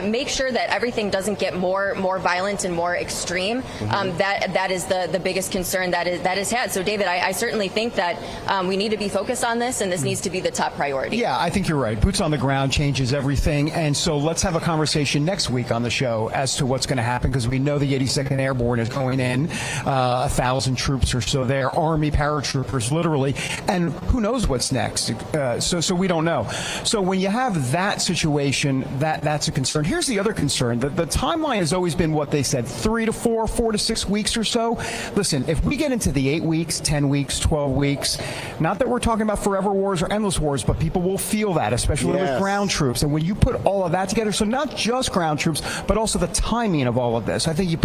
make sure that everything doesn't get more violent and more extreme. That is the biggest concern that is had. So, David, I certainly think that we need to be focused on this, and this needs to be the top priority. Yeah, I think you're right. Boots on the ground changes everything, and so let's have a conversation next week on the show as to what's going to happen, because we know the 82nd Airborne is going in, 1,000 troops or so there, Army paratroopers, literally, and who knows what's next. So we don't know. So when you have that situation, that's a concern. Here's the other concern. The timeline has always been what they said, 3 to 4, 4 to 6 weeks or so. Listen, if we get into the 8 weeks, 10 weeks, 12 weeks, not that we're talking about forever wars or endless wars, but people will feel that, especially with ground troops. And when you put all of that together, so not just ground troops, but also the timing of all of this, I think you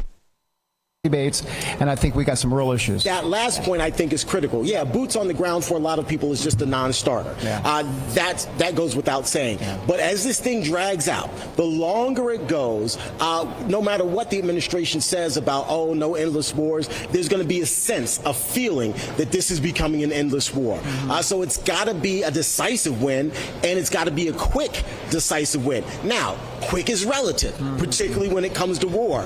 debates, and I think we got some real issues. That last point I think is critical. Yeah, boots on the ground for a lot of people is just a non-starter. That goes without saying. But as this thing drags out, the longer it goes, no matter what the administration says about, oh, no endless wars, there's going to be a sense, a feeling that this is becoming an endless war. So it's got to be a decisive win, and it's got to be a quick, decisive win. Now, quick is relative, particularly when it comes to war.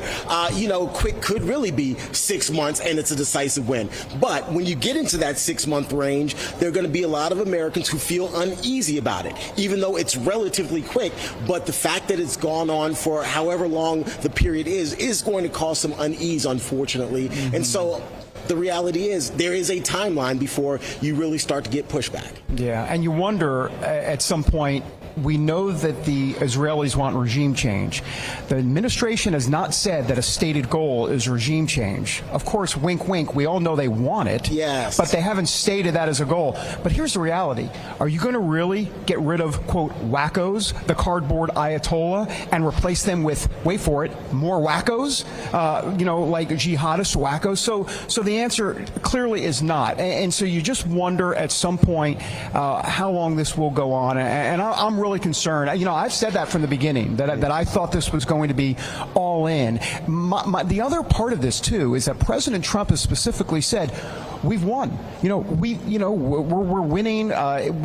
Quick could really be 6 months and it's a decisive win. But when you get into that 6-month range, there are going to be a lot of Americans who feel uneasy about it, even though it's relatively quick. But the fact that it's gone on for however long the period is going to cause some unease, unfortunately. And so the reality is there is a timeline before you really start to get pushback. Yeah, and you wonder at some point, we know that the Israelis want regime change. The administration has not said that a stated goal is regime change. Of course, wink, wink, we all know they want it, but they haven't stated that as a goal. But here's the reality. Are you going to really get rid of, quote, wackos, the cardboard Ayatollah, and replace them with, wait for it, more wackos, like jihadist wackos? So the answer clearly is not. And so you just wonder at some point how long this will go on. And I'm really concerned. I've said that from the beginning, that I thought this was going to be all in. The other part of this, too, is that President Trump has specifically said, we've won. We're winning.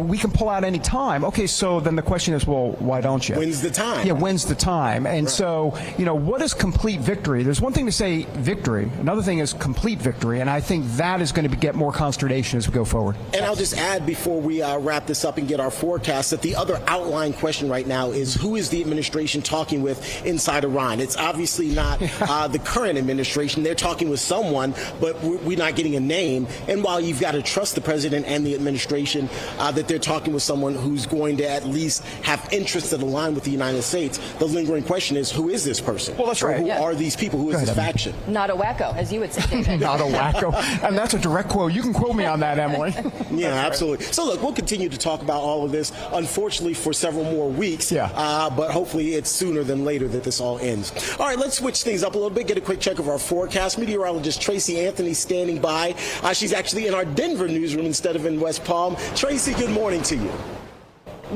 We can pull out any time. Okay, so then the question is, well, why don't you? When's the time? Yeah, when's the time? And so, what is complete victory? There's one thing to say victory. Another thing is complete victory. And I think that is going to get more consternation as we go forward. And I'll just add before we wrap this up and get our forecast that the other outlying question right now is who is the administration talking with inside Iran? It's obviously not the current administration. They're talking with someone, but we're not getting a name. And while you've got to trust the president and the administration that they're talking with someone who's going to at least have interests that align with the United States, the lingering question is, who is this person? Well, that's right. Who are these people? Who is this faction? Not a wacko, as you would say, David. Not a wacko. And that's a direct quote. You can quote me on that, Emily. Yeah, absolutely. So, look, we'll continue to talk about all of this, unfortunately, for several more weeks. But hopefully it's sooner than later that this all ends. All right, let's switch things up a little bit, get a quick check of our forecast. Meteorologist Tracy Anthony standing by. She's actually in our Denver newsroom instead of in West Palm. Tracy, good morning to you.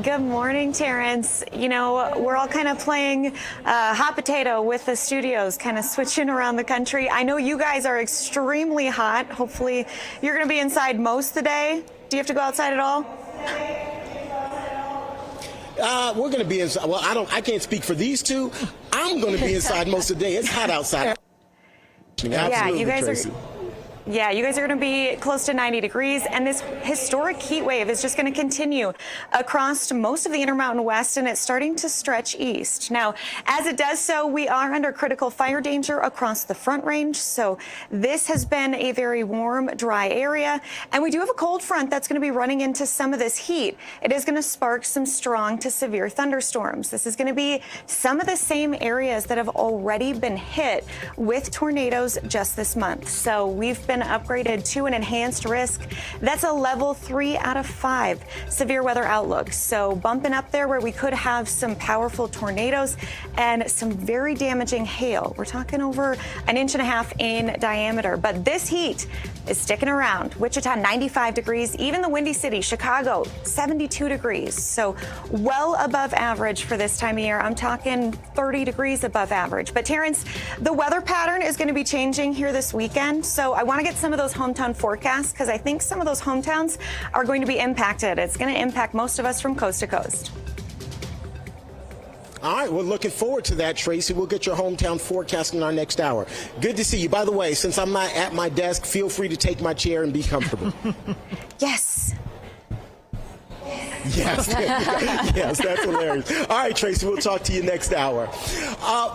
Good morning, Terrence. We're all kind of playing hot potato with the studios, kind of switching around the country. I know you guys are extremely hot. Hopefully you're going to be inside most of the day. Do you have to go outside at all? We're going to be inside. Well, I can't speak for these two. I'm going to be inside most of the day. It's hot outside. Absolutely, you guys Tracy. You guys are going to be close to 90 degrees, and this historic heat wave is just going to continue across most of the Intermountain West, and it's starting to stretch east. Now, as it does so, we are under critical fire danger across the Front Range, so this has been a very warm, dry area, and we do have a cold front that's going to be running into some of this heat. It is going to spark some strong to severe thunderstorms. This is going to be some of the same areas that have already been hit with tornadoes just this month. So we've been upgraded to an enhanced risk. That's a level 3 out of 5 severe weather outlook. So bumping up there where we could have some powerful tornadoes and some very damaging hail. We're talking over 1.5 inches in diameter. But this heat is sticking around. Wichita, 95 degrees. Even the Windy City, Chicago, 72 degrees. So well above average for this time of year. I'm talking 30 degrees above average. But Terrence, the weather pattern is going to be changing here this weekend. So I want to get some of those hometown forecasts because I think some of those hometowns are going to be impacted. It's going to impact most of us from coast to coast. All right, we're looking forward to that, Tracy. We'll get your hometown forecast in our next hour. Good to see you. By the way, since I'm not at my desk, feel free to take my chair and be comfortable. Yes. Yes, yes, that's hilarious. All right, Tracy, we'll talk to you next hour.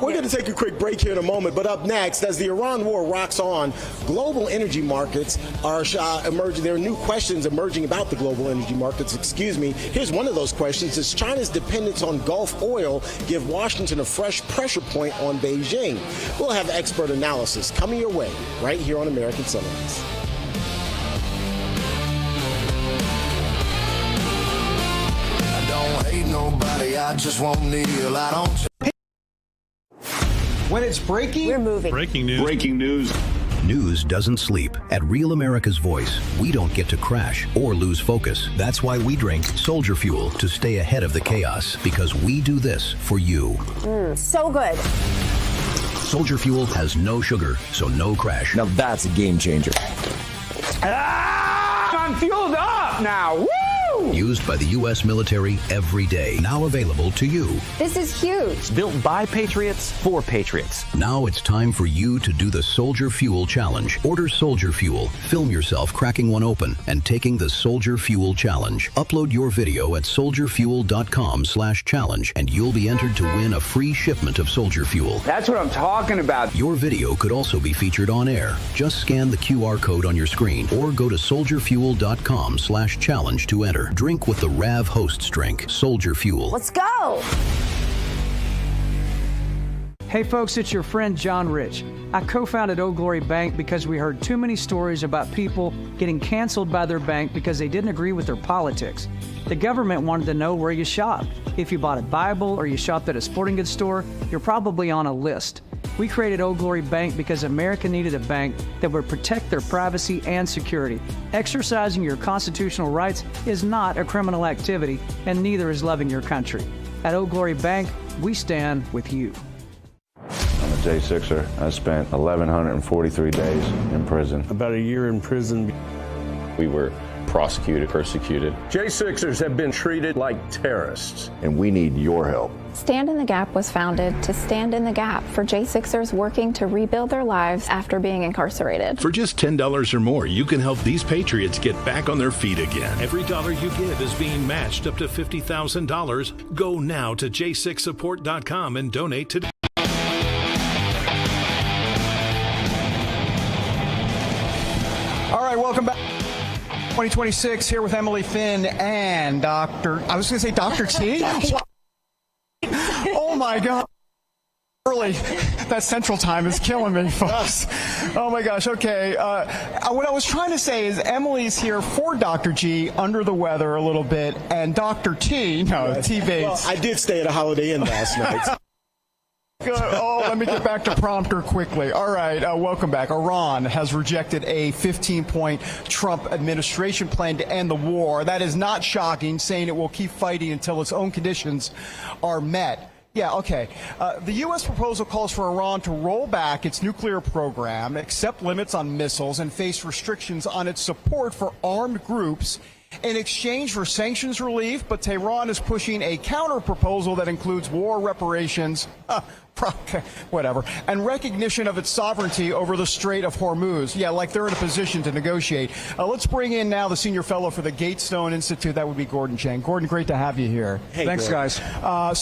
We're going to take a quick break here in a moment, but up next, as the Iran war rocks on, global energy markets are emerging. There are new questions emerging about the global energy markets. Excuse me. Here's one of those questions. Does China's dependence on Gulf oil give Washington a fresh pressure point on Beijing? We'll have expert analysis coming your way right here on American Sunrise. Ain't nobody, I just won't kneel. I don't. When it's breaking, We're moving. Breaking news. Breaking news. News doesn't sleep. At Real America's Voice, we don't get to crash or lose focus. That's why we drink Soldier Fuel to stay ahead of the chaos, because we do this for you. So good. Soldier Fuel has no sugar, so no crash. Now that's a game changer. I'm fueled up now. Woo! Used by the U.S. military every day. Now available to you. This is huge. Built by Patriots for Patriots. Now it's time for you to do the Soldier Fuel Challenge. Order Soldier Fuel, film yourself cracking one open, and taking the Soldier Fuel Challenge. Upload your video at soldierfuel.com/challenge, and you'll be entered to win a free shipment of Soldier Fuel. That's what I'm talking about. Your video could also be featured on air. Just scan the QR code on your screen or go to soldierfuel.com/challenge to enter. Drink with the RAV hosts drink, Soldier Fuel. Let's go. Hey folks, it's your friend John Rich. I co-founded Old Glory Bank because we heard too many stories about people getting canceled by their bank because they didn't agree with their politics. The government wanted to know where you shopped. If you bought a Bible or you shopped at a sporting goods store, you're probably on a list. We created Old Glory Bank because America needed a bank that would protect their privacy and security. Exercising your constitutional rights is not a criminal activity, and neither is loving your country. At Old Glory Bank, we stand with you. I'm a J6er. I spent 1,143 days in prison. About a year in prison. We were prosecuted, persecuted. J6ers have been treated like terrorists. And we need your help. Stand in the Gap was founded to stand in the gap for J6ers working to rebuild their lives after being incarcerated. For just $10 or more, you can help these patriots get back on their feet again. Every dollar you give is being matched up to $50,000. Go now to j6support.com and donate today. All right, welcome back. 2026 here with Emily Finn and Dr. I was going to say Dr. T. Oh my God. Early. That Central Time is killing me, folks. Oh my gosh. Okay. What I was trying to say is Emily's here for Dr. G, under the weather a little bit, and Dr. T, T. Bates. Well, I did stay at a Holiday Inn last night. Oh, let me get back to prompter quickly. All right, welcome back. Iran has rejected a 15-point Trump administration plan to end the war. That is not shocking, saying it will keep fighting until its own conditions are met. Yeah, okay. The U.S. proposal calls for Iran to roll back its nuclear program, accept limits on missiles, and face restrictions on its support for armed groups in exchange for sanctions relief, but Tehran is pushing a counter-proposal that includes war reparations, whatever, and recognition of its sovereignty over the Strait of Hormuz. Yeah, like they're in a position to negotiate. Let's bring in now the senior fellow for the Gatestone Institute. That would be Gordon Chang. Gordon, great to have you here. Hey, Thanks, Gordon. guys. I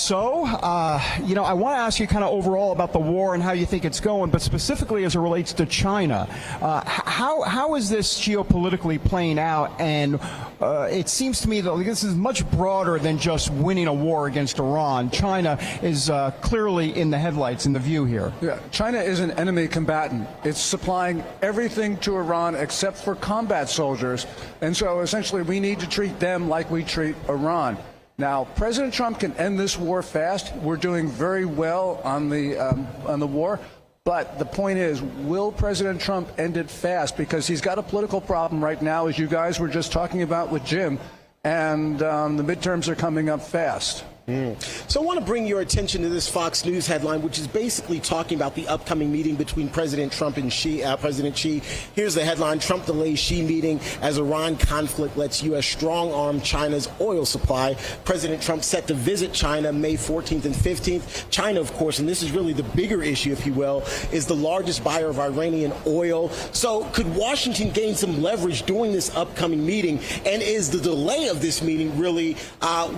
want to ask you kind of overall about the war and how you think it's going, but specifically as it relates to China. How is this geopolitically playing out? And it seems to me that this is much broader than just winning a war against Iran. China is clearly in the headlights in the view here. Yeah, China is an enemy combatant. It's supplying everything to Iran except for combat soldiers. And so essentially we need to treat them like we treat Iran. Now, President Trump can end this war fast. We're doing very well on the war. But the point is, will President Trump end it fast? Because he's got a political problem right now, as you guys were just talking about with Jim, and the midterms are coming up fast. So I want to bring your attention to this Fox News headline, which is basically talking about the upcoming meeting between President Trump and President Xi. Here's the headline: Trump delays Xi meeting as Iran conflict lets U.S. strong-arm China's oil supply. President Trump set to visit China May 14th and 15th. China, of course, and this is really the bigger issue, if you will, is the largest buyer of Iranian oil. So could Washington gain some leverage during this upcoming meeting? And is the delay of this meeting really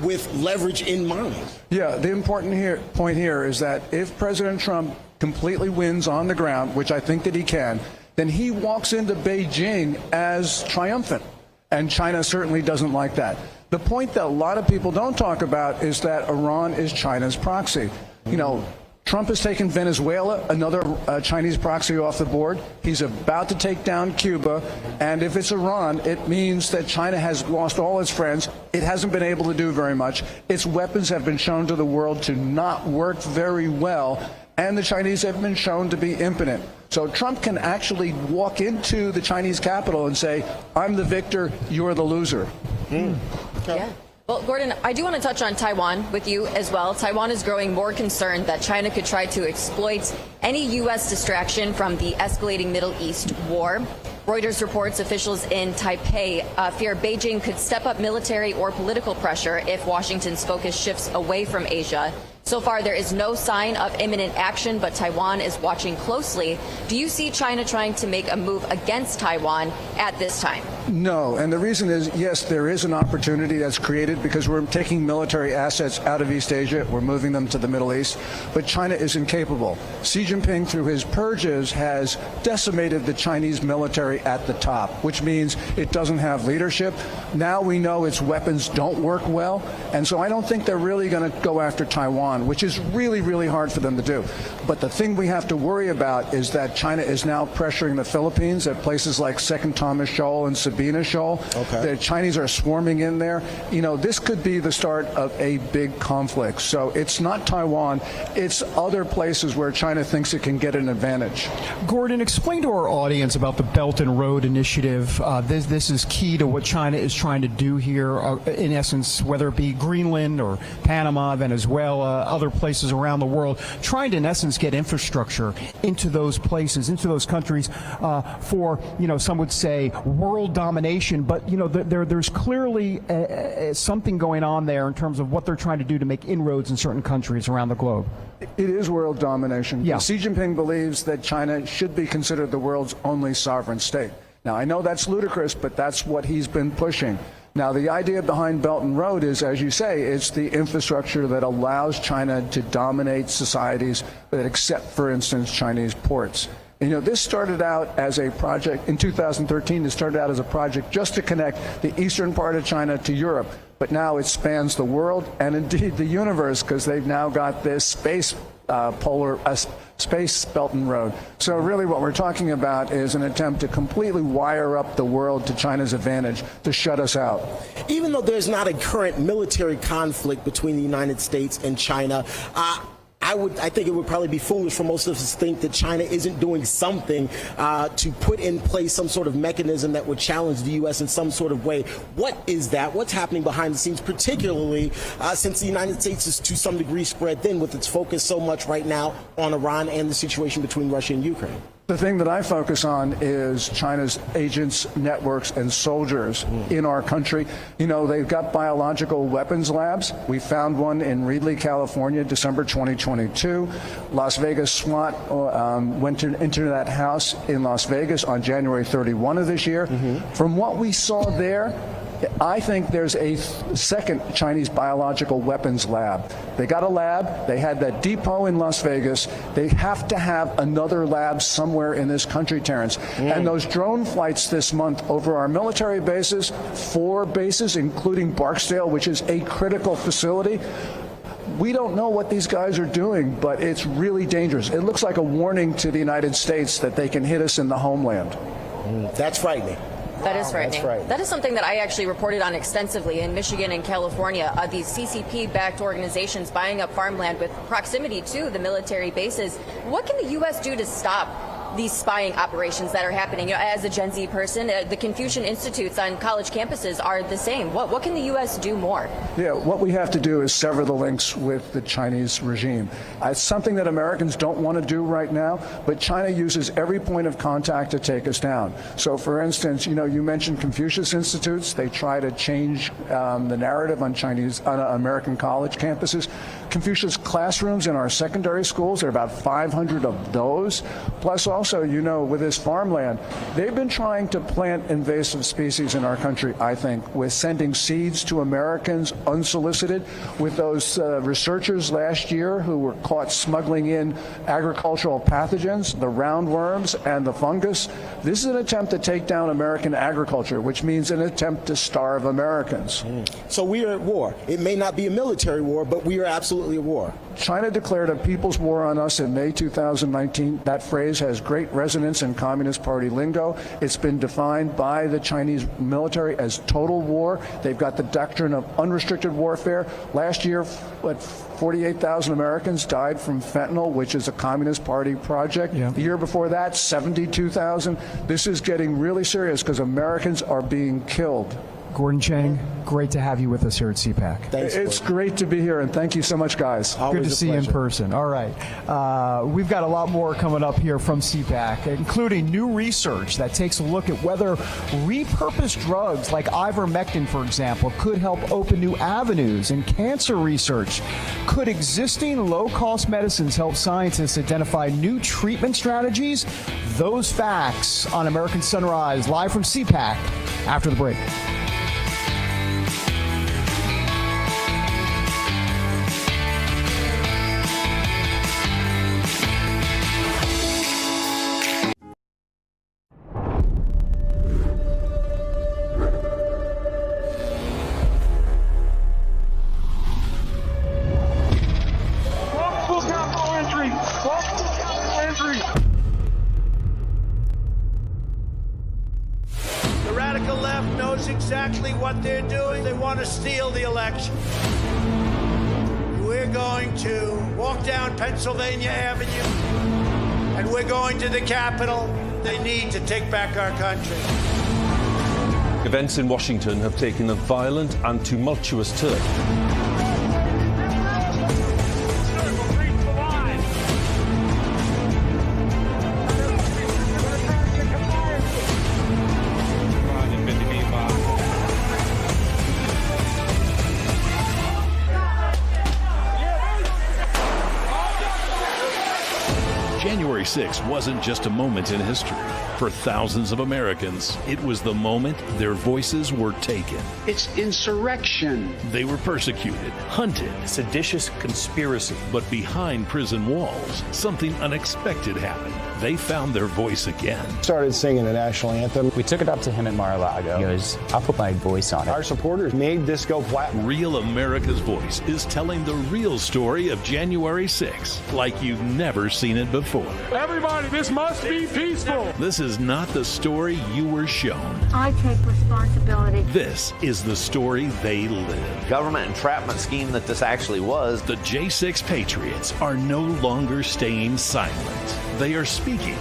with leverage in mind? Yeah, the important point here is that if President Trump completely wins on the ground, which I think that he can, then he walks into Beijing as triumphant. And China certainly doesn't like that. The point that a lot of people don't talk about is that Iran is China's proxy. You know, Trump has taken Venezuela, another Chinese proxy, off the board. He's about to take down Cuba. And if it's Iran, it means that China has lost all its friends. It hasn't been able to do very much. Its weapons have been shown to the world to not work very well. And the Chinese have been shown to be impotent. So Trump can actually walk into the Chinese capital and say, I'm the victor, you're the loser. Yeah. Well, Gordon, I do want to touch on Taiwan with you as well. Taiwan is growing more concerned that China could try to exploit any U.S. distraction from the escalating Middle East war. Reuters reports officials in Taipei fear Beijing could step up military or political pressure if Washington's focus shifts away from Asia. So far, there is no sign of imminent action, but Taiwan is watching closely. Do you see China trying to make a move against Taiwan at this time? No, and the reason is, yes, there is an opportunity that's created because we're taking military assets out of East Asia, we're moving them to the Middle East, but China is incapable. Xi Jinping, through his purges, has decimated the Chinese military at the top, which means it doesn't have leadership. Now we know its weapons don't work well, and so I don't think they're really going to go after Taiwan, which is really, really hard for them to do. But the thing we have to worry about is that China is now pressuring the Philippines at places like Second Thomas Shoal and Sabina Shoal. Okay. The Chinese are swarming in there. You know, this could be the start of a big conflict. So it's not Taiwan, it's other places where China thinks it can get an advantage. Gordon, explain to our audience about the Belt and Road Initiative. This is key to what China is trying to do here, in essence, whether it be Greenland or Panama, Venezuela, other places around the world, trying to, in essence, get infrastructure into those places, into those countries for, you know, some would say world domination. But, you know, there's clearly something going on there in terms of what they're trying to do to make inroads in certain countries around the globe. It is world domination. Yeah. Xi Jinping believes that China should be considered the world's only sovereign state. Now, I know that's ludicrous, but that's what he's been pushing. Now, the idea behind Belt and Road is, as you say, it's the infrastructure that allows China to dominate societies that accept, for instance, Chinese ports. And, you know, this started out as a project in 2013. It started out as a project just to connect the eastern part of China to Europe. But now it spans the world and indeed the universe, because they've now got this space space Belt and Road. So really what we're talking about is an attempt to completely wire up the world to China's advantage, to shut us out. Even though there's not a current military conflict between the United States and China, I think it would probably be foolish for most of us to think that China isn't doing something to put in place some sort of mechanism that would challenge the U.S. in some sort of way. What is that? What's happening behind the scenes, particularly since the United States is to some degree spread thin with its focus so much right now on Iran and the situation between Russia and Ukraine? The thing that I focus on is China's agents, networks, and soldiers in our country. You know, they've got biological weapons labs. We found one in Reedley, California, December 2022. Las Vegas SWAT went into that house in Las Vegas on January 31 of this year. From what we saw there, I think there's a second Chinese biological weapons lab. They got a lab. They had that depot in Las Vegas. They have to have another lab somewhere in this country, Terrence. And those drone flights this month over our military bases, 4 bases, including Barksdale, which is a critical facility. We don't know what these guys are doing, but it's really dangerous. It looks like a warning to the United States that they can hit us in the homeland. That's frightening. That is frightening. That's right. That is something that I actually reported on extensively in Michigan and California. These CCP-backed organizations buying up farmland with proximity to the military bases. What can the U.S. do to stop these spying operations that are happening? You know, as a Gen Z person, the Confucian Institutes on college campuses are the same. What can the U.S. do more? Yeah, what we have to do is sever the links with the Chinese regime. It's something that Americans don't want to do right now, but China uses every point of contact to take us down. So, for instance, you mentioned Confucius Institutes. They try to change the narrative on American college campuses. Confucius classrooms in our secondary schools, there are about 500 of those. Plus also, with this farmland, they've been trying to plant invasive species in our country, I think, with sending seeds to Americans unsolicited, with those researchers last year who were caught smuggling in agricultural pathogens, the roundworms and the fungus. This is an attempt to take down American agriculture, which means an attempt to starve Americans. So we are at war. It may not be a military war, but we are absolutely at war. China declared a people's war on us in May 2019. That phrase has great resonance in Communist Party lingo. It's been defined by the Chinese military as total war. They've got the doctrine of unrestricted warfare. Last year, 48,000 Americans died from fentanyl, which is a Communist Party project. Yeah. The year before that, 72,000. This is getting really serious because Americans are being killed. Gordon Chang, great to have you with us here at Cpac. Thanks, it's great to be here, and thank you so much, guys. Good to see you in person. All right. We've got a lot more coming up here from Cpac, including new research that takes a look at whether repurposed drugs like ivermectin, for example, could help open new avenues in cancer research. Could existing low-cost medicines help scientists identify new treatment strategies? Those facts on American Sunrise, live from Cpac, after the break. Exactly what they're doing. They want to steal the election. We're going to walk down Pennsylvania Avenue, and we're going to the Capitol. They need to take back our country. Events in Washington have taken a violent and tumultuous turn. January 6th wasn't just a moment in history. For thousands of Americans, it was the moment their voices were taken. It's insurrection. They were persecuted, hunted. Seditious conspiracy. But behind prison walls, something unexpected happened. They found their voice again. Started singing the national anthem. We took it up to him at Mar-a-Lago. He goes, I'll put my voice on it. Our supporters made this go platinum. Real America's Voice is telling the real story of January 6th like you've never seen it before. Everybody, this must be peaceful. This is not the story you were shown. I take responsibility. This is the story they live. Government entrapment scheme that this actually was. The J6 Patriots are no longer staying silent. They are speaking,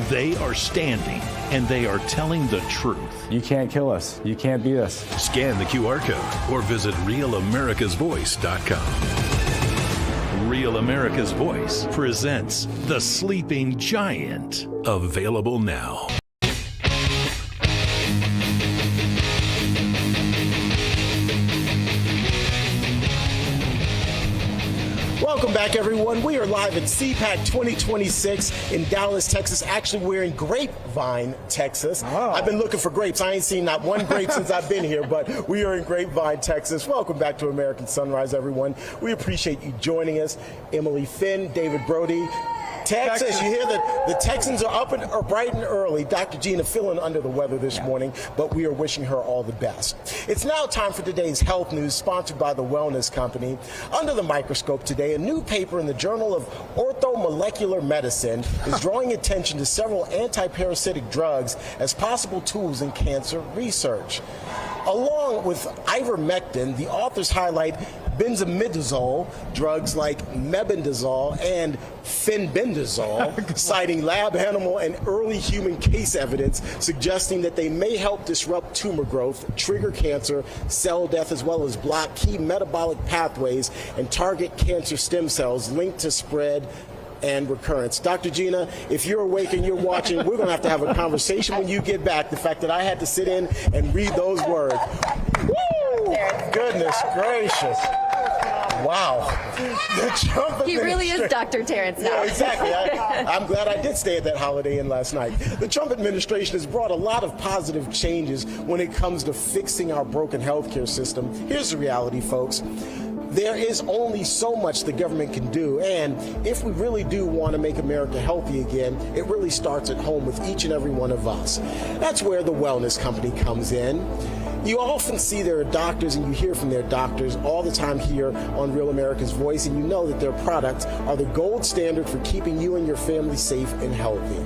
they are standing, and they are telling the truth. You can't kill us. You can't beat us. Scan the QR code or visit RealAmericasVoice.com. Real America's Voice presents The Sleeping Giant. Available now. Welcome back, everyone. We are live at Cpac 2026 in Dallas, Texas. Actually, we're in Grapevine, Texas. Oh. I've been looking for grapes. I ain't seen not one grape since I've been here, but we are in Grapevine, Texas. Welcome back to American Sunrise, everyone. We appreciate you joining us. Emily Finn, David Brody. Texas, you hear that the Texans are up and are bright and early. Dr. Gina feeling under the weather this morning, but we are wishing her all the best. It's now time for today's health news, sponsored by the Wellness Company. Under the microscope today, a new paper in the Journal of Orthomolecular Medicine is drawing attention to several anti-parasitic drugs as possible tools in cancer research. Along with ivermectin, the authors highlight benzimidazole, drugs like mebendazole and fenbendazole, citing lab animal and early human case evidence suggesting that they may help disrupt tumor growth, trigger cancer, cell death, as well as block key metabolic pathways and target cancer stem cells linked to spread and recurrence. Dr. Gina, if you're awake and you're watching, we're going to have a conversation when you get back. The fact that I had to sit in and read those words. Woo! Goodness gracious. Wow. He really is Dr. Terrence now. Yeah, exactly. I'm glad I did stay at that Holiday Inn last night. The Trump administration has brought a lot of positive changes when it comes to fixing our broken healthcare system. Here's the reality, folks. There is only so much the government can do, and if we really do want to make America healthy again, it really starts at home with each and every one of us. That's where the wellness company comes in. You often see their doctors and you hear from their doctors all the time here on Real America's Voice, and you know that their products are the gold standard for keeping you and your family safe and healthy.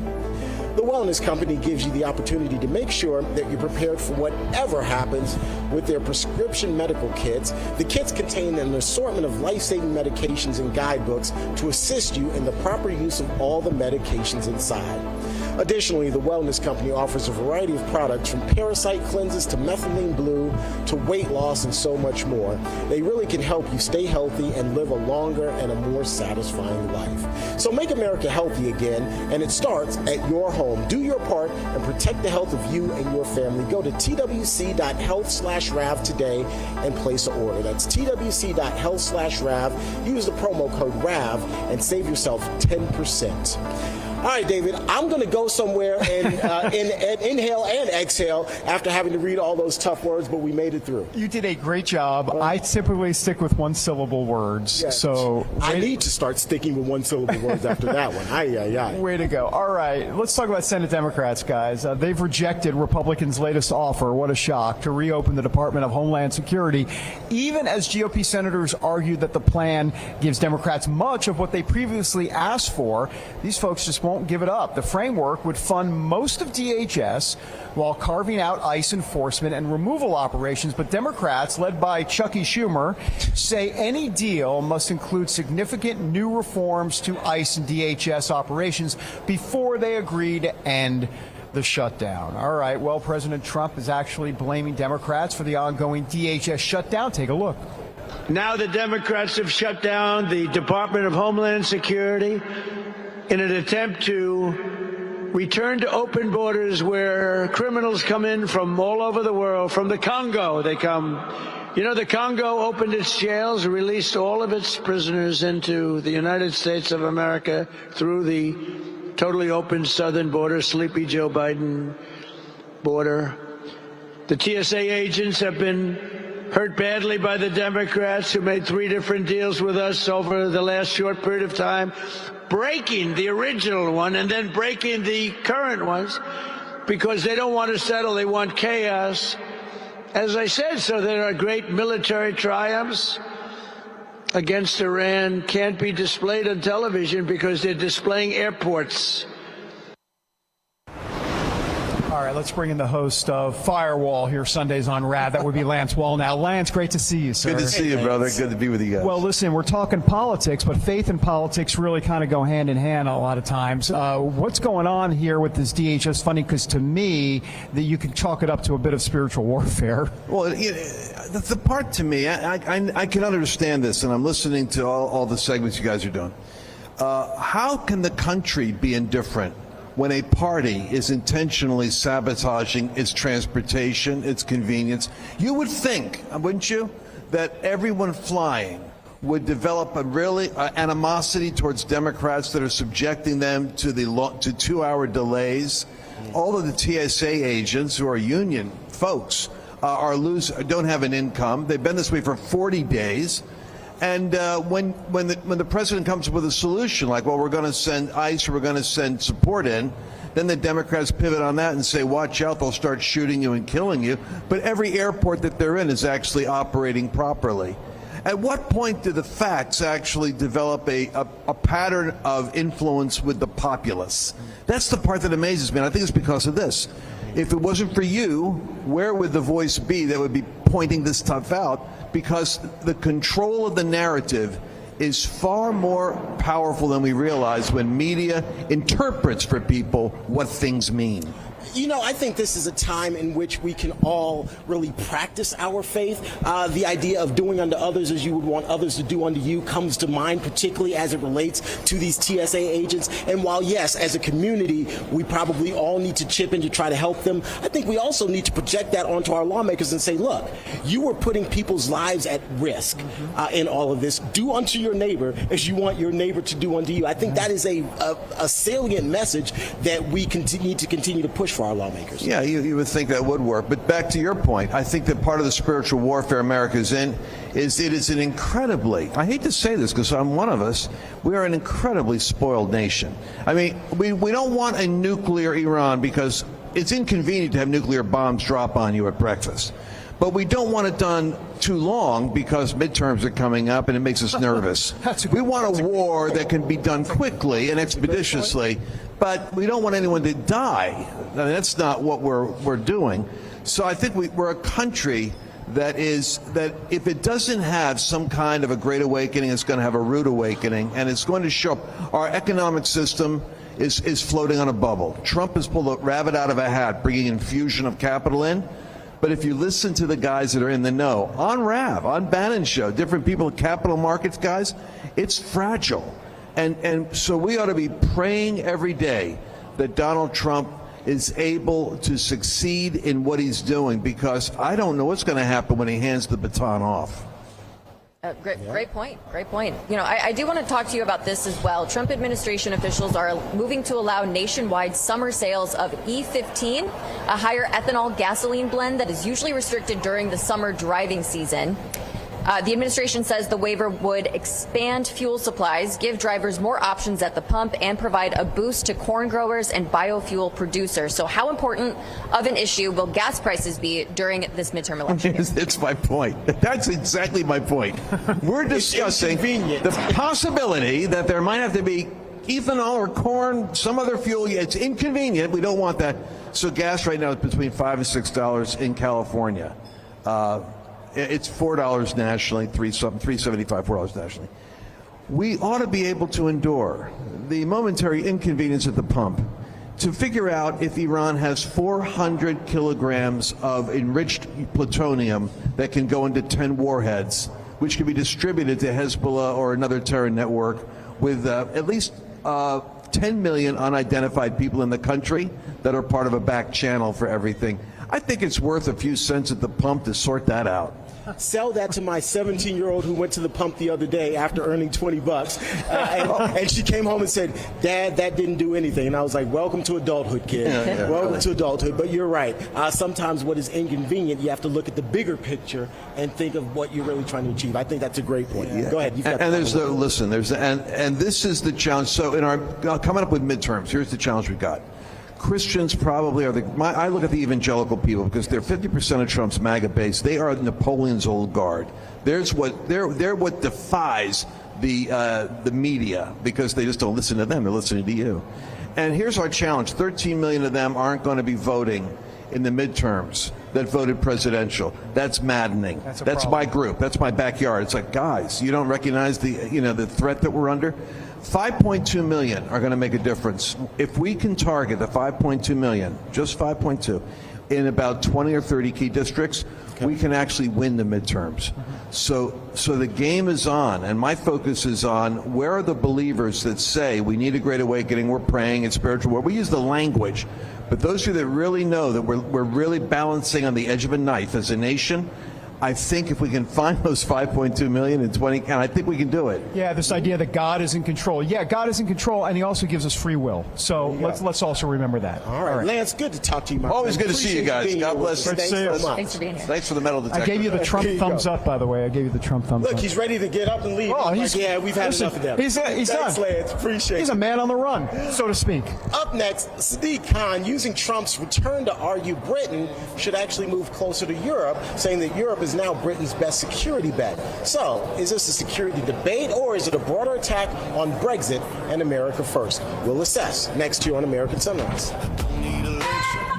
The Wellness Company gives you the opportunity to make sure that you're prepared for whatever happens with their prescription medical kits. The kits contain an assortment of life-saving medications and guidebooks to assist you in the proper use of all the medications inside. Additionally, the Wellness Company offers a variety of products from parasite cleanses to methylene blue to weight loss and so much more. They really can help you stay healthy and live a longer and a more satisfying life. So make America healthy again, and it starts at your home. Do your part and protect the health of you and your family. Go to twc.health/RAV today and place an order. That's twc.health/RAV. Use the promo code RAV and save yourself 10%. All right, David, I'm going to go somewhere and inhale and exhale after having to read all those tough words, but we made it through. You did a great job. I typically stick with one-syllable words, so I need to start sticking with one-syllable words after that one. Way to go. All right, let's talk about Senate Democrats, guys. They've rejected Republicans' latest offer, what a shock, to reopen the Department of Homeland Security, even as GOP senators argue that the plan gives Democrats much of what they previously asked for. These folks just won't give it up. The framework would fund most of DHS while carving out ICE enforcement and removal operations. But Democrats, led by Chucky Schumer, say any deal must include significant new reforms to ICE and DHS operations before they agree to end the shutdown. All right, well, President Trump is actually blaming Democrats for the ongoing DHS shutdown. Take a look. Now the Democrats have shut down the Department of Homeland Security in an attempt to return to open borders where criminals come in from all over the world. From the Congo, they come. You know, the Congo opened its jails, released all of its prisoners into the United States of America through the totally open southern border, Sleepy Joe Biden border. The TSA agents have been hurt badly by the Democrats, who made 3 different deals with us over the last short period of time, breaking the original one and then breaking the current ones because they don't want to settle. They want chaos. As I said, so there are great military triumphs against Iran can't be displayed on television because they're displaying airports. All right, let's bring in the host of Firewall here Sundays on RAD. That would be Lance Wall. Now, Lance, great to see you, sir. Good to see you, brother. Good to be with you guys. Well, listen, we're talking politics, but faith and politics really kind of go hand in hand a lot of times. What's going on here with this DHS funding? Because to me, you can chalk it up to a bit of spiritual warfare. Well, the part to me, I can understand this, and I'm listening to all the segments you guys are doing. How can the country be indifferent when a party is intentionally sabotaging its transportation, its convenience? You would think, wouldn't you, that everyone flying would develop a really animosity towards Democrats that are subjecting them to 2-hour delays. All of the TSA agents, who are union folks, don't have an income. They've been this way for 40 days. And when the president comes up with a solution like, well, we're going to send ICE or we're going to send support in, then the Democrats pivot on that and say, watch out, they'll start shooting you and killing you. But every airport that they're in is actually operating properly. At what point do the facts actually develop a pattern of influence with the populace? That's the part that amazes me, and I think it's because of this. If it wasn't for you, where would the voice be that would be pointing this stuff out because the control of the narrative is far more powerful than we realize when media interprets for people what things mean. You know, I think this is a time in which we can all really practice our faith. The idea of doing unto others as you would want others to do unto you comes to mind, particularly as it relates to these TSA agents. And while, yes, as a community, we probably all need to chip in to try to help them, I think we also need to project that onto our lawmakers and say, look, you are putting people's lives at risk in all of this. Do unto your neighbor as you want your neighbor to do unto you. I think that is a salient message that we need to continue to push for our lawmakers. Yeah, you would think that would work. But back to your point, I think that part of the spiritual warfare America is in is it is an incredibly, I hate to say this because I'm one of us, we are an incredibly spoiled nation. I mean, we don't want a nuclear Iran because it's inconvenient to have nuclear bombs drop on you at breakfast. But we don't want it done too long because midterms are coming up and it makes us nervous. We want a war that can be done quickly and expeditiously, but we don't want anyone to die. I mean, that's not what we're doing. So I think we're a country that if it doesn't have some kind of a great awakening, it's going to have a rude awakening, and it's going to show up. Our economic system is floating on a bubble. Trump has pulled a rabbit out of a hat, bringing infusion of capital in. But if you listen to the guys that are in the know, on Rav, on Bannon's show, different people, capital markets guys, it's fragile. And so we ought to be praying every day that Donald Trump is able to succeed in what he's doing, because I don't know what's going to happen when he hands the baton off. Great point. You know, I do want to talk to you about this as well. Trump administration officials are moving to allow nationwide summer sales of E15, a higher ethanol gasoline blend that is usually restricted during the summer driving season. The administration says the waiver would expand fuel supplies, give drivers more options at the pump, and provide a boost to corn growers and biofuel producers. So how important of an issue will gas prices be during this midterm election? It's my point. That's exactly my point. We're discussing the possibility that there might have to be ethanol or corn, some other fuel. It's inconvenient. We don't want that. So gas right now is between $5 and $6 in California. It's $4 nationally, $3.75, $4 nationally. We ought to be able to endure the momentary inconvenience at the pump to figure out if Iran has 400 kilograms of enriched plutonium that can go into 10 warheads, which can be distributed to Hezbollah or another terror network, with at least 10 million unidentified people in the country that are part of a back channel for everything. I think it's worth a few cents at the pump to sort that out. Sell that to my 17-year-old who went to the pump the other day after earning $20, and she came home and said, "Dad, that didn't do anything." And I was like, "Welcome to adulthood, kid. Welcome to adulthood." But you're right. Sometimes what is inconvenient, you have to look at the bigger picture and think of what you're really trying to achieve. I think that's a great point. Yeah. Go ahead. And there's and this is the challenge. So in our coming up with midterms, here's the challenge we've got. Christians probably are I look at the evangelical people because they're 50% of Trump's MAGA base. They are Napoleon's old guard. They're what defies the media, because they just don't listen to them. They're listening to you. And here's our challenge. 13 million of them aren't going to be voting in the midterms that voted presidential. That's maddening. That's my group. That's my backyard. It's like, guys, you don't recognize the threat that we're under? 5.2 million are going to make a difference. If we can target the 5.2 million, just 5.2, in about 20 or 30 key districts, we can actually win the midterms. So the game is on, and my focus is on where are the believers that say we need a great awakening, we're praying, it's spiritual war. We use the language, but those of you that really know that we're really balancing on the edge of a knife as a nation, I think if we can find those 5.2 million in 20, and I think we can do it. Yeah, this idea that God is in control. Yeah, God is in control, and He also gives us free will. So let's also remember that. All right, Lance, good to talk to you, my Always friend. good to see you guys. God bless you. Thanks so much. Thanks for being here. Thanks for the metal detector. I gave you the Trump thumbs up, by the way. I gave you the Trump thumbs up. Look, he's ready to get up and leave. Oh, He's like, yeah, we've had enough of that. He's Thanks, done. Lance. Appreciate it. He's a man on the run, so to speak. Up next, Sadiq Khan using Trump's return to argue Britain should actually move closer to Europe, saying that Europe is now Britain's best security bet. So, is this a security debate, or is it a broader attack on Brexit and America first? We'll assess next year on American Sunrise.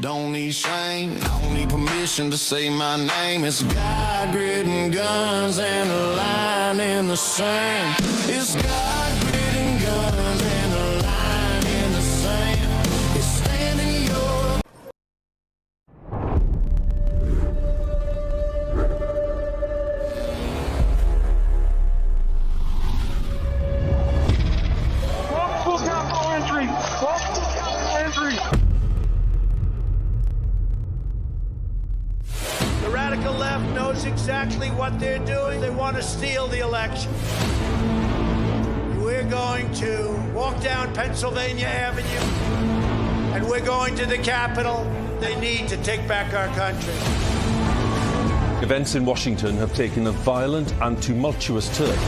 Don't need shame, don't need permission to say my name. It's God-written guns and a line in the sand. It's God-written guns and a line in the sand. It's standing your... Full count for entry. Full count for entry. The radical left knows exactly what they're doing. They want to steal the election. We're going to walk down Pennsylvania Avenue, and we're going to the Capitol. They need to take back our country. Events in Washington have taken a violent and tumultuous turn.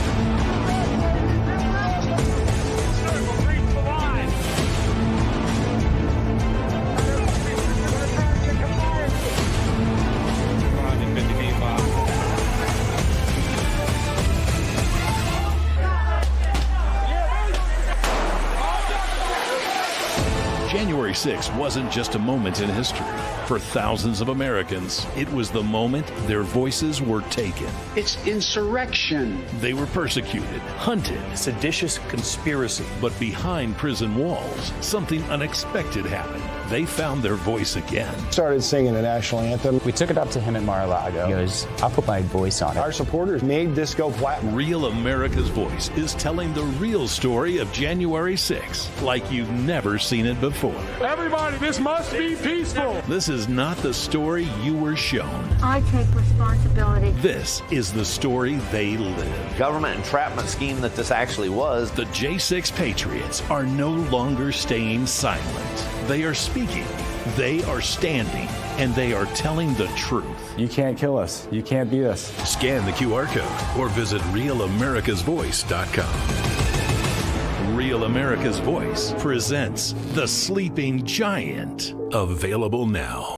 January 6th wasn't just a moment in history. For thousands of Americans, it was the moment their voices were taken. It's insurrection. They were persecuted, hunted, Seditious conspiracy. but behind prison walls, something unexpected happened. They found their voice again. Started singing the national anthem. We took it up to him at Mar-a-Lago. He goes, I'll put my voice on it. Our supporters made this go platinum. Real America's Voice is telling the real story of January 6th like you've never seen it before. Everybody, this must be peaceful. This is not the story you were shown. I take responsibility. This is the story they live. Government entrapment scheme that this actually was. The J6 Patriots are no longer staying silent. They are speaking, they are standing, and they are telling the truth. You can't kill us. You can't beat us. Scan the QR code or visit RealAmericasVoice.com. Real America's Voice presents The Sleeping Giant. Available now.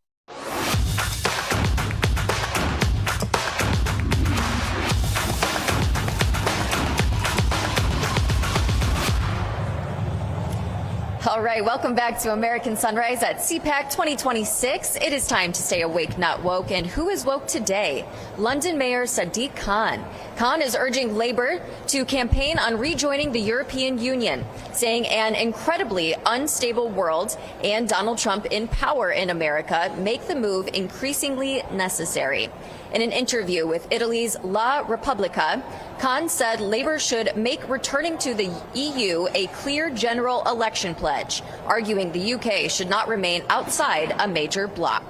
All right, welcome back to American Sunrise at Cpac 2026. It is time to stay awake, not woke. And who is woke today? London Mayor Sadiq Khan. Khan is urging Labour to campaign on rejoining the European Union, saying an incredibly unstable world and Donald Trump in power in America make the move increasingly necessary. In an interview with Italy's La Repubblica, Khan said Labour should make returning to the EU a clear general election pledge, arguing the UK should not remain outside a major bloc.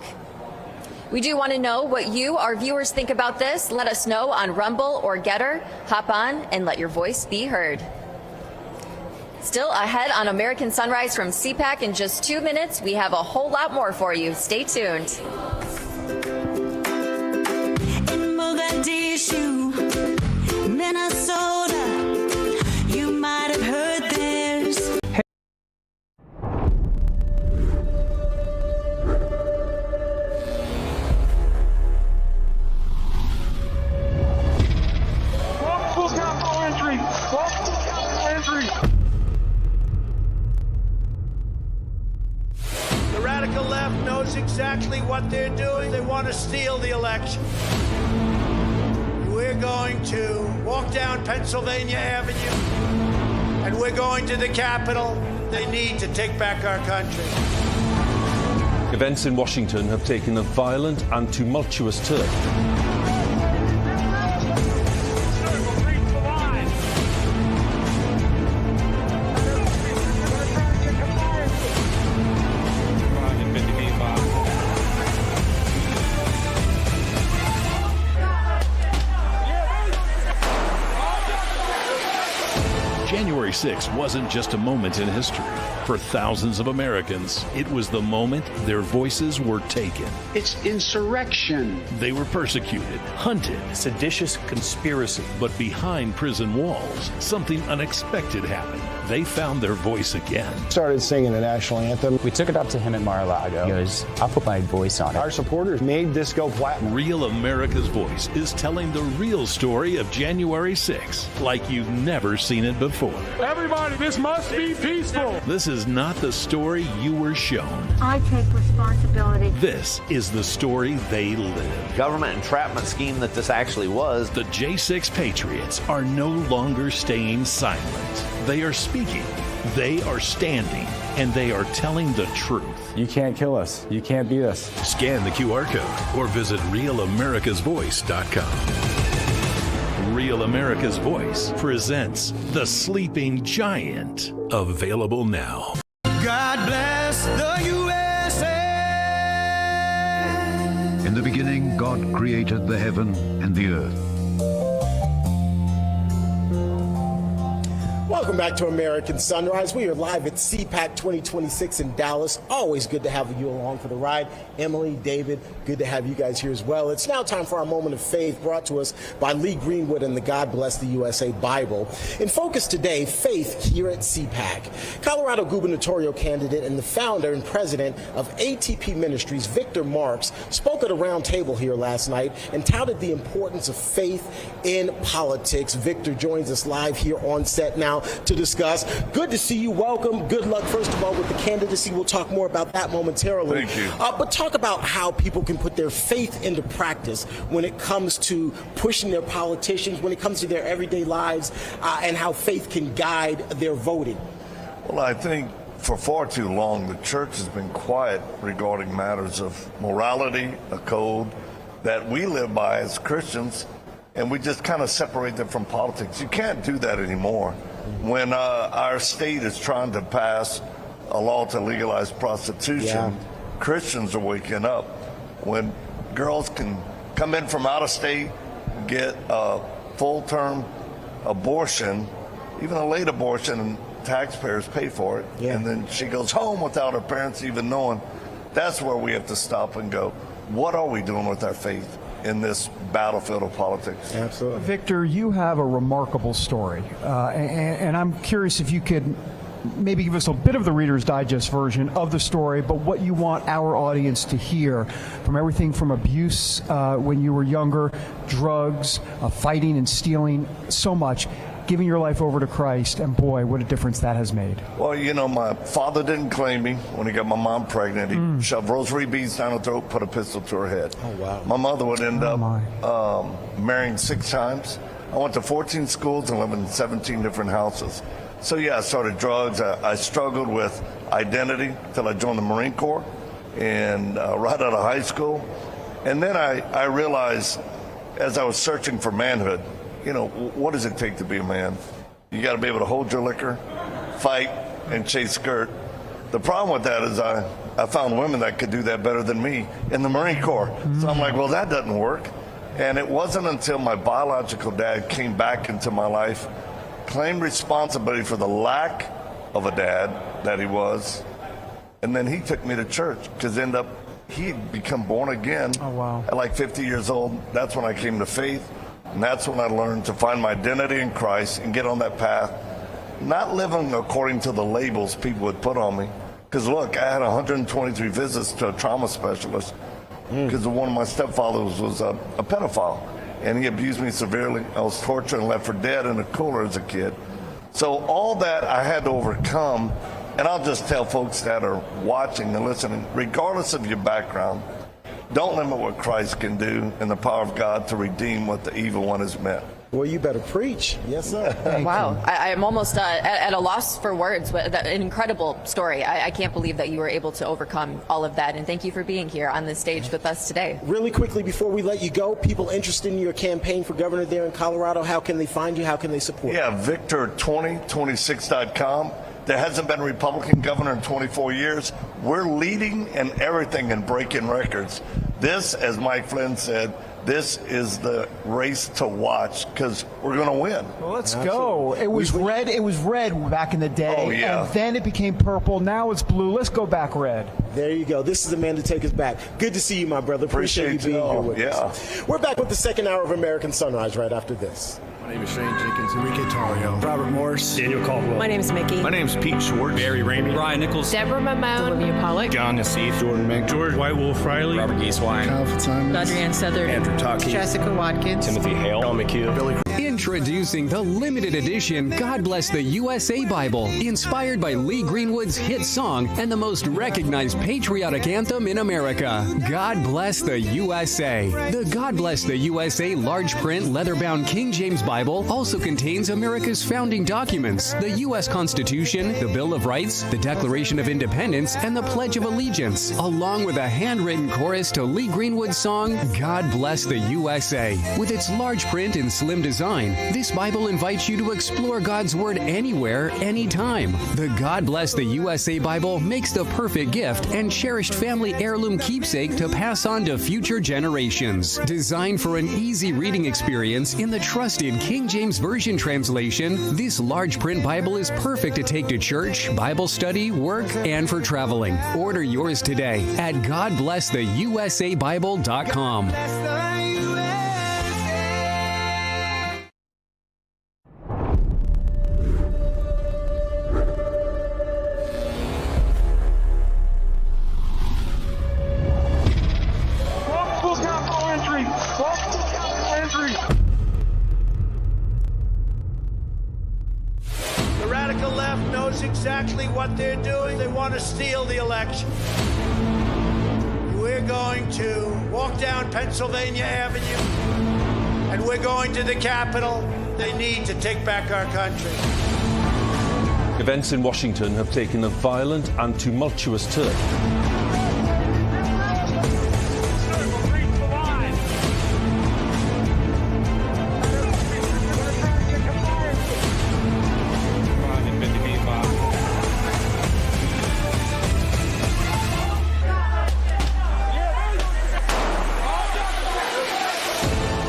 We do want to know what you, our viewers, think about this. Let us know on Rumble or Getter. Hop on and let your voice be heard. Still ahead on American Sunrise from Cpac in just 2 minutes. We have a whole lot more for you. Stay tuned. Minnesota, you might have heard theirs. Full count for entry. Full count for entry. The radical left knows exactly what they're doing. They want to steal the election. We're going to walk down Pennsylvania Avenue, and we're going to the Capitol. They need to take back our country. Events in Washington have taken a violent and tumultuous turn. January 6th wasn't just a moment in history. For thousands of Americans, it was the moment their voices were taken. It's insurrection. They were persecuted, hunted, Seditious conspiracy. but behind prison walls, something unexpected happened. they found their voice again. Started singing the national anthem. We took it up to him at Mar-a-Lago. He goes, I'll put my voice on it. Our supporters made this go platinum. Real America's Voice is telling the real story of January 6th like you've never seen it before. Everybody, this must be peaceful. This is not the story you were shown. I take responsibility. This is the story they live. Government entrapment scheme that this actually was. The J6 Patriots are no longer staying silent. They are speaking, they are standing, and they are telling the truth. You can't kill us. You can't beat us. Scan the QR code or visit RealAmericasVoice.com. Real America's Voice presents The Sleeping Giant. Available now. God bless the USA. In the beginning, God created the heaven and the earth. Welcome back to American Sunrise. We are live at Cpac 2026 in Dallas. Always good to have you along for the ride. Emily, David, good to have you guys here as well. It's now time for our moment of faith brought to us by Lee Greenwood and the God Bless the USA Bible. In focus today, faith here at Cpac. Colorado gubernatorial candidate and the founder and president of ATP Ministries, Victor Marks, spoke at a round table here last night and touted the importance of faith in politics. Victor joins us live here on set now to discuss. Good to see you. Welcome. Good luck, first of all, with the candidacy. We'll talk more about that momentarily. Thank you. But talk about how people can put their faith into practice when it comes to pushing their politicians, when it comes to their everyday lives, and how faith can guide their voting. Well, I think for far too long, the church has been quiet regarding matters of morality, a code that we live by as Christians, and we just kind of separate them from politics. You can't do that anymore. When our state is trying to pass a law to legalize prostitution, Christians are waking up. When girls can come in from out of state, get a full-term abortion, even a late abortion, and taxpayers pay for it, and then she goes home without her parents even knowing, that's where we have to stop and go, what are we doing with our faith in this battlefield of politics? Absolutely. Victor, you have a remarkable story, and I'm curious if you could maybe give us a bit of the Reader's Digest version of the story, but what you want our audience to hear from everything from abuse when you were younger, drugs, fighting and stealing, so much, giving your life over to Christ, and boy, what a difference that has made. Well, you know, my father didn't claim me when he got my mom pregnant. He shoved rosary beads down her throat, put a pistol to her head. Oh, wow. My mother would end up marrying 6 times. I went to 14 schools and lived in 17 different houses. So, yeah, I started drugs. I struggled with identity until I joined the Marine Corps and right out of high school. And then I realized, as I was searching for manhood, you know, what does it take to be a man? You got to be able to hold your liquor, fight, and chase skirt. The problem with that is I found women that could do that better than me in the Marine Corps. So I'm like, well, that doesn't work. And it wasn't until my biological dad came back into my life, claimed responsibility for the lack of a dad that he was, and then he took me to church because he'd become born again at like 50 years old. That's when I came to faith. And that's when I learned to find my identity in Christ and get on that path, not living according to the labels people would put on me. Because look, I had 123 visits to a trauma specialist because one of my stepfathers was a pedophile, and he abused me severely. I was tortured and left for dead in a cooler as a kid. So all that I had to overcome, and I'll just tell folks that are watching and listening, regardless of your background, don't limit what Christ can do and the power of God to redeem what the evil one has meant. Well, you better preach. Yes, sir. Wow. I'm almost at a loss for words. But an incredible story. I can't believe that you were able to overcome all of that. And thank you for being here on the stage with us today. Really quickly, before we let you go, people interested in your campaign for governor there in Colorado, how can they find you? How can they support you? Yeah, Victor2026.com. There hasn't been a Republican governor in 24 years. We're leading in everything and breaking records. This, as Mike Flynn said, this is the race to watch because we're going to win. Well, let's go. It was red. It was red back in the day. Oh, yeah. And then it became purple. Now it's blue. Let's go back red. There you go. This is the man to take us back. Good to see you, my brother. Appreciate you being here with us. We're back with the second hour of American Sunrise right after this. My name is Shane Jenkins, Enrique Tarrio, Robert Morris, Daniel Caldwell. My name is Mickey. My name is Pete Schwartz, Barry Ramey, Ryan Nichols, Deborah Mamone, Olivia Pollock, John Nassif, Jordan Mink, George White Wolf Riley, Robert Gieswein, Kyle Fitzsimons, Adrienne Southern, Andrew Taki, Jessica Watkins, Timothy Hale, John McHugh, Billy. Introducing the limited edition God Bless the USA Bible, inspired by Lee Greenwood's hit song and the most recognized patriotic anthem in America, God Bless the USA. The God Bless the USA large print leather-bound King James Bible also contains America's founding documents, the U.S. Constitution, the Bill of Rights, the Declaration of Independence, and the Pledge of Allegiance, along with a handwritten chorus to Lee Greenwood's song, God Bless the USA. With its large print and slim design, this Bible invites you to explore God's Word anywhere, anytime. The God Bless the USA Bible makes the perfect gift and cherished family heirloom keepsake to pass on to future generations. Designed for an easy reading experience in the trusted King James Version translation, this large print Bible is perfect to take to church, Bible study, work, and for traveling. Order yours today at GodBlessTheUSABible.com. The radical left knows exactly what they're doing. They want to steal the election. We're going to walk down Pennsylvania Avenue, and we're going to the Capitol. They need to take back our country. Events in Washington have taken a violent and tumultuous turn.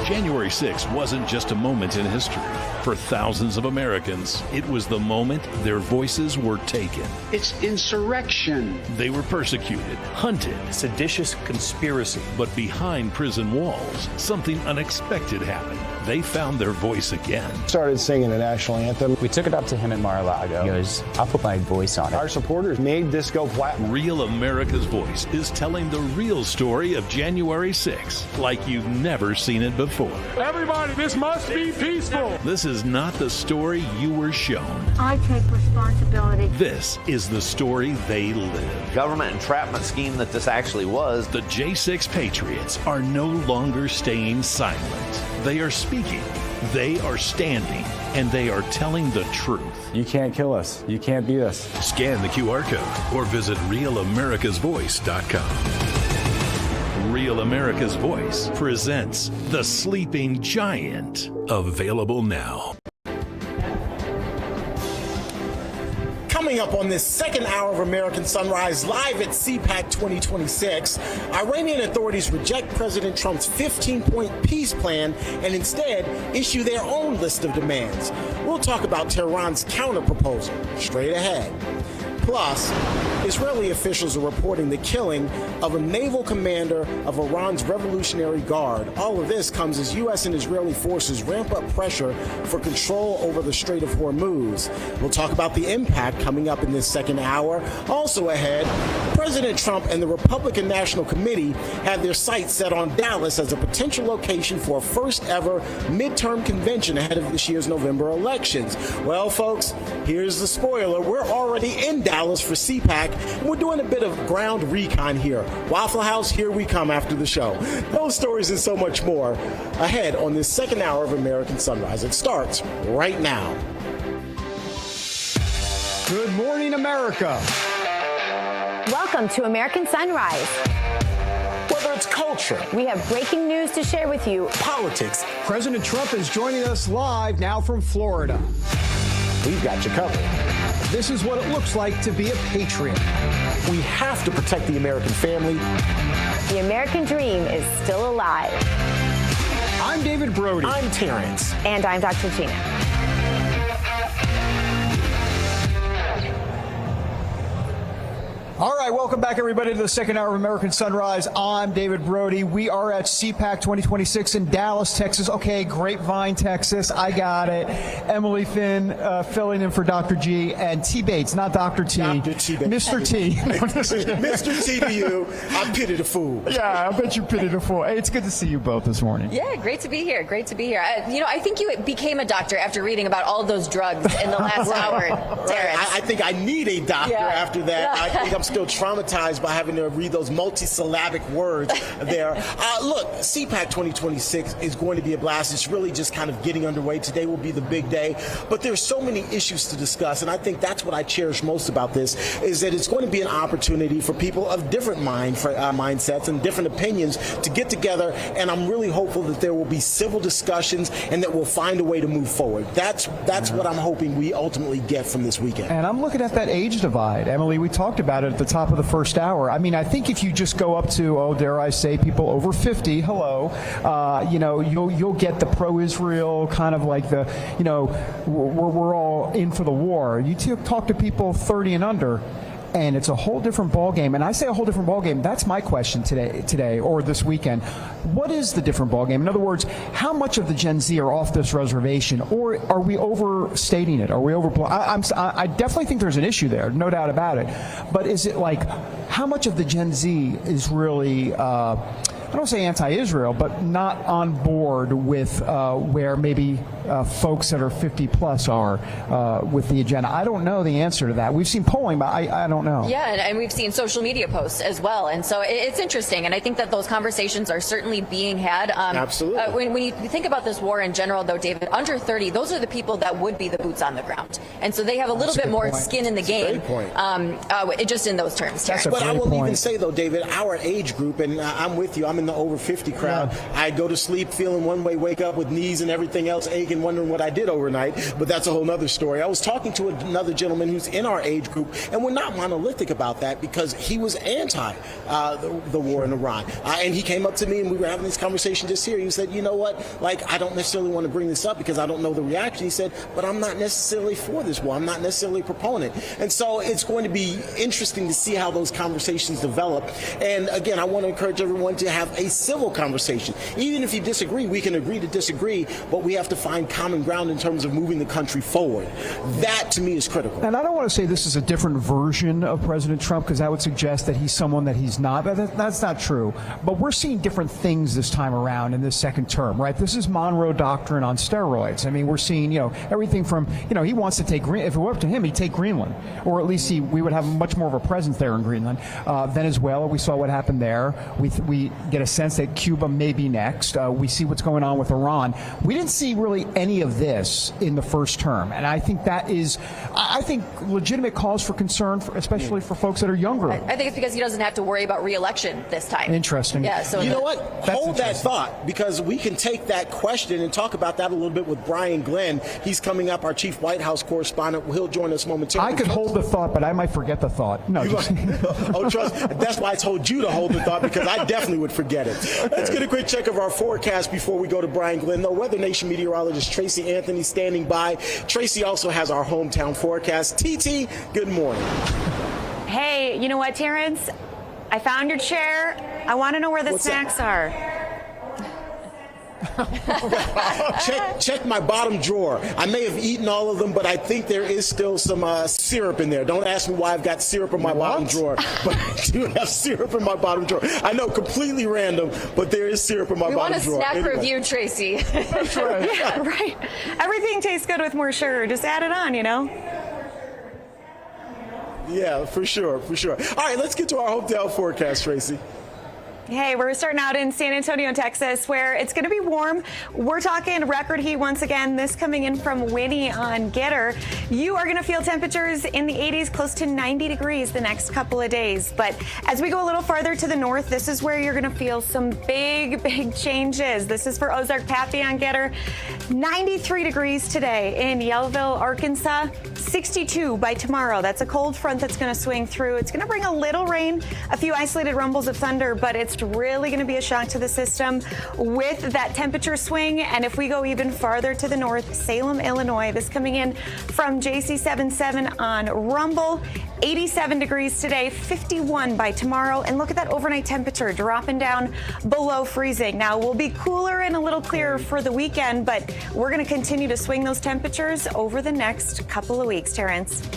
January 6th wasn't just a moment in history. For thousands of Americans, it was the moment their voices were taken. It's insurrection. They were persecuted, hunted, seditious conspiracy. but behind prison walls, something unexpected happened. They found their voice again. Started singing the national anthem. We took it up to him at Mar-a-Lago. He goes, I'll put my voice on it. Our supporters made this go platinum. Real America's Voice is telling the real story of January 6th, like you've never seen it before. Everybody, this must be peaceful. This is not the story you were shown. I take responsibility. This is the story they live. Government entrapment scheme that this actually was. The J6 Patriots are no longer staying silent. They are speaking, they are standing, and they are telling the truth. You can't kill us. You can't beat us. Scan the QR code or visit RealAmericasVoice.com. Real America's Voice presents The Sleeping Giant. Available now. Coming up on this second hour of American Sunrise, live at Cpac 2026, Iranian authorities reject President Trump's 15-point peace plan and instead issue their own list of demands. We'll talk about Tehran's counterproposal straight ahead. Plus, Israeli officials are reporting the killing of a naval commander of Iran's Revolutionary Guard. All of this comes as U.S. and Israeli forces ramp up pressure for control over the Strait of Hormuz. We'll talk about the impact coming up in this second hour. Also ahead, President Trump and the Republican National Committee have their sights set on Dallas as a potential location for a first ever midterm convention ahead of this year's November elections. Well, folks, here's the spoiler. We're already in Dallas for Cpac, and we're doing a bit of ground recon here. Waffle House, here we come after the show. Those stories and so much more ahead on this second hour of American Sunrise. It starts right now. Good morning, America. Welcome to American Sunrise. Whether it's culture, we have breaking news to share with you. Politics. President Trump is joining us live now from Florida. We've got you covered. This is what it looks like to be a patriot. We have to protect the American family. The American dream is still alive. I'm David Brody. I'm Terrence. And I'm Dr. Gina. All right, welcome back, everybody, to the second hour of American Sunrise. I'm David Brody. We are at Cpac 2026 in Dallas, Texas. Okay, Grapevine, Texas. I got it. Emily Finn filling in for Dr. G, and T. Bates, not Dr. T. Dr. T. Bates. Mr. T. Mr. T to you. I pity the fool. Yeah, I bet you pity the fool. Hey, it's good to see you both this morning. Yeah, great to be here. Great to be here. I think you became a doctor after reading about all those drugs in the last hour, Terrence. I think I need a doctor after that. Yeah. I think I'm still traumatized by having to read those multisyllabic words there. Look, Cpac 2026 is going to be a blast. It's really just kind of getting underway. Today will be the big day, but there's so many issues to discuss, and I think that's what I cherish most about this, is that it's going to be an opportunity for people of different mindsets and different opinions to get together, and I'm really hopeful that there will be civil discussions and that we'll find a way to move forward. That's what I'm hoping we ultimately get from this weekend. And I'm looking at that age divide. Emily, we talked about it at the top of the first hour. I mean, I think if you just go up to, dare I say, people over 50, you'll get the pro-Israel kind of like the, we're all in for the war. You talk to people 30 and under, and it's a whole different ballgame. And I say a whole different ballgame. That's my question today or this weekend. What is the different ballgame? In other words, how much of the Gen Z are off this reservation, or are we overstating it? Are we I definitely think there's an issue there, no doubt about it. But is it like, how much of the Gen Z is really, I don't say anti-Israel, but not on board with where maybe folks that are 50 plus are with the agenda? I don't know the answer to that. We've seen polling, but I don't know. Yeah, and we've seen social media posts as well. And so it's interesting. And I think that those conversations are certainly being had. Absolutely. When you think about this war in general, though, David, under 30, those are the people that would be the boots on the ground. And so they have a little bit more skin in the game. Great point. Just in those terms. But I will even say, though, David, our age group, and I'm with you, I'm in the over 50 crowd. Yeah. I go to sleep feeling one way, wake up with knees and everything else aching, wondering what I did overnight, but that's a whole nother story. I was talking to another gentleman who's in our age group, and we're not monolithic about that because he was anti the war in Iran. And he came up to me and we were having this conversation just here. He said, you know what, like, I don't necessarily want to bring this up because I don't know the reaction. He said, but I'm not necessarily for this war. I'm not necessarily a proponent. And so it's going to be interesting to see how those conversations develop. And again, I want to encourage everyone to have a civil conversation. Even if you disagree, we can agree to disagree, but we have to find common ground in terms of moving the country forward. That, to me, is critical. And I don't want to say this is a different version of President Trump, because that would suggest that he's someone that he's not. That's not true. But we're seeing different things this time around in this second term, right? This is Monroe Doctrine on steroids. I mean, we're seeing, everything from, he wants to take if it were up to him, he'd take Greenland, or at least we would have much more of a presence there in Greenland. Venezuela, we saw what happened there. We get a sense that Cuba may be next. We see what's going on with Iran. We didn't see really any of this in the first term, and I think that is, legitimate cause for concern, especially for folks that are younger. I think it's because he doesn't have to worry about re-election this time. Interesting. Yeah. So you know what? Hold that thought, because we can take that question and talk about that a little bit with Brian Glenn. He's coming up, our chief White House correspondent. He'll join us momentarily. I could hold the thought, but I might forget the thought. No. Trust. That's why I told you to hold the thought, because I definitely would forget it. Let's get a quick check of our forecast before we go to Brian Glenn. Though Weather Nation meteorologist Tracy Anthony standing by. Tracy also has our hometown forecast. TT, good morning. Hey, you know what, Terrence? I found your chair. I want to know where the snacks are. Check my bottom drawer. I may have eaten all of them, but I think there is still some syrup in there. Don't ask me why I've got syrup in my bottom drawer, but I do have syrup in my bottom drawer. I know, completely random, but there is syrup in my bottom drawer. We want a snack review, Tracy. That's right. Yeah, right. Everything tastes good with more sugar. Just add it on, Yeah, for sure. All right, let's get to our hometown forecast, Tracy. Hey, we're starting out in San Antonio, Texas, where it's going to be warm. We're talking record heat once again. This coming in from Winnie on Getter. You are going to feel temperatures in the 80s, close to 90 degrees the next couple of days. But as we go a little farther to the north, this is where you're going to feel some big changes. This is for Ozark Pappy on Getter. 93 degrees today in Yellville, Arkansas. 62 by tomorrow. That's a cold front that's going to swing through. It's going to bring a little rain, a few isolated rumbles of thunder, but it's shift really going to be a shock to the system with that temperature swing. And if we go even farther to the north, Salem, Illinois, this coming in from JC77 on Rumble. 87 degrees today, 51 by tomorrow. And look at that overnight temperature dropping down below freezing. Now, we'll be cooler and a little clearer for the weekend, but we're going to continue to swing those temperatures over the next couple of weeks, Terrence.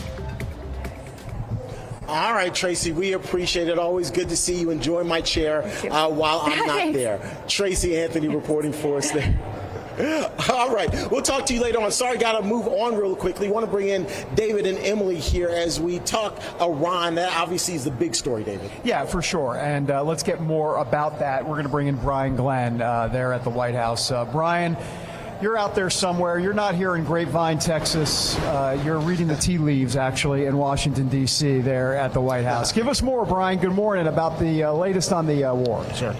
All right, Tracy, we appreciate it. Always good to see you. Enjoy my chair while I'm not there. Tracy Anthony reporting for us there. All right, we'll talk to you later on. Sorry, got to move on real quickly. Want to bring in David and Emily here as we talk Iran. That obviously is the big story, David. Yeah, for sure. And let's get more about that. We're going to bring in Brian Glenn there at the White House. Brian, you're out there somewhere. You're not here in Grapevine, Texas. You're reading the tea leaves, actually, in Washington, D.C. there at the White House. Give us more, Brian. Good morning, about the latest on the war. Sure.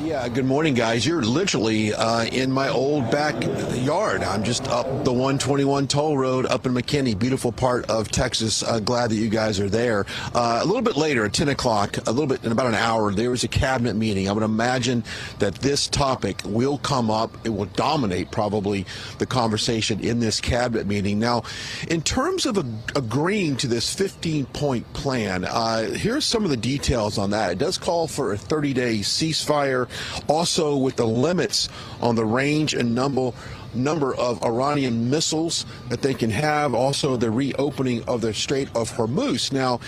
Yeah, good morning, guys. You're literally in my old backyard. I'm just up the 121 toll road up in McKinney, beautiful part of Texas. Glad that you guys are there. A little bit later, at 10 o'clock, a little bit in about an hour, there was a cabinet meeting. I would imagine that this topic will come up. It will dominate probably the conversation in this cabinet meeting. Now, in terms of agreeing to this 15-point plan, here's some of the details on that. It does call for a 30-day ceasefire. Also, with the limits on the range and number of Iranian missiles that they can have, also the reopening of the Strait of Hormuz. Now,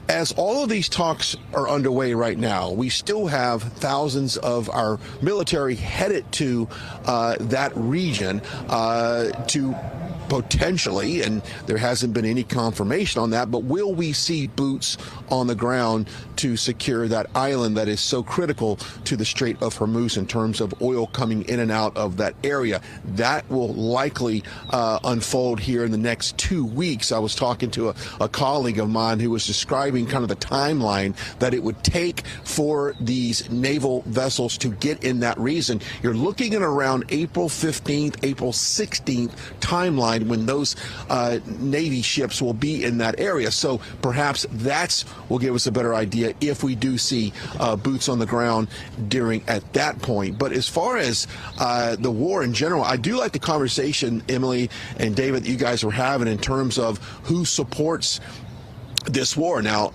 as all of these talks are underway right now, we still have thousands of our military headed to that region to potentially, and there hasn't been any confirmation on that, but will we see boots on the ground to secure that island that is so critical to the Strait of Hormuz in terms of oil coming in and out of that area? That will likely unfold here in the next 2 weeks. I was talking to a colleague of mine who was describing kind of the timeline that it would take for these naval vessels to get in that region. You're looking at around April 15th, April 16th timeline when those Navy ships will be in that area. So perhaps that's will give us a better idea if we do see boots on the ground at that point. But as far as the war in general, I do like the conversation, Emily and David, that you guys were having in terms of who supports this war. Now,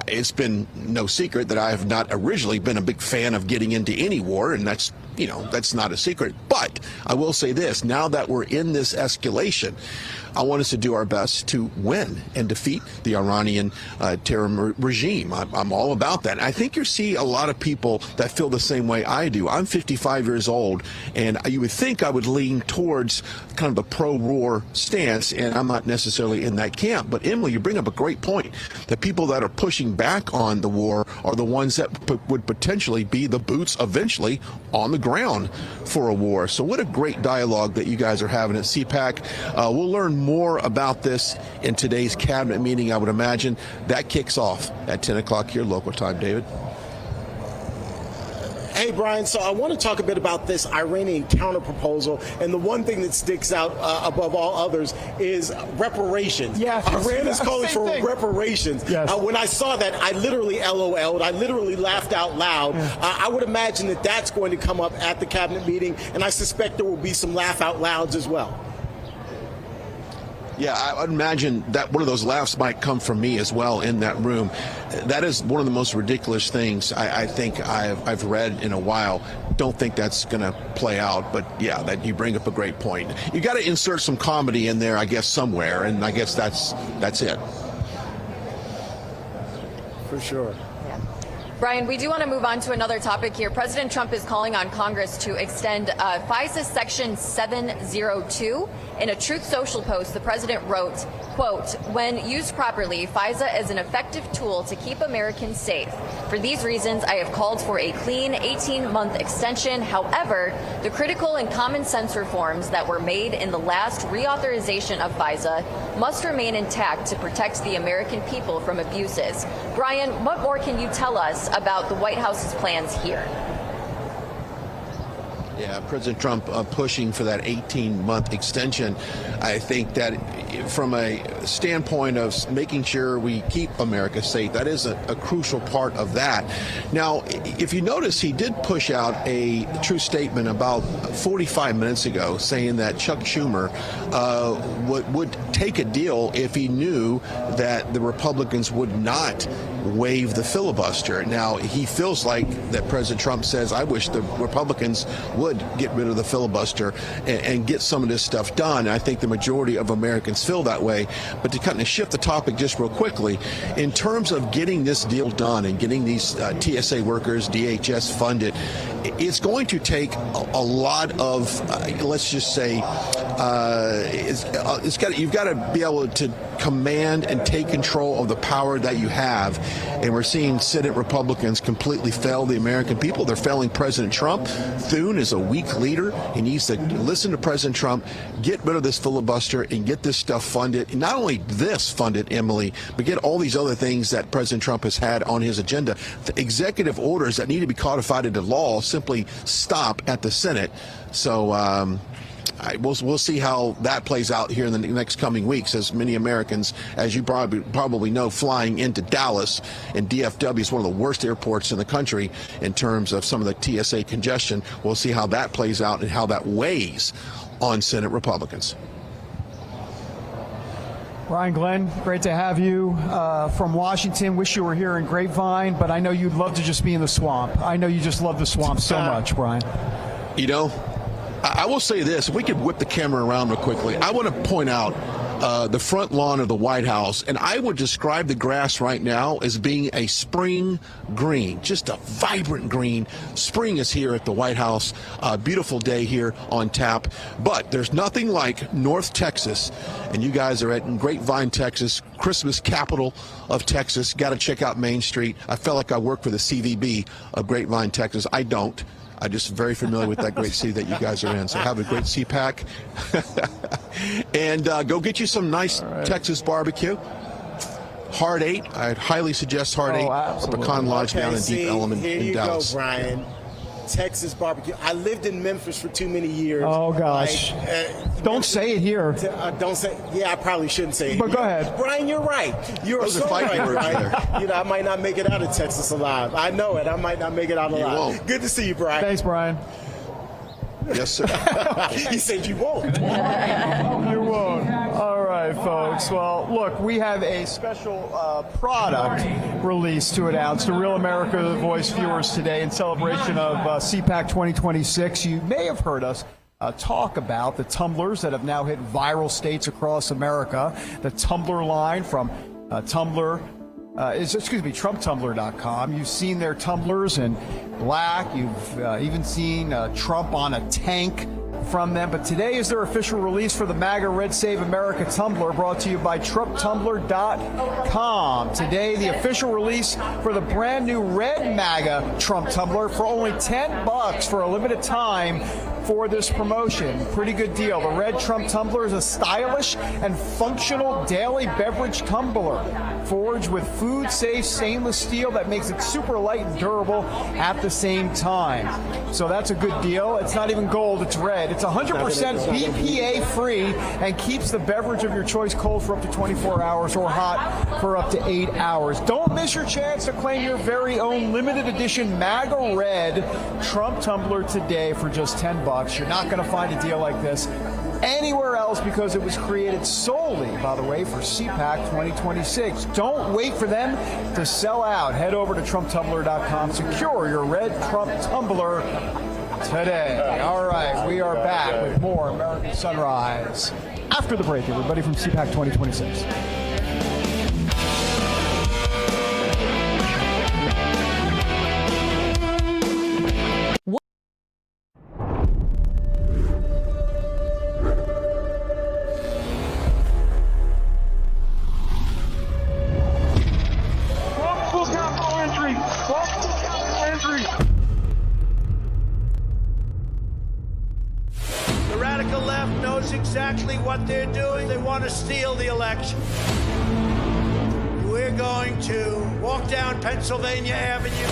it's been no secret that I have not originally been a big fan of getting into any war, and that's not a secret. But I will say this, now that we're in this escalation, I want us to do our best to win and defeat the Iranian terror regime. I'm all about that. I think you see a lot of people that feel the same way I do. I'm 55 years old, and you would think I would lean towards kind of the pro-war stance, and I'm not necessarily in that camp. But Emily, you bring up a great point. The people that are pushing back on the war are the ones that would potentially be the boots eventually on the ground for a war. So what a great dialogue that you guys are having at Cpac. We'll learn more about this in today's cabinet meeting, I would imagine. That kicks off at 10 o'clock here local time. David? Hey, Brian, so I want to talk a bit about this Iranian counterproposal, and the one thing that sticks out above all others is reparations. Yeah, Iran is calling for reparations. Yes. When I saw that, I literally LOL'd. I literally laughed out loud. I would imagine that that's going to come up at the cabinet meeting, and I suspect there will be some laugh out louds as well. Yeah, I would imagine that one of those laughs might come from me as well in that room. That is one of the most ridiculous things I think I've read in a while. Don't think that's going to play out, but yeah, that you bring up a great point. You got to insert some comedy in there, I guess, somewhere, and I guess that's it. For sure. Brian, we do want to move on to another topic here. President Trump is calling on Congress to extend FISA Section 702. In a Truth Social post, the president wrote, quote, "When used properly, FISA is an effective tool to keep Americans safe. For these reasons, I have called for a clean 18-month extension. However, the critical and common sense reforms that were made in the last reauthorization of FISA must remain intact to protect the American people from abuses." Brian, what more can you tell us about the White House's plans here? Yeah, President Trump pushing for that 18-month extension. I think that from a standpoint of making sure we keep America safe. That is a crucial part of that. Now, if you notice, he did push out a true statement about 45 minutes ago saying that Chuck Schumer would take a deal if he knew that the Republicans would not waive the filibuster. Now, he feels like that President Trump says, I wish the Republicans would get rid of the filibuster and get some of this stuff done. And I think the majority of Americans feel that way. But to kind of shift the topic just real quickly, in terms of getting this deal done and getting these TSA workers, DHS funded, it's going to take a lot of, let's just say, you've got to be able to command and take control of the power that you have. And we're seeing Senate Republicans completely fail the American people. They're failing President Trump. Thune is a weak leader. He needs to listen to President Trump, get rid of this filibuster, and get this stuff funded. And not only this funded, Emily, but get all these other things that President Trump has had on his agenda. The executive orders that need to be codified into law simply stop at the Senate. So we'll see how that plays out here in the next coming weeks, as many Americans, as you probably know, flying into Dallas, and DFW is one of the worst airports in the country in terms of some of the TSA congestion. We'll see how that plays out and how that weighs on Senate Republicans. Ryan Glenn, great to have you from Washington. Wish you were here in Grapevine, but I know you'd love to just be in the swamp. I know you just love the swamp so much, Brian. You know, I will say this. If we could whip the camera around real quickly, I want to point out the front lawn of the White House, and I would describe the grass right now as being a spring green, just a vibrant green. Spring is here at the White House. Beautiful day here on tap. But there's nothing like North Texas, and you guys are at Grapevine, Texas, Christmas capital of Texas. Got to check out Main Street. I felt like I worked for the CVB of Grapevine, Texas. I don't. I'm just very familiar with that great city that you guys are in. So have a great Cpac. And go get you some nice Texas barbecue. Hard 8. I'd highly suggest Hard 8 or Pecan Lodge down in Deep Ellum in Dallas. Here you go, Brian. Texas barbecue. I lived in Memphis for too many years. Oh, gosh. Don't say it here. Don't say. Yeah, I probably shouldn't say it. But go ahead. Brian, you're right. You're so right. Right? You know, I might not make it out of Texas alive. I know it. I might not make it out alive. You won't. Good to see you, Brian. Thanks, Brian. Yes, sir. He said you won't. You won't. All right, folks. Well, look, we have a special product release to announce to Real America Voice viewers today in celebration of Cpac 2026. You may have heard us talk about the tumblers that have now hit viral states across America. The tumbler line from TrumpTumbler.com. You've seen their tumblers in black. You've even seen Trump on a tank from them. But today is their official release for the MAGA Red Save America tumbler, brought to you by TrumpTumbler.com. Today, the official release for the brand new red MAGA Trump tumbler for only $10 for a limited time for this promotion. Pretty good deal. The red Trump tumbler is a stylish and functional daily beverage tumbler forged with food-safe stainless steel that makes it super light and durable at the same time. So that's a good deal. It's not even gold, it's red. It's 100% BPA free and keeps the beverage of your choice cold for up to 24 hours or hot for up to 8 hours. Don't miss your chance to claim your very own limited edition MAGA Red Trump tumbler today for just $10. You're not going to find a deal like this anywhere else because it was created solely, by the way, for Cpac 2026. Don't wait for them to sell out. Head over to TrumpTumbler.com. Secure your red Trump tumbler today. All right, we are back with more American Sunrise after the break, everybody, from Cpac 2026. Exactly what they're doing. They want to steal the election. We're going to walk down Pennsylvania Avenue,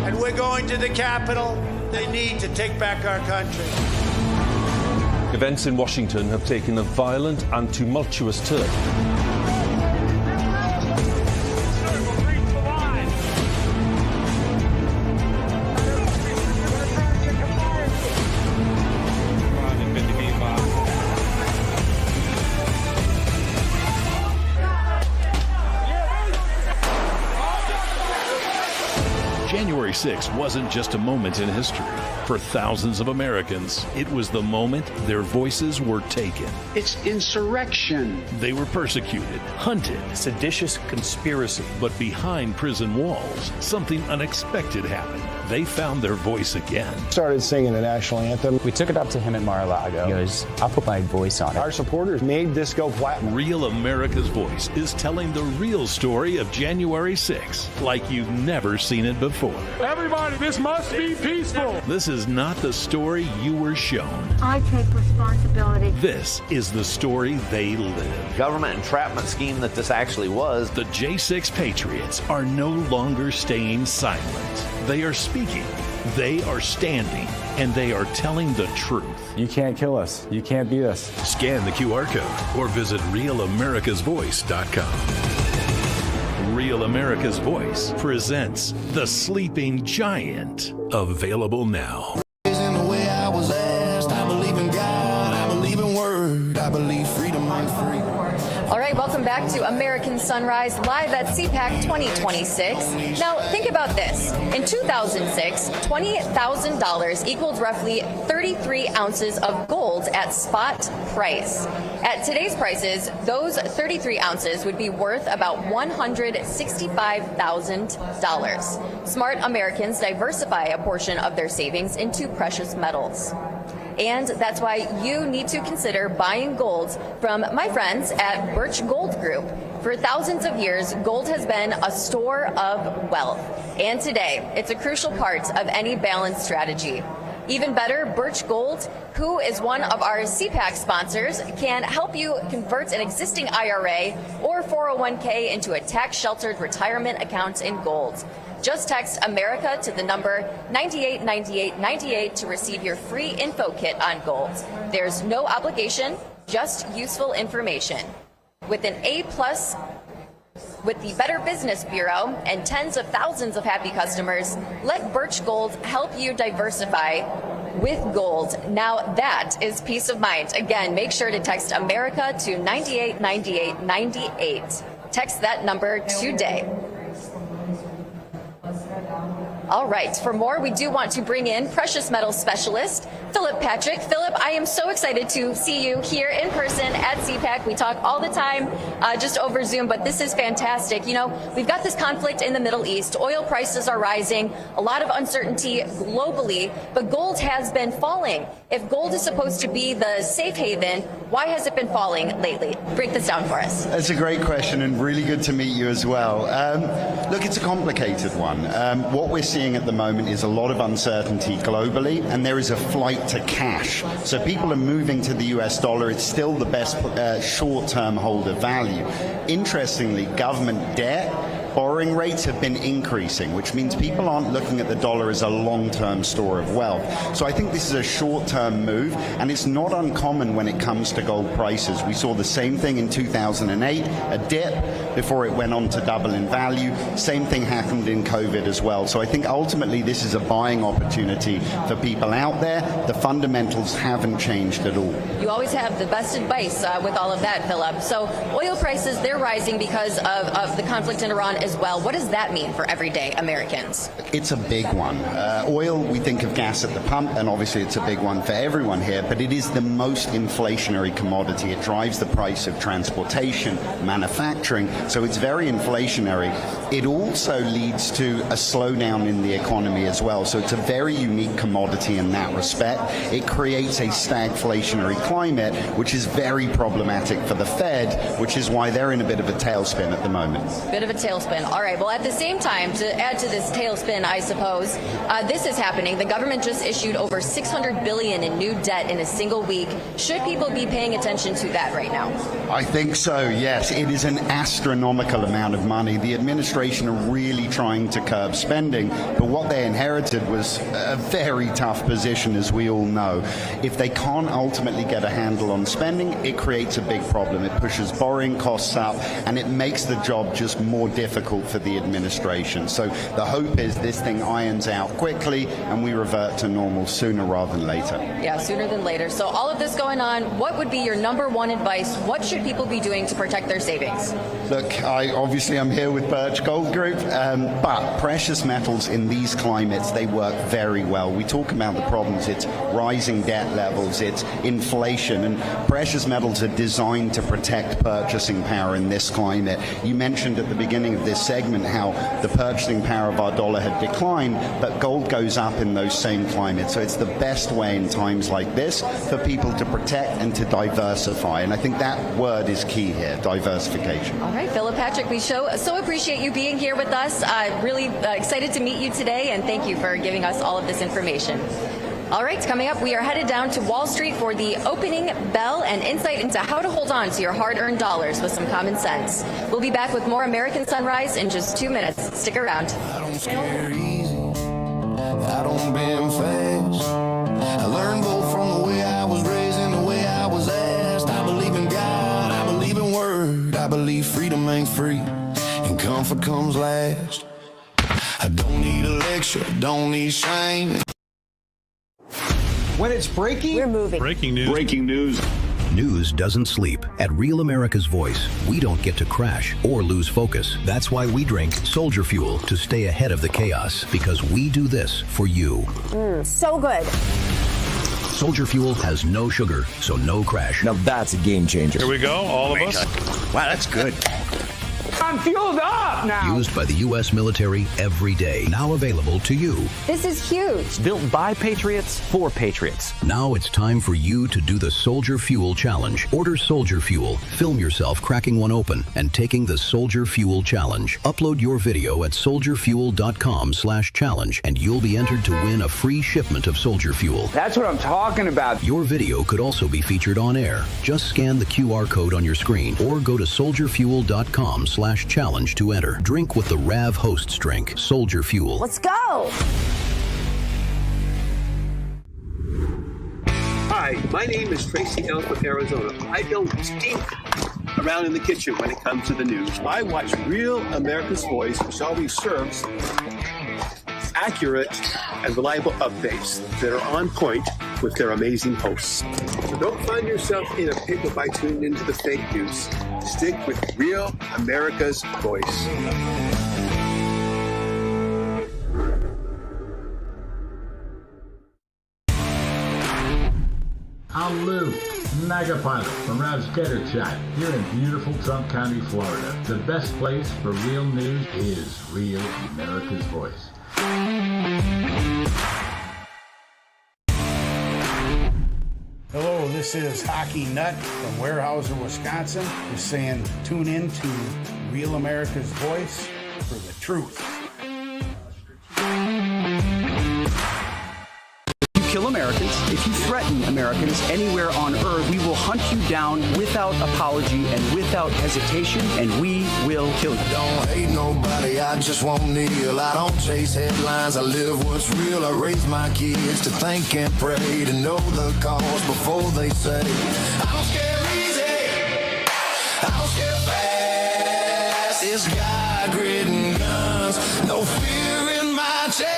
and we're going to the Capitol. They need to take back our country. Events in Washington have taken a violent and tumultuous turn. January 6th wasn't just a moment in history. For thousands of Americans, it was the moment their voices were taken. It's insurrection. They were persecuted, hunted, Seditious conspiracy. but behind prison walls, something unexpected happened. They found their voice again. Started singing the national anthem. We took it up to him at Mar-a-Lago. He goes, I'll put my voice on it. Our supporters made this go platinum. Real America's Voice is telling the real story of January 6th, like you've never seen it before. Everybody, this must be peaceful. This is not the story you were shown. I take responsibility. This is the story they live. Government entrapment scheme that this actually was. The J6 Patriots are no longer staying silent. They are speaking, they are standing, and they are telling the truth. You can't kill us. You can't beat us. Scan the QR code or visit RealAmericasVoice.com. Real America's Voice presents The Sleeping Giant. Available now. In the way I was asked, I believe in God, I believe in word, I believe freedom and free. All right, welcome back to American Sunrise, live at Cpac 2026. Now, think about this. In 2006, $20,000 equaled roughly 33 ounces of gold at spot price. At today's prices, those 33 ounces would be worth about $165,000. Smart Americans diversify a portion of their savings into precious metals. And that's why you need to consider buying gold from my friends at Birch Gold Group. For thousands of years, gold has been a store of wealth. And today, it's a crucial part of any balanced strategy. Even better, Birch Gold, who is one of our Cpac sponsors, can help you convert an existing IRA or 401k into a tax-sheltered retirement account in gold. Just text America to the number 989898 to receive your free info kit on gold. There's no obligation, just useful information. With an A+ with the Better Business Bureau and tens of thousands of happy customers, let Birch Gold help you diversify with gold. Now that is peace of mind. Again, make sure to text America to 989898. Text that number today. All right, for more, we do want to bring in precious metals specialist Philip Patrick. Philip, I am so excited to see you here in person at Cpac. We talk all the time just over Zoom, but this is fantastic. You know, we've got this conflict in the Middle East. Oil prices are rising, a lot of uncertainty globally, but gold has been falling. If gold is supposed to be the safe haven, why has it been falling lately? Break this down for us. That's a great question and really good to meet you as well. Look, it's a complicated one. What we're seeing at the moment is a lot of uncertainty globally, and there is a flight to cash. So people are moving to the US dollar. It's still the best short-term hold of value. Interestingly, government debt borrowing rates have been increasing, which means people aren't looking at the dollar as a long-term store of wealth. So I think this is a short-term move, and it's not uncommon when it comes to gold prices. We saw the same thing in 2008, a dip before it went on to double in value. Same thing happened in COVID as well. So I think ultimately this is a buying opportunity for people out there. The fundamentals haven't changed at all. You always have the best advice with all of that, Philip. So oil prices, they're rising because of the conflict in Iran as well. What does that mean for everyday Americans? It's a big one. Oil, we think of gas at the pump, and obviously it's a big one for everyone here, but it is the most inflationary commodity. It drives the price of transportation, manufacturing, so it's very inflationary. It also leads to a slowdown in the economy as well, so it's a very unique commodity in that respect. It creates a stagflationary climate, which is very problematic for the Fed, which is why they're in a bit of a tailspin at the moment. Bit of a tailspin. All right. Well, at the same time, to add to this tailspin, I suppose, this is happening. The government just issued over $600 billion in new debt in a single week. Should people be paying attention to that right now? I think so, yes. It is an astronomical amount of money. The administration administration are really trying to curb spending, but what they inherited was a very tough position, as we all know. If they can't ultimately get a handle on spending, it creates a big problem. It pushes borrowing costs up, and it makes the job just more difficult for the administration. So the hope is this thing irons out quickly and we revert to normal sooner rather than later. Yeah, sooner than later. So all of this going on, what would be your number one advice? What should people be doing to protect their savings? Look, I'm here with Birch Gold Group, but precious metals in these climates, they work very well. We talk about the problems. It's rising debt levels, it's inflation, and precious metals are designed to protect purchasing power in this climate. You mentioned at the beginning of this segment how the purchasing power of our dollar had declined, but gold goes up in those same climates. So it's the best way in times like this for people to protect and to diversify. And I think that word is key here, diversification. All right, Philip Patrick, we so appreciate you being here with us. Really excited to meet you today, and thank you for giving us all of this information. All right, coming up, we are headed down to Wall Street for the opening bell and insight into how to hold on to your hard-earned dollars with some common sense. We'll be back with more American Sunrise in just 2 minutes. Stick around. I don't scare easy. I don't bend fast. I learned both from the way I was raised and the way I was asked. I believe in God. I believe in word. I believe freedom ain't free and comfort comes last. I don't need a lecture. Don't need shame. When it's breaking, we're moving. Breaking news. Breaking news. News doesn't sleep. At Real America's Voice, we don't get to crash or lose focus. That's why we drink Soldier Fuel to stay ahead of the chaos, because we do this for you. So good. Soldier Fuel has no sugar, so no crash. Now that's a game changer. Here we go, all of us. Wow, that's good. I'm fueled up now. Used by the U.S. military every day. Now available to you. This is huge. Built by Patriots for Patriots. Now it's time for you to do the Soldier Fuel Challenge. Order Soldier Fuel, film yourself cracking one open, and taking the Soldier Fuel Challenge. Upload your video at soldierfuel.com/challenge, and you'll be entered to win a free shipment of Soldier Fuel. That's what I'm talking about. Your video could also be featured on air. Just scan the QR code on your screen or go to soldierfuel.com/challenge to enter. Drink with the Rav Hosts drink, Soldier Fuel. Let's go. Hi, my name is Tracy L. from Arizona. I don't stink around in the kitchen when it comes to the news. I watch Real America's Voice, which always serves accurate and reliable updates that are on point with their amazing hosts. So don't find yourself in a pickle by tuning into the fake news. Stick with Real America's Voice. I'm Lou, Mega Pilot from Rav's Getter Chat here in beautiful Trump County, Florida. The best place for real news is Real America's Voice. Hello, this is Hockey Nut from Weyerhaeuser, Wisconsin. Just saying, tune in to Real America's Voice for the truth. Kill Americans. If you threaten Americans anywhere on earth, we will hunt you down without apology and without hesitation, and we will kill you. I don't hate nobody, I just want kneel. I don't chase headlines, I live what's real. I raise my kids to think and pray, to know the cause before they say, I don't scare easy, I don't scare fast. It's God, grit, and guns, no fear in my chest.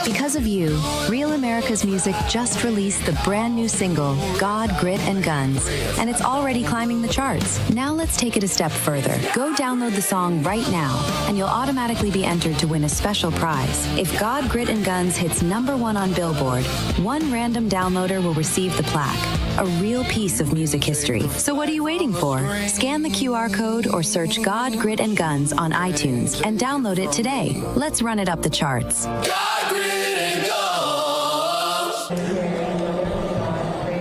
Because of you, Real America's Music just released the brand new single, God, Grit, and Guns, and it's already climbing the charts. Now let's take it a step further. Go download the song right now, and you'll automatically be entered to win a special prize. If God, Grit, and Guns hits #1 on Billboard, one random downloader will receive the plaque, a real piece of music history. So what are you waiting for? Scan the QR code or search God, Grit, and Guns on iTunes and download it today. Let's run it up the charts.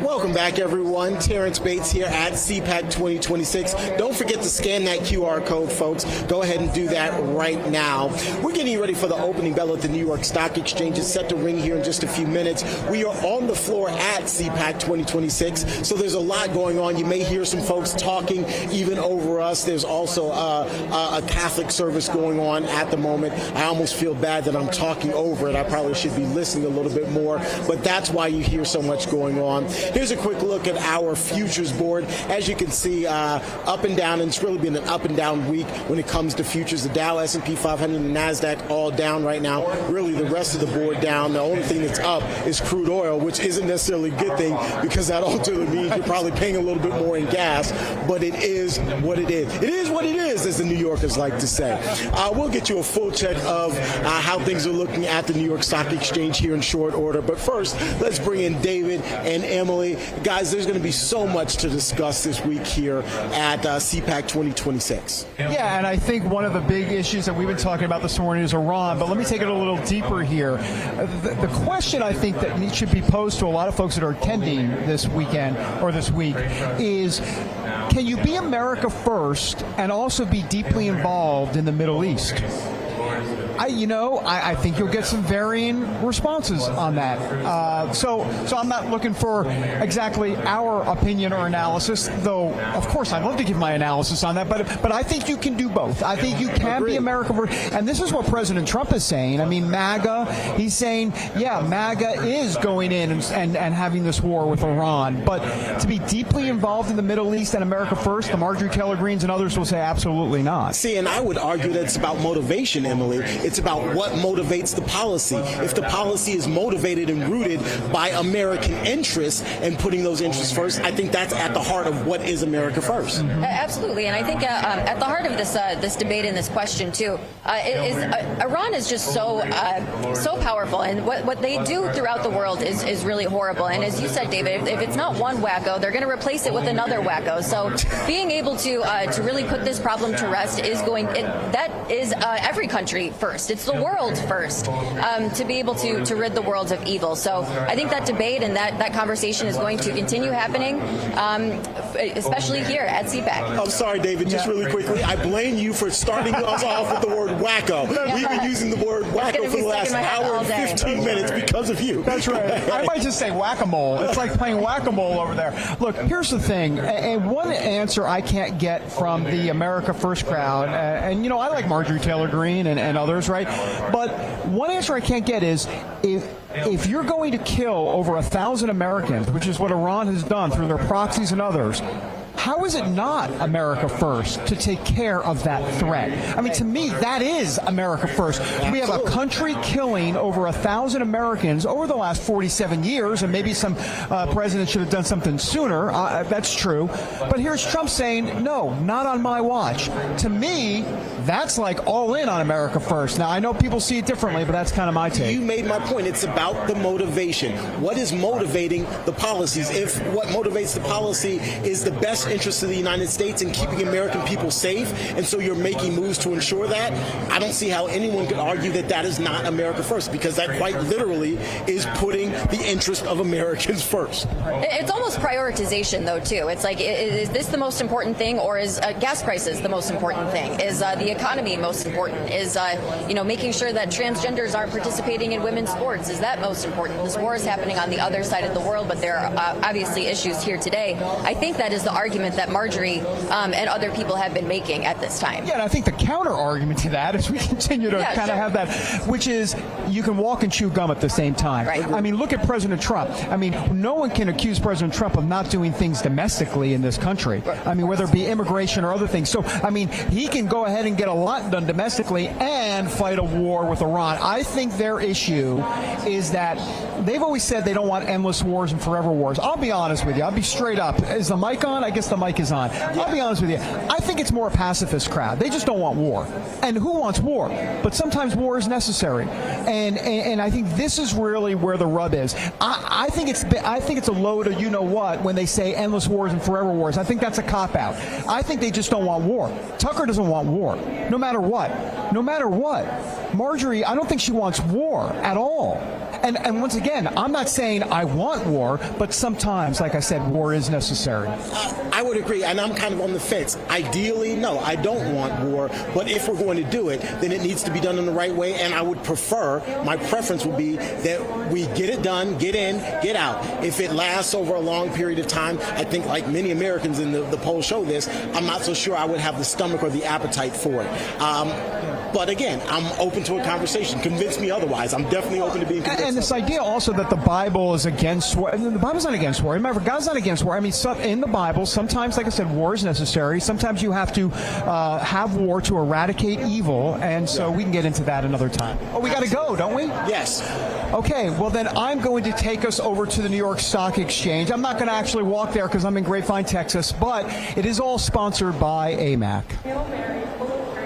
Welcome back, everyone. Terrence Bates here at Cpac 2026. Don't forget to scan that QR code, folks. Go ahead and do that right now. We're getting ready for the opening bell at the New York Stock Exchange. It's set to ring here in just a few minutes. We are on the floor at Cpac 2026, so there's a lot going on. You may hear some folks talking even over us. There's also a Catholic service going on at the moment. I almost feel bad that I'm talking over it. I probably should be listening a little bit more, but that's why you hear so much going on. Here's a quick look at our futures board. As you can see, up and down, and it's really been an up and down week when it comes to futures. The Dow, S&P 500, and NASDAQ all down right now. Really, the rest of the board down. The only thing that's up is crude oil, which isn't necessarily a good thing because that ultimately means you're probably paying a little bit more in gas, but it is what it is. It is what it is, as the New Yorkers like to say. We'll get you a full check of how things are looking at the New York Stock Exchange here in short order. But first, let's bring in David and Emily. Guys, there's going to be so much to discuss this week here at Cpac 2026. Yeah, and I think one of the big issues that we've been talking about this morning is Iran, but let me take it a little deeper here. The question I think that should be posed to a lot of folks that are attending this weekend or this week is, can you be America first and also be deeply involved in the Middle East? I think you'll get some varying responses on that. So I'm not looking for exactly our opinion or analysis, though, of course, I'd love to give my analysis on that, but I think you can do both. I think you can be America first, and this is what President Trump is saying. I mean, MAGA, he's saying, yeah, MAGA is going in and having this war with Iran, but to be deeply involved in the Middle East and America first, the Marjorie Taylor Greenes and others will say absolutely not. See, and I would argue that it's about motivation, Emily. It's about what motivates the policy. If the policy is motivated and rooted by American interests and putting those interests first, I think that's at the heart of what is America first. Mm-hmm. Absolutely, and I think at the heart of this debate and this question too is Iran is just so powerful, and what they do throughout the world is really horrible. And as you said, David, if it's not one wacko, they're going to replace it with another wacko. So being able to really put this problem to rest is that is every country first. It's the world first, to be able to rid the world of evil. So I think that debate and that conversation is going to continue happening, especially here at Cpac. I'm sorry, David, just really quickly, I blame you for starting us off with the word wacko. We've been using the word wacko for the last hour and 15 minutes because of you. That's right. I might just say whack-a-mole. It's like playing whack-a-mole over there. Look, here's the thing, and one answer I can't get from the America First crowd, and I like Marjorie Taylor Greene and others, right? But one answer I can't get is if you're going to kill over 1,000 Americans, which is what Iran has done through their proxies and others, how is it not America first to take care of that threat? I mean, to me, that is America first. We have a country killing over 1,000 Americans over the last 47 years, and maybe some president should have done something sooner. That's true. But here's Trump saying, no, not on my watch. To me, that's like all in on America first. Now, I know people see it differently, but that's kind of my take. You made my point. It's about the motivation. What is motivating the policies? If what motivates the policy is the best interest of the United States and keeping American people safe, and so you're making moves to ensure that, I don't see how anyone could argue that that is not America first, because that quite literally is putting the interest of Americans first. It's almost prioritization, though, too. It's like, is this the most important thing, or is gas prices the most important thing? Is the economy most important? Is making sure that transgenders aren't participating in women's sports, is that most important? This war is happening on the other side of the world, but there are obviously issues here today. I think that is the argument that Marjorie and other people have been making at this time. Yeah, and I think the counter argument to that is we continue to kind of have that, which is you can walk and chew gum at the same time. Right. I mean, look at President Trump. I mean, no one can accuse President Trump of not doing things domestically in this country. I mean, whether it be immigration or other things. So, I mean, he can go ahead and get a lot done domestically and fight a war with Iran. I think their issue is that they've always said they don't want endless wars and forever wars. I'll be honest with you. I'll be straight up. Is the mic on? I guess Yes, the mic is on. I'll be honest with you. I think it's more a pacifist crowd. They just don't want war. And who wants war? But sometimes war is necessary. And I think this is really where the rub is. I think it's a load of you-know-what when they say endless wars and forever wars. I think that's a cop-out. I think they just don't want war. Tucker doesn't want war, no matter what. No matter what. Marjorie, I don't think she wants war at all. And once again, I'm not saying I want war, but sometimes, like I said, war is necessary. I would agree, and I'm kind of on the fence. Ideally, no, I don't want war, but if we're going to do it, then it needs to be done in the right way, and I would prefer, my preference would be that we get it done, get in, get out. If it lasts over a long period of time, I think like many Americans in the polls show this, I'm not so sure I would have the stomach or the appetite for it. But again, I'm open to a conversation. Convince me otherwise. I'm definitely open to being convinced. And this idea also that the Bible is against war. The Bible's not against war. Remember, God's not against war. I mean, in the Bible, sometimes, like I said, war is necessary. Sometimes you have to have war to eradicate evil. And so we can get into that another time. Oh, we got to go, don't we? Yes. Okay, well then I'm going to take us over to the New York Stock Exchange. I'm not going to actually walk there because I'm in Grapevine, Texas, but it is all sponsored by AMAC.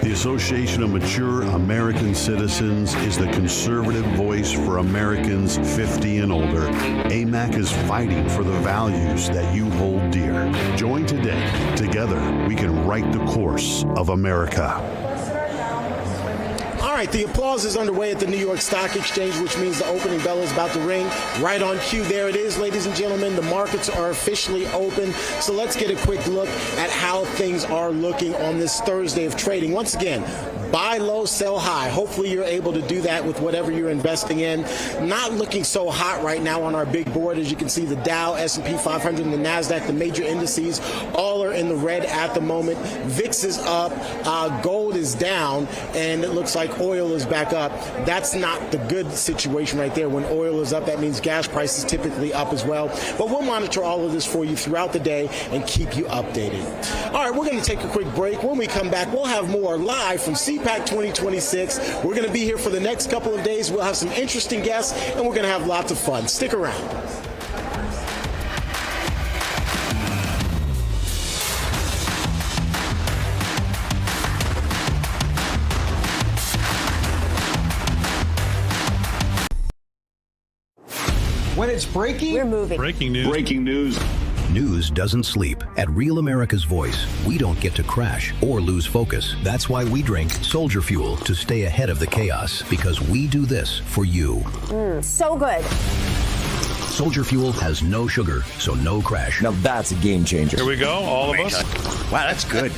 The Association of Mature American Citizens is the conservative voice for Americans 50 and older. AMAC is fighting for the values that you hold dear. Join today. Together, we can write the course of America. All right, the applause is underway at the New York Stock Exchange, which means the opening bell is about to ring. Right on cue, there it is, ladies and gentlemen. The markets are officially open. So let's get a quick look at how things are looking on this Thursday of trading. Once again, buy low, sell high. Hopefully you're able to do that with whatever you're investing in. Not looking so hot right now on our big board. As you can see, the Dow, S&P 500, and the NASDAQ, the major indices, all are in the red at the moment. VIX is up, gold is down, and it looks like oil is back up. That's not the good situation right there. When oil is up, that means gas prices typically up as well. But we'll monitor all of this for you throughout the day and keep you updated. All right, we're going to take a quick break. When we come back, we'll have more live from Cpac 2026. We're going to be here for the next couple of days. We'll have some interesting guests, and we're going to have lots of fun. Stick around. When it's breaking, we're moving. Breaking news. Breaking news. News doesn't sleep. At Real America's Voice, we don't get to crash or lose focus. That's why we drink Soldier Fuel to stay ahead of the chaos, because we do this for you. So good. Soldier Fuel has no sugar, so no crash. Now that's a game changer. Here we go, all of us. Wow, that's good.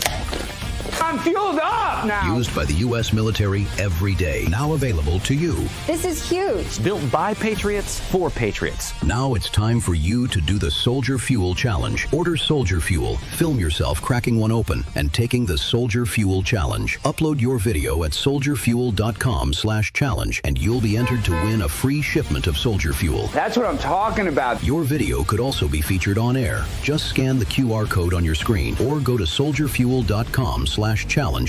I'm fueled up now. Used by the U.S. military every day. Now available to you. This is huge. Built by Patriots for Patriots. Now it's time for you to do the Soldier Fuel Challenge. Order Soldier Fuel, film yourself cracking one open, and taking the Soldier Fuel Challenge. Upload your video at soldierfuel.com/challenge, and you'll be entered to win a free shipment of Soldier Fuel. That's what I'm talking about. Your video could also be featured on air. Just scan the QR code on your screen or go to soldierfuel.com/challenge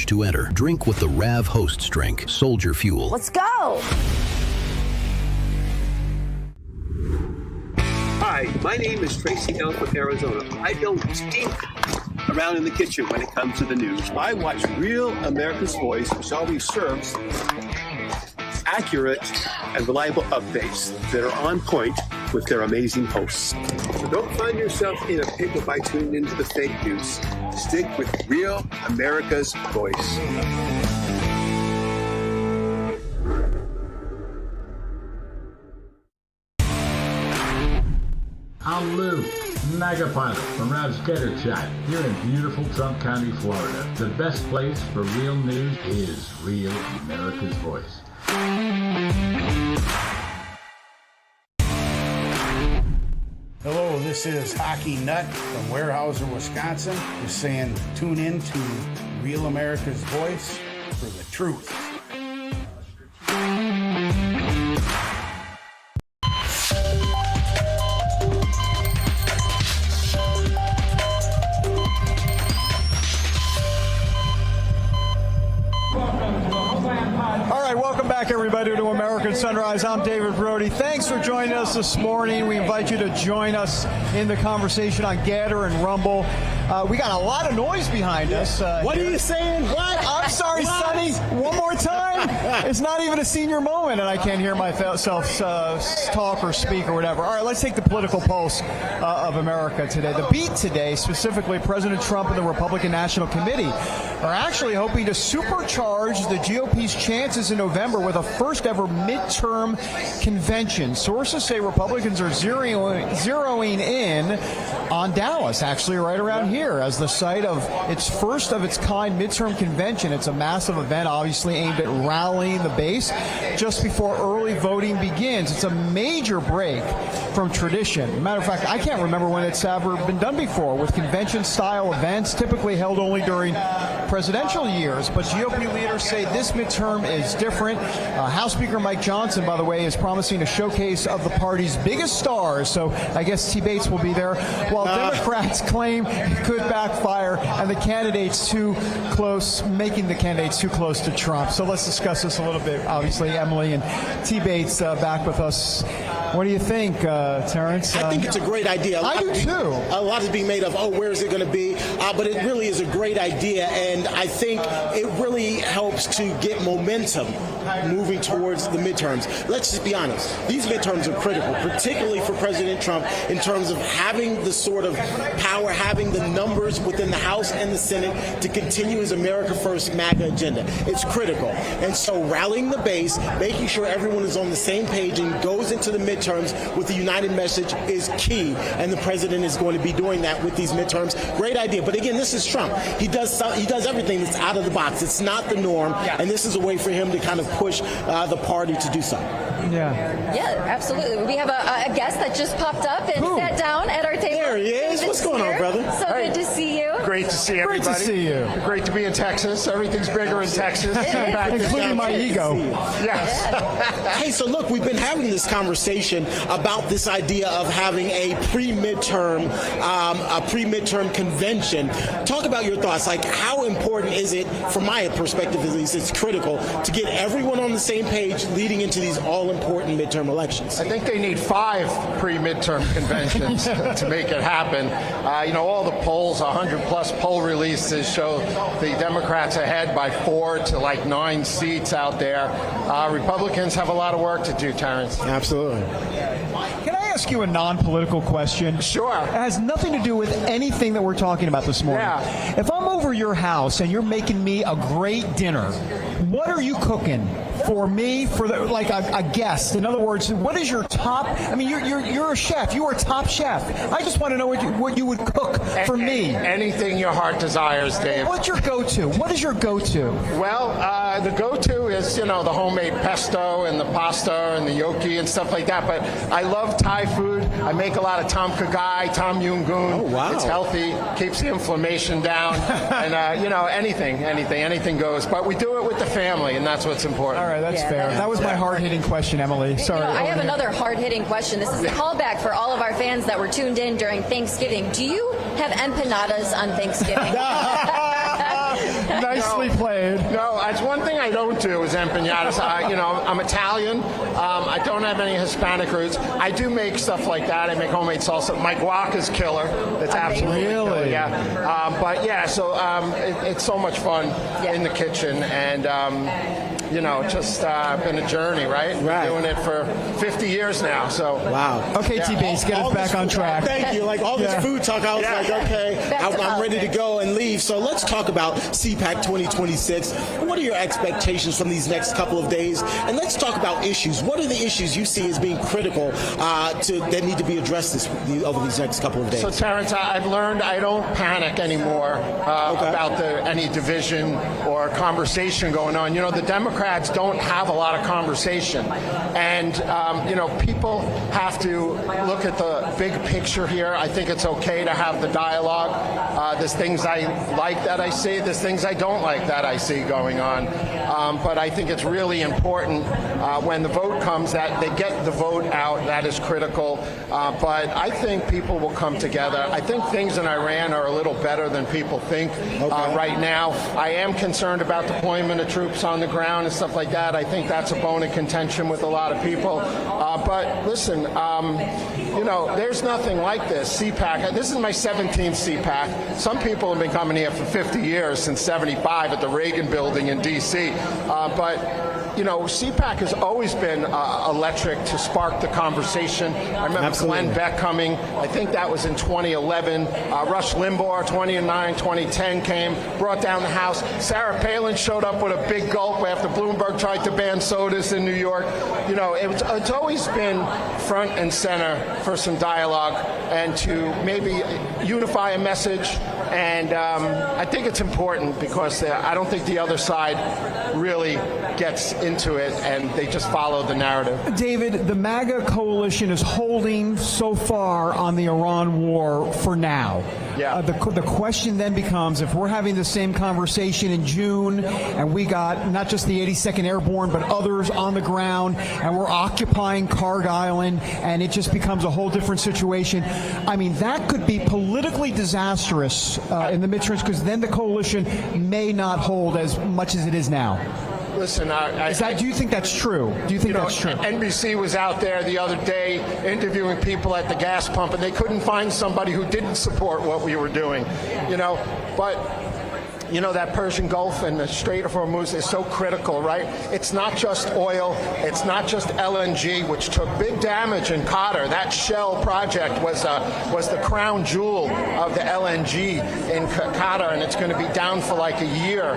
to enter. Drink with the Rav Hosts drink, Soldier Fuel. Let's go. Hi, my name is Tracy L. from Arizona. I don't stink around in the kitchen when it comes to the news. I watch Real America's Voice, which always serves accurate and reliable updates that are on point with their amazing hosts. So don't find yourself in a pickle by tuning into the fake news. Stick with Real America's Voice. I'm Lou, Mega Pilot from Rav's Getter Chat here in beautiful Trump County, Florida. The best place for real news is Real America's Voice. Hello, this is Hockey Nut from Weyerhaeuser, Wisconsin. Just saying, tune in to Real America's Voice for the truth. All right, welcome back, everybody, to American Sunrise. I'm David Brody. Thanks for joining us this morning. We invite you to join us in the conversation on Getter and Rumble. We got a lot of noise behind us. What are you saying? What? I'm sorry, Sonny. One more time. It's not even a senior moment, and I can't hear myself talk or speak or whatever. All right, let's take the political pulse of America today. The beat today, specifically President Trump and the Republican National Committee, are actually hoping to supercharge the GOP's chances in November with a first-ever midterm convention. Sources say Republicans are zeroing in on Dallas, actually right around here, as the site of its first-of-its-kind midterm convention. It's a massive event, obviously aimed at rallying the base just before early voting begins. It's a major break from tradition. Matter of fact, I can't remember when it's ever been done before, with convention-style events typically held only during presidential years. But GOP leaders say this midterm is different. House Speaker Mike Johnson, by the way, is promising a showcase of the party's biggest stars. So I guess Cpac will be there, while Democrats claim it could backfire and the candidates too close, making the candidates too close to Trump. So let's discuss this a little bit. Obviously, Emily and Cpac back with us. What do you think, Terrence? I think it's a great idea. I do too. A lot is being made of, where is it going to be? But it really is a great idea, and I think it really helps to get momentum moving towards the midterms. Let's just be honest. These midterms are critical, particularly for President Trump, in terms of having the sort of power, having the numbers within the House and the Senate to continue his America First MAGA agenda. It's critical. And so rallying the base, making sure everyone is on the same page and goes into the midterms with the united message is key. And the president is going to be doing that with these midterms. Great idea. But again, this is Trump. He does everything that's out of the box. It's not the norm. And this is a way for him to kind of push the party to do so. Yeah, absolutely. We have a guest that just popped up and sat down at our table. There he is. What's going on, brother? So good to see you. Great to see everybody. Great to see you. Great to be in Texas. Everything's bigger in Texas. Including my ego. Yes. Hey, so look, we've been having this conversation about this idea of having a pre-midterm convention. Talk about your thoughts. Like, how important is it, from my perspective at least, it's critical to get everyone on the same page leading into these all-important midterm elections? I think they need 5 pre-midterm conventions to make it happen. All the polls, 100-plus poll releases show the Democrats ahead by 4 to 9 seats out there. Republicans have a lot of work to do, Terrence. Absolutely. Can I ask you a non-political question? Sure. It has nothing to do with anything that we're talking about this morning. Yeah. If I'm over your house and you're making me a great dinner, what are you cooking for me, for a guest? In other words, what is your top? I mean, you're a chef. You are a top chef. I just want to know what you would cook for me. Anything your heart desires, Dave. What's your go-to? What is your go-to? Well, the go-to is, the homemade pesto and the pasta and the gnocchi and stuff like that. But I love Thai food. I make a lot of tom kha gai, tom yum goong. Oh, wow. It's healthy, keeps the inflammation down. And, anything goes. But we do it with the family, and that's what's important. All right, that's fair. That was my hard-hitting question, Emily. Sorry. I have another hard-hitting question. This is a callback for all of our fans that were tuned in during Thanksgiving. Do you have empanadas on Thanksgiving? Nicely played. No, it's one thing I don't do is empanadas. I'm Italian. I don't have any Hispanic roots. I do make stuff like that. I make homemade salsa. My guac is killer. It's absolutely killer. Yeah. So it's so much fun in the kitchen, and just been a journey, right? Right. Doing it for 50 years now. So wow. Okay, Cpac, get us back on track. Thank you. All this food talk, I was okay, I'm ready to go and leave. So let's talk about Cpac 2026. What are your expectations from these next couple of days? And let's talk about issues. What are the issues you see as being critical that need to be addressed over these next couple of days? So, Terrence, I've learned I don't panic anymore about any division or conversation going on. The Democrats don't have a lot of conversation. And, people have to look at the big picture here. I think it's okay to have the dialogue. There's things I like that I see. There's things I don't like that I see going on. but I think it's really important when the vote comes that they get the vote out. That is critical. But I think people will come together. I think things in Iran are a little better than people think right now. I am concerned about deployment of troops on the ground and stuff like that. I think that's a bone of contention with a lot of people. But listen, you know, there's nothing like this. Cpac, this is my 17th Cpac. Some people have been coming here for 50 years, since 75 at the Reagan Building in D.C. But, you know, Cpac has always been electric to spark the conversation. I remember Glenn Beck coming. I think that was in 2011. Rush Limbaugh, 2009, 2010 came, brought down the House. Sarah Palin showed up with a big gulp after Bloomberg tried to ban sodas in New York. You know, it's always been front and center for some dialogue and to maybe unify a message. And I think it's important because I don't think the other side really gets into it and they just follow the narrative. David, the MAGA coalition is holding so far on the Iran war for now. Yeah. The question then becomes, if we're having the same conversation in June and we got not just the 82nd Airborne but others on the ground and we're occupying Karg Island and it just becomes a whole different situation, I mean, that could be politically disastrous in the midterms because then the coalition may not hold as much as it is now. Listen, do you think that's true? Do you think that's true? NBC was out there the other day interviewing people at the gas pump, and they couldn't find somebody who didn't support what we were doing. You know, but you know, that Persian Gulf and the Strait of Hormuz is so critical, right? It's not just oil. It's not just LNG, which took big damage in Qatar. That Shell project was the crown jewel of the LNG in Qatar, and it's going to be down for like a year.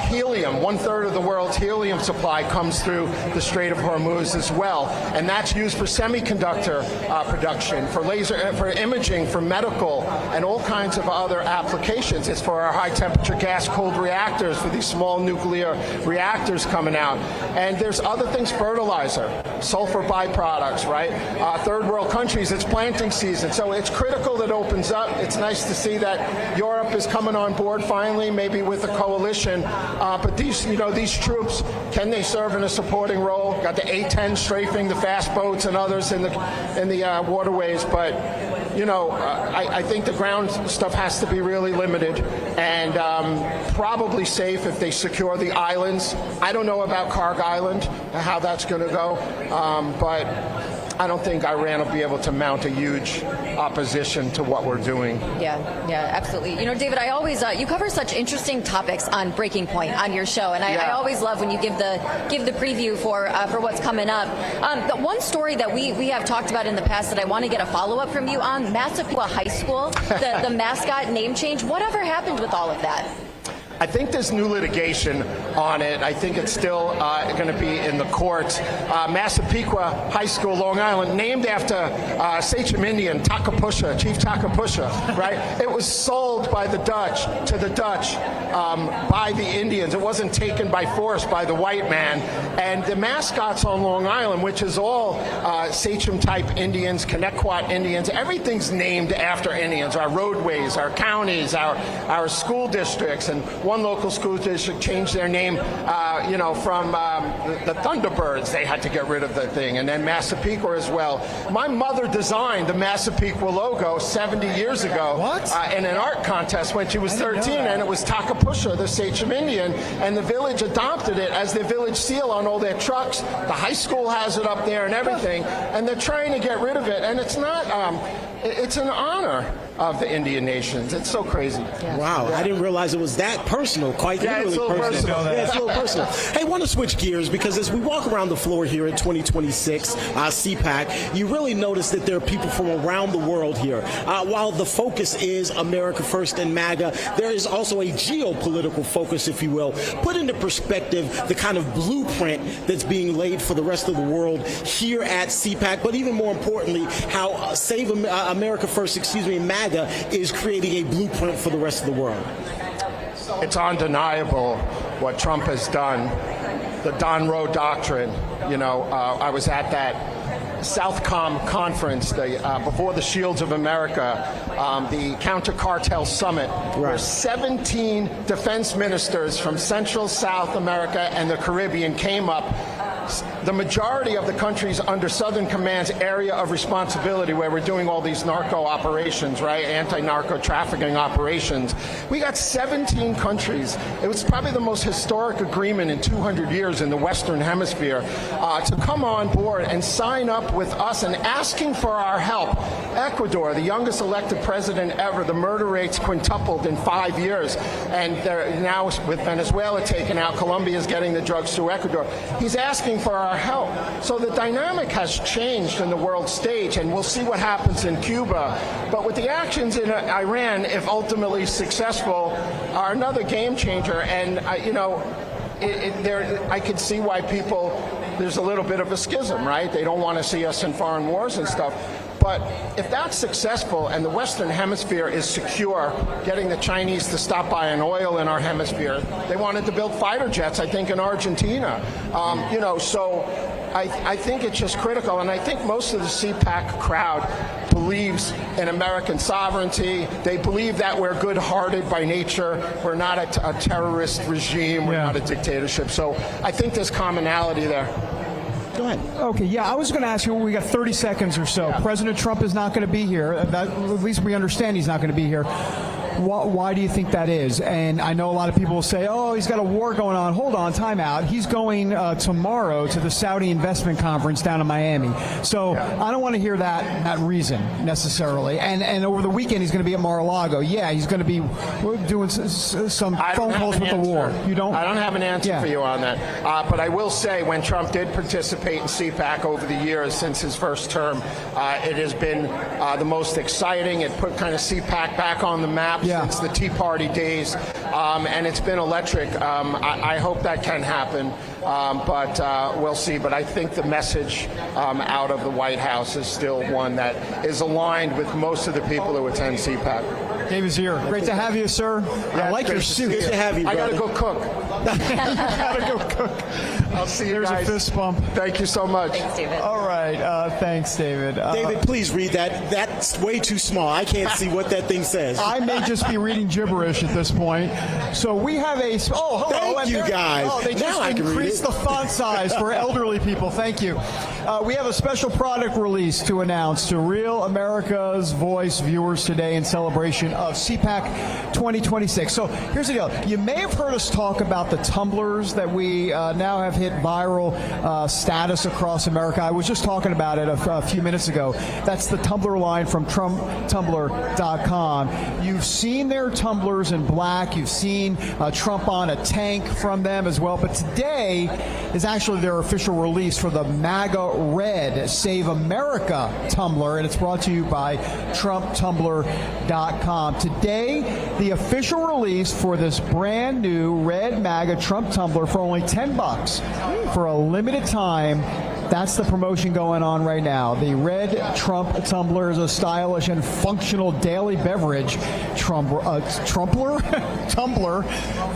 Helium, 1/3 of the world's helium supply comes through the Strait of Hormuz as well, and that's used for semiconductor production, for laser, for imaging, for medical, and all kinds of other applications. It's for our high-temperature gas-cooled reactors, for these small nuclear reactors coming out. And there's other things, fertilizer, sulfur byproducts, right? Third world countries, it's planting season. So it's critical that it opens up. It's nice to see that Europe is coming on board finally, maybe with a coalition. But these, you know, these troops, can they serve in a supporting role? Got the A-10 strafing the fast boats and others in the waterways. But, you know, I think the ground stuff has to be really limited and probably safe if they secure the islands. I don't know about Karg Island, how that's going to go, but I don't think Iran will be able to mount a huge opposition to what we're doing. Yeah, absolutely. You know, David, I always you cover such interesting topics on Breaking Point on your show, and I always love when you give the preview for what's coming up. The one story that we have talked about in the past that I want to get a follow-up from you on, Massapequa High School, the mascot name change. Whatever happened with all of that? I think there's new litigation on it. I think it's still going to be in the courts. Massapequa High School, Long Island, named after Sachem Indian, Takapusha, Chief Takapusha, right? It was sold by the Dutch to the Dutch by the Indians. It wasn't taken by force by the white man. And the mascots on Long Island, which is all Sachem-type Indians, Connecticut Indians, everything's named after Indians. Our roadways, our counties, our school districts, and one local school district changed their name, you know, from the Thunderbirds. They had to get rid of the thing, and then Massapequa as well. My mother designed the Massapequa logo 70 years ago in an art contest when she was 13, and it was Takapusha, the Sachem Indian, and the village adopted it as their village seal on all their trucks. The high school has it up there and everything, and they're trying to get rid of it, and it's not. It's an honor of the Indian nations. It's so crazy. Yeah. Wow, I didn't realize it was that personal. Quite literally it's a little personal. Yeah, it's a little personal. Hey, I want to switch gears because as we walk around the floor here at 2026 Cpac, you really notice that there are people from around the world here. While the focus is America First and MAGA, there is also a geopolitical focus, if you will. Put into perspective the kind of blueprint that's being laid for the rest of the world here at Cpac, but even more importantly, how Save America First, MAGA is creating a blueprint for the rest of the world. It's undeniable what Trump has done. The Don Roe doctrine, you know, I was at that Southcom conference, before the Shields of America, the Counter-Cartel Summit, where 17 defense ministers from Central, South America, and the Caribbean came up. The majority of the countries under Southern Command's area of responsibility, where we're doing all these narco operations, right, anti-narco trafficking operations, we got 17 countries. It was probably the most historic agreement in 200 years in the Western Hemisphere to come on board and sign up with us and asking for our help. Ecuador, the youngest elected president ever, the murder rates quintupled in 5 years, and they're now with Venezuela taken out, Colombia's getting the drugs through Ecuador. He's asking for our help. So the dynamic has changed in the world stage, and we'll see what happens in Cuba. But with the actions in Iran, if ultimately successful, are another game changer. And, I could see why there's a little bit of a schism, right? They don't want to see us in foreign wars and stuff. But if that's successful and the Western Hemisphere is secure, getting the Chinese to stop buying oil in our hemisphere, they wanted to build fighter jets, I think, in Argentina. So I think it's just critical. And I think most of the Cpac crowd believes in American sovereignty. They believe that we're good-hearted by nature. We're not a terrorist regime. We're not a dictatorship. So I think there's commonality there. Go ahead. Okay, yeah, I was going to ask you, we got 30 seconds or so. Yeah. President Trump is not going to be here. At least we understand he's not going to be here. Why do you think that is? And I know a lot of people will say, oh, he's got a war going on. Hold on, time out. He's going tomorrow to the Saudi investment conference down in Miami. So I don't want to hear that reason necessarily. And over the weekend, he's going to be at Mar-a-Lago. Yeah, he's going to be doing some phone calls with the war. You don't? I don't have an answer for you on that. But I will say, when Trump did participate in Cpac over the years since his first term, it has been the most exciting. It put kind of Cpac back on the map. Since the Tea Party days, and it's been electric. I hope that can happen, but we'll see. But I think the message out of the White House is still one that is aligned with most of the people who attend Cpac. David Zier, great to have you, sir. I like your suit. Good to have you, I got to go cook. Gotta go cook. I'll see you guys. There's a fist bump. Thank you so much. Thanks, David. All right. Thanks, David. David, please read that. That's way too small. I can't see what that thing says. I may just be reading gibberish at this point. So we have a... Oh, hello. Thank you, guys. Oh, they just increased the font size for elderly people. Thank you. We have a special product release to announce to Real America's Voice viewers today in celebration of Cpac 2026. So here's the deal. You may have heard us talk about the tumblers that we now have hit viral status across America. I was just talking about it a few minutes ago. That's the tumbler line from TrumpTumbler.com. You've seen their tumblers in black. You've seen Trump on a tank from them as well. But today is actually their official release for the MAGA Red Save America tumbler, and it's brought to you by TrumpTumbler.com. Today, the official release for this brand new red MAGA Trump tumbler for only $10 for a limited time. That's the promotion going on right now. The red Trump tumbler is a stylish and functional daily beverage tumbler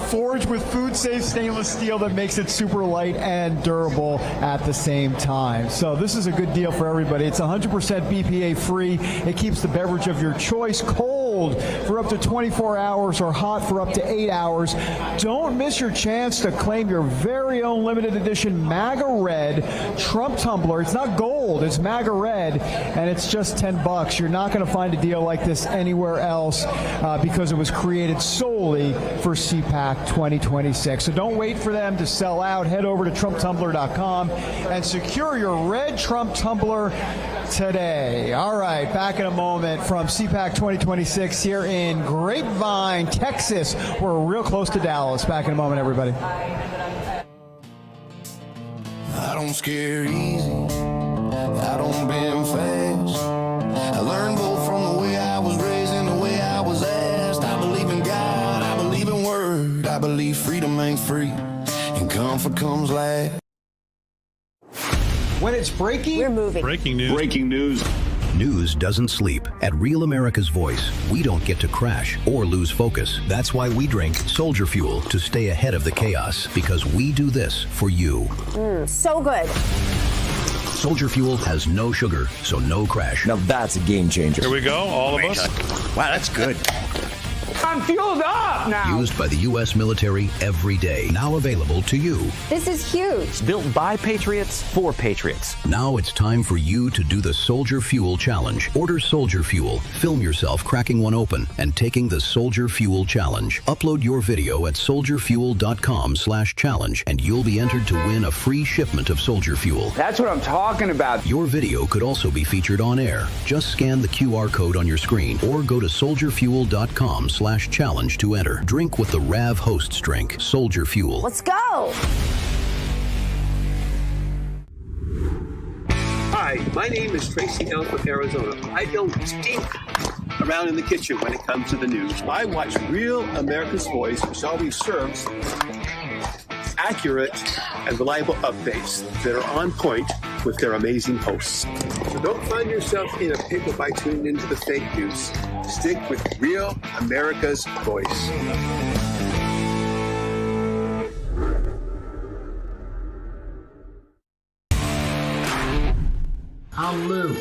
forged with food-safe stainless steel that makes it super light and durable at the same time. So this is a good deal for everybody. It's 100% BPA free. It keeps the beverage of your choice cold for up to 24 hours or hot for up to 8 hours. Don't miss your chance to claim your very own limited edition MAGA Red Trump tumbler. It's not gold, it's MAGA Red, and it's just $10. You're not going to find a deal like this anywhere else because it was created solely for Cpac 2026. So don't wait for them to sell out. Head over to TrumpTumbler.com and secure your red Trump tumbler today. All right, back in a moment from Cpac 2026 here in Grapevine, Texas. We're real close to Dallas. Back in a moment, everybody. I don't scare easy. I don't bend fast. I learned both from the way I was raised and the way I was asked. I believe in God. I believe in word. I believe freedom ain't free and comfort comes last. When it's breaking, we're moving. Breaking news. Breaking news. News doesn't sleep. At Real America's Voice, we don't get to crash or lose focus. That's why we drink Soldier Fuel to stay ahead of the chaos, because we do this for you. So good. Soldier Fuel has no sugar, so no crash. Now that's a game changer. Here we go, all of us. Wow, that's good. I'm fueled up now. Used by the U.S. military every day. Now available to you. This is huge. Built by Patriots for Patriots. Now it's time for you to do the Soldier Fuel Challenge. Order Soldier Fuel, film yourself cracking one open, and taking the Soldier Fuel Challenge. Upload your video at soldierfuel.com/challenge, and you'll be entered to win a free shipment of Soldier Fuel. That's what I'm talking about. Your video could also be featured on air. Just scan the QR code on your screen or go to soldierfuel.com/challenge to enter. Drink with the Rav Hosts drink. Soldier Fuel. Let's go. Hi, my name is Tracy L. from Arizona. I don't stink around in the kitchen when it comes to the news. I watch Real America's Voice, which always serves accurate and reliable updates that are on point with their amazing hosts. So don't find yourself in a pickle by tuning into the fake news. Stick with Real America's Voice. I'm Lou,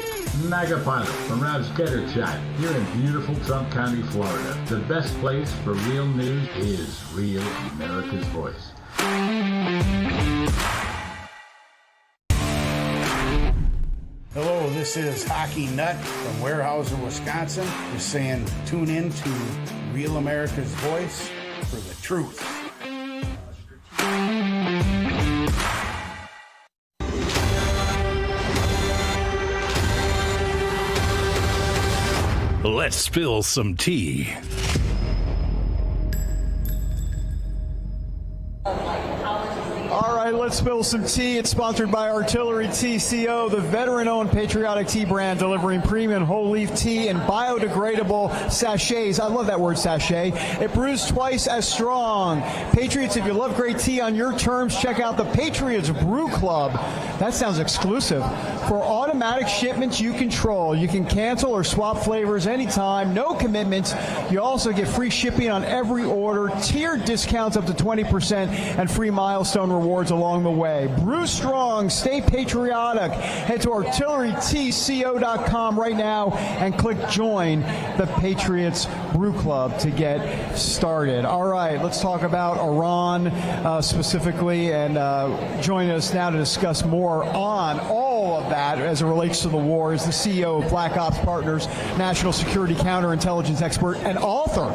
Mega Pilot from Rav's Getter Chat here in beautiful Trump County, Florida. The best place for real news is Real America's Voice. Hello, this is Hockey Nut from Weyerhaeuser, Wisconsin. Just saying, tune in to Real America's Voice for the truth. Let's spill some tea. All right, let's spill some tea. It's sponsored by Artillery TCO, the veteran-owned patriotic tea brand delivering premium whole leaf tea and biodegradable sachets. I love that word, sachet. It brews twice as strong. Patriots, if you love great tea on your terms, check out the Patriots Brew Club. That sounds exclusive. For automatic shipments you control, you can cancel or swap flavors anytime, no commitments. You also get free shipping on every order, tiered discounts up to 20%, and free milestone rewards along the way. Brew strong, stay patriotic. Head to artillerytco.com right now and click join the Patriots Brew Club to get started. All right, let's talk about Iran specifically, and joining us now to discuss more on all of that as it relates to the war is the CEO of Black Ops Partners, national security counterintelligence expert, and author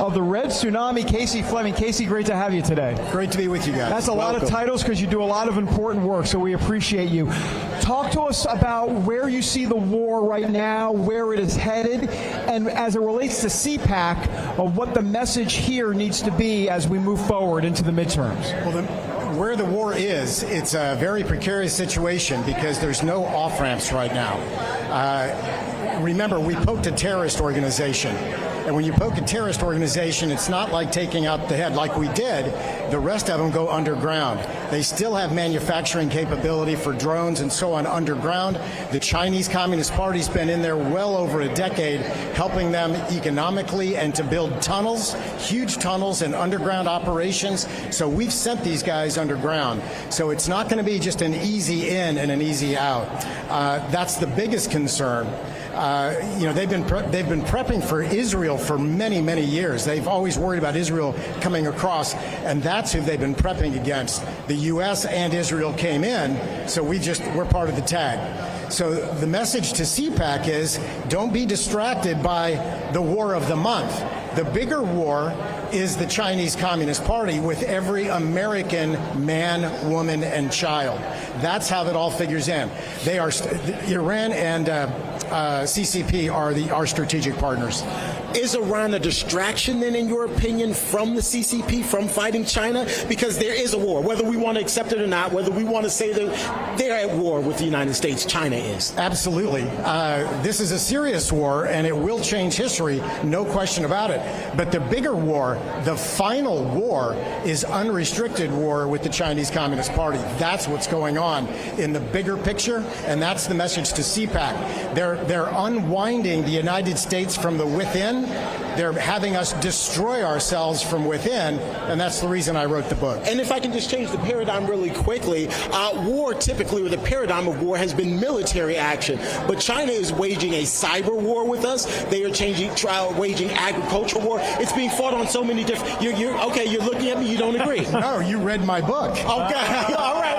of The Red Tsunami, Casey Fleming. Casey, great to have you today. Great to be with you guys. That's a lot of titles because you do a lot of important work, so we appreciate you. Talk to us about where you see the war right now, where it is headed, and as it relates to Cpac, of what the message here needs to be as we move forward into the midterms. Well, where the war is, it's a very precarious situation because there's no off-ramps right now. Remember, we poked a terrorist organization. And when you poke a terrorist organization, it's not like taking out the head like we did. The rest of them go underground. They still have manufacturing capability for drones and so on underground. The Chinese Communist Party's been in there well over a decade, helping them economically and to build tunnels, huge tunnels and underground operations. So we've sent these guys underground. So it's not going to be just an easy in and an easy out. That's the biggest concern. They've been prepping for Israel for many, many years. They've always worried about Israel coming across, and that's who they've been prepping against. The U.S. and Israel came in, so we're part of the tag. So the message to Cpac is, don't be distracted by the war of the month. The bigger war is the Chinese Communist Party with every American man, woman, and child. That's how that all figures in. They are Iran and CCP are our strategic partners. Is Iran a distraction then, in your opinion, from the CCP, from fighting China? Because there is a war, whether we want to accept it or not, whether we want to say that they're at war with the United States, China is. Absolutely. This is a serious war, and it will change history, no question about it. But the bigger war, the final war, is unrestricted war with the Chinese Communist Party. That's what's going on in the bigger picture, and that's the message to Cpac. They're unwinding the United States from the within they're having us destroy ourselves from within, and that's the reason I wrote the book. And if I can just change the paradigm really quickly, war typically, or the paradigm of war, has been military action. But China is waging a cyber war with us. They are waging agricultural war. It's being fought on so many different. You're looking at me. You don't agree? No, you read my book. Okay, all right.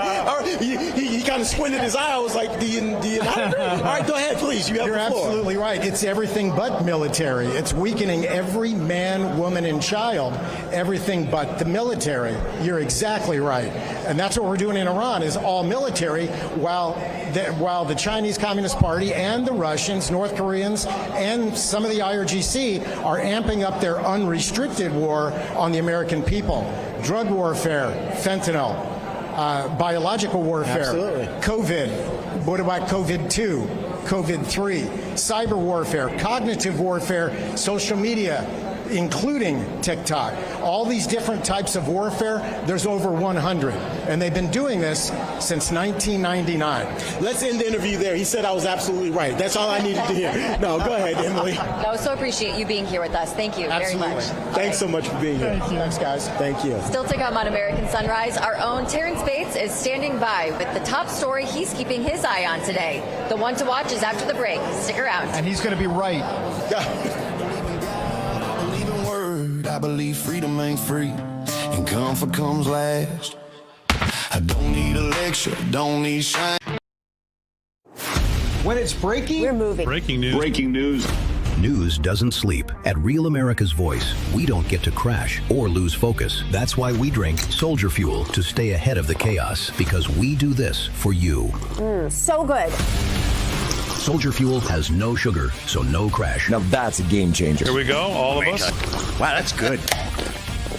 He kind of squinted his eye. I was like, do you not agree? All right, go ahead, please. You have You're the floor. absolutely right. It's everything but military. It's weakening every man, woman, and child. Everything but the military. You're exactly right. And that's what we're doing in Iran, is all military, while the Chinese Communist Party and the Russians, North Koreans, and some of the IRGC are amping up their unrestricted war on the American people. Drug warfare, fentanyl, biological warfare, absolutely. COVID. What about COVID-2? COVID-3, cyber warfare, cognitive warfare, social media, including TikTok. All these different types of warfare, there's over 100. And they've been doing this since 1999. Let's end the interview there. He said I was absolutely right. That's all I needed to hear. No, go ahead, Emily. No, so appreciate you being here with us. Thank you Absolutely. very much. Thanks so much for being here. Thank you. Thanks, guys. Thank you. Still to come on American Sunrise, our own Terrence Bates is standing by with the top story he's keeping his eye on today. The one to watch is after the break. Stick around. And he's going to be right. I believe freedom ain't free, and comfort comes last. I don't need a lecture, don't need shine. When it's breaking, We're moving. Breaking news. Breaking news. News doesn't sleep. At Real America's Voice, we don't get to crash or lose focus. That's why we drink Soldier Fuel to stay ahead of the chaos, because we do this for you. So good. Soldier Fuel has no sugar, so no crash. Now that's a game changer. Here we go, all of us. Wow, that's good.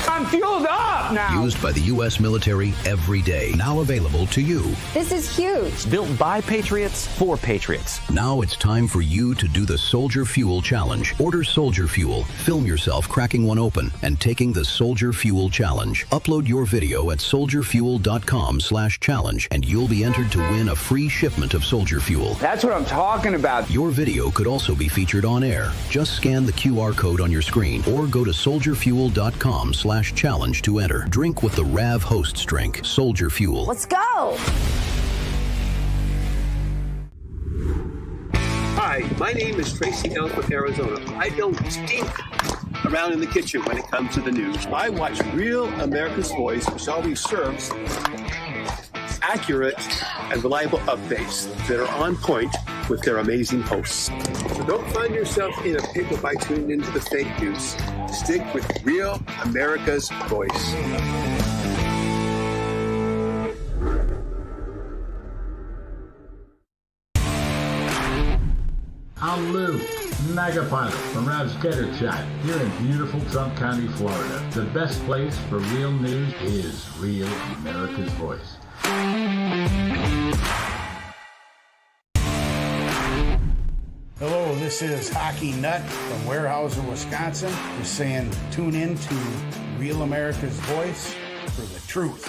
I'm fueled up now. Used by the U.S. military every day. Now available to you. This is huge. Built by Patriots for Patriots. Now it's time for you to do the Soldier Fuel Challenge. Order Soldier Fuel, film yourself cracking one open, and taking the Soldier Fuel Challenge. Upload your video at soldierfuel.com/challenge, and you'll be entered to win a free shipment of Soldier Fuel. That's what I'm talking about. Your video could also be featured on air. Just scan the QR code on your screen or go to soldierfuel.com/challenge to enter. Drink with the Rav Hosts drink, Soldier Fuel. Let's go. Hi, my name is Tracy L. from Arizona. I don't stink around in the kitchen when it comes to the news. I watch Real America's Voice, which always serves accurate and reliable updates that are on point with their amazing hosts. So don't find yourself in a pickle by tuning into the fake news. Stick with Real America's Voice. I'm Lou, Mega Pilot from Rav's Getter Chat here in beautiful Trump County, Florida. The best place for real news is Real America's Voice. Hello, this is Hockey Nut from Weyerhaeuser, Wisconsin. Just saying, tune in to Real America's Voice for the truth.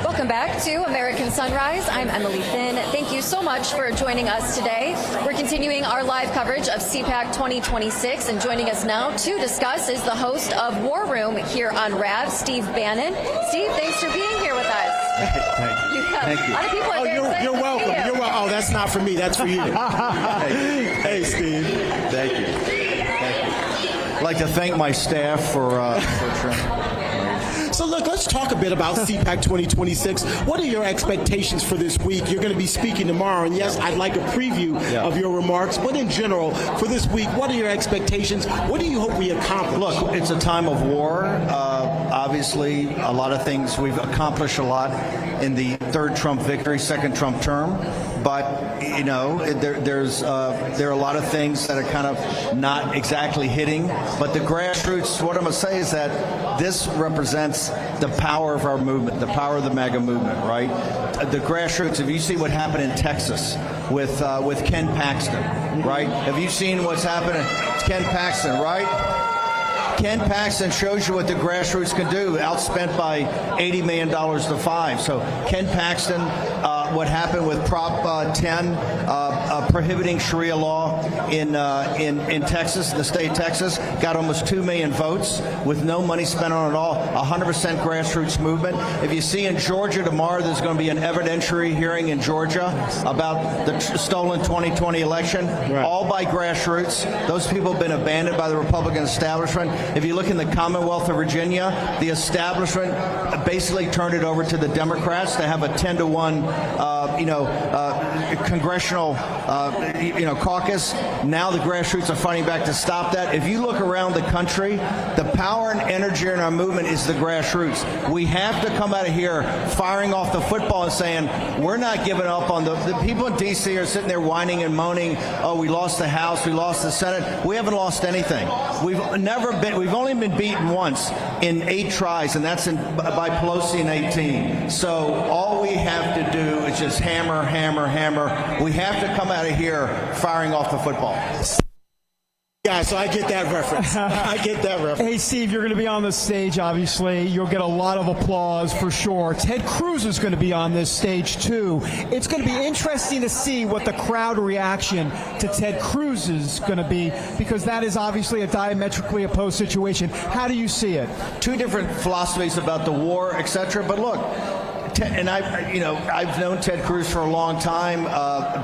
Welcome back to American Sunrise. I'm Emily Finn. Thank you so much for joining us today. We're continuing our live coverage of Cpac 2026, and joining us now to discuss is the host of War Room here on RAV, Steve Bannon. Steve, thanks for being here with us. Thank you. Thank you. A lot of people are very excited You're to see welcome. you. You're welcome. Oh, that's not for me. That's for you. Hey, Steve. Thank you. I'd like to thank my staff for training. So look, let's talk a bit about Cpac 2026. What are your expectations for this week? You're going to be speaking tomorrow, and yes, I'd like a preview of your remarks. But in general, for this week, what are your expectations? What do you hope we accomplish? Look, it's a time of war. Obviously, a lot of things. We've accomplished a lot in the third Trump victory, second Trump term. But, you know, there are a lot of things that are kind of not exactly hitting. But the grassroots, what I'm going to say is that this represents the power of our movement, the power of the MAGA movement, right? The grassroots, if you see what happened in Texas with Ken Paxton, right? Have you seen what's happened to Ken Paxton, right? Ken Paxton shows you what the grassroots can do, outspent by $80 million to 5. So Ken Paxton, what happened with Prop 10, prohibiting Sharia law in Texas, the state of Texas, got almost 2 million votes with no money spent on it all, 100% grassroots movement. If you see in Georgia tomorrow, there's going to be an evidentiary hearing in Georgia about the stolen 2020 election, all by grassroots. Those people have been abandoned by the Republican establishment. If you look in the Commonwealth of Virginia, the establishment basically turned it over to the Democrats to have a 10-to-1 congressional caucus. Now the grassroots are fighting back to stop that. If you look around the country, the power and energy in our movement is the grassroots. We have to come out of here firing off the football and saying, we're not giving up on the people in D.C. are sitting there whining and moaning, oh, we lost the House, we lost the Senate. We haven't lost anything. We've only been beaten once in 8 tries, and that's by Pelosi in 18. So all we have to do is just hammer, hammer, hammer. We have to come out of here firing off the football. Yeah, so I get that reference. Hey, Steve, you're going to be on the stage, obviously. You'll get a lot of applause for sure. Ted Cruz is going to be on this stage, too. It's going to be interesting to see what the crowd reaction to Ted Cruz is going to be, because that is obviously a diametrically opposed situation. How do you see it? 2 different philosophies about the war, etc. But look, and I've known Ted Cruz for a long time.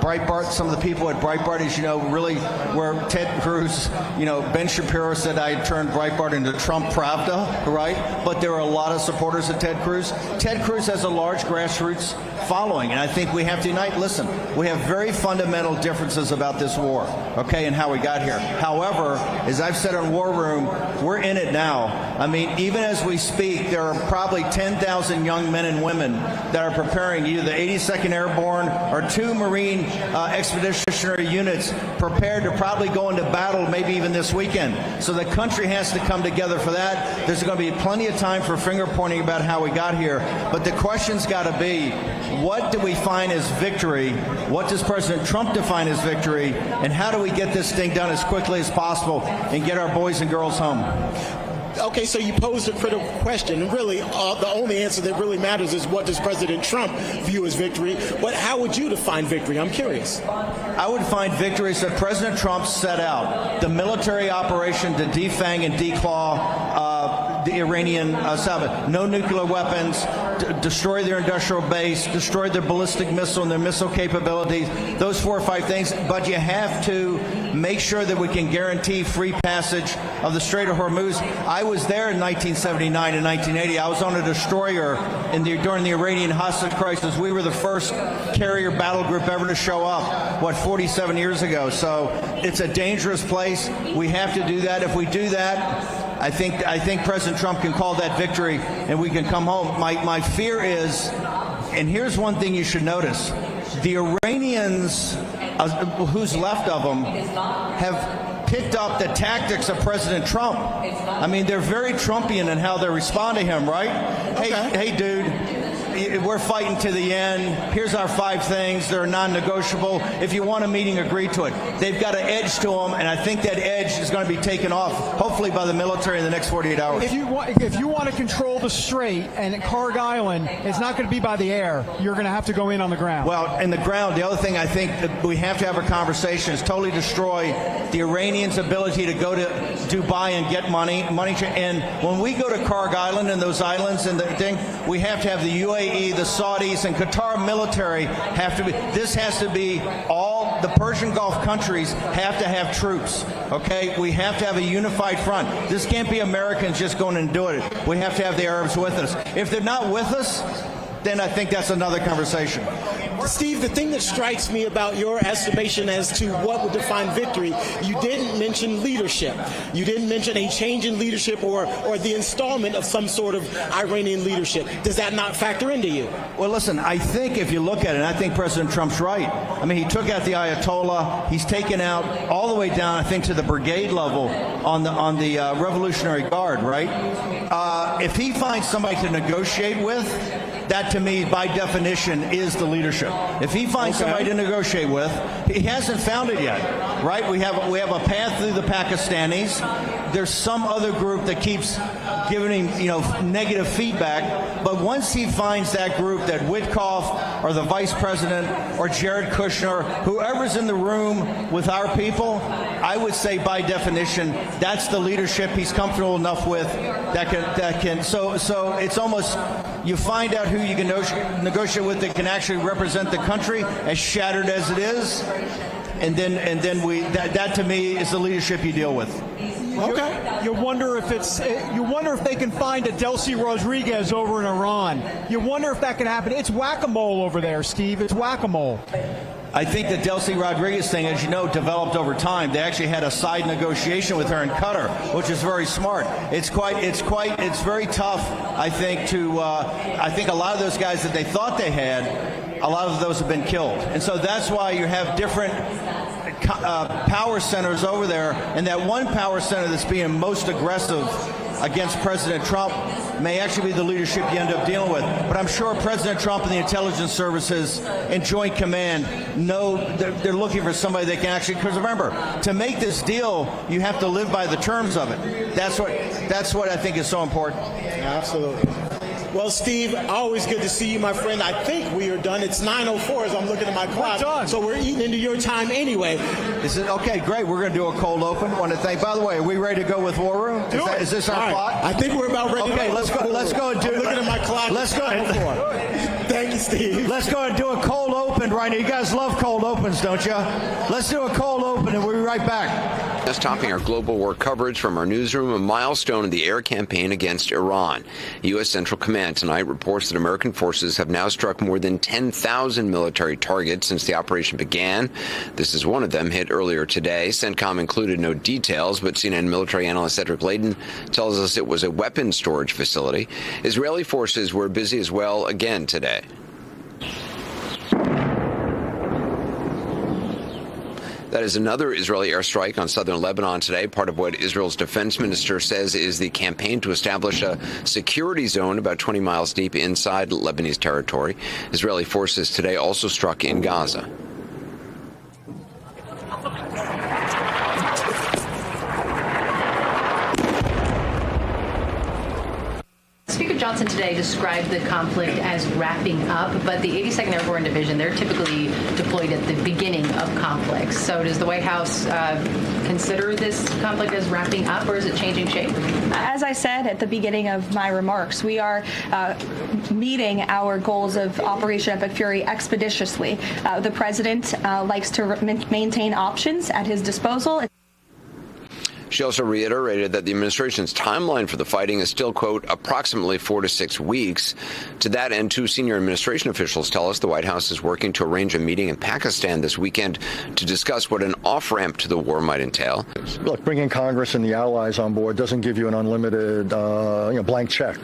Breitbart, some of the people at Breitbart, as you know, really where Ted Cruz, Ben Shapiro said I turned Breitbart into Trump Pravda, right? But there are a lot of supporters of Ted Cruz. Ted Cruz has a large grassroots following, and I think we have to unite. Listen, we have very fundamental differences about this war, okay, and how we got here. However, as I've said on War Room, we're in it now. I mean, even as we speak, there are probably 10,000 young men and women that are preparing, either the 82nd Airborne or 2 Marine expeditionary units prepared to probably go into battle maybe even this weekend. So the country has to come together for that. There's going to be plenty of time for finger pointing about how we got here. But the question's got to be, what do we find as victory? What does President Trump define as victory? And how do we get this thing done as quickly as possible and get our boys and girls home? Okay, so you posed a critical question. Really, the only answer that really matters is what does President Trump view as victory? But how would you define victory? I'm curious. I would find victory is that President Trump set out the military operation to defang and declaw the Iranian Sabbath. No nuclear weapons, destroy their industrial base, destroy their ballistic missile and their missile capabilities, those 4 or 5 things. But you have to make sure that we can guarantee free passage of the Strait of Hormuz. I was there in 1979 and 1980. I was on a destroyer during the Iranian hostage crisis. We were the first carrier battle group ever to show up, 47 years ago. So it's a dangerous place. We have to do that. If we do that, I think President Trump can call that victory and we can come home. My fear is, and here's one thing you should notice, the Iranians, who's left of them, have picked up the tactics of President Trump. I mean, they're very Trumpian in how they respond to him, right? Okay. Hey, dude, we're fighting to the end. Here's our 5 things. They're non-negotiable. If you want a meeting, agree to it. They've got an edge to them, and I think that edge is going to be taken off, hopefully by the military in the next 48 hours. If you want to control the Strait and Carg Island, it's not going to be by the air. You're going to have to go in on the ground. Well, in the ground, the other thing I think that we have to have a conversation is totally destroy the Iranians' ability to go to Dubai and get money. And when we go to Carg Island and those islands and the thing, we have to have the UAE, the Saudis, and Qatar military have to be. This has to be all the Persian Gulf countries have to have troops. Okay, we have to have a unified front. This can't be Americans just going and doing it. We have to have the Arabs with us. If they're not with us, then I think that's another conversation. Steve, the thing that strikes me about your estimation as to what would define victory, you didn't mention leadership. You didn't mention a change in leadership or the installment of some sort of Iranian leadership. Does that not factor into you? Well, listen, I think if you look at it, and I think President Trump's right. I mean, he took out the Ayatollah. He's taken out all the way down, I think, to the brigade level on the Revolutionary Guard, right? If he finds somebody to negotiate with, that to me, by definition, is the leadership. If he finds somebody to negotiate with, he hasn't found it yet, right? We have a path through the Pakistanis. There's some other group that keeps giving him, negative feedback. But once he finds that group, that Witkoff or the vice president or Jared Kushner, whoever's in the room with our people, I would say by definition, that's the leadership he's comfortable enough with that can. So it's almost, you find out who you can negotiate with that can actually represent the country, as shattered as it is, and then that to me is the leadership you deal with. Okay. You wonder if they can find a Delcy Rodriguez over in Iran. You wonder if that can happen. It's whack-a-mole over there, Steve. It's whack-a-mole. I think the Delcy Rodriguez thing, as you know, developed over time. They actually had a side negotiation with her in Qatar, which is very smart. It's very tough, I think, I think a lot of those guys that they thought they had, a lot of those have been killed. And so that's why you have different power centers over there, and that one power center that's being most aggressive against President Trump may actually be the leadership you end up dealing with. But I'm sure President Trump and the intelligence services and Joint Command know they're looking for somebody that can actually, because remember, to make this deal, you have to live by the terms of it. That's what I think is so important. Absolutely. Well, Steve, always good to see you, my friend. I think we are done. It's 9:04 as I'm looking at my clock. We're done. So we're eating into your time anyway. Is it okay? Great. We're going to do a cold open. Want to thank. By the way, are we ready to go with War Room? Is this our plot? I think we're about ready. Okay, to go. let's go and do. I'm looking at my clock. Let's go. Thank you, Steve. Let's go and do a cold open right now. You guys love cold opens, don't you? Let's do a cold open, and we'll be right back. Just topping our global war coverage from our newsroom, a milestone in the air campaign against Iran. U.S. Central Command tonight reports that American forces have now struck more than 10,000 military targets since the operation began. This is one of them, hit earlier today. CENTCOM included no details, but CNN military analyst Cedric Layden tells us it was a weapons storage facility. Israeli forces were busy as well again today. That is another Israeli airstrike on southern Lebanon today, part of what Israel's defense minister says is the campaign to establish a security zone about 20 miles deep inside Lebanese territory. Israeli forces today also struck in Gaza. Speaker Johnson today described the conflict as wrapping up, but the 82nd Airborne Division, they're typically deployed at the beginning of conflicts. So does the White House consider this conflict as wrapping up, or is it changing shape? As I said at the beginning of my remarks, we are meeting our goals of Operation Epic Fury expeditiously. The president likes to maintain options at his disposal. She also reiterated that the administration's timeline for the fighting is still, quote, approximately 4 to 6 weeks. To that end, two senior administration officials tell us the White House is working to arrange a meeting in Pakistan this weekend to discuss what an off-ramp to the war might entail. Look, bringing Congress and the allies on board doesn't give you an unlimited blank check,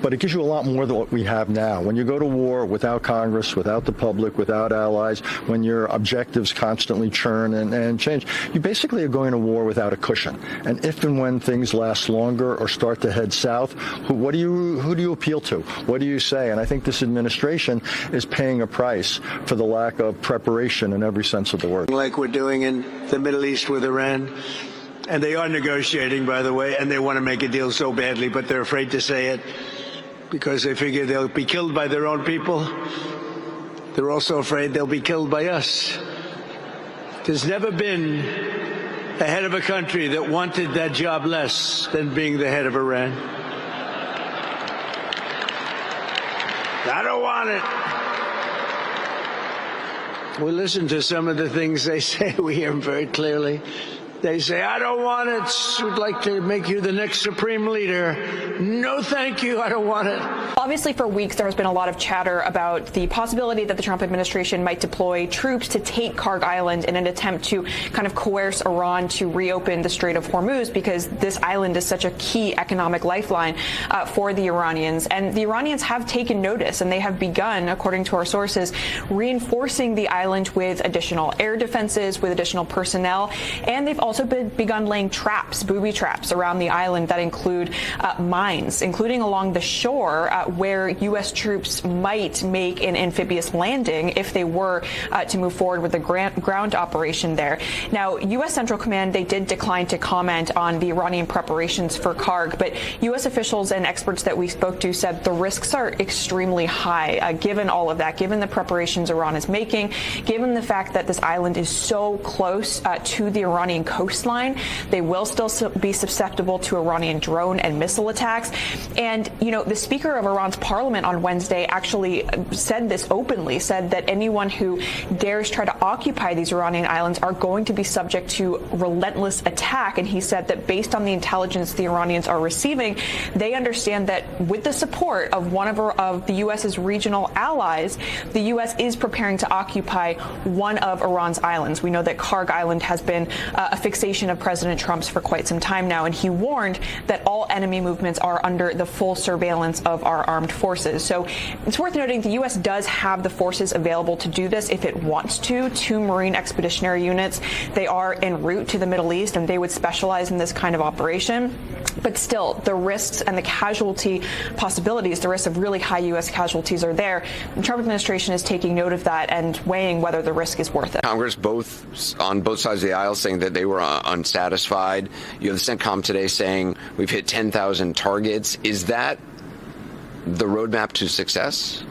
but it gives you a lot more than what we have now. When you go to war without Congress, without the public, without allies, when your objectives constantly churn and change, you basically are going to war without a cushion. And if and when things last longer or start to head south, who do you appeal to? What do you say? And I think this administration is paying a price for the lack of preparation in every sense of the word. Like we're doing in the Middle East with Iran. And they are negotiating, by the way, and they want to make a deal so badly, but they're afraid to say it because they figure they'll be killed by their own people. They're also afraid they'll be killed by us. There's never been a head of a country that wanted that job less than being the head of Iran. I don't want it. We listen to some of the things they say. We hear them very clearly. They say, I don't want it. We'd like to make you the next supreme leader. No, thank you. I don't want it. Obviously, for weeks, there has been a lot of chatter about the possibility that the Trump administration might deploy troops to take Kharg Island in an attempt to kind of coerce Iran to reopen the Strait of Hormuz, because this island is such a key economic lifeline for the Iranians. And the Iranians have taken notice, and they have begun, according to our sources, reinforcing the island with additional air defenses, with additional personnel. And they've also begun laying traps, booby traps, around the island that include mines, including along the shore where U.S. troops might make an amphibious landing if they were to move forward with the ground operation there. Now, U.S. Central Command, they did decline to comment on the Iranian preparations for Karg, but U.S. officials and experts that we spoke to said the risks are extremely high, given all of that, given the preparations Iran is making, given the fact that this island is so close to the Iranian coastline. They will still be susceptible to Iranian drone and missile attacks. And, you know, the Speaker of Iran's parliament on Wednesday actually said this openly, said that anyone who dares try to occupy these Iranian islands are going to be subject to relentless attack. And he said that based on the intelligence the Iranians are receiving, they understand that with the support of one of the U.S.'s regional allies, the U.S. is preparing to occupy one of Iran's islands. We know that Karg Island has been a fixation of President Trump's for quite some time now, and he warned that all enemy movements are under the full surveillance of our armed forces. So it's worth noting the U.S. does have the forces available to do this if it wants to. 2 Marine Expeditionary Units. They are en route to the Middle East, and they would specialize in this kind of operation. But still, the risks and the casualty possibilities, the risks of really high U.S. casualties are there. The Trump administration is taking note of that and weighing whether the risk is worth it. Congress, on both sides of the aisle, saying that they were unsatisfied. You have the CENTCOM today saying we've hit 10,000 targets. Is that the roadmap to success?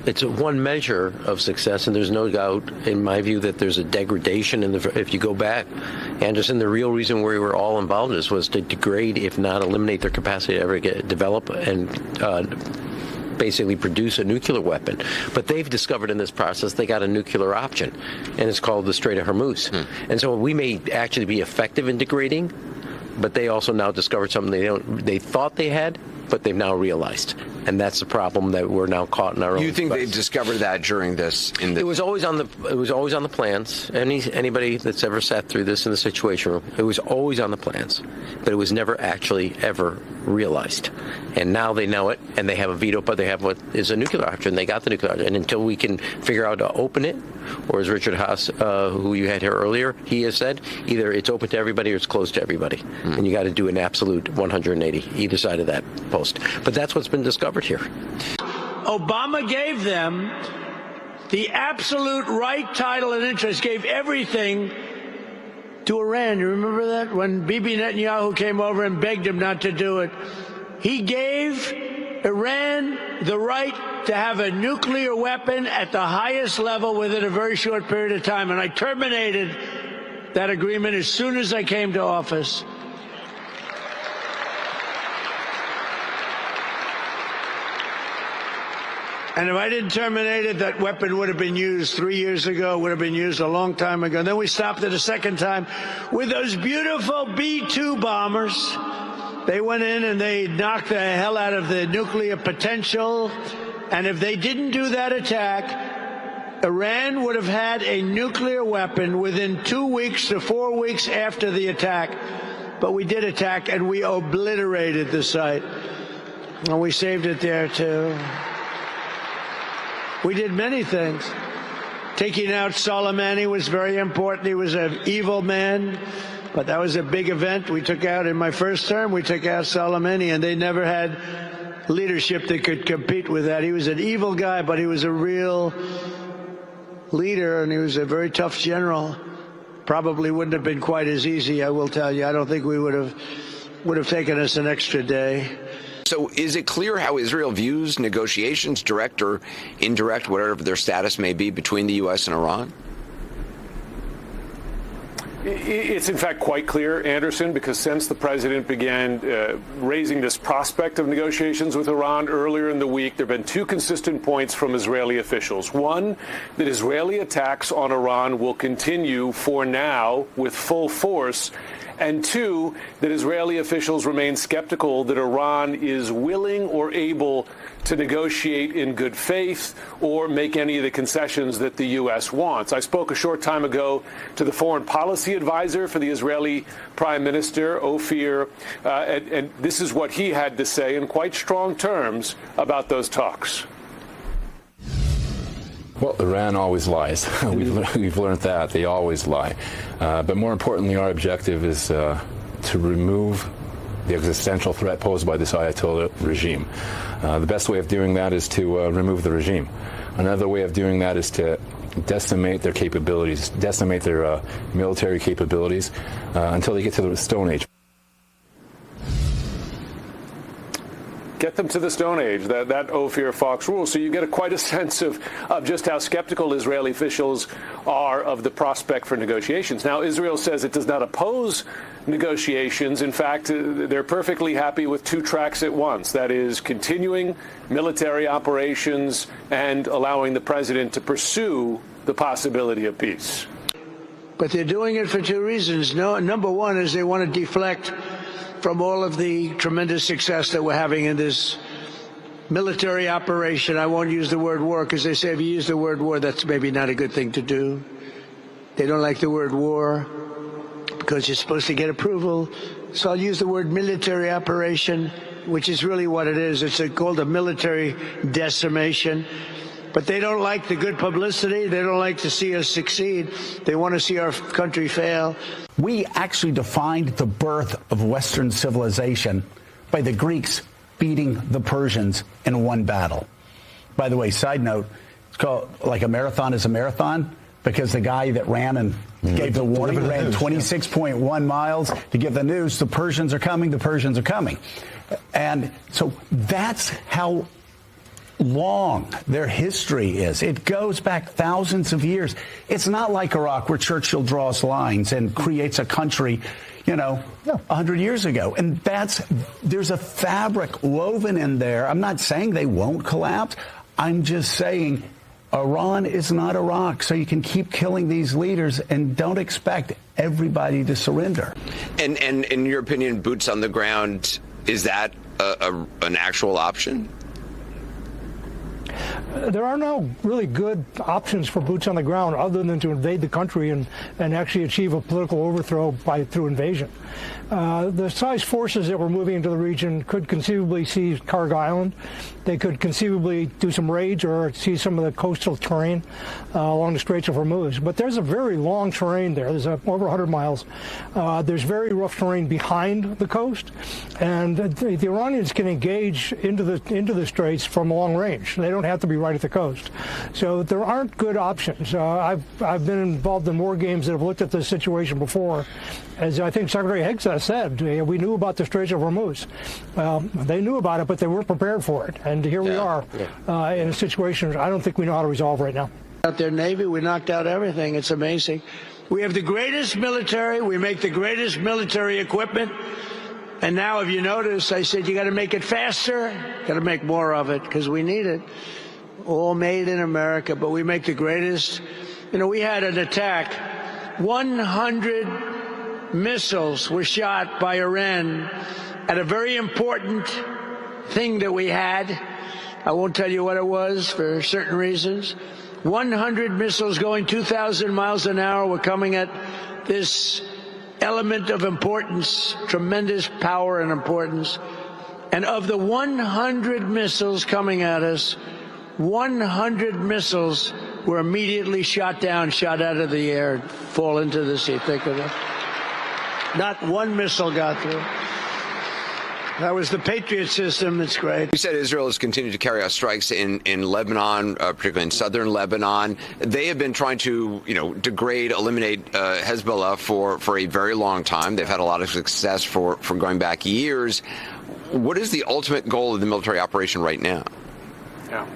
It's one measure of success, and there's no doubt, in my view, that there's a degradation if you go back. Anderson, the real reason we were all involved in this was to degrade, if not eliminate, their capacity to ever develop and basically produce a nuclear weapon. But they've discovered in this process they got a nuclear option, and it's called the Strait of Hormuz. And so we may actually be effective in degrading, but they also now discovered something they thought they had, but they've now realized. And that's the problem that we're now caught in our own. You think they've discovered that during this? It was always on the plans. Anybody that's ever sat through this in the Situation Room, it was always on the plans, but it was never actually ever realized. And now they know it, and they have a veto, but they have what is a nuclear option. They got the nuclear option, and until we can figure out to open it, or as Richard Haas, who you had here earlier, he has said, either it's open to everybody or it's closed to everybody, and you got to do an absolute 180 either side of that post. But that's what's been discovered here. Obama gave them the absolute right, title, and interest, gave everything to Iran. You remember that? When Bibi Netanyahu came over and begged him not to do it, he gave Iran the right to have a nuclear weapon at the highest level within a very short period of time. And I terminated that agreement as soon as I came to office. And if I didn't terminate it, that weapon would have been used 3 years ago, would have been used a long time ago. And then we stopped it a second time with those beautiful B-2 bombers. They went in and they knocked the hell out of the nuclear potential. And if they didn't do that attack, Iran would have had a nuclear weapon within 2 weeks to 4 weeks after the attack. But we did attack, and we obliterated the site. And we saved it there, too. We did many things. Taking out Soleimani was very important. He was an evil man, but that was a big event. We took out, in my first term, we took out Soleimani, and they never had leadership that could compete with that. He was an evil guy, but he was a real leader, and he was a very tough general. Probably wouldn't have been quite as easy, I will tell you. I don't think we would have taken us an extra day. So is it clear how Israel views negotiations, direct or indirect, whatever their status may be, between the U.S. and Iran? It's in fact quite clear, Anderson, because since the president began raising this prospect of negotiations with Iran earlier in the week, there have been 2 consistent points from Israeli officials. One, that Israeli attacks on Iran will continue for now with full force. And 2, that Israeli officials remain skeptical that Iran is willing or able to negotiate in good faith or make any of the concessions that the U.S. wants. I spoke a short time ago to the foreign policy advisor for the Israeli Prime Minister, Ophir, and this is what he had to say in quite strong terms about those talks. Well, Iran always lies. We've learned that. They always lie. But more importantly, our objective is to remove the existential threat posed by this Ayatollah regime. The best way of doing that is to remove the regime. Another way of doing that is to decimate their capabilities, decimate their military capabilities until they get to the Stone Age. Get them to the Stone Age, that Ophir Fox rule. So you get quite a sense of just how skeptical Israeli officials are of the prospect for negotiations. Now, Israel says it does not oppose negotiations. In fact, they're perfectly happy with two tracks at once. That is, continuing military operations and allowing the president to pursue the possibility of peace. But they're doing it for two reasons. Number one is they want to deflect from all of the tremendous success that we're having in this military operation. I won't use the word war because they say if you use the word war, that's maybe not a good thing to do. They don't like the word war because you're supposed to get approval. So I'll use the word military operation, which is really what it is. It's called a military decimation. But they don't like the good publicity. They don't like to see us succeed. They want to see our country fail. We actually defined the birth of Western civilization by the Greeks beating the Persians in one battle. By the way, side note, it's called like a marathon is a marathon because the guy that ran and gave the warning ran 26.1 miles to give the news, the Persians are coming, the Persians are coming. And so that's how long their history is. It goes back thousands of years. It's not like Iraq where Churchill draws lines and creates a country, 100 years ago. And there's a fabric woven in there. I'm not saying they won't collapse. I'm just saying Iran is not Iraq. So you can keep killing these leaders and don't expect everybody to surrender. And in your opinion, boots on the ground, is that an actual option? There are no really good options for boots on the ground other than to invade the country and actually achieve a political overthrow through invasion. The size forces that were moving into the region could conceivably seize Karg Island. They could conceivably do some raids or seize some of the coastal terrain along the Straits of Hormuz. But there's a very long terrain there. There's over 100 miles. There's very rough terrain behind the coast, and the Iranians can engage into the straits from long range. They don't have to be right at the coast. So there aren't good options. I've been involved in war games that have looked at this situation before. As I think Secretary Higgs has said, we knew about the Straits of Hormuz. They knew about it, but they weren't prepared for it. And here we are in a situation I don't think we know how to resolve right now. Out their Navy, we knocked out everything. It's amazing. We have the greatest military. We make the greatest military equipment. And now, if you notice, I said you got to make it faster, got to make more of it because we need it. All made in America, but we make the greatest. We had an attack. 100 missiles were shot by Iran at a very important thing that we had. I won't tell you what it was for certain reasons. 100 missiles going 2,000 miles an hour were coming at this element of importance, tremendous power and importance. And of the 100 missiles coming at us, 100 missiles were immediately shot down, shot out of the air, fall into the sea. Think of it. Not one missile got through. That was the Patriot system. That's great. You said Israel has continued to carry out strikes in Lebanon, particularly in southern Lebanon. They have been trying to, degrade, eliminate Hezbollah for a very long time. They've had a lot of success for going back years. What is the ultimate goal of the military operation right now? Yeah.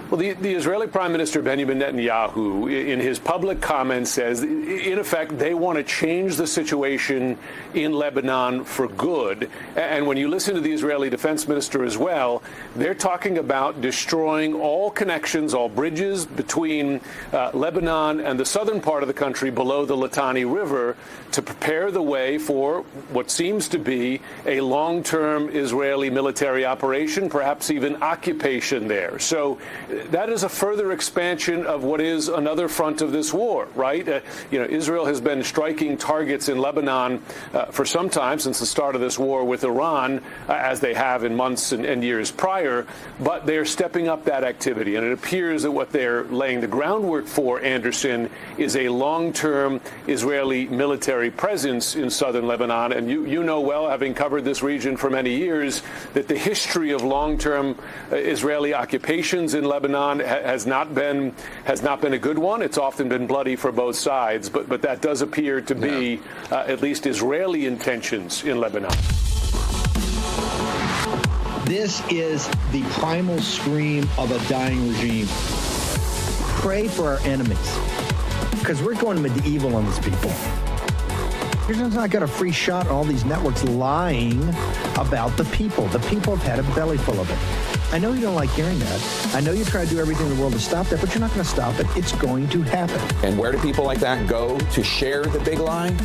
Well, the Israeli Prime Minister Benjamin Netanyahu, in his public comments, says, in effect, they want to change the situation in Lebanon for good. And when you listen to the Israeli Defense Minister as well, they're talking about destroying all connections, all bridges between Lebanon and the southern part of the country below the Litani River to prepare the way for what seems to be a long-term Israeli military operation, perhaps even occupation there. So that is a further expansion of what is another front of this war, right? Israel has been striking targets in Lebanon for some time, since the start of this war with Iran, as they have in months and years prior, but they're stepping up that activity. And it appears that what they're laying the groundwork for, Anderson, is a long-term Israeli military presence in southern Lebanon. And you know well, having covered this region for many years, that the history of long-term Israeli occupations in Lebanon has not been a good one. It's often been bloody for both sides, but that does appear to be at least Israeli intentions in Lebanon. This is the primal scream of a dying regime. Pray for our enemies, because we're going medieval on these people. You're just not got a free shot on all these networks lying about the people. The people have had a belly full of it. I know you don't like hearing that. I know you try to do everything in the world to stop that, but you're not going to stop it. It's going to happen. And where do people like that go to share the big lie?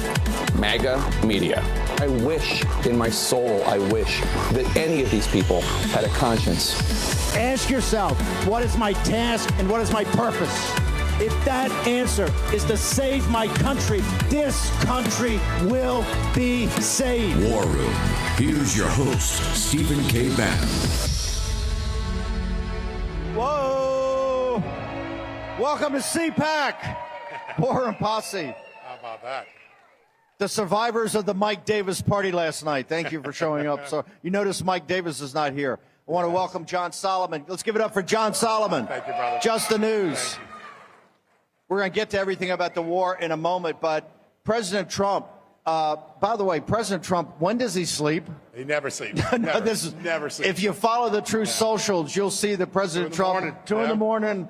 MAGA media. I wish, in my soul, I wish that any of these people had a conscience. Ask yourself, what is my task and what is my purpose? If that answer is to save my country, this country will be saved. War Room. Here's your host, Stephen K. Bannon. Whoa! Welcome to Cpac. War Room Posse. How about that? The survivors of the Mike Davis party last night. Thank you for showing up. So you notice Mike Davis is not here. I want to welcome John Solomon. Let's give it up for John Solomon. Thank you, brother. Just the News. We're going to get to everything about the war in a moment, but President Trump, by the way, President Trump, when does he sleep? He never sleeps. No, never sleeps. If you follow the Truth Socials, you'll see that President Trump, 2 in the morning,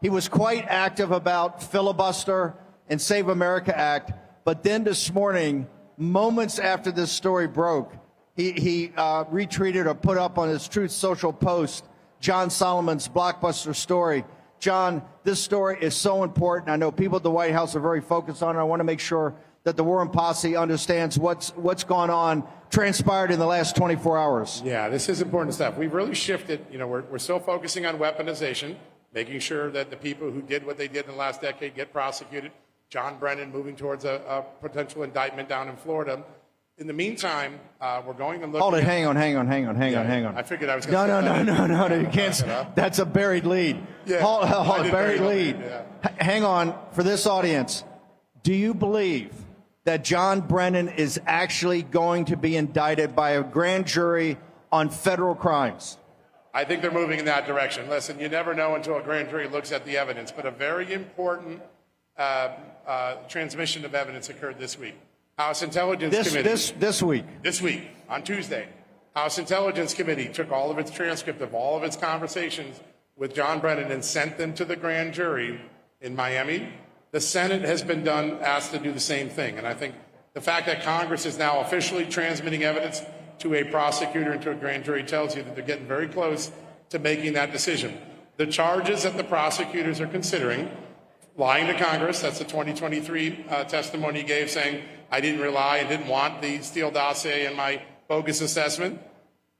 he was quite active about filibuster and Save America Act. But then this morning, moments after this story broke, he retweeted or put up on his Truth Social post John Solomon's blockbuster story. John, this story is so important. I know people at the White House are very focused on it. I want to make sure that the War Room Posse understands what's gone on, transpired in the last 24 hours. Yeah, this is important stuff. We've really shifted. We're still focusing on weaponization, making sure that the people who did what they did in the last decade get prosecuted. John Brennan moving towards a potential indictment down in Florida. In the meantime, we're going and looking. Hold it. Hang on. I figured I was going to No. You can't. That's a buried lead. Yeah, Hold buried lead. Yeah. Hang on. For this audience, do you believe that John Brennan is actually going to be indicted by a grand jury on federal crimes? I think they're moving in that direction. Listen, you never know until a grand jury looks at the evidence, but a very important transmission of evidence occurred this week. House Intelligence Committee. This week. This week, on Tuesday, House Intelligence Committee took all of its transcript of all of its conversations with John Brennan and sent them to the grand jury in Miami. The Senate has been asked to do the same thing. And I think the fact that Congress is now officially transmitting evidence to a prosecutor and to a grand jury tells you that they're getting very close to making that decision. The charges that the prosecutors are considering: lying to Congress, that's the 2023 testimony he gave, saying, I didn't rely and didn't want the Steele dossier in my bogus assessment,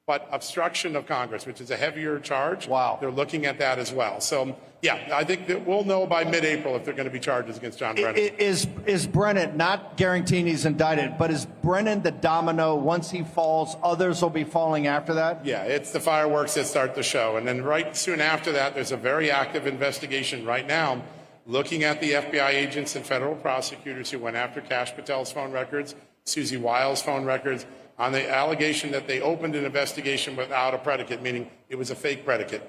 but obstruction of Congress, which is a heavier charge. Wow. They're looking at that as well. So, yeah, I think that we'll know by mid-April if there are going to be charges against John Brennan. Is Brennan, not guaranteeing he's indicted, but is Brennan the domino? Once he falls, others will be falling after that? Yeah, it's the fireworks that start the show. And then right soon after that, there's a very active investigation right now looking at the FBI agents and federal prosecutors who went after Kash Patel's phone records, Susie Wiles' phone records, on the allegation that they opened an investigation without a predicate, meaning it was a fake predicate.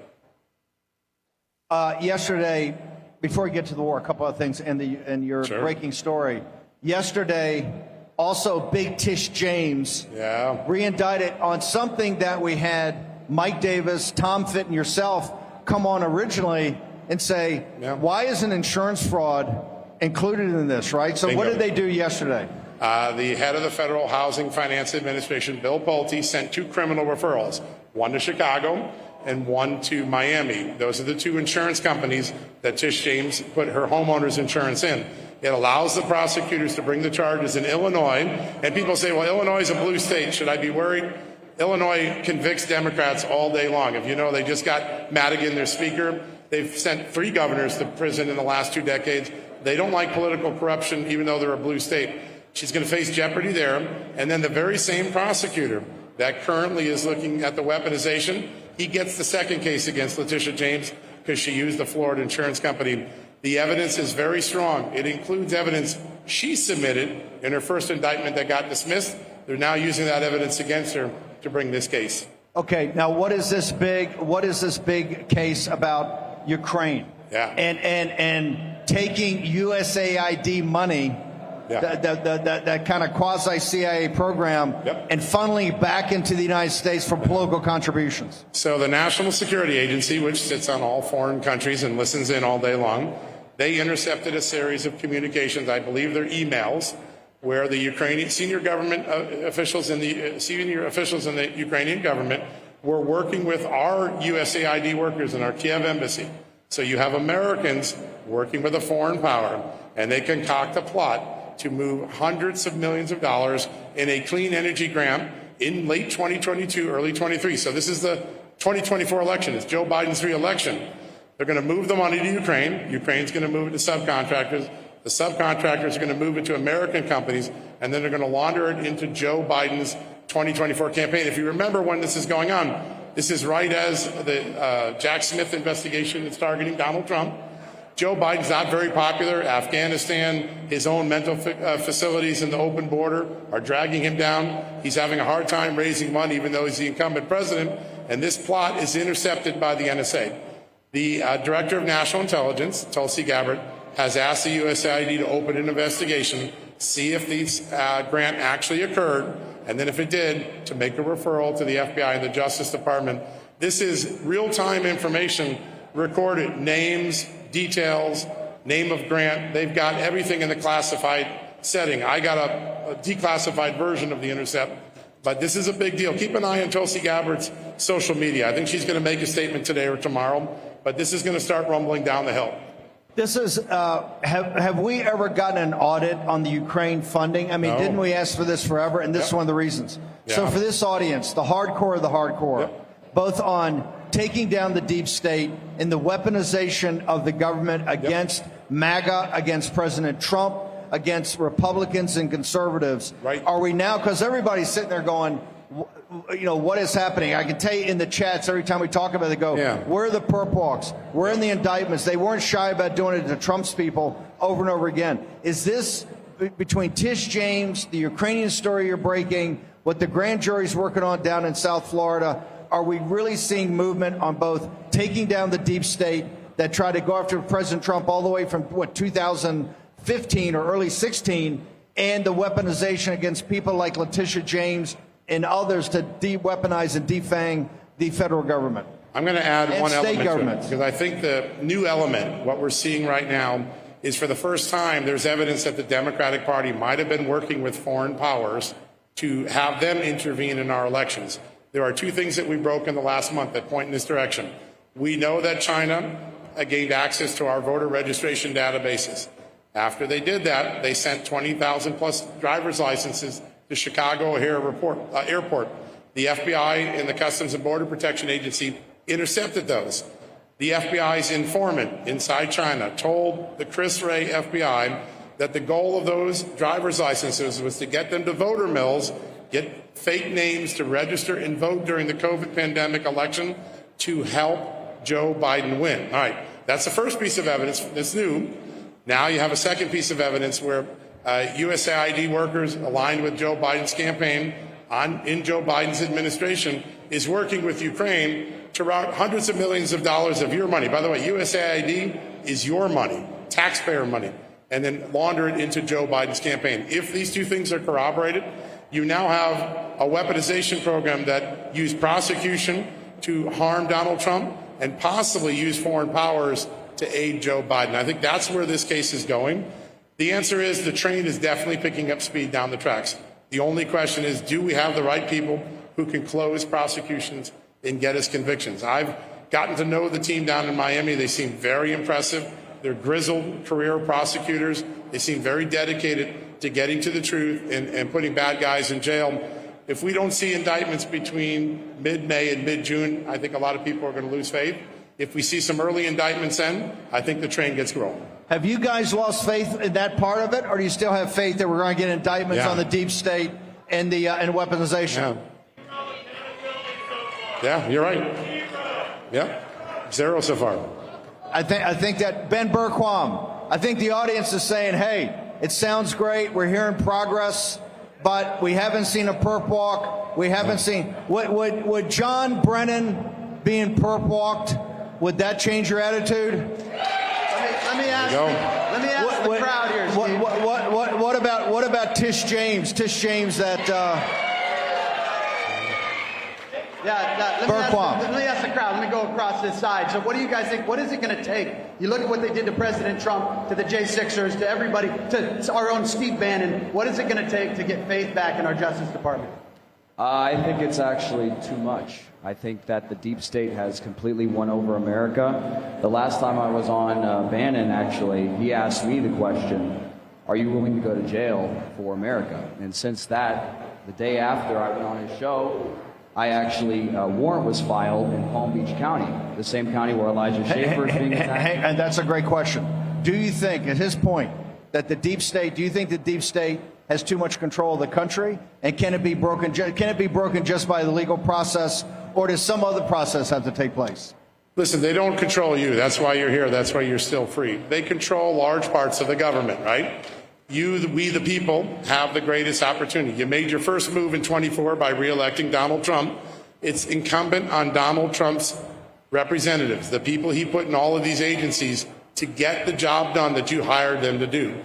Yesterday, before we get to the war, a couple of things in your breaking story. Yesterday, also Big Tish James re-indicted on something that we had Mike Davis, Tom Fitton, yourself come on originally and say, why isn't insurance fraud included in this, right? So what did they do yesterday? The head of the Federal Housing Finance Administration, Bill Pulte, sent 2 criminal referrals, one to Chicago and one to Miami. Those are the 2 insurance companies that Tish James put her homeowner's insurance in. It allows the prosecutors to bring the charges in Illinois. And people say, well, Illinois is a blue state. Should I be worried? Illinois convicts Democrats all day long. If you know, they just got Madigan, their speaker. They've sent 3 governors to prison in the last 2 decades. They don't like political corruption, even though they're a blue state. She's going to face jeopardy there. And then the very same prosecutor that currently is looking at the weaponization, he gets the second case against Letitia James because she used the Florida insurance company. The evidence is very strong. It includes evidence she submitted in her first indictment that got dismissed. They're now using that evidence against her to bring this case. Okay, now what is this big case about Ukraine? Yeah. And taking USAID money, that kind of quasi-CIA program, and funneling it back into the United States from political contributions. So the National Security Agency, which sits on all foreign countries and listens in all day long, they intercepted a series of communications, I believe they're emails, where the Ukrainian senior government officials in the Ukrainian government were working with our USAID workers in our Kiev embassy. So you have Americans working with a foreign power, and they concoct a plot to move hundreds of millions of dollars in a clean energy grant in late 2022, early 23. So this is the 2024 election. It's Joe Biden's re-election. They're going to move the money to Ukraine. Ukraine's going to move it to subcontractors. The subcontractors are going to move it to American companies, and then they're going to launder it into Joe Biden's 2024 campaign. If you remember when this is going on, this is right as the Jack Smith investigation is targeting Donald Trump. Joe Biden's not very popular. Afghanistan, his own mental facilities in the open border are dragging him down. He's having a hard time raising money, even though he's the incumbent president. And this plot is intercepted by the NSA. The Director of National Intelligence, Tulsi Gabbard, has asked the USAID to open an investigation, see if this grant actually occurred, and then if it did, to make a referral to the FBI and the Justice Department. This is real-time information recorded, names, details, name of grant. They've got everything in the classified setting. I got a declassified version of the intercept, but this is a big deal. Keep an eye on Tulsi Gabbard's social media. I think she's going to make a statement today or tomorrow, but this is going to start rumbling down the hill. This is, have we ever gotten an audit on the Ukraine funding? I mean, No. Didn't we ask for this forever? And this is one of the reasons. So for this audience, the hardcore of the hardcore, both on taking down the deep state and the weaponization of the government against MAGA, against President Trump, against Republicans and conservatives. Are we now, because everybody's sitting there going, you know, what is happening? I can tell you in the chats, every time we talk about it, they go, where are the perp walks? Where are the indictments? They weren't shy about doing it to Trump's people over and over again. Is this, between Tish James, the Ukrainian story you're breaking, what the grand jury's working on down in South Florida, are we really seeing movement on both taking down the deep state that tried to go after President Trump all the way from, 2015 or early 16, and the weaponization against people like Letitia James and others to de-weaponize and defang the federal government? I'm going to add one element to it, because I think the new element, what we're seeing right now, is for the first time there's evidence that the Democratic Party might have been working with foreign powers to have them intervene in our elections. There are 2 things that we broke in the last month that point in this direction. We know that China gained access to our voter registration databases. After they did that, they sent 20,000 plus driver's licenses to Chicago Airport. The FBI and the Customs and Border Protection Agency intercepted those. The FBI's informant inside China told the Chris Wray FBI that the goal of those driver's licenses was to get them to voter mills, get fake names to register and vote during the COVID pandemic election to help Joe Biden win. All right, that's the first piece of evidence that's new. Now you have a second piece of evidence where USAID workers aligned with Joe Biden's campaign in Joe Biden's administration is working with Ukraine to route hundreds of millions of dollars of your money. By the way, USAID is your money, taxpayer money, and then launder it into Joe Biden's campaign. If these 2 things are corroborated, you now have a weaponization program that used prosecution to harm Donald Trump and possibly use foreign powers to aid Joe Biden. I think that's where this case is going. The answer is the train is definitely picking up speed down the tracks. The only question is, do we have the right people who can close prosecutions and get us convictions? I've gotten to know the team down in Miami. They seem very impressive. They're grizzled career prosecutors. They seem very dedicated to getting to the truth and putting bad guys in jail. If we don't see indictments between mid-May and mid-June, I think a lot of people are going to lose faith. If we see some early indictments then, I think the train gets rolling. Have you guys lost faith in that part of it, or do you still have faith that we're going to get indictments on the deep state and the and weaponization? Yeah, you're right. Yeah, 0 so far. I think that Ben Berquam, I think the audience is saying, hey, it sounds great. We're hearing progress, but we haven't seen a perp walk. We haven't seen. Would John Brennan being perp walked, would that change your attitude? Let me ask the crowd here, Steve. What about Tish James? Tish James that. Let me ask the crowd. Let me go across this side. So what do you guys think? What is it going to take? You look at what they did to President Trump, to the J6ers, to everybody, to our own Steve Bannon. What is it going to take to get faith back in our Justice Department? I think it's actually too much. I think that the deep state has completely won over America. The last time I was on Bannon, actually, he asked me the question, are you willing to go to jail for America? And since that, the day after I went on his show, I actually, a warrant was filed in Palm Beach County, the same county where Elijah Schaffer is being attacked. And that's a great question. Do you think, at his point, that the deep state, do you think the deep state has too much control of the country? And can it be broken? Can it be broken just by the legal process, or does some other process have to take place? Listen, they don't control you. That's why you're here. That's why you're still free. They control large parts of the government, right? We, the people, have the greatest opportunity. You made your first move in 24 by re-electing Donald Trump. It's incumbent on Donald Trump's representatives, the people he put in all of these agencies, to get the job done that you hired them to do.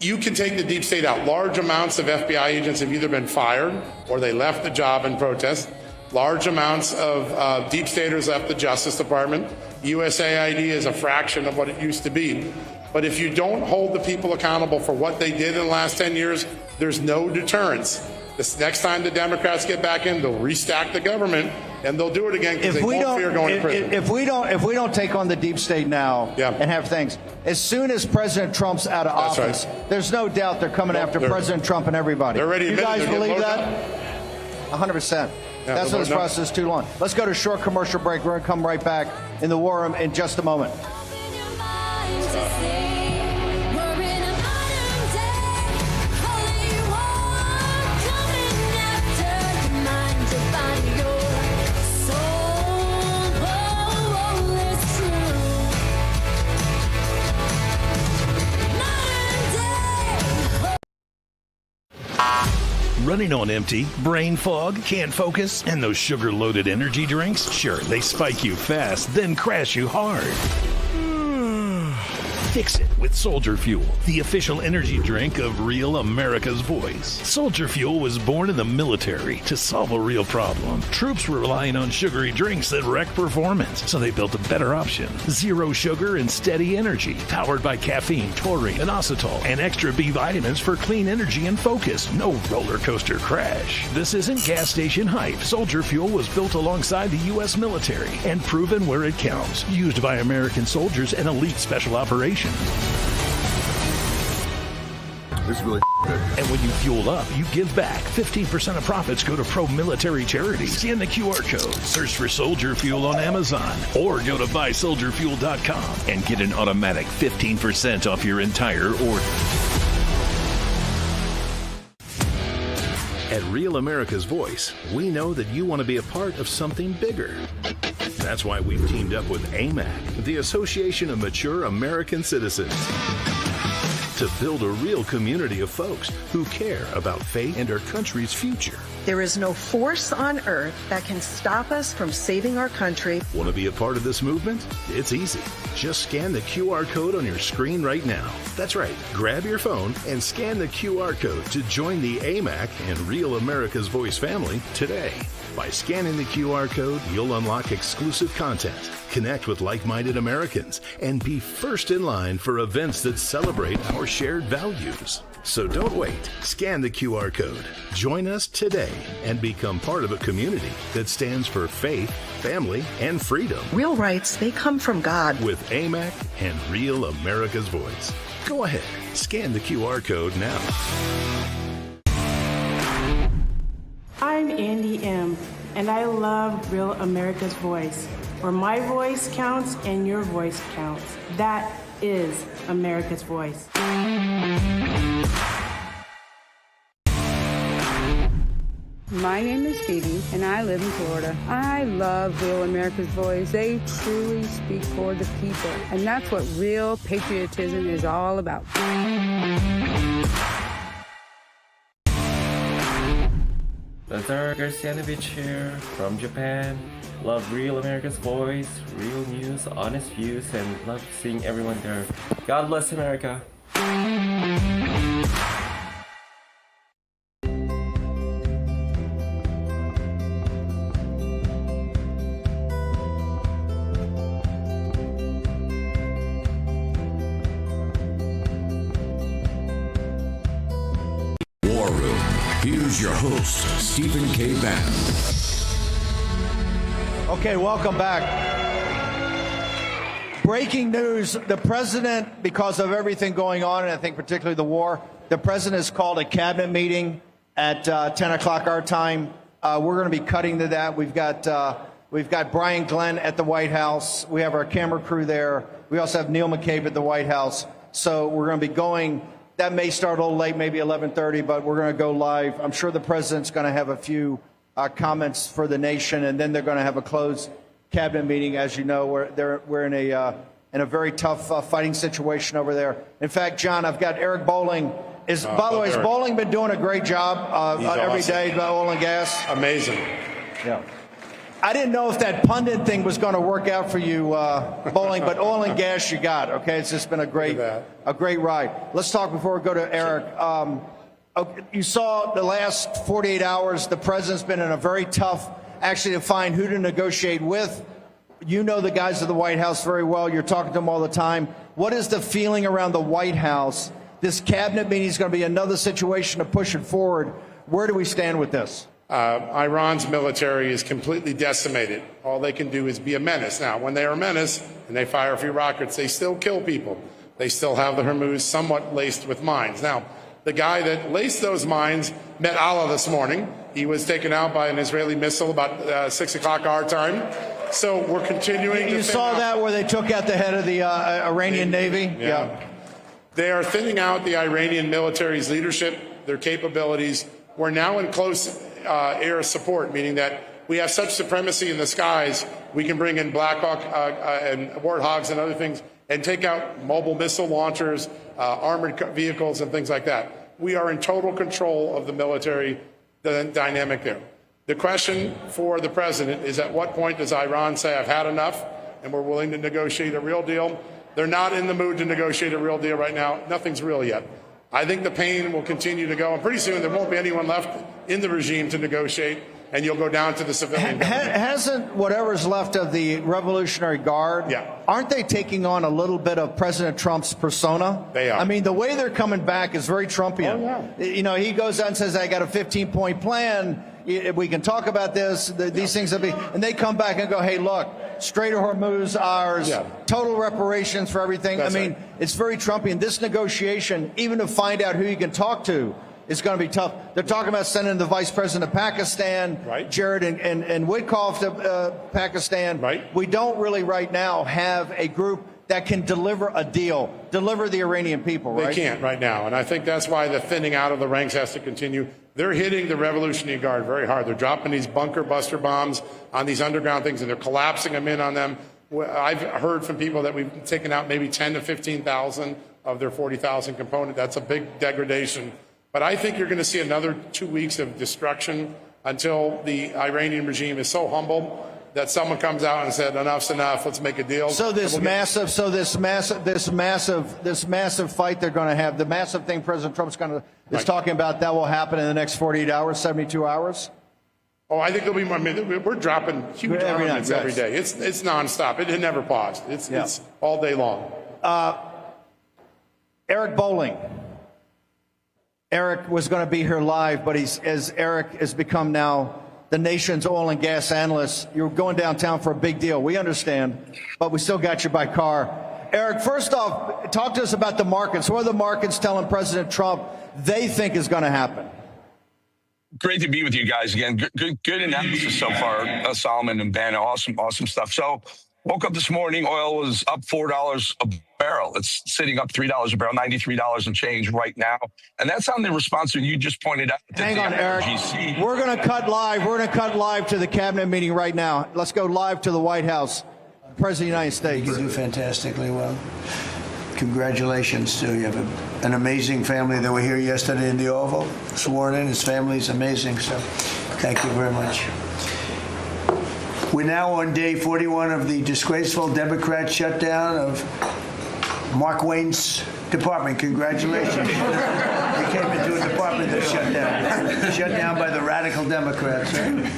You can take the deep state out. Large amounts of FBI agents have either been fired or they left the job in protest. Large amounts of deep staters left the Justice Department. USAID is a fraction of what it used to be. But if you don't hold the people accountable for what they did in the last 10 years, there's no deterrence. This next time the Democrats get back in, they'll restack the government, and they'll do it again because they won't fear going to prison. If we don't take on the deep state now and have things, as soon as President Trump's out of office, there's no doubt they're coming after President Trump and everybody. They're already you guys believe that? 100%. That's why this process is too long. Let's go to a short commercial break. We're going to come right back in the War Room in just a moment. Running on empty, brain fog, can't focus, and those sugar-loaded energy drinks? Sure, they spike you fast, then crash you hard. Fix it with Soldier Fuel, the official energy drink of real America's voice. Soldier Fuel was born in the military to solve a real problem. Troops were relying on sugary drinks that wreck performance, so they built a better option. Zero sugar and steady energy, powered by caffeine, taurine, inositol, and extra B vitamins for clean energy and focus. No roller coaster crash. This isn't gas station hype. Soldier Fuel was built alongside the U.S. military and proven where it counts. Used by American soldiers and elite special operations. This is really good. And when you fuel up, you give back. 15% of profits go to pro-military charities. Scan the QR code, search for Soldier Fuel on Amazon, or go to buysoldierfuel.com and get an automatic 15% off your entire order. At Real America's Voice, we know that you want to be a part of something bigger. That's why we've teamed up with AMAC, the Association of Mature American Citizens, to build a real community of folks who care about faith and our country's future. There is no force on earth that can stop us from saving our country. Want to be a part of this movement? It's easy. Just scan the QR code on your screen right now. That's right. Grab your phone and scan the QR code to join the AMAC and Real America's Voice family today. By scanning the QR code, you'll unlock exclusive content, connect with like-minded Americans, and be first in line for events that celebrate our shared values. So don't wait. Scan the QR code. Join us today and become part of a community that stands for faith, family, and freedom. Real rights, they come from God. With AMAC and Real America's Voice. Go ahead. Scan the QR code now. I'm Andy M., and I love Real America's Voice, where my voice counts and your voice counts. That is America's Voice. My name is Phoebe, and I live in Florida. I love Real America's Voice. They truly speak for the people, and that's what real patriotism is all about. Lazar Garcianovich here from Japan. Love Real America's Voice, real news, honest views, and love seeing everyone there. God bless America. War Room. Here's your host, Stephen K. Bannon. Okay, welcome back. Breaking news, the president, because of everything going on, and I think particularly the war, the president has called a cabinet meeting at 10 o'clock our time. We're going to be cutting to that. We've got Brian Glenn at the White House. We have our camera crew there. We also have Neil McCabe at the White House. So we're going to be going. That may start a little late, maybe 11:30, but we're going to go live. I'm sure the president's going to have a few comments for the nation, and then they're going to have a closed cabinet meeting. As you know, we're in a very tough fighting situation over there. In fact, John, I've got Eric Bolling. By the way, has Bolling been doing a great job every day about oil and gas? Amazing. Yeah. I didn't know if that pundit thing was going to work out for you, Bolling, but oil and gas you got. Okay, it's just been a great ride. Let's talk before we go to Eric. You saw the last 48 hours, the president's been in a very tough, actually, to find who to negotiate with. You know the guys at the White House very well. You're talking to them all the time. What is the feeling around the White House? This cabinet meeting is going to be another situation to push it forward. Where do we stand with this? Iran's military is completely decimated. All they can do is be a menace. Now, when they are a menace and they fire a few rockets, they still kill people. They still have the Hormuz somewhat laced with mines. Now, the guy that laced those mines met Allah this morning. He was taken out by an Israeli missile about 6 o'clock our time. So we're continuing. You saw that where they took out the head of the Iranian Navy? Yeah. They are thinning out the Iranian military's leadership, their capabilities. We're now in close air support, meaning that we have such supremacy in the skies, we can bring in Black Hawk and Warthogs and other things and take out mobile missile launchers, armored vehicles, and things like that. We are in total control of the military dynamic there. The question for the president is, at what point does Iran say, I've had enough, and we're willing to negotiate a real deal? They're not in the mood to negotiate a real deal right now. Nothing's real yet. I think the pain will continue to go, and pretty soon there won't be anyone left in the regime to negotiate, and you'll go down to the civilian government. Hasn't whatever's left of the Revolutionary Guard, aren't they taking on a little bit of President Trump's persona? They are. I mean, the way they're coming back is very Trumpian. Oh, yeah. You know, he goes out and says, I got a 15-point plan. We can talk about this. These things will be, and they come back and go, hey, look, Strait of Hormuz, ours, total reparations for everything. That's I mean, it's very Trumpian. This negotiation, even to find out who you can talk to, is going to be tough. They're talking about sending the vice president of Pakistan, Jared and Witkoff to Pakistan. We don't really right now have a group that can deliver a deal, deliver the Iranian people, right? They can't right now, and I think that's why the thinning out of the ranks has to continue. They're hitting the Revolutionary Guard very hard. They're dropping these bunker buster bombs on these underground things, and they're collapsing them in on them. I've heard from people that we've taken out maybe 10 to 15,000 of their 40,000 component. That's a big degradation. But I think you're going to see another 2 weeks of destruction until the Iranian regime is so humble that someone comes out and said, enough's enough, let's make a deal. So this massive fight they're going to have, the massive thing President Trump's is talking about, that will happen in the next 48 hours, 72 hours? Oh, I think there'll be more. I mean, we're dropping huge armaments every day. It's nonstop. It never paused. It's all day long. Eric Bolling. Eric was going to be here live, but as Eric has become now the nation's oil and gas analyst, you're going downtown for a big deal. We understand, but we still got you by car. Eric, first off, talk to us about the markets. What are the markets telling President Trump they think is going to happen? Great to be with you guys again. Good analysis so far, Solomon and Ben. Awesome stuff. So, woke up this morning, oil was up $4 a barrel. It's sitting up $3 a barrel, $93 and change right now. And that's on the response that you just pointed out. Hang on, Eric. We're going to cut live. We're going to cut live to the cabinet meeting right now. Let's go live to the White House. President of the United States. You do fantastically well. Congratulations to you. You have an amazing family that were here yesterday in the Oval, sworn in. His family's amazing, so thank you very much. We're now on day 41 of the disgraceful Democrat shutdown of Mark Wayne's department. Congratulations. They came into a department that shut down by the radical Democrats. Right?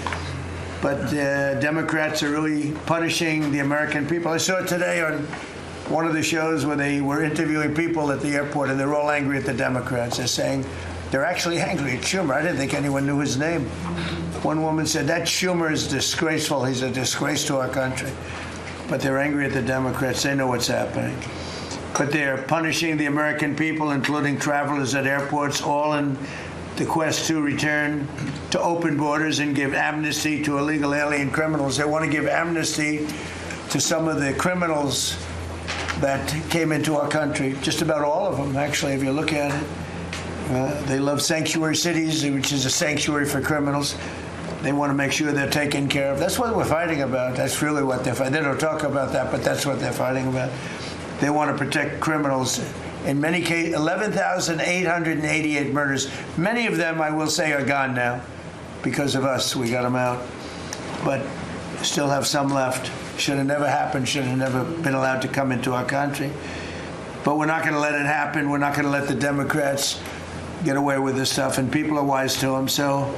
But Democrats are really punishing the American people. I saw it today on one of the shows where they were interviewing people at the airport, and they're all angry at the Democrats. They're saying they're actually angry at Schumer. I didn't think anyone knew his name. One woman said, that Schumer is disgraceful. He's a disgrace to our country. But they're angry at the Democrats. They know what's happening. But they're punishing the American people, including travelers at airports, all in the quest to return to open borders and give amnesty to illegal alien criminals. They want to give amnesty to some of the criminals that came into our country, just about all of them, actually, if you look at it. They love sanctuary cities, which is a sanctuary for criminals. They want to make sure they're taken care of. That's what we're fighting about. That's really what they're fighting. They don't talk about that, but that's what they're fighting about. They want to protect criminals. In many cases, 11,888 murders. Many of them, I will say, are gone now because of us. We got them out. But still have some left. Should have never happened, should have never been allowed to come into our country. But we're not going to let it happen. We're not going to let the Democrats get away with this stuff, and people are wise to them. So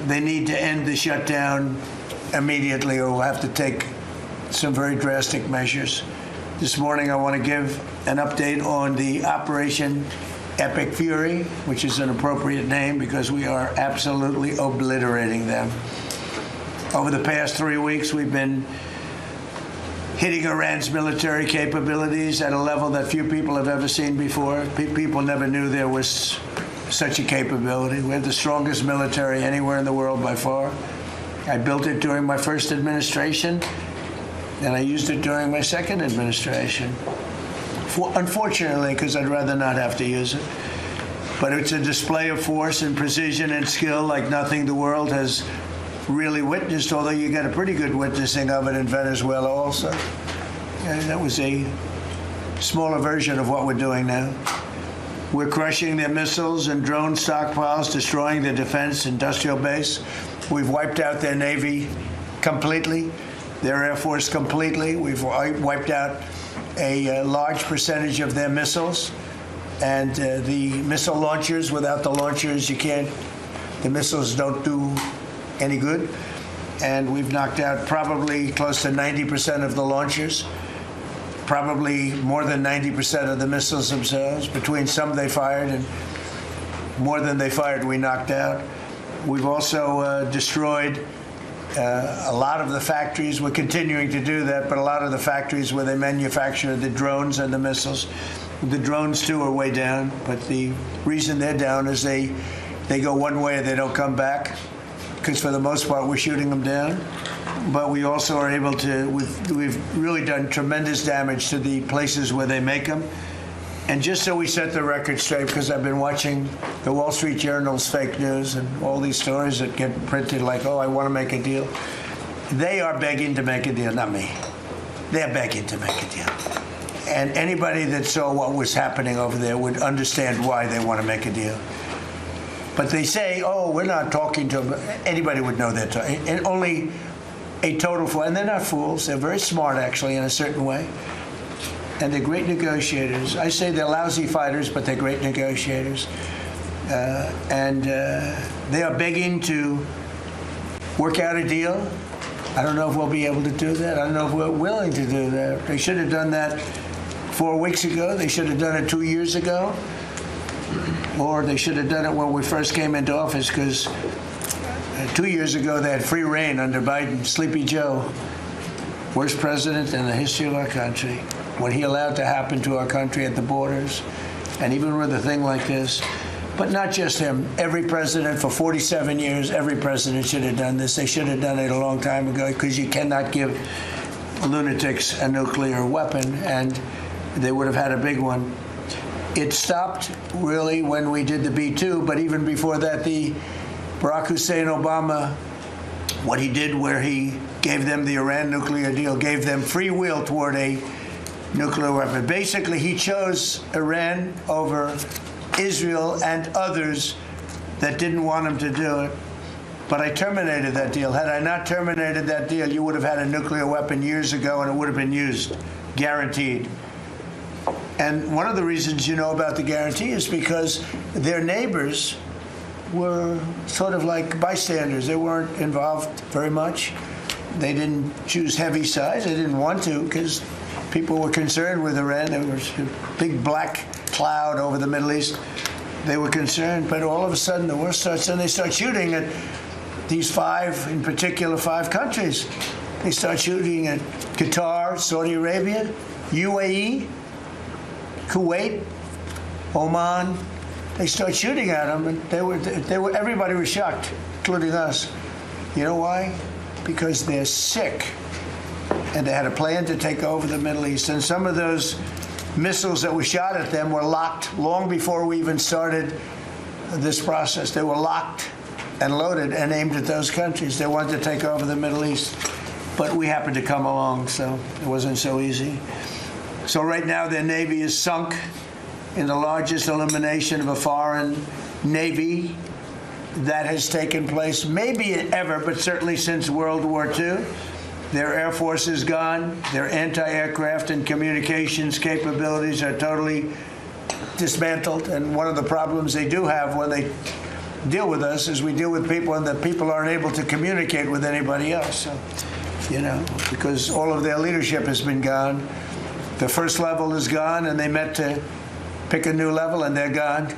they need to end the shutdown immediately, or we'll have to take some very drastic measures. This morning I want to give an update on the Operation Epic Fury, which is an appropriate name because we are absolutely obliterating them. Over the past 3 weeks, we've been hitting Iran's military capabilities at a level that few people have ever seen before. People never knew there was such a capability. We have the strongest military anywhere in the world by far. I built it during my first administration, and I used it during my second administration. Unfortunately, because I'd rather not have to use it. But it's a display of force and precision and skill like nothing the world has really witnessed, although you got a pretty good witnessing of it in Venezuela also. And that was a smaller version of what we're doing now. We're crushing their missiles and drone stockpiles, destroying their defense industrial base. We've wiped out their Navy completely, their Air Force completely. We've wiped out a large percentage of their missiles. And the missile launchers, without the launchers, the missiles don't do any good. And we've knocked out probably close to 90% of the launchers, probably more than 90% of the missiles themselves. Between some they fired and more than they fired, we knocked out. We've also destroyed a lot of the factories. We're continuing to do that, but a lot of the factories where they manufacture the drones and the missiles. The drones, too, are way down, but the reason they're down is they go one way and they don't come back, because for the most part we're shooting them down. But we also are able to, we've really done tremendous damage to the places where they make them. And just so we set the record straight, because I've been watching the Wall Street Journal's fake news and all these stories that get printed like, oh, I want to make a deal. They are begging to make a deal, not me. They're begging to make a deal. And anybody that saw what was happening over there would understand why they want to make a deal. But they say, oh, we're not talking to them. Anybody would know that. And only a total fool. And they're not fools. They're very smart, actually, in a certain way. And they're great negotiators. I say they're lousy fighters, but they're great negotiators. They are begging to work out a deal. I don't know if we'll be able to do that. I don't know if we're willing to do that. They should have done that 4 weeks ago. They should have done it 2 years ago. Or they should have done it when we first came into office, because 2 years ago they had free reign under Biden. Sleepy Joe, worst president in the history of our country. What he allowed to happen to our country at the borders, and even with a thing like this. But not just him. Every president for 47 years, every president should have done this. They should have done it a long time ago, because you cannot give lunatics a nuclear weapon, and they would have had a big one. It stopped really when we did the B-2, but even before that, the Barack Hussein Obama, what he did where he gave them the Iran nuclear deal, gave them free will toward a nuclear weapon. Basically, he chose Iran over Israel and others that didn't want him to do it. But I terminated that deal. Had I not terminated that deal, you would have had a nuclear weapon years ago, and it would have been used, guaranteed. And one of the reasons you know about the guarantee is because their neighbors were sort of like bystanders. They weren't involved very much. They didn't choose heavy sides. They didn't want to, because people were concerned with Iran. There was a big black cloud over the Middle East. They were concerned, but all of a sudden the war starts, and they start shooting at these five, in particular, 5 countries. They start shooting at Qatar, Saudi Arabia, UAE, Kuwait, Oman. They start shooting at them, and everybody was shocked, including us. You know why? Because they're sick, and they had a plan to take over the Middle East. And some of those missiles that were shot at them were locked long before we even started this process. They were locked and loaded and aimed at those countries. They wanted to take over the Middle East, but we happened to come along, so it wasn't so easy. So right now their Navy is sunk in the largest elimination of a foreign Navy that has taken place, maybe ever, but certainly since World War II. Their Air Force is gone. Their anti-aircraft and communications capabilities are totally dismantled. And one of the problems they do have when they deal with us is we deal with people, and the people aren't able to communicate with anybody else. So, you know, because all of their leadership has been gone. The first level is gone, and they met to pick a new level, and they're gone.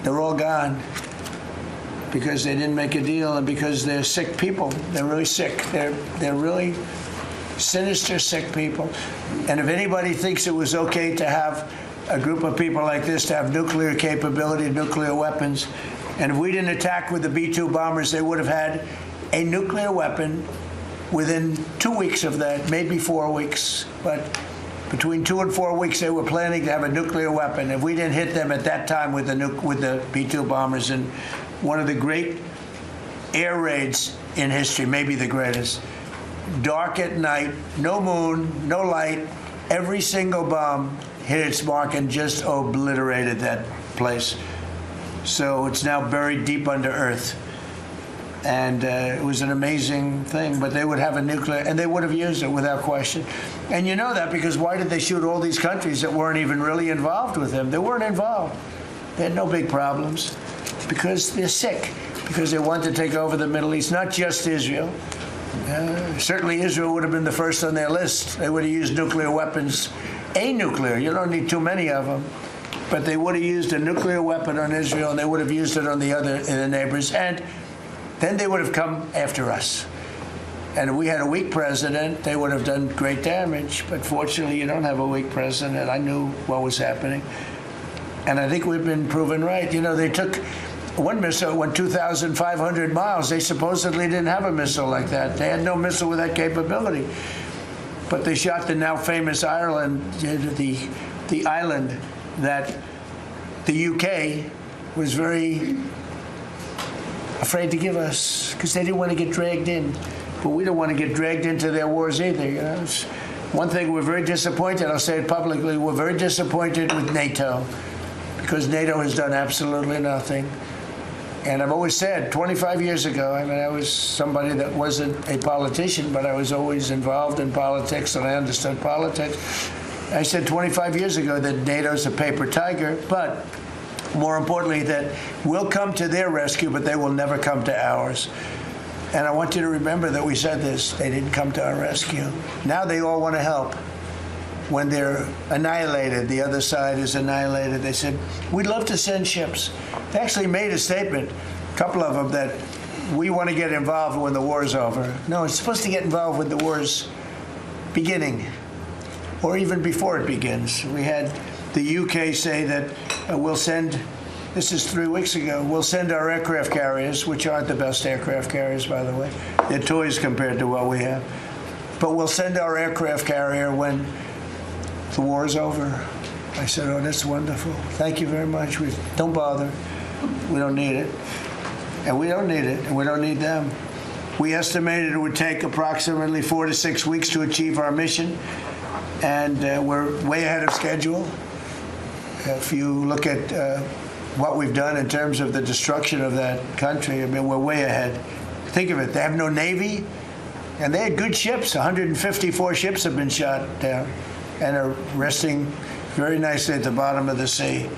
They're all gone because they didn't make a deal, and because they're sick people. They're really sick. They're really sinister, sick people. And if anybody thinks it was okay to have a group of people like this to have nuclear capability, nuclear weapons, and if we didn't attack with the B-2 bombers, they would have had a nuclear weapon within 2 weeks of that, maybe 4 weeks. But between 2 and 4 weeks, they were planning to have a nuclear weapon. If we didn't hit them at that time with the B-2 bombers, and one of the great air raids in history, maybe the greatest, dark at night, no moon, no light, every single bomb hit its mark and just obliterated that place. So it's now buried deep under earth. And it was an amazing thing, but they would have a nuclear, and they would have used it without question. And you know that because why did they shoot all these countries that weren't even really involved with them? They weren't involved. They had no big problems because they're sick, because they want to take over the Middle East, not just Israel. Certainly Israel would have been the first on their list. They would have used nuclear weapons, a nuclear. You don't need too many of them. But they would have used a nuclear weapon on Israel, and they would have used it on the neighbors. And then they would have come after us. And if we had a weak president, they would have done great damage. But fortunately, you don't have a weak president. I knew what was happening. And I think we've been proven right. You know, they took one missile, went 2,500 miles. They supposedly didn't have a missile like that. They had no missile with that capability. But they shot the now famous Ireland, the island that the UK was very afraid to give us because they didn't want to get dragged in. But we don't want to get dragged into their wars either. You know? It's one thing, we're very disappointed. I'll say it publicly. We're very disappointed with NATO because NATO has done absolutely nothing. And I've always said, 25 years ago, I mean, I was somebody that wasn't a politician, but I was always involved in politics and I understood politics. I said 25 years ago that NATO's a paper tiger, but more importantly, that we'll come to their rescue, but they will never come to ours. And I want you to remember that we said this. They didn't come to our rescue. Now they all want to help. When they're annihilated, the other side is annihilated, they said, we'd love to send ships. They actually made a statement, a couple of them, that we want to get involved when the war's over. No, it's supposed to get involved when the war's beginning, or even before it begins. We had the UK say that we'll send This is 3 weeks ago. We'll send our aircraft carriers, which aren't the best aircraft carriers, by the way. They're toys compared to what we have. But we'll send our aircraft carrier when the war is over. I said, oh, that's wonderful. Thank you very much. Don't bother. We don't need it. And we don't need it, and we don't need them. We estimated it would take approximately 4 to 6 weeks to achieve our mission, and we're way ahead of schedule. If you look at what we've done in terms of the destruction of that country, I mean, we're way ahead. Think of it. They have no Navy, and they had good ships. 154 ships have been shot down and are resting very nicely at the bottom of the sea.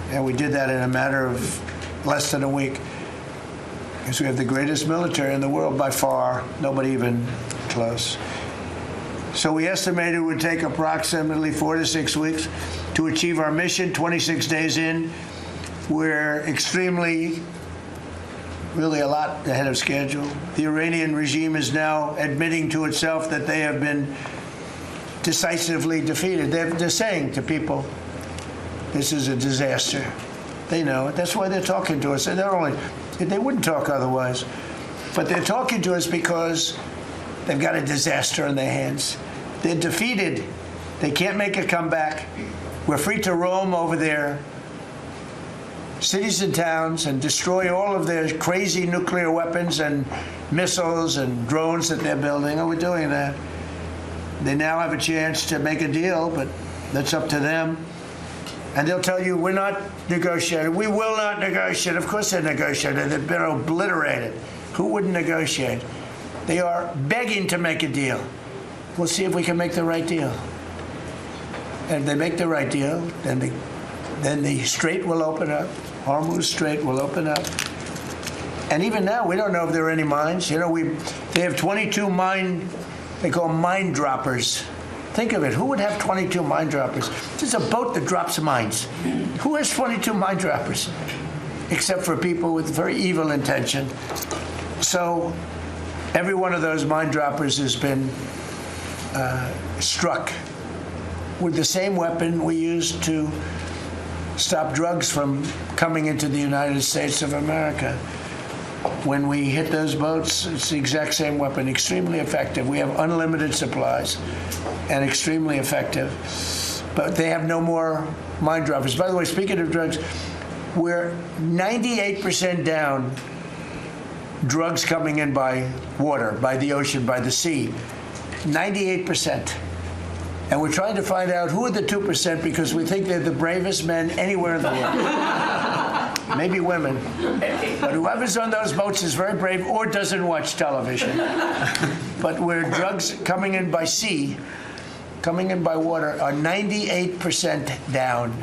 And we did that in a matter of less than a week. Because we have the greatest military in the world by far, nobody even close. So we estimated it would take approximately 4 to 6 weeks to achieve our mission. 26 days in, we're really a lot ahead of schedule. The Iranian regime is now admitting to itself that they have been decisively defeated. They're saying to people, this is a disaster. They know it. That's why they're talking to us. They wouldn't talk otherwise. But they're talking to us because they've got a disaster in their hands. They're defeated. They can't make a comeback. We're free to roam over their cities and towns and destroy all of their crazy nuclear weapons and missiles and drones that they're building. And we're doing that. They now have a chance to make a deal, but that's up to them. And they'll tell you, we're not negotiating. We will not negotiate. Of course they're negotiating. They've been obliterated. Who wouldn't negotiate? They are begging to make a deal. We'll see if we can make the right deal. And if they make the right deal, then the strait will open up. Hormuz Strait will open up. And even now, we don't know if there are any mines. You know, they have 22 they call mine droppers. Think of it. Who would have 22 mine droppers? There's a boat that drops mines. Who has 22 mine droppers? Except for people with very evil intention. So every one of those mine droppers has been struck with the same weapon we used to stop drugs from coming into the United States of America. When we hit those boats, it's the exact same weapon, extremely effective. We have unlimited supplies and extremely effective. But they have no more mine droppers. By the way, speaking of drugs, we're 98% down drugs coming in by water, by the ocean, by the sea. 98%. And we're trying to find out who are the 2% because we think they're the bravest men anywhere in the world. Maybe women. But whoever's on those boats is very brave or doesn't watch television. But where drugs coming in by sea, coming in by water, are 98% down.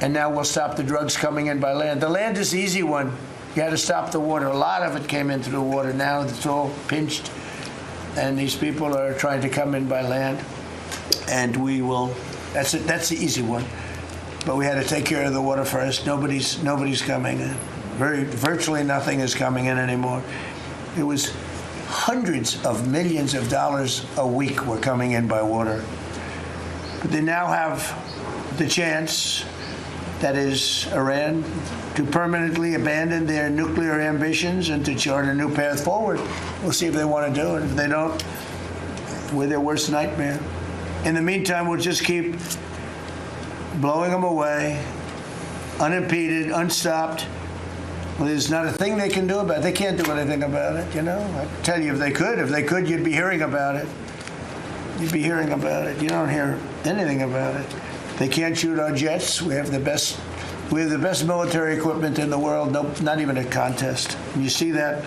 And now we'll stop the drugs coming in by land. The land is the easy one. You had to stop the water. A lot of it came in through the water. Now it's all pinched. And these people are trying to come in by land. And we will, that's the easy one. But we had to take care of the water first. Nobody's coming in. Virtually nothing is coming in anymore. It was hundreds of millions of dollars a week were coming in by water. But they now have the chance, that is Iran, to permanently abandon their nuclear ambitions and to chart a new path forward. We'll see if they want to do it. If they don't, we're their worst nightmare. In the meantime, we'll just keep blowing them away, unimpeded, unstopped. Well, there's not a thing they can do about it. They can't do anything about it, you know. I tell you, if they could, you'd be hearing about it. You'd be hearing about it. You don't hear anything about it. They can't shoot our jets. We have the best military equipment in the world. No, not even a contest. And you see that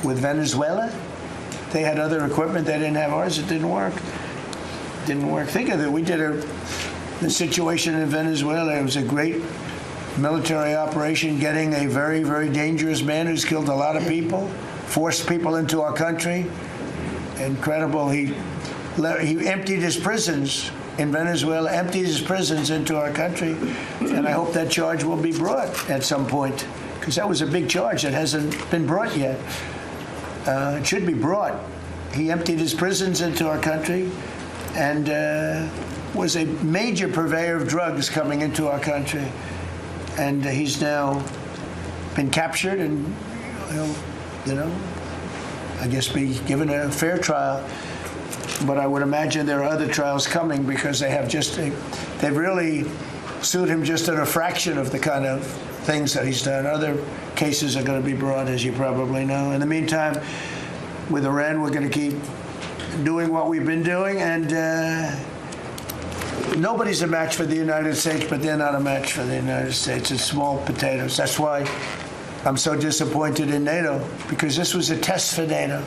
with Venezuela. They had other equipment. They didn't have ours. It didn't work. Didn't work. Think of it. We did the situation in Venezuela. It was a great military operation, getting a very, very dangerous man who's killed a lot of people, forced people into our country. Incredible. He emptied his prisons in Venezuela, emptied his prisons into our country, and I hope that charge will be brought at some point, because that was a big charge that hasn't been brought yet. It should be brought. He emptied his prisons into our country and was a major purveyor of drugs coming into our country. and he's now been captured and I guess be given a fair trial. But I would imagine there are other trials coming because they've really sued him just in a fraction of the kind of things that he's done. Other cases are going to be brought, as you probably know. In the meantime, with Iran, we're going to keep doing what we've been doing, and nobody's a match for the United States, but they're not a match for the United States. It's small potatoes. That's why I'm so disappointed in NATO, because this was a test for NATO.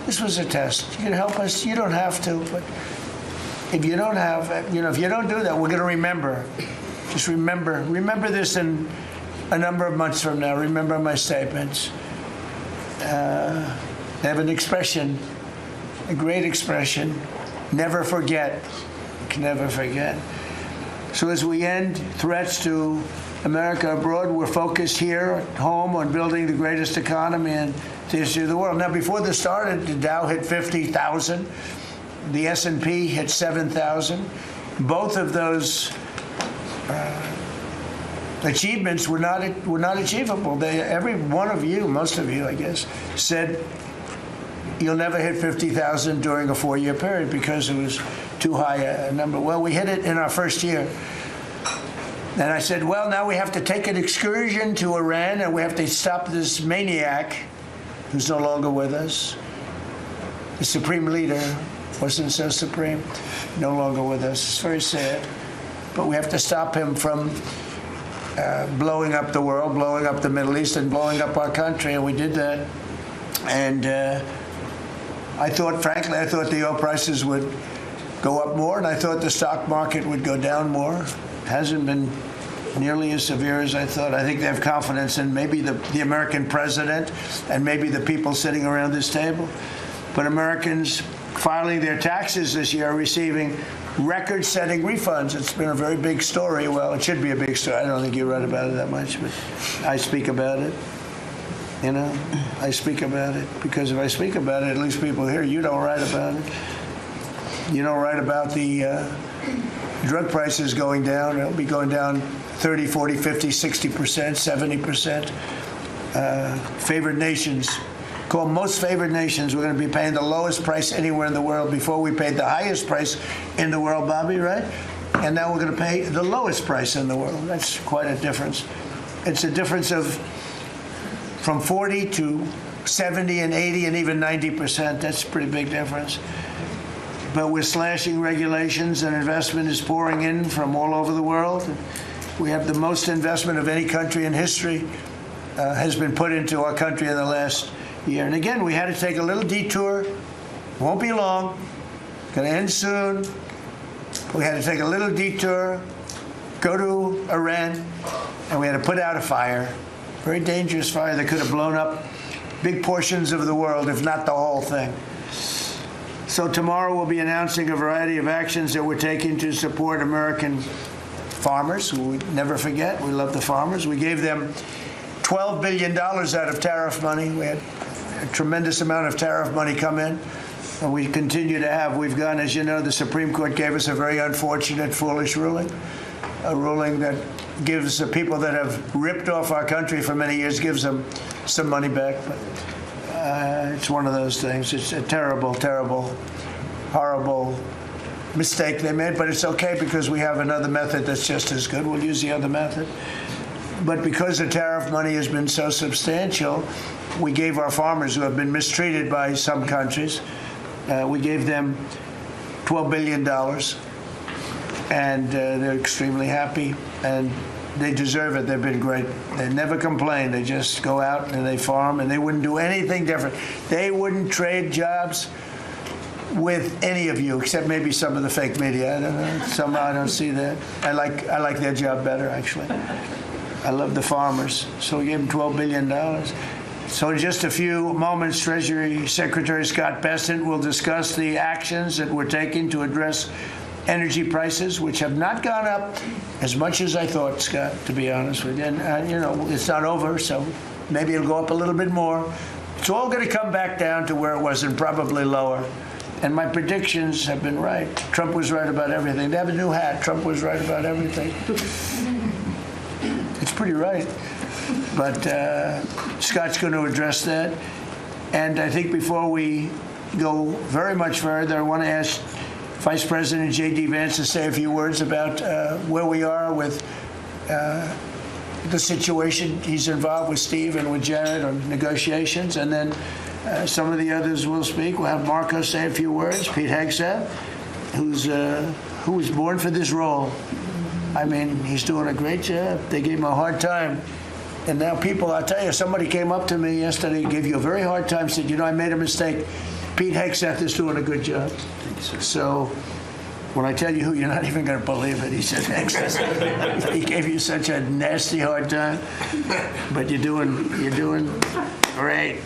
This was a test. You can help us. You don't have to, but if you don't have, if you don't do that, we're going to remember. Just remember this in a number of months from now. Remember my statements. They have an expression, a great expression, never forget. You can never forget. So as we end threats to America abroad, we're focused here at home on building the greatest economy in the history of the world. Now, before this started, the Dow hit 50,000. The S&P hit 7,000. Both of those achievements were not achievable. Every one of you, most of you, I guess, said you'll never hit 50,000 during a 4-year period because it was too high a number. Well, we hit it in our first year. And I said, well, now we have to take an excursion to Iran and we have to stop this maniac who's no longer with us. The supreme leader wasn't so supreme, no longer with us. It's very sad. But we have to stop him from blowing up the world, blowing up the Middle East, and blowing up our country. And we did that. And frankly, I thought the oil prices would go up more, and I thought the stock market would go down more. It hasn't been nearly as severe as I thought. I think they have confidence in maybe the American president and maybe the people sitting around this table. But Americans filing their taxes this year are receiving record-setting refunds. It's been a very big story. Well, it should be a big story. I don't think you read about it that much, but I speak about it. I speak about it because if I speak about it, at least people hear. You don't write about it. You don't write about the drug prices going down. It'll be going down 30, 40, 50, 60%, 70%. Favored nations. Called most favored nations. We're going to be paying the lowest price anywhere in the world. Before we paid the highest price in the world, Bobby, right? And now we're going to pay the lowest price in the world. That's quite a difference. It's a difference of from 40 to 70 and 80 and even 90%. That's a pretty big difference. But we're slashing regulations and investment is pouring in from all over the world. We have the most investment of any country in history has been put into our country in the last year. And again, we had to take a little detour. Won't be long. Going to end soon. We had to take a little detour, go to Iran, and we had to put out a fire. Very dangerous fire that could have blown up big portions of the world, if not the whole thing. So tomorrow we'll be announcing a variety of actions that we're taking to support American farmers, who we never forget. We love the farmers. We gave them $12 billion out of tariff money. We had a tremendous amount of tariff money come in, and we continue to have. We've gone, as you know, the Supreme Court gave us a very unfortunate, foolish ruling, a ruling that gives the people that have ripped off our country for many years, gives them some money back. But it's one of those things. It's a terrible, terrible, horrible mistake they made, but it's okay because we have another method that's just as good. We'll use the other method. But because the tariff money has been so substantial, we gave our farmers who have been mistreated by some countries, we gave them $12 billion, and they're extremely happy, and they deserve it. They've been great. They never complain. They just go out and they farm, and they wouldn't do anything different. They wouldn't trade jobs with any of you, except maybe some of the fake media. I don't know. Somehow I don't see that. I like their job better, actually. I love the farmers. So we gave them $12 billion. So in just a few moments, Treasury Secretary Scott Bessent will discuss the actions that we're taking to address energy prices, which have not gone up as much as I thought, Scott, to be honest with you. And, it's not over, so maybe it'll go up a little bit more. It's all going to come back down to where it was and probably lower. And my predictions have been right. Trump was right about everything. They have a new hat. Trump was right about everything. It's pretty right. But Scott's going to address that. And I think before we go very much further, I want to ask Vice President J.D. Vance to say a few words about where we are with the situation he's involved with Steve and with Jared on negotiations. And then some of the others will speak. We'll have Marco say a few words. Pete Hegseth, who was born for this role. I mean, he's doing a great job. They gave him a hard time. And now people, I'll tell you, somebody came up to me yesterday, gave you a very hard time, said, I made a mistake. Pete Hegseth is doing a good job. So when I tell you who, you're not even going to believe it. He said Hegseth. He gave you such a nasty hard time. But you're doing great.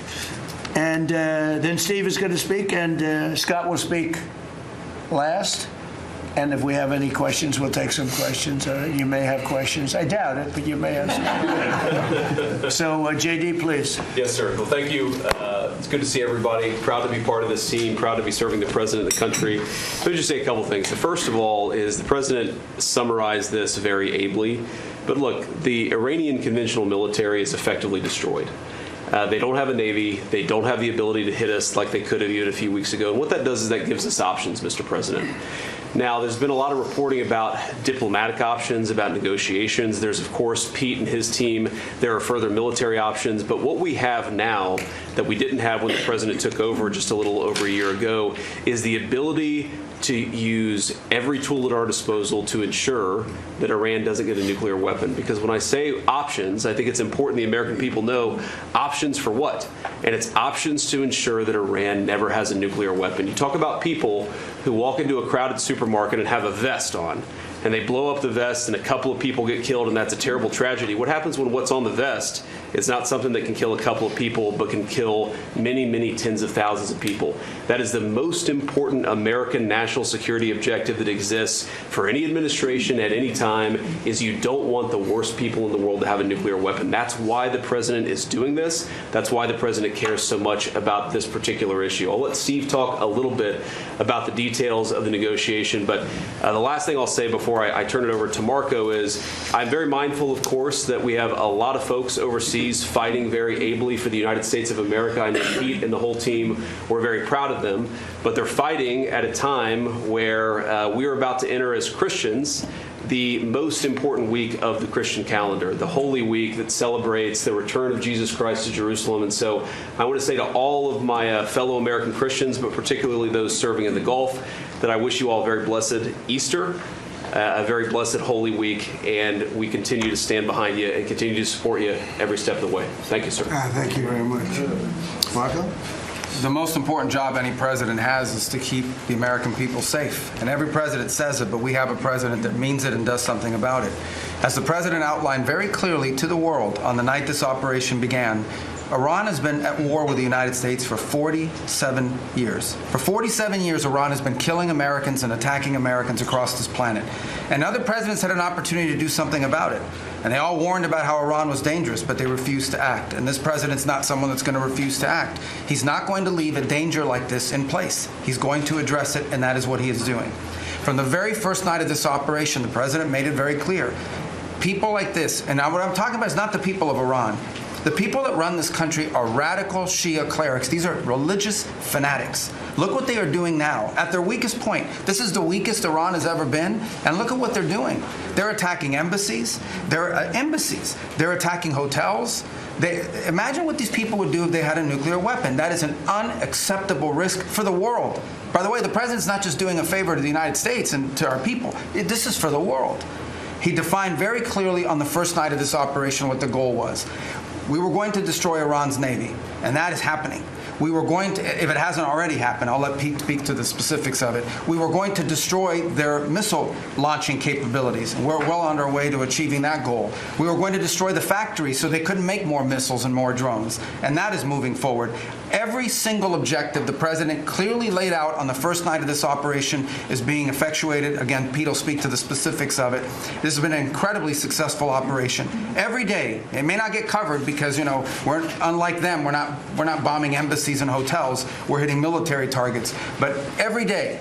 And then Steve is going to speak, and Scott will speak last. And if we have any questions, we'll take some questions. You may have questions. I doubt it, but you may have some. So, JD, please. Yes, sir. Well, thank you. It's good to see everybody. Proud to be part of this team. Proud to be serving the president of the country. Let me just say a couple things. The first of all is the president summarized this very ably. But look, the Iranian conventional military is effectively destroyed. They don't have a Navy. They don't have the ability to hit us like they could have even a few weeks ago. And what that does is that gives us options, Mr. President. Now, there's been a lot of reporting about diplomatic options, about negotiations. There's, of course, Pete and his team. There are further military options. But what we have now that we didn't have when the president took over just a little over a year ago is the ability to use every tool at our disposal to ensure that Iran doesn't get a nuclear weapon. Because when I say options, I think it's important the American people know options for what? And it's options to ensure that Iran never has a nuclear weapon. You talk about people who walk into a crowded supermarket and have a vest on, and they blow up the vest and a couple of people get killed, and that's a terrible tragedy. What happens when what's on the vest is not something that can kill a couple of people, but can kill many, many tens of thousands of people? That is the most important American national security objective that exists for any administration at any time, is you don't want the worst people in the world to have a nuclear weapon. That's why the president is doing this. That's why the president cares so much about this particular issue. I'll let Steve talk a little bit about the details of the negotiation, but the last thing I'll say before I turn it over to Marco is I'm very mindful, of course, that we have a lot of folks overseas fighting very ably for the United States of America. I know Pete and the whole team, we're very proud of them, but they're fighting at a time where we're about to enter as Christians the most important week of the Christian calendar, the Holy Week that celebrates the return of Jesus Christ to Jerusalem. And so I want to say to all of my fellow American Christians, but particularly those serving in the Gulf, that I wish you all a very blessed Easter, a very blessed Holy Week, and we continue to stand behind you and continue to support you every step of the way. Thank you, sir. Thank you very much. Marco? The most important job any president has is to keep the American people safe. And every president says it, but we have a president that means it and does something about it. As the president outlined very clearly to the world on the night this operation began, Iran has been at war with the United States for 47 years. For 47 years, Iran has been killing Americans and attacking Americans across this planet. And other presidents had an opportunity to do something about it. And they all warned about how Iran was dangerous, but they refused to act. And this president's not someone that's going to refuse to act. He's not going to leave a danger like this in place. He's going to address it, and that is what he is doing. From the very first night of this operation, the president made it very clear. People like this, and now what I'm talking about is not the people of Iran. The people that run this country are radical Shia clerics. These are religious fanatics. Look what they are doing now. At their weakest point, this is the weakest Iran has ever been, and look at what they're doing. They're attacking embassies. They're attacking hotels. Imagine what these people would do if they had a nuclear weapon. That is an unacceptable risk for the world. By the way, the president's not just doing a favor to the United States and to our people. This is for the world. He defined very clearly on the first night of this operation what the goal was. We were going to destroy Iran's Navy, and that is happening. We were going to, if it hasn't already happened, I'll let Pete speak to the specifics of it. We were going to destroy their missile launching capabilities, and we're well on our way to achieving that goal. We were going to destroy the factories so they couldn't make more missiles and more drones, and that is moving forward. Every single objective the president clearly laid out on the first night of this operation is being effectuated. Again, Pete will speak to the specifics of it. This has been an incredibly successful operation. Every day, it may not get covered because, we're unlike them. We're not bombing embassies and hotels. We're hitting military targets. But every day,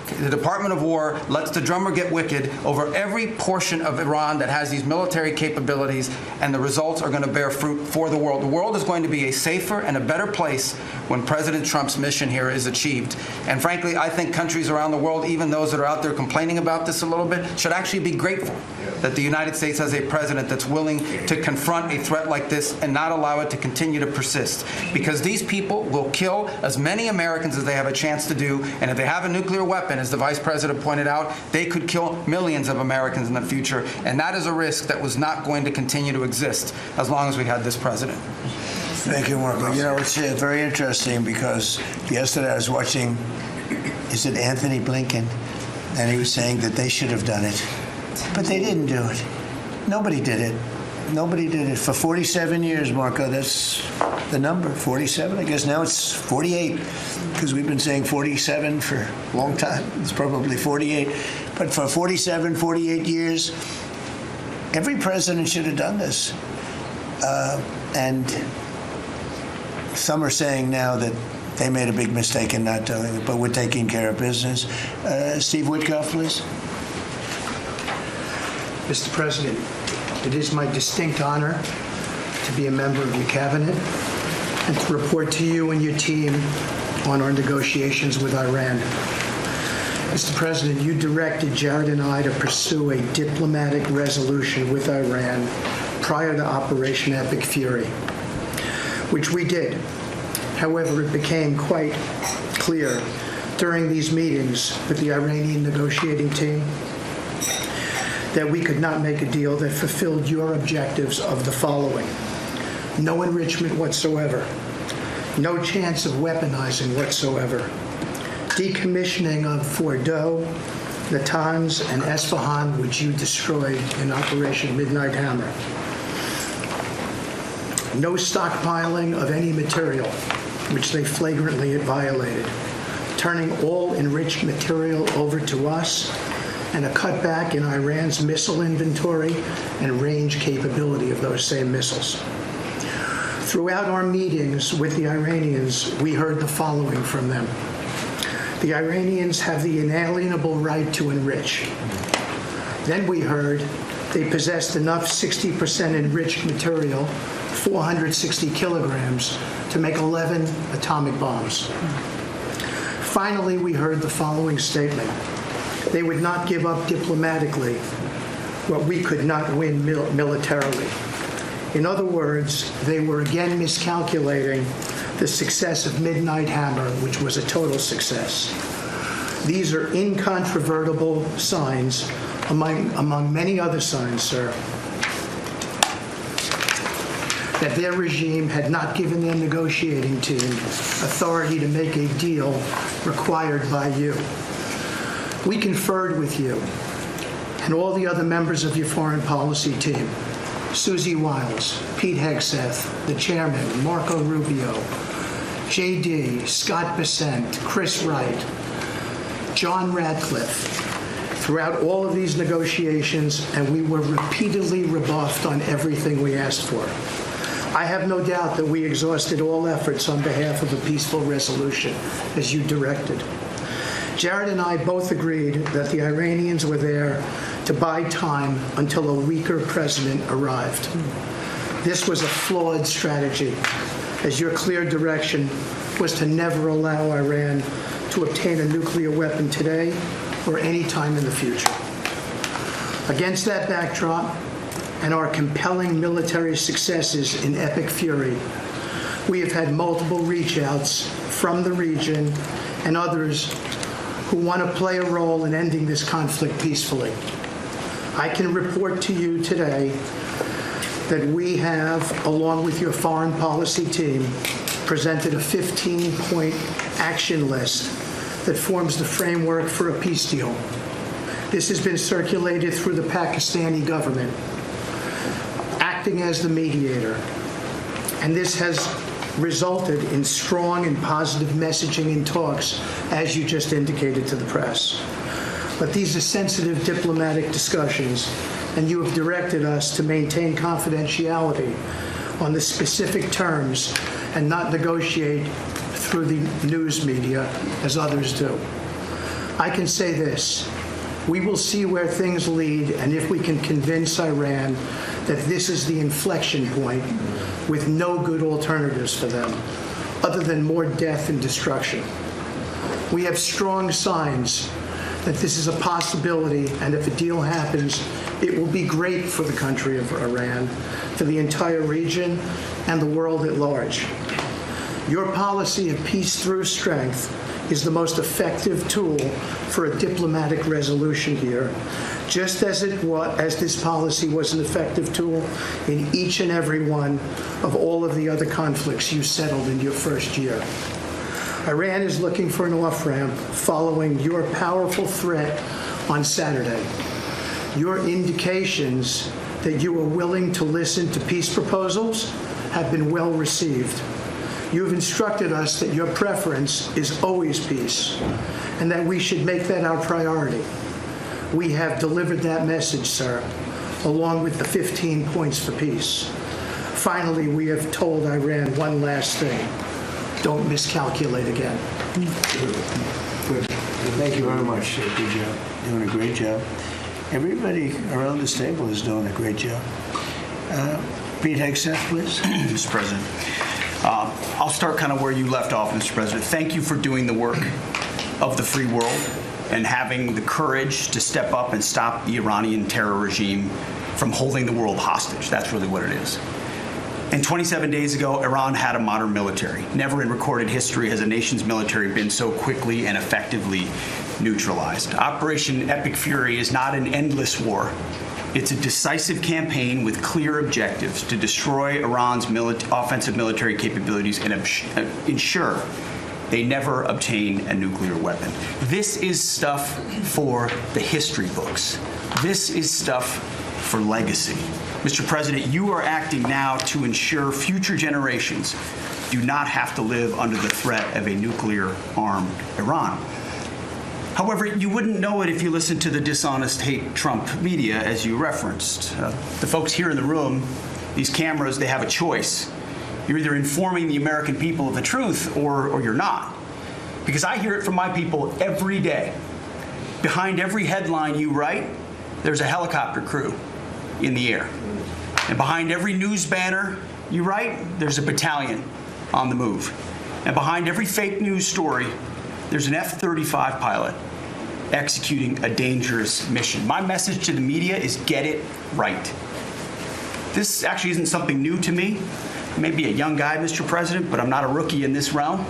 The Department of War lets the drummer get wicked over every portion of Iran that has these military capabilities, and the results are going to bear fruit for the world. The world is going to be a safer and a better place when President Trump's mission here is achieved. And frankly, I think countries around the world, even those that are out there complaining about this a little bit, should actually be grateful that the United States has a president that's willing to confront a threat like this and not allow it to continue to persist. Because these people will kill as many Americans as they have a chance to do, and if they have a nuclear weapon, as the Vice President pointed out, they could kill millions of Americans in the future, and that is a risk that was not going to continue to exist as long as we had this president. Thank you, Marco. You know, it's very interesting because yesterday I was watching, is it Anthony Blinken? And he was saying that they should have done it. But they didn't do it. Nobody did it. Nobody did it. For 47 years, Marco, that's the number, 47. I guess now it's 48, because we've been saying 47 for a long time. It's probably 48. But for 47, 48 years, every president should have done this. And some are saying now that they made a big mistake in not doing it, but we're taking care of business. Steve Witkoff, please. Mr. President, it is my distinct honor to be a member of your cabinet and to report to you and your team on our negotiations with Iran. Mr. President, you directed Jared and I to pursue a diplomatic resolution with Iran prior to Operation Epic Fury, which we did. However, it became quite clear during these meetings with the Iranian negotiating team that we could not make a deal that fulfilled your objectives of the following: no enrichment whatsoever, no chance of weaponizing whatsoever, decommissioning of Fordow, Natanz, and Esfahan, which you destroyed in Operation Midnight Hammer, no stockpiling of any material, which they flagrantly had violated, turning all enriched material over to us, and a cutback in Iran's missile inventory and range capability of those same missiles. Throughout our meetings with the Iranians, we heard the following from them. The Iranians have the inalienable right to enrich. Then we heard they possessed enough 60% enriched material, 460 kilograms, to make 11 atomic bombs. Finally, we heard the following statement. They would not give up diplomatically what we could not win militarily. In other words, they were again miscalculating the success of Midnight Hammer, which was a total success. These are incontrovertible signs, among many other signs, sir, that their regime had not given their negotiating team authority to make a deal required by you. We conferred with you and all the other members of your foreign policy team, Susie Wiles, Pete Hegseth, the chairman, Marco Rubio, JD, Scott Bessent, Chris Wright, John Radcliffe, throughout all of these negotiations, and we were repeatedly rebuffed on everything we asked for. I have no doubt that we exhausted all efforts on behalf of a peaceful resolution, as you directed. Jared and I both agreed that the Iranians were there to buy time until a weaker president arrived. This was a flawed strategy, as your clear direction was to never allow Iran to obtain a nuclear weapon today or any time in the future. Against that backdrop and our compelling military successes in Epic Fury, we have had multiple reach-outs from the region and others who want to play a role in ending this conflict peacefully. I can report to you today that we have, along with your foreign policy team, presented a 15-point action list that forms the framework for a peace deal. This has been circulated through the Pakistani government, acting as the mediator, and this has resulted in strong and positive messaging in talks, as you just indicated to the press. But these are sensitive diplomatic discussions, and you have directed us to maintain confidentiality on the specific terms and not negotiate through the news media as others do. I can say this. We will see where things lead, and if we can convince Iran that this is the inflection point with no good alternatives for them, other than more death and destruction. We have strong signs that this is a possibility, and if a deal happens, it will be great for the country of Iran, for the entire region, and the world at large. Your policy of peace through strength is the most effective tool for a diplomatic resolution here, just as this policy was an effective tool in each and every one of all of the other conflicts you settled in your first year. Iran is looking for an off-ramp following your powerful threat on Saturday. Your indications that you are willing to listen to peace proposals have been well received. You have instructed us that your preference is always peace, and that we should make that our priority. We have delivered that message, sir, along with the 15 points for peace. Finally, we have told Iran one last thing. Don't miscalculate again. Good. Thank you very much. Good job. Doing a great job. Everybody around this table is doing a great job. Pete Hegseth, please. Mr. President. I'll start kind of where you left off, Mr. President. Thank you for doing the work of the free world and having the courage to step up and stop the Iranian terror regime from holding the world hostage. That's really what it is. And 27 days ago, Iran had a modern military. Never in recorded history has a nation's military been so quickly and effectively neutralized. Operation Epic Fury is not an endless war. It's a decisive campaign with clear objectives to destroy Iran's offensive military capabilities and ensure they never obtain a nuclear weapon. This is stuff for the history books. This is stuff for legacy. Mr. President, you are acting now to ensure future generations do not have to live under the threat of a nuclear-armed Iran. However, you wouldn't know it if you listened to the dishonest hate Trump media, as you referenced. The folks here in the room, these cameras, they have a choice. You're either informing the American people of the truth or you're not. Because I hear it from my people every day. Behind every headline you write, there's a helicopter crew in the air. And behind every news banner you write, there's a battalion on the move. And behind every fake news story, there's an F-35 pilot executing a dangerous mission. My message to the media is get it right. This actually isn't something new to me. I may be a young guy, Mr. President, but I'm not a rookie in this realm.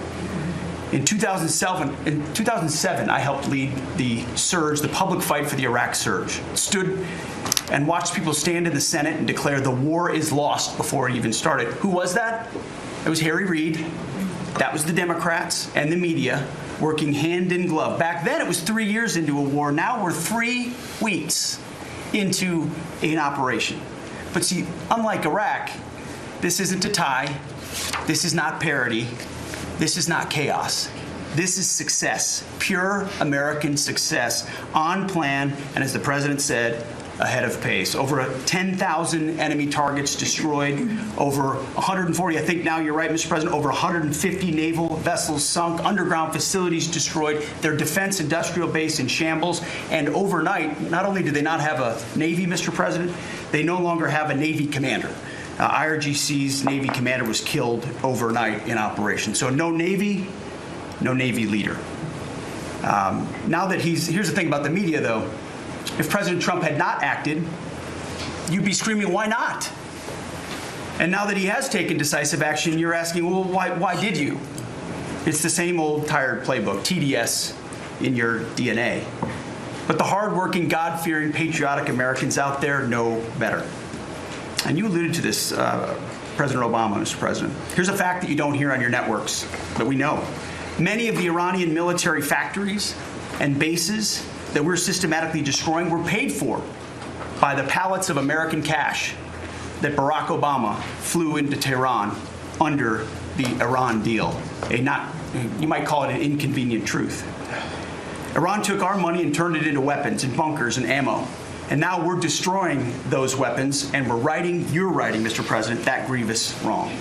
In 2007, I helped lead the surge, the public fight for the Iraq surge. Stood and watched people stand in the Senate and declare the war is lost before it even started. Who was that? It was Harry Reid. That was the Democrats and the media working hand in glove. Back then, it was 3 years into a war. Now we're 3 weeks into an operation. But see, unlike Iraq, this isn't a tie. This is not parity. This is not chaos. This is success, pure American success, on plan, and as the president said, ahead of pace. Over 10,000 enemy targets destroyed, over 140, I think now you're right, Mr. President, over 150 naval vessels sunk, underground facilities destroyed, their defense industrial base in shambles, and overnight, not only do they not have a Navy, Mr. President, they no longer have a Navy commander. IRGC's Navy commander was killed overnight in operation. So no Navy leader. Now that here's the thing about the media, though. If President Trump had not acted, you'd be screaming, why not? And now that he has taken decisive action, you're asking, well, why did you? It's the same old tired playbook, TDS in your DNA. But the hardworking, God-fearing, patriotic Americans out there know better. And you alluded to this, President Obama, Mr. President. Here's a fact that you don't hear on your networks, but we know. Many of the Iranian military factories and bases that we're systematically destroying were paid for by the pallets of American cash that Barack Obama flew into Tehran under the Iran deal. You might call it an inconvenient truth. Iran took our money and turned it into weapons and bunkers and ammo. And now we're destroying those weapons, and you're righting, Mr. President, that grievous wrong.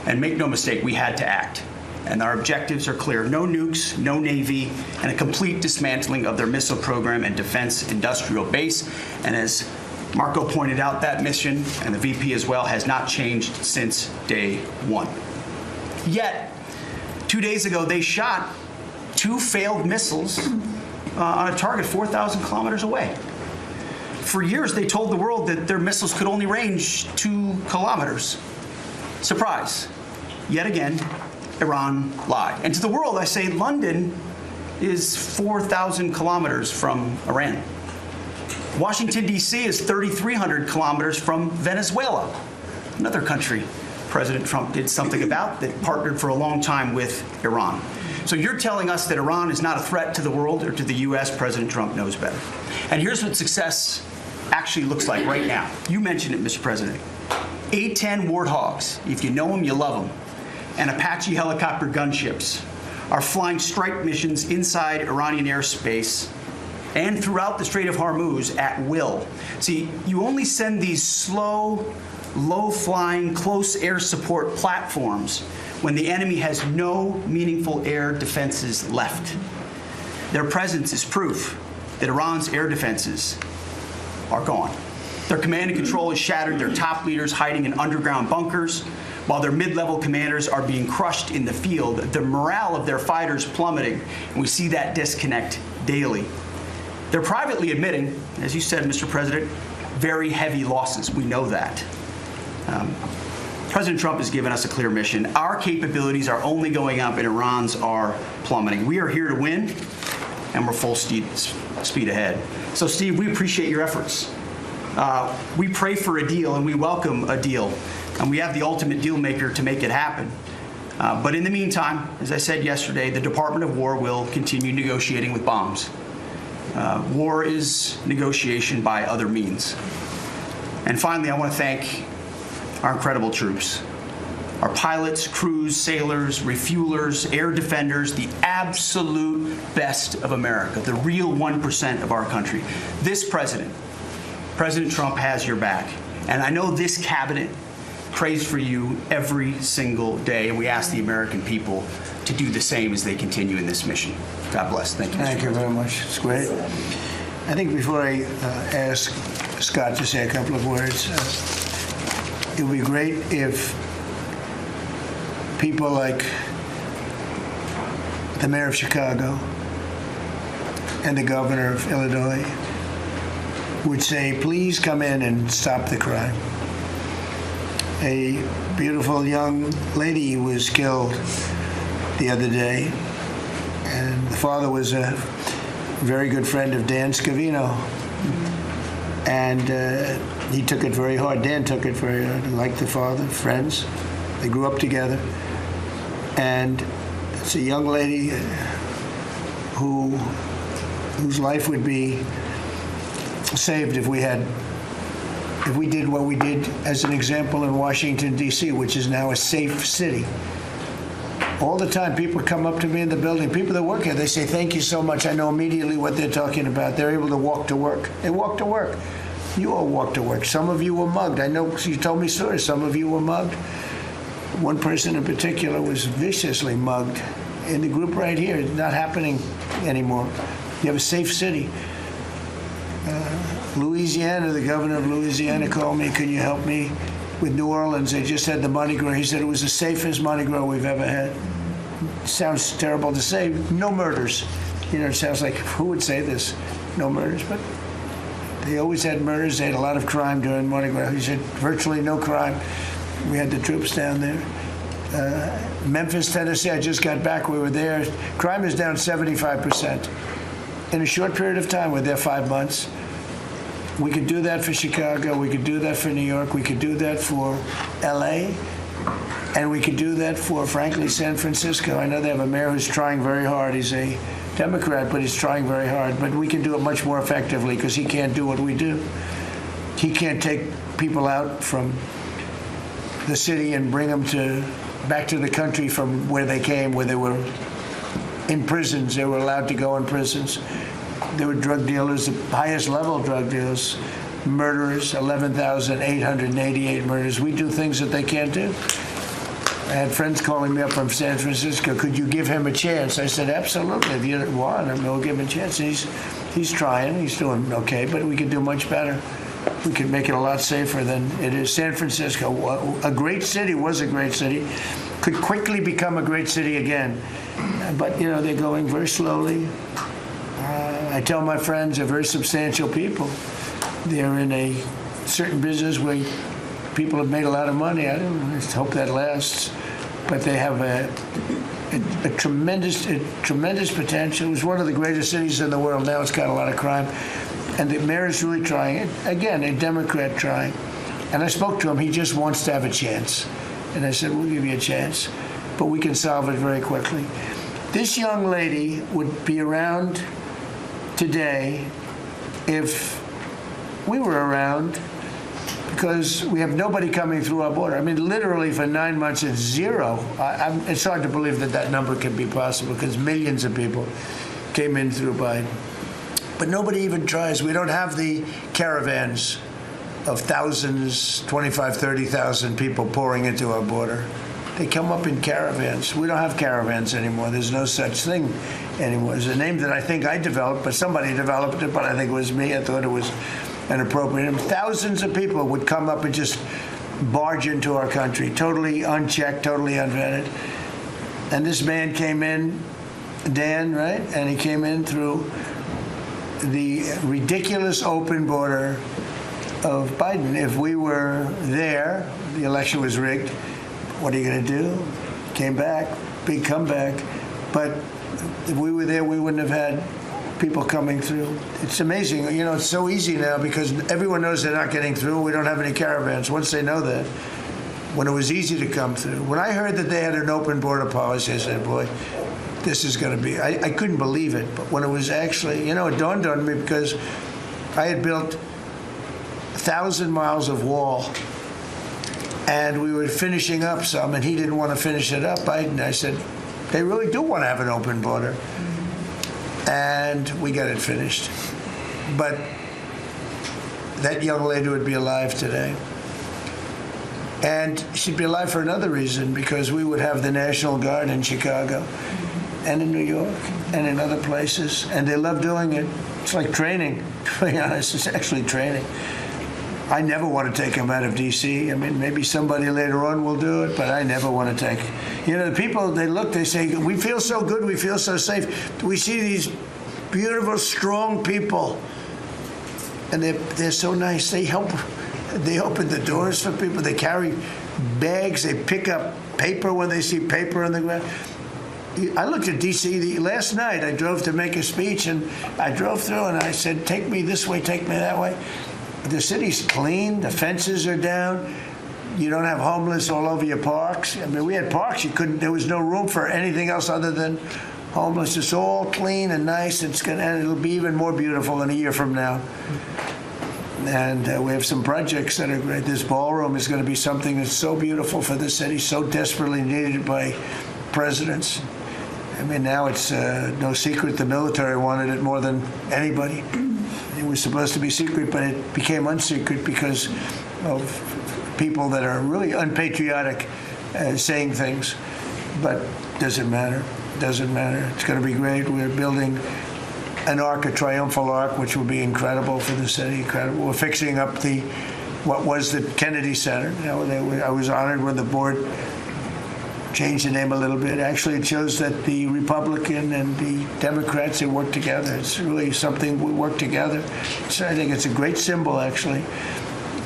And make no mistake, we had to act. And our objectives are clear: no nukes, no Navy, and a complete dismantling of their missile program and defense industrial base. And as Marco pointed out, that mission, and the VP as well, has not changed since day one. Yet, 2 days ago, they shot 2 failed missiles on a target 4,000 kilometers away. For years, they told the world that their missiles could only range 2 kilometers. Surprise. Yet again, Iran lied. And to the world, I say London is 4,000 kilometers from Iran. Washington, D.C. is 3,300 kilometers from Venezuela, another country President Trump did something about that partnered for a long time with Iran. So you're telling us that Iran is not a threat to the world or to the U.S. President Trump knows better. And here's what success actually looks like right now. You mentioned it, Mr. President. A-10 Warthogs, if you know them, you love them, and Apache helicopter gunships are flying strike missions inside Iranian airspace and throughout the Strait of Hormuz at will. See, you only send these slow, low-flying, close air support platforms when the enemy has no meaningful air defenses left. Their presence is proof that Iran's air defenses are gone. Their command and control is shattered, their top leaders hiding in underground bunkers, while their mid-level commanders are being crushed in the field. The morale of their fighters plummeting, and we see that disconnect daily. They're privately admitting, as you said, Mr. President, very heavy losses. We know that. President Trump has given us a clear mission. Our capabilities are only going up and Iran's are plummeting. We are here to win, and we're full speed ahead. So, Steve, we appreciate your efforts. We pray for a deal, and we welcome a deal, and we have the ultimate deal maker to make it happen. But in the meantime, as I said yesterday, the Department of War will continue negotiating with bombs. War is negotiation by other means. And finally, I want to thank our incredible troops, our pilots, crews, sailors, refuelers, air defenders, the absolute best of America, the real 1% of our country. This president, President Trump, has your back. And I know this cabinet prays for you every single day, and we ask the American people to do the same as they continue in this mission. God bless. Thank you. Thank you very much. It's great. I think before I ask Scott to say a couple of words, it would be great if people like the mayor of Chicago and the governor of Illinois would say, please come in and stop the crime. A beautiful young lady was killed the other day, and the father was a very good friend of Dan Scavino, and he took it very hard. Dan took it very hard, like the father, friends. They grew up together, and it's a young lady whose life would be saved if we did what we did as an example in Washington, D.C., which is now a safe city. All the time, people come up to me in the building, people that work here, they say, thank you so much. I know immediately what they're talking about. They're able to walk to work. They walk to work. You all walk to work. Some of you were mugged. I know you told me stories. Some of you were mugged. One person in particular was viciously mugged in the group right here. It's not happening anymore. You have a safe city. Louisiana, the governor of Louisiana called me, can you help me with New Orleans? They just had the Mardi Gras. He said it was the safest Mardi Gras we've ever had. Sounds terrible to say. No murders. You know, it sounds like, who would say this? No murders. But they always had murders. They had a lot of crime during Mardi Gras. He said virtually no crime. We had the troops down there. Memphis, Tennessee, I just got back. We were there. Crime is down 75%. In a short period of time, we're there 5 months. We could do that for Chicago. We could do that for New York. We could do that for L.A. And we could do that for, frankly, San Francisco. I know they have a mayor who's trying very hard. He's a Democrat, but he's trying very hard. But we can do it much more effectively because he can't do what we do. He can't take people out from the city and bring them back to the country from where they came, where they were in prisons. They were allowed to go in prisons. There were drug dealers, the highest level drug dealers, murderers, 11,888 murders. We do things that they can't do. I had friends calling me up from San Francisco. Could you give him a chance? I said, absolutely. If you want him, we'll give him a chance. He's trying. He's doing okay, but we could do much better. We could make it a lot safer than it is. San Francisco, a great city, was a great city, could quickly become a great city again. But, you know, they're going very slowly. I tell my friends they're very substantial people. They're in a certain business where people have made a lot of money. I just hope that lasts. But they have a tremendous potential. It was one of the greatest cities in the world. Now it's got a lot of crime. And the mayor is really trying. Again, a Democrat trying. And I spoke to him. He just wants to have a chance. And I said, we'll give you a chance. But we can solve it very quickly. This young lady would be around today if we were around, because we have nobody coming through our border. I mean, literally for 9 months, it's zero. It's hard to believe that that number can be possible because millions of people came in through Biden. But nobody even tries. We don't have the caravans of thousands, 25, 30,000 people pouring into our border. They come up in caravans. We don't have caravans anymore. There's no such thing anymore. It's a name that I think I developed, but somebody developed it, but I think it was me. I thought it was inappropriate. And thousands of people would come up and just barge into our country, totally unchecked, totally unvetted. And this man came in, Dan, right? And he came in through the ridiculous open border of Biden. If we were there, the election was rigged. What are you going to do? Came back, big comeback. But if we were there, we wouldn't have had people coming through. It's amazing. You know, it's so easy now because everyone knows they're not getting through. We don't have any caravans. Once they know that, when it was easy to come through. When I heard that they had an open border policy, I said, boy, this is going to be, I couldn't believe it. But when it was actually, you know, it dawned on me because I had built 1,000 miles of wall and we were finishing up some and he didn't want to finish it up. I said, they really do want to have an open border. And we got it finished. But that young lady would be alive today. And she'd be alive for another reason, because we would have the National Guard in Chicago and in New York and in other places. And they love doing it. It's like training, to be honest. It's actually training. I never want to take them out of D.C. I mean, maybe somebody later on will do it, but I never want to take. You know, the people, they look, they say, we feel so good, we feel so safe. We see these beautiful, strong people, and they're so nice. They help. They open the doors for people. They carry bags. They pick up paper when they see paper on the ground. I looked at D.C. last night. I drove to make a speech, and I drove through, and I said, take me this way, take me that way. The city's clean. The fences are down. You don't have homeless all over your parks. I mean, we had parks. There was no room for anything else other than homeless. It's all clean and nice. And it'll be even more beautiful in a year from now. And we have some projects that are great. This ballroom is going to be something that's so beautiful for the city, so desperately needed by presidents. I mean, now it's no secret the military wanted it more than anybody. It was supposed to be secret, but it became unsecret because of people that are really unpatriotic saying things. But doesn't matter. Doesn't matter. It's going to be great. We're building an arc, a triumphal arc, which will be incredible for the city. Incredible. We're fixing up what was the Kennedy Center. You know, I was honored when the board changed the name a little bit. Actually, it shows that the Republican and the Democrats, they work together. It's really something we work together. So I think it's a great symbol, actually.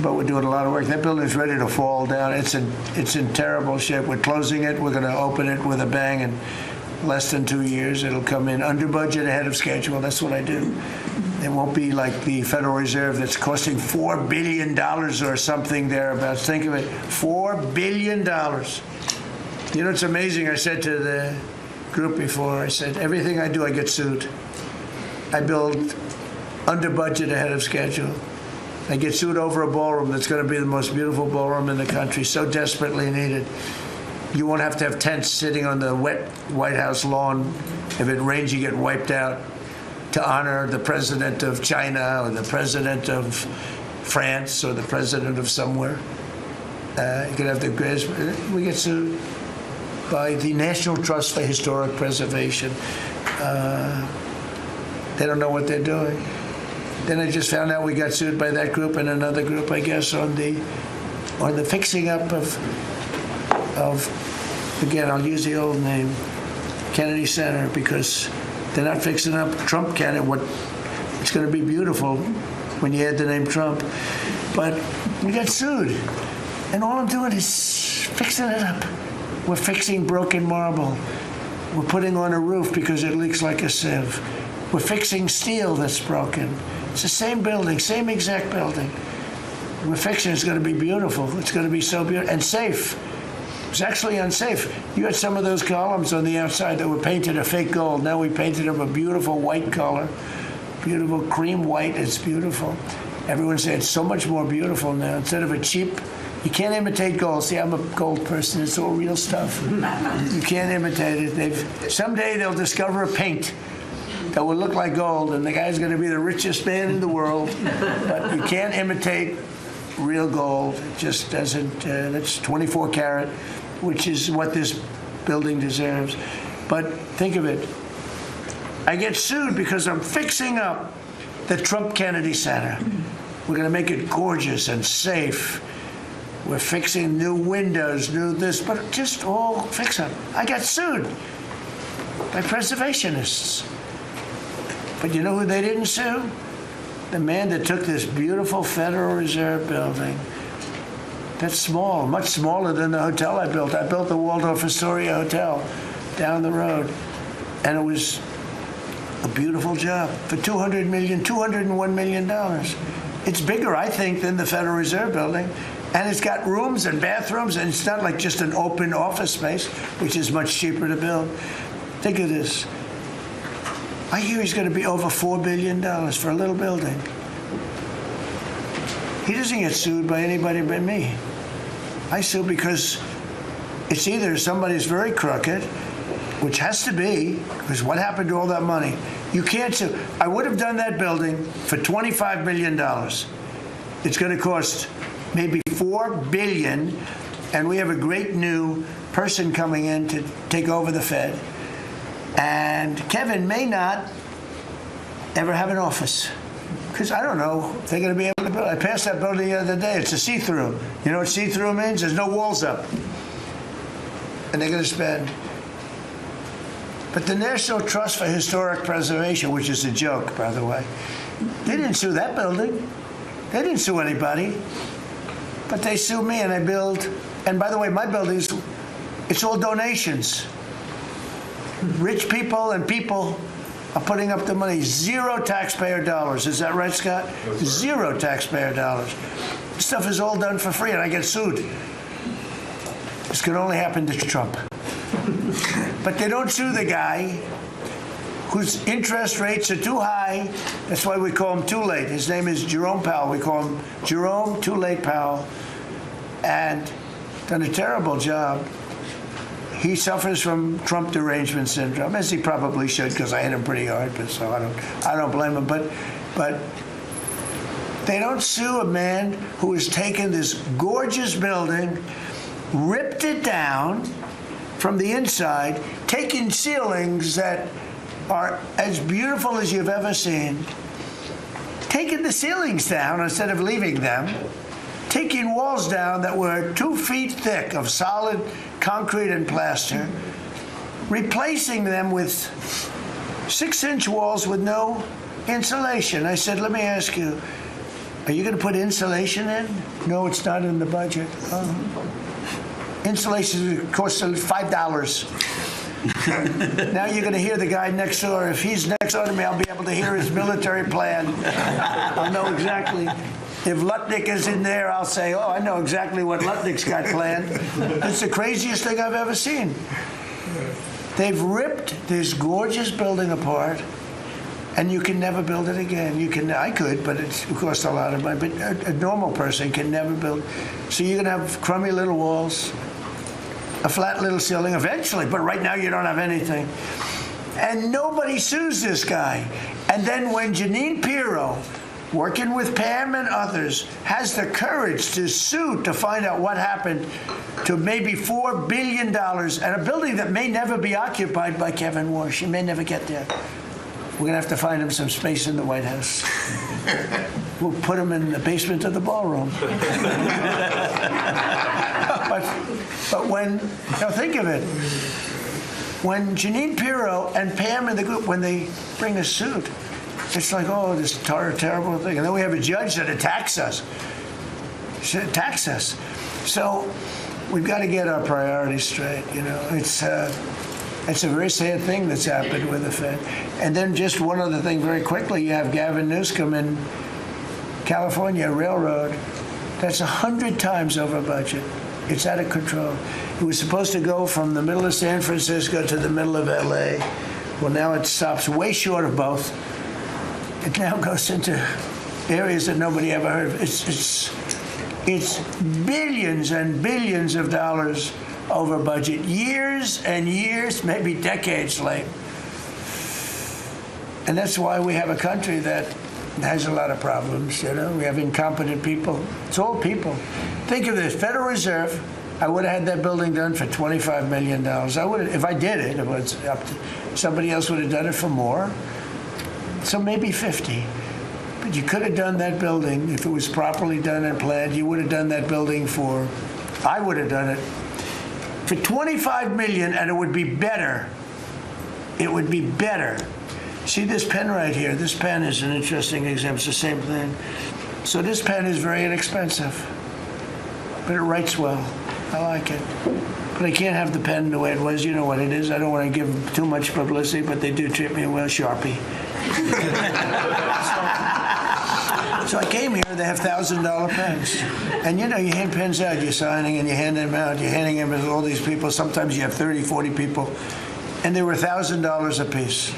But we're doing a lot of work. That building is ready to fall down. It's in terrible shape. We're closing it. We're going to open it with a bang in less than 2 years. It'll come in under budget, ahead of schedule. That's what I do. It won't be like the Federal Reserve that's costing $4 billion or something thereabouts. Think of it, $4 billion. You know, it's amazing. I said to the group before, I said, everything I do, I get sued. I build under budget, ahead of schedule. I get sued over a ballroom that's going to be the most beautiful ballroom in the country, so desperately needed. You won't have to have tents sitting on the wet White House lawn. If it rains, you get wiped out, to honor the president of China or the president of France or the president of somewhere. You could have the greatest. We get sued. by the National Trust for Historic Preservation. They don't know what they're doing. Then I just found out we got sued by that group and another group, I guess, on the fixing up of again, I'll use the old name, Kennedy Center, because they're not fixing up Trump Kennedy. It's going to be beautiful when you add the name Trump. But we got sued. And all I'm doing is fixing it up. We're fixing broken marble. We're putting on a roof because it leaks like a sieve. We're fixing steel that's broken. It's the same building, same exact building. We're fixing it's going to be beautiful. It's going to be so beautiful and safe. It's actually unsafe. You had some of those columns on the outside that were painted a fake gold. Now we painted them a beautiful white color, beautiful cream white. It's beautiful. Everyone said it's so much more beautiful now. Instead of a cheap, you can't imitate gold. See, I'm a gold person. It's all real stuff. You can't imitate it. Someday they'll discover a paint that will look like gold, and the guy's going to be the richest man in the world. But you can't imitate real gold. It just doesn't. That's 24 karat, which is what this building deserves. But think of it. I get sued because I'm fixing up the Trump Kennedy Center. We're going to make it gorgeous and safe. We're fixing new windows, new this, but just all fix up. I got sued by preservationists. But you know who they didn't sue? The man that took this beautiful Federal Reserve building. That's small, much smaller than the hotel I built. I built the Waldorf Astoria Hotel down the road. And it was a beautiful job for $201 million. It's bigger, I think, than the Federal Reserve building. And it's got rooms and bathrooms, and it's not like just an open office space, which is much cheaper to build. Think of this. I hear he's going to be over $4 billion for a little building. He doesn't get sued by anybody but me. I sue because it's either somebody's very crooked, which has to be, because what happened to all that money? You can't sue. I would have done that building for $25 million. It's going to cost maybe $4 billion, and we have a great new person coming in to take over the Fed. And Kevin may not ever have an office, because I don't know if they're going to be able to build. I passed that building the other day. It's a see-through. You know what see-through means? There's no walls up. And they're going to spend. But the National Trust for Historic Preservation, which is a joke, by the way, they didn't sue that building. They didn't sue anybody. But they sued me, and I build. And by the way, my buildings, it's all donations. Rich people and people are putting up the money. Zero taxpayer dollars. Is that right, Scott? Zero taxpayer dollars. This stuff is all done for free, and I get sued. This can only happen to Trump. But they don't sue the guy whose interest rates are too high. That's why we call him Too Late. His name is Jerome Powell. We call him Jerome Too Late Powell. And done a terrible job. He suffers from Trump derangement syndrome, as he probably should, because I hit him pretty hard. But so I don't blame him. But they don't sue a man who has taken this gorgeous building, ripped it down from the inside, taking ceilings that are as beautiful as you've ever seen, taking the ceilings down instead of leaving them, taking walls down that were 2 feet thick of solid concrete and plaster, replacing them with 6-inch walls with no insulation. I said, let me ask you, are you going to put insulation in? No, it's not in the budget. Oh. Insulation costs $5. Now you're going to hear the guy next door. If he's next door to me, I'll be able to hear his military plan. I'll know exactly. If Lutnick is in there, I'll say, oh, I know exactly what Lutnick's got planned. It's the craziest thing I've ever seen. They've ripped this gorgeous building apart, and you can never build it again. I could, but it costs a lot of money. But a normal person can never build. So you're going to have crummy little walls, a flat little ceiling eventually, but right now you don't have anything. And nobody sues this guy. And then when Jeanine Pirro working with Pam and others, has the courage to sue to find out what happened to maybe $4 billion at a building that may never be occupied by Kevin Warsh. He may never get there. We're going to have to find him some space in the White House. We'll put him in the basement of the ballroom. But when, now think of it, when Jeanine Pirro and Pam and the group, when they bring a suit, it's like, oh, this terrible thing. And then we have a judge that attacks us. So we've got to get our priorities straight, you know. It's a very sad thing that's happened with the Fed. And then just one other thing very quickly, you have Gavin Newsom in California Railroad. That's 100 times over budget. It's out of control. It was supposed to go from the middle of San Francisco to the middle of LA. Well, now it stops way short of both. It now goes into areas that nobody ever heard of. It's billions and billions of dollars over budget, years and years, maybe decades late. And that's why we have a country that has a lot of problems, you know. We have incompetent people. It's all people. Think of this, Federal Reserve, I would have had that building done for $25 million. I would have, if I did it, it was up to, somebody else would have done it for more. So maybe 50. But you could have done that building, if it was properly done and planned, you would have done that building for, I would have done it, for $25 million, and it would be better. It would be better. See this pen right here? This pen is an interesting example. It's the same thing. So this pen is very inexpensive, but it writes well. I like it. But I can't have the pen the way it was. You know what it is. I don't want to give them too much publicity, but they do treat me well. Sharpie. So I came here, they have $1,000 pens. And you know, you hand pens out, you're signing and you hand them out, you're handing them to all these people. Sometimes you have 30, 40 people. And they were $1,000 a piece.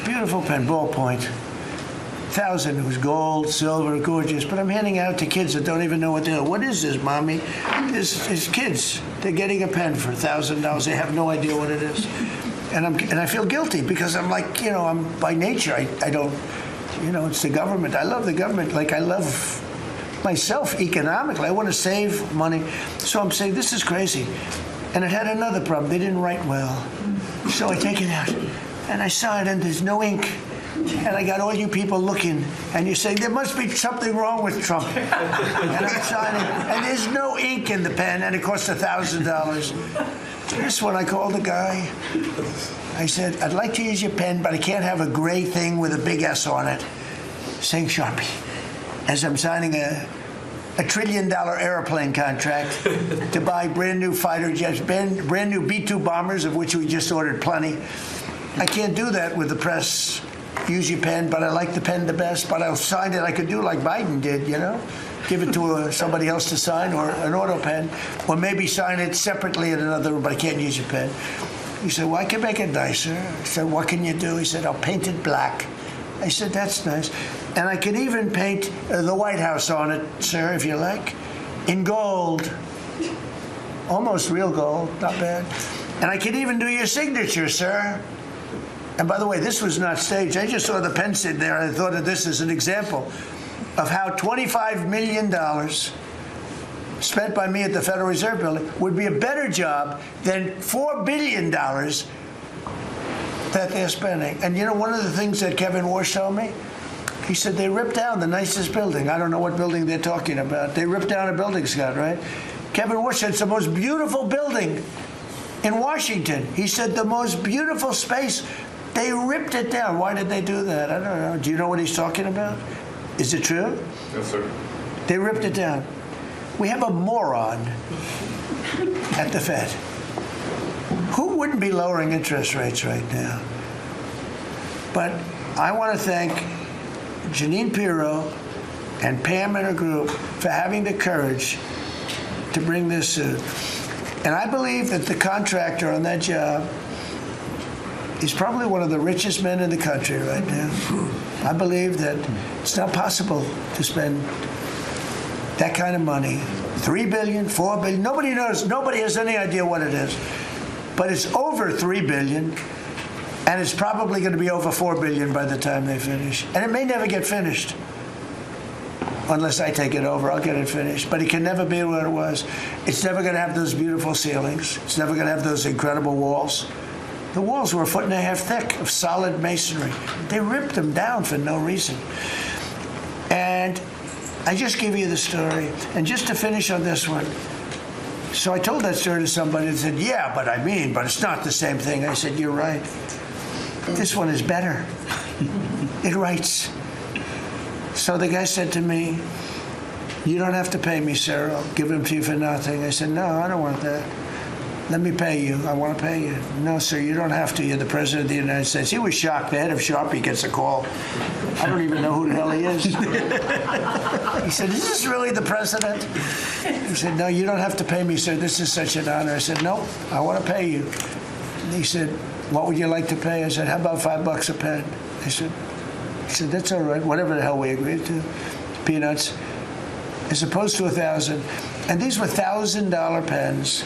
Beautiful pen, ballpoint. 1,000, it was gold, silver, gorgeous. But I'm handing out to kids that don't even know what they're doing. What is this, Mommy? It's kids. They're getting a pen for $1,000. They have no idea what it is. And I feel guilty because I'm like, you know, I'm by nature, I don't, you know, it's the government. I love the government like I love myself economically. I want to save money. So I'm saying, this is crazy. And it had another problem. They didn't write well. So I take it out and I saw it and there's no ink. And I got all you people looking, and you say, there must be something wrong with Trump. And I'm signing, and there's no ink in the pen, and it costs $1,000. This one, I called the guy. I said, I'd like to use your pen, but I can't have a gray thing with a big S on it saying Sharpie. As I'm signing a $1 trillion airplane contract to buy brand new fighter jets, brand new B-2 bombers, of which we just ordered plenty. I can't do that with the press. Use your pen, but I like the pen the best, but I'll sign it. I could do like Biden did, you know? Give it to somebody else to sign, or an auto pen, or maybe sign it separately in another room, but I can't use your pen. He said, well, I can make it nicer. I said, what can you do? He said, I'll paint it black. I said, that's nice. And I can even paint the White House on it, sir, if you like, in gold. Almost real gold, not bad. And I can even do your signature, sir. And by the way, this was not staged. I just saw the pen sit there, and I thought of this as an example of how $25 million spent by me at the Federal Reserve Building would be a better job than $4 billion that they're spending. And you know, one of the things that Kevin Warsh told me, he said they ripped down the nicest building. I don't know what building they're talking about. They ripped down a building, Scott, right? Kevin Warsh said it's the most beautiful building in Washington. He said the most beautiful space. They ripped it down. Why did they do that? I don't know. Do you know what he's talking about? Is it true? Yes, sir. They ripped it down. We have a moron at the Fed. Who wouldn't be lowering interest rates right now? But I want to thank Jeanine Pirro and Pam and her group for having the courage to bring this suit. And I believe that the contractor on that job is probably one of the richest men in the country right now. I believe that it's not possible to spend that kind of money. $3 billion, $4 billion, nobody knows, nobody has any idea what it is. But it's over $3 billion, and it's probably going to be over $4 billion by the time they finish. And it may never get finished. unless I take it over. I'll get it finished. But it can never be what it was. It's never going to have those beautiful ceilings. It's never going to have those incredible walls. The walls were 1.5 feet thick of solid masonry. They ripped them down for no reason. And I just give you the story. And just to finish on this one, so I told that story to somebody and said, yeah, but it's not the same thing. I said, you're right. This one is better. It writes. So the guy said to me, you don't have to pay me, sir. I'll give them to you for nothing. I said, no, I don't want that. Let me pay you. I want to pay you. No, sir, you don't have to. You're the President of the United States. He was shocked. The head of Sharpie gets a call. I don't even know who the hell he is. He said, is this really the President? He said, no, you don't have to pay me, sir. This is such an honor. I said, no, I want to pay you. And he said, what would you like to pay? I said, how about $5 a pen? He said, that's all right. Whatever the hell we agreed to. Peanuts. As opposed to 1,000. And these were $1,000 pens.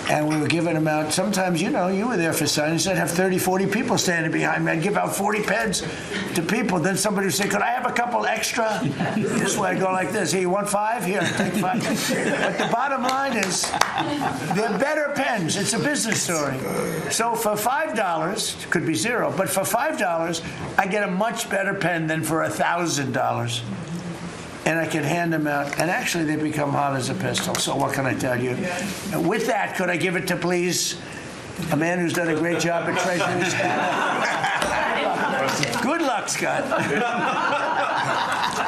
And we were giving them out. Sometimes, you were there for signings. I'd have 30, 40 people standing behind me. I'd give out 40 pens to people. Then somebody would say, could I have a couple extra? This way I go like this. Here, you want 5? Here, take 5. But the bottom line is, they're better pens. It's a business story. So for $5, could be 0, but for $5, I get a much better pen than for $1,000. And I can hand them out. And actually, they become hot as a pistol. So what can I tell you? And with that, could I give it to, please, a man who's done a great job at Treasury? Good luck, Scott.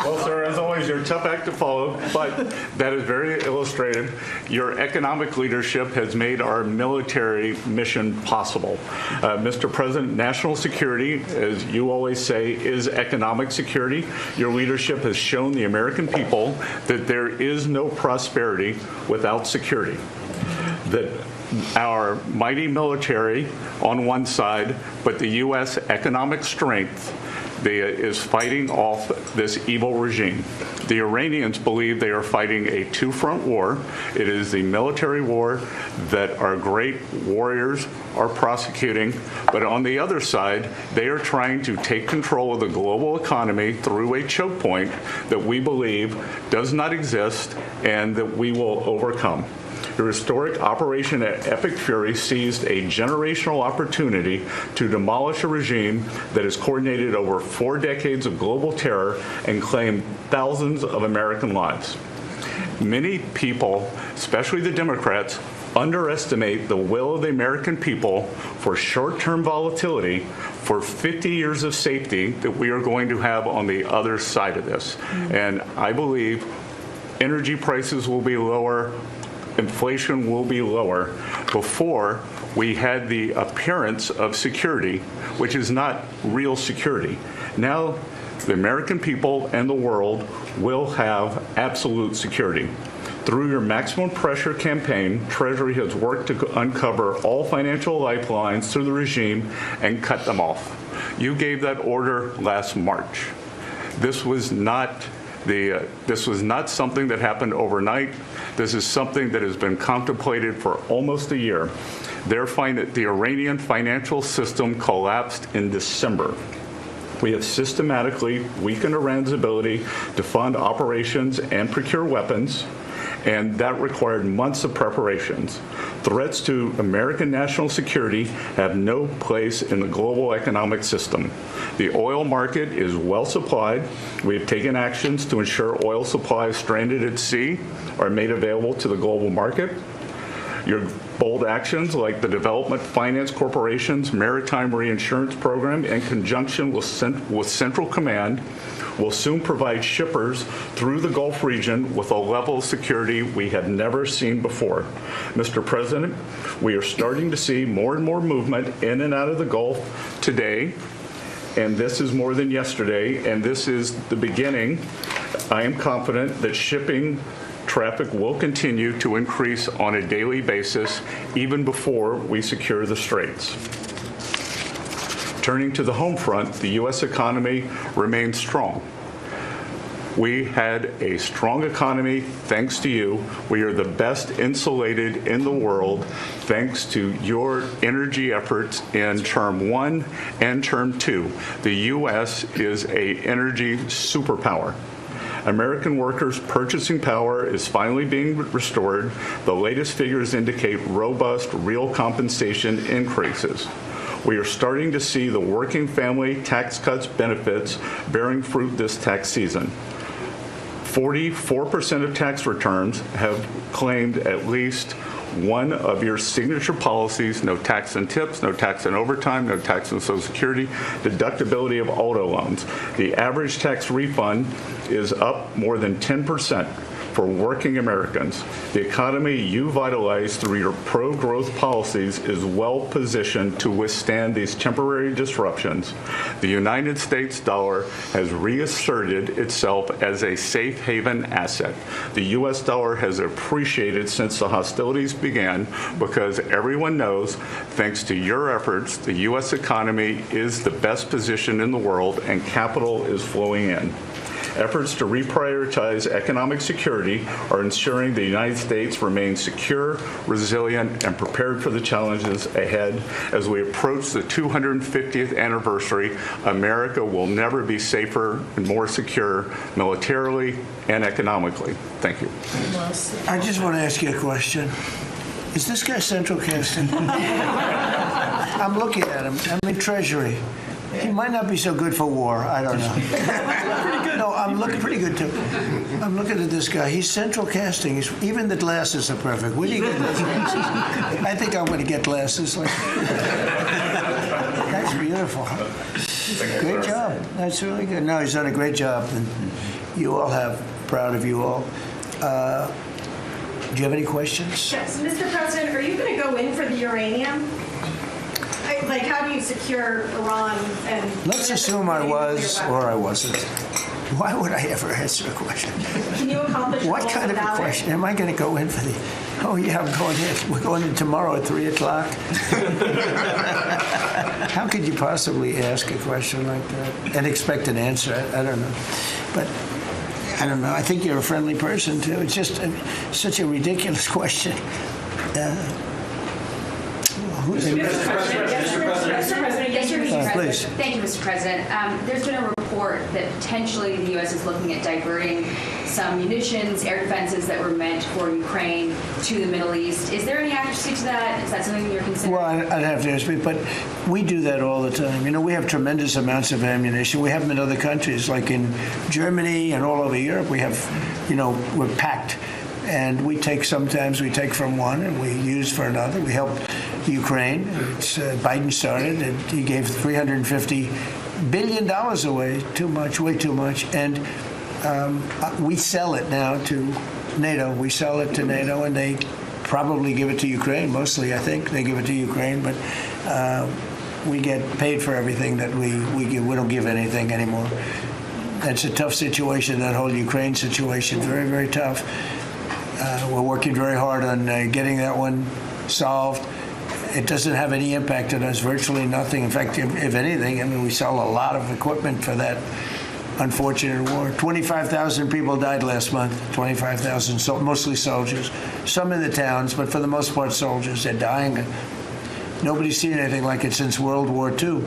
Well, sir, as always, you're a tough act to follow, but that is very illustrative. Your economic leadership has made our military mission possible. Mr. President, national security, as you always say, is economic security. Your leadership has shown the American people that there is no prosperity without security. That our mighty military on one side, but the U.S. economic strength is fighting off this evil regime. The Iranians believe they are fighting a two-front war. It is the military war that our great warriors are prosecuting, but on the other side, they are trying to take control of the global economy through a choke point that we believe does not exist and that we will overcome. The historic operation at Epic Fury seized a generational opportunity to demolish a regime that has coordinated over 4 decades of global terror and claimed thousands of American lives. Many people, especially the Democrats, underestimate the will of the American people for short-term volatility for 50 years of safety that we are going to have on the other side of this. And I believe energy prices will be lower, inflation will be lower before we had the appearance of security, which is not real security. Now, the American people and the world will have absolute security. Through your maximum pressure campaign, Treasury has worked to uncover all financial lifelines through the regime and cut them off. You gave that order last March. This was not something that happened overnight. This is something that has been contemplated for almost a year. The Iranian financial system collapsed in December. We have systematically weakened Iran's ability to fund operations and procure weapons, and that required months of preparations. Threats to American national security have no place in the global economic system. The oil market is well supplied. We have taken actions to ensure oil supplies stranded at sea are made available to the global market. Your bold actions, like the Development Finance Corporation's Maritime Reinsurance Program, in conjunction with Central Command, will soon provide shippers through the Gulf region with a level of security we have never seen before. Mr. President, we are starting to see more and more movement in and out of the Gulf today, and this is more than yesterday, and this is the beginning. I am confident that shipping traffic will continue to increase on a daily basis, even before we secure the straits. Turning to the home front, the U.S. economy remains strong. We had a strong economy thanks to you. We are the best insulated in the world thanks to your energy efforts in Term 1 and Term 2. The U.S. is an energy superpower. American workers' purchasing power is finally being restored. The latest figures indicate robust real compensation increases. We are starting to see the working family tax cuts benefits bearing fruit this tax season. 44% of tax returns have claimed at least one of your signature policies: no tax on tips, no tax on overtime, no tax on Social Security, deductibility of auto loans. The average tax refund is up more than 10% for working Americans. The economy you vitalized through your pro-growth policies is well positioned to withstand these temporary disruptions. The United States dollar has reasserted itself as a safe haven asset. The U.S. dollar has appreciated since the hostilities began because everyone knows, thanks to your efforts, the U.S. economy is the best position in the world and capital is flowing in. Efforts to reprioritize economic security are ensuring the United States remains secure, resilient, and prepared for the challenges ahead. As we approach the 250th anniversary, America will never be safer and more secure militarily and economically. Thank you. I just want to ask you a question. Is this guy central casting? I'm looking at him. I'm in Treasury. He might not be so good for war. I don't know. No, I'm looking pretty good too. I'm looking at this guy. He's central casting. Even the glasses are perfect. Where do you get those glasses? I think I'm going to get glasses. That's beautiful. Great job. That's really good. No, he's done a great job. And you all have. Proud of you all. Do you have any questions? Yes, Mr. President, are you going to go in for the uranium? Like, how do you secure Iran? And let's assume I was or I wasn't. Why would I ever answer a question? Can you accomplish what kind of a question? Am I going to go in for the? Oh yeah, I'm going in. We're going in tomorrow at 3:00. How could you possibly ask a question like that and expect an answer? I don't know, but. I don't know. I think you're a friendly person too. It's just such a ridiculous question. Please. Thank you, Mr. President. There's been a report that potentially the U.S. is looking at diverting some munitions, air defenses that were meant for Ukraine to the Middle East. Is there any accuracy to that? Is that something you're considering? Well, I'd have to ask, but we do that all the time. You know, we have tremendous amounts of ammunition. We have them in other countries, like in Germany and all over Europe. We have, we're packed. And sometimes we take from one and we use for another. We help Ukraine. Biden started and he gave $350 billion away. Too much, way too much. And we sell it now to NATO. We sell it to NATO and they probably give it to Ukraine. Mostly, I think, they give it to Ukraine. But we get paid for everything that we give. We don't give anything anymore. That's a tough situation, that whole Ukraine situation. Very, very tough. We're working very hard on getting that one solved. It doesn't have any impact on us, virtually nothing. In fact, if anything, I mean, we sell a lot of equipment for that unfortunate war. 25,000 people died last month, 25,000, mostly soldiers. Some in the towns, but for the most part, soldiers. They're dying. Nobody's seen anything like it since World War II.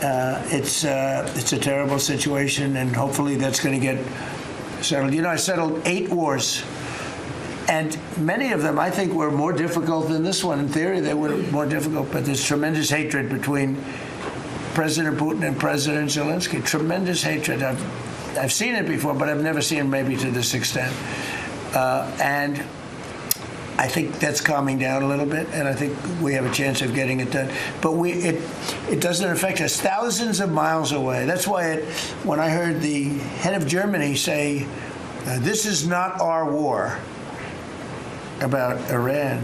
It's a terrible situation, and hopefully that's going to get settled. I settled 8 wars. And many of them, I think, were more difficult than this one. In theory, they were more difficult, but there's tremendous hatred between President Putin and President Zelensky. Tremendous hatred. I've seen it before, but I've never seen it maybe to this extent. And I think that's calming down a little bit, and I think we have a chance of getting it done. But it doesn't affect us thousands of miles away. That's why when I heard the head of Germany say, this is not our war, about Iran,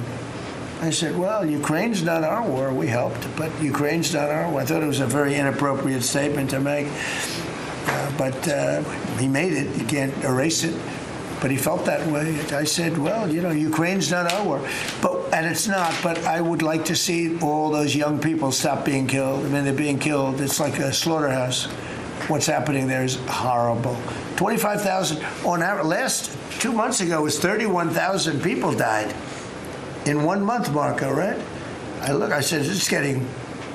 I said, well, Ukraine's not our war. We helped, but Ukraine's not our war. I thought it was a very inappropriate statement to make, but he made it. You can't erase it, but he felt that way. I said, well, Ukraine's not our war, and it's not, but I would like to see all those young people stop being killed. I mean, they're being killed. It's like a slaughterhouse. What's happening there is horrible. 25,000 on average. Last 2 months ago, it was 31,000 people died in 1 month, Marco, right? I said, it's getting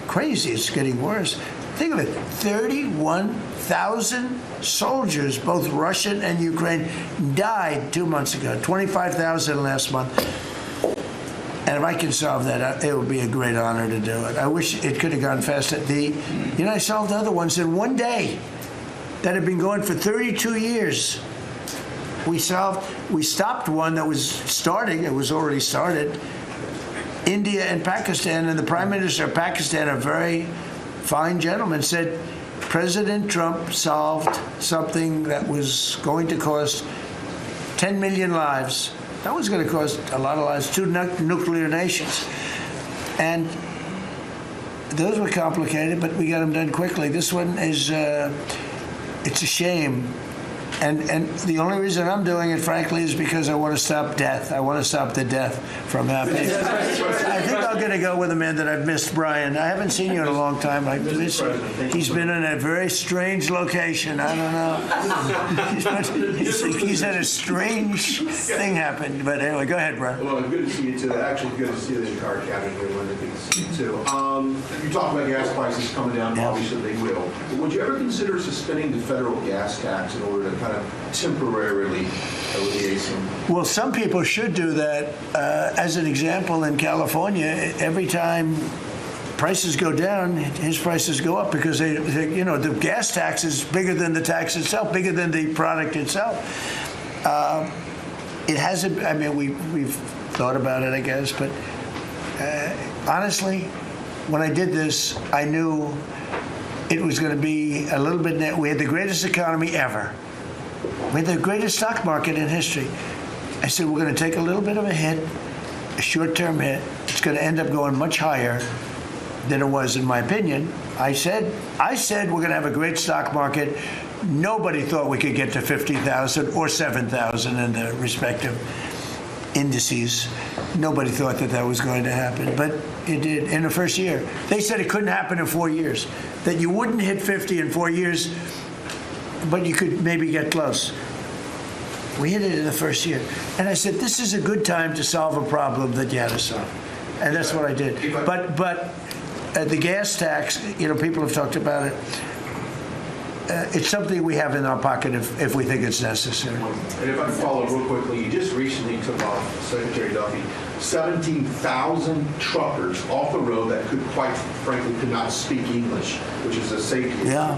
crazy. It's getting worse. Think of it, 31,000 soldiers, both Russian and Ukraine, died 2 months ago, 25,000 last month. And if I can solve that, it would be a great honor to do it. I wish it could have gone faster. I solved other ones in one day that had been going for 32 years. We stopped one that was starting, it was already started, India and Pakistan, and the Prime Minister of Pakistan, a very fine gentleman, said President Trump solved something that was going to cost 10 million lives. That was going to cost a lot of lives, 2 nuclear nations. And those were complicated, but we got them done quickly. This one is, it's a shame. And the only reason I'm doing it, frankly, is because I want to stop death. I want to stop the death from happening. I think I'm going to go with a man that I've missed, Brian. I haven't seen you in a long time. I miss you. He's been in a very strange location. I don't know. He's had a strange thing happen. But anyway, go ahead, Brian. Well, good to see you, too. Actually, good to see you in the car cabinet here. Good to see you, too. You talk about gas prices coming down. Obviously, they will. But would you ever consider suspending the federal gas tax in order to kind of temporarily alleviate some? Well, some people should do that. As an example, in California, every time prices go down, his prices go up because the gas tax is bigger than the tax itself, bigger than the product itself. It hasn't. I mean, we've thought about it, I guess, but honestly, when I did this, I knew it was going to be a little bit. We had the greatest economy ever. We had the greatest stock market in history. I said, we're going to take a little bit of a hit, a short-term hit. It's going to end up going much higher than it was, in my opinion. I said we're going to have a great stock market. Nobody thought we could get to 50,000 or 7,000 in the respective indices. Nobody thought that was going to happen, but it did in the first year. They said it couldn't happen in 4 years, that you wouldn't hit 50 in 4 years, but you could maybe get close. We hit it in the first year. And I said, this is a good time to solve a problem that you had to solve. And that's what I did. But the gas tax, people have talked about it. It's something we have in our pocket if we think it's necessary. And if I can follow real quickly, you just recently took off, Secretary Duffy, 17,000 truckers off the road that quite frankly could not speak English, which is a safety issue. Yeah.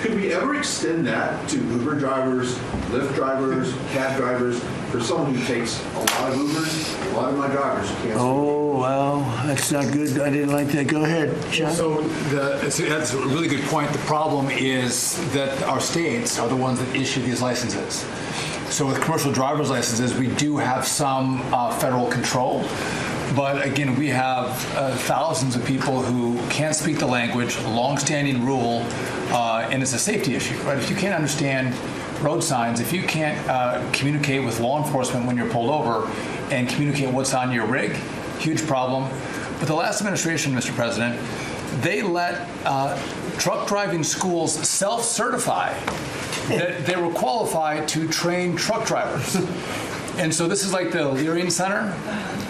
Could we ever extend that to Uber drivers, Lyft drivers, cab drivers, for someone who takes a lot of Ubers, a lot of my drivers who can't speak? Oh, well, that's not good. I didn't like that. Go ahead, John. So that's a really good point. The problem is that our states are the ones that issue these licenses. So with commercial driver's licenses, we do have some federal control. But again, we have thousands of people who can't speak the language, long-standing rule, and it's a safety issue, right? If you can't understand road signs, if you can't communicate with law enforcement when you're pulled over and communicate what's on your rig, huge problem. But the last administration, Mr. President, they let truck driving schools self-certify that they were qualified to train truck drivers. And so this is like the Leering Center.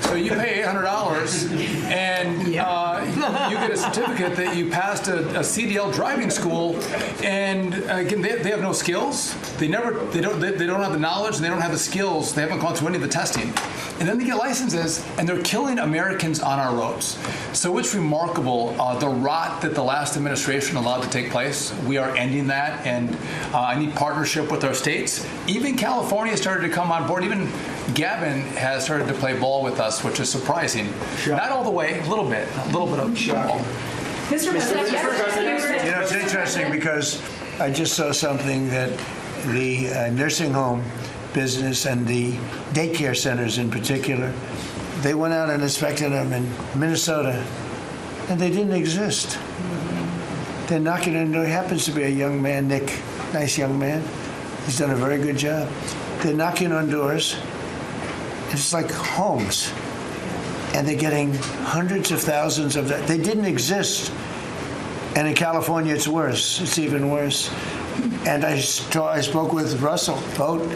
So you pay $800 and you get a certificate that you passed a CDL driving school. And again, they have no skills. They don't have the knowledge. And they don't have the skills. They haven't gone through any of the testing. And then they get licenses, and they're killing Americans on our roads. So it's remarkable the rot that the last administration allowed to take place. We are ending that, and I need partnership with our states. Even California started to come on board. Even Gavin has started to play ball with us, which is surprising. Not all the way, a little bit of ball. Mr. President, it's interesting because I just saw something that the nursing home business and the daycare centers in particular, they went out and inspected them in Minnesota, and they didn't exist. They're knocking on the door. He happens to be a young man, Nick, nice young man. He's done a very good job. They're knocking on doors. It's like homes. And they're getting hundreds of thousands of that. They didn't exist. And in California, it's worse. It's even worse. And I spoke with Russell Vogt.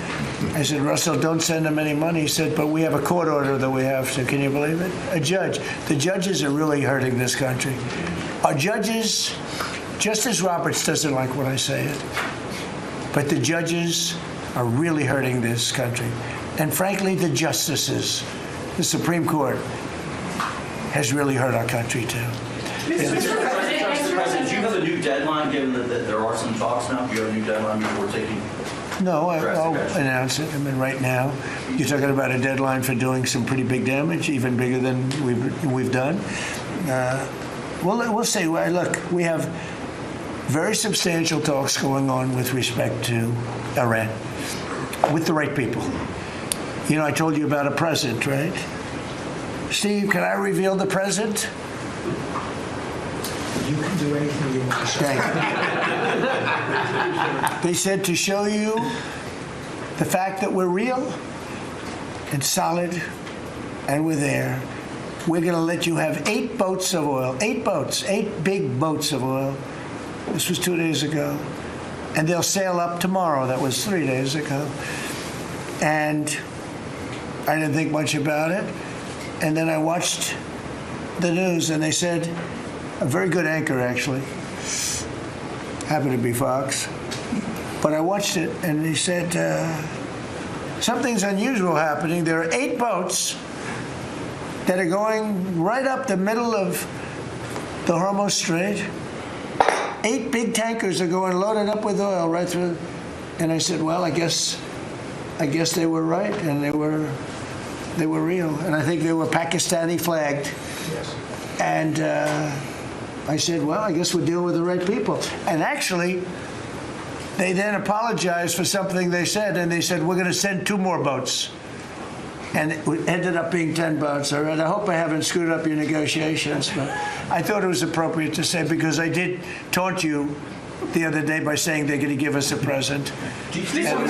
I said, Russell, don't send them any money. He said, but we have a court order that we have to. Can you believe it? A judge. The judges are really hurting this country. Our judges Justice Roberts doesn't like when I say it, but the judges are really hurting this country. And frankly, the justices, the Supreme Court, has really hurt our country too. Mr. President, do you have a new deadline, given that there are some talks now? Do you have a new deadline before taking? No, I'll announce it. I mean, right now, you're talking about a deadline for doing some pretty big damage, even bigger than we've done. We'll see. Look, we have very substantial talks going on with respect to Iran, with the right people. You know, I told you about a present, right? Steve, can I reveal the present? You can do anything you want. Thank you. They said to show you the fact that we're real and solid and we're there, we're going to let you have 8 boats of oil, 8 boats, 8 big boats of oil. This was 2 days ago. And they'll sail up tomorrow. That was 3 days ago. And I didn't think much about it. And then I watched the news and they said, a very good anchor, actually. Happened to be Fox. But I watched it, and he said, something's unusual happening. There are 8 boats that are going right up the middle of the Hormuz Strait. 8 big tankers are going loaded up with oil right through. And I said, well, I guess they were right, and they were real. And I think they were Pakistani flagged. Yes. And I said, well, I guess we're dealing with the right people. And actually, they then apologized for something they said, and they said, we're going to send 2 more boats. And it ended up being 10 boats. All right, I hope I haven't screwed up your negotiations, but I thought it was appropriate to say, because I did taunt you the other day by saying they're going to give us a present. There were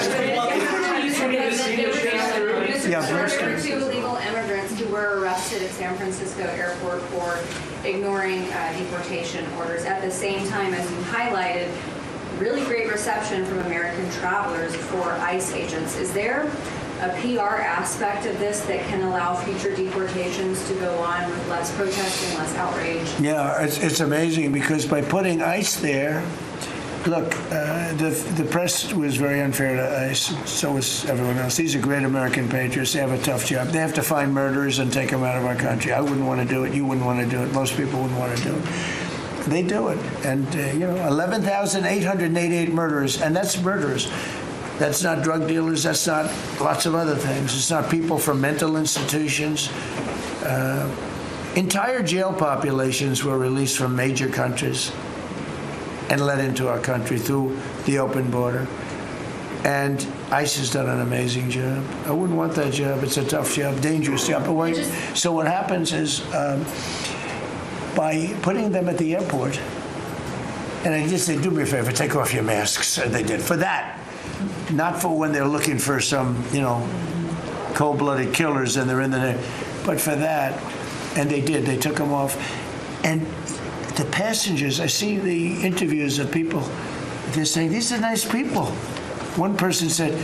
2 illegal immigrants who were arrested at San Francisco airport for ignoring deportation orders. At the same time, as you highlighted, really great reception from American travelers for ICE agents. Is there a PR aspect of this that can allow future deportations to go on with less protesting, less outrage? Yeah, it's amazing, because by putting ICE there, look, the press was very unfair to ICE, so was everyone else. These are great American patriots. They have a tough job. They have to find murderers and take them out of our country. I wouldn't want to do it. You wouldn't want to do it. Most people wouldn't want to do it. They do it. And, 11,888 murderers, and that's murderers. That's not drug dealers. That's not lots of other things. It's not people from mental institutions. Entire jail populations were released from major countries and let into our country through the open border. And ICE has done an amazing job. I wouldn't want that job. It's a tough job, dangerous job. So what happens is, by putting them at the airport, and I just say, do me a favor, take off your masks. And they did. For that, not for when they're looking for some, cold-blooded killers and they're in the, but for that. And they did. They took them off. And the passengers, I see the interviews of people, they're saying, these are nice people. One person said,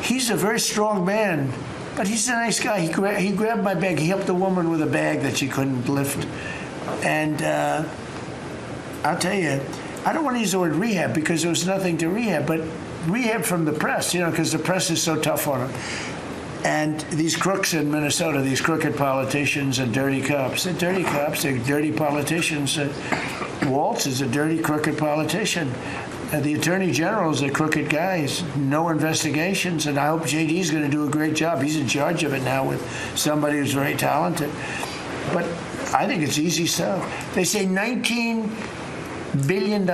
he's a very strong man, but he's a nice guy. He grabbed my bag. He helped a woman with a bag that she couldn't lift. And I'll tell you, I don't want to use the word rehab because there was nothing to rehab, but rehab from the press, because the press is so tough on them. And these crooks in Minnesota, these crooked politicians and dirty cops, they're dirty cops, they're dirty politicians. Waltz is a dirty, crooked politician. The Attorney General is a crooked guy. He's no investigations, and I hope JD's going to do a great job. He's in charge of it now with somebody who's very talented. But I think it's easy stuff. They say $19 billion,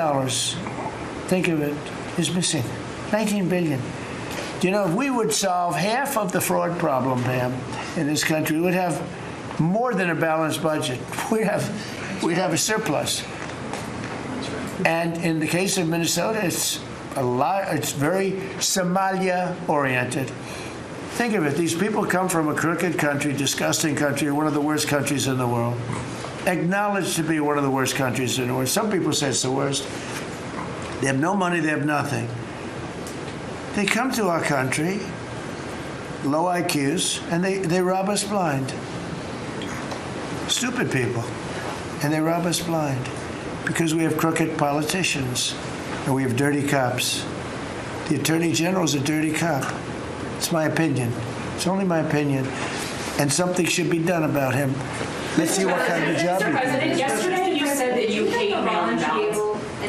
think of it, is missing. $19 billion. If we would solve half of the fraud problem, Pam, in this country, we would have more than a balanced budget. We'd have a surplus. And in the case of Minnesota, it's very Somalia-oriented. Think of it. These people come from a crooked country, disgusting country, one of the worst countries in the world. Acknowledged to be one of the worst countries in the world. Some people say it's the worst. They have no money. They have nothing. They come to our country, low IQs, and they rob us blind. Stupid people. And they rob us blind. because we have crooked politicians and we have dirty cops. The Attorney General's a dirty cop. It's my opinion. It's only my opinion. And something should be done about him. Let's see what kind of a job he Mr. President, can do. yesterday you said that you hate mail-in ballots.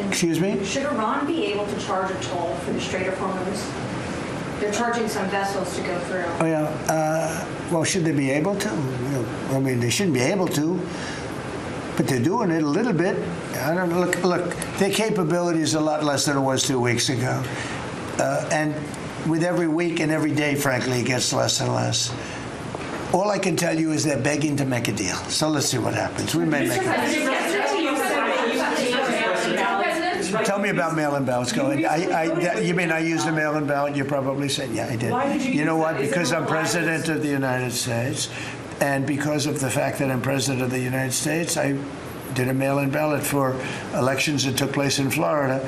Excuse me? Should Iran be able to charge a toll for the Strait of Hormuz? They're charging some vessels to go through. Oh, yeah. Well, should they be able to? I mean, they shouldn't be able to, but they're doing it a little bit. I don't know. Look, their capability is a lot less than it was 2 weeks ago. And with every week and every day, frankly, it gets less and less. All I can tell you is they're begging to make a deal. So let's see what happens. We may make a deal. Tell me about mail-in ballots. Go ahead. You mean I used a mail-in ballot? You probably said, yeah, I did. Why did you know use what? that? Is Because there I'm a president of the United States, and because of the fact that I'm president of the United States, I did a mail-in ballot for elections that took place in Florida,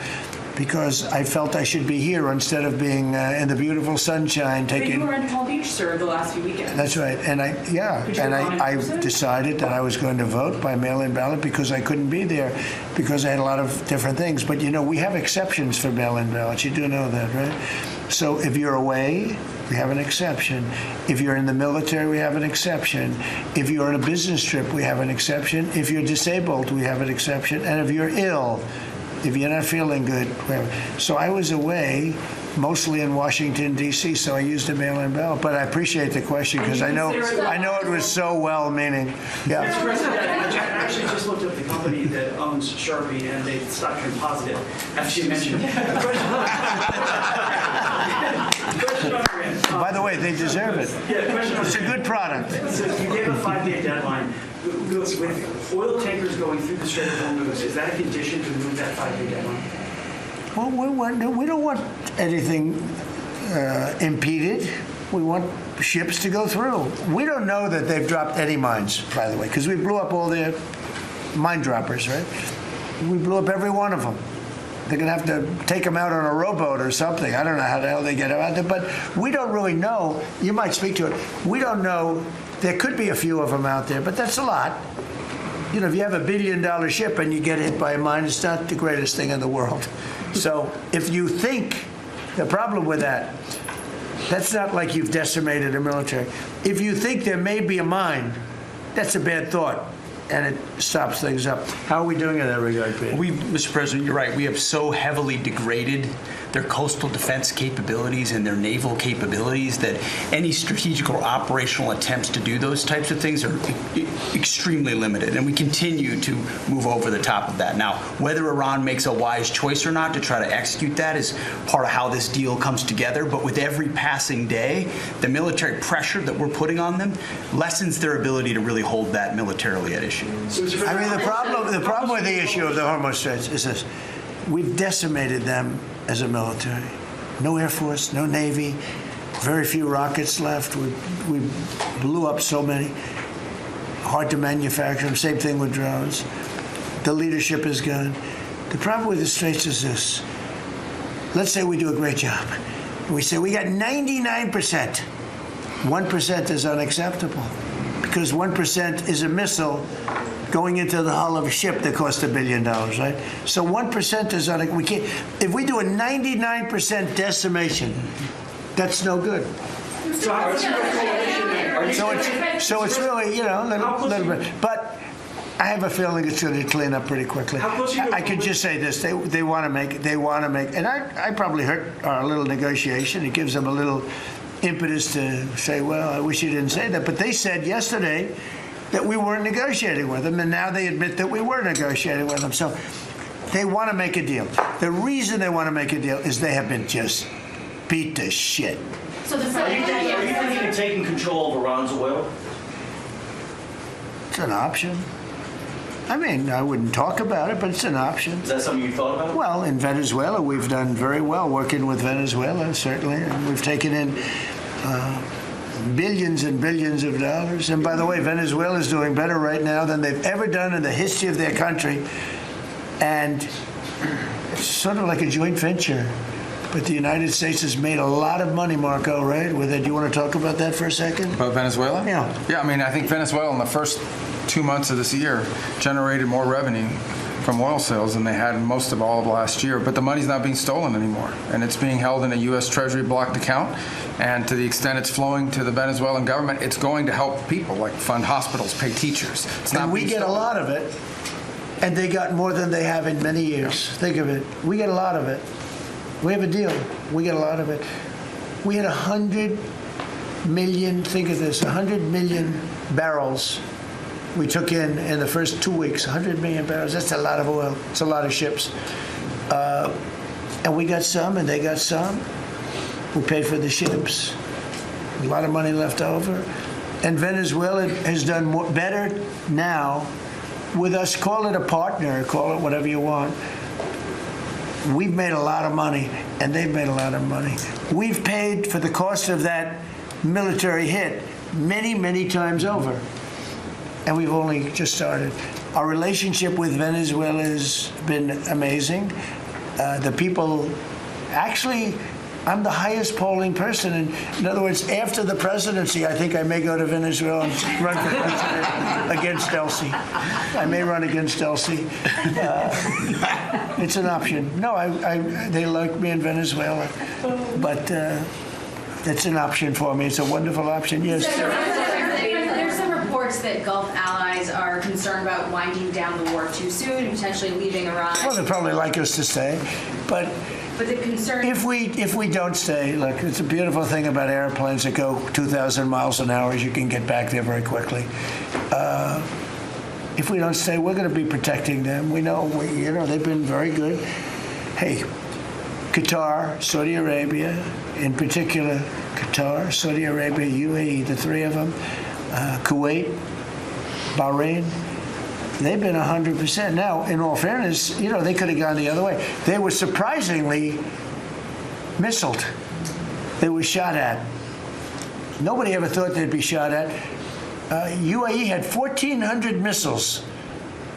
because I felt I should be here instead of being in the beautiful sunshine But taking. you were in Palm Beach, sir, the last few weekends. That's right, and I decided that I was going to vote by mail-in ballot because I couldn't be there because I had a lot of different things. But we have exceptions for mail-in ballots. You do know that, right? So if you're away, we have an exception. If you're in the military, we have an exception. If you're on a business trip, we have an exception. If you're disabled, we have an exception. And if you're ill, if you're not feeling good, whatever. So I was away, mostly in Washington, D.C., so I used a mail-in ballot. But I appreciate the question because I know it was so well-meaning. Yeah. Mr. President, I actually just looked up the company that owns Sharpie, and they stopped turning positive after you mentioned it. By the way, they deserve it. It's a good product. So you gave a 5-day deadline. With oil tankers going through the Strait of Hormuz, is that a condition to move that 5-day deadline? Well, we don't want anything impeded. We want ships to go through. We don't know that they've dropped any mines, by the way, because we blew up all their mine droppers, right? We blew up every one of them. They're going to have to take them out on a rowboat or something. I don't know how the hell they get them out there, but we don't really know. You might speak to it. We don't know. There could be a few of them out there, but that's a lot. If you have $1 billion ship and you get hit by a mine, it's not the greatest thing in the world. So if you think, the problem with that's not like you've decimated a military. If you think there may be a mine, that's a bad thought, and it stops things up. How are we doing in that regard, Peter? Mr. President, you're right. We have so heavily degraded their coastal defense capabilities and their naval capabilities that any strategic or operational attempts to do those types of things are extremely limited, and we continue to move over the top of that. Now, whether Iran makes a wise choice or not to try to execute that is part of how this deal comes together, but with every passing day, the military pressure that we're putting on them lessens their ability to really hold that militarily at issue. I mean, the problem with the issue of the Hormuz Straits is this. We've decimated them as a military. No Air Force, no Navy, very few rockets left. We blew up so many. Hard to manufacture them. Same thing with drones. The leadership is gone. The problem with the Straits is this. Let's say we do a great job. We say we got 99%. 1% is unacceptable because 1% is a missile going into the hull of a ship that costs $1 billion, right? So 1% is we can't. If we do a 99% decimation, that's no good. So it's really a little bit. But I have a feeling it's going to clean up pretty quickly. I could just say this: they want to make. And I probably hurt our little negotiation. It gives them a little impetus to say, well, I wish you didn't say that. But they said yesterday that we weren't negotiating with them, and now they admit that we were negotiating with them. So they want to make a deal. The reason they want to make a deal is they have been just beat to shit. So are you thinking of taking control of Iran's oil? It's an option. I mean, I wouldn't talk about it, but it's an option. Is that something you thought about? Well, in Venezuela, we've done very well working with Venezuela, certainly. And we've taken in billions and billions of dollars. And by the way, Venezuela is doing better right now than they've ever done in the history of their country. And it's sort of like a joint venture. But the United States has made a lot of money, Marco, right? With it. Do you want to talk about that for a second? About Venezuela? Yeah. Yeah, I mean, I think Venezuela in the first 2 months of this year generated more revenue from oil sales than they had in most of all of last year. But the money's not being stolen anymore, and it's being held in a U.S. Treasury blocked account. And to the extent it's flowing to the Venezuelan government, it's going to help people, like fund hospitals, pay teachers. It's not and we being get a stolen. lot of it, and they got more than they have in many years. Think of it. We get a lot of it. We have a deal. We get a lot of it. We had 100 million, think of this, 100 million barrels we took in the first 2 weeks. 100 million barrels. That's a lot of oil. It's a lot of ships. And we got some, and they got some. We paid for the ships. A lot of money left over. And Venezuela has done better now with us. Call it a partner, call it whatever you want. We've made a lot of money, and they've made a lot of money. We've paid for the cost of that military hit many, many times over. And we've only just started. Our relationship with Venezuela has been amazing. The people, actually, I'm the highest polling person. In other words, after the presidency, I think I may go to Venezuela and run for president against Elsie. I may run against Elsie. It's an option. No, they like me in Venezuela, but it's an option for me. It's a wonderful option. Yes. There's some reports that Gulf allies are concerned about winding down the war too soon and potentially leaving Iran. Well, they'd probably like us to stay, but the concern, if we don't stay, look, it's a beautiful thing about airplanes that go 2,000 miles an hour is you can get back there very quickly. If we don't stay, we're going to be protecting them. We know, they've been very good. Hey, Qatar, Saudi Arabia, in particular, Qatar, Saudi Arabia, UAE, the three of them, Kuwait, Bahrain. They've been 100%. Now, in all fairness, they could have gone the other way. They were surprisingly missiled. They were shot at. Nobody ever thought they'd be shot at. UAE had 1,400 missiles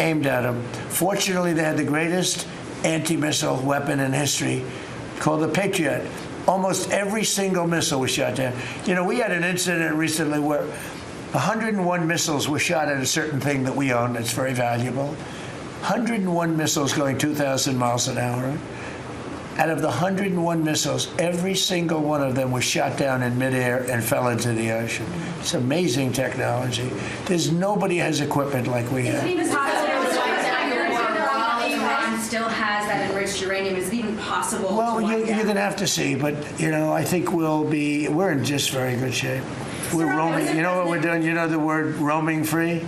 aimed at them. Fortunately, they had the greatest anti-missile weapon in history called the Patriot. Almost every single missile was shot down. We had an incident recently where 101 missiles were shot at a certain thing that we own that's very valuable. 101 missiles going 2,000 miles an hour. Out of the 101 missiles, every single one of them was shot down in midair and fell into the ocean. It's amazing technology. There's nobody has equipment like we have. Is it even possible that Iran still has that enriched uranium? Is it even possible? Well, you're going to have to see, but I think we're in just very good shape. We're roaming. You know what we're doing? You know the word roaming free?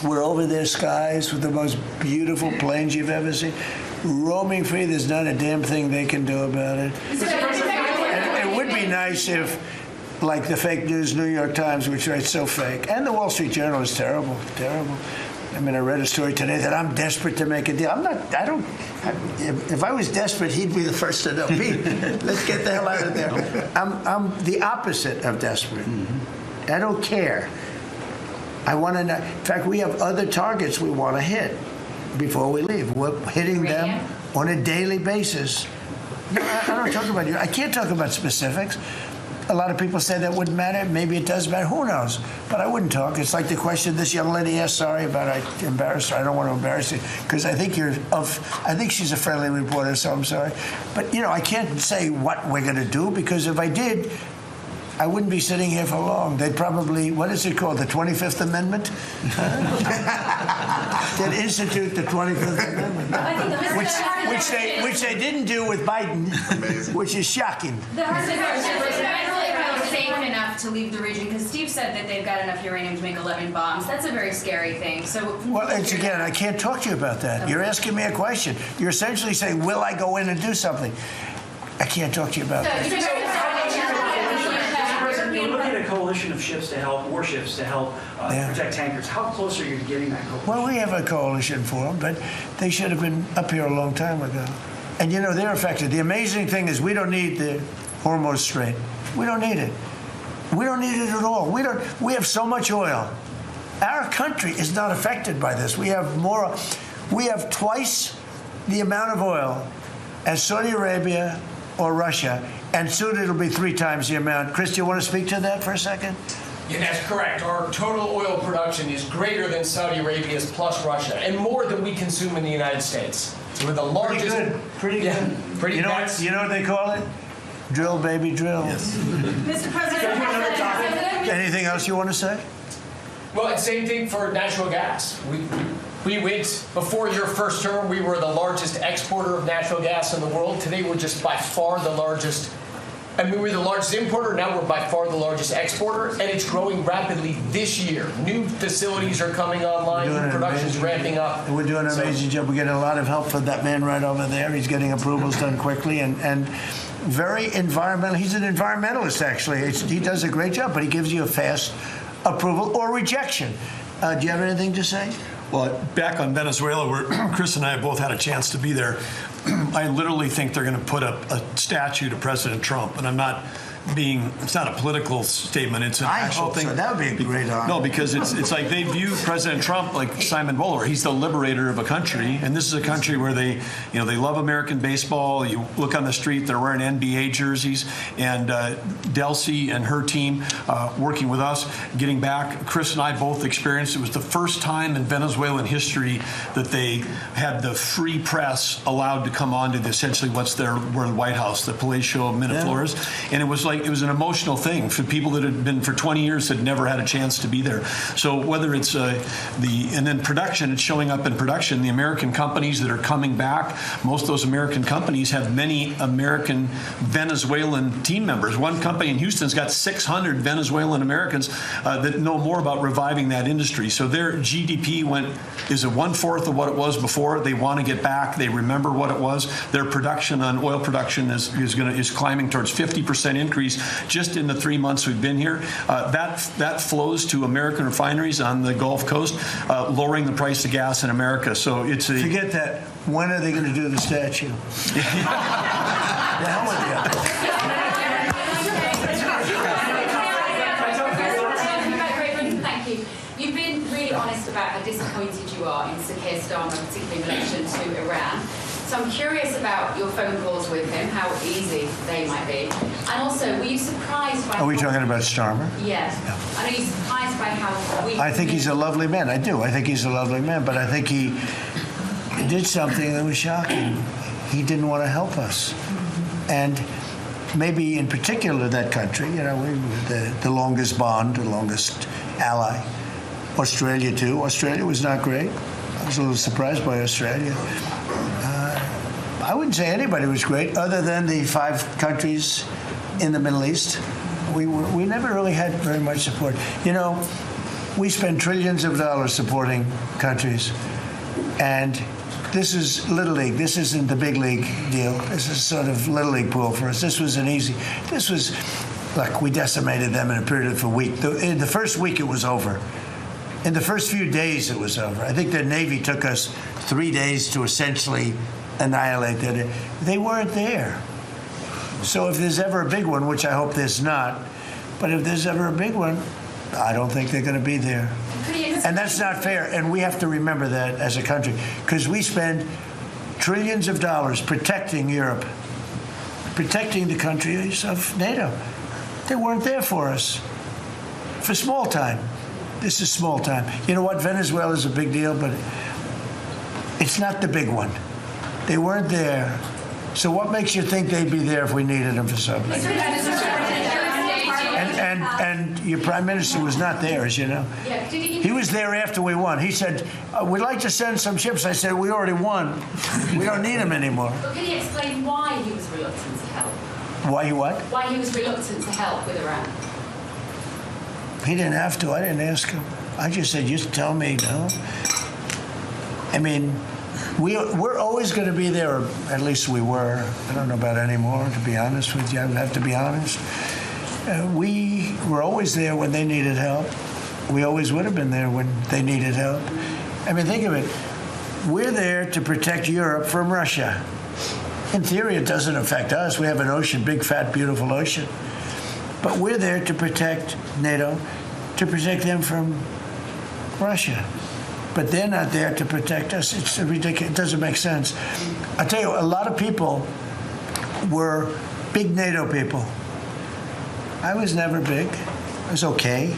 We're over their skies with the most beautiful planes you've ever seen. Roaming free, there's not a damn thing they can do about it. And it would be nice if, like the fake news New York Times, which writes so fake, and the Wall Street Journal is terrible, terrible. I mean, I read a story today that I'm desperate to make a deal. If I was desperate, he'd be the first to know. Pete, let's get the hell out of there. I'm the opposite of desperate. I don't care. I want to know. In fact, we have other targets we want to hit before we leave. We're hitting them on a daily basis. No, I don't talk about you. I can't talk about specifics. A lot of people say that wouldn't matter. Maybe it does matter. Who knows? But I wouldn't talk. It's like the question this young lady asked. Sorry about I embarrassed her. I don't want to embarrass you because I think she's a friendly reporter, so I'm sorry. But I can't say what we're going to do because if I did, I wouldn't be sitting here for long. They'd probably, what is it called, the 25th Amendment? They'd institute the 25th Amendment, which they didn't do with Biden, which is shocking. Safe enough to leave the region because Steve said that they've got enough uranium to make 11 bombs. That's a very scary thing. So, well, it's again, I can't talk to you about that. Okay. You're asking me a question. You're essentially saying, will I go in and do something? I can't talk to you about that. You're looking at a coalition of ships to help, warships to help protect tankers. How close are you to getting that coalition? Well, we have a coalition for them, but they should have been up here a long time ago. And they're affected. The amazing thing is we don't need the Hormuz Strait. We don't need it. We don't need it at all. We have so much oil. Our country is not affected by this. We have twice the amount of oil as Saudi Arabia or Russia, and soon it'll be 3 times the amount. Chris, do you want to speak to that for a second? Yeah, that's correct. Our total oil production is greater than Saudi Arabia's plus Russia, and more than we consume in the United States. We're the largest. Pretty good. Pretty you know that's- you know what they call it? Drill, baby, drill. Yes. Mr. President, Anything else you want to say? Well, it's same thing for natural gas. We went, before your first term, we were the largest exporter of natural gas in the world. Today, we're just by far the largest. I mean, we were the largest importer. Now we're by far the largest exporter, and it's growing rapidly this year. New facilities are coming online. New production's ramping up. And we're doing an amazing job. We're getting a lot of help from that man right over there. He's getting approvals done quickly and very environmental. He's an environmentalist, actually. He does a great job, but he gives you a fast approval or rejection. Do you have anything to say? Well, back on Venezuela, where Chris and I have both had a chance to be there, I literally think they're going to put up a statue to President Trump. And I'm not being, it's not a political statement, it's an actual thing. So. That would be a great honor. No, because it's like they view President Trump like Simon Bowler. He's the liberator of a country, and this is a country where they love American baseball. You look on the street, they're wearing NBA jerseys, and Delcy and her team working with us, getting back. Chris and I both experienced it was the first time in Venezuelan history that they had the free press allowed to come on to essentially what's their White House, the Palacio Miraflores, and it was an emotional thing for people that had been for 20 years had never had a chance to be there. So whether it's and then production, it's showing up in production. The American companies that are coming back, most of those American companies have many American Venezuelan team members. One company in Houston's got 600 Venezuelan Americans that know more about reviving that industry. So their GDP is a 1/4 of what it was before. They want to get back. They remember what it was. Their production on oil production is climbing towards 50% increase just in the 3 months we've been here. That flows to American refineries on the Gulf Coast, lowering the price of gas in America. So it's a forget that. When are they going to do the statue? The hell with you. Thank you. You've been really honest about how disappointed you are in Sir Keir Starmer, particularly in relation to Iran. So I'm curious about your phone calls with him, how easy they might be. And also, were you surprised by... Are we talking about Starmer? Yes. Yeah. Are you surprised by how weak... I think he's a lovely man. I do. I think he's a lovely man. But I think he did something that was shocking. He didn't want to help us. And maybe in particular that country, the longest bond, the longest ally. Australia, too. Australia was not great. I was a little surprised by Australia. I wouldn't say anybody was great other than the 5 countries in the Middle East. We never really had very much support. We spend trillions of dollars supporting countries, and this is Little League. This isn't the big league deal. This is sort of Little League pool for us. This was look, we decimated them in a period of a week. In the first week, it was over. In the first few days, it was over. I think the Navy took us 3 days to essentially annihilate it. They weren't there. So if there's ever a big one, which I hope there's not, but if there's ever a big one, I don't think they're going to be there. And that's not fair. And we have to remember that as a country, because we spend trillions of dollars protecting Europe, protecting the countries of NATO. They weren't there for us for small time. This is small time. You know what? Venezuela is a big deal, but it's not the big one. They weren't there. So what makes you think they'd be there if we needed them for something? And your prime minister was not there, as you know. He was there after we won. He said, we'd like to send some ships. I said, we already won. We don't need them anymore. But can you explain why he was reluctant to help? Why he what? Why he was reluctant to help with Iran? He didn't have to. I didn't ask him. I just said, just tell me, no. I mean, we're always going to be there, or at least we were. I don't know about anymore, to be honest with you. I would have to be honest. We were always there when they needed help. We always would have been there when they needed help. I mean, think of it. We're there to protect Europe from Russia. In theory, it doesn't affect us. We have an ocean, big, fat, beautiful ocean. But we're there to protect NATO, to protect them from Russia. But they're not there to protect us. It's ridiculous. It doesn't make sense. I tell you, a lot of people were big NATO people. I was never big. It was okay.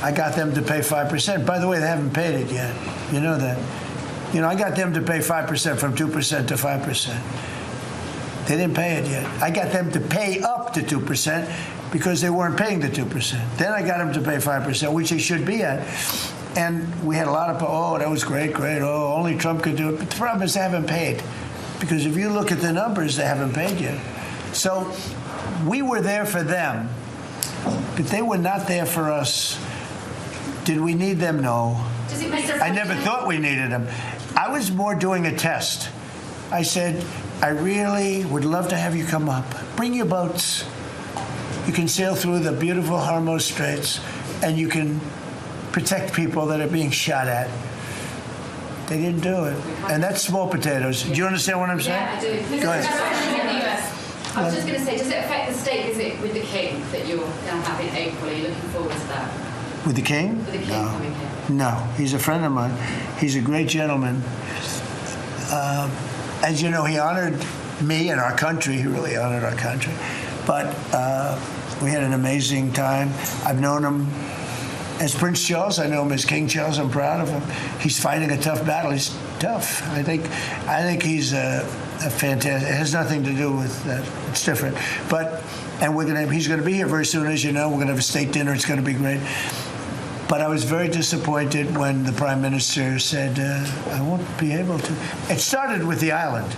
I got them to pay 5%. By the way, they haven't paid it yet. You know that. I got them to pay 5% from 2% to 5%. They didn't pay it yet. I got them to pay up to 2% because they weren't paying the 2%. Then I got them to pay 5%, which they should be at. And we had a lot of, that was great. Oh, only Trump could do it. But the problem is they haven't paid. Because if you look at the numbers, they haven't paid yet. So we were there for them, but they were not there for us. Did we need them? No. I never thought we needed them. I was more doing a test. I said, I really would love to have you come up. Bring your boats. You can sail through the beautiful Hormuz Straits, and you can protect people that are being shot at. They didn't do it. And that's small potatoes. Do you understand what I'm saying? Yeah, I do. Go ahead. I was just going to say, does it affect the state visit with the King that you're going to have in April? Are you looking forward to that? With the King? With the King coming here? No. He's a friend of mine. He's a great gentleman. As you know, he honored me and our country. He really honored our country. But we had an amazing time. I've known him as Prince Charles. I know him as King Charles. I'm proud of him. He's fighting a tough battle. He's tough. I think he's a fantastic. It has nothing to do with that. It's different. But he's going to be here very soon, as you know. We're going to have a state dinner. It's going to be great. But I was very disappointed when the Prime Minister said, I won't be able to. It started with the island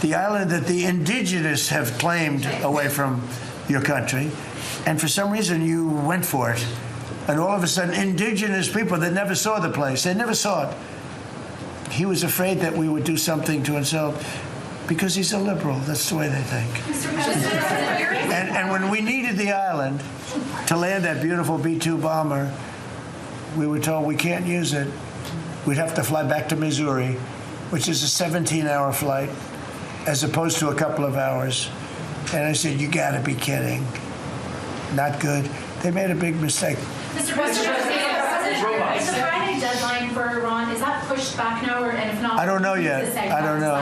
that the indigenous have claimed away from your country. And for some reason, you went for it. And all of a sudden, indigenous people that never saw the place, they never saw it. He was afraid that we would do something to insult, because he's a liberal. That's the way they think. And when we needed the island to land that beautiful B-2 bomber, we were told we can't use it. We'd have to fly back to Missouri, which is a 17-hour flight, as opposed to a couple of hours. And I said, you got to be kidding. Not good. They made a big mistake. Mr. President, is the Friday deadline for Iran, is that pushed back now, and if not? I don't know yet. I don't know.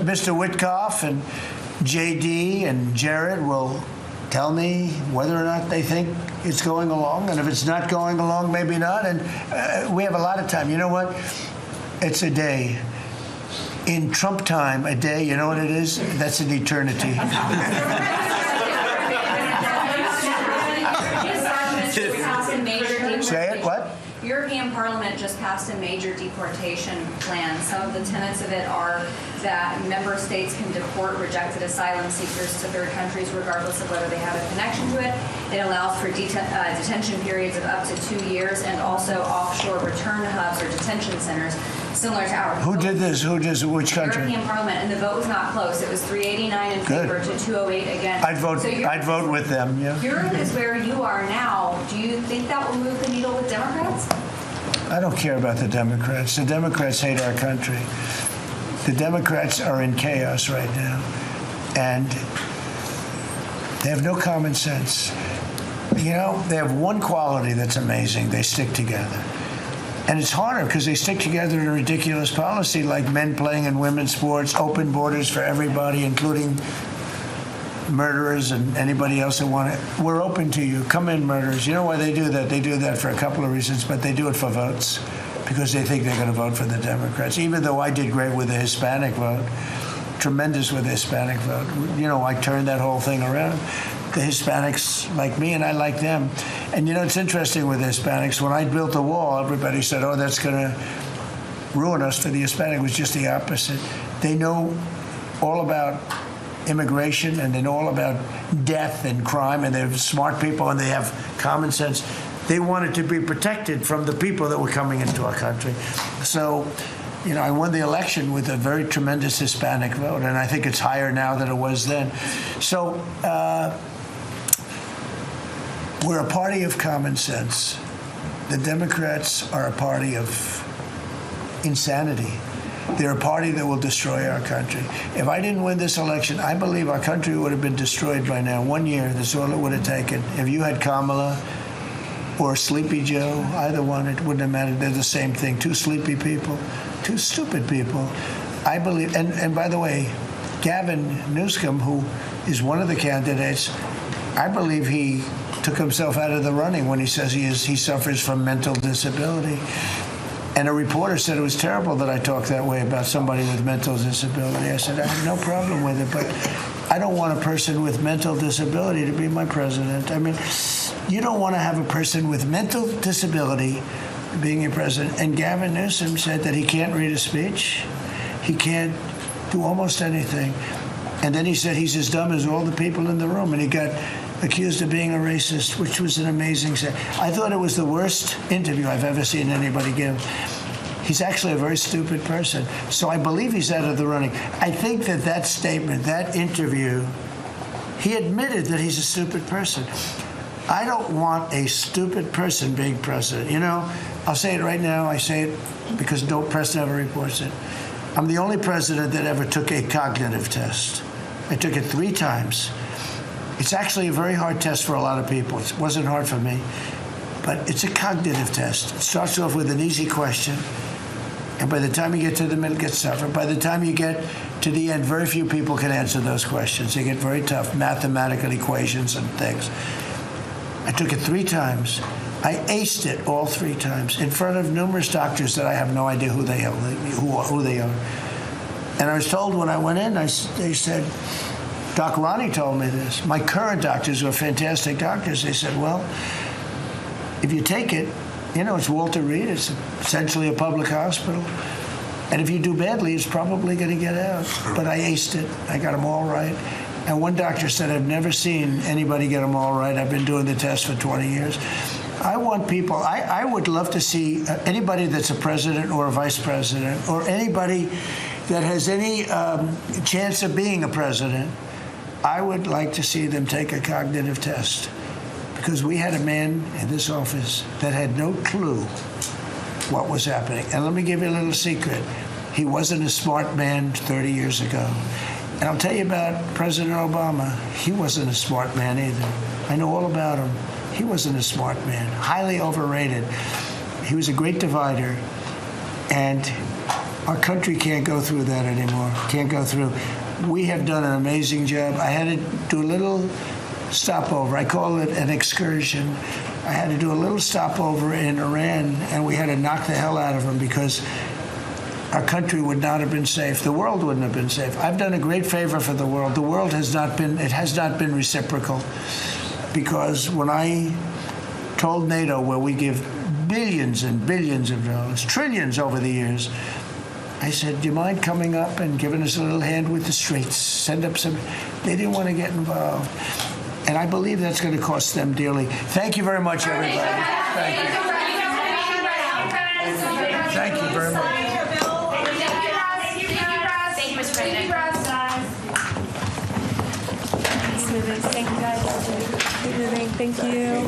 Mr. Witkoff and JD and Jared will tell me whether or not they think it's going along. And if it's not going along, maybe not. And we have a lot of time. You know what? It's a day. In Trump time, a day, you know what it is? That's an eternity. Say it, what? European Parliament just passed a major deportation plan. Some of the tenets of it are that member states can deport rejected asylum seekers to third countries regardless of whether they have a connection to it. It allows for detention periods of up to 2 years and also offshore return hubs or detention centers similar to ours. Who did this? Which country? European Parliament, and the vote was not close. It was 389 in favor to 208 against. I'd vote with them, yeah. Europe is where you are now. Do you think that will move the needle with Democrats? I don't care about the Democrats. The Democrats hate our country. The Democrats are in chaos right now, and they have no common sense. You know, they have one quality that's amazing. They stick together. And it's harder because they stick together in a ridiculous policy like men playing in women's sports, open borders for everybody, including murderers and anybody else that want it. We're open to you. Come in, murderers. You know why they do that? They do that for a couple of reasons, but they do it for votes because they think they're going to vote for the Democrats, even though I did great with the Hispanic vote, tremendous with the Hispanic vote. You know, I turned that whole thing around. The Hispanics like me, and I like them. And, you know, it's interesting with the Hispanics. When I built the wall, everybody said, oh, that's going to ruin us for the Hispanic. It was just the opposite. They know all about immigration, and they know all about death and crime, and they're smart people, and they have common sense. They wanted to be protected from the people that were coming into our country. So, you know, I won the election with a very tremendous Hispanic vote, and I think it's higher now than it was then. So we're a party of common sense. The Democrats are a party of insanity. They're a party that will destroy our country. If I didn't win this election, I believe our country would have been destroyed by now. 1 year, that's all it would have taken. If you had Kamala or Sleepy Joe, either one, it wouldn't have mattered. They're the same thing. Two sleepy people, two stupid people. I believe, and by the way, Gavin Newsom, who is one of the candidates, I believe he took himself out of the running when he says he suffers from mental disability. And a reporter said it was terrible that I talked that way about somebody with mental disability. I said, I have no problem with it, but I don't want a person with mental disability to be my president. I mean, you don't want to have a person with mental disability being your president. And Gavin Newsom said that he can't read a speech. He can't do almost anything. And then he said he's as dumb as all the people in the room. And he got accused of being a racist, which was an amazing set. I thought it was the worst interview I've ever seen anybody give. He's actually a very stupid person. So I believe he's out of the running. I think that statement, that interview, he admitted that he's a stupid person. I don't want a stupid person being president. You know, I'll say it right now. I say it because no press never reports it. I'm the only president that ever took a cognitive test. I took it 3 times. It's actually a very hard test for a lot of people. It wasn't hard for me, but it's a cognitive test. It starts off with an easy question, and by the time you get to the middle, it gets tougher. By the time you get to the end, very few people can answer those questions. They get very tough mathematical equations and things. I took it 3 times. I aced it all 3 times in front of numerous doctors that I have no idea who they are. And I was told when I went in, they said, Doc Ronnie told me this. My current doctors were fantastic doctors. They said, well, if you take it, you know, it's Walter Reed. It's essentially a public hospital. And if you do badly, it's probably going to get out. But I aced it. I got them all right. And one doctor said, I've never seen anybody get them all right. I've been doing the test for 20 years. I want people, I would love to see anybody that's a president or a vice president or anybody that has any chance of being a president, I would like to see them take a cognitive test. Because we had a man in this office that had no clue what was happening. And let me give you a little secret. He wasn't a smart man 30 years ago. And I'll tell you about President Obama. He wasn't a smart man either. I know all about him. He wasn't a smart man, highly overrated. He was a great divider. And our country can't go through that anymore. Can't go through. We have done an amazing job. I had to do a little stopover. I call it an excursion. I had to do a little stopover in Iran, and we had to knock the hell out of them because our country would not have been safe. The world wouldn't have been safe. I've done a great favor for the world. The world has not been reciprocal, because when I told NATO, where we give billions and billions of dollars, trillions over the years, I said, do you mind coming up and giving us a little hand with the streets? Send up some. They didn't want to get involved. And I believe that's going to cost them dearly. Thank you very much, everybody. Thank you. Thank you very much. Thank you, guys. Keep moving. Thank you.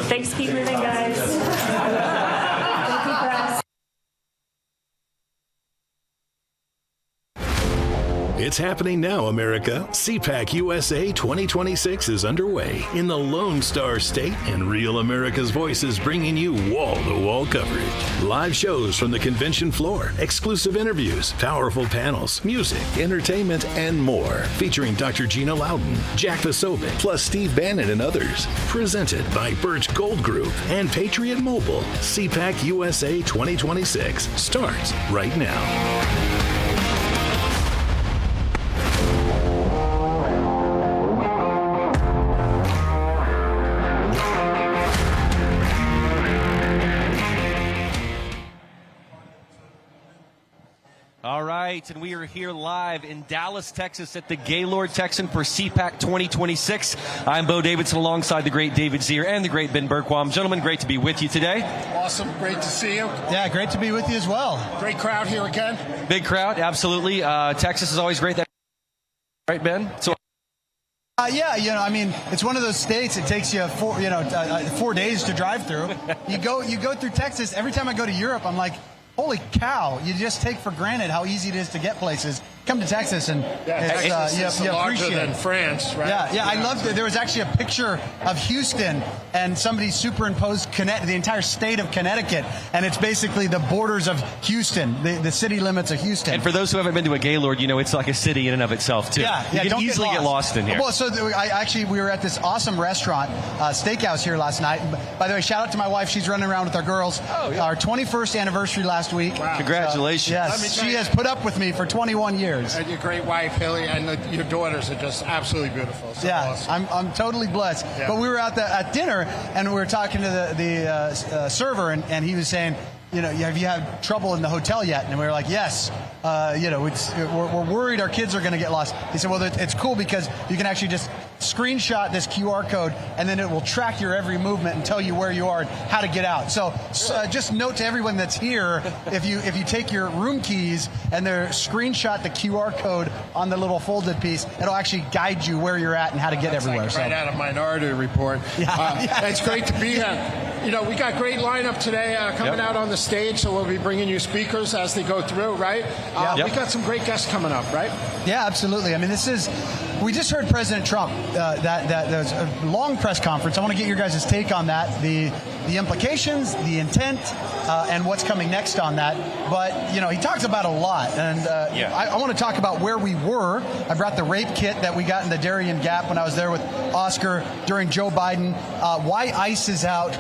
Thanks. Keep moving, guys. Thank you, press. It's happening now, America. Cpac USA 2026 is underway in the Lone Star State, and Real America's Voice is bringing you wall-to-wall coverage. Live shows from the convention floor, exclusive interviews, powerful panels, music, entertainment, and more. Featuring Dr. Gina Loudon, Jack Vasovic, plus Steve Bannon and others. Presented by Birch Gold Group and Patriot Mobile. Cpac USA 2026 starts right now. All right, and we are here live in Dallas, Texas at the Gaylord Texan for Cpac 2026. I'm Bo Davidson alongside the great David Zier and the great Ben Bergquam. Gentlemen, great to be with you today. Awesome. Great to see you. Yeah, great to be with you as well. Great crowd here again. Big crowd, absolutely. Texas is always great. Right, Ben? So. Yeah, you know, I mean, it's one of those states. It takes you 4 days to drive through. You go through Texas. Every time I go to Europe, I'm like, holy cow! You just take for granted how easy it is to get places. come to Texas and Texas is you larger appreciate than it. France, right? Yeah, I loved it. There was actually a picture of Houston, and somebody superimposed the entire state of Connecticut, and it's basically the borders of Houston, the city limits of Houston. And for those who haven't been to a Gaylord, it's like a city in and of itself, too. Yeah, you can don't easily get lost in here. Well, so we were at this awesome restaurant, steakhouse here last night. By the way, shout out to my wife. She's running around with our girls. Our 21st anniversary last week. Wow. Congratulations. Yes, she has put up with me for 21 years. And your great wife, Hilly, and your daughters are just absolutely beautiful. So awesome. I'm totally blessed. Yeah. But we were at dinner, and we were talking to the server, and he was saying, have you had trouble in the hotel yet? And we were like, yes. We're worried our kids are going to get lost. He said, well, it's cool because you can actually just screenshot this QR code, and then it will track your every movement and tell you where you are and how to get out. So just note to everyone that's here, if you take your room keys and screenshot the QR code on the little folded piece, it'll actually guide you where you're at and how to get everywhere. Like right out of Minority Report. It's great to be here. We got great lineup today coming out on the stage, so we'll be bringing you speakers as they go through, right? We got some great guests coming up, right? Yeah, absolutely. I mean, we just heard President Trump, that there was a long press conference. I want to get your guys' take on that, the implications, the intent, and what's coming next on that. But, he talks about a lot. And I want to talk about where we were. I brought the rape kit that we got in the Darien Gap when I was there with Oscar during Joe Biden, why ICE is out,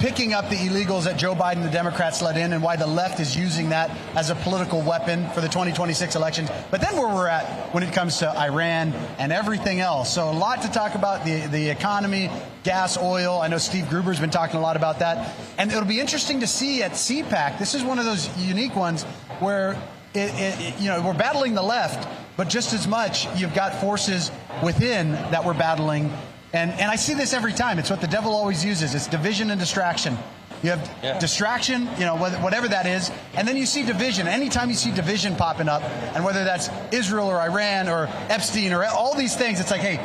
picking up the illegals that Joe Biden and the Democrats let in, and why the left is using that as a political weapon for the 2026 elections. But then where we're at when it comes to Iran and everything else. So a lot to talk about, the economy, gas, oil. I know Steve Gruber's been talking a lot about that. And it'll be interesting to see at Cpac. This is one of those unique ones where we're battling the left, but just as much you've got forces within that we're battling. And I see this every time. It's what the devil always uses. It's division and distraction. You have distraction, whatever that is, and then you see division. Anytime you see division popping up, and whether that's Israel or Iran or Epstein or all these things, it's like, hey,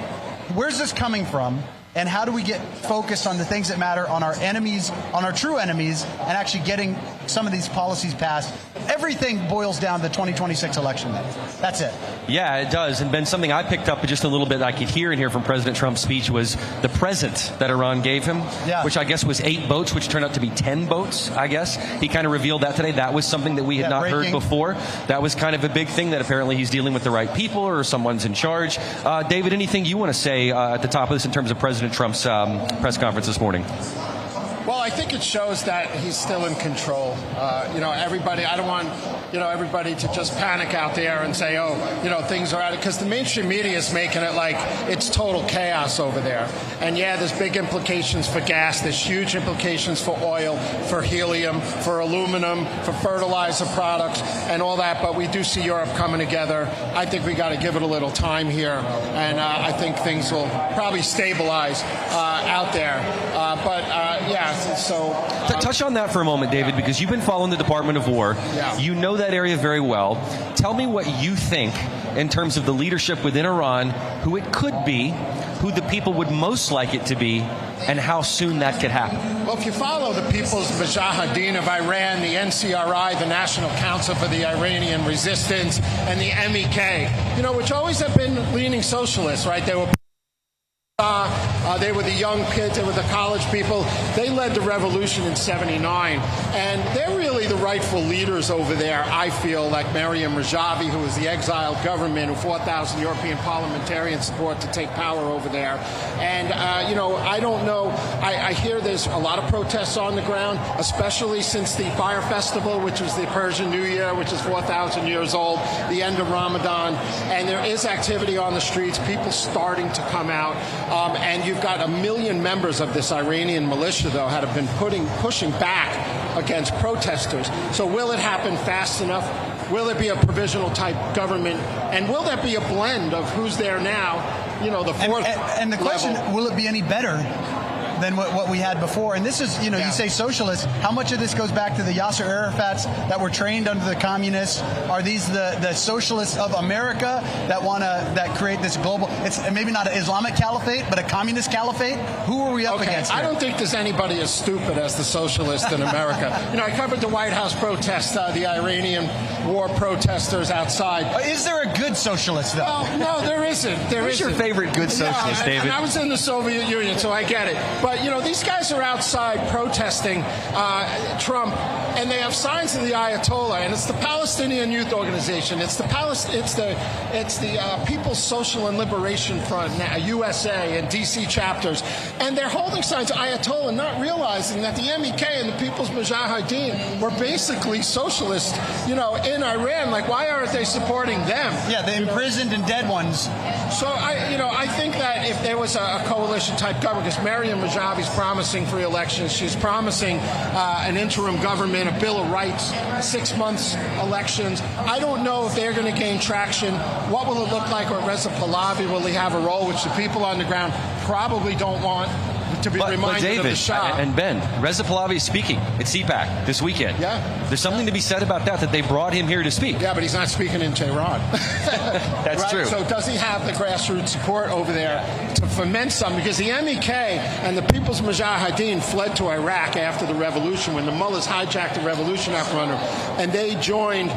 where's this coming from? And how do we get focused on the things that matter, on our enemies, on our true enemies, and actually getting some of these policies passed? Everything boils down to the 2026 election. That's it. Yeah, it does. And Ben, something I picked up just a little bit I could hear in here from President Trump's speech was the present that Iran gave him, which I guess was 8 boats, which turned out to be 10 boats, I guess. He kind of revealed that today. That was something that we had not heard before. That was kind of a big thing, that apparently he's dealing with the right people or someone's in charge. David, anything you want to say at the top of this in terms of President Trump's press conference this morning? Well, I think it shows that he's still in control. Everybody, I don't want, everybody to just panic out there and say, things are out, because the mainstream media is making it like it's total chaos over there. And there's big implications for gas. There's huge implications for oil, for helium, for aluminum, for fertilizer products, and all that. But we do see Europe coming together. I think we got to give it a little time here. And I think things will probably stabilize out there. Touch on that for a moment, David, because you've been following the Department of War. You know that area very well. Tell me what you think in terms of the leadership within Iran, who it could be, who the people would most like it to be, and how soon that could happen. Well, if you follow the People's Mujahideen of Iran, the NCRI, the National Council for the Iranian Resistance, and the MEK, which always have been leaning socialists, right? They were the young kids, they were the college people. They led the revolution in '79. And they're really the rightful leaders over there, I feel, like Maryam Rajavi, who was the exiled government, who 4,000 European parliamentarians support to take power over there. And, I don't know. I hear there's a lot of protests on the ground, especially since the Fire Festival, which was the Persian New Year, which is 4,000 years old, the end of Ramadan. And there is activity on the streets, people starting to come out. And you've got 1 million members of this Iranian militia, though, that have been pushing back against protesters. So will it happen fast enough? Will it be a provisional type government? And will there be a blend of who's there now, the fourth and the question, level? will it be any better than what we had before. And this is, you say socialist. How much of this goes back to the Yasser Arafats that were trained under the communists? Are these the socialists of America that create this global? It's maybe not an Islamic caliphate, but a communist caliphate. Who are we up against here? I don't think there's anybody as stupid as the socialists in America. I covered the White House protests, the Iranian war protesters outside. Is there a good socialist, though? Well, no, there isn't. Who's your favorite good socialist, David? And I was in the Soviet Union, so I get it. But, these guys are outside protesting Trump, and they have signs of the Ayatollah, and it's the Palestinian Youth Organization. It's the People's Social and Liberation Front, USA, and D.C. chapters. And they're holding signs of Ayatollah, not realizing that the MEK and the People's Mujahideen were basically socialists, in Iran. Like, why aren't they supporting them? Yeah, the imprisoned and dead ones. So, I think that if there was a coalition-type government, because Maryam Rajavi's promising free elections, she's promising an interim government, a Bill of Rights, 6 months elections. I don't know if they're going to gain traction. What will it look like with Reza Pahlavi? Will he have a role, which the people on the ground probably don't want to be reminded David, of the Shah? And Ben, Reza Pahlavi is speaking at Cpac this weekend. Yeah. There's something to be said about that they brought him here to speak. Yeah, but he's not speaking in Tehran. That's right? true. So does he have the grassroots support over there to foment something? Because the MEK and the People's Mujahideen fled to Iraq after the revolution, when the mullahs hijacked the revolution after under him, and they joined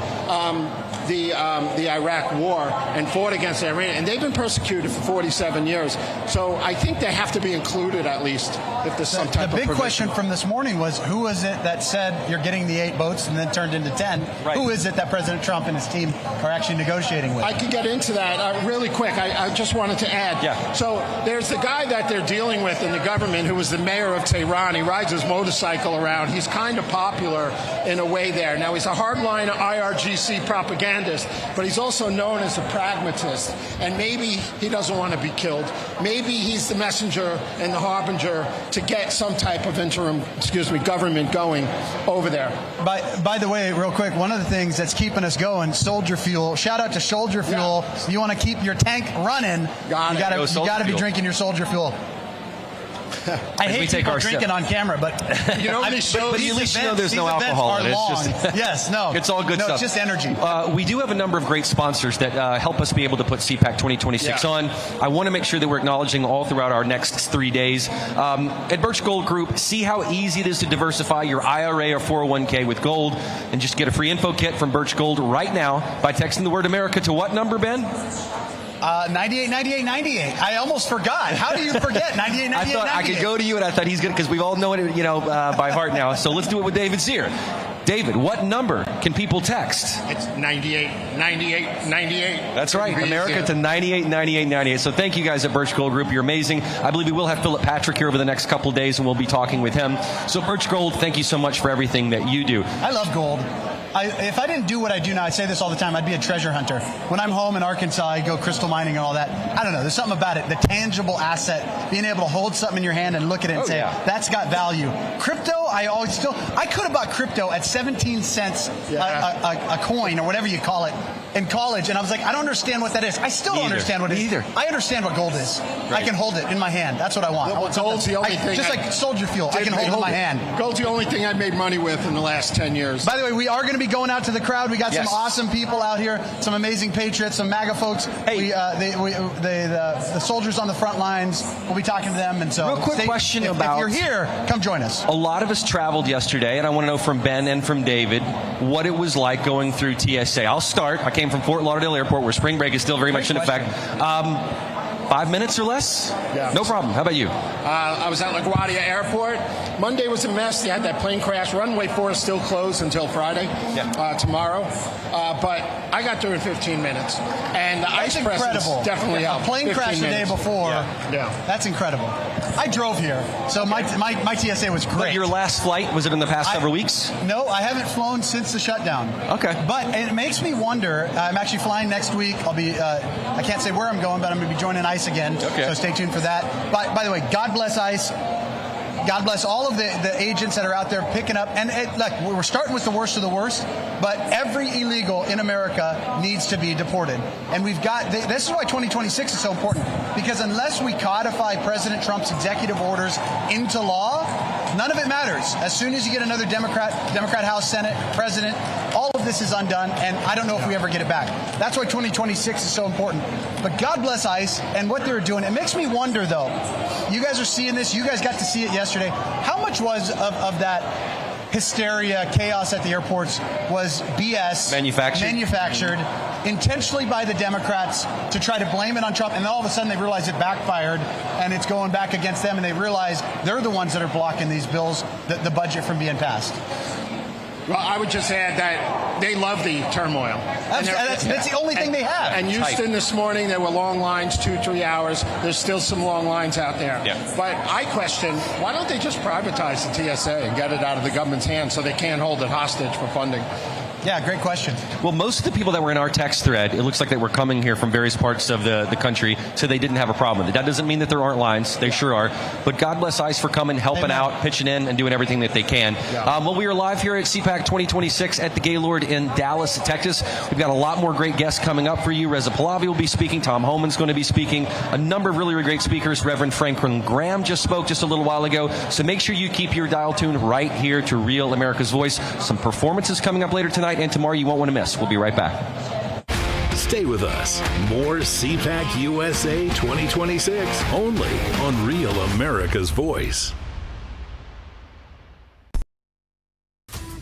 the Iraq war and fought against Iran, and they've been persecuted for 47 years. So I think they have to be included, at least, if there's some type of The big question from this morning was, who was it that said you're getting the 8 votes and then turned into 10? Right. Who is it that President Trump and his team are actually negotiating with? I could get into that really quick. I just wanted to add. Yeah. So there's the guy that they're dealing with in the government who was the mayor of Tehran. He rides his motorcycle around. He's kind of popular in a way there. Now, he's a hardline IRGC propagandist, but he's also known as a pragmatist. And maybe he doesn't want to be killed. Maybe he's the messenger and the harbinger to get some type of government going over there. By the way, real quick, one of the things that's keeping us going, soldier fuel. Shout out to soldier fuel. Yeah. You want to keep your tank running, you got to be drinking your soldier fuel. I hate people drinking on camera, but but at least you know there's no alcohol in it. Yes, no. It's all good stuff. It's just energy. We do have a number of great sponsors that help us be able to put Cpac 2026 on. I want to make sure that we're acknowledging all throughout our next 3 days. At Birch Gold Group, see how easy it is to diversify your IRA or 401k with gold, and just get a free info kit from Birch Gold right now by texting the word America to what number, Ben? 989898. I almost forgot. How do you forget 989898? I thought I could go to you, and I thought he's good because we all know it, by heart now. So let's do it with David Zier. David, what number can people text? It's 989898. That's right, America to 989898. So thank you guys at Birch Gold Group. You're amazing. I believe we will have Philip Patrick here over the next couple of days, and we'll be talking with him. So Birch Gold, thank you so much for everything that you do. I love gold. If I didn't do what I do now, I say this all the time, I'd be a treasure hunter. When I'm home in Arkansas, I go crystal mining and all that. I don't know. There's something about it. The tangible asset, being able to hold something in your hand and look at it and say, that's got value. Crypto, I could have bought crypto at 17 cents a coin or whatever you call it in college. And I was like, I don't understand what that is. I still don't understand what it is. I understand what gold is. Right. I can hold it in my hand. That's what I want. Well, gold's the only thing. Just like soldier fuel, I can hold it in my hand. Gold's the only thing I made money with in the last 10 years. By the way, we are going to be going out to the crowd. We got some awesome people out here, some amazing patriots, some MAGA folks. Hey, the soldiers on the front lines. We'll be talking to them. And so, real quick question if you're here, come join us. A lot of us traveled yesterday, and I want to know from Ben and from David what it was like going through TSA. I'll start. I came from Fort Lauderdale Airport, where spring break is still very much in effect. 5 minutes or less? Yeah. No problem. How about you? I was at LaGuardia Airport. Monday was a mess. They had that plane crash. Runway 4 is still closed until Friday, tomorrow. But I got through in 15 minutes. And the ice press definitely helped. A plane crash the day before. Yeah. That's incredible. I drove here, so my TSA was great. But your last flight, was it in the past several weeks? No, I haven't flown since the shutdown. Okay. But it makes me wonder. I'm actually flying next week. I'll be, I can't say where I'm going, but I'm going to be joining ICE again. Okay. So stay tuned for that. By the way, God bless ICE. God bless all of the agents that are out there picking up. And look, we're starting with the worst of the worst, but every illegal in America needs to be deported. And we've got, this is why 2026 is so important, because unless we codify President Trump's executive orders into law, none of it matters. As soon as you get another Democrat House, Senate, President, all of this is undone, and I don't know if we ever get it back. That's why 2026 is so important. But God bless ICE and what they're doing. It makes me wonder, though. You guys are seeing this. You guys got to see it yesterday. How much was of that hysteria, chaos at the airports was BS. Manufactured intentionally by the Democrats to try to blame it on Trump. And then all of a sudden they realize it backfired and it's going back against them. And they realize they're the ones that are blocking these bills, the budget from being passed. Well, I would just add that they love the turmoil. That's the only thing they have. And Houston this morning, there were long lines, 2-3 hours. There's still some long lines out there. Yeah. But I question, why don't they just privatize the TSA and get it out of the government's hands so they can't hold it hostage for funding? Yeah, great question. Well, most of the people that were in our text thread, it looks like they were coming here from various parts of the country, so they didn't have a problem with it. That doesn't mean that there aren't lines. They sure are. But God bless ICE for coming, helping out, pitching in, and doing everything that they can. Yeah. Well, we are live here at Cpac 2026 at the Gaylord in Dallas, Texas. We've got a lot more great guests coming up for you. Reza Pahlavi will be speaking. Tom Homan's going to be speaking. A number of really, really great speakers. Reverend Franklin Graham just spoke just a little while ago. So make sure you keep your dial tuned right here to Real America's Voice. Some performances coming up later tonight and tomorrow you won't want to miss. We'll be right back. Stay with us. More Cpac USA 2026 only on Real America's Voice.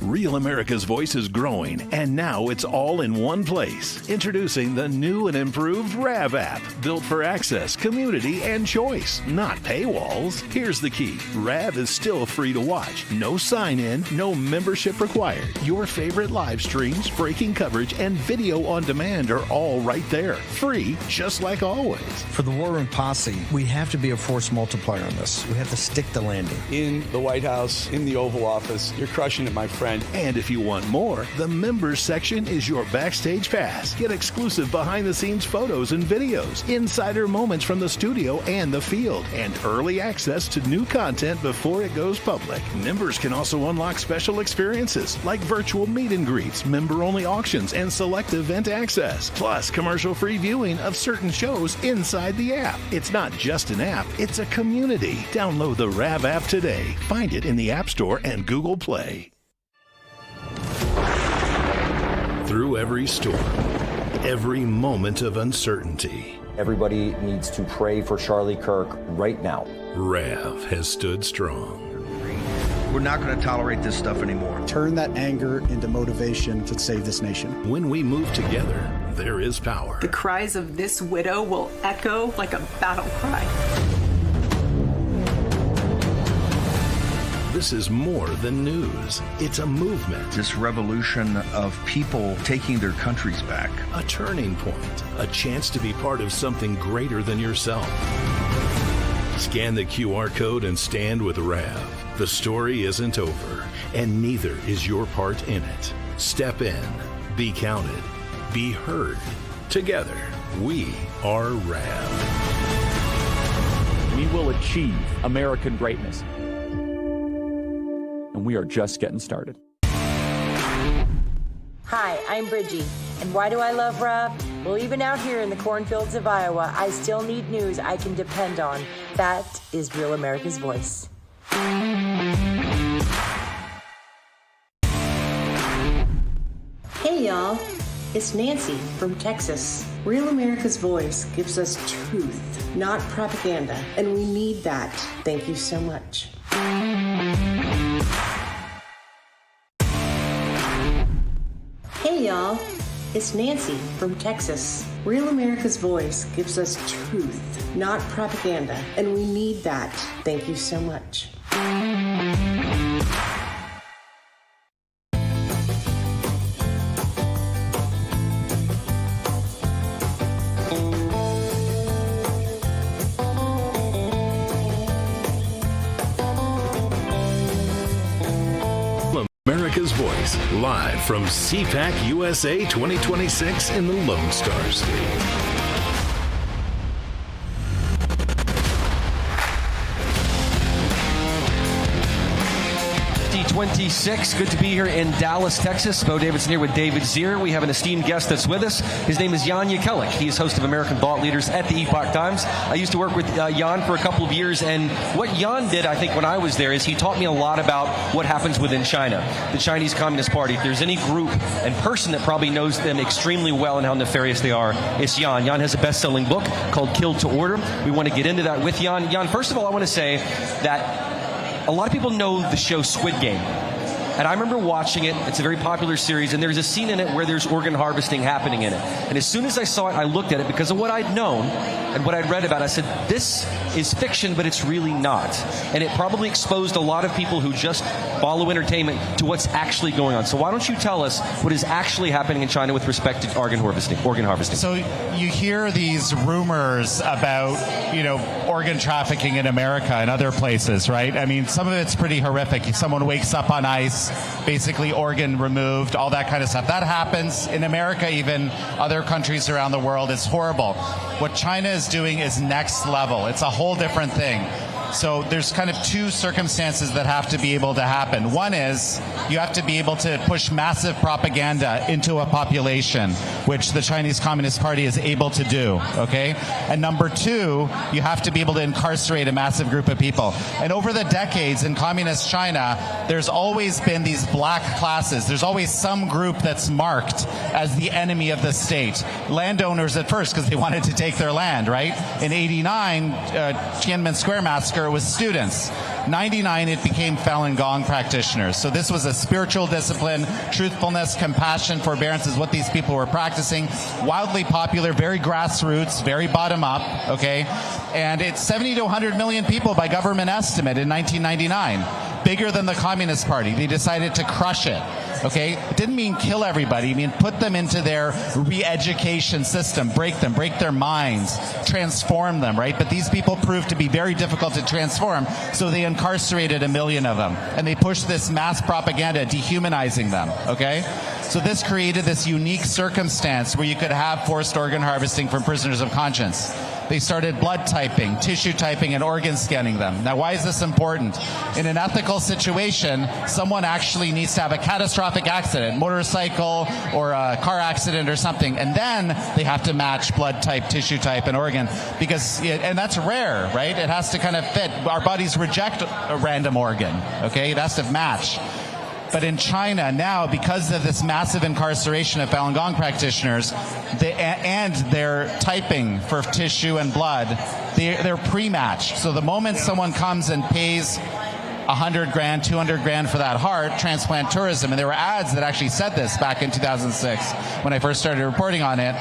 Real America's Voice is growing, and now it's all in one place. Introducing the new and improved RAV app, built for access, community, and choice, not paywalls. Here's the key. RAV is still free to watch. No sign-in, no membership required. Your favorite live streams, breaking coverage, and video on demand are all right there. Free, just like always. For the War Room Posse, we have to be a force multiplier on this. We have to stick the landing. In the White House, in the Oval Office, you're crushing it, my friend. And if you want more, the members section is your backstage pass. Get exclusive behind-the-scenes photos and videos, insider moments from the studio and the field, and early access to new content before it goes public. Members can also unlock special experiences like virtual meet and greets, member-only auctions, and select event access, plus commercial-free viewing of certain shows inside the app. It's not just an app, it's a community. Download the RAV app today. Find it in the App Store and Google Play. Through every storm, every moment of uncertainty, everybody needs to pray for Charlie Kirk right now. RAV has stood strong. We're not going to tolerate this stuff anymore. Turn that anger into motivation to save this nation. When we move together, there is power. The cries of this widow will echo like a battle cry. This is more than news. It's a movement. This revolution of people taking their countries back. A turning point. A chance to be part of something greater than yourself. Scan the QR code and stand with RAV. The story isn't over, and neither is your part in it. Step in. Be counted. Be heard. Together, we are RAV. We will achieve American greatness. And we are just getting started. Hi, I'm Bridgie. And why do I love RAV? Well, even out here in the cornfields of Iowa, I still need news I can depend on. That is Real America's Voice. Hey, y'all. It's Nancy from Texas. Real America's Voice gives us truth, not propaganda, and we need that. Thank you so much. Hey, y'all. It's Nancy from Texas. Real America's Voice gives us truth, not propaganda, and we need that. Thank you so much. America's Voice, live from Cpac USA 2026 in the Lone Star State. 2026. Good to be here in Dallas, Texas. Bo Davidson here with David Zier. We have an esteemed guest that's with us. His name is Jan Jekielek. He is host of American Thought Leaders at the Epoch Times. I used to work with Jan for a couple of years, and what Jan did, I think, when I was there is he taught me a lot about what happens within China, the Chinese Communist Party. If there's any group and person that probably knows them extremely well and how nefarious they are, it's Jan. Jan has a best-selling book called Kill to Order. We want to get into that with Jan. Jan, first of all, I want to say that a lot of people know the show Squid Game. And I remember watching it. It's a very popular series, and there's a scene in it where there's organ harvesting happening in it. And as soon as I saw it, I looked at it because of what I'd known and what I'd read about it. I said, this is fiction, but it's really not. And it probably exposed a lot of people who just follow entertainment to what's actually going on. So why don't you tell us what is actually happening in China with respect to organ harvesting? So you hear these rumors about, organ trafficking in America and other places, right? I mean, some of it's pretty horrific. Someone wakes up on ice, basically organ removed, all that kind of stuff. That happens in America, even other countries around the world. It's horrible. What China is doing is next level. It's a whole different thing. So there's kind of two circumstances that have to be able to happen. One is you have to be able to push massive propaganda into a population, which the Chinese Communist Party is able to do, okay? And number two, you have to be able to incarcerate a massive group of people. And over the decades in communist China, there's always been these black classes. There's always some group that's marked as the enemy of the state. Landowners at first, because they wanted to take their land, right? In 89, Tiananmen Square massacre, was students. 99, it became Falun Gong practitioners. So this was a spiritual discipline. Truthfulness, compassion, forbearance is what these people were practicing. Wildly popular, very grassroots, very bottom up, okay? And it's 70 to 100 million people by government estimate in 1999. Bigger than the Communist Party. They decided to crush it. Okay? It didn't mean kill everybody. It mean put them into their re-education system, break their minds, transform them, right? But these people proved to be very difficult to transform, so they incarcerated 1 million of them. And they pushed this mass propaganda, dehumanizing them, okay? So this created this unique circumstance where you could have forced organ harvesting from prisoners of conscience. They started blood typing, tissue typing, and organ scanning them. Now, why is this important? In an ethical situation, someone actually needs to have a catastrophic accident, motorcycle or a car accident or something, and then they have to match blood type, tissue type, and organ, and that's rare, right? It has to kind of fit. Our bodies reject a random organ, okay? It has to match. But in China now, because of this massive incarceration of Falun Gong practitioners, and their typing for tissue and blood, they're pre-matched. So the moment someone comes and pays $100 grand, $200 grand for that heart, transplant tourism, and there were ads that actually said this back in 2006 when I first started reporting on it,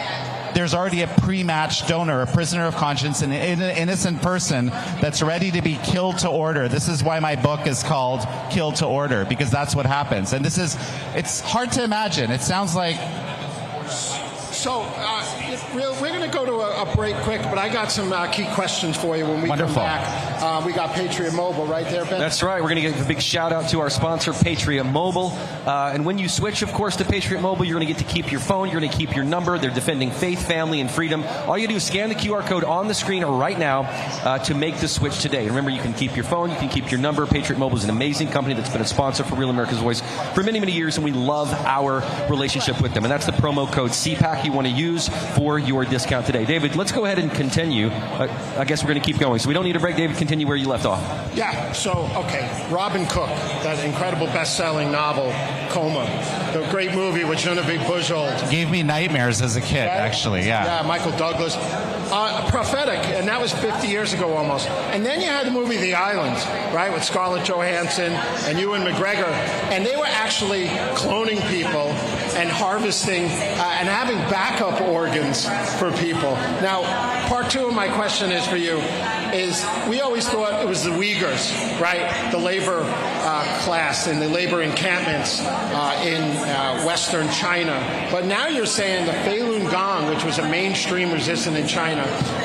there's already a pre-matched donor, a prisoner of conscience, an innocent person that's ready to be killed to order. This is why my book is called Kill to Order, because that's what happens. And it's hard to imagine. It sounds like... So we're going to go to a break quick, but I got some key questions for you when we come back. We got Patriot Mobile right there, Ben. That's right. We're going to give a big shout out to our sponsor, Patriot Mobile. And when you switch, of course, to Patriot Mobile, you're going to get to keep your phone. You're going to keep your number. They're defending faith, family, and freedom. All you do is scan the QR code on the screen right now to make the switch today. Remember, you can keep your phone. You can keep your number. Patriot Mobile is an amazing company that's been a sponsor for Real America's Voice for many, many years, and we love our relationship with them. And that's the promo code Cpac you want to use for your discount today. David, let's go ahead and continue. I guess we're going to keep going. So we don't need a break. David, continue where you left off. Yeah, so, okay. Robin Cook, that incredible best-selling novel, Coma, the great movie with Genevieve Bujold. Gave me nightmares as a kid, actually, yeah. Yeah, Michael Douglas. Prophetic, and that was 50 years ago almost. And then you had the movie The Island, right, with Scarlett Johansson and Ewan McGregor. And they were actually cloning people and harvesting and having backup organs for people. Now, part two of my question is for you, is we always thought it was the Uyghurs, right, the labor class and the labor encampments in Western China. But now you're saying the Falun Gong, which was a mainstream resistance in China,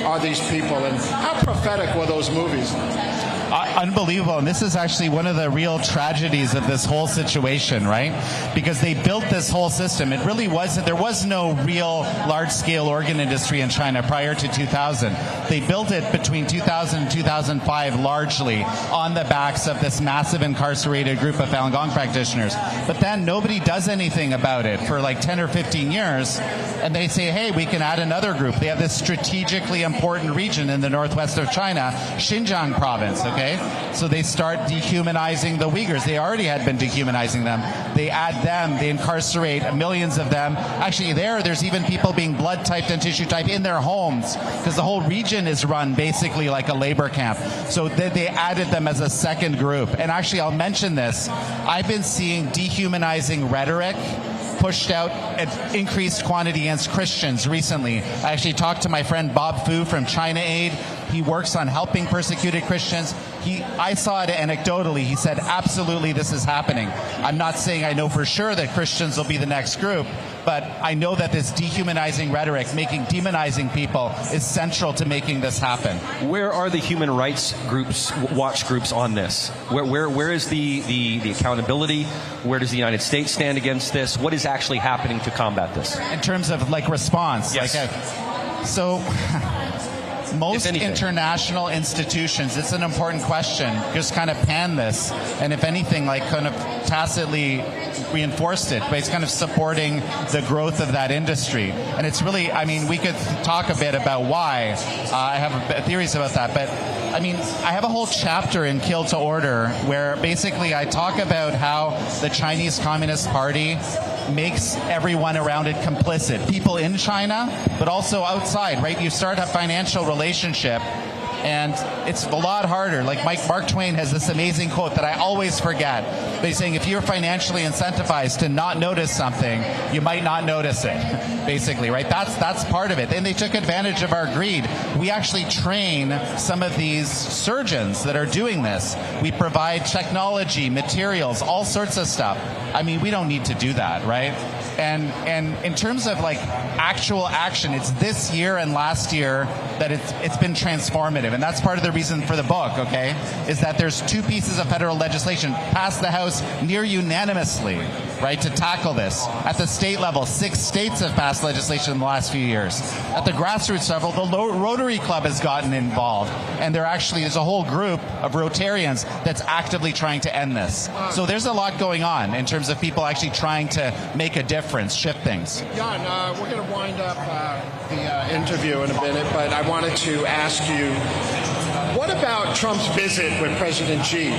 are these people. And how prophetic were those movies? Unbelievable. And this is actually one of the real tragedies of this whole situation, right? Because they built this whole system. It really wasn't, there was no real large-scale organ industry in China prior to 2000. 2000. They built it between 2000 and 2005 largely on the backs of this massive incarcerated group of Falun Gong practitioners. But then nobody does anything about it for like 10 or 15 years, and they say, hey, we can add another group. They have this strategically important region in the northwest of China, Xinjiang province, okay? So they start dehumanizing the Uyghurs. They already had been dehumanizing them. They add them, they incarcerate millions of them. Actually, there's even people being blood typed and tissue typed in their homes because the whole region is run basically like a labor camp. So they added them as a second group. And actually, I'll mention this. I've been seeing dehumanizing rhetoric pushed out at increased quantity against Christians recently. I actually talked to my friend Bob Fu from China Aid. He works on helping persecuted Christians. I saw it anecdotally. He said, absolutely, this is happening. I'm not saying I know for sure that Christians will be the next group, but I know that this dehumanizing rhetoric, demonizing people, is central to making this happen. Where are the human rights groups, watch groups on this? Where is the accountability? Where does the United States stand against this? What is actually happening to combat this? In terms of like response? Yes. Most international institutions, it's an important question, just kind of pan this, and if anything, like kind of tacitly reinforced it, but it's kind of supporting the growth of that industry. And it's really, I mean, we could talk a bit about why. I have theories about that, but I mean, I have a whole chapter in Kill to Order where basically I talk about how the Chinese Communist Party makes everyone around it complicit. People in China, but also outside, right? You start a financial relationship, and it's a lot harder. Like Mark Twain has this amazing quote that I always forget. But he's saying, if you're financially incentivized to not notice something, you might not notice it, basically, right? That's part of it. And they took advantage of our greed. We actually train some of these surgeons that are doing this. We provide technology, materials, all sorts of stuff. I mean, we don't need to do that, right? And in terms of like actual action, it's this year and last year that it's been transformative. And that's part of the reason for the book, okay, is that there's 2 pieces of federal legislation passed the House near unanimously, right, to tackle this. At the state level, 6 states have passed legislation in the last few years. At the grassroots level, the Rotary Club has gotten involved. And there's a whole group of Rotarians that's actively trying to end this. So there's a lot going on in terms of people actually trying to make a difference, shift things. Jan, we're going to wind up the interview in a minute, but I wanted to ask you, what about Trump's visit with President Xi?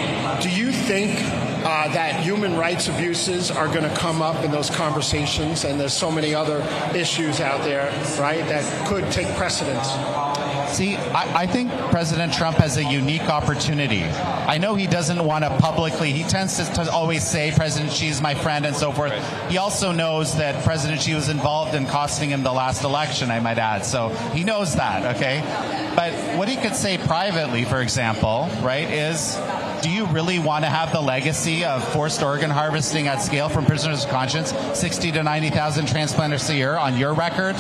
Do you think that human rights abuses are going to come up in those conversations? And there's so many other issues out there, right, that could take precedence. See, I think President Trump has a unique opportunity. I know he doesn't want to publicly, he tends to always say President Xi is my friend and so forth. Right. He also knows that President Xi was involved in costing him the last election, I might add. So he knows that, okay? But what he could say privately, for example, right, is, do you really want to have the legacy of forced organ harvesting at scale from prisoners of conscience, 60 to 90,000 transplants a year on your record?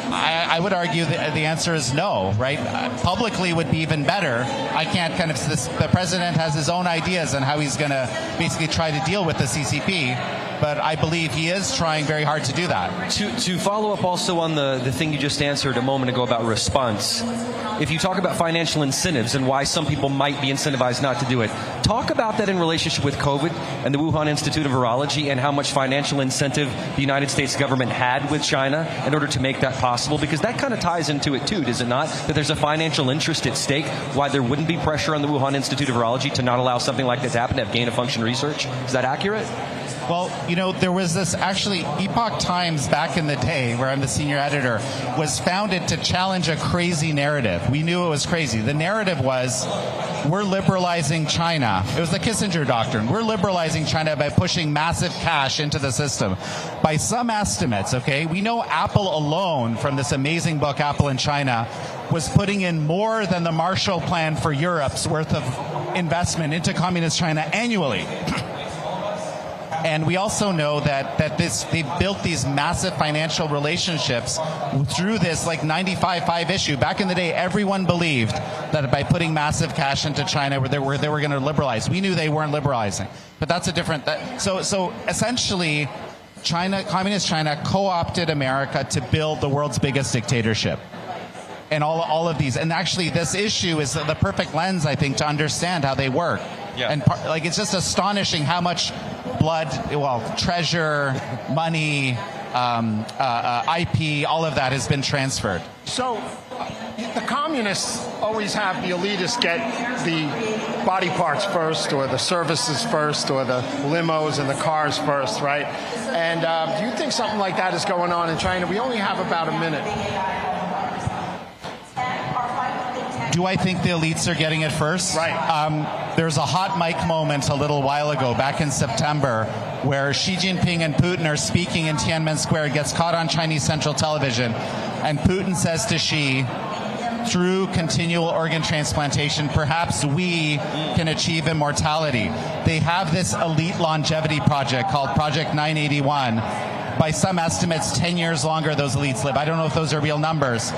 I would argue that the answer is no, right? Publicly would be even better. I can't the president has his own ideas on how he's going to basically try to deal with the CCP, but I believe he is trying very hard to do that. To follow up also on the thing you just answered a moment ago about response, if you talk about financial incentives and why some people might be incentivized not to do it, talk about that in relationship with COVID and the Wuhan Institute of Virology and how much financial incentive the United States government had with China in order to make that possible, because that kind of ties into it too, does it not? That there's a financial interest at stake, why there wouldn't be pressure on the Wuhan Institute of Virology to not allow something like this to happen, to have gain-of-function research. Is that accurate? Well, there was this actually, Epoch Times back in the day, where I'm the senior editor, was founded to challenge a crazy narrative. We knew it was crazy. The narrative was, we're liberalizing China. It was the Kissinger doctrine. We're liberalizing China by pushing massive cash into the system. By some estimates, okay, we know Apple alone, from this amazing book, Apple in China, was putting in more than the Marshall Plan for Europe's worth of investment into communist China annually. And we also know that they built these massive financial relationships through this like 95-5 issue. Back in the day, everyone believed that by putting massive cash into China, they were going to liberalize. We knew they weren't liberalizing, but that's a different. So essentially, Communist China co-opted America to build the world's biggest dictatorship. and all of these. And actually, this issue is the perfect lens, I think, to understand how they work. Yeah. And it's just astonishing how much blood, treasure, money, IP, all of that has been transferred. So the communists always have the elitists get the body parts first, or the services first, or the limos and the cars first, right? And do you think something like that is going on in China? We only have about a minute. Do I think the elites are getting it first? Right. There's a hot mic moment a little while ago, back in September, where Xi Jinping and Putin are speaking in Tiananmen Square. It gets caught on Chinese Central Television. And Putin says to Xi, through continual organ transplantation, perhaps we can achieve immortality. They have this elite longevity project called Project 981. By some estimates, 10 years longer those elites live. I don't know if those are real numbers.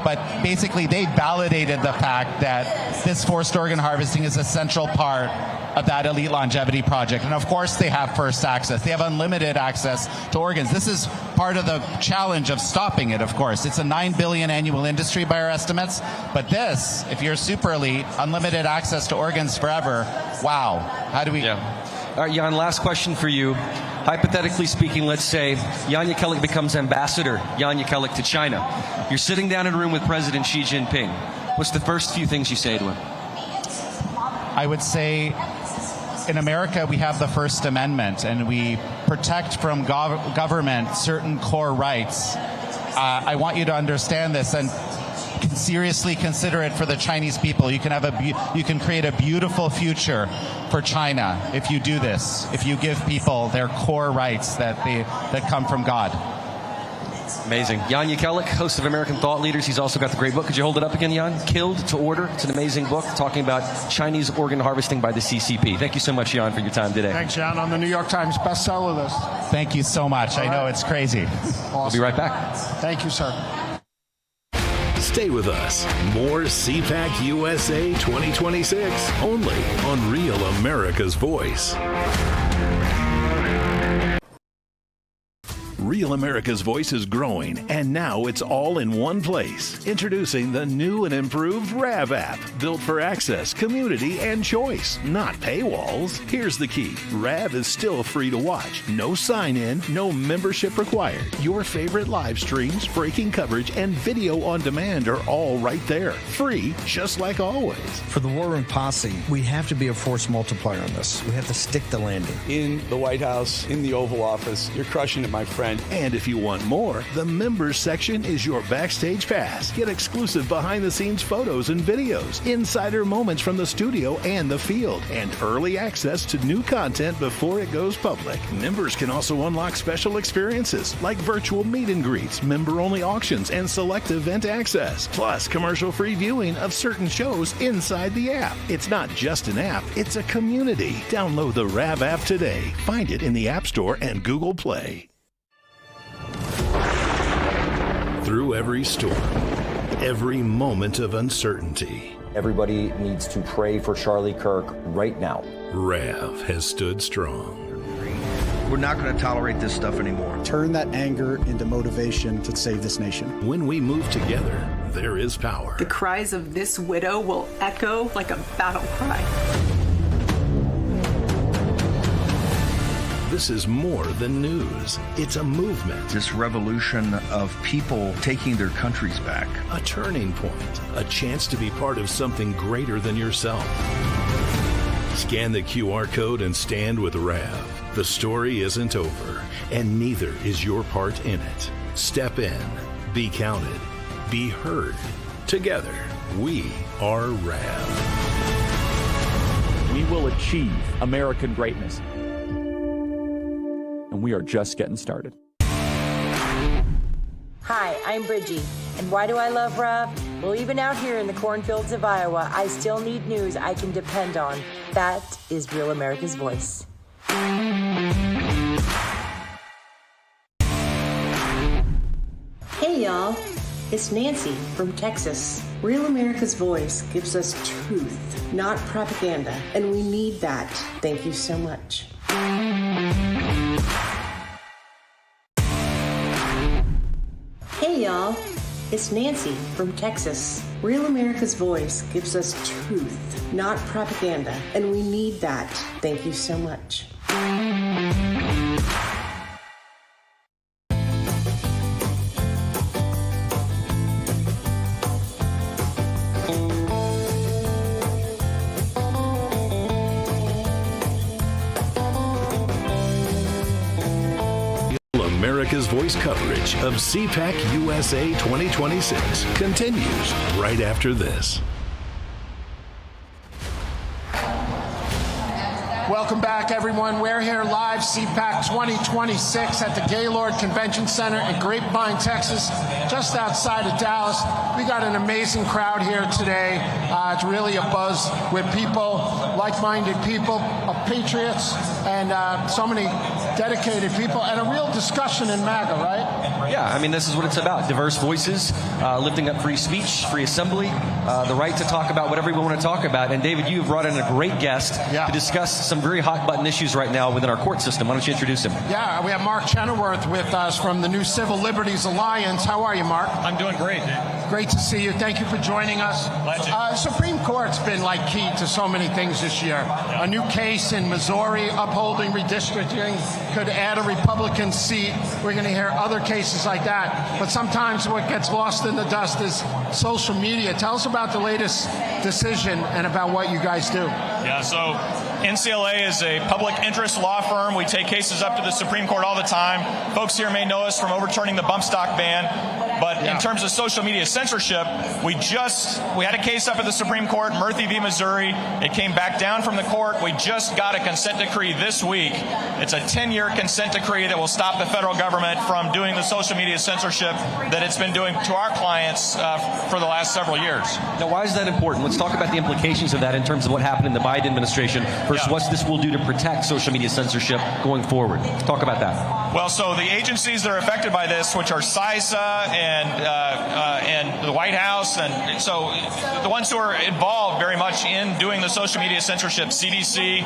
But basically, they validated the fact that this forced organ harvesting is a central part of that elite longevity project. And of course, they have first access. They have unlimited access to organs. This is part of the challenge of stopping it, of course. It's a $9 billion annual industry by our estimates. But this, if you're super elite, unlimited access to organs forever, wow. How do we... Yeah. All right, Jan, last question for you. Hypothetically speaking, let's say Jan Jekielek becomes ambassador, Jan Jekielek, to China. You're sitting down in a room with President Xi Jinping. What's the first few things you say to him? I would say in America, we have the First Amendment, and we protect from government certain core rights. I want you to understand this and seriously consider it for the Chinese people. You can have you can create a beautiful future for China if you do this. If you give people their core rights that come from God. Amazing. Jan Jekielek, host of American Thought Leaders. He's also got the great book. Could you hold it up again, Jan? Killed to Order. It's an amazing book talking about Chinese organ harvesting by the CCP. Thank you so much, Jan, for your time today. Thanks, Jan. On the New York Times bestseller list. Thank you so much. I know it's crazy. Awesome. We'll be right back. Thank you, sir. Stay with us. More Cpac USA 2026, only on Real America's Voice. Real America's Voice is growing, and now it's all in one place. Introducing the new and improved RAV app, built for access, community, and choice, not paywalls. Here's the key. RAV is still free to watch. No sign-in, no membership required. Your favorite live streams, breaking coverage, and video on demand are all right there. Free, just like always. For the War Room Posse, we have to be a force multiplier on this. We have to stick the landing. In the White House, in the Oval Office, you're crushing it, my friend. And if you want more, the members section is your backstage pass. Get exclusive behind-the-scenes photos and videos, insider moments from the studio and the field, and early access to new content before it goes public. Members can also unlock special experiences like virtual meet and greets, member-only auctions, and select event access, plus commercial-free viewing of certain shows inside the app. It's not just an app, it's a community. Download the RAV app today. Find it in the App Store and Google Play. Through every storm, every moment of uncertainty, everybody needs to pray for Charlie Kirk right now. RAV has stood strong. We're not going to tolerate this stuff anymore. Turn that anger into motivation to save this nation. When we move together, there is power. The cries of this widow will echo like a battle cry. This is more than news. It's a movement. This revolution of people taking their countries back. A turning point. A chance to be part of something greater than yourself. Scan the QR code and stand with RAV. The story isn't over, and neither is your part in it. Step in. Be counted. Be heard. Together, we are RAV. We will achieve American greatness. And we are just getting started. Hi, I'm Bridgie. And why do I love Rob? Well, even out here in the cornfields of Iowa, I still need news I can depend on. That is Real America's Voice. Hey, y'all. It's Nancy from Texas. Real America's Voice gives us truth, not propaganda, and we need that. Thank you so much. Hey, y'all. It's Nancy from Texas. Real America's Voice gives us truth, not propaganda, and we need that. Thank you so much. America's Voice coverage of Cpac USA 2026 continues right after this. Welcome back, everyone. We're here live, Cpac 2026 at the Gaylord Convention Center in Grapevine, Texas, just outside of Dallas. We got an amazing crowd here today. It's really a buzz with people, like-minded people, patriots, and so many dedicated people, and a real discussion in MAGA, right? Yeah, I mean, this is what it's about. Diverse voices, lifting up free speech, free assembly, the right to talk about whatever we want to talk about. And David, you've brought in a great guest to discuss some very hot button issues right now within our court system. Why don't you introduce him? Yeah, we have Mark Chenoweth with us from the New Civil Liberties Alliance. How are you, Mark? I'm doing great. Great to see you. Thank you for joining us. Supreme Court's been like key to so many things this year. A new case in Missouri upholding redistricting could add a Republican seat. We're going to hear other cases like that. But sometimes what gets lost in the dust is social media. Tell us about the latest decision and about what you guys do. Yeah, so NCLA is a public interest law firm. We take cases up to the Supreme Court all the time. Folks here may know us from overturning the bump stock ban. But in terms of social media censorship, we had a case up at the Supreme Court, Murphy v. Missouri. It came back down from the court. We just got a consent decree this week. It's a 10-year consent decree that will stop the federal government from doing the social media censorship that it's been doing to our clients for the last several years. Now, why is that important? Let's talk about the implications of that in terms of what happened in the Biden administration versus what this will do to protect social media censorship going forward. Talk about that. Well, so the agencies that are affected by this, which are CISA and the White House, and so the ones who are involved very much in doing the social media censorship, CDC,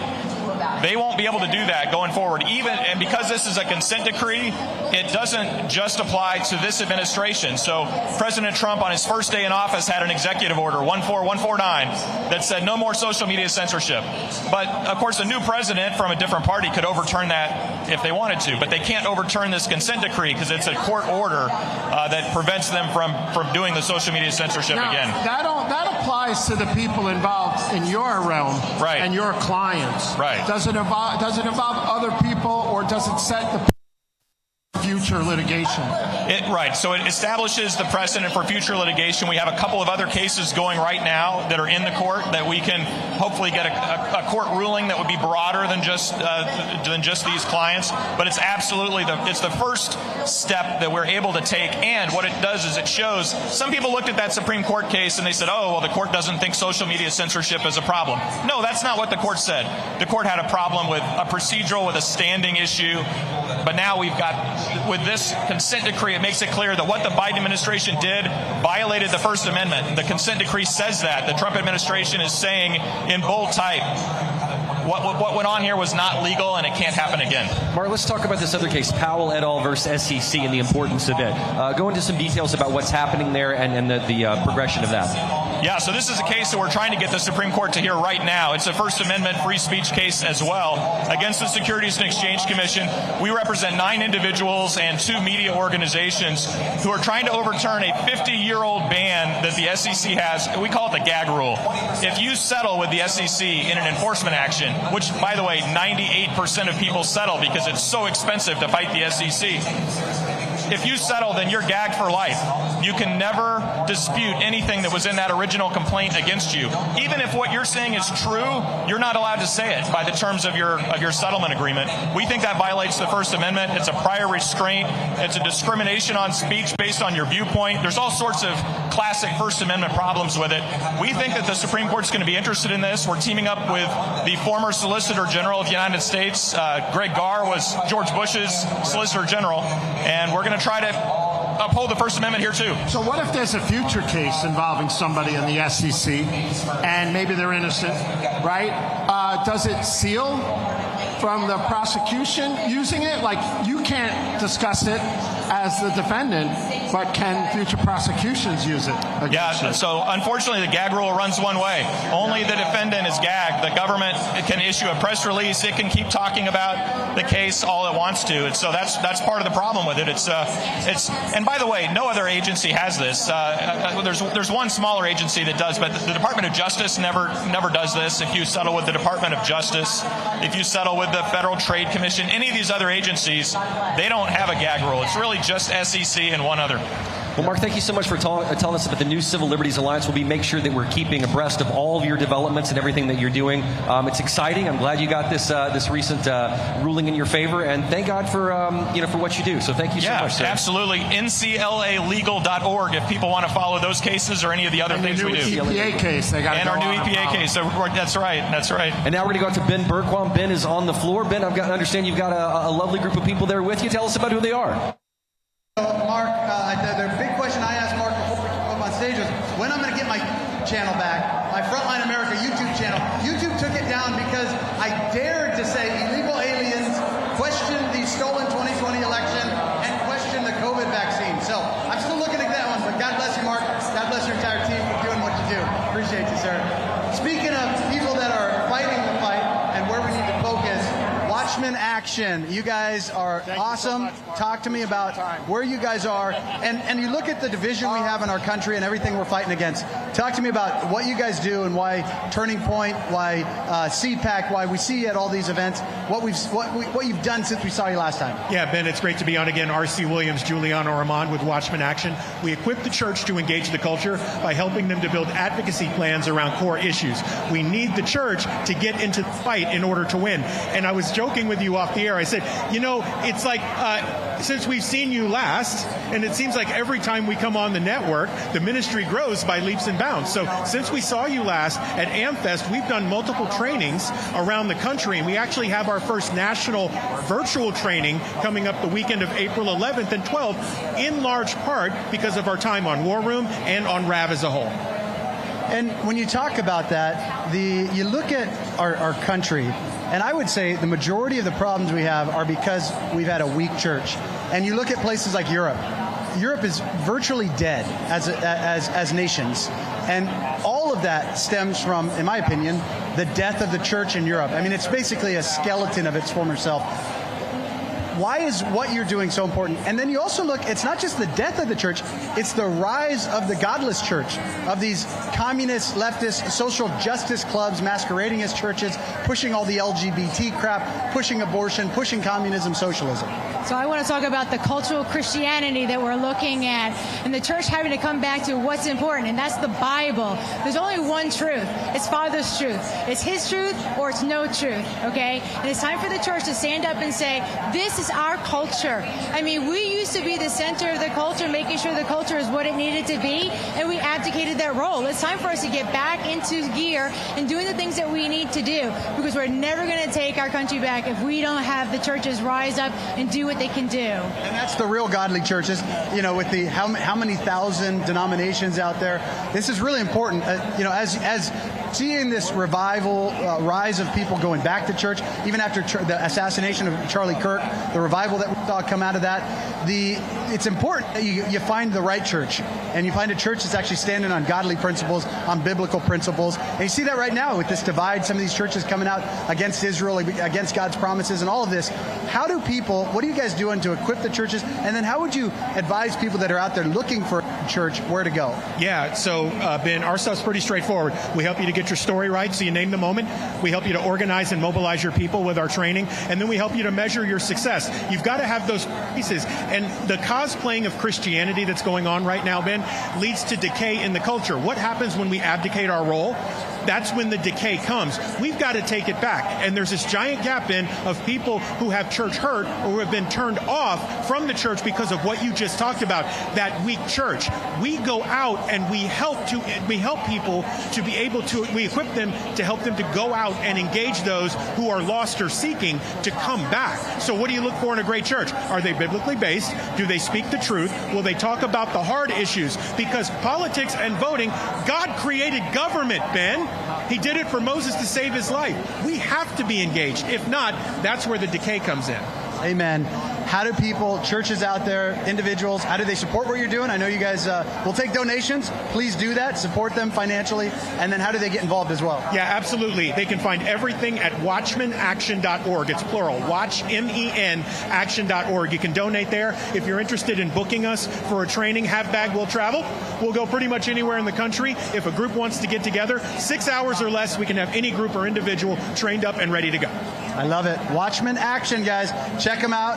they won't be able to do that going forward. And because this is a consent decree, it doesn't just apply to this administration. So President Trump, on his first day in office, had an executive order, 14149, that said no more social media censorship. But, of course, a new president from a different party could overturn that if they wanted to. But they can't overturn this consent decree because it's a court order that prevents them from doing the social media censorship again. That applies to the people involved in your realm and your clients. Right. Does it involve other people, or does it set the future litigation? Right. So it establishes the precedent for future litigation. We have a couple of other cases going right now that are in the court that we can hopefully get a court ruling that would be broader than just these clients. But it's absolutely it's the first step that we're able to take. And what it does is it shows some people looked at that Supreme Court case and they said, oh, well, the court doesn't think social media censorship is a problem. No, that's not what the court said. The court had a problem with a procedural, with a standing issue. But now we've got, with this consent decree, it makes it clear that what the Biden administration did violated the First Amendment. The consent decree says that. The Trump administration is saying in bold type, what went on here was not legal and it can't happen again. Mark, let's talk about this other case, Powell et al. Versus SEC, and the importance of it. Go into some details about what's happening there and the progression of that. Yeah, so this is a case that we're trying to get the Supreme Court to hear right now. It's a First Amendment free speech case as well against the Securities and Exchange Commission. We represent 9 individuals and 2 media organizations who are trying to overturn a 50-year-old ban that the SEC has. We call it the gag rule. If you settle with the SEC in an enforcement action, which, by the way, 98% of people settle because it's so expensive to fight the SEC. If you settle, then you're gagged for life. You can never dispute anything that was in that original complaint against you. Even if what you're saying is true, you're not allowed to say it by the terms of your settlement agreement. We think that violates the First Amendment. It's a prior restraint. It's a discrimination on speech based on your viewpoint. There's all sorts of classic First Amendment problems with it. We think that the Supreme Court's going to be interested in this. We're teaming up with the former Solicitor General of the United States. Greg Garr was George Bush's Solicitor General, and we're going to try to uphold the First Amendment here too. So what if there's a future case involving somebody in the SEC and maybe they're innocent, right? Does it seal from the prosecution using it? Like, you can't discuss it as the defendant, but can future prosecutions use it against you? So unfortunately, the gag rule runs one way. Only the defendant is gagged. The government can issue a press release. It can keep talking about the case all it wants to. And so that's part of the problem with it. And by the way, no other agency has this. There's one smaller agency that does, but the Department of Justice never does this. If you settle with the Department of Justice, if you settle with the Federal Trade Commission, any of these other agencies, they don't have a gag rule. It's really just SEC and one other. Well, Mark, thank you so much for telling us about the new Civil Liberties Alliance. We'll make sure that we're keeping abreast of all of your developments and everything that you're doing. It's exciting. I'm glad you got this recent ruling in your favor, and thank God for for what you do. So thank you so much, sir. Absolutely. NCLAlegal.org if people want to follow those cases or any of the other things we do. EPA case, they got to and our new EPA case. So that's right. And now we're going to go out to Ben Bergquam. Ben is on the floor. Ben, I understand you've got a lovely group of people there with you. Tell us about who they are. Mark, the big question I asked Mark before we came up on stage was when I'm going to get my channel back, my Frontline America YouTube channel. YouTube took it down because I dared to say illegal aliens, question the stolen 2020 election, and question the COVID vaccine. So I'm still looking at that one, but God bless you, Mark. God bless your entire team for doing what you do. Appreciate you, sir. Speaking of people that are fighting the fight and where we need to focus, Watchmen Action. You guys are awesome. Talk to me about where you guys are. And you look at the division we have in our country and everything we're fighting against. Talk to me about what you guys do and why Turning Point, why Cpac, why we see you at all these events, what you've done since we saw you last time. Yeah, Ben, it's great to be on again. R.C. Williams, Juliana Armand with Watchmen Action. We equip the church to engage the culture by helping them to build advocacy plans around core issues. We need the church to get into the fight in order to win. And I was joking with you off the air. I said, it's like since we've seen you last, and it seems like every time we come on the network, the ministry grows by leaps and bounds. So since we saw you last at AmFest, we've done multiple trainings around the country, and we actually have our first national virtual training coming up the weekend of April 11th and 12th, in large part because of our time on War Room and on RAV as a whole. And when you talk about that, you look at our country, and I would say the majority of the problems we have are because we've had a weak church. And you look at places like Europe. Europe is virtually dead as nations. And all of that stems from, in my opinion, the death of the church in Europe. I mean, it's basically a skeleton of its former self. Why is what you're doing so important? And then you also look, it's not just the death of the church, it's the rise of the godless church, of these communist, leftist, social justice clubs masquerading as churches, pushing all the LGBT crap, pushing abortion, pushing communism, socialism. So I want to talk about the cultural Christianity that we're looking at, and the church having to come back to what's important, and that's the Bible. There's only one truth. It's Father's truth. It's His truth or it's no truth, okay? And it's time for the church to stand up and say, this is our culture. I mean, we used to be the center of the culture, making sure the culture is what it needed to be, and we abdicated that role. It's time for us to get back into gear and doing the things that we need to do, because we're never going to take our country back if we don't have the churches rise up and do what they can do. And that's the real godly churches, with the how many thousand denominations out there. This is really important, as seeing this revival, rise of people going back to church, even after the assassination of Charlie Kirk, the revival that we saw come out of that. It's important that you find the right church, and you find a church that's actually standing on godly principles, on biblical principles. And you see that right now with this divide, some of these churches coming out against Israel, against God's promises, and all of this. What are you guys doing to equip the churches? And then how would you advise people that are out there looking for a church where to go? Yeah, so Ben, our stuff's pretty straightforward. We help you to get your story right, so you name the moment. We help you to organize and mobilize your people with our training, and then we help you to measure your success. You've got to have those pieces. And the cosplaying of Christianity that's going on right now, Ben, leads to decay in the culture. What happens when we abdicate our role? That's when the decay comes. We've got to take it back. And there's this giant gap in of people who have church hurt or who have been turned off from the church because of what you just talked about, that weak church. We go out and we help people to be able to, we equip them to help them to go out and engage those who are lost or seeking to come back. So what do you look for in a great church? Are they biblically based? Do they speak the truth? Will they talk about the hard issues? Because politics and voting, God created government, Ben. He did it for Moses to save his life. We have to be engaged. If not, that's where the decay comes in. Amen. how do people, churches out there, individuals, how do they support what you're doing? I know you guys will take donations. Please do that. Support them financially. And then how do they get involved as well? Yeah, absolutely. They can find everything at watchmenaction.org. It's plural. Watch, M-E-N, action.org. You can donate there. If you're interested in booking us for a training, Have Bag Will Travel. We'll go pretty much anywhere in the country. If a group wants to get together, 6 hours or less, we can have any group or individual trained up and ready to go. I love it. Watchmen Action, guys. Check them out.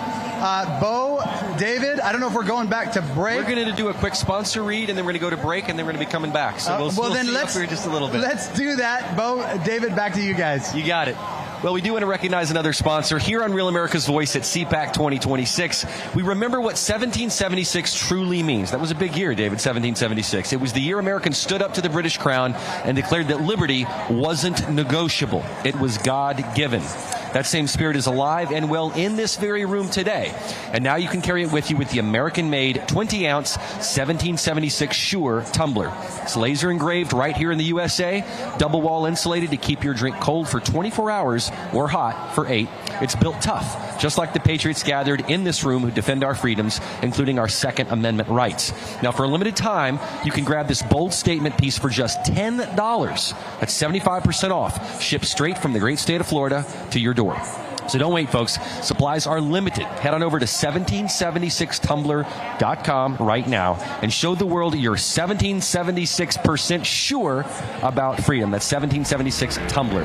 Bo, David, I don't know if we're going back to break. We're going to do a quick sponsor read, and then we're going to go to break, and then we're going to be coming back. So we'll see you up here just a little bit. Let's do that. Bo, David, back to you guys. You got it. Well, we do want to recognize another sponsor here on Real America's Voice at Cpac 2026. We remember what 1776 truly means. That was a big year, David, 1776. It was the year Americans stood up to the British crown and declared that liberty wasn't negotiable. It was God-given. That same spirit is alive and well in this very room today. And now you can carry it with you with the American-made 20-ounce 1776 Shure tumbler. It's laser engraved right here in the USA, double wall insulated to keep your drink cold for 24 hours or hot for 8. It's built tough, just like the patriots gathered in this room who defend our freedoms, including our Second Amendment rights. Now, for a limited time, you can grab this bold statement piece for just $10. That's 75% off, shipped straight from the great state of Florida to your door. So don't wait, folks. Supplies are limited. Head on over to 1776tumbler.com right now and show the world you're 1776% sure about freedom. That's 1776 Tumbler.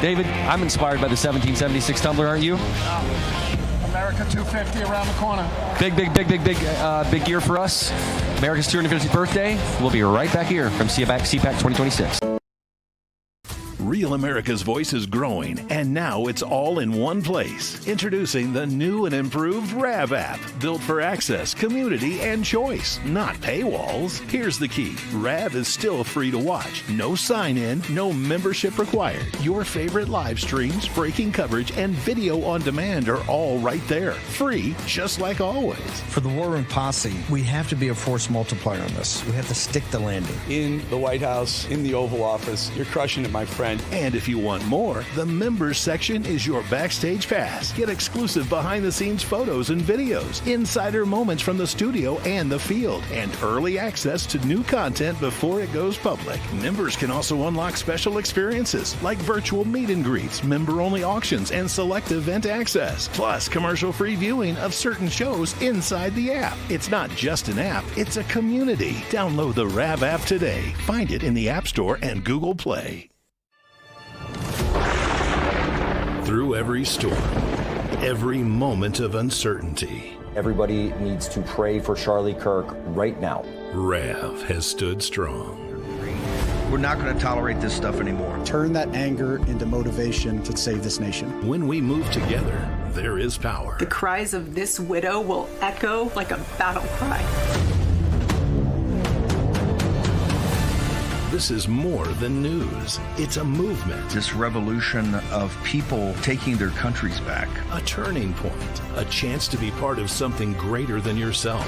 David, I'm inspired by the 1776 Tumbler, aren't you? America 250 around the corner. Big year for us. America's 250th birthday. We'll be right back here from Cpac 2026. Real America's Voice is growing, and now it's all in one place. Introducing the new and improved RAV app, built for access, community, and choice, not paywalls. Here's the key. RAV is still free to watch. No sign-in, no membership required. Your favorite live streams, breaking coverage, and video on demand are all right there. Free, just like always. For the War Room Posse, we have to be a force multiplier on this. We have to stick the landing. In the White House, in the Oval Office, you're crushing it, my friend. And if you want more, the members section is your backstage pass. Get exclusive behind-the-scenes photos and videos, insider moments from the studio and the field, and early access to new content before it goes public. Members can also unlock special experiences like virtual meet and greets, member-only auctions, and select event access, plus commercial-free viewing of certain shows inside the app. It's not just an app, it's a community. Download the RAV app today. Find it in the App Store and Google Play. Through every storm, every moment of uncertainty, everybody needs to pray for Charlie Kirk right now. RAV has stood strong. We're not going to tolerate this stuff anymore. Turn that anger into motivation to save this nation. When we move together, there is power. The cries of this widow will echo like a battle cry. This is more than news. It's a movement. This revolution of people taking their countries back. A turning point. A chance to be part of something greater than yourself.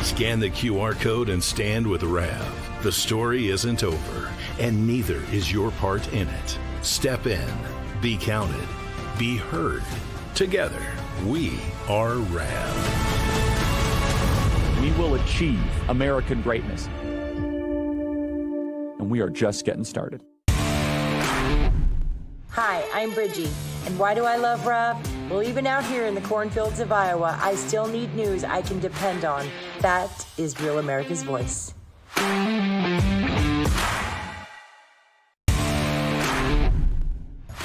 Scan the QR code and stand with RAV. The story isn't over, and neither is your part in it. Step in. Be counted. Be heard. Together, we are RAV. We will achieve American greatness. And we are just getting started. Hi, I'm Bridgie. And why do I love Rob? Well, even out here in the cornfields of Iowa, I still need news I can depend on. That is Real America's Voice.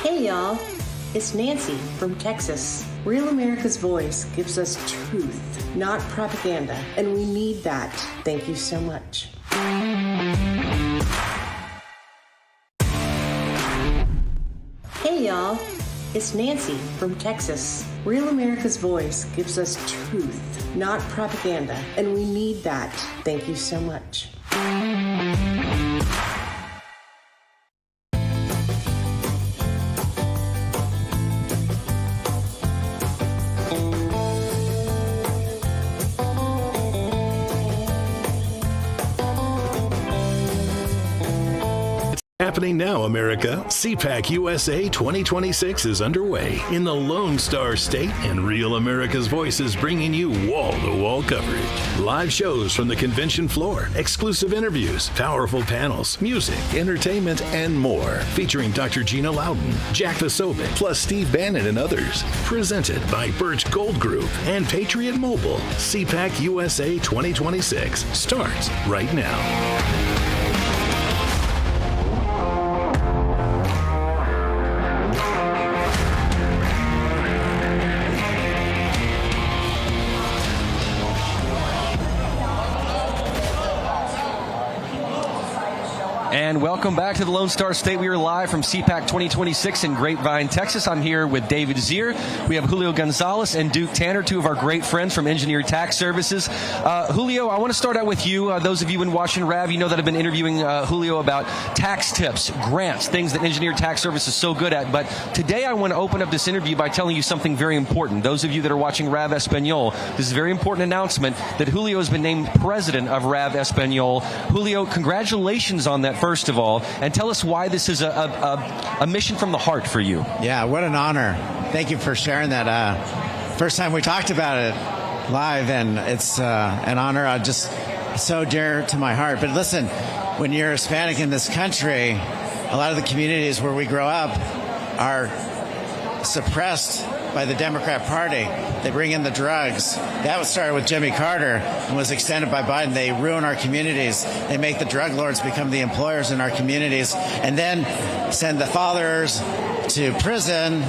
Hey, y'all. It's Nancy from Texas. Real America's Voice gives us truth, not propaganda, and we need that. Thank you so much. Hey, y'all. It's Nancy from Texas. Real America's Voice gives us truth, not propaganda, and we need that. Thank you so much. happening now, America. Cpac USA 2026 is underway in the Lone Star State, and Real America's Voice is bringing you wall-to-wall coverage. Live shows from the convention floor, exclusive interviews, powerful panels, music, entertainment, and more. Featuring Dr. Gina Loudon, Jack Vasovic, plus Steve Bannon and others. Presented by Birch Gold Group and Patriot Mobile. Cpac USA 2026 starts right now. And welcome back to the Lone Star State. We are live from Cpac 2026 in Grapevine, Texas. I'm here with David Zier. We have Julio Gonzalez and Duke Tanner, two of our great friends from Engineered Tax Services. Julio, I want to start out with you. Those of you in Washington Rav, you know that I've been interviewing Julio about tax tips, grants, things that Engineered Tax Service is so good at. But today I want to open up this interview by telling you something very important. Those of you that are watching Rav Espanol, this is a very important announcement that Julio has been named president of Rav Espanol. Julio, congratulations on that, first of all, and tell us why this is a mission from the heart for you. Yeah, what an honor. Thank you for sharing that. First time we talked about it live, and it's an honor just so dear to my heart. But listen, when you're Hispanic in this country, a lot of the communities where we grow up are suppressed by the Democrat Party. They bring in the drugs. That started with Jimmy Carter and was extended by Biden. They ruin our communities. They make the drug lords become the employers in our communities and then send the fathers to prison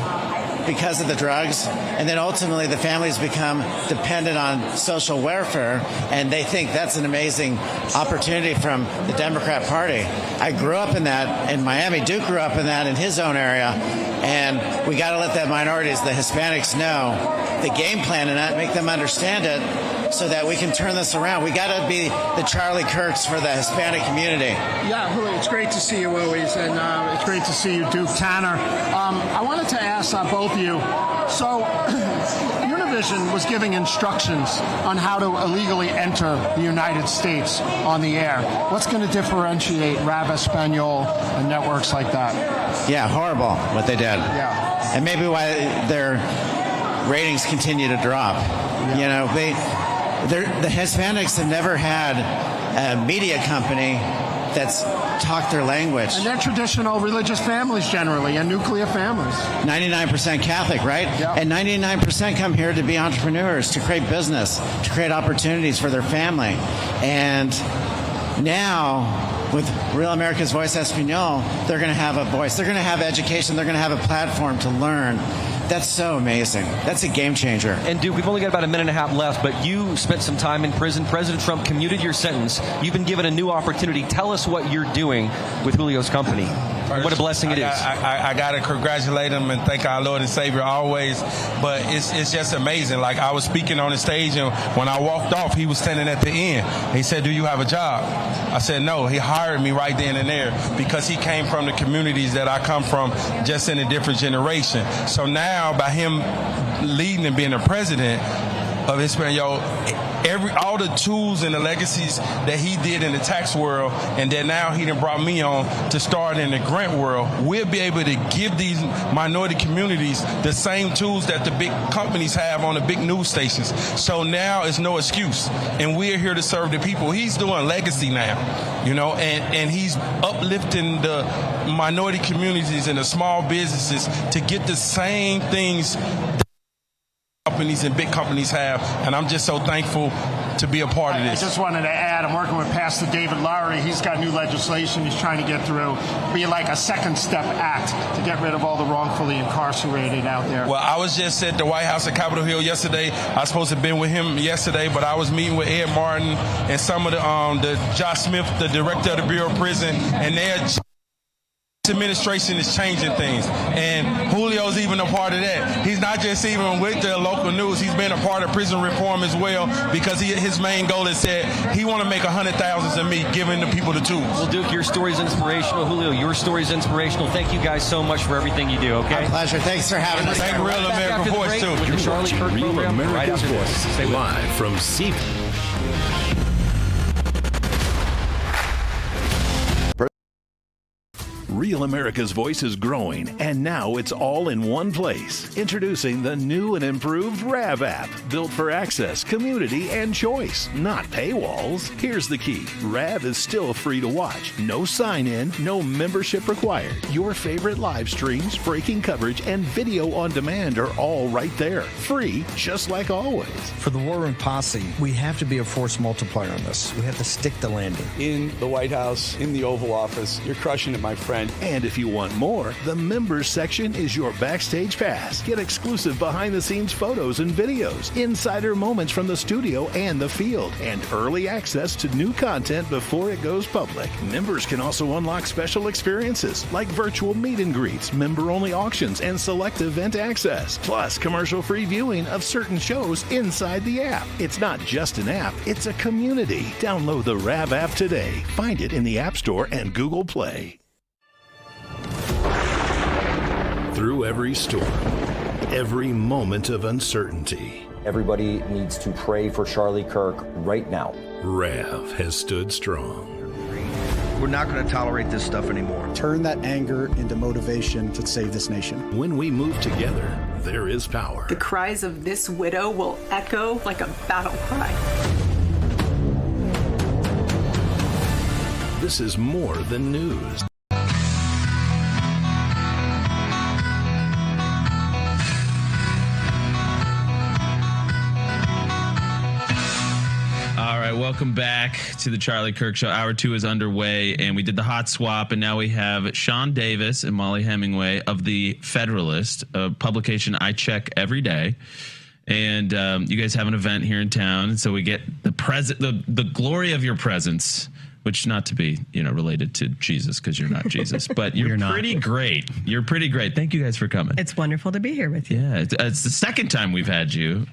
because of the drugs, and then ultimately the families become dependent on social welfare, and they think that's an amazing opportunity from the Democrat Party. I grew up in that in Miami. Duke grew up in that in his own area, and we got to let the minorities, the Hispanics, know the game plan in that, make them understand it, so that we can turn this around. We got to be the Charlie Kirks for the Hispanic community. Yeah, Julio, it's great to see you always, and it's great to see you, Duke Tanner. I wanted to ask both of you. So, Univision was giving instructions on how to illegally enter the United States on the air. What's going to differentiate Rav Espanol and networks like that? Yeah, horrible what they did. Yeah, and maybe why their ratings continue to drop. Yeah. You know, the Hispanics have never had a media company that's talked their language. And they're traditional religious families generally, and nuclear families. 99% Catholic, right? Yeah. And 99% come here to be entrepreneurs, to create business, to create opportunities for their family. And now, with Real America's Voice Espanol, they're going to have a voice. They're going to have education. They're going to have a platform to learn. That's so amazing. That's a game changer. And Duke, we've only got about a minute and a half left, but you spent some time in prison. President Trump commuted your sentence. You've been given a new opportunity. Tell us what you're doing with Julio's company. First, what a blessing it is. I got to congratulate him and thank our Lord and Savior always. But it's just amazing. Like, I was speaking on the stage, and when I walked off, he was standing at the end. He said, "Do you have a job?" I said, "No." He hired me right then and there because he came from the communities that I come from, just in a different generation. So now, by him leading and being the president of Hispanio, all the tools and the legacies that he did in the tax world, and that now he done brought me on to start in the grant world, we'll be able to give these minority communities the same tools that the big companies have on the big news stations. So now it's no excuse, and we're here to serve the people. He's doing legacy now, you know, and he's uplifting the minority communities and the small businesses to get the same things companies and big companies have, and I'm just so thankful to be a part of this. I just wanted to add, I'm working with Pastor David Lowry. He's got new legislation he's trying to get through, be like a second step act to get rid of all the wrongfully incarcerated out there. Well, I was just at the White House at Capitol Hill yesterday. I was supposed to have been with him yesterday, but I was meeting with Ed Martin and some of the Josh Smith, the director of the Bureau of Prison, and they're administration is changing things, and Julio's even a part of that. He's not just even with the local news, he's been a part of prison reform as well, because his main goal is that he want to make 100,000 of me, giving the people the tools. Well, Duke, your story is inspirational. Julio, your story is inspirational. Thank you guys so much for everything you do, okay? My pleasure. Thanks for having us. Thank Real American Voice, too. With the Charlie Kirk Real program, America's right Voice, Stay with live from Cpac. Real America's Voice is growing, and now it's all in one place. Introducing the new and improved RAV app, built for access, community, and choice, not paywalls. Here's the key. RAV is still free to watch. No sign-in, no membership required. Your favorite live streams, breaking coverage, and video on demand are all right there. Free, just like always. For the War Room Posse, we have to be a force multiplier on this. We have to stick the landing. In the White House, in the Oval Office, you're crushing it, my friend. And if you want more, the members section is your backstage pass. Get exclusive behind-the-scenes photos and videos, insider moments from the studio and the field, and early access to new content before it goes public. Members can also unlock special experiences like virtual meet and greets, member-only auctions, and select event access. Plus, commercial-free viewing of certain shows inside the app. It's not just an app, it's a community. Download the RAV app today. Find it in the App Store and Google Play. Through every storm, every moment of uncertainty, everybody needs to pray for Charlie Kirk right now. RAV has stood strong. We're not going to tolerate this stuff anymore. Turn that anger into motivation to save this nation. When we move together, there is power. The cries of this widow will echo like a battle cry. This is more than news. All right, welcome back to the Charlie Kirk Show. Hour 2 is underway, and we did the hot swap, and now we have Sean Davis and Molly Hemingway of the Federalist, a publication I check every day. And you guys have an event here in town, so we get the glory of your presence, which not to be related to Jesus because you're not Jesus, but you're pretty great. You're pretty great. Thank you guys for coming. It's wonderful to be here with you. Yeah, it's the second time we've had you.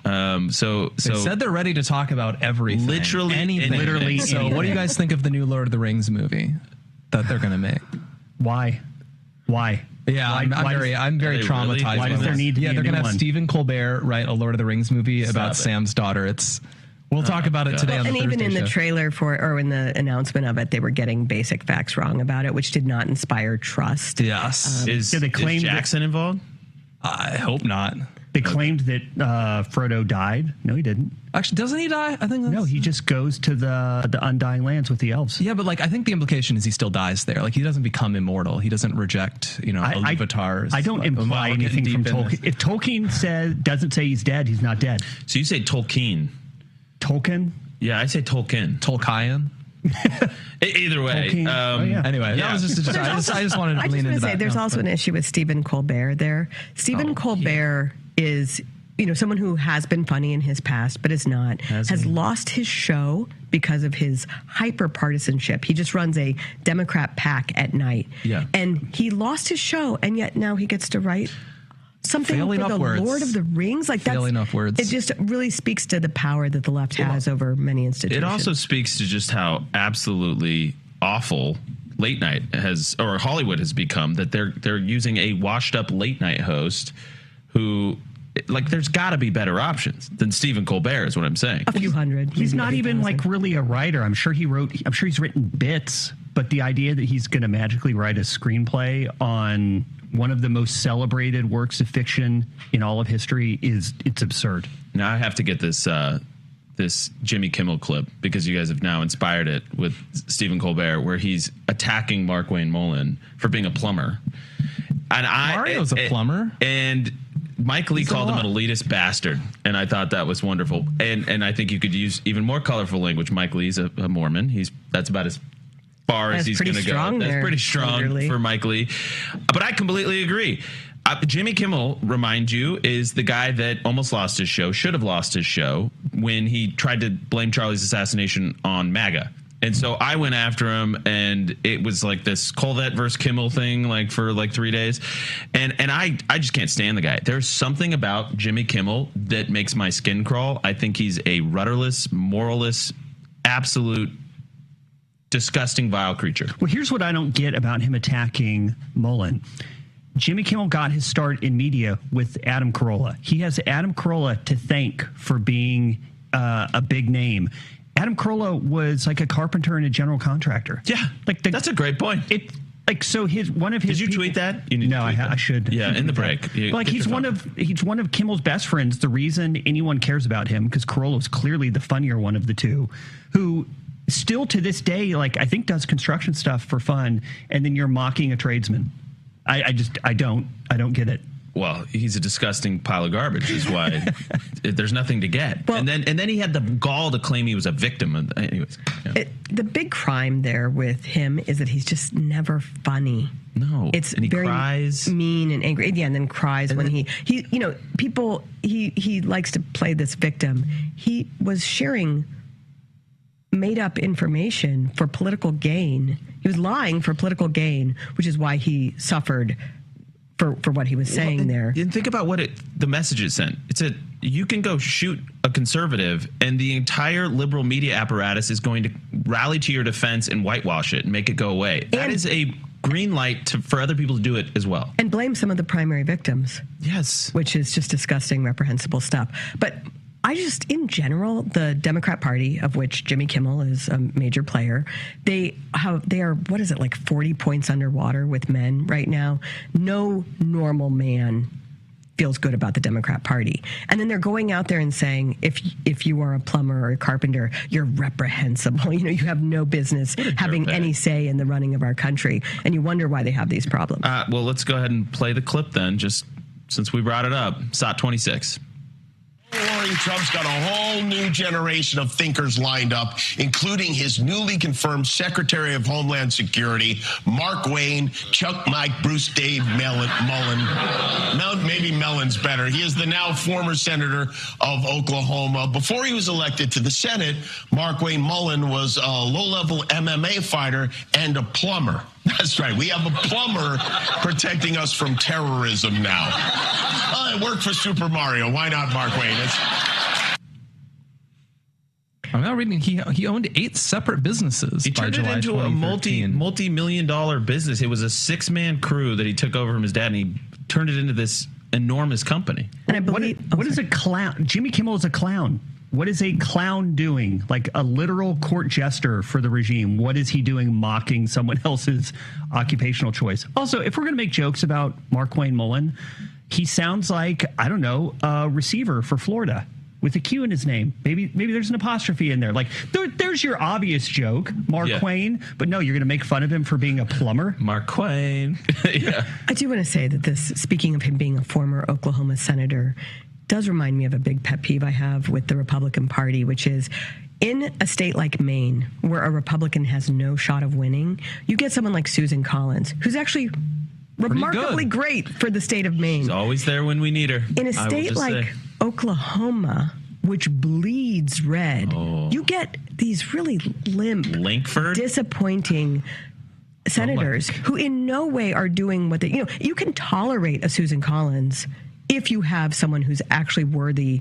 So they said they're ready to talk about everything, literally anything. Literally. So what do you guys think of the new Lord of the Rings movie that they're going to make? Why? Yeah, I'm very traumatized. Really? Why does there need to be a new they're going to have one? Stephen Colbert write a Lord of the Rings movie about Sam's daughter. We'll talk about it today on the and Thursday even in show. the trailer or in the announcement of it, they were getting basic facts wrong about it, which did not inspire trust. Yes. Is Jackson involved? I hope not. They claimed that Frodo died. No, he didn't. Actually, doesn't he die? I think no. He just goes to the Undying Lands with the elves. Yeah, but I think the implication is he still dies there. He doesn't become immortal. He doesn't reject Iluvatars. I don't imply anything from Tolkien. If Tolkien doesn't say he's dead, he's not dead. So you say Tolkien? Tolkien? Yeah, I say Tolkien. Tolkien. Either way. Anyway, that was just I just wanted to lean into that. There's also an issue with Stephen Colbert there. Stephen Colbert is someone who has been funny in his past, but is not, has lost his show because of his hyper partisanship. He just runs a Democrat PAC at night. Yeah. And he lost his show, and yet now he gets to write something for the Lord of the Rings. Failing off words. It just really speaks to the power that the left has over many institutions. It also speaks to just how absolutely awful late night Hollywood has become, that they're using a washed up late night host who, there's got to be better options than Stephen Colbert is what I'm saying. A few hundred. He's not even really a writer. I'm sure he's written bits, but the idea that he's going to magically write a screenplay on one of the most celebrated works of fiction in all of history it's absurd. Now I have to get this Jimmy Kimmel clip because you guys have now inspired it with Stephen Colbert, where he's attacking Mark Wayne Mullen for being a plumber. And Mario's a plumber. And Mike Lee called him an elitist bastard, and I thought that was wonderful. And I think you could use even more colorful language. Mike Lee's a Mormon. That's about as far as he's going to go. That's pretty strong for Mike Lee. But I completely agree. Jimmy Kimmel, remind you, is the guy that almost lost his show, should have lost his show, when he tried to blame Charlie's assassination on MAGA. And so I went after him, and it was like this Colvette versus Kimmel thing, for 3 days. And I just can't stand the guy. There's something about Jimmy Kimmel that makes my skin crawl. I think he's a rudderless, moralless, absolute disgusting, vile creature. Well, here's what I don't get about him attacking Mullen. Jimmy Kimmel got his start in media with Adam Carolla. He has Adam Carolla to thank for being a big name. Adam Carolla was like a carpenter and a general contractor. Yeah, that's a great point. Like, so one of his. Did you tweet that? You need no, I should. Yeah, in the break. Like, he's one of Kimmel's best friends. The reason anyone cares about him, because Carollo's clearly the funnier one of the two, who still to this day, like, I think does construction stuff for fun, and then you're mocking a tradesman. I don't get it. Well, he's a disgusting pile of garbage, is why there's nothing to get. Well, and then he had the gall to claim he was a victim. Anyways, yeah. The big crime there with him is that he's just never funny. No, it's and he very cries. Mean and angry. Yeah, and then cries when he people. He likes to play this victim. He was sharing made up information for political gain. He was lying for political gain, which is why he suffered for what he was saying there. And think about the message it sent. It said, you can go shoot a conservative and the entire liberal media apparatus is going to rally to your defense and whitewash it and make it go away. That is a green light for other people to do it as well. And blame some of the primary victims. Yes. Which is just disgusting, reprehensible stuff. But I just, in general, the Democrat Party, of which Jimmy Kimmel is a major player, they are, what is it, like 40 points underwater with men right now? No normal man feels good about the Democrat Party. And then they're going out there and saying, if you are a plumber or a carpenter, you're reprehensible. You have no business having any say in the running of our country. And you wonder why they have these problems. Well, let's go ahead and play the clip then, just since we brought it up. SOT 26. Trump's got a whole new generation of thinkers lined up, including his newly confirmed Secretary of Homeland Security, Mark Wayne, Chuck Mike, Bruce Dave Mullen. Maybe Mellon's better. He is the now former senator of Oklahoma. Before he was elected to the Senate, Mark Wayne Mullen was a low-level MMA fighter and a plumber. That's right. We have a plumber protecting us from terrorism now. It worked for Super Mario. Why not Mark Wayne? I'm now reading he owned 8 separate businesses. He turned it into a multi-million-dollar business. It was a 6-man crew that he took over from his dad, and he turned it into this enormous company. And I believe, what is a clown? Jimmy Kimmel is a clown. What is a clown doing? Like a literal court jester for the regime. What is he doing mocking someone else's occupational choice? Also, if we're going to make jokes about Mark Wayne Mullen, he sounds like, I don't know, a receiver for Florida with a Q in his name. Maybe there's an apostrophe in there. Like, there's your obvious joke, Mark Quain, but no, you're going to make fun of him for being a plumber? Mark Quain. Yeah. I do want to say that this, speaking of him being a former Oklahoma senator, does remind me of a big pet peeve I have with the Republican Party, which is in a state like Maine, where a Republican has no shot of winning, you get someone like Susan Collins, who's actually remarkably great for the state of Maine. She's always there when we need her. In a state like Oklahoma, which bleeds red, you get these really limp, disappointing senators who in no way are doing what they, you can tolerate a Susan Collins if you have someone who's actually worthy,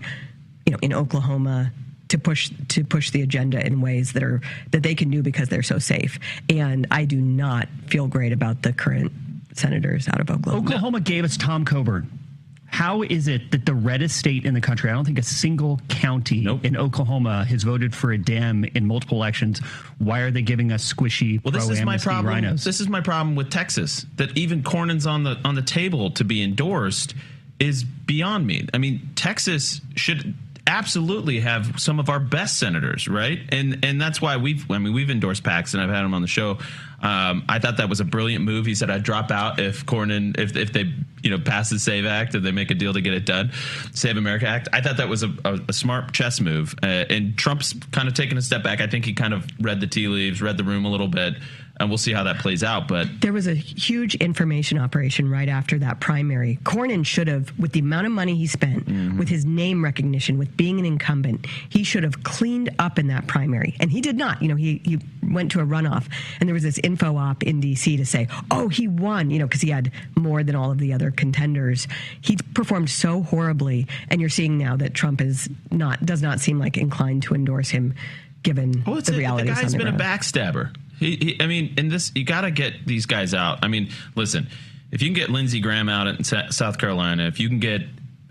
in Oklahoma to push the agenda in ways that they can do because they're so safe. And I do not feel great about the current senators out of Oklahoma. Oklahoma gave us Tom Coburn. How is it that the reddest state in the country, I don't think a single county in Oklahoma has voted for a Dem in multiple elections? Why are they giving us squishy pro-amnesty rhinos? This is my problem with Texas, that even Cornyn's on the table to be endorsed is beyond me. I mean, Texas should absolutely have some of our best senators, right? And that's why we've endorsed Pax, and I've had him on the show. I thought that was a brilliant move. He said I'd drop out if Cornyn, if they pass the SAVE Act and they make a deal to get it done, Save America Act. I thought that was a smart chess move. And Trump's kind of taken a step back. I think he kind of read the tea leaves, read the room a little bit. And we'll see how that plays out. But there was a huge information operation right after that primary. Cornyn should have, with the amount of money he spent, with his name recognition, with being an incumbent, he should have cleaned up in that primary. And he did not. He went to a runoff. And there was this info op in D.C. to say, oh, he won, because he had more than all of the other contenders. He performed so horribly. And you're seeing now that Trump does not seem like inclined to endorse him, given the realities. The guy's been a backstabber. In this, you got to get these guys out. I mean, listen, if you can get Lindsey Graham out in South Carolina, if you can get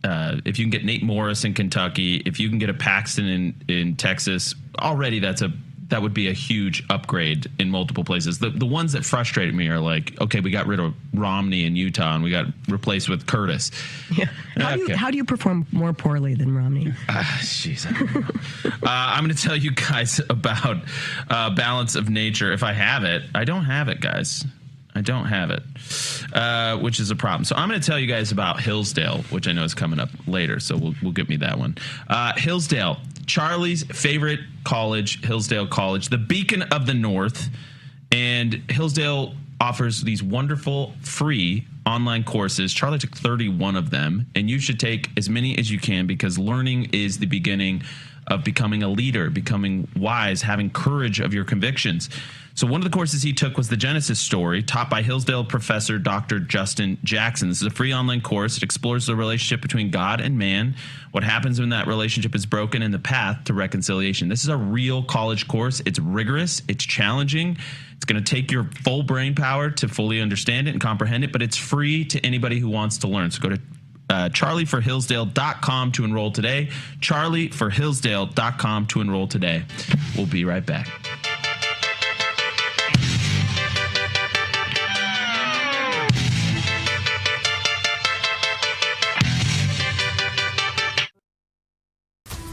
Nate Morris in Kentucky, if you can get a Paxton in Texas, already that's that would be a huge upgrade in multiple places. The ones that frustrate me are like, okay, we got rid of Romney in Utah and we got replaced with Curtis. Yeah. How do you perform more poorly than Romney? Jeez. I'm going to tell you guys about balance of nature. If I have it, I don't have it, guys. I don't have it, which is a problem. So I'm going to tell you guys about Hillsdale, which I know is coming up later. So we'll get me that one. Hillsdale, Charlie's favorite college, Hillsdale College, the beacon of the North. And Hillsdale offers these wonderful free online courses. Charlie took 31 of them, and you should take as many as you can because learning is the beginning of becoming a leader, becoming wise, having courage of your convictions. So one of the courses he took was the Genesis story, taught by Hillsdale professor Dr. Justin Jackson. This is a free online course. It explores the relationship between God and man, what happens when that relationship is broken, and the path to reconciliation. This is a real college course. It's rigorous. It's challenging. It's going to take your full brain power to fully understand it and comprehend it, but it's free to anybody who wants to learn. So go to charlieforhillsdale.com to enroll today. charlieforhillsdale.com to enroll today. We'll be right back.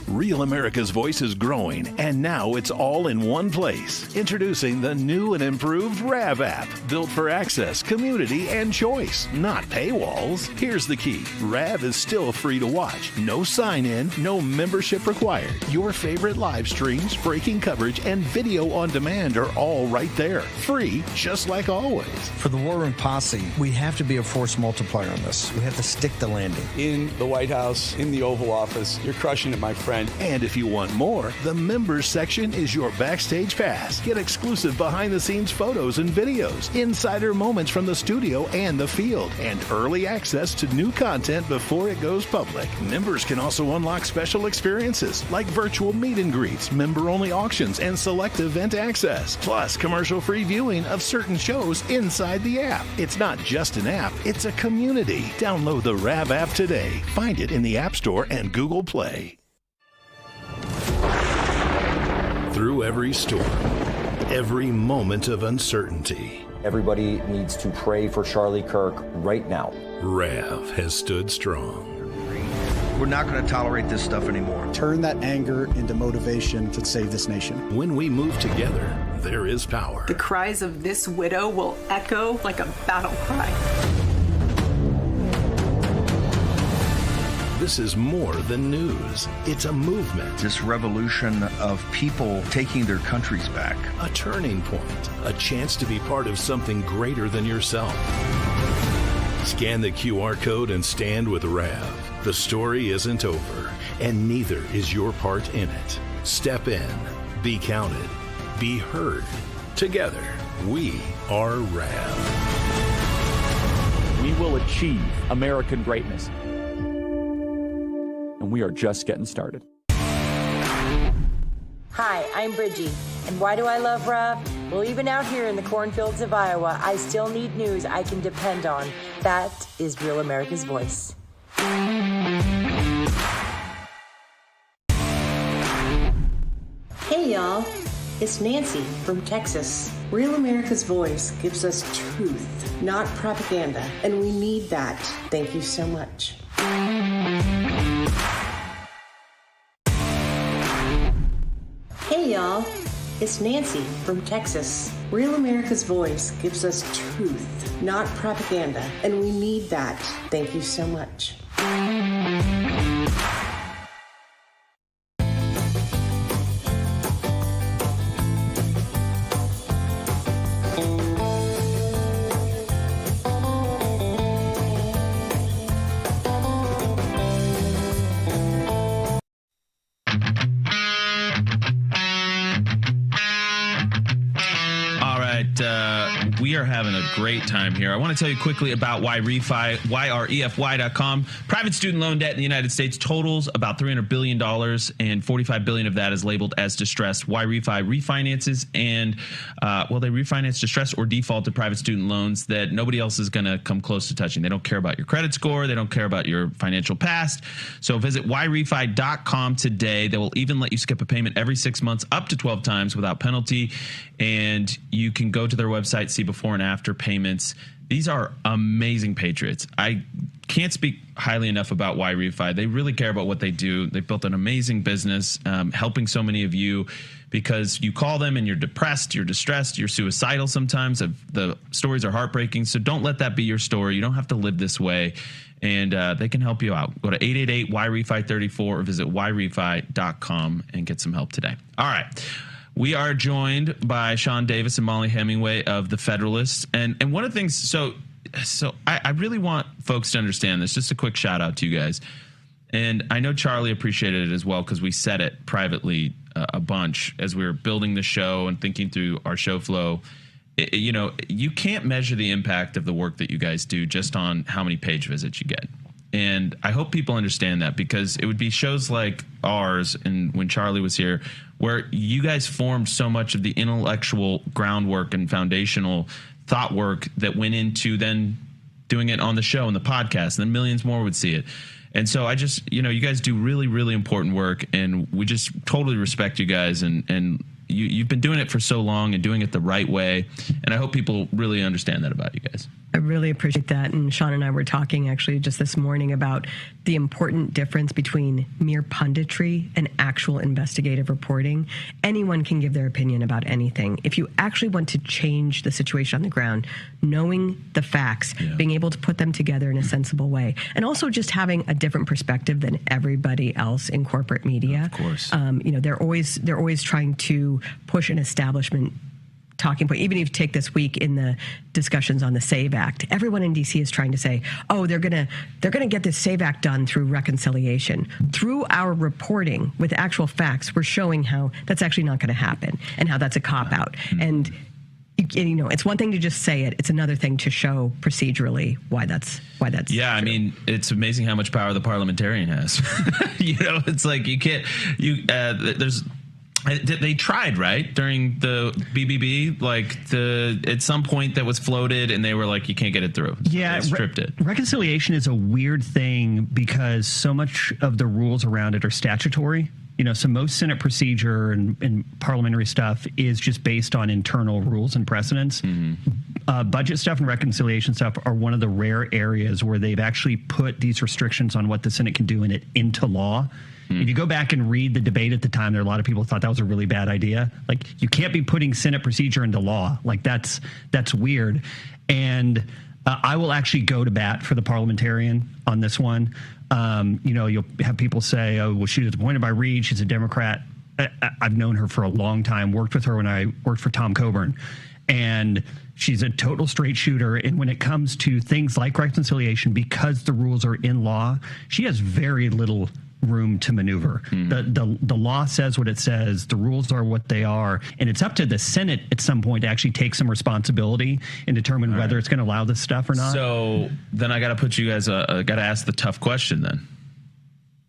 Real America's Voice is growing, and now it's all in one place. Introducing the new and improved RAV app, built for access, community, and choice, not paywalls. Here's the key. RAV is still free to watch. No sign-in, no membership required. Your favorite live streams, breaking coverage, and video on demand are all right there. Free, just like always. For the War Room Posse, we have to be a force multiplier on this. We have to stick the landing. In the White House, in the Oval Office, you're crushing it, my friend. And if you want more, the members section is your backstage pass. Get exclusive behind-the-scenes photos and videos, insider moments from the studio and the field, and early access to new content before it goes public. Members can also unlock special experiences like virtual meet and greets, member-only auctions, and select event access, plus commercial-free viewing of certain shows inside the app. It's not just an app, it's a community. Download the RAV app today. Find it in the App Store and Google Play. Through every storm, every moment of uncertainty, everybody needs to pray for Charlie Kirk right now. RAV has stood strong. We're not going to tolerate this stuff anymore. Turn that anger into motivation to save this nation. When we move together, there is power. The cries of this widow will echo like a battle cry. This is more than news. It's a movement. This revolution of people taking their countries back. A turning point. A chance to be part of something greater than yourself. Scan the QR code and stand with RAV. The story isn't over, and neither is your part in it. Step in. Be counted. Be heard. Together, we are RAV. We will achieve American greatness. And we are just getting started. Hi, I'm Bridgie. And why do I love Rob? Well, even out here in the cornfields of Iowa, I still need news I can depend on. That is Real America's Voice. Hey, y'all. It's Nancy from Texas. Real America's Voice gives us truth, not propaganda, and we need that. Thank you so much. Hey, y'all. It's Nancy from Texas. Real America's Voice gives us truth, not propaganda, and we need that. Thank you so much. We we are having a great time here. I want to tell you quickly about YREFI, YREFY.com. Private student loan debt in the United States totals about $300 billion, and $45 billion of that is labeled as distressed. YREFI refinances and, they refinance distressed or defaulted private student loans that nobody else is going to come close to touching. They don't care about your credit score. They don't care about your financial past. So visit YREFI.com today. They will even let you skip a payment every 6 months up to 12 times without penalty. And you can go to their website, see before and after payments. These are amazing patriots. I can't speak highly enough about YREFI. They really care about what they do. They've built an amazing business, helping so many of you, because you call them and you're depressed, you're distressed, you're suicidal sometimes. The stories are heartbreaking. So don't let that be your story. You don't have to live this way. And they can help you out. Go to 888-YREFI34 or visit YREFI.com and get some help today. All right. We are joined by Sean Davis and Molly Hemingway of The Federalist. And one of the things, so I really want folks to understand this. Just a quick shout out to you guys. And I know Charlie appreciated it as well, because we said it privately a bunch as we were building the show and thinking through our show flow. You can't measure the impact of the work that you guys do just on how many page visits you get. And I hope people understand that, because it would be shows like ours and when Charlie was here, where you guys formed so much of the intellectual groundwork and foundational thought work that went into then doing it on the show and the podcast, and then millions more would see it. And so I just, you guys do really, really important work, and we just totally respect you guys, and you've been doing it for so long and doing it the right way. And I hope people really understand that about you guys. I really appreciate that. And Sean and I were talking actually just this morning about the important difference between mere punditry and actual investigative reporting. Anyone can give their opinion about anything. If you actually want to change the situation on the ground, knowing the facts, being able to put them together in a sensible way, and also just having a different perspective than everybody else in corporate media. Of course. They're always trying to push an establishment talking point. Even if you take this week in the discussions on the SAVE Act, everyone in DC is trying to say, oh, they're gonna get this SAVE Act done through reconciliation. Through our reporting with actual facts, we're showing how that's actually not going to happen and how that's a cop-out. And it's one thing to just say it. It's another thing to show procedurally why that's yeah, true. I mean, it's amazing how much power the parliamentarian has. It's like you can't they tried, right, during the BBB, at some point that was floated, and they were like, you can't get it through. Yeah, they stripped it. Reconciliation is a weird thing because so much of the rules around it are statutory. So most Senate procedure and parliamentary stuff is just based on internal rules and precedents. Mm-hmm. Budget stuff and reconciliation stuff are one of the rare areas where they've actually put these restrictions on what the Senate can do in it into law. If you go back and read the debate at the time, there are a lot of people who thought that was a really bad idea. Like, you can't be putting Senate procedure into law. Like, that's weird. And I will actually go to bat for the parliamentarian on this one. You'll have people say, oh, well, she was appointed by Reed. She's a Democrat. I've known her for a long time, worked with her when I worked for Tom Coburn. And she's a total straight shooter. And when it comes to things like reconciliation, because the rules are in law, she has very little room to maneuver. The law says what it says. The rules are what they are. And it's up to the Senate at some point to actually take some responsibility and determine whether it's going to allow this stuff or not. So then I got to put you guys, got to ask the tough question then.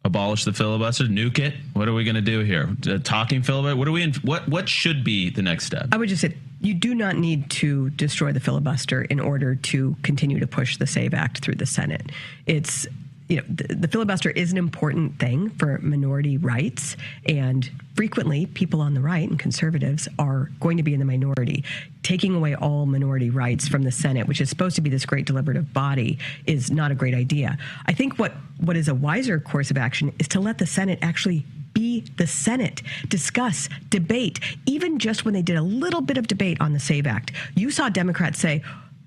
Abolish the filibuster, nuke it? What are we going to do here? Talking filibuster? What should be the next step? I would just say you do not need to destroy the filibuster in order to continue to push the SAVE Act through the Senate. It's the filibuster is an important thing for minority rights, and frequently people on the right and conservatives are going to be in the minority. Taking away all minority rights from the Senate, which is supposed to be this great deliberative body, is not a great idea. I think what is a wiser course of action is to let the Senate actually be the Senate, discuss, debate. Even just when they did a little bit of debate on the SAVE Act, you saw Democrats say,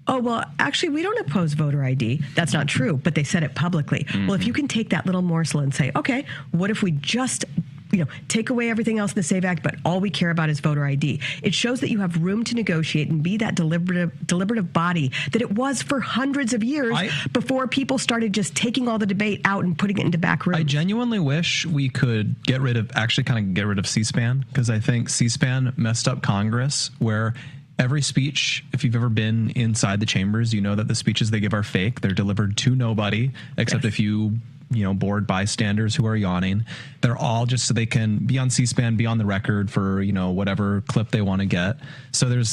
oh, well, actually, we don't oppose voter ID. That's not true, but they said it publicly. Mm-hmm. Well, if you can take that little morsel and say, okay, what if we just take away everything else in the SAVE Act, but all we care about is voter ID. It shows that you have room to negotiate and be that deliberative body that it was for hundreds of years before people started just taking all the debate out and putting it into back rooms. I genuinely wish we could get rid of C-SPAN, because I think C-SPAN messed up Congress, where every speech, if you've ever been inside the chambers, you know that the speeches they give are fake. They're delivered to nobody except a few, bored bystanders who are yawning. They're all just so they can be on C-SPAN, be on the record for, whatever clip they want to get. So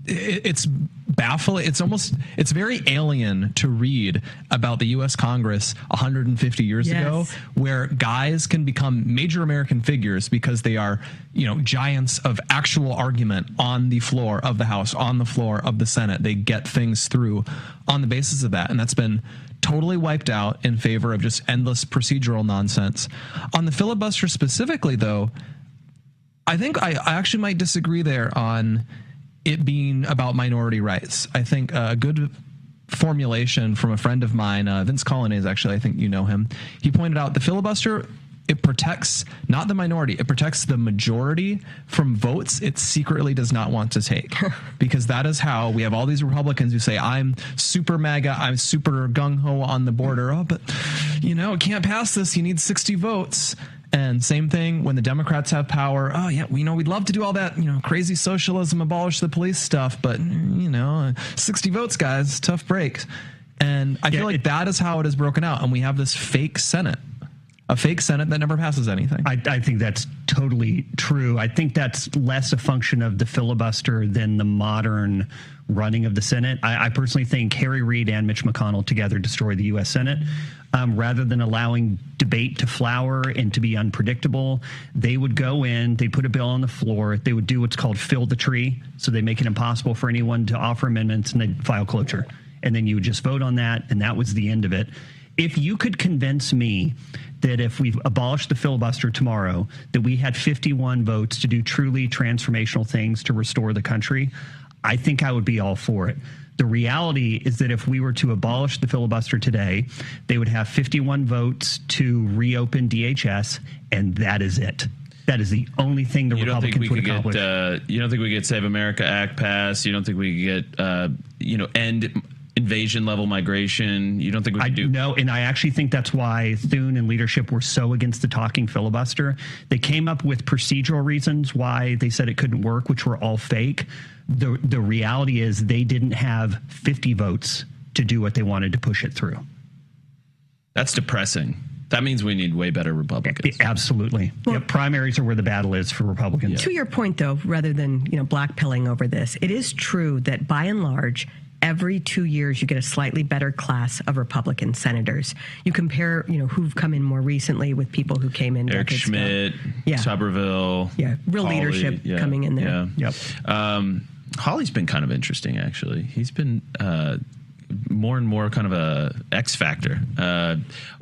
it's baffling. It's very alien to read about the U.S. Congress 150 years ago, where guys can become major American figures because they are, giants of actual argument on the floor of the House, on the floor of the Senate. They get things through on the basis of that. And that's been totally wiped out in favor of just endless procedural nonsense. On the filibuster specifically, though, I think I actually might disagree there on it being about minority rights. I think a good formulation from a friend of mine, Vince Colonnese, actually, I think you know him. He pointed out the filibuster, it protects not the minority, it protects the majority from votes it secretly does not want to take. Because that is how we have all these Republicans who say, I'm super MAGA, I'm super gung-ho on the border. Oh, but, it can't pass this. You need 60 votes. And same thing when the Democrats have power. Oh, yeah, we'd love to do all that, crazy socialism, abolish the police stuff. But, 60 votes, guys, tough breaks. And I feel like that is how it is broken out. And we have this fake Senate, a fake Senate that never passes anything. I think that's totally true. I think that's less a function of the filibuster than the modern running of the Senate. I personally think Harry Reid and Mitch McConnell together destroyed the U.S. Senate. Rather than allowing debate to flower and to be unpredictable, they would go in, they'd put a bill on the floor, they would do what's called fill the tree. So they make it impossible for anyone to offer amendments, and they'd file cloture. And then you would just vote on that, and that was the end of it. If you could convince me that if we've abolished the filibuster tomorrow, that we had 51 votes to do truly transformational things to restore the country, I think I would be all for it. The reality is that if we were to abolish the filibuster today, they would have 51 votes to reopen DHS, and that is it. That is the only thing the Republicans would accomplish. You don't think we get Save America Act passed? You don't think we could get, end invasion-level migration? You don't think we could do... No, and I actually think that's why Thune and leadership were so against the talking filibuster. They came up with procedural reasons why they said it couldn't work, which were all fake. The reality is they didn't have 50 votes to do what they wanted to push it through. That's depressing. That means we need way better Republicans. Absolutely. Well, primaries are where the battle is for Republicans. To your point, though, rather than blackpilling over this, it is true that by and large, every 2 years you get a slightly better class of Republican senators. You compare, who've come in more recently with people who came in. Eric Schmidt, Tuberville. Yeah, real Hawley, leadership coming in there. Yeah. Yep. Hawley's been kind of interesting, actually. He's been more and more kind of a X factor.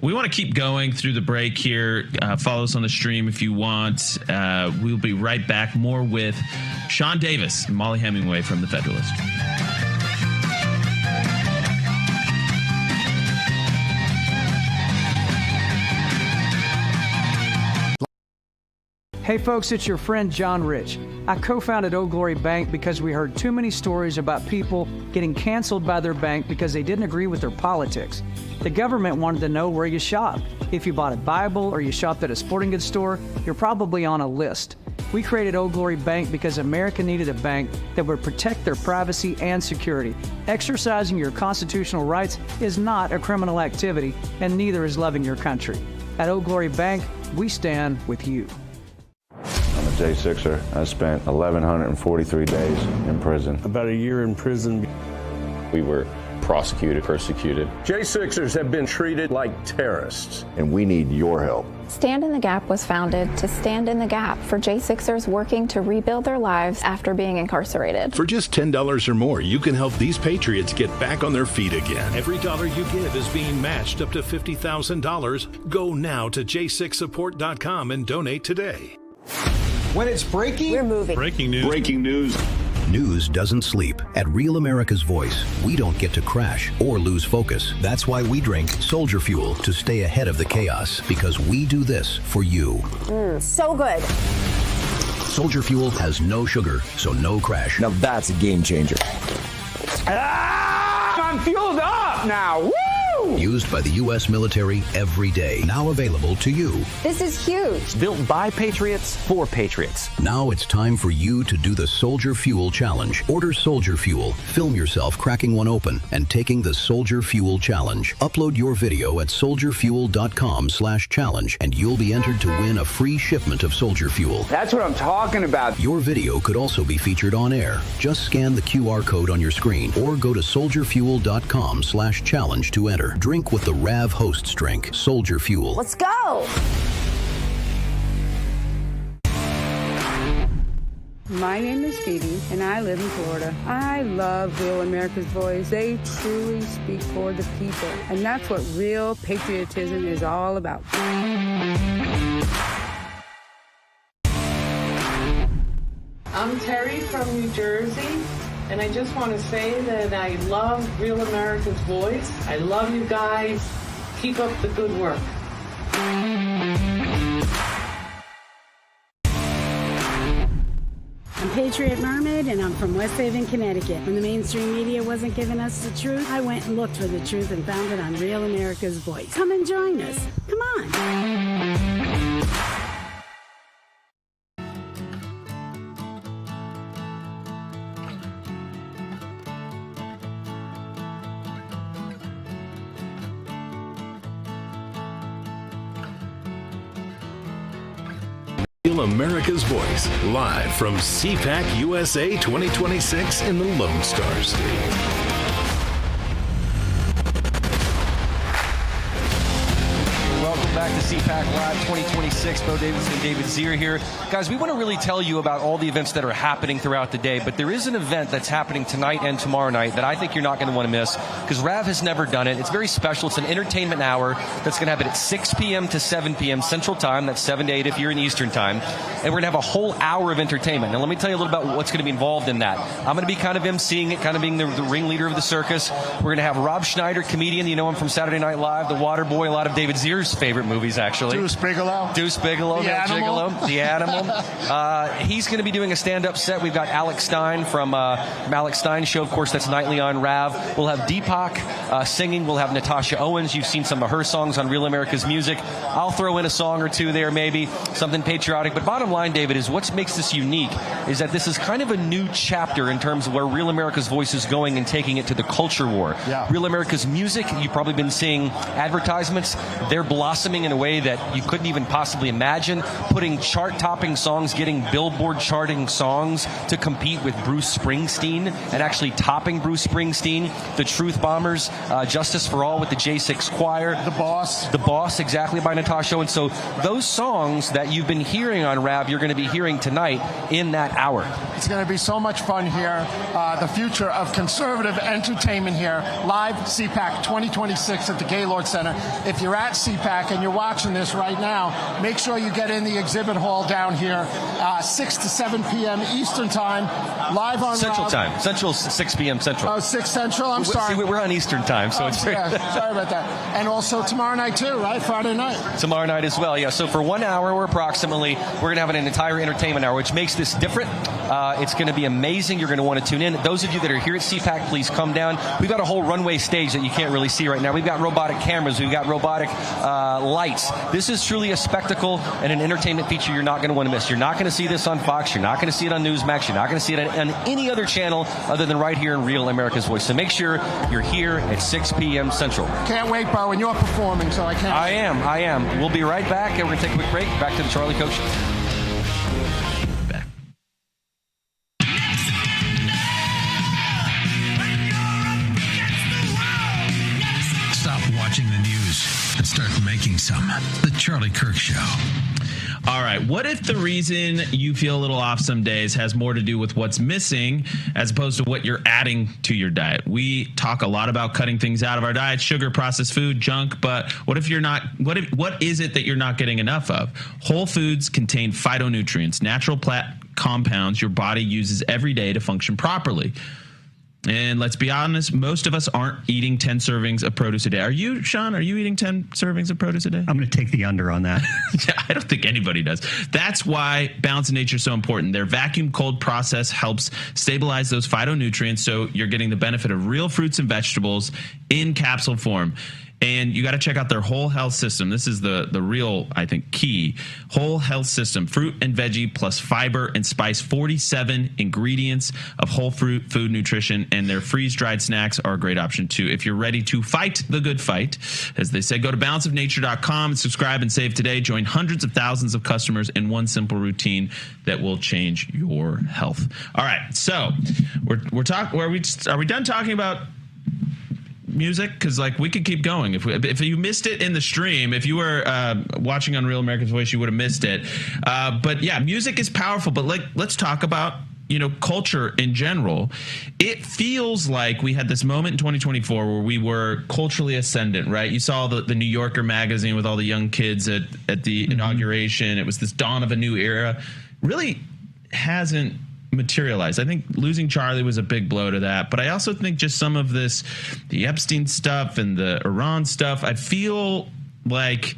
We want to keep going through the break here. Follow us on the stream if you want. We'll be right back. More with Sean Davis and Molly Hemingway from The Federalist. Hey folks, it's your friend John Rich. I co-founded Old Glory Bank because we heard too many stories about people getting canceled by their bank because they didn't agree with their politics. The government wanted to know where you shop. If you bought a Bible or you shopped at a sporting goods store, you're probably on a list. We created Old Glory Bank because America needed a bank that would protect their privacy and security. Exercising your constitutional rights is not a criminal activity, and neither is loving your country. At Old Glory Bank, we stand with you. I'm a J6er. I spent 1,143 days in prison. About a year in prison. We were prosecuted, persecuted. J6ers have been treated like terrorists. And we need your help. Stand in the Gap was founded to stand in the gap for J6ers working to rebuild their lives after being incarcerated. For just $10 or more, you can help these patriots get back on their feet again. Every dollar you give is being matched up to $50,000. Go now to j6support.com and donate today. When it's breaking, we're moving. Breaking news. Breaking news. News doesn't sleep. At Real America's Voice, we don't get to crash or lose focus. That's why we drink Soldier Fuel to stay ahead of the chaos, because we do this for you. So good. Soldier Fuel has no sugar, so no crash. Now that's a game changer. I'm fueled up now. Woo! Used by the U.S. military every day. Now available to you. This is huge. Built by Patriots for Patriots. Now it's time for you to do the Soldier Fuel Challenge. Order Soldier Fuel, film yourself cracking one open, and taking the Soldier Fuel Challenge. Upload your video at soldierfuel.com/challenge, and you'll be entered to win a free shipment of Soldier Fuel. That's what I'm talking about. Your video could also be featured on air. Just scan the QR code on your screen or go to soldierfuel.com/challenge to enter. Drink with the RAV hosts drink, Soldier Fuel. Let's go. My name is Phoebe, and I live in Florida. I love Real America's Voice. They truly speak for the people, and that's what real patriotism is all about. I'm Terry from New Jersey, and I just want to say that I love Real America's Voice. I love you guys. Keep up the good work. I'm Patriot Mermaid, and I'm from West Haven, Connecticut. When the mainstream media wasn't giving us the truth, I went and looked for the truth and found it on Real America's Voice. Come and join us. Come on. Real America's Voice, live from Cpac USA 2026 in the Lone Star State. Welcome back to Cpac Live 2026. Bo Davidson and David Zier here. Guys, we want to really tell you about all the events that are happening throughout the day, but there is an event that's happening tonight and tomorrow night that I think you're not going to want to miss because RAV has never done it. It's very special. It's an entertainment hour that's going to happen at 6 p.m. to 7 p.m. Central Time. That's 7 to 8 if you're in Eastern Time. And we're going to have a whole hour of entertainment. Now, let me tell you a little about what's going to be involved in that. I'm going to be kind of emceeing it, kind of being the ringleader of the circus. We're going to have Rob Schneider, comedian. You know him from Saturday Night Live, The Water Boy, a lot of David Zier's favorite movies, actually. Deuce Bigelow. The Animal. The Animal. He's going to be doing a stand-up set. We've got Alex Stein from Alex Stein's show. Of course, that's nightly on RAV. We'll have Cpac singing. We'll have Natasha Owens. You've seen some of her songs on Real America's Music. I'll throw in a song or two there, maybe, something patriotic. But bottom line, David, is what makes this unique is that this is kind of a new chapter in terms of where Real America's Voice is going and taking it to the culture war. Yeah. Real America's Music, you've probably been seeing advertisements. They're blossoming in a way that you couldn't even possibly imagine, putting chart-topping songs, getting Billboard charting songs to compete with Bruce Springsteen and actually topping Bruce Springsteen. The Truth Bombers, Justice for All with the J6 Choir. The Boss. The Boss, exactly, by Natasha. And so those songs that you've been hearing on RAV, you're going to be hearing tonight in that hour. It's going to be so much fun here. The future of conservative entertainment here. Live Cpac 2026 at the Gaylord Center. If you're at Cpac and you're watching this right now, make sure you get in the exhibit hall down here, 6 to 7 p.m. Eastern Time, live on Central RAV. Time. Central's 6 p.m. Central. Oh, 6 Central? I'm sorry. See, we're on Eastern Time, so it's very... Sorry about that. And also tomorrow night, too, right? Friday night. Tomorrow night as well, yeah. So for 1 hour, or approximately, we're going to have an entire entertainment hour, which makes this different. It's going to be amazing. You're going to want to tune in. Those of you that are here at Cpac, please come down. We've got a whole runway stage that you can't really see right now. We've got robotic cameras. We've got robotic lights. This is truly a spectacle and an entertainment feature you're not going to want to miss. You're not going to see this on Fox. You're not going to see it on Newsmax. You're not going to see it on any other channel other than right here in Real America's Voice. So make sure you're here at 6 p.m. Central. Can't wait, Bo, and you're performing, so I can't. I am. We'll be right back, and we're going to take a quick break. Back to the Charlie Coach Show. Stop watching the news and start making some. The Charlie Kirk Show. All right. What if the reason you feel a little off some days has more to do with what's missing as opposed to what you're adding to your diet? We talk a lot about cutting things out of our diet, sugar, processed food, junk. But what if you're not? What is it that you're not getting enough of? Whole foods contain phytonutrients, natural plant compounds your body uses every day to function properly. And let's be honest, most of us aren't eating 10 servings of produce a day. Are you, Sean? Are you eating 10 servings of produce a day? I'm going to take the under on that. Yeah, I don't think anybody does. That's why Balance in Nature is so important. Their vacuum cold process helps stabilize those phytonutrients so you're getting the benefit of real fruits and vegetables in capsule form. And you got to check out their whole health system. This is the real, I think, key. Whole health system, fruit and veggie plus fiber and spice, 47 ingredients of whole fruit food nutrition, and their freeze-dried snacks are a great option too. If you're ready to fight the good fight, as they say, go to balanceofnature.com and subscribe and save today. Join hundreds of thousands of customers in one simple routine that will change your health. All right, so we're talking. Are we done talking about music? Because we could keep going. If you missed it in the stream, if you were watching on Real America's Voice, you would have missed it. But yeah, music is powerful. But let's talk about culture in general. It feels like we had this moment in 2024 where we were culturally ascendant, right? You saw the New Yorker magazine with all the young kids at the inauguration. It was this dawn of a new era. Really hasn't materialized. I think losing Charlie was a big blow to that, but I also think just some of the Epstein stuff and the Iran stuff, I feel like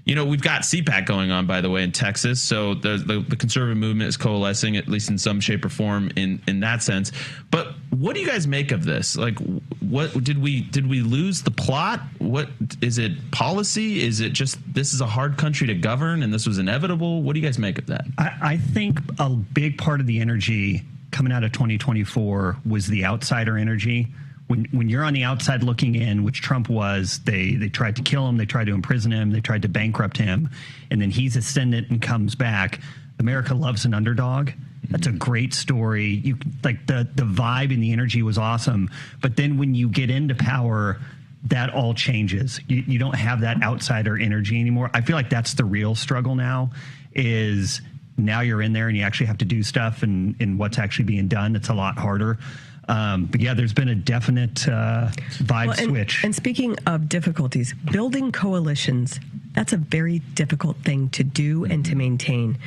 we've got Cpac going on, by the way, in Texas. So the conservative movement is coalescing, at least in some shape or form, in that sense. But what do you guys make of this? What did we lose the plot? What is it? Policy? Is it just this is a hard country to govern and this was inevitable? What do you guys make of that? I think a big part of the energy coming out of 2024 was the outsider energy. When you're on the outside looking in, which Trump was, they tried to kill him, they tried to imprison him, they tried to bankrupt him, and then he's ascendant and comes back. America loves an underdog. That's a great story. The vibe and the energy was awesome. But then when you get into power, that all changes. You don't have that outsider energy anymore. I feel like that's the real struggle now, is now you're in there and you actually have to do stuff, and what's actually being done, it's a lot harder. But yeah, there's been a definite vibe switch. And speaking of difficulties, building coalitions, that's a very difficult thing to do and to maintain.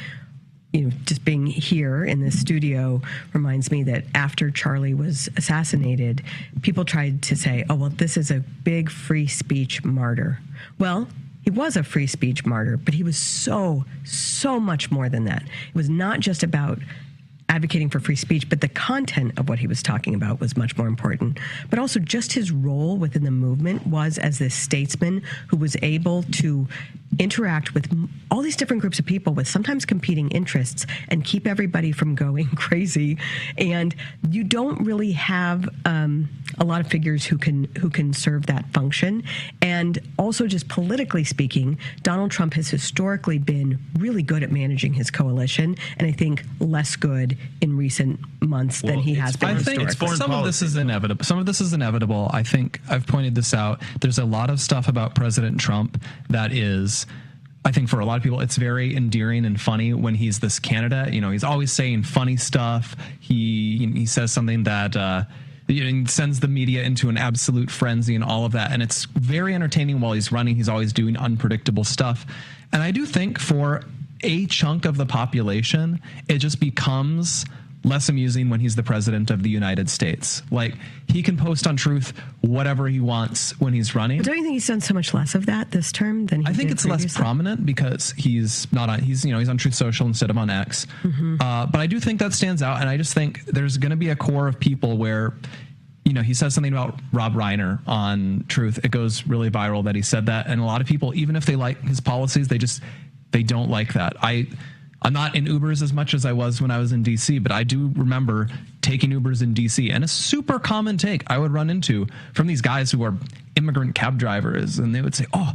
Just being here in this studio reminds me that after Charlie was assassinated, people tried to say, oh, well, this is a big free speech martyr. Well, he was a free speech martyr, but he was so much more than that. It was not just about advocating for free speech, but the content of what he was talking about was much more important. But also just his role within the movement was as this statesman who was able to interact with all these different groups of people with sometimes competing interests and keep everybody from going crazy. And you don't really have a lot of figures who can serve that function. And also just politically speaking, Donald Trump has historically been really good at managing his coalition, and I think less good in recent months than he has been historically. I think some of this is inevitable. I think I've pointed this out. There's a lot of stuff about President Trump that is, I think for a lot of people, it's very endearing and funny when he's this candidate. He's always saying funny stuff. He says something that sends the media into an absolute frenzy and all of that. And it's very entertaining while he's running. He's always doing unpredictable stuff. And I do think for a chunk of the population, it just becomes less amusing when he's the president of the United States. He can post on Truth whatever he wants when he's running. But don't you think he's done so much less of that this term than he did? I think it's less prominent because he's not on. He's on Truth Social instead of on X. Mm-hmm. But I do think that stands out, and I just think there's going to be a core of people where, he says something about Rob Reiner on Truth. It goes really viral that he said that, and a lot of people, even if they like his policies, they don't like that. I'm not in Ubers as much as I was when I was in D.C., but I do remember taking Ubers in D.C. and a super common take I would run into from these guys who are immigrant cab drivers, and they would say, oh,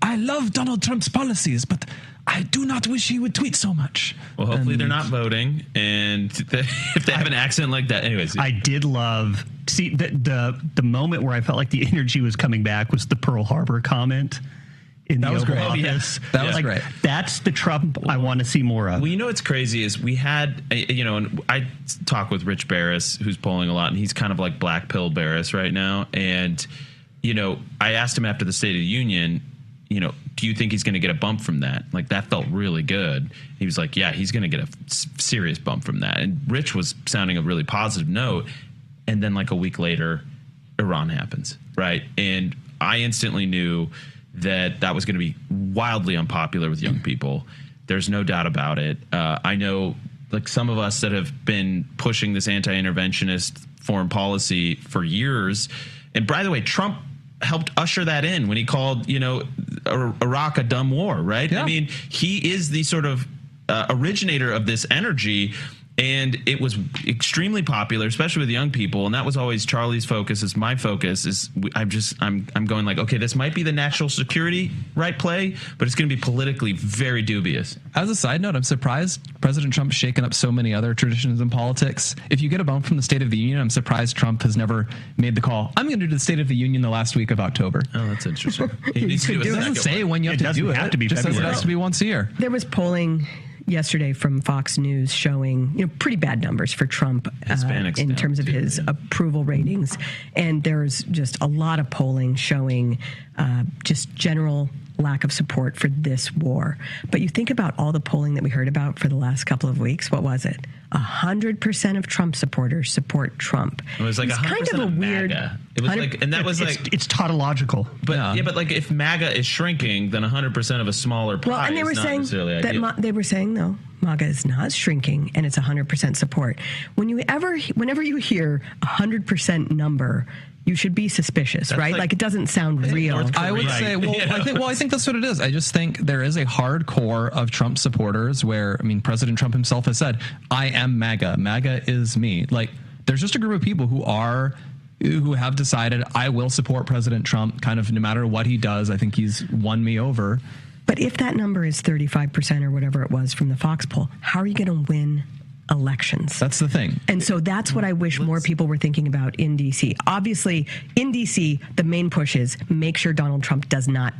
I love Donald Trump's policies, but I do not wish he would tweet so much. Well, hopefully they're not voting, and if they have an accent like that. Anyways. I did love, the moment where I felt like the energy was coming back was the Pearl Harbor comment. That was great. Yes. That was great. That's the Trump I want to see more of. Well, what's crazy is we had, and I talk with Rich Barris, who's polling a lot, and he's kind of like Black Pill Barris right now. And, I asked him after the State of the Union, do you think he's going to get a bump from that? That felt really good. He was like, yeah, he's going to get a serious bump from that. And Rich was sounding a really positive note. And then a week later, Iran happens, right? And I instantly knew that was going to be wildly unpopular with young people. There's no doubt about it. I know some of us that have been pushing this anti-interventionist foreign policy for years. And by the way, Trump helped usher that in when he called, Iraq a dumb war, right? Yeah. I mean, he is the sort of originator of this energy. And it was extremely popular, especially with young people. And that was always Charlie's focus. Is my focus. I'm going like, okay, this might be the national security right play, but it's going to be politically very dubious. As a side note, I'm surprised President Trump's shaken up so many other traditions in politics. If you get a bump from the State of the Union, I'm surprised Trump has never made the call. I'm going to do the State of the Union the last week of October. Oh, that's interesting. It doesn't say when you have to do it. It just says it has to be once a year. There was polling yesterday from Fox News showing pretty bad numbers for Trump in terms of his approval ratings, and there's just a lot of polling showing just general lack of support for this war. But you think about all the polling that we heard about for the last couple of weeks. What was it? 100% of Trump supporters support Trump. It was like 100% kind of a weird. MAGA. It was like, and that was like it's tautological. But but like if MAGA is shrinking, then 100% of a smaller pie. Well, and they were is not saying necessarily that ideal. they were saying though MAGA is not shrinking, and it's 100% support. Whenever you hear 100% number, you should be suspicious, That's right? Like it doesn't sound real. I would say, I think that's what it is. I just think there is a hard core of Trump supporters where, President Trump himself has said, I am MAGA. MAGA is me. Like, there's just a group of people who have decided I will support President Trump kind of no matter what he does. I think he's won me over. But if that number is 35% or whatever it was from the Fox poll, how are you going to win elections? That's the thing. And so that's what I wish more people were thinking about in D.C. Obviously, in D.C., the main push is make sure Donald Trump does not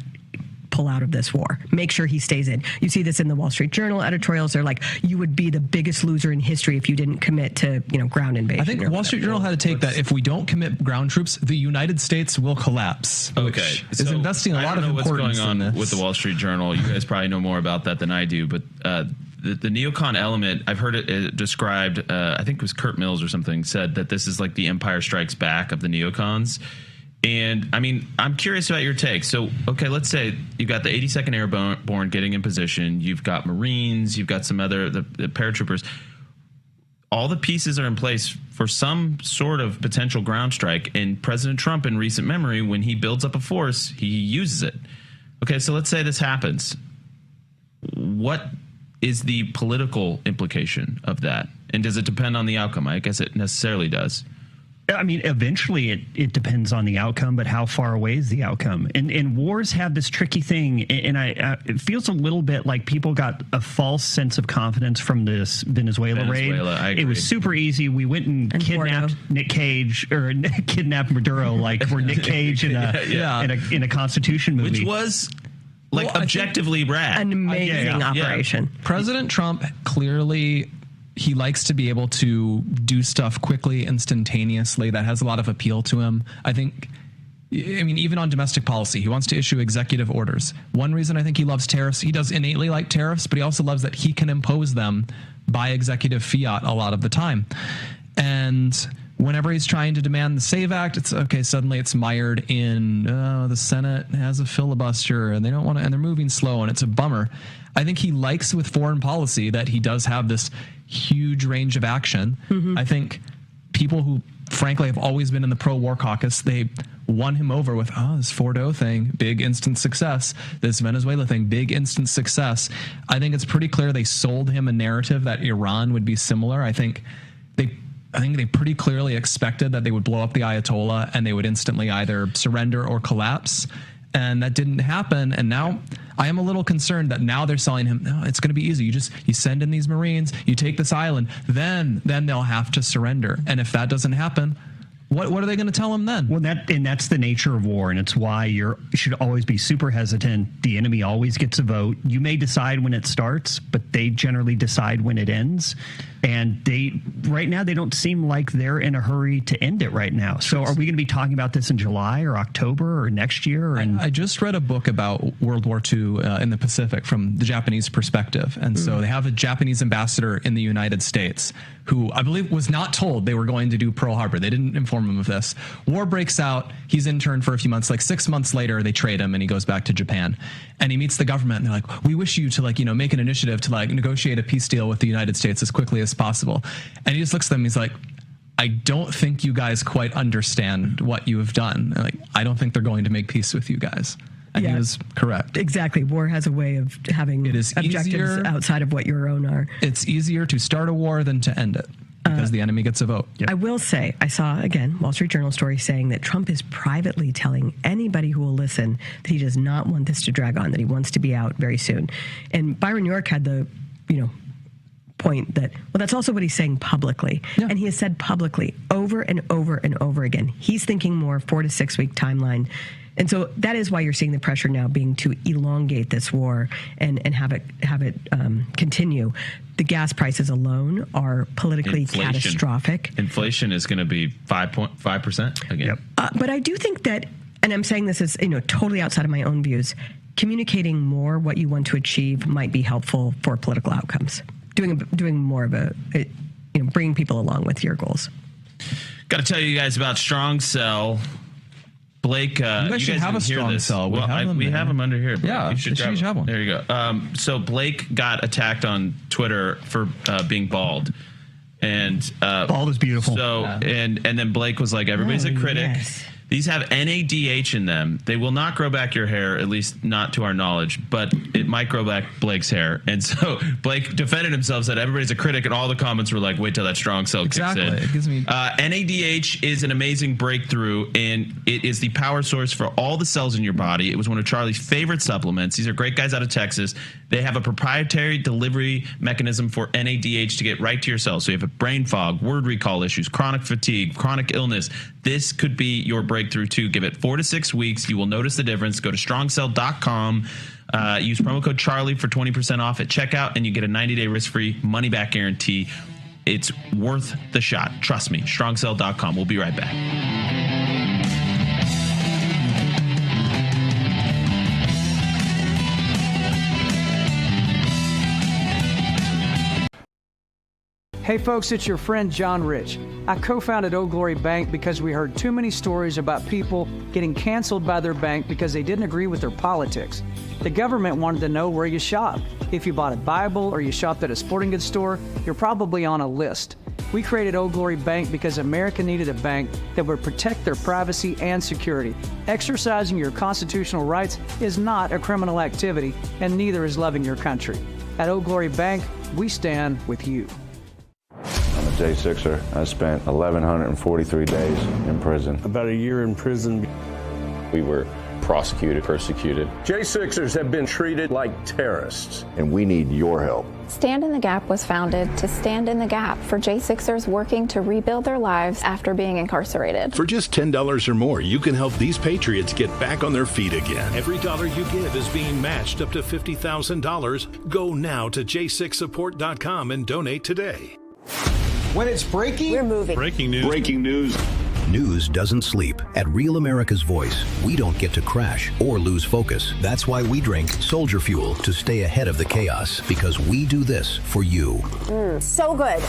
pull out of this war. Make sure he stays in. You see this in the Wall Street Journal editorials. They're like, you would be the biggest loser in history if you didn't commit to, ground invasion. I think Wall Street Journal had to take that if we don't commit ground troops, the United States will collapse. Okay. Is investing a lot of importance what's going on in this. with the Wall Street Journal. You guys probably know more about that than I do, but the neocon element, I've heard it described, I think it was Kurt Mills or something, said that this is like the Empire Strikes Back of the neocons. And I'm curious about your take. So, okay, let's say you've got the 82nd Airborne getting in position. You've got Marines. You've got some other the paratroopers. All the pieces are in place for some sort of potential ground strike. And President Trump, in recent memory, when he builds up a force, he uses it. Okay, so let's say this happens. What is the political implication of that? And does it depend on the outcome? I guess it necessarily does. Eventually it depends on the outcome, but how far away is the outcome? And wars have this tricky thing, and it feels a little bit like people got a false sense of confidence from this Venezuela raid. I agree. It was super easy. We went and kidnapped Nick Cage, or kidnapped Maduro, like we're Nick Cage in a Constitution movie. Which was objectively rad. An amazing operation. President Trump clearly, he likes to be able to do stuff quickly, instantaneously. That has a lot of appeal to him. I think, even on domestic policy, he wants to issue executive orders. One reason I think he loves tariffs, he does innately like tariffs, but he also loves that he can impose them by executive fiat a lot of the time. And whenever he's trying to demand the SAVE Act, it's okay. Suddenly it's mired in the Senate has a filibuster and they don't want to, and they're moving slow, and it's a bummer. I think he likes with foreign policy that he does have this huge range of action. Mm-hmm. I think people who, frankly, have always been in the pro-war caucus, they won him over with, this Fordo thing, big instant success. This Venezuela thing, big instant success. I think it's pretty clear they sold him a narrative that Iran would be similar. I think they pretty clearly expected that they would blow up the Ayatollah and they would instantly either surrender or collapse. And that didn't happen. And now I am a little concerned that now they're selling him, no, it's going to be easy. You send in these Marines, you take this island, then they'll have to surrender. And if that doesn't happen, what are they going to tell him then? Well, that's the nature of war, and it's why you should always be super hesitant. The enemy always gets a vote. You may decide when it starts, but they generally decide when it ends. And right now, they don't seem like they're in a hurry to end it right now. So are we going to be talking about this in July or October or next year? I just read a book about World War II in the Pacific from the Japanese perspective. And so they have a Japanese ambassador in the United States who I believe was not told they were going to do Pearl Harbor. They didn't inform him of this. War breaks out. He's interned for a few months. Like 6 months later, they trade him and he goes back to Japan. And he meets the government and they're like, we wish you to make an initiative to negotiate a peace deal with the United States as quickly as possible. And he just looks at them and he's like, I don't think you guys quite understand what you have done. Like, I don't think they're going to make peace with you guys. And he was correct. Exactly. War has a way of having objectives outside of what your own are. It's easier to start a war than to end it because the enemy gets a vote. I will say, I saw, again, Wall Street Journal story saying that Trump is privately telling anybody who will listen that he does not want this to drag on, that he wants to be out very soon. And Byron York had the, point that, well, that's also what he's saying publicly. Yeah. And he has said publicly over and over and over again, he's thinking more 4 to 6 week timeline. And so that is why you're seeing the pressure now being to elongate this war and have it continue. The gas prices alone are politically catastrophic. Inflation is going to be 5% again. Yep. But I do think that, and I'm saying this is totally outside of my own views, communicating more what you want to achieve might be helpful for political outcomes. Doing more of bringing people along with your goals. Got to tell you guys about Strong Cell. Blake, you guys should have a Strong Cell. We have them under here. Yeah, you should have one. There you go. So Blake got attacked on Twitter for being bald, and bald is beautiful. So and then Blake was like, everybody's a critic. Yes. These have NADH in them. They will not grow back your hair, at least not to our knowledge, but it might grow back Blake's hair. And so Blake defended himself, said everybody's a critic, and all the comments were like, wait till that Strong Cell kicks in. It gives me NADH is an amazing breakthrough, and it is the power source for all the cells in your body. It was one of Charlie's favorite supplements. These are great guys out of Texas. They have a proprietary delivery mechanism for NADH to get right to your cells. So you have a brain fog, word recall issues, chronic fatigue, chronic illness. This could be your breakthrough too. Give it 4 to 6 weeks. You will notice the difference. Go to strongcell.com. Use promo code Charlie for 20% off at checkout, and you get a 90-day risk-free money-back guarantee. It's worth the shot. Trust me. Strongcell.com. We'll be right back. Hey folks, it's your friend John Rich. I co-founded Old Glory Bank because we heard too many stories about people getting canceled by their bank because they didn't agree with their politics. The government wanted to know where you shop. If you bought a Bible or you shopped at a sporting goods store, you're probably on a list. We created Old Glory Bank because America needed a bank that would protect their privacy and security. Exercising your constitutional rights is not a criminal activity, and neither is loving your country. At Old Glory Bank, we stand with you. I'm a J6er. I spent 1,143 days in prison. About a year in prison. We were prosecuted, persecuted. J6ers have been treated like terrorists. And we need your help. Stand in the Gap was founded to stand in the gap for J6ers working to rebuild their lives after being incarcerated. For just $10 or more, you can help these patriots get back on their feet again. Every dollar you give is being matched up to $50,000. Go now to j6support.com and donate today. When it's breaking, we're moving. Breaking news. Breaking news. News doesn't sleep. At Real America's Voice, we don't get to crash or lose focus. That's why we drink Soldier Fuel to stay ahead of the chaos, because we do this for you. So good.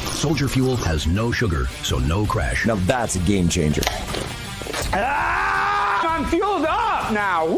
Soldier Fuel has no sugar, so no crash. Now that's a game changer. I'm fueled up now. Woo!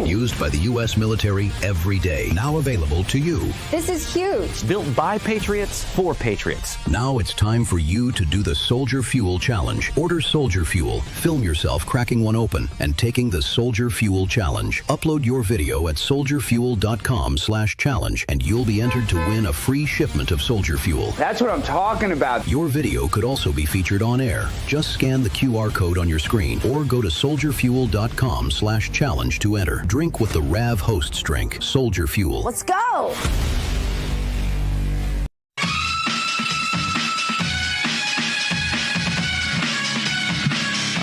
Used by the U.S. military every day. Now available to you. This is huge. Built by Patriots for Patriots. Now it's time for you to do the Soldier Fuel Challenge. Order Soldier Fuel, film yourself cracking one open, and taking the Soldier Fuel Challenge. Upload your video at soldierfuel.com/challenge, and you'll be entered to win a free shipment of Soldier Fuel. That's what I'm talking about. Your video could also be featured on air. Just scan the QR code on your screen or go to soldierfuel.com/challenge to enter. Drink with the Rav Hosts drink, Soldier Fuel. Let's go.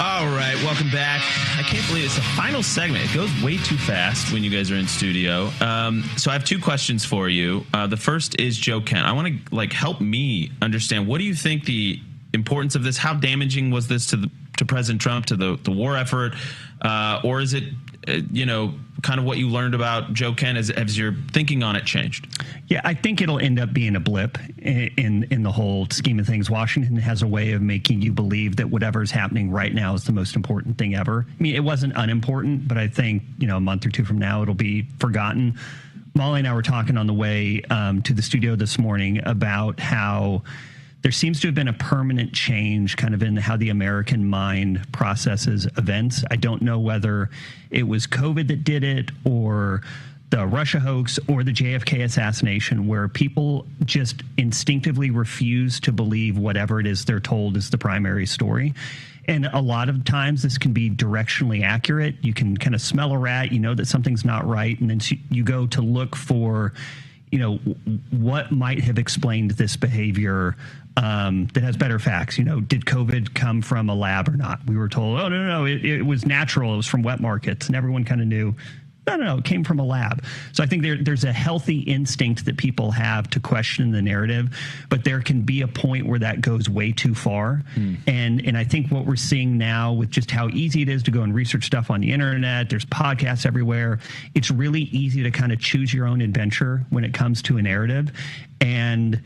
All right, welcome back. I can't believe it's the final segment. It goes way too fast when you guys are in studio. So I have two questions for you. The first is Joe Kent. I want to help me understand, what do you think the importance of this? How damaging was this to President Trump, to the war effort, or is it kind of what you learned about Joe Kent as your thinking on it changed? Yeah, I think it'll end up being a blip in the whole scheme of things. Washington has a way of making you believe that whatever's happening right now is the most important thing ever. I mean, it wasn't unimportant, but I think, a month or two from now, it'll be forgotten. Molly and I were talking on the way to the studio this morning about how there seems to have been a permanent change kind of in how the American mind processes events. I don't know whether it was COVID that did it or the Russia hoax or the JFK assassination, where people just instinctively refuse to believe whatever it is they're told is the primary story. And a lot of times this can be directionally accurate. You can kind of smell a rat, you know that something's not right, and then you go to look for, what might have explained this behavior that has better facts. Did COVID come from a lab or not? We were told, oh, no, it was natural. It was from wet markets. And everyone kind of knew, no, it came from a lab. So I think there's a healthy instinct that people have to question the narrative, but there can be a point where that goes way too far. And I think what we're seeing now with just how easy it is to go and research stuff on the internet, there's podcasts everywhere. It's really easy to kind of choose your own adventure when it comes to a narrative. And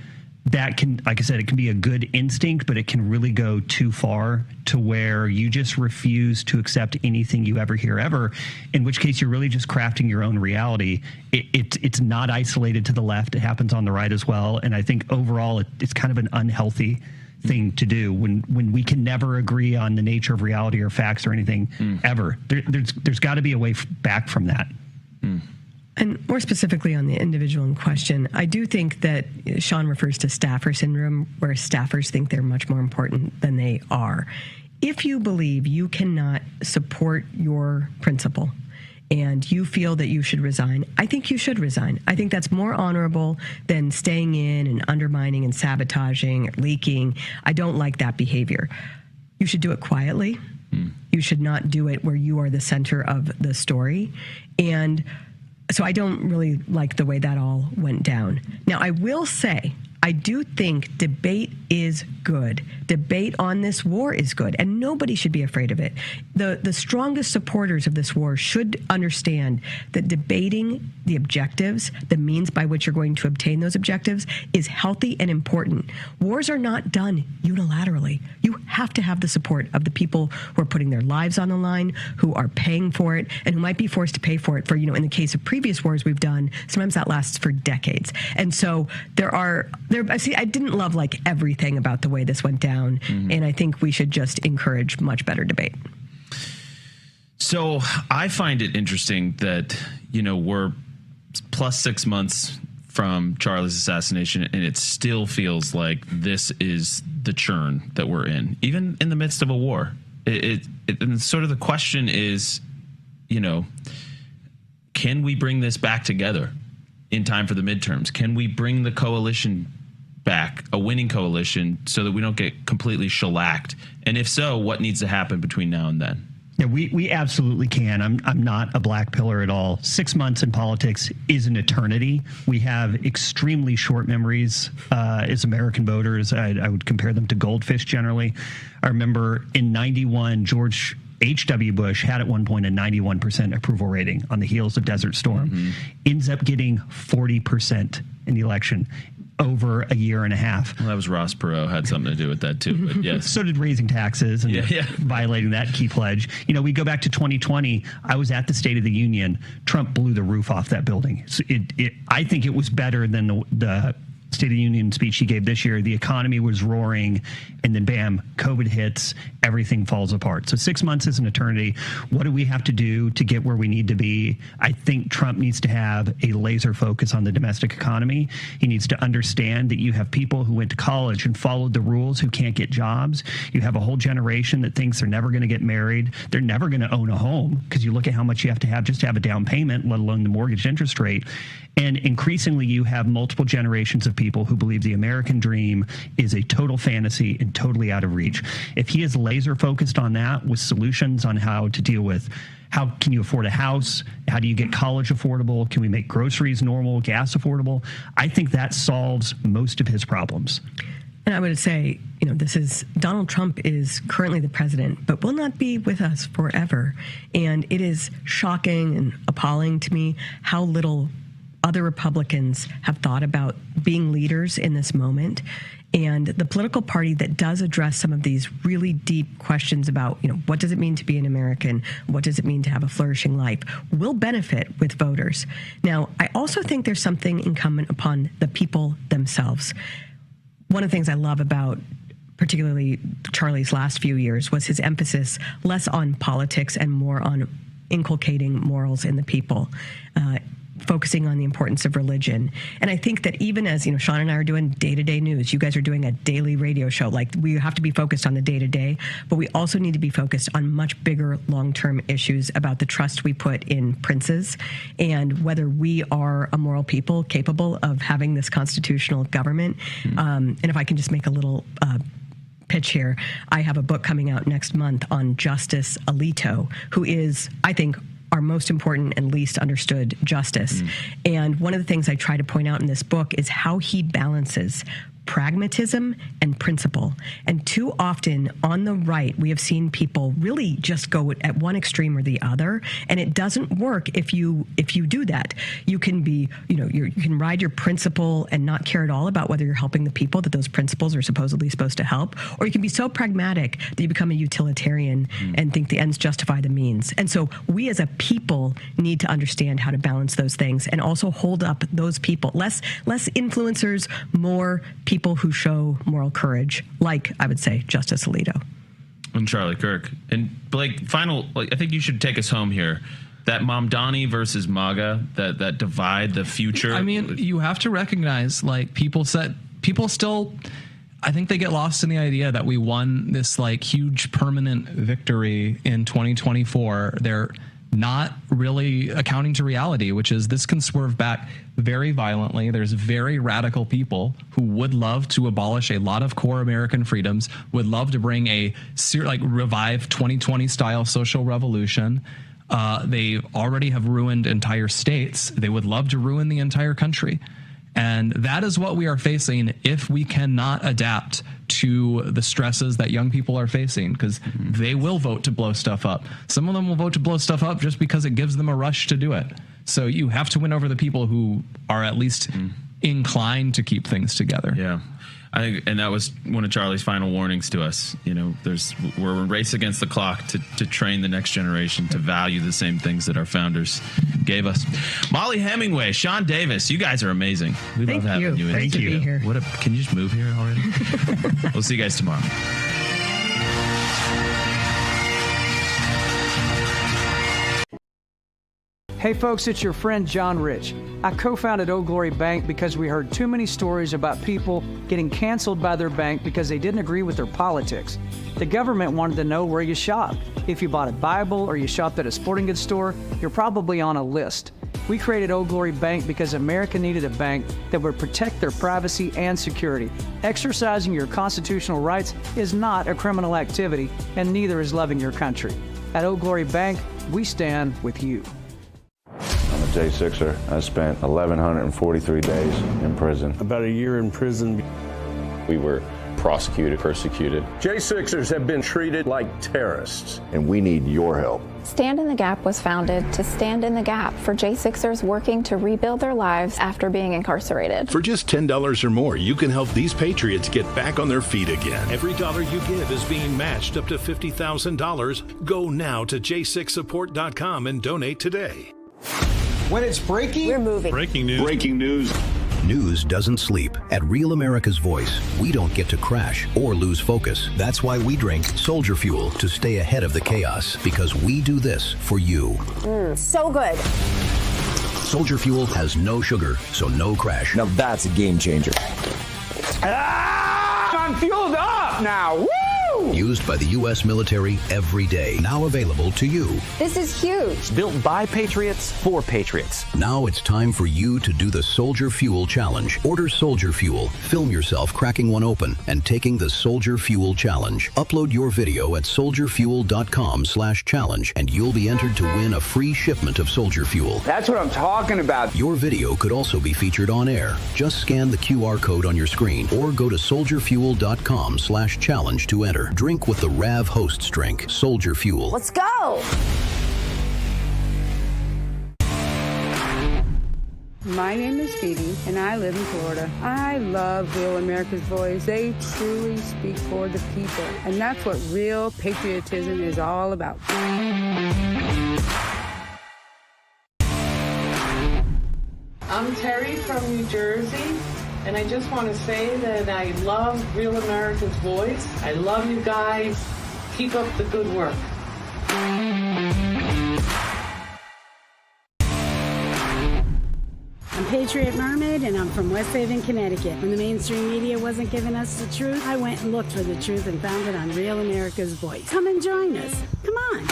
that can, like I said, it can be a good instinct, but it can really go too far to where you just refuse to accept anything you ever hear ever, in which case you're really just crafting your own reality. It's not isolated to the left. It happens on the right as well. And I think overall it's kind of an unhealthy thing to do when we can never agree on the nature of reality or facts or anything ever. There's got to be a way back from that. And more specifically on the individual in question, I do think that Sean refers to staffer syndrome, where staffers think they're much more important than they are. If you believe you cannot support your principal and you feel that you should resign, I think you should resign. I think that's more honorable than staying in and undermining and sabotaging or leaking. I don't like that behavior. You should do it quietly. You should not do it where you are the center of the story. And so I don't really like the way that all went down. Now, I will say, I do think debate is good. Debate on this war is good, and nobody should be afraid of it. The strongest supporters of this war should understand that debating the objectives, the means by which you're going to obtain those objectives, is healthy and important. Wars are not done unilaterally. You have to have the support of the people who are putting their lives on the line, who are paying for it, and who might be forced to pay for it for, in the case of previous wars we've done, sometimes that lasts for decades. And so I didn't love everything about the way this went down, and I think we should just encourage much better debate. So I find it interesting that, we're plus 6 months from Charlie's assassination, and it still feels like this is the churn that we're in, even in the midst of a war. And sort of the question is, can we bring this back together in time for the midterms? Can we bring the coalition back, a winning coalition, so that we don't get completely shellacked? And if so, what needs to happen between now and then? Yeah, we absolutely can. I'm not a black pillar at all. 6 months in politics is an eternity. We have extremely short memories as American voters. I would compare them to goldfish generally. I remember in 91, George H.W. Bush had at one point a 91% approval rating on the heels of Desert Storm. Ends up getting 40% in the election over a year and a half. Well, that was Ross Perot had something to do with that too, but yes. So did raising taxes and violating that key pledge. We go back to 2020. I was at the State of the Union. Trump blew the roof off that building. So I think it was better than the State of the Union speech he gave this year. The economy was roaring, and then bam, COVID hits, everything falls apart. So 6 months is an eternity. What do we have to do to get where we need to be? I think Trump needs to have a laser focus on the domestic economy. He needs to understand that you have people who went to college and followed the rules who can't get jobs. You have a whole generation that thinks they're never going to get married. They're never going to own a home, because you look at how much you have to have just to have a down payment, let alone the mortgage interest rate. And increasingly, you have multiple generations of people who believe the American dream is a total fantasy and totally out of reach. If he is laser focused on that with solutions on how to deal with how can you afford a house, how do you get college affordable, can we make groceries normal, gas affordable, I think that solves most of his problems. And I would say, Donald Trump is currently the president, but will not be with us forever. And it is shocking and appalling to me how little other Republicans have thought about being leaders in this moment. And the political party that does address some of these really deep questions about, what does it mean to be an American? What does it mean to have a flourishing life? Will benefit with voters. Now, I also think there's something incumbent upon the people themselves. one of the things I love about particularly Charlie's last few years was his emphasis less on politics and more on inculcating morals in the people, focusing on the importance of religion. And I think that even as, Sean and I are doing day-to-day news, you guys are doing a daily radio show, like we have to be focused on the day-to-day, but we also need to be focused on much bigger long-term issues about the trust we put in princes and whether we are a moral people capable of having this constitutional government. And if I can just make a little pitch here, I have a book coming out next month on Justice Alito, who is, I think, our most important and least understood justice. And one of the things I try to point out in this book is how he balances pragmatism and principle. And too often on the right, we have seen people really just go at one extreme or the other, and it doesn't work if you do that. You can be, you can ride your principle and not care at all about whether you're helping the people that those principles are supposedly supposed to help, or you can be so pragmatic that you become a utilitarian and think the ends justify the means. And so we as a people need to understand how to balance those things and also hold up those people, less influencers, more people who show moral courage, like I would say Justice Alito. And Charlie Kirk. And Blake, I think you should take us home here. That Mamdani versus MAGA, that divide, the future. I mean, you have to recognize, people still, I think they get lost in the idea that we won this huge permanent victory in 2024. They're not really accounting to reality, which is this can swerve back very violently. There's very radical people who would love to abolish a lot of core American freedoms, would love to bring a revive 2020 style social revolution. They already have ruined entire states. They would love to ruin the entire country. And that is what we are facing if we cannot adapt to the stresses that young people are facing, because they will vote to blow stuff up. Some of them will vote to blow stuff up just because it gives them a rush to do it. So you have to win over the people who are at least inclined to keep things together. Yeah. I think, and that was one of Charlie's final warnings to us. We're in a race against the clock to train the next generation to value the same things that our founders gave us. Molly Hemingway, Sean Davis, you guys are amazing. We love having you in. Thank you. Be here. Can you just move here already? We'll see you guys tomorrow. Hey folks, it's your friend John Rich. I co-founded Old Glory Bank because we heard too many stories about people getting canceled by their bank because they didn't agree with their politics. The government wanted to know where you shopped. If you bought a Bible or you shopped at a sporting goods store, you're probably on a list. We created Old Glory Bank because America needed a bank that would protect their privacy and security. Exercising your constitutional rights is not a criminal activity, and neither is loving your country. At Old Glory Bank, we stand with you. I'm a J6er. I spent 1,143 days in prison. About a year in prison. We were prosecuted, persecuted. J6ers have been treated like terrorists. And we need your help. Stand in the Gap was founded to stand in the gap for J6ers working to rebuild their lives after being incarcerated. For just $10 or more, you can help these patriots get back on their feet again. Every dollar you give is being matched up to $50,000. Go now to j6support.com and donate today. When it's breaking, We're moving. Breaking news. Breaking news. News doesn't sleep. At Real America's Voice, we don't get to crash or lose focus. That's why we drink Soldier Fuel to stay ahead of the chaos, because we do this for you. So good. Soldier Fuel has no sugar, so no crash. Now that's a game changer. I'm fueled up now. Woo! Used by the U.S. military every day. Now available to you. This is huge. Built by Patriots for Patriots. Now it's time for you to do the Soldier Fuel Challenge. Order Soldier Fuel, film yourself cracking one open, and taking the Soldier Fuel Challenge. Upload your video at soldierfuel.com/challenge, and you'll be entered to win a free shipment of Soldier Fuel. That's what I'm talking about. Your video could also be featured on air. Just scan the QR code on your screen or go to soldierfuel.com/challenge to enter. Drink with the Rav Hosts drink, Soldier Fuel. Let's go. My name is Phoebe, and I live in Florida. I love Real America's Voice. They truly speak for the people, and that's what real patriotism is all about. I'm Terry from New Jersey, And I just want to say that I love Real America's Voice. I love you guys. Keep up the good work. I'm Patriot Mermaid, and I'm from West Haven, Connecticut. When the mainstream media wasn't giving us the truth, I went and looked for the truth and found it on Real America's Voice. Come and join us. Come on.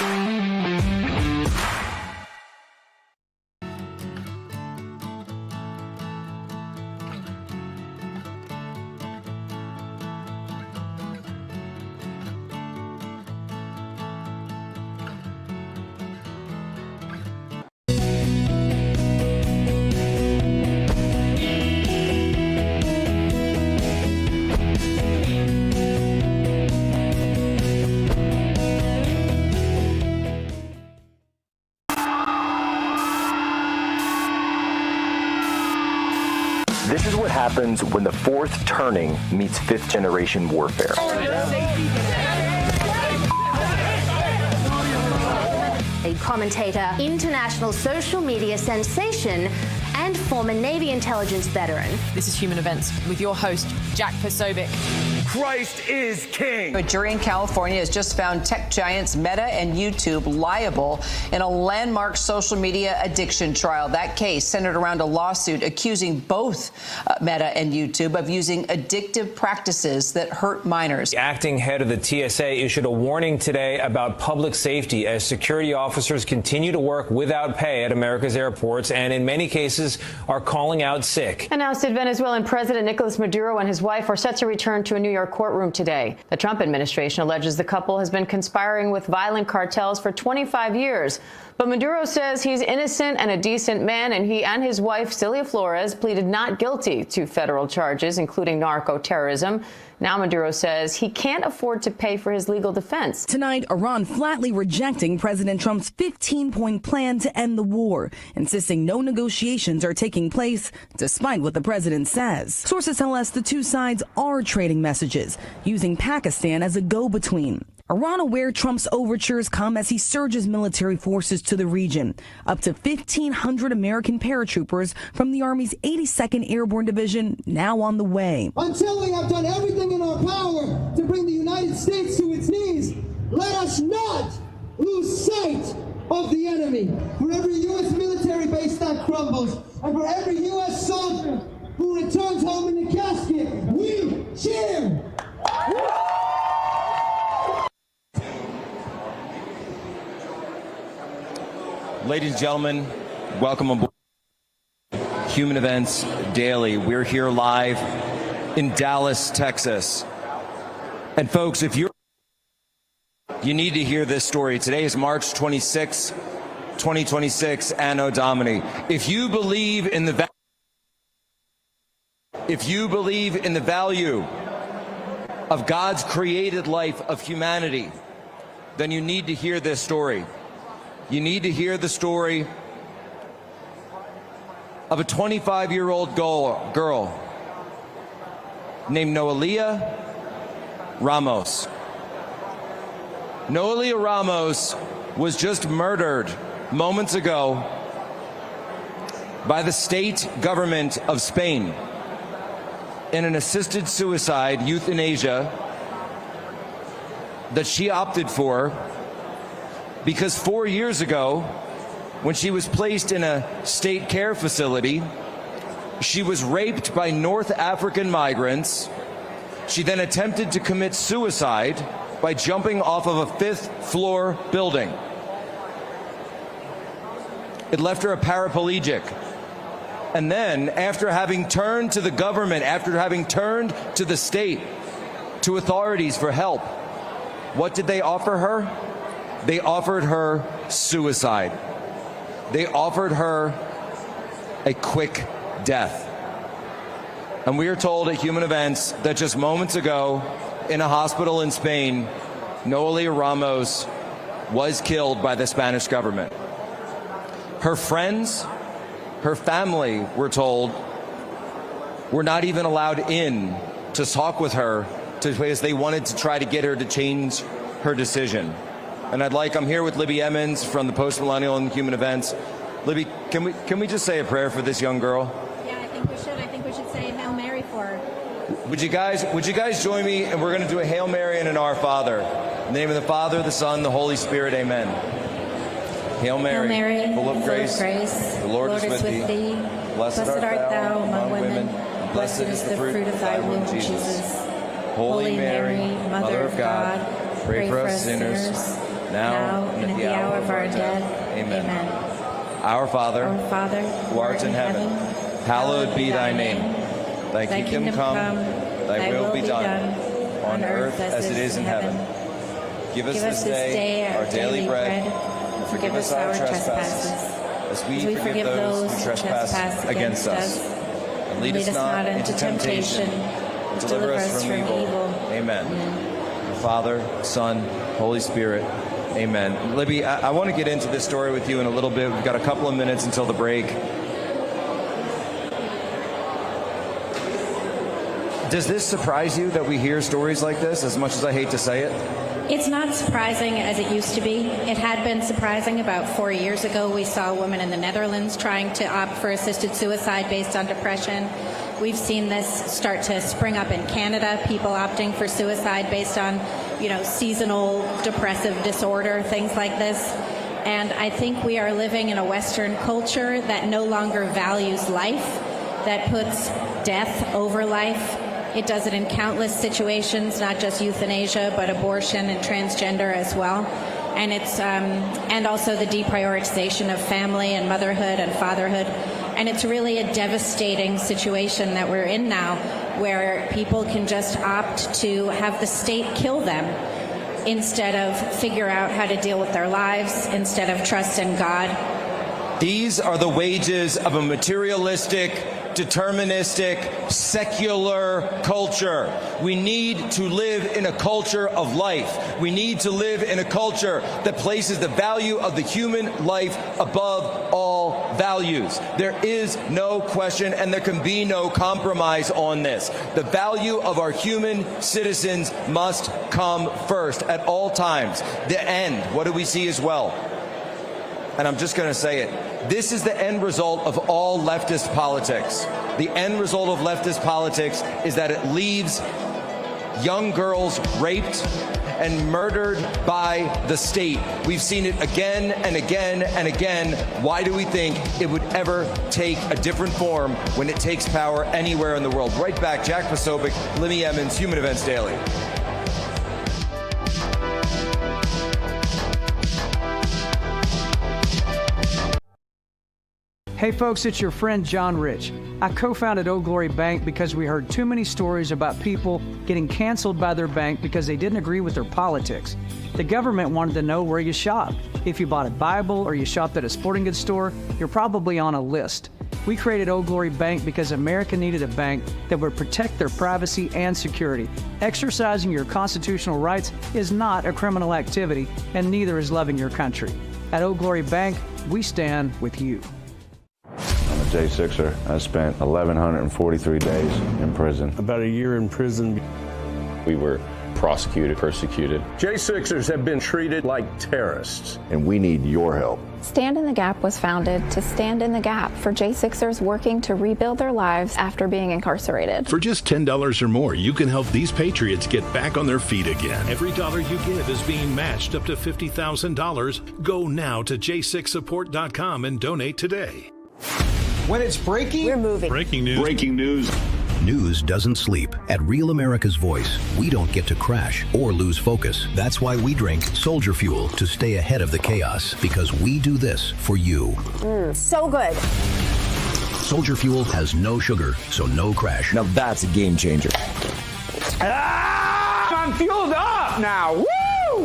This is what happens when the fourth turning meets fifth generation warfare. A commentator, international social media sensation, and former Navy intelligence veteran. This is Human Events with your host, Jack Posobiec. Christ is king. A jury in California has just found tech giants Meta and YouTube liable in a landmark social media addiction trial. That case centered around a lawsuit accusing both Meta and YouTube of using addictive practices that hurt minors. The acting head of the TSA issued a warning today about public safety as security officers continue to work without pay at America's airports and in many cases are calling out sick. Announced that Venezuelan President Nicolas Maduro and his wife are set to return to a New York courtroom today. The Trump administration alleges the couple has been conspiring with violent cartels for 25 years. But Maduro says he's innocent and a decent man, and he and his wife, Celia Flores, pleaded not guilty to federal charges, including narco-terrorism. Now Maduro says he can't afford to pay for his legal defense. Tonight, Iran flatly rejecting President Trump's 15-point plan to end the war, insisting no negotiations are taking place, despite what the president says. Sources tell us the two sides are trading messages, using Pakistan as a go-between. Iran aware Trump's overtures come as he surges military forces to the region. Up to 1,500 American paratroopers from the Army's 82nd Airborne Division now on the way. Until we have done everything in our power to bring the United States to its knees, let us not lose sight of the enemy. For every U.S. military base that crumbles, and for every U.S. soldier who returns home in the casket, we cheer! Ladies and gentlemen, welcome aboard Human Events Daily. We're here live in Dallas, Texas. And folks, if you need to hear this story. Today is March 26, 2026, Anno Domini. If you believe in the value of God's created life of humanity, then you need to hear this story. You need to hear the story of a 25-year-old girl named Noelia Ramos. Noelia Ramos was just murdered moments ago by the state government of Spain in an assisted suicide, euthanasia, that she opted for because 4 years ago, when she was placed in a state care facility, she was raped by North African migrants. She then attempted to commit suicide by jumping off of a 5th-floor building. It left her a paraplegic. And then, after having turned to the government, after having turned to the state, to authorities for help, what did they offer her? They offered her suicide. They offered her a quick death. And we are told at Human Events that just moments ago, in a hospital in Spain, Noelia Ramos was killed by the Spanish government. Her friends, her family, we're told, were not even allowed in to talk with her because they wanted to try to get her to change her decision. And I'm here with Libby Emmons from the Post Millennial and Human Events. Libby, can we just say a prayer for this young girl? Yeah, I think we should. I think we should say Hail Mary Would you guys join me? And we're going to do a Hail Mary and an Our Father. In the name of the Father, the Son, the Holy Spirit, amen. Hail Mary, full of grace, the Lord is with thee. Blessed art thou among women, and blessed is the fruit of thy womb, Jesus. Holy Mary, Mother of God, pray for us sinners, now and at the hour of our death. Amen. Our Father, who art in heaven, hallowed be thy name. Thy kingdom come, thy will be done, on earth as it is in heaven. Give us this day our daily bread, and forgive us our trespasses, as we forgive those who trespass against us. And lead us not into temptation, but deliver us from evil. Amen. Father, Son, Holy Spirit. Amen. Libby, I want to get into this story with you in a little bit. We've got a couple of minutes until the break. Does this surprise you that we hear stories like this, as much as I hate to say it? It's not surprising as it used to be. It had been surprising about 4 years ago. We saw a woman in the Netherlands trying to opt for assisted suicide based on depression. We've seen this start to spring up in Canada, people opting for suicide based on, seasonal depressive disorder, things like this. And I think we are living in a Western culture that no longer values life, that puts death over life. It does it in countless situations, not just euthanasia, but abortion and transgender as well. And it's and also the deprioritization of family and motherhood and fatherhood. And it's really a devastating situation that we're in now, where people can just opt to have the state kill them instead of figure out how to deal with their lives, instead of trust in God. These are the wages of a materialistic, deterministic, secular culture. We need to live in a culture of life. We need to live in a culture that places the value of the human life above all values. There is no question, and there can be no compromise on this. The value of our human citizens must come first at all times. The end, what do we see as well? And I'm just going to say it. This is the end result of all leftist politics. The end result of leftist politics is that it leaves young girls raped and murdered by the state. We've seen it again and again and again. Why do we think it would ever take a different form when it takes power anywhere in the world? Right back, Jack Posobiec, Limmy Emmons, Human Events Daily. Hey folks, it's your friend John Rich. I co-founded Old Glory Bank because we heard too many stories about people getting canceled by their bank because they didn't agree with their politics. The government wanted to know where you shopped. If you bought a Bible or you shopped at a sporting goods store, you're probably on a list. We created Old Glory Bank because America needed a bank that would protect their privacy and security. Exercising your constitutional rights is not a criminal activity, and neither is loving your country. At Old Glory Bank, we stand with you. I'm a J6er. I spent 1,143 days in prison. About a year in prison. We were prosecuted, persecuted. J6ers have been treated like terrorists. And we need your help. Stand in the Gap was founded to stand in the gap for J6ers working to rebuild their lives after being incarcerated. For just $10 or more, you can help these patriots get back on their feet again. Every dollar you give is being matched up to $50,000. Go now to j6support.com and donate today. When it's breaking, we're moving. Breaking news. Breaking news. News doesn't sleep. At Real America's Voice, we don't get to crash or lose focus. That's why we drink Soldier Fuel to stay ahead of the chaos, because we do this for you. So good. Soldier Fuel has no sugar, so no crash. Now that's a game changer. I'm fueled up now. Woo!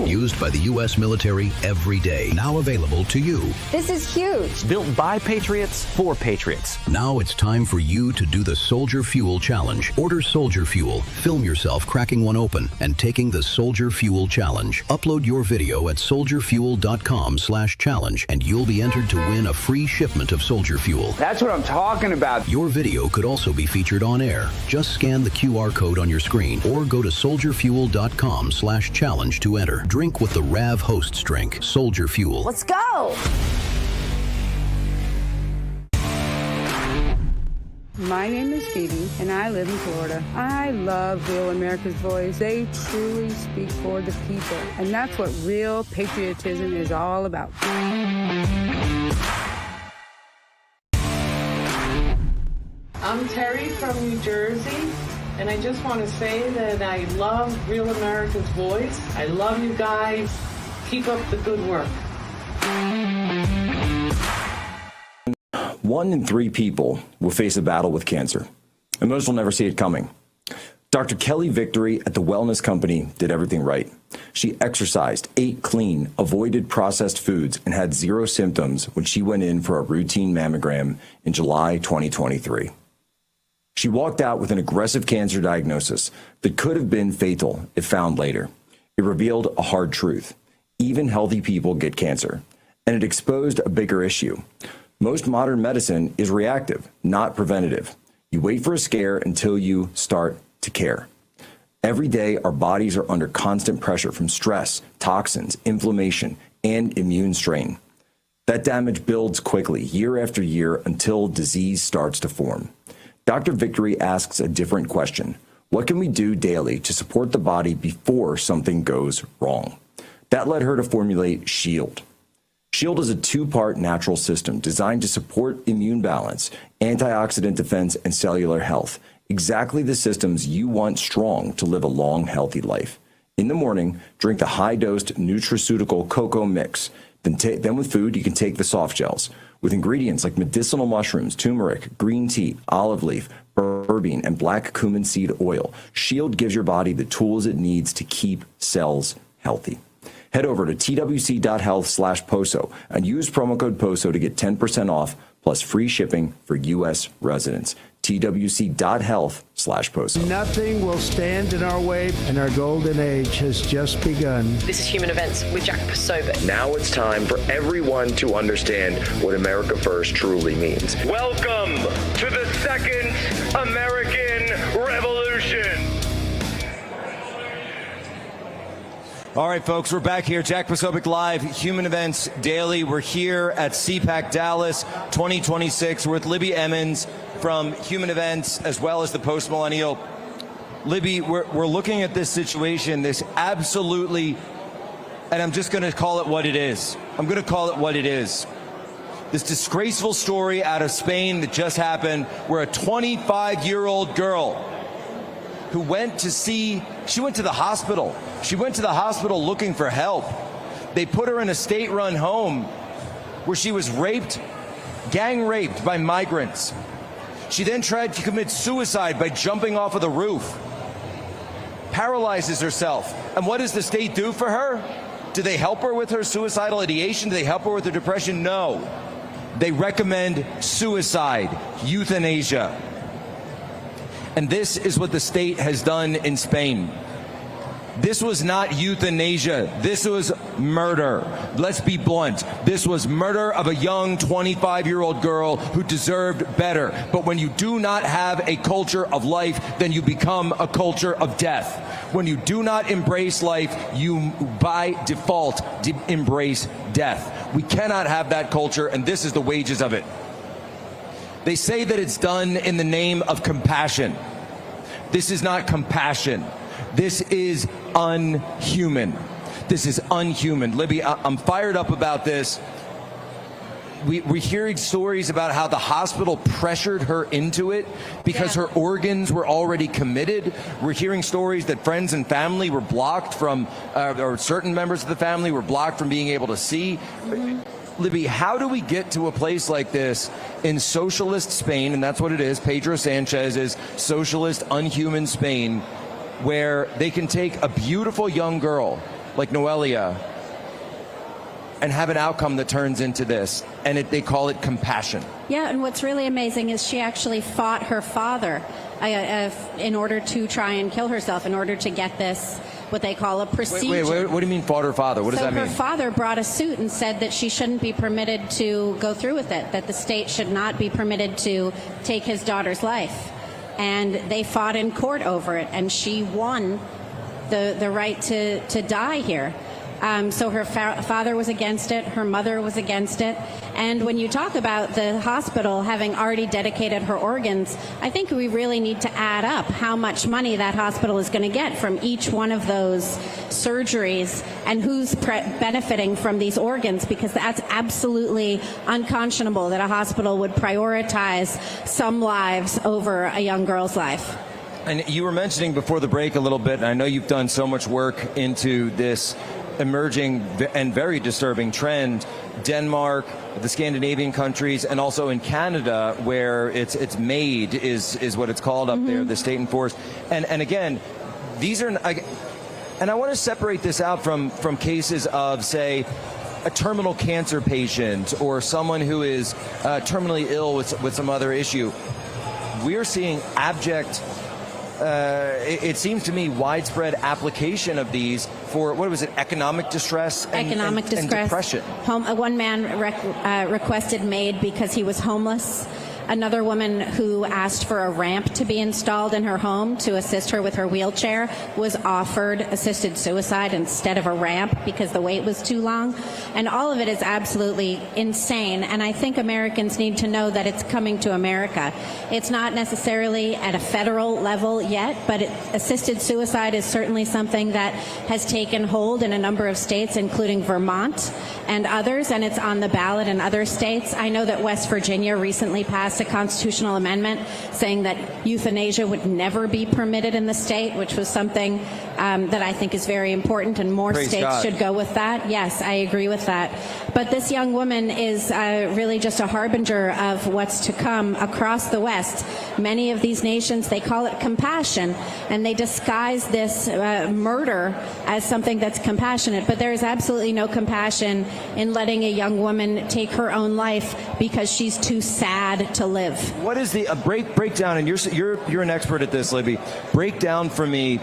Used by the U.S. military every day. Now available to you. This is huge. Built by Patriots for Patriots. Now it's time for you to do the Soldier Fuel Challenge. Order Soldier Fuel, film yourself cracking one open, and taking the Soldier Fuel Challenge. Upload your video at soldierfuel.com/challenge, and you'll be entered to win a free shipment of Soldier Fuel. That's what I'm talking about. Your video could also be featured on air. Just scan the QR code on your screen or go to soldierfuel.com/challenge to enter. Drink with the Rav Hosts drink, Soldier Fuel. Let's go. My name is Phoebe, and I live in Florida. I love Real America's Voice. They truly speak for the people, and that's what real patriotism is all about. I'm Terry from New Jersey, and I just want to say that I love Real America's Voice. I love you guys. Keep up the good work. 1 in 3 people will face a battle with cancer, and most will never see it coming. Dr. Kelly Victory at the Wellness Company did everything right. She exercised, ate clean, avoided processed foods, and had 0 symptoms when she went in for a routine mammogram in July 2023. She walked out with an aggressive cancer diagnosis that could have been fatal if found later. It revealed a hard truth. Even healthy people get cancer, and it exposed a bigger issue. Most modern medicine is reactive, not preventative. You wait for a scare until you start to care. Every day, our bodies are under constant pressure from stress, toxins, inflammation, and immune strain. That damage builds quickly, year after year, until disease starts to form. Dr. Victory asks a different question. What can we do daily to support the body before something goes wrong? That led her to formulate SHIELD. SHIELD is a 2-part natural system designed to support immune balance, antioxidant defense, and cellular health. Exactly the systems you want strong to live a long, healthy life. In the morning, drink the high-dosed nutraceutical cocoa mix. Then with food, you can take the soft gels. With ingredients like medicinal mushrooms, turmeric, green tea, olive leaf, berberine, and black cumin seed oil, SHIELD gives your body the tools it needs to keep cells healthy. Head over to twc.health/POSO and use promo code POSO to get 10% off plus free shipping for U.S. residents. twc.health/POSO. Nothing will stand in our way, and our golden age has just begun. This is Human Events with Jack Posobiec. Now it's time for everyone to understand what America First truly means. Welcome to the Second American Revolution. All right, folks, we're back here. Jack Posobiec Live, Human Events Daily. We're here at Cpac Dallas 2026. We're with Libby Emmons from Human Events, as well as the Post Millennial. Libby, we're looking at this situation, this absolutely, and I'm just going to call it what it is. I'm going to call it what it is. This disgraceful story out of Spain that just happened, where a 25-year-old girl who went to the hospital. She went to the hospital looking for help. They put her in a state-run home where she was raped, gang raped by migrants. She then tried to commit suicide by jumping off of the roof. Paralyzes herself. And what does the state do for her? Do they help her with her suicidal ideation? Do they help her with her depression? No. They recommend suicide, euthanasia. And this is what the state has done in Spain. This was not euthanasia. This was murder. Let's be blunt. This was murder of a young 25-year-old girl who deserved better. But when you do not have a culture of life, then you become a culture of death. When you do not embrace life, you by default embrace death. We cannot have that culture, and this is the wages of it. They say that it's done in the name of compassion. This is not compassion. This is unhuman. This is unhuman. Libby, I'm fired up about this. We're hearing stories about how the hospital pressured her into it because her organs were already committed. We're hearing stories that friends and family were blocked from, or certain members of the family were blocked from being able to see. Libby, how do we get to a place like this in socialist Spain, and that's what it is, Pedro Sanchez's socialist, unhuman Spain, where they can take a beautiful young girl like Noelia and have an outcome that turns into this, and they call it compassion. Yeah, and what's really amazing is she actually fought her father in order to try and kill herself, in order to get this, what they call a procedure. Wait, what do you mean fought her father? What does that mean? So her father brought a suit and said that she shouldn't be permitted to go through with it, that the state should not be permitted to take his daughter's life. And they fought in court over it, and she won the right to die here. So her father was against it, her mother was against it, And when you talk about the hospital having already dedicated her organs, I think we really need to add up how much money that hospital is going to get from each one of those surgeries and who's benefiting from these organs, because that's absolutely unconscionable that a hospital would prioritize some lives over a young girl's life. And you were mentioning before the break a little bit, and I know you've done so much work into this emerging and very disturbing trend, Denmark, the Scandinavian countries, and also in Canada, where it's MAID is what it's called up there, the state enforced. And again, these are, and I want to separate this out from cases of, say, a terminal cancer patient or someone who is terminally ill with some other issue. We're seeing abject, it seems to me, widespread application of these for, what was it, economic distress and depression. One man requested MAID because he was homeless. Another woman who asked for a ramp to be installed in her home to assist her with her wheelchair was offered assisted suicide instead of a ramp because the wait was too long. And all of it is absolutely insane. And I think Americans need to know that it's coming to America. It's not necessarily at a federal level yet, but assisted suicide is certainly something that has taken hold in a number of states, including Vermont and others, and it's on the ballot in other states. I know that West Virginia recently passed a constitutional amendment saying that euthanasia would never be permitted in the state, which was something that I think is very important, and more Praise states God. should go with that. Yes, I agree with that. But this young woman is really just a harbinger of what's to come across the West. Many of these nations, they call it compassion, and they disguise this murder as something that's compassionate. But there is absolutely no compassion in letting a young woman take her own life because she's too sad to live. What is the breakdown? And you're an expert at this, Libby. Break down for me,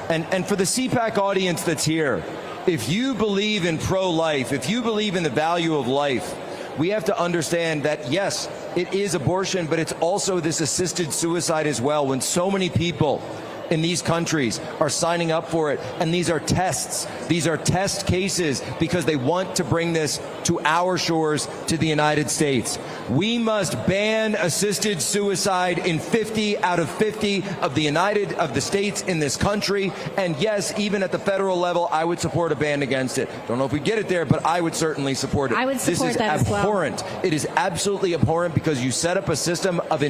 and for the Cpac audience that's here. If you believe in pro-life, if you believe in the value of life, we have to understand that, yes, it is abortion, but it's also this assisted suicide as well, when so many people in these countries are signing up for it. And these are tests. These are test cases because they want to bring this to our shores, to the United States. We must ban assisted suicide in 50 out of 50 of the states in this country. And yes, even at the federal level, I would support a ban against it. Don't know if we get it there, but I would certainly support it. I would support that as well. Abhorrent. It is absolutely abhorrent because you set up a system of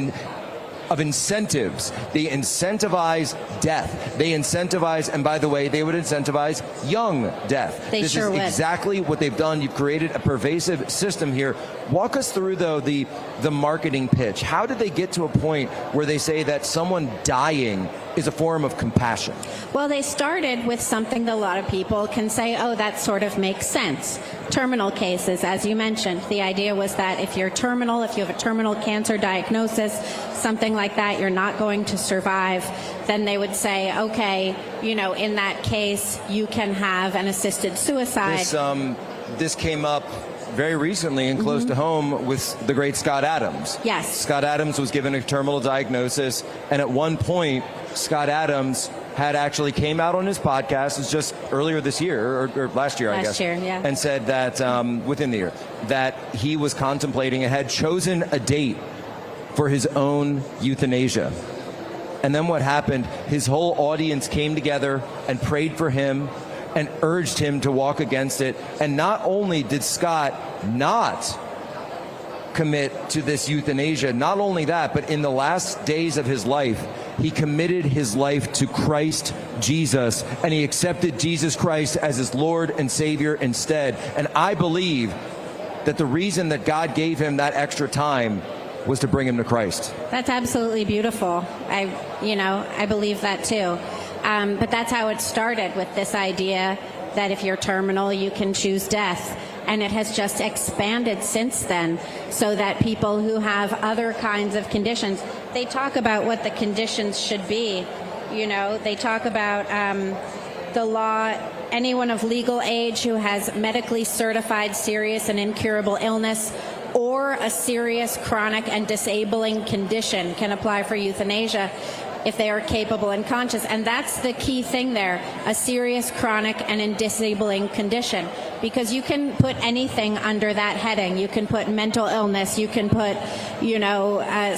incentives. They incentivize death. They incentivize, and by the way, they would incentivize young death. This is exactly what they've done. You've created a pervasive system here. Walk us through, though, the marketing pitch. How did they get to a point where they say that someone dying is a form of compassion? Well, they started with something that a lot of people can say, oh, that sort of makes sense. Terminal cases, as you mentioned. The idea was that if you're terminal, if you have a terminal cancer diagnosis, something like that, you're not going to survive, then they would say, okay, in that case, you can have an assisted suicide. This came up very recently and close to home with the great Scott Adams. Yes. Scott Adams was given a terminal diagnosis, and at one point, Scott Adams had actually came out on his podcast, it was just earlier this year, or last year, I guess. Last year, yeah. And said that, within the year, that he was contemplating and had chosen a date for his own euthanasia. And then what happened, his whole audience came together and prayed for him and urged him to walk against it. And not only did Scott not commit to this euthanasia, not only that, but in the last days of his life, he committed his life to Christ Jesus, and he accepted Jesus Christ as his Lord and Savior instead. And I believe that the reason that God gave him that extra time was to bring him to Christ. That's absolutely beautiful. I believe that too. But that's how it started, with this idea that if you're terminal, you can choose death. And it has just expanded since then, so that people who have other kinds of conditions, they talk about what the conditions should be. They talk about the law, anyone of legal age who has medically certified serious and incurable illness or a serious chronic and disabling condition can apply for euthanasia if they are capable and conscious. And that's the key thing there, a serious, chronic, and disabling condition. because you can put anything under that heading. You can put mental illness, you can put,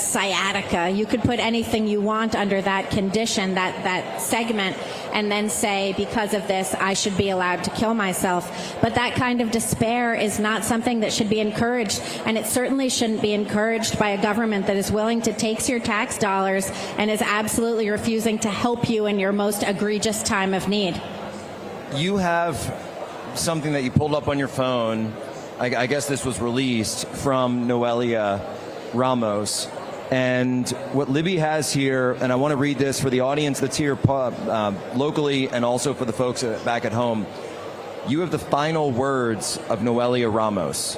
sciatica, you could put anything you want under that condition, that segment, and then say, because of this, I should be allowed to kill myself. But that kind of despair is not something that should be encouraged, and it certainly shouldn't be encouraged by a government that is willing to take your tax dollars and is absolutely refusing to help you in your most egregious time of need. You have something that you pulled up on your phone. I guess this was released from Noelia Ramos. And what Libby has here, and I want to read this for the audience that's here locally and also for the folks back at home. You have the final words of Noelia Ramos.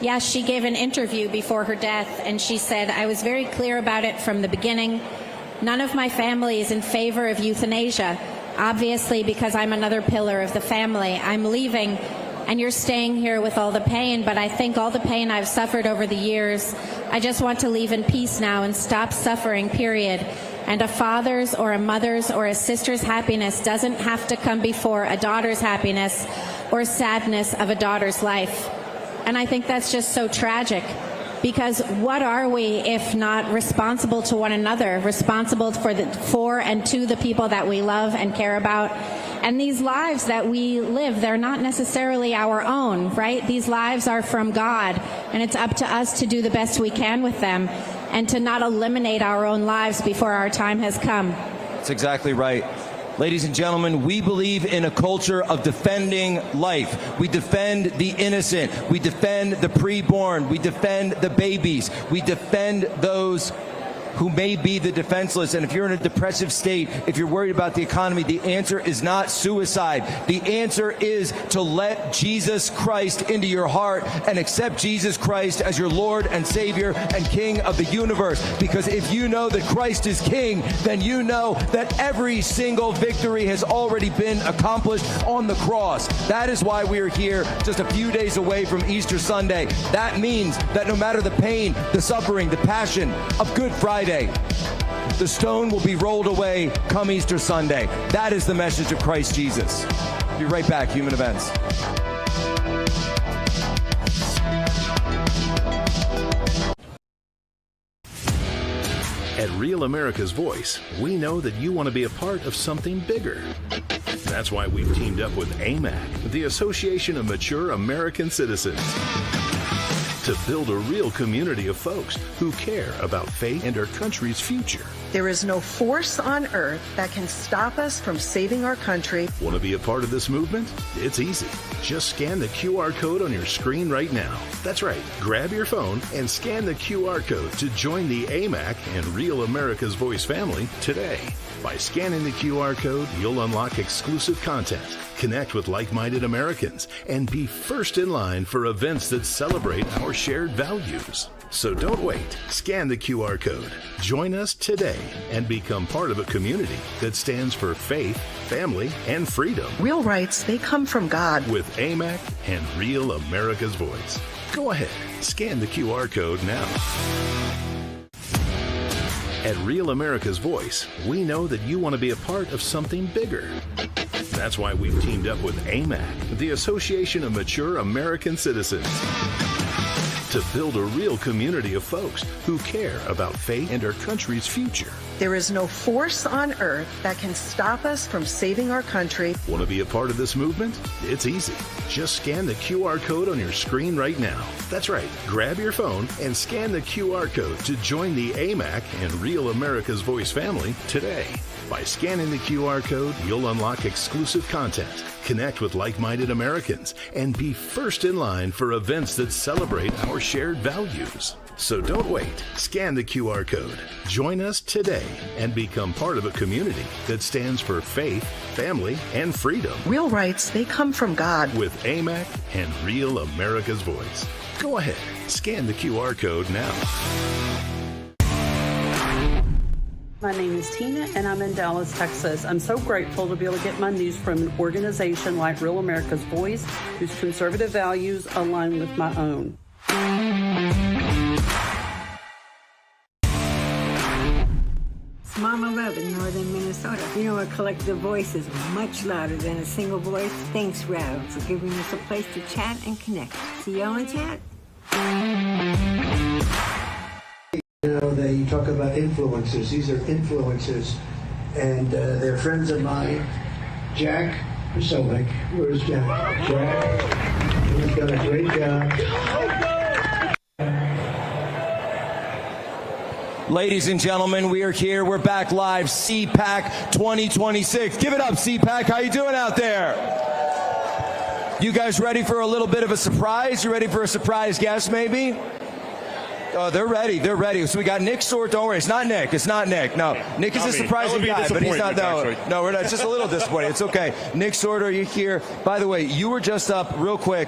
Yes, she gave an interview before her death, and she said, I was very clear about it from the beginning. None of my family is in favor of euthanasia, obviously because I'm another pillar of the family. I'm leaving, and you're staying here with all the pain, but I think all the pain I've suffered over the years, I just want to leave in peace now and stop suffering, period. And a father's or a mother's or a sister's happiness doesn't have to come before a daughter's happiness or sadness of a daughter's life. And I think that's just so tragic, because what are we if not responsible to one another, responsible for and to the people that we love and care about? And these lives that we live, they're not necessarily our own, right? These lives are from God, and it's up to us to do the best we can with them and to not eliminate our own lives before our time has come. That's exactly right. Ladies and gentlemen, we believe in a culture of defending life. We defend the innocent. We defend the preborn. We defend the babies. We defend those who may be the defenseless. And if you're in a depressive state, if you're worried about the economy, the answer is not suicide. The answer is to let Jesus Christ into your heart and accept Jesus Christ as your Lord and Savior and King of the universe. Because if you know that Christ is King, then you know that every single victory has already been accomplished on the cross. That is why we are here just a few days away from Easter Sunday. That means that no matter the pain, the suffering, the passion of Good Friday, the stone will be rolled away come Easter Sunday. That is the message of Christ Jesus. Be right back, Human Events. At Real America's Voice, we know that you want to be a part of something bigger. That's why we've teamed up with AMAC, the Association of Mature American Citizens, to build a real community of folks who care about faith and our country's future. There is no force on earth that can stop us from saving our country. Want to be a part of this movement? It's easy. Just scan the QR code on your screen right now. That's right. Grab your phone and scan the QR code to join the AMAC and Real America's Voice family today. By scanning the QR code, you'll unlock exclusive content, connect with like-minded Americans, and be first in line for events that celebrate our shared values. So don't wait. Scan the QR code. Join us today and become part of a community that stands for faith, family, and freedom. Real rights, they come from God. With AMAC and Real America's Voice. Go ahead. Scan the QR code now. At Real America's Voice, we know that you want to be a part of something bigger. That's why we've teamed up with AMAC, the Association of Mature American Citizens, to build a real community of folks who care about faith and our country's future. There is no force on earth that can stop us from saving our country. Want to be a part of this movement? It's easy. Just scan the QR code on your screen right now. That's right. Grab your phone and scan the QR code to join the AMAC and Real America's Voice family today. By scanning the QR code, you'll unlock exclusive content, connect with like-minded Americans, and be first in line for events that celebrate our shared values. So don't wait. Scan the QR code. Join us today and become part of a community that stands for faith, family, and freedom. Real rights, they come from God. With AMAC and Real America's Voice. Go ahead. Scan the QR code now. My name is Tina, and I'm in Dallas, Texas. I'm so grateful to be able to get my news from an organization like Real America's Voice, whose conservative values align with my own. Mama Rebel. out in northern Minnesota. You know, a collective voice is much louder than a single voice. Thanks, Rav, for giving us a place to chat and connect. See y'all in chat. You know, you talk about influencers. These are influencers, and they're friends of mine. Jack Cpac. Where's Jack? Jack, he's done a great job. Ladies and gentlemen, we are here. We're back live. Cpac 2026. Give it up, Cpac. How you doing out there? You guys ready for a little bit of a surprise? You ready for a surprise guest, maybe? Oh, they're ready. They're ready. So we got Nick Sorter. Don't worry, it's not Nick. It's not Nick. No, Nick is a surprising guy, but he's not. No, we're not. Just a little disappointed. It's okay. Nick Sorter, you're here. By the way, you were just up real quick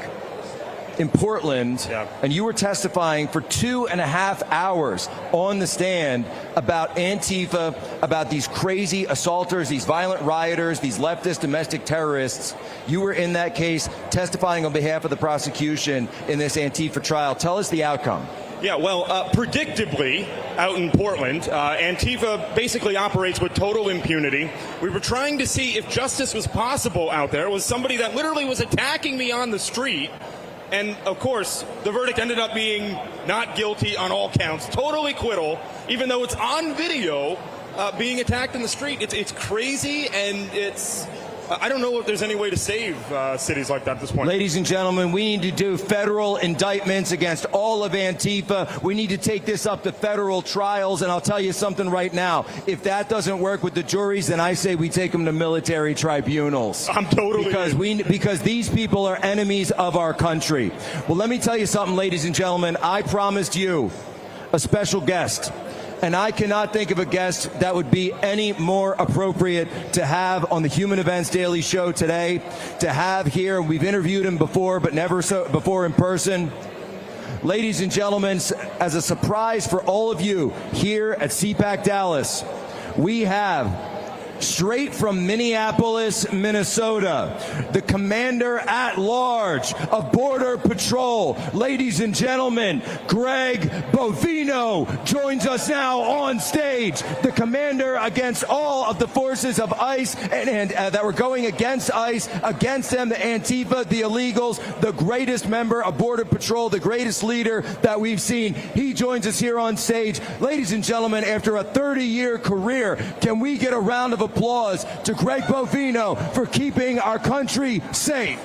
in Portland, and you were testifying for 2.5 hours on the stand about Antifa, about these crazy assaulters, these violent rioters, these leftist domestic terrorists. You were in that case testifying on behalf of the prosecution in this Antifa trial. Tell us the outcome. Yeah, well, predictably, out in Portland, Antifa basically operates with total impunity. We were trying to see if justice was possible out there. It was somebody that literally was attacking me on the street. And, of course, the verdict ended up being not guilty on all counts, total acquittal, even though it's on video being attacked in the street. It's crazy, and it's... I don't know if there's any way to save cities like that at this point. Ladies and gentlemen, we need to do federal indictments against all of Antifa. We need to take this up to federal trials. And I'll tell you something right now. If that doesn't work with the juries, then I say we take them to military tribunals. I'm totally because these people are enemies of our country. Well, let me tell you something, ladies and gentlemen. I promised you a special guest. And I cannot think of a guest that would be any more appropriate to have on the Human Events Daily Show today, to have here. We've interviewed him before, but never before in person. Ladies and gentlemen, as a surprise for all of you here at Cpac Dallas, we have, straight from Minneapolis, Minnesota, the Commander-at-Large of Border Patrol. Ladies and gentlemen, Greg Bovino joins us now on stage. The commander against all of the forces of ICE and that were going against ICE, against them, the Antifa, the illegals, the greatest member of Border Patrol, the greatest leader that we've seen. He joins us here on stage. Ladies and gentlemen, after a 30-year career, can we get a round of applause to Greg Bovino for keeping our country safe?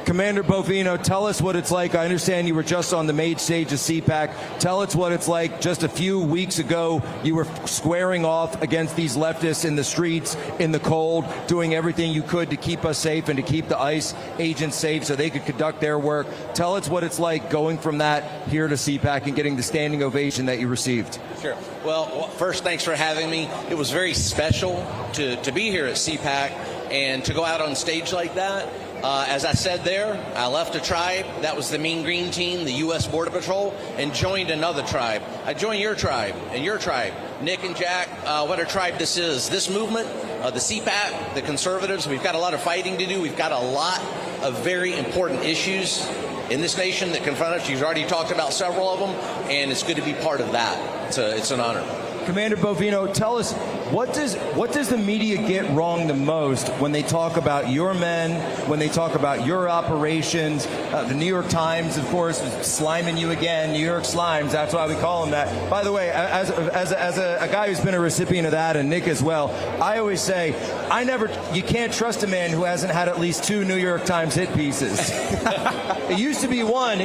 Commander Bovino, tell us what it's like. I understand you were just on the main stage of Cpac. Tell us what it's like. Just a few weeks ago, you were squaring off against these leftists in the streets, in the cold, doing everything you could to keep us safe and to keep the ICE agents safe so they could conduct their work. Tell us what it's like going from that here to Cpac and getting the standing ovation that you received. Sure. Well, first, thanks for having me. It was very special to be here at Cpac and to go out on stage like that. As I said there, I left a tribe. That was the Mean Green Team, the U.S. Border Patrol, and joined another tribe. I joined your tribe and your tribe. Nick and Jack, what a tribe this is. This movement, the Cpac, the conservatives, we've got a lot of fighting to do. We've got a lot of very important issues in this nation that confront us. You've already talked about several of them, and it's good to be part of that. It's an honor. Commander Bovino, tell us, what does the media get wrong the most when they talk about your men, when they talk about your operations? The New York Times, of course, is sliming you again. New York Slimes, that's why we call them that. By the way, as a guy who's been a recipient of that, and Nick as well, I always say, you can't trust a man who hasn't had at least 2 New York Times hit pieces. It used to be one,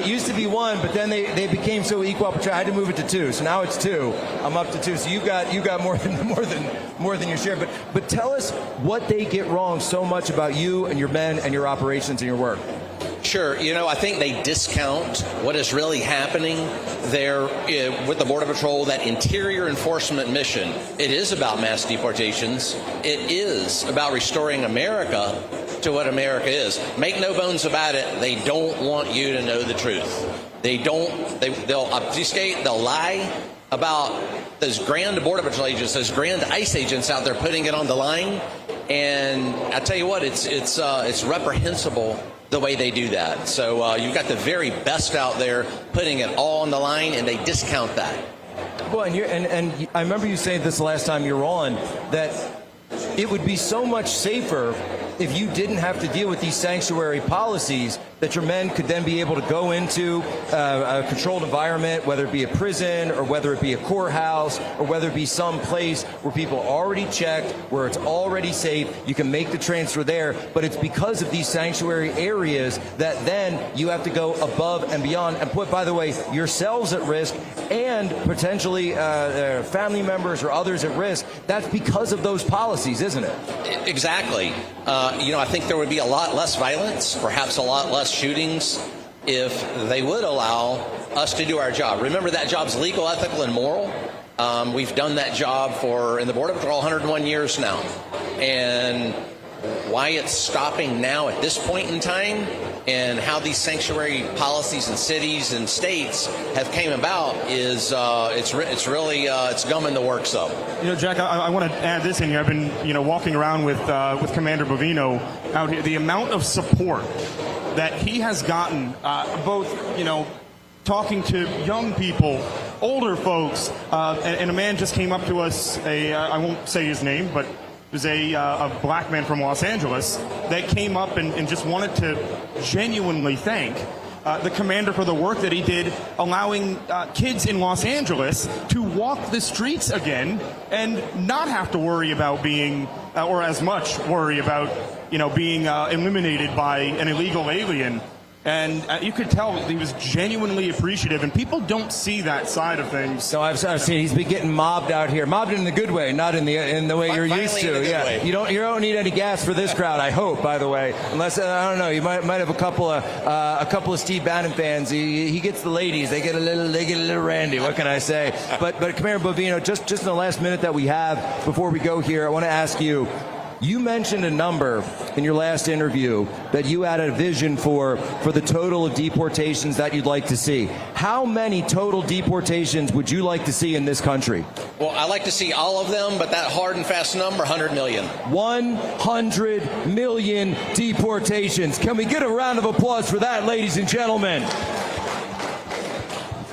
but then they became so equal opportunity. I had to move it to 2, so now it's 2. I'm up to 2. So you got more than your share. But tell us what they get wrong so much about you and your men and your operations and your work. Sure. I think they discount what is really happening there with the Border Patrol, that interior enforcement mission. It is about mass deportations. It is about restoring America to what America is. Make no bones about it, they don't want you to know the truth. They'll obfuscate, they'll lie about those grand Border Patrol agents, those grand ICE agents out there putting it on the line. And I tell you what, it's reprehensible, the way they do that. So you've got the very best out there putting it all on the line, and they discount that. Well, and I remember you saying this the last time you were on, that it would be so much safer if you didn't have to deal with these sanctuary policies, that your men could then be able to go into a controlled environment, whether it be a prison or whether it be a courthouse or whether it be some place where people are already checked, where it's already safe. You can make the transfer there, but it's because of these sanctuary areas that then you have to go above and beyond and put, by the way, yourselves at risk and potentially family members or others at risk. That's because of those policies, isn't it? Exactly. I think there would be a lot less violence, perhaps a lot less shootings, if they would allow us to do our job. Remember, that job's legal, ethical, and moral. We've done that job in the Border Patrol 101 years now. And why it's stopping now at this point in time and how these sanctuary policies in cities and states have came about is it's really gumming the works up. Jack, I want to add this in here. I've been walking around with Commander Bovino out here. The amount of support that he has gotten, both talking to young people, older folks, and a man just came up to us. I won't say his name, but was a black man from Los Angeles that came up and just wanted to genuinely thank the commander for the work that he did, allowing kids in Los Angeles to walk the streets again and not have to worry about being, or as much worry about, being eliminated by an illegal alien. And you could tell he was genuinely appreciative, and people don't see that side of things. So I've seen he's been getting mobbed out here, mobbed in the good way, not in the way you're used to. Yeah, you don't need any gas for this crowd, I hope. By the way, unless I don't know, you might have a couple of Steve Bannon fans. He gets the ladies; they get a little randy. What can I say? But Commander Bovino, just in the last minute that we have before we go here, I want to ask you. You mentioned a number in your last interview that you had a vision for the total of deportations that you'd like to see. How many total deportations would you like to see in this country? Well, I like to see all of them, but that hard and fast number, 100 million. 100 million deportations. Can we get a round of applause for that, ladies and gentlemen?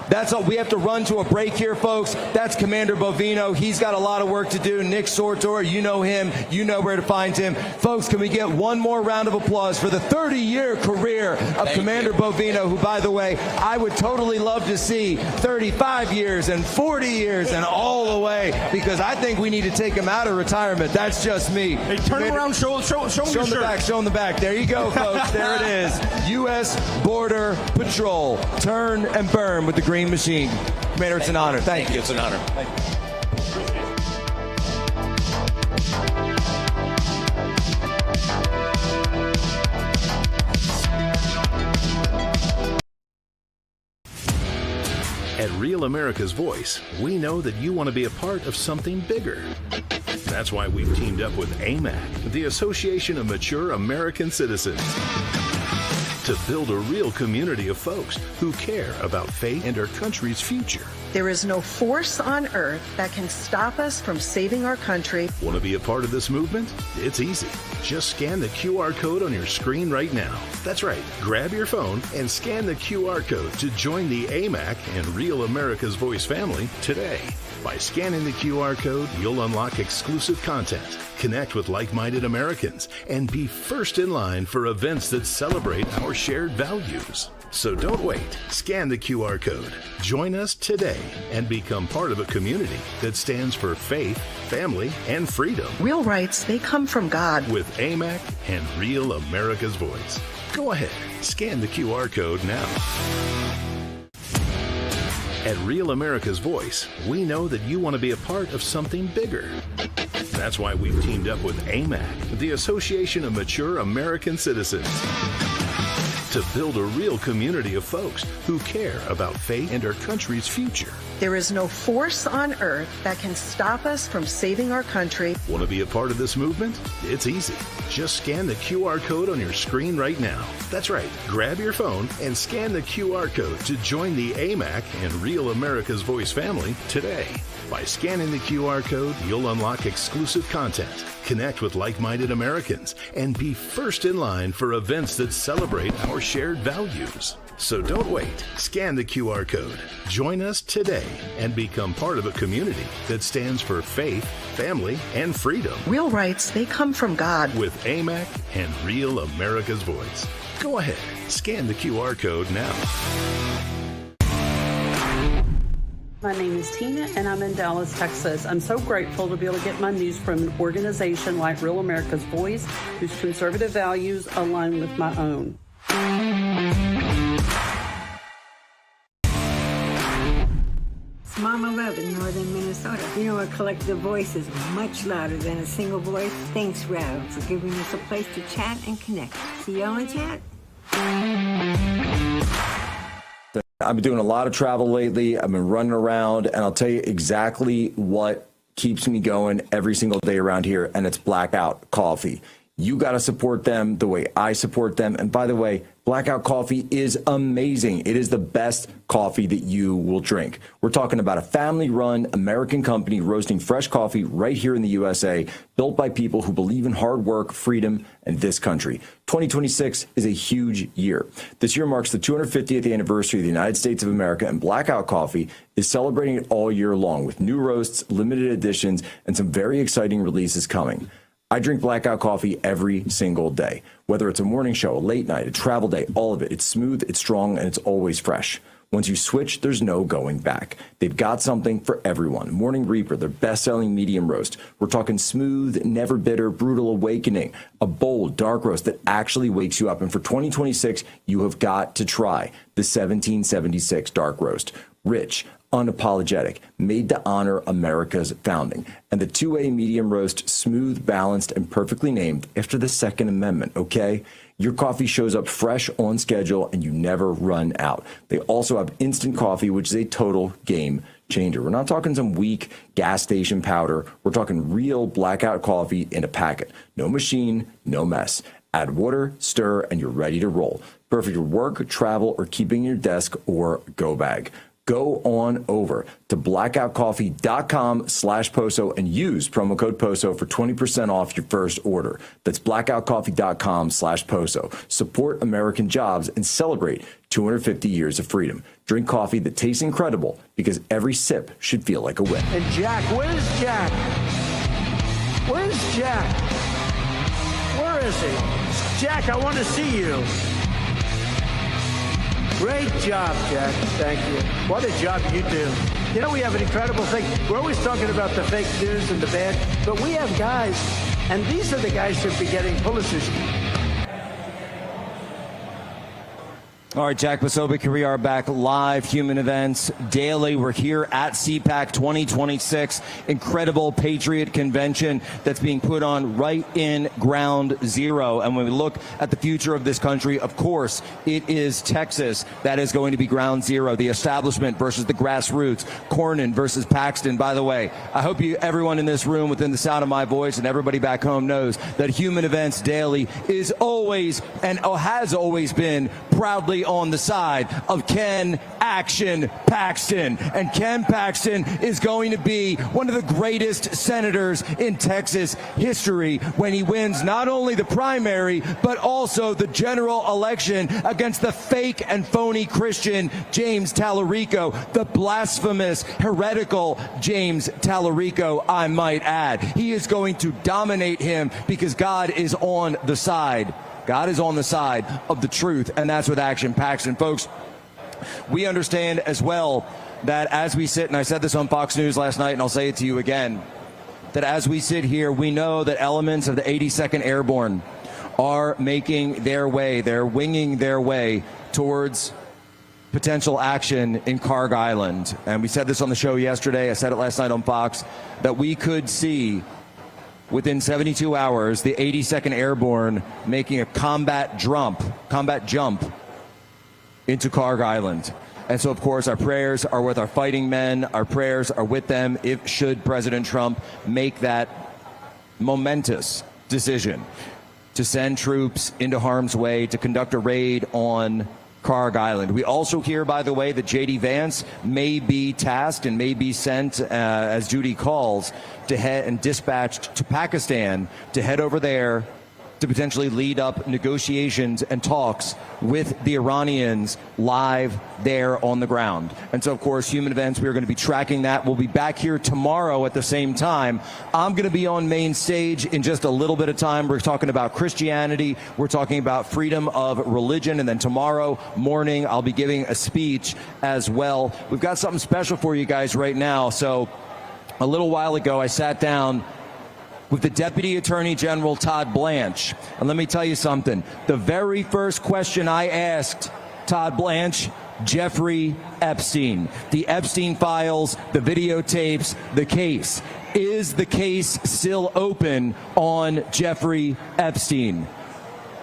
That's all. We have to run to a break here, folks. That's Commander Bovino. He's got a lot of work to do. Nick Sortor, you know him. You know where to find him. Folks, can we get one more round of applause for the 30-year career of Commander Bovino, who, by the way, I would totally love to see 35 years and 40 years and all the way, because I think we need to take him out of retirement. That's just me. Hey, turn around, show him your shirt. Show him the back. There you go, folks. There it is. U.S. Border Patrol. Turn and burn with the Green Machine. Commander, it's an honor. Thank you. It's an honor. Thank you. At Real America's Voice, we know that you want to be a part of something bigger. That's why we've teamed up with Cpac, the Association of Mature American Citizens, to build a real community of folks who care about faith and our country's future. There is no force on earth that can stop us from saving our country. Want to be a part of this movement? It's easy. Just scan the QR code on your screen right now. That's right. Grab your phone and scan the QR code to join the Cpac and Real America's Voice family today. By scanning the QR code, you'll unlock exclusive content, connect with like-minded Americans, and be first in line for events that celebrate our shared values. So don't wait. Scan the QR code. Join us today and become part of a community that stands for faith, family, and freedom. Real rights, they come from God. With Cpac and Real America's Voice. Go ahead, scan the QR code now. At Real America's Voice, we know that you want to be a part of something bigger. That's why we've teamed up with Cpac, the Association of Mature American Citizens, to build a real community of folks who care about faith and our country's future. There is no force on earth that can stop us from saving our country. Want to be a part of this movement? It's easy. Just scan the QR code on your screen right now. That's right. Grab your phone and scan the QR code to join the AMAC and Real America's Voice family today. By scanning the QR code, you'll unlock exclusive content, connect with like-minded Americans, and be first in line for events that celebrate our shared values. So don't wait. Scan the QR code. Join us today and become part of a community that stands for faith, family, and freedom. Real rights, they come from God. With AMAC and Real America's Voice. Go ahead. Scan the QR code now. My name is Tina, and I'm in Dallas, Texas. I'm so grateful to be able to get my news from an organization like Real America's Voice, whose conservative values align with my own. It's Mama Love in northern Minnesota. You know, a collective voice is much louder than a single voice. Thanks, Rev, for giving us a place to chat and connect. See y'all in chat. I've been doing a lot of travel lately. I've been running around, and I'll tell you exactly what keeps me going every single day around here, and it's Blackout Coffee. You got to support them the way I support them. And by the way, Blackout Coffee is amazing. It is the best coffee that you will drink. We're talking about a family-run American company roasting fresh coffee right here in the USA, built by people who believe in hard work, freedom, and this country. 2026 is a huge year. This year marks the 250th anniversary of the United States of America, and Blackout Coffee is celebrating it all year long with new roasts, limited editions, and some very exciting releases coming. I drink Blackout Coffee every single day, whether it's a morning show, a late night, a travel day, all of it. It's smooth, it's strong, and it's always fresh. Once you switch, there's no going back. They've got something for everyone. Morning Reaper, their best-selling medium roast. We're talking smooth, never bitter, brutal awakening. A bold, dark roast that actually wakes you up. And for 2026, you have got to try the 1776 dark roast. Rich, unapologetic, made to honor America's founding. And the 2A medium roast, smooth, balanced, and perfectly named after the Second Amendment, okay? Your coffee shows up fresh, on schedule, and you never run out. They also have instant coffee, which is a total game changer. We're not talking some weak gas station powder. We're talking real Blackout coffee in a packet. No machine, no mess. Add water, stir, and you're ready to roll. Perfect for work, travel, or keeping in your desk or go bag. Go on over to blackoutcoffee.com/Poso and use promo code Poso for 20% off your first order. That's blackoutcoffee.com/Poso. Support American jobs and celebrate 250 years of freedom. Drink coffee that tastes incredible because every sip should feel like a win. And Jack, where's Jack? Where's Jack? Where is he? Jack, I want to see you. Great job, Jack. Thank you. What a job you do. You know, we have an incredible thing. We're always talking about the fake news and the bad, but we have guys, and these are the guys who should be getting Pulitzers. All right, Jack Posobiec, here we are back live, Human Events Daily. We're here at Cpac 2026, incredible Patriot Convention that's being put on right in Ground Zero. And when we look at the future of this country, of course, it is Texas that is going to be Ground Zero, the establishment versus the grassroots, Cornyn versus Paxton. By the way, I hope everyone in this room within the sound of my voice and everybody back home knows that Human Events Daily is always and has always been proudly on the side of Ken Action Paxton. And Ken Paxton is going to be one of the greatest senators in Texas history when he wins not only the primary, but also the general election against the fake and phony Christian James Tallarico, the blasphemous, heretical James Tallarico, I might add. He is going to dominate him because God is on the side. God is on the side of the truth, and that's with Action Paxton. Folks, we understand as well that as we sit, and I said this on Fox News last night, and I'll say it to you again, that as we sit here, we know that elements of the 82nd Airborne are making their way, they're winging their way towards potential action in Carg Island. And we said this on the show yesterday, I said it last night on Fox, that we could see within 72 hours, the 82nd Airborne making a combat jump into Kharg Island. And so, of course, our prayers are with our fighting men. Our prayers are with them if should President Trump make that momentous decision to send troops into harm's way to conduct a raid on Kharg Island. We also hear, by the way, that J.D. Vance may be tasked and may be sent, as Judy calls, to head and dispatched to Pakistan to head over there to potentially lead up negotiations and talks with the Iranians live there on the ground. And so, of course, Human Events, we are going to be tracking that. We'll be back here tomorrow at the same time. I'm going to be on main stage in just a little bit of time. We're talking about Christianity. We're talking about freedom of religion. And then tomorrow morning, I'll be giving a speech as well. We've got something special for you guys right now. So a little while ago, I sat down with the Deputy Attorney General, Todd Blanche. And let me tell you something. The very first question I asked Todd Blanche, Jeffrey Epstein. The Epstein files, the videotapes, the case. Is the case still open on Jeffrey Epstein?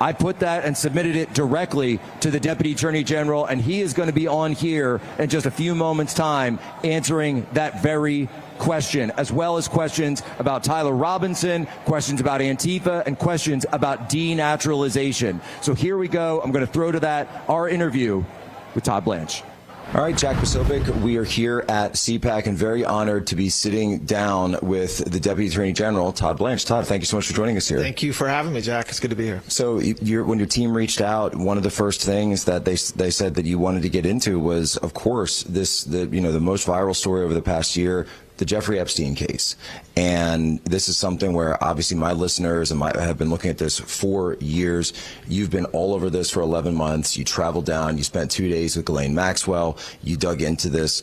I put that and submitted it directly to the Deputy Attorney General, and he is going to be on here in just a few moments' time answering that very question, as well as questions about Tyler Robinson, questions about Antifa, and questions about denaturalization. So here we go. I'm going to throw to that our interview with Todd Blanche. All right, Jack Posobiec, we are here at Cpac and very honored to be sitting down with the Deputy Attorney General, Todd Blanche. Todd, thank you so much for joining us here. Thank you for having me, Jack. It's good to be here. So when your team reached out, one of the first things that they said that you wanted to get into was, of course, the most viral story over the past year, the Jeffrey Epstein case. And this is something where obviously my listeners and have been looking at this for years. You've been all over this for 11 months. You traveled down. You spent 2 days with Ghislaine Maxwell. You dug into this.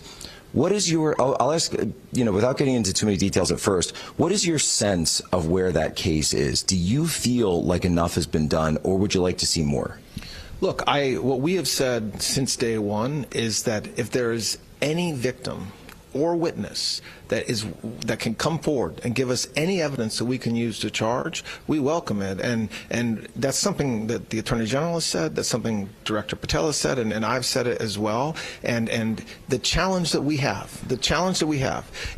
What is your, I'll ask, without getting into too many details at first, what is your sense of where that case is? Do you feel like enough has been done, or would you like to see more? Look, what we have said since day one is that if there is any victim or witness that can come forward and give us any evidence that we can use to charge, we welcome it. And that's something that the Attorney General has said, that's something Director Patel has said, and I've said it as well. And the challenge that we have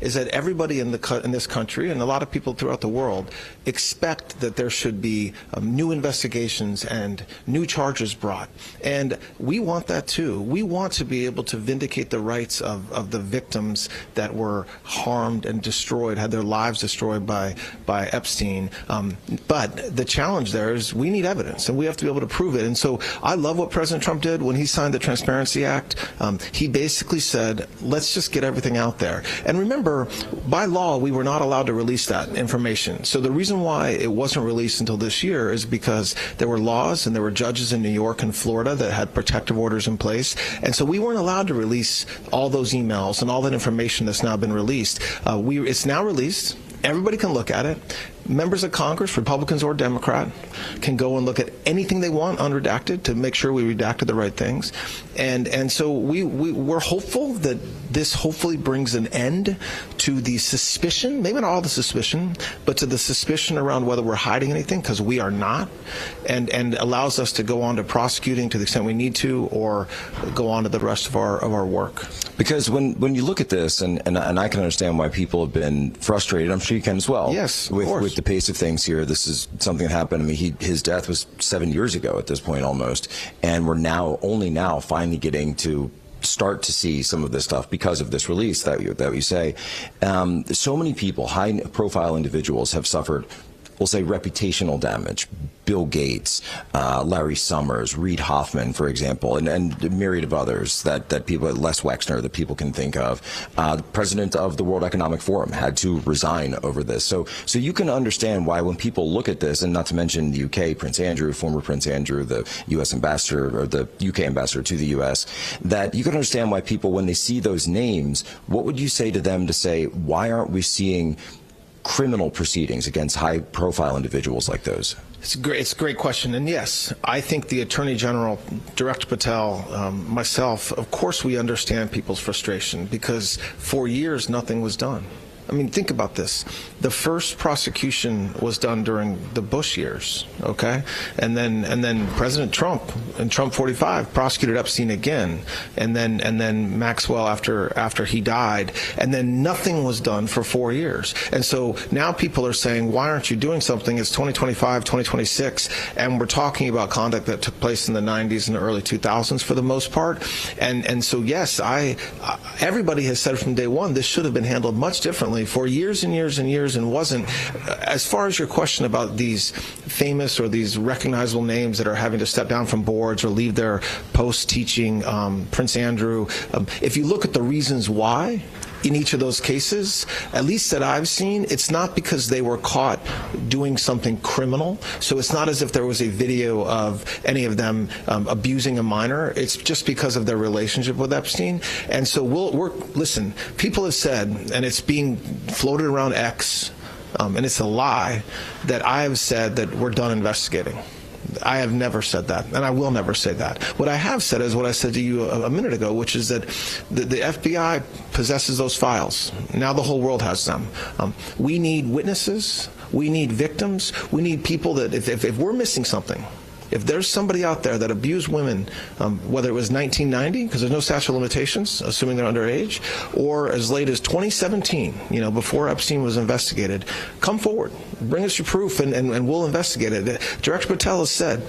is that everybody in this country and a lot of people throughout the world expect that there should be new investigations and new charges brought. And we want that too. We want to be able to vindicate the rights of the victims that were harmed and destroyed, had their lives destroyed by Epstein. But the challenge there is we need evidence, and we have to be able to prove it. And so I love what President Trump did when he signed the Transparency Act. He basically said, let's just get everything out there. And remember, by law, we were not allowed to release that information. So the reason why it wasn't released until this year is because there were laws and there were judges in New York and Florida that had protective orders in place. And so we weren't allowed to release all those emails and all that information that's now been released. It's now released. Everybody can look at it. Members of Congress, Republicans or Democrat, can go and look at anything they want unredacted to make sure we redacted the right things. And so we're hopeful that this hopefully brings an end to the suspicion, maybe not all the suspicion, but to the suspicion around whether we're hiding anything, because we are not, and allows us to go on to prosecuting to the extent we need to, or go on to the rest of our work. Because when you look at this, and I can understand why people have been frustrated, I'm sure you can as well. Yes, with the pace of things here. This is something that happened. I mean, his death was 7 years ago at this point almost, and we're only now finally getting to start to see some of this stuff because of this release that you say. So many people, high-profile individuals, have suffered, we'll say, reputational damage. Bill Gates, Larry Summers, Reid Hoffman, for example, and a myriad of others that people, Les Wexner, that people can think of. The president of the World Economic Forum had to resign over this. So you can understand why when people look at this, and not to mention the UK, Prince Andrew, former Prince Andrew, the US ambassador, or the UK ambassador to the US, that you can understand why people, when they see those names, what would you say to them to say, why aren't we seeing criminal proceedings against high-profile individuals like those? It's a great question, and yes, I think the Attorney General, Director Patel, myself, of course we understand people's frustration, because for years nothing was done. I mean, think about this. The first prosecution was done during the Bush years, okay? And then President Trump in Trump 45 prosecuted Epstein again, and then Maxwell after he died, and then nothing was done for 4 years. And so now people are saying, why aren't you doing something? It's 2025, 2026, and we're talking about conduct that took place in the 90s and the early 2000s for the most part. And so yes, everybody has said from day one this should have been handled much differently for years and years and years, and wasn't. As far as your question about these famous or these recognizable names that are having to step down from boards or leave their posts teaching, Prince Andrew, if you look at the reasons why in each of those cases, at least that I've seen, it's not because they were caught doing something criminal. So it's not as if there was a video of any of them abusing a minor. It's just because of their relationship with Epstein. And so listen, people have said, and it's being floated around X, and it's a lie, that I have said that we're done investigating. I have never said that, and I will never say that. What I have said is what I said to you a minute ago, which is that the FBI possesses those files. Now the whole world has them. We need witnesses. We need victims. We need people that, if we're missing something, if there's somebody out there that abused women, whether it was 1990, because there's no statute of limitations, assuming they're underage, or as late as 2017, before Epstein was investigated, come forward, bring us your proof, and we'll investigate it. Director Patel has said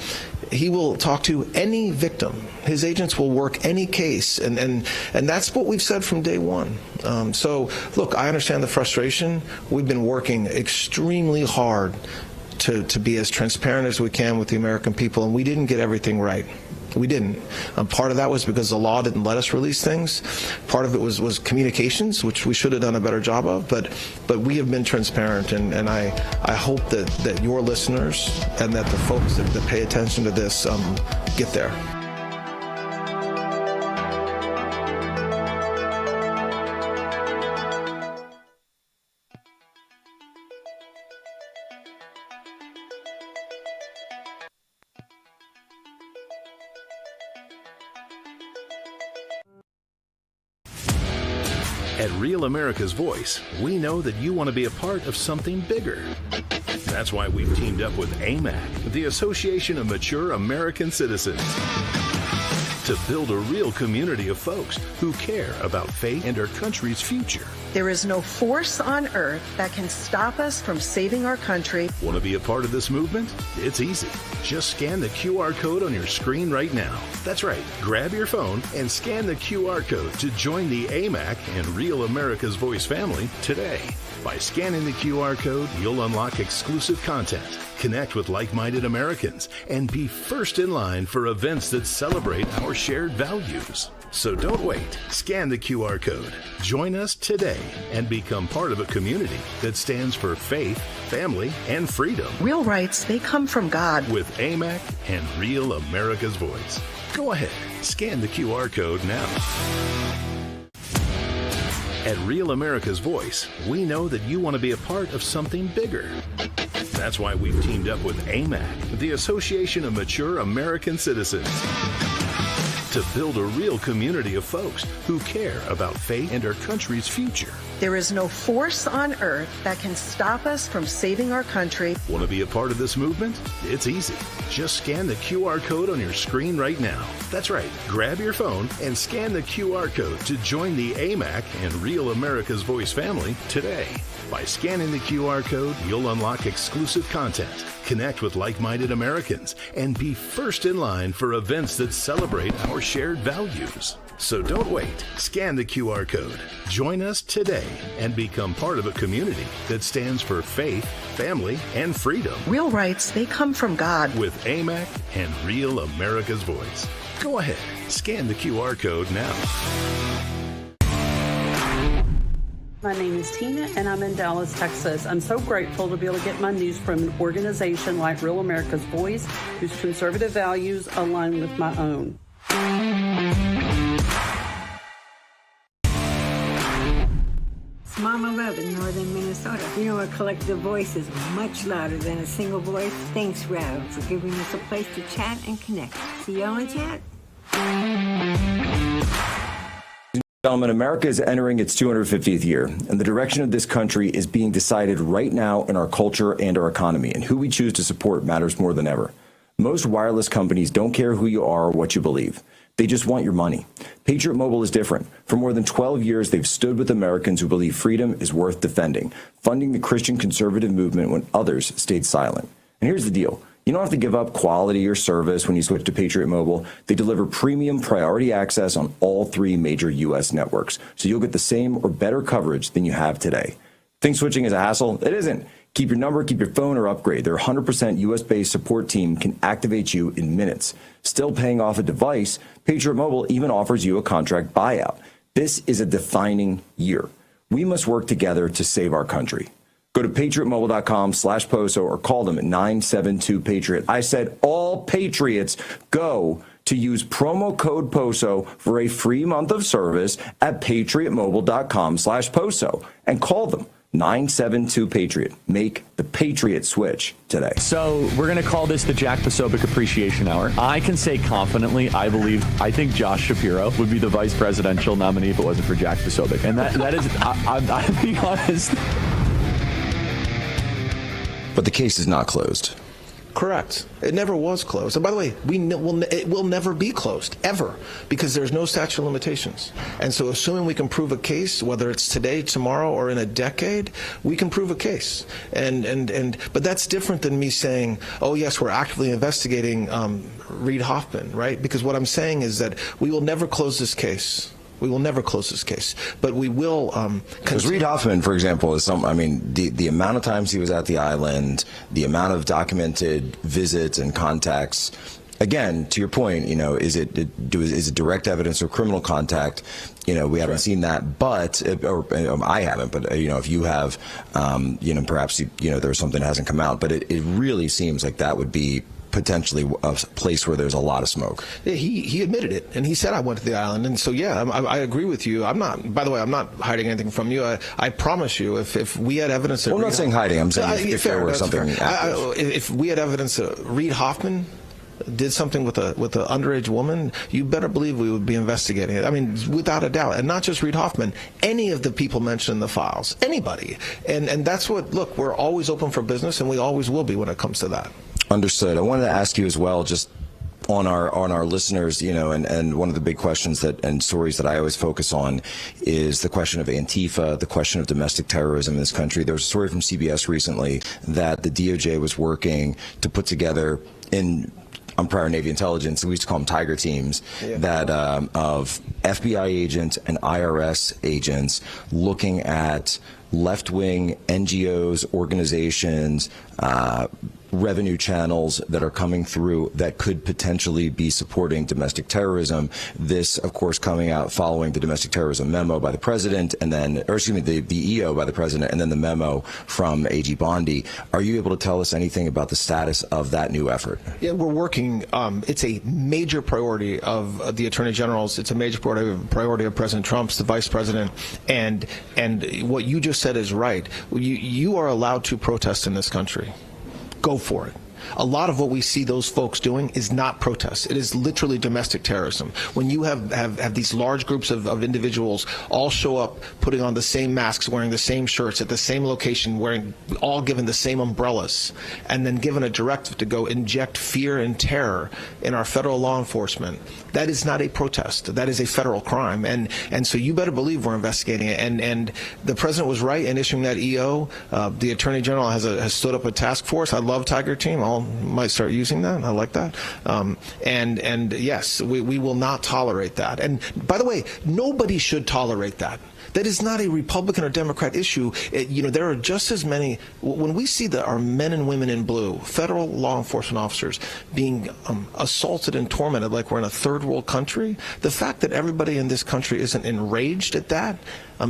he will talk to any victim. His agents will work any case, and that's what we've said from day one. So, look, I understand the frustration. We've been working extremely hard to be as transparent as we can with the American people, and we didn't get everything right. We didn't. Part of that was because the law didn't let us release things. Part of it was communications, which we should have done a better job of, but we have been transparent, and I hope that your listeners and that the folks that pay attention to this get there. At Real America's Voice, we know that you want to be a part of something bigger. That's why we've teamed up with AMAC, the Association of Mature American Citizens, to build a real community of folks who care about faith and our country's future. There is no force on earth that can stop us from saving our country. Want to be a part of this movement? It's easy. Just scan the QR code on your screen right now. That's right. Grab your phone and scan the QR code to join the AMAC and Real America's Voice family today. By scanning the QR code, you'll unlock exclusive content, connect with like-minded Americans, and be first in line for events that celebrate our shared values. So don't wait. Scan the QR code. Join us today and become part of a community that stands for faith, family, and freedom. Real rights, they come from God. With AMAC and Real America's Voice. Go ahead. Scan the QR code now. At Real America's Voice, we know that you want to be a part of something bigger. That's why we've teamed up with AMAC, the Association of Mature American Citizens, to build a real community of folks who care about faith and our country's future. There is no force on earth that can stop us from saving our country. Want to be a part of this movement? It's easy. Just scan the QR code on your screen right now. That's right. Grab your phone and scan the QR code to join the AMAC and Real America's Voice family today. By scanning the QR code, you'll unlock exclusive content, connect with like-minded Americans, and be first in line for events that celebrate our shared values. So don't wait. Scan the QR code. Join us today and become part of a community that stands for faith, family, and freedom. Real rights, they come from God. With AMAC and Real America's Voice. Go ahead. Scan the QR code now. My name is Tina, and I'm in Dallas, Texas. I'm so grateful to be able to get my news from an organization like Real America's Voice, whose conservative values align with my own. It's Mama Rev in northern Minnesota. A collective voice is much louder than a single voice. Thanks, Rev, for giving us a place to chat and connect. See y'all in chat. Gentlemen, America is entering its 250th year, and the direction of this country is being decided right now in our culture and our economy, and who we choose to support matters more than ever. Most wireless companies don't care who you are or what you believe. They just want your money. Patriot Mobile is different. For more than 12 years, they've stood with Americans who believe freedom is worth defending, funding the Christian conservative movement when others stayed silent. And here's the deal. You don't have to give up quality or service when you switch to Patriot Mobile. They deliver premium priority access on all 3 major U.S. networks, so you'll get the same or better coverage than you have today. Think switching is a hassle? It isn't. Keep your number, keep your phone, or upgrade. Their 100% U.S.-based support team can activate you in minutes. Still paying off a device, Patriot Mobile even offers you a contract buyout. This is a defining year. We must work together to save our country. Go to patriotmobile.com/POSO or call them at 972-PATRIOT. I said all patriots go to use promo code POSO for a free month of service at patriotmobile.com/POSO and call them 972-PATRIOT. Make the Patriot switch today. So we're going to call this the Jack Posobiec Appreciation Hour. I can say confidently, I think Josh Shapiro would be the vice presidential nominee if it wasn't for Jack Posobiec. And that is, I'm being honest. But the case is not closed. Correct. It never was closed. And by the way, it will never be closed, ever, because there's no statute of limitations. And so assuming we can prove a case, whether it's today, tomorrow, or in a decade, we can prove a case. But that's different than me saying, oh, yes, we're actively investigating Reid Hoffman, right? Because what I'm saying is that we will never close this case. We will never close this case, but we will. Because Reid Hoffman, for example, is the amount of times he was at the island, the amount of documented visits and contacts. Again, to your point, is it direct evidence of criminal contact? We haven't seen that, but I haven't. But if you have, perhaps there's something that hasn't come out. But it really seems like that would be potentially a place where there's a lot of smoke. Yeah, he admitted it, and he said, I went to the island. And so, yeah, I agree with you. By the way, I'm not hiding anything from you. I promise you, if we had evidence that... Well, I'm not saying hiding. I'm saying if there were something... If we had evidence that Reid Hoffman did something with an underage woman, you better believe we would be investigating it. I mean, without a doubt. And not just Reid Hoffman, any of the people mentioned in the files, anybody. And that's what, look, we're always open for business, and we always will be when it comes to that. Understood. I wanted to ask you as well, just on our listeners, and one of the big questions and stories that I always focus on is the question of Antifa, the question of domestic terrorism in this country. There was a story from CBS recently that the DOJ was working to put together on prior Navy intelligence, we used to call them Tiger teams, that of FBI agents and IRS agents looking at left-wing NGOs, organizations, revenue channels that are coming through that could potentially be supporting domestic terrorism. This, of course, coming out following the domestic terrorism memo by the president, the EO by the president, and then the memo from AG Bondi. Are you able to tell us anything about the status of that new effort? Yeah, we're working. It's a major priority of the Attorney General's. It's a major priority of President Trump's, the Vice President. And what you just said is right. You are allowed to protest in this country. Go for it. A lot of what we see those folks doing is not protests. It is literally domestic terrorism. When you have these large groups of individuals all show up putting on the same masks, wearing the same shirts at the same location, all given the same umbrellas, and then given a directive to go inject fear and terror in our federal law enforcement, that is not a protest. That is a federal crime. And so you better believe we're investigating it. And the president was right in issuing that EO. The Attorney General has stood up a task force. I love Tiger Team. Might start using that. I like that. And yes, we will not tolerate that. And by the way, nobody should tolerate that. That is not a Republican or Democrat issue. There are just as many. When we see that our men and women in blue, federal law enforcement officers, being assaulted and tormented like we're in a third world country, the fact that everybody in this country isn't enraged at that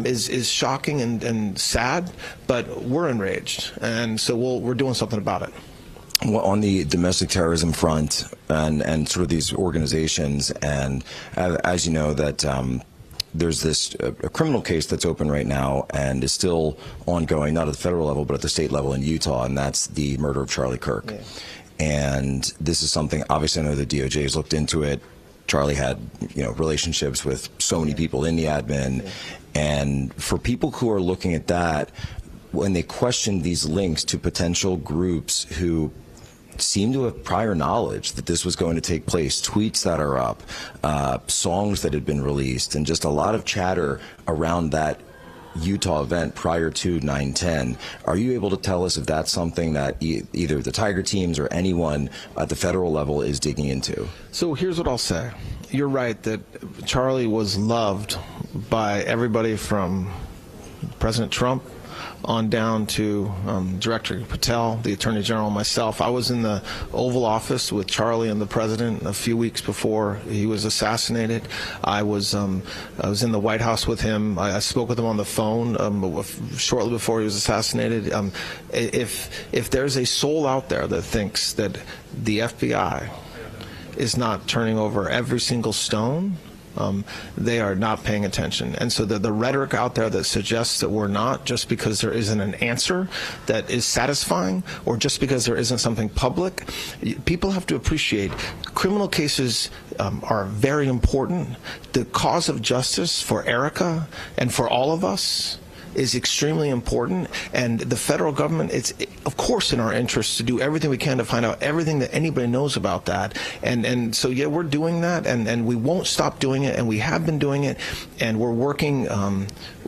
is shocking and sad. But we're enraged, and so we're doing something about it. On the domestic terrorism front and sort of these organizations, and as you know, that there's this a criminal case that's open right now and is still ongoing, not at the federal level, but at the state level in Utah, and that's the murder of Charlie Kirk. Yeah. And this is something, obviously I know the DOJ has looked into it. Charlie had, relationships with so many people in the admin. Yeah. And for people who are looking at that, when they question these links to potential groups who seem to have prior knowledge that this was going to take place, tweets that are up, songs that had been released, and just a lot of chatter around that Utah event prior to 9/10. Are you able to tell us if that's something that either the Tiger teams or anyone at the federal level is digging into? So here's what I'll say. You're right that Charlie was loved by everybody from President Trump on down to Director Patel, the Attorney General, myself. I was in the Oval Office with Charlie and the President a few weeks before he was assassinated. I was in the White House with him. I spoke with him on the phone shortly before he was assassinated. If there's a soul out there that thinks that the FBI is not turning over every single stone, they are not paying attention. And so the rhetoric out there that suggests that we're not, just because there isn't an answer that is satisfying, or just because there isn't something public, people have to appreciate criminal cases are very important. The cause of justice for Erica and for all of us is extremely important, and the federal government, it's of course in our interest to do everything we can to find out everything that anybody knows about that, and so yeah, we're doing that, and we won't stop doing it, and we have been doing it, and we're working.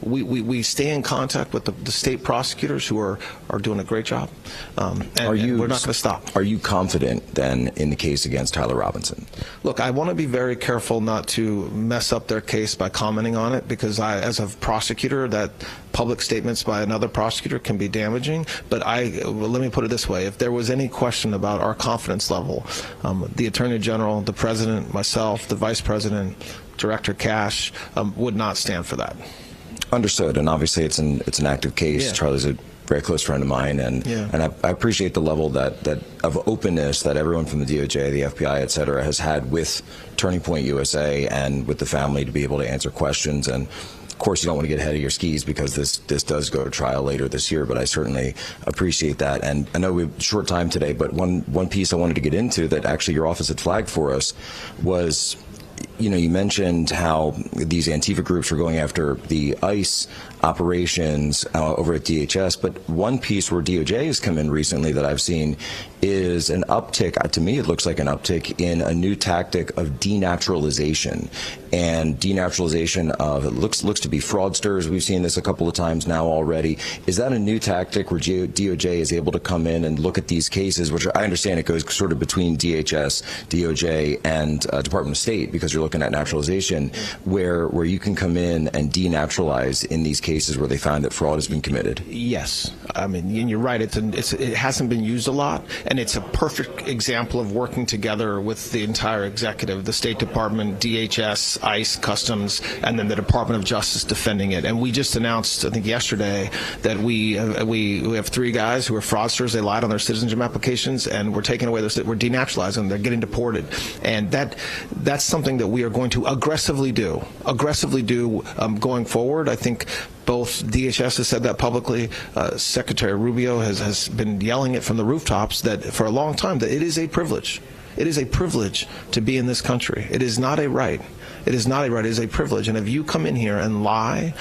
We stay in contact with the state prosecutors who are doing a great job, and we're not going to stop. Are you confident then in the case against Tyler Robinson? Look, I want to be very careful not to mess up their case by commenting on it, because as a prosecutor, that public statements by another prosecutor can be damaging. But let me put it this way: if there was any question about our confidence level, the Attorney General, the President, myself, the Vice President, Director Cash would not stand for that. Understood. And obviously it's an active case. Yeah. Charlie's a very close friend of mine, and I appreciate the level that of openness that everyone from the DOJ, the FBI, et cetera, has had with Turning Point USA and with the family to be able to answer questions. And of course, you don't want to get ahead of your skis because this does go to trial later this year, but I certainly appreciate that. And I know we have short time today, but one piece I wanted to get into that actually your office had flagged for us was, you mentioned how these Antifa groups are going after the ICE operations over at DHS, but one piece where DOJ has come in recently that I've seen is an uptick. To me, it looks like an uptick in a new tactic of denaturalization, and denaturalization of it looks to be fraudsters. We've seen this a couple of times now already. Is that a new tactic where DOJ is able to come in and look at these cases, which I understand it goes sort of between DHS, DOJ, and Department of State, because you're looking at naturalization, where you can come in and denaturalize in these cases where they find that fraud has been committed? Yes. I mean, and you're right. It hasn't been used a lot, and it's a perfect example of working together with the entire executive, the State Department, DHS, ICE, Customs, and then the Department of Justice defending it. And we just announced, I think yesterday, that we have 3 guys who are fraudsters. They lied on their citizenship applications, and we're taking away we're denaturalizing them. They're getting deported, and that's something that we are going to aggressively do going forward. I think both DHS has said that publicly. Secretary Rubio has been yelling it from the rooftops that for a long time that it is a privilege. It is a privilege to be in this country. It is not a right. It is not a right. It is a privilege. And if you come in here and lie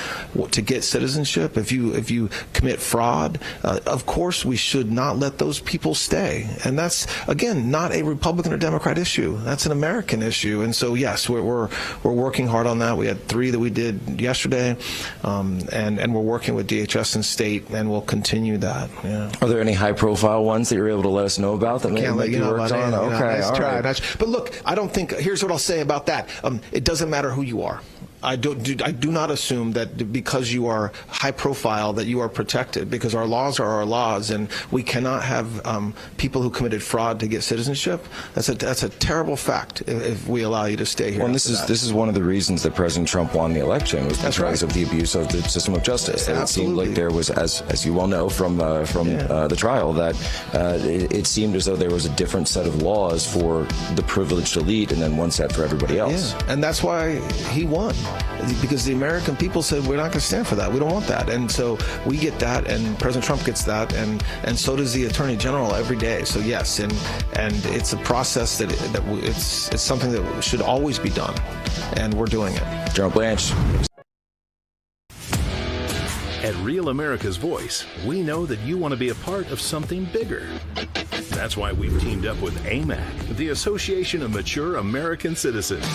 to get citizenship, if you commit fraud, of course we should not let those people stay. And that's, again, not a Republican or Democrat issue. That's an American issue. And so yes, we're working hard on that. We had 3 that we did yesterday, and we're working with DHS and state, and we'll continue that. Yeah. Are there any high-profile ones that you're able to let us know about that may be worked on? Okay, all right. But look, I don't think. Here's what I'll say about that. It doesn't matter who you are. I do not assume that because you are high profile that you are protected, because our laws are our laws, and we cannot have people who committed fraud to get citizenship. That's a terrible fact if we allow you to stay here. Well, this is one of the reasons that President Trump won the election, was because of the abuse of the system of justice. And it seemed like there was, as you well know from the trial, that it seemed as though there was a different set of laws for the privileged elite and then one set for everybody else. Yeah, and that's why he won. because the American people said we're not going to stand for that. We don't want that. And so we get that, and President Trump gets that, and so does the Attorney General every day. So yes, and it's a process that it's something that should always be done, and we're doing it. General Blanche. At Real America's Voice, we know that you want to be a part of something bigger. That's why we've teamed up with Cpac, the Association of Mature American Citizens,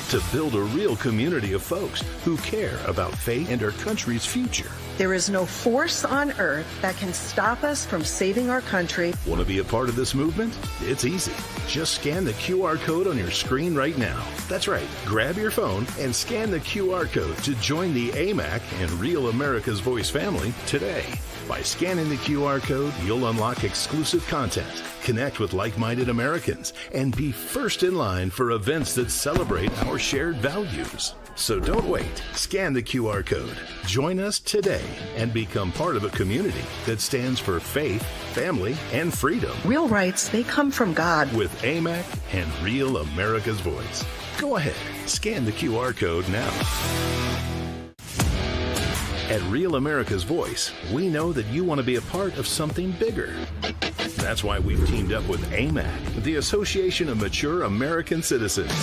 to build a real community of folks who care about faith and our country's future. There is no force on earth that can stop us from saving our country. Want to be a part of this movement? It's easy. Just scan the QR code on your screen right now. That's right. Grab your phone and scan the QR code to join the Cpac and Real America's Voice family today. By scanning the QR code, you'll unlock exclusive content, connect with like-minded Americans, and be first in line for events that celebrate our shared values. So don't wait. Scan the QR code. Join us today and become part of a community that stands for faith, family, and freedom. Real rights, they come from God. With Cpac and Real America's Voice. Go ahead. Scan the QR code now. At Real America's Voice, we know that you want to be a part of something bigger. That's why we've teamed up with Cpac, the Association of Mature American Citizens,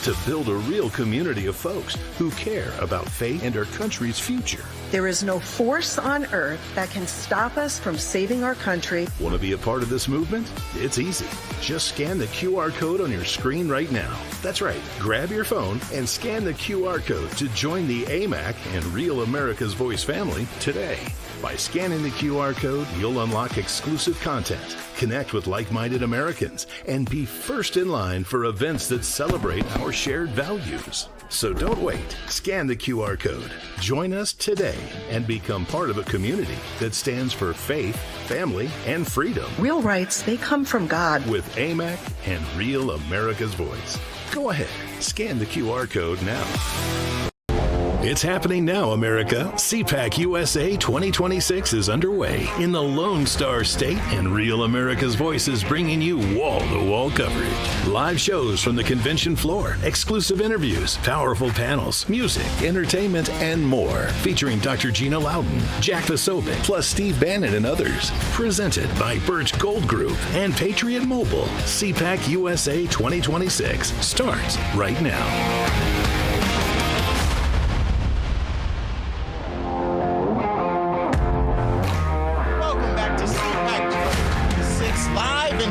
to build a real community of folks who care about faith and our country's future. There is no force on earth that can stop us from saving our country. Want to be a part of this movement? It's easy. Just scan the QR code on your screen right now. That's right. Grab your phone and scan the QR code to join the Cpac and Real America's Voice family today. By scanning the QR code, you'll unlock exclusive content, connect with like-minded Americans, and be first in line for events that celebrate our shared values. So don't wait. Scan the QR code. Join us today and become part of a community that stands for faith, family, and freedom. Real rights, they come from God. With Cpac and Real America's Voice. Go ahead. Scan the QR code now. It's happening now, America. Cpac USA 2026 is underway in the Lone Star State, and Real America's Voice is bringing you wall-to-wall coverage. Live shows from the convention floor, exclusive interviews, powerful panels, music, entertainment, and more. Featuring Dr. Gina Loudon, Jack Posobiec, plus Steve Bannon and others. Presented by Birch Gold Group and Patriot Mobile. Cpac USA 2026 starts right now.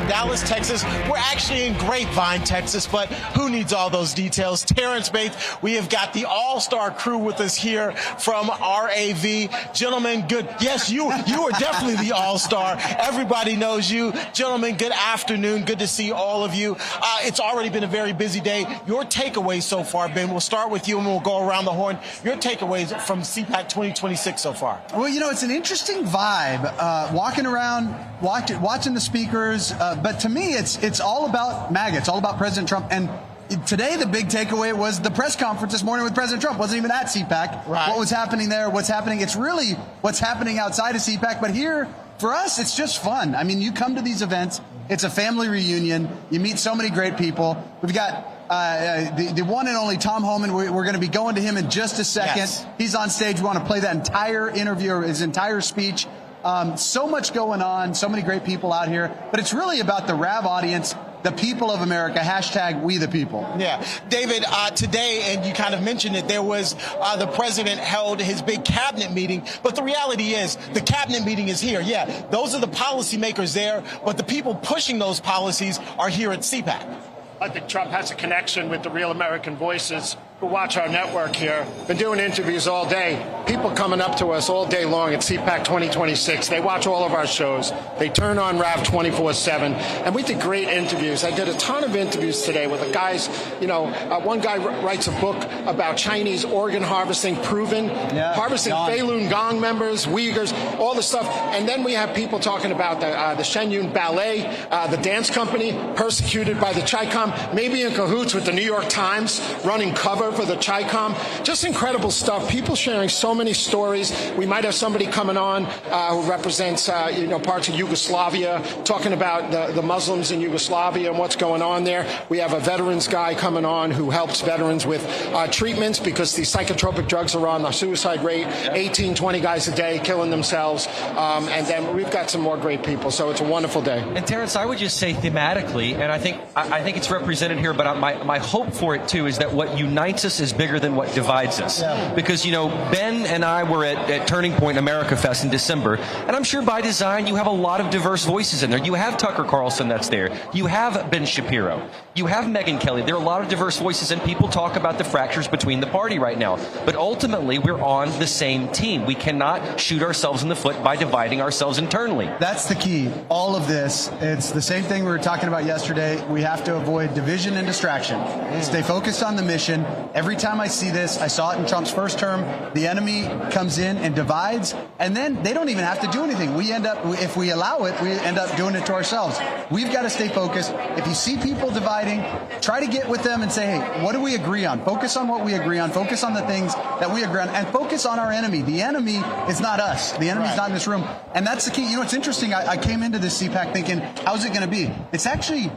Dallas, Texas. We're actually in Grapevine, Texas, but who needs all those details? Terrence Bates, we have got the all-star crew with us here from RAV. Gentlemen, good. Yes, you are definitely the all-star. Everybody knows you. Gentlemen, good afternoon. Good to see all of you. It's already been a very busy day. Your takeaways so far, Ben, we'll start with you and we'll go around the horn. Your takeaways from Cpac 2026 so far. Well, you know, it's an interesting vibe. Walking around, watching the speakers, but to me, it's all about MAGA. It's all about President Trump. And today, the big takeaway was the press conference this morning with President Trump. Wasn't even at Cpac. Right. What was happening there? What's happening? It's really what's happening outside of Cpac. But here, for us, it's just fun. I mean, you come to these events. It's a family reunion. You meet so many great people. We've got the one and only Tom Homan. We're going to be going to him in just a second. Yes. He's on stage. We want to play that entire interview, or his entire speech. So much going on, so many great people out here, but it's really about the RAV audience, the people of America, hashtag we the people. Yeah. David, today, and you kind of mentioned it, there was the president held his big cabinet meeting, but the reality is the cabinet meeting is here. Yeah, those are the policymakers there, but the people pushing those policies are here at Cpac. I think Trump has a connection with the Real American Voices who watch our network here. Been doing interviews all day. People coming up to us all day long at Cpac 2026. They watch all of our shows. They turn on RAV 24/7. And we did great interviews. I did a ton of interviews today with the guys. You know, one guy writes a book about Chinese organ harvesting, proven. Harvesting Falun Gong members, Uyghurs, all the stuff. And then we have people talking about the Shenyun Ballet, the dance company, persecuted by the Chi Chi-Com, maybe in cahoots with the New York Times, running cover for the Chi-Com. Just incredible stuff. People sharing so many stories. We might have somebody coming on who represents parts of Yugoslavia, talking about the Muslims in Yugoslavia and what's going on there. We have a veterans guy coming on who helps veterans with treatments because the psychotropic drugs are on the suicide rate, 18, 20 guys a day killing themselves. And then we've got some more great people. So it's a wonderful day. And Terrence, I would just say thematically, and I think it's represented here, but my hope for it too is that what unites us is bigger than what divides us. Yeah. Because, Ben and I were at Turning Point America Fest in December, and I'm sure by design you have a lot of diverse voices in there. You have Tucker Carlson that's there. You have Ben Shapiro. You have Megyn Kelly. There are a lot of diverse voices, and people talk about the fractures between the party right now. But ultimately, we're on the same team. We cannot shoot ourselves in the foot by dividing ourselves internally. That's the key. All of this, it's the same thing we were talking about yesterday. We have to avoid division and distraction. Stay focused on the mission. Every time I see this, I saw it in Trump's first term, the enemy comes in and divides, and then they don't even have to do anything. We end up, if we allow it, we end up doing it to ourselves. We've got to stay focused. If you see people dividing, try to get with them and say, hey, what do we agree on? Focus on what we agree on. Focus on the things that we agree on, and focus on our enemy. The enemy is not us. The enemy is not in this room. And that's the key. It's interesting. I came into this Cpac thinking, how's it going to be? It's actually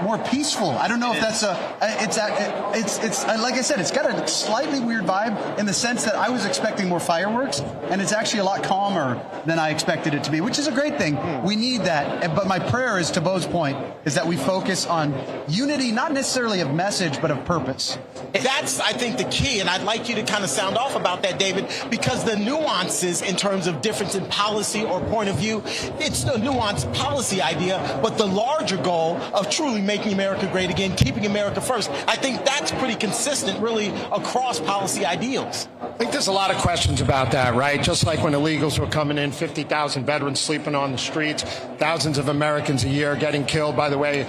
more peaceful. I don't know if that's it's like I said, it's got a slightly weird vibe in the sense that I was expecting more fireworks, and it's actually a lot calmer than I expected it to be, which is a great thing. We need that. But my prayer is, to Bo's point, is that we focus on unity, not necessarily of message, but of purpose. That's, I think, the key, and I'd like you to kind of sound off about that, David, because the nuances in terms of difference in policy or point of view, it's a nuanced policy idea, but the larger goal of truly making America great again, keeping America first, I think that's pretty consistent, really, across policy ideals. I think there's a lot of questions about that, right? Just like when illegals were coming in, 50,000 veterans sleeping on the streets, thousands of Americans a year getting killed. By the way,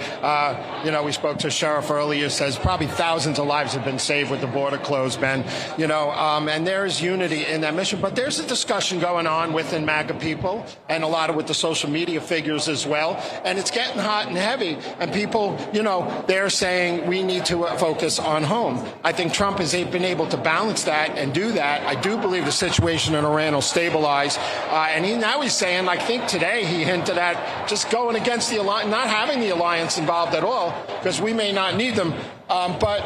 we spoke to a sheriff earlier, says probably thousands of lives have been saved with the border closed, Ben. And there's unity in that mission. But there's a discussion going on within MAGA people and a lot of with the social media figures as well. And it's getting hot and heavy. And people, they're saying we need to focus on home. I think Trump has been able to balance that and do that. I do believe the situation in Iran will stabilize. And now he's saying, I think today he hinted at just going against the alliance, not having the alliance involved at all, because we may not need them. But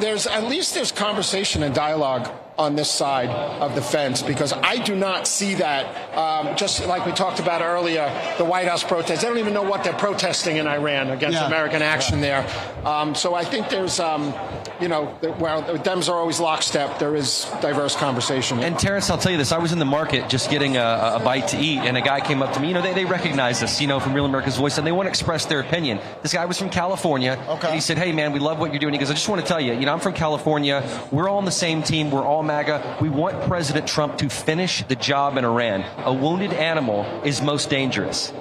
there's conversation and dialogue on this side of the fence, because I do not see that. Just like we talked about earlier, the White House protests, they don't even know what they're protesting in Iran against American action there. So I think there's, Dems are always lockstep. There is diverse conversation. And Terrence, I'll tell you this, I was in the market just getting a bite to eat, and a guy came up to me. They recognize us, from Real America's Voice, and they want to express their opinion. This guy was from California, and he said, hey, man, we love what you're doing. He goes, I just want to tell you, I'm from California. We're all on the same team. We're all MAGA. We want President Trump to finish the job in Iran. A wounded animal is most dangerous.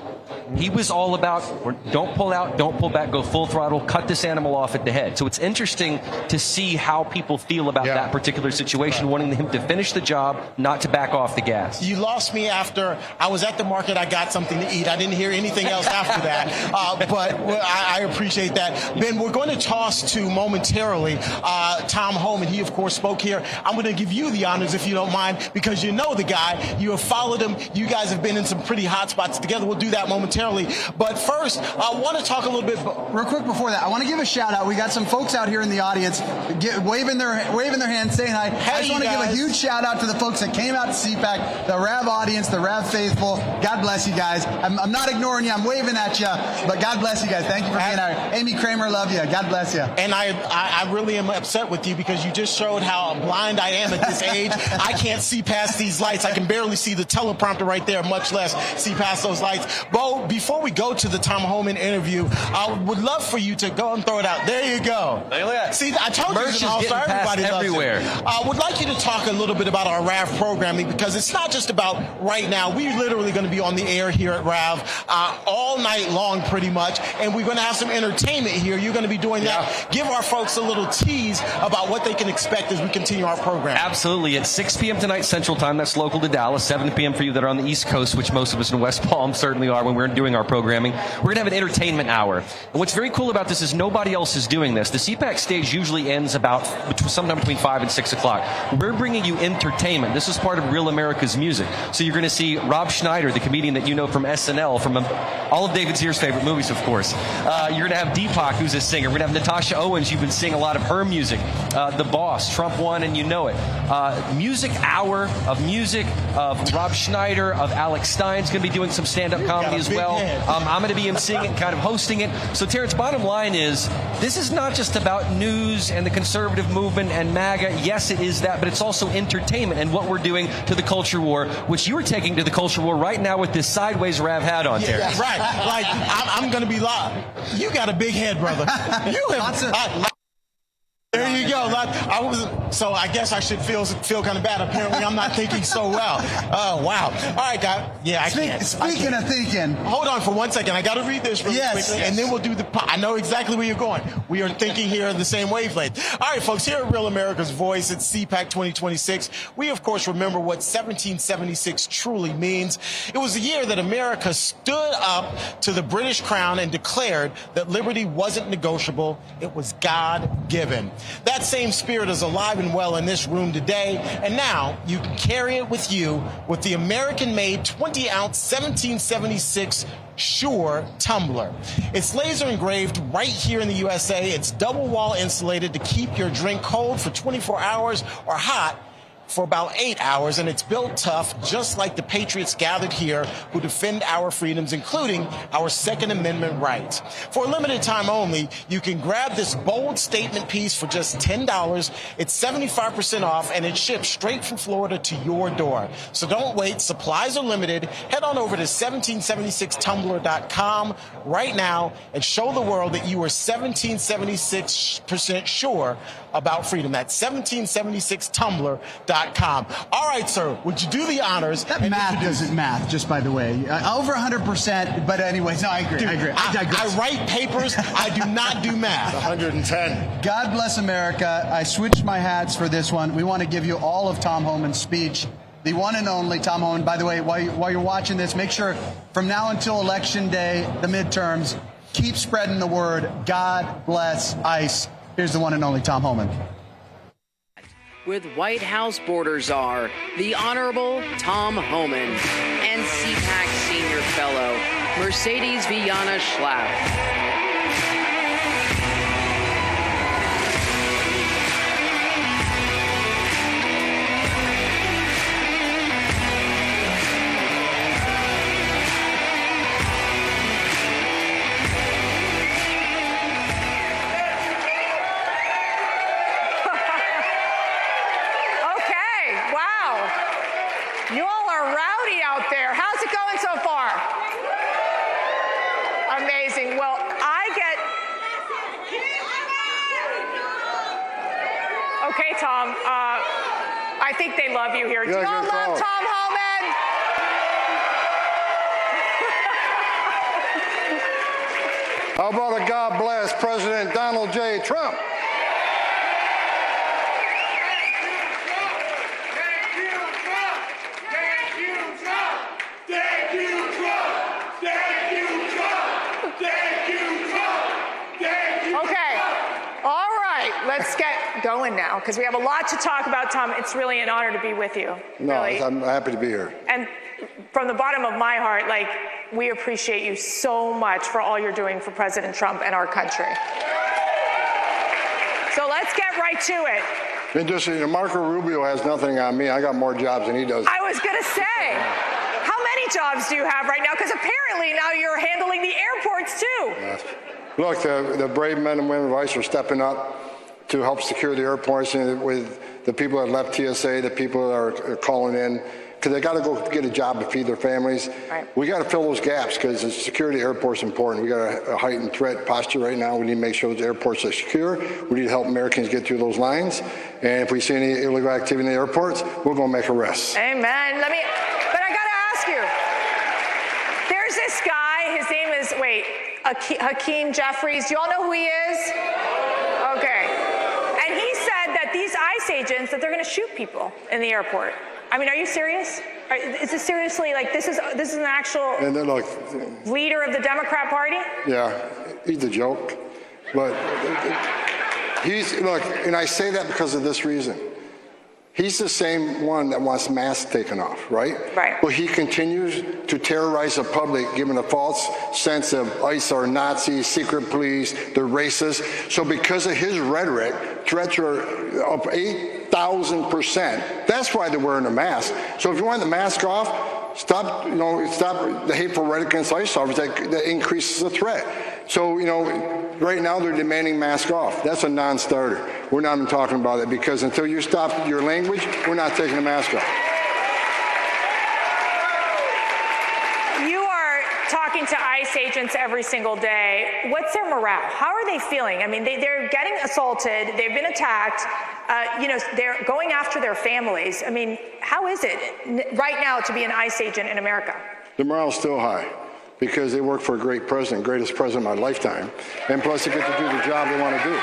He was all about, don't pull out, don't pull back, go full throttle, cut this animal off at the head. So it's interesting to see how people feel about that particular situation, wanting him to finish the job, not to back off the gas. You lost me after I was at the market. I got something to eat. I didn't hear anything else after that. But I appreciate that. Ben, we're going to toss to momentarily Tom Homan. He, of course, spoke here. I'm going to give you the honors, if you don't mind, because you know the guy. You have followed him. You guys have been in some pretty hot spots together. We'll do that momentarily. But first, I want to talk a little bit. Real quick before that, I want to give a shout out. We got some folks out here in the audience waving their hands, saying hi. Hey, I just want to give a huge shout out to the folks that came out to Cpac, the RAV audience, the RAV faithful. God bless you guys. I'm not ignoring you. I'm waving at you, but God bless you guys. Thank you for being here. Amy Kramer, love you. God bless you. And I really am upset with you because you just showed how blind I am at this age. I can't see past these lights. I can barely see the teleprompter right there, much less see past those lights. Bo, before we go to the Tom Homan interview, I would love for you to go and throw it out. There you go. Look at that. See, I told you it's all star. Everybody everywhere. I would like you to talk a little bit about our RAV programming, because it's not just about right now. We're literally going to be on the air here at RAV all night long, pretty much, and we're going to have some entertainment here. You're going to be doing that. Give our folks a little tease about what they can expect as we continue our program. Absolutely. It's 6 p.m. tonight Central Time. That's local to Dallas. 7 p.m. for you that are on the East Coast, which most of us in West Palm certainly are when we're doing our programming. We're going to have an entertainment hour. And what's very cool about this is nobody else is doing this. The Cpac stage usually ends about sometime between 5 and 6 o'clock. We're bringing you entertainment. This is part of Real America's Music. So you're going to see Rob Schneider, the comedian that you know from SNL, from all of David Zier's favorite movies, of course. You're going to have Cpac, who's a singer. We're going to have Natasha Owens. You've been seeing a lot of her music. The Boss, Trump won, and you know it. Music hour of music of Rob Schneider, of Alex Stein's going to be doing some stand-up comedy as well. I'm going to be emceeing it and kind of hosting it. So, Terrence, bottom line is, this is not just about news and the conservative movement and MAGA. Yes, it is that, but it's also entertainment and what we're doing to the culture war, which you are taking to the culture war right now with this sideways Rav hat on, Terrence. Yeah, right. Like, I'm going to be live. You got a big head, brother. You have... There you go. So I guess I should feel kind of bad. Apparently, I'm not thinking so well. Oh, wow. All right, guys. Yeah, I can't. Speaking of thinking. Hold on for 1 second. I got to read this really quickly, and then we'll do I know exactly where you're going. We are thinking here in the same wavelength. All right, folks, here at Real America's Voice at Cpac 2026, we, of course, remember what 1776 truly means. It was the year that America stood up to the British crown and declared that liberty wasn't negotiable. It was God-given. That same spirit is alive and well in this room today, and now you can carry it with you with the American-made 20-ounce 1776 Shure tumbler. It's laser engraved right here in the USA. It's double wall insulated to keep your drink cold for 24 hours or hot for about 8 hours, and it's built tough, just like the patriots gathered here who defend our freedoms, including our Second Amendment rights. For a limited time only, you can grab this bold statement piece for just $10. It's 75% off, and it ships straight from Florida to your door. So don't wait. Supplies are limited. Head on over to 1776tumbler.com right now and show the world that you are 1776% sure about freedom. That's 1776tumbler.com. All right, sir, would you do the honors? That math doesn't math, just by the way. Over 100%, but anyways, no, I agree. Dude, I agree. I write papers. I do not do math. 110. God bless America. I switched my hats for this one. We want to give you all of Tom Homan's speech. The one and only Tom Homan. By the way, while you're watching this, make sure from now until Election Day, the midterms, keep spreading the word. God bless ICE. Here's the one and only Tom Homan. With White House border czar, the Honorable Tom Homan, and Cpac Senior Fellow, Mercedes Viana Schlapp. You all are rowdy out there. How's it going so far? Amazing. Well, Okay, Tom. I think they love you here. Do you all love Tom Homan? How about a God bless President Donald J. Trump? Let's get going now, because we have a lot to talk about, Tom. It's really an honor to be with you. No, really. I'm happy to be here. And from the bottom of my heart, we appreciate you so much for all you're doing for President Trump and our country. So let's get right to it. And just, Marco Rubio has nothing on me. I got more jobs than he does. I was going to say, how many jobs do you have right now? Because apparently now you're handling the airports too. Yes. Look, the brave men and women of ICE are stepping up to help secure the airports, and with the people that left TSA, the people that are calling in, because they got to go get a job to feed their families. Right. We got to fill those gaps, because the security of the airports is important. We got a heightened threat posture right now. We need to make sure the airports are secure. We need to help Americans get through those lines. And if we see any illegal activity in the airports, we're going to make arrests. Amen. But I got to ask you, there's this guy, his name is, Hakeem Jeffries. Do you all know who he is? Okay. And he said that these ICE agents that they're going to shoot people in the airport. I mean, are you serious? Is this seriously, like, this is an actual And then, look, leader of the Democrat Party? yeah, he's a joke. But look, and I say that because of this reason. He's the same one that wants masks taken off, right? Right. But he continues to terrorize the public, giving a false sense of ICE are Nazis, secret police, they're racist. So because of his rhetoric, threats are up 8,000%. That's why they're wearing a mask. So if you want the mask off, stop the hateful rhetoric against ICE officers that increases the threat. So, right now they're demanding mask off. That's a non-starter. We're not even talking about it because until you stop your language, we're not taking the mask off. You are talking to ICE agents every single day. What's their morale? How are they feeling? I mean, they're getting assaulted. They've been attacked. They're going after their families. I mean, how is it right now to be an ICE agent in America? The morale's still high because they work for a great president, greatest president of my lifetime, and plus they get to do the job they want to do.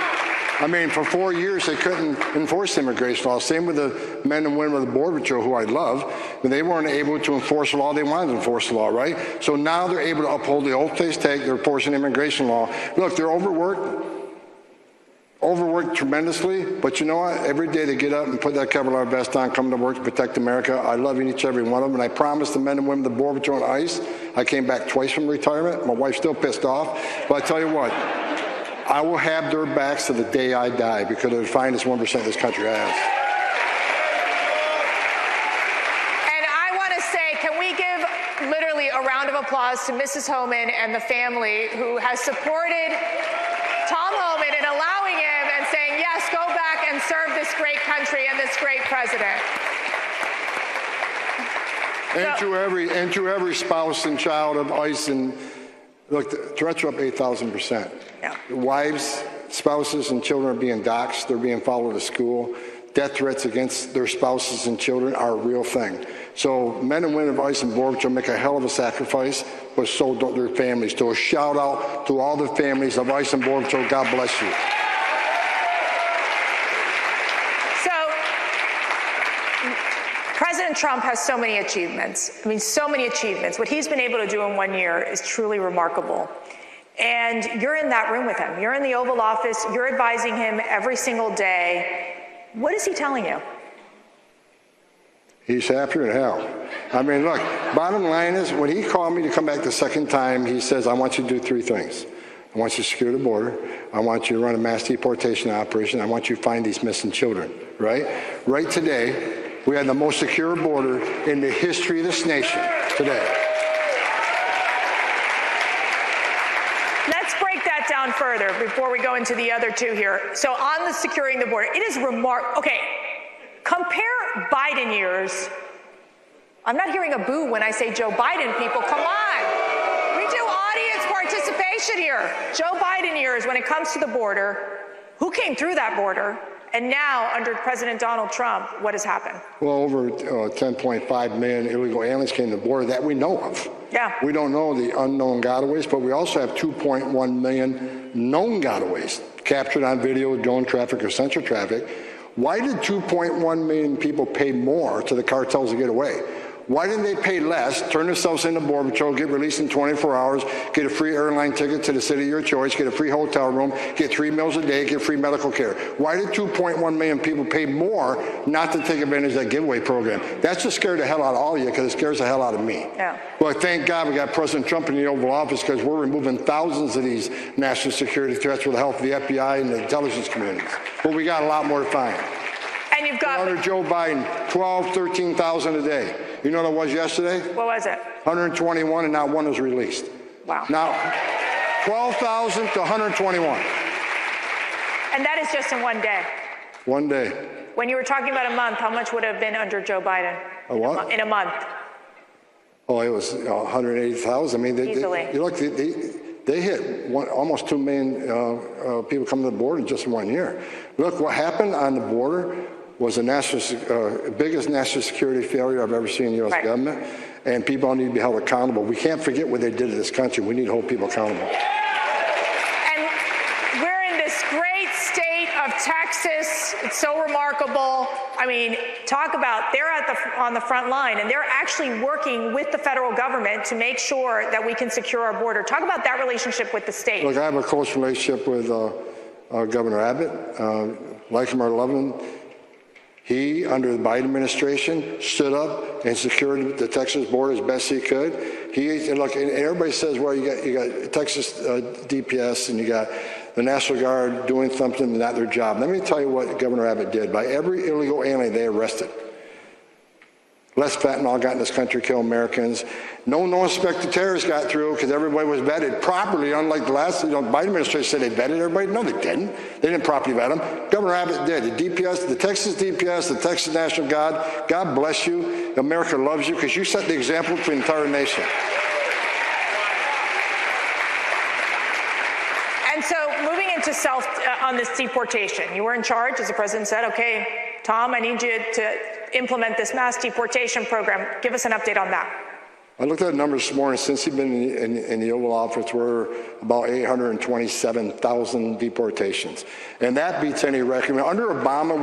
I mean, for 4 years they couldn't enforce immigration law. Same with the men and women of the Border Patrol, who I love, but they weren't able to enforce the law. They wanted to enforce the law, right? So now they're able to uphold the oath they take. They're enforcing immigration law. Look, they're overworked tremendously, but you know what? Every day they get up and put that Kevlar vest on, come to work to protect America. I love each every one of them, and I promise the men and women of the Border Patrol and ICE, I came back twice from retirement. My wife's still pissed off, but I tell you what, I will have their backs to the day I die because they're the finest 1% this country has. And I want to say, can we give literally a round of applause to Mrs. Homan and the family who has supported Tom Homan in allowing him and saying, yes, go back and serve this great country and this great president. And to every spouse and child of ICE, and look, the threats are up 8,000%. Yeah. Wives, spouses, and children are being doxxed. They're being followed to school. Death threats against their spouses and children are a real thing. So men and women of ICE and Border Patrol make a hell of a sacrifice, but so don't their families. So a shout out to all the families of ICE and Border Patrol. God bless you. So President Trump has so many achievements. I mean, so many achievements. What he's been able to do in 1 year is truly remarkable. And you're in that room with him. You're in the Oval Office. You're advising him every single day. What is he telling you? He's happier than hell. I mean, look, bottom line is, when he called me to come back the second time, he says, I want you to do three things. I want you to secure the border. I want you to run a mass deportation operation. I want you to find these missing children, right? Right today, we have the most secure border in the history of this nation today. Let's break that down further before we go into the other two here. So on the securing the border, it is remarkable. Okay, compare Biden years. I'm not hearing a boo when I say Joe Biden, people. Come on. We do audience participation here. Joe Biden years when it comes to the border. Who came through that border? And now, under President Donald Trump, what has happened? Well, over 10.5 million illegal aliens came to the border that we know of. Yeah. We don't know the unknown gotaways, but we also have 2.1 million known gotaways captured on video, drone traffic, or sensor traffic. Why did 2.1 million people pay more to the cartels to get away? Why didn't they pay less, turn themselves into Border Patrol, get released in 24 hours, get a free airline ticket to the city of your choice, get a free hotel room, get 3 meals a day, get free medical care? Why did 2.1 million people pay more not to take advantage of that giveaway program? That just scared the hell out of all of you, because it scares the hell out of me. Yeah. Well, thank God we got President Trump in the Oval Office, because we're removing thousands of these national security threats with the help of the FBI and the intelligence communities. But we got a lot more to find. And you've got... Under Joe Biden, 12, 13,000 a day. You know what it was yesterday? What was it? 121, and not one was released. Wow. Now, 12,000 to 121. And that is just in one day. One day. When you were talking about a month, how much would have been under Joe Biden? A what? In a month. Oh, it was 180,000. I mean, Easily. They hit almost 2 million people coming to the border in just 1 year. Look, what happened on the border was the biggest national security failure I've ever seen in the U.S. government, and people need to be held accountable. We can't forget what they did to this country. We need to hold people accountable. And we're in this great state of Texas, it's so remarkable. I mean, talk about, they're on the front line, and they're actually working with the federal government to make sure that we can secure our border. Talk about that relationship with the state. Look, I have a close relationship with Governor Abbott. Like him or love him, he, under the Biden administration, stood up and secured the Texas border as best he could. And everybody says, well, you got Texas DPS and you got the National Guard doing something, not their job. Let me tell you what Governor Abbott did. By every illegal alien they arrested, less fentanyl got in this country, kill Americans. No suspected terrorists got through because everybody was vetted properly, unlike the last, Biden administration said they vetted everybody. No, they didn't. They didn't properly vet them. Governor Abbott did. The DPS, the Texas DPS, the Texas National Guard, God bless you. America loves you because you set the example for the entire nation. And so moving into on this deportation, you were in charge, as the president said, okay, Tom, I need you to implement this mass deportation program. Give us an update on that. I looked at the numbers this morning. Since he's been in the Oval Office, we're about 827,000 deportations. And that beats any record. Under Obama,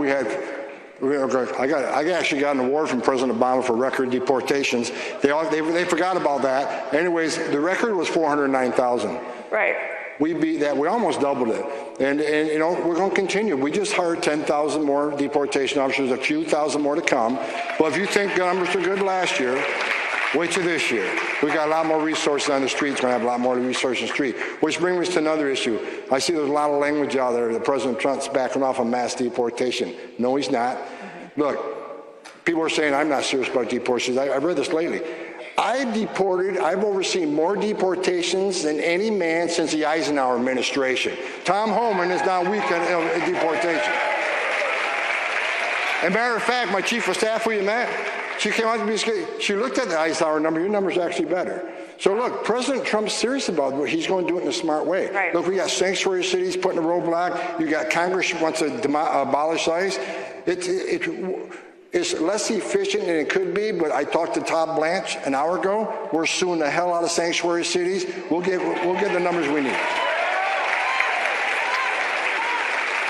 I actually got an award from President Obama for record deportations. They forgot about that. Anyways, the record was 409,000. Right. We beat that. We almost doubled it. And we're going to continue. We just hired 10,000 more deportation officers, a few thousand more to come. But if you think numbers were good last year, wait till this year. We got a lot more resources on the streets. We're going to have a lot more resources on the street. Which brings us to another issue. I see there's a lot of language out there that President Trump's backing off on mass deportation. No, he's not. Look, people are saying I'm not serious about deportations. I've read this lately. I've overseen more deportations than any man since the Eisenhower administration. Tom Homan is now weak on deportation. As a matter of fact, my chief of staff, who you met, she came out to me, she looked at the Eisenhower number, your number's actually better. So look, President Trump's serious about it. He's going to do it in a smart way. Right. Look, we got sanctuary cities putting a roadblock. You got Congress who wants to abolish ICE. It's less efficient than it could be, but I talked to Todd Blanche an hour ago. We're suing the hell out of sanctuary cities. We'll get the numbers we need.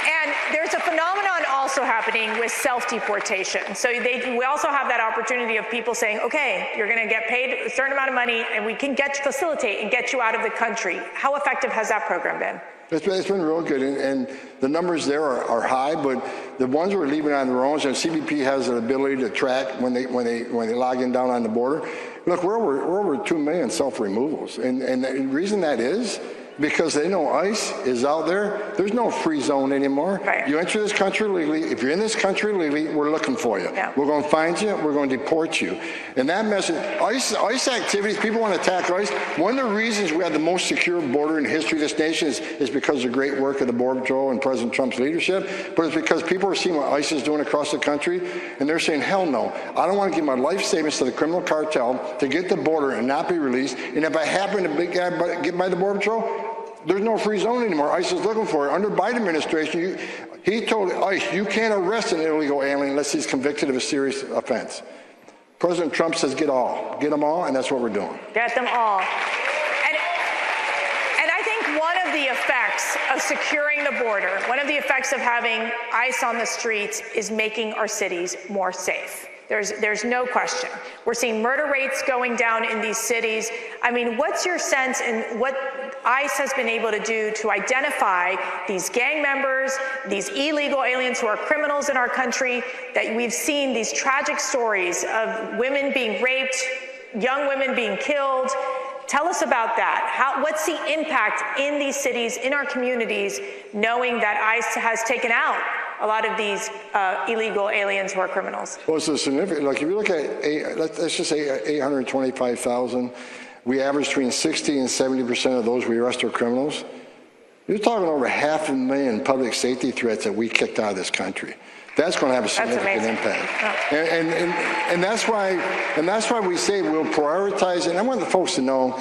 And there's a phenomenon also happening with self-deportation. So we also have that opportunity of people saying, okay, you're going to get paid a certain amount of money and we can facilitate and get you out of the country. How effective has that program been? It's been real good, and the numbers there are high, but the ones we're leaving on their own, and CBP has an ability to track when they log in down on the border. Look, we're over 2 million self-removals, and the reason that is because they know ICE is out there. There's no free zone anymore. Right. You enter this country legally. If you're in this country legally, we're looking for you. Yeah. We're going to find you. We're going to deport you. And that message, ICE activities, people want to attack ICE. One of the reasons we have the most secure border in the history of this nation is because of the great work of the Border Patrol and President Trump's leadership. But it's because people are seeing what ICE is doing across the country, and they're saying, hell no. I don't want to give my life savings to the criminal cartel to get the border and not be released. And if I happen to get by the Border Patrol, there's no free zone anymore. ICE is looking for it. Under Biden administration, he told ICE, you can't arrest an illegal alien unless he's convicted of a serious offense. President Trump says get them all, and that's what we're doing. Get them all. And I think one of the effects of securing the border, one of the effects of having ICE on the streets is making our cities more safe. There's no question. We're seeing murder rates going down in these cities. I mean, what's your sense in what ICE has been able to do to identify these gang members, these illegal aliens who are criminals in our country, that we've seen these tragic stories of women being raped, young women being killed? Tell us about that. What's the impact in these cities, in our communities, knowing that ICE has taken out a lot of these illegal aliens who are criminals? Well, it's a significant, like if you look at, let's just say 825,000, we average between 60 and 70% of those we arrest are criminals. You're talking over 500,000 public safety threats that we kicked out of this country. That's going to have a significant impact. Yeah. And that's why we say we'll prioritize it. And I want the folks to know,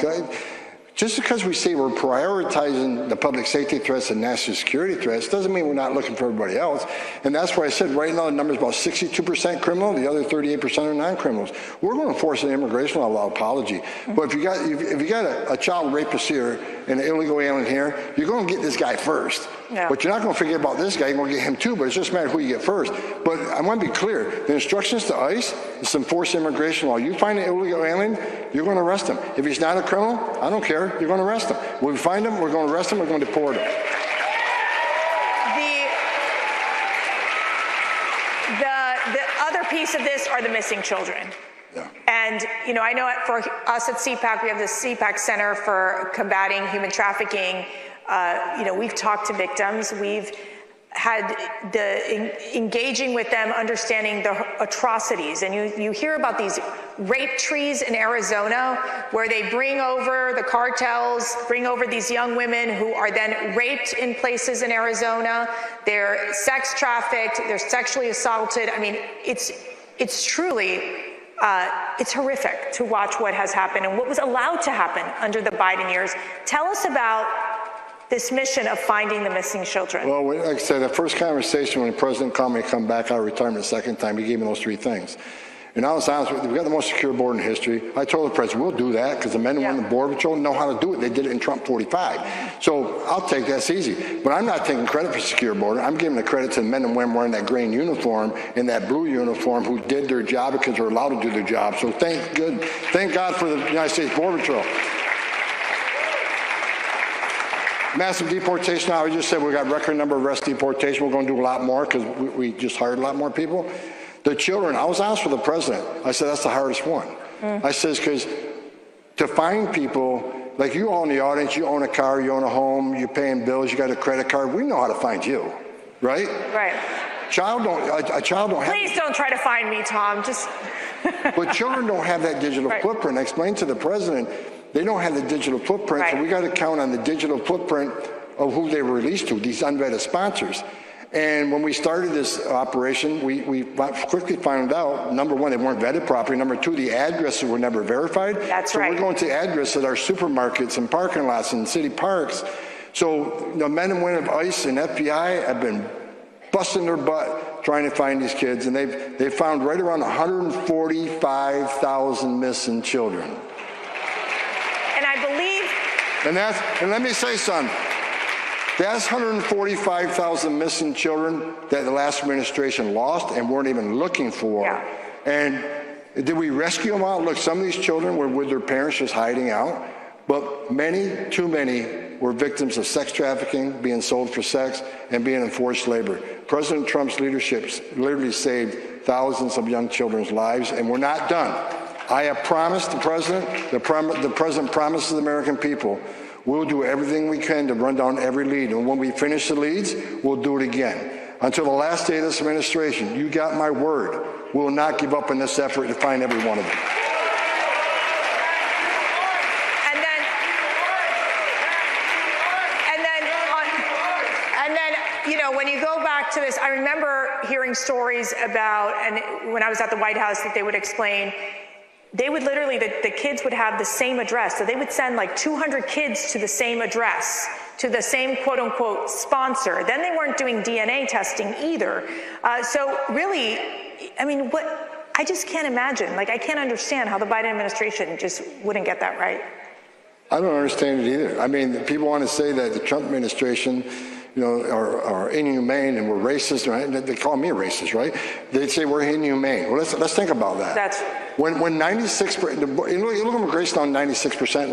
Just because we say we're prioritizing the public safety threats and national security threats doesn't mean we're not looking for everybody else. And that's why I said right now the number is about 62% criminal, the other 38% are non-criminals. We're going to enforce an immigration law without apology. But if you got a child rapist here and an illegal alien here, you're going to get this guy first. Yeah. But you're not going to forget about this guy. You're going to get him too, but it's just a matter of who you get first. But I want to be clear. The instructions to ICE is to enforce immigration law. You find an illegal alien, you're going to arrest him. If he's not a criminal, I don't care. You're going to arrest him. When we find him, we're going to arrest him. We're going to deport him. The other piece of this are the missing children. Yeah. And, you know, I know for us at Cpac, we have the Cpac Center for Combating Human Trafficking. You know, we've talked to victims. We've had engaging with them, understanding the atrocities. And you hear about these rape trees in Arizona where they bring over the cartels, bring over these young women who are then raped in places in Arizona. They're sex trafficked, they're sexually assaulted. I mean, it's truly, it's horrific to watch what has happened and what was allowed to happen under the Biden years. Tell us about this mission of finding the missing children. Well, like I said, the first conversation when the president called me to come back out of retirement the second time, he gave me those three things. And I was honest with you, we've got the most secure border in history. I told the president, we'll do that because the men who run the Border Patrol know how to do it. They did it in Trump 45. So I'll take that, it's easy. But I'm not taking credit for secure border. I'm giving the credit to the men and women wearing that green uniform and that blue uniform who did their job because they're allowed to do their job. So thank God for the United States Border Patrol. Massive deportation. I just said we got record number of arrest deportation. We're going to do a lot more because we just hired a lot more people. The children, I was honest with the president. I said, that's the hardest one. I says, because to find people, like you all in the audience, you own a car, you own a home, you're paying bills, you got a credit card, we know how to find you, right? Right. A child don't have. Please don't try to find me, Tom. Just. But children don't have that digital footprint. I explained to the president, they don't have the digital footprint, so we got to count on the digital footprint of who they were released to, these unvetted sponsors. And when we started this operation, we quickly found out, number one, they weren't vetted properly. Number two, the addresses were never verified. That's so right. We're going to addresses at our supermarkets and parking lots and city parks. So the men and women of ICE and FBI have been busting their butt trying to find these kids, and they've found right around 145,000 missing children. And I believe. And let me say something. That's 145,000 missing children that the last administration lost and weren't even looking for. Yeah. And did we rescue them out? Look, some of these children were with their parents just hiding out, but many, too many, were victims of sex trafficking, being sold for sex, and being in forced labor. President Trump's leadership literally saved thousands of young children's lives, and we're not done. I have promised the president, the president promises the American people, we'll do everything we can to run down every lead. And when we finish the leads, we'll do it again. Until the last day of this administration, you got my word. We will not give up in this effort to find every one of them. And then, you know, when you go back to this, I remember hearing stories about, and when I was at the White House, that they would explain, they would literally, the kids would have the same address. So they would send like 200 kids to the same address, to the same quote unquote sponsor. Then they weren't doing DNA testing either. So really, I mean, I just can't imagine. Like, I can't understand how the Biden administration just wouldn't get that right. I don't understand it either. I mean, people want to say that the Trump administration, you know, are inhumane and we're racist. Right? They call me a racist, right? They say we're inhumane. Well, let's think about that. When 96%, illegal immigration down 96%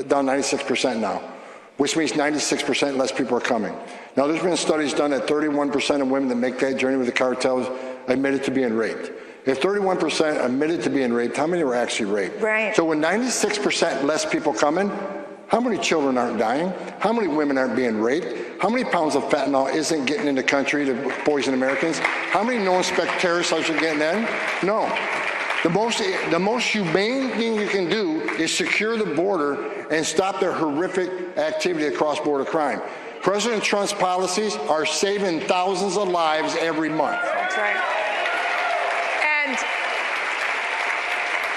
down 96% now, which means 96% less people are coming. Now, there's been studies done that 31% of women that make that journey with the cartels admitted to being raped. If 31% admitted to being raped, how many were actually raped? Right. So when 96% less people coming, how many children aren't dying? How many women aren't being raped? How many pounds of fentanyl isn't getting in the country to poison Americans? How many known terrorists are getting in? No. The most humane thing you can do is secure the border and stop their horrific activity of cross-border crime. President Trump's policies are saving thousands of lives every month. That's right.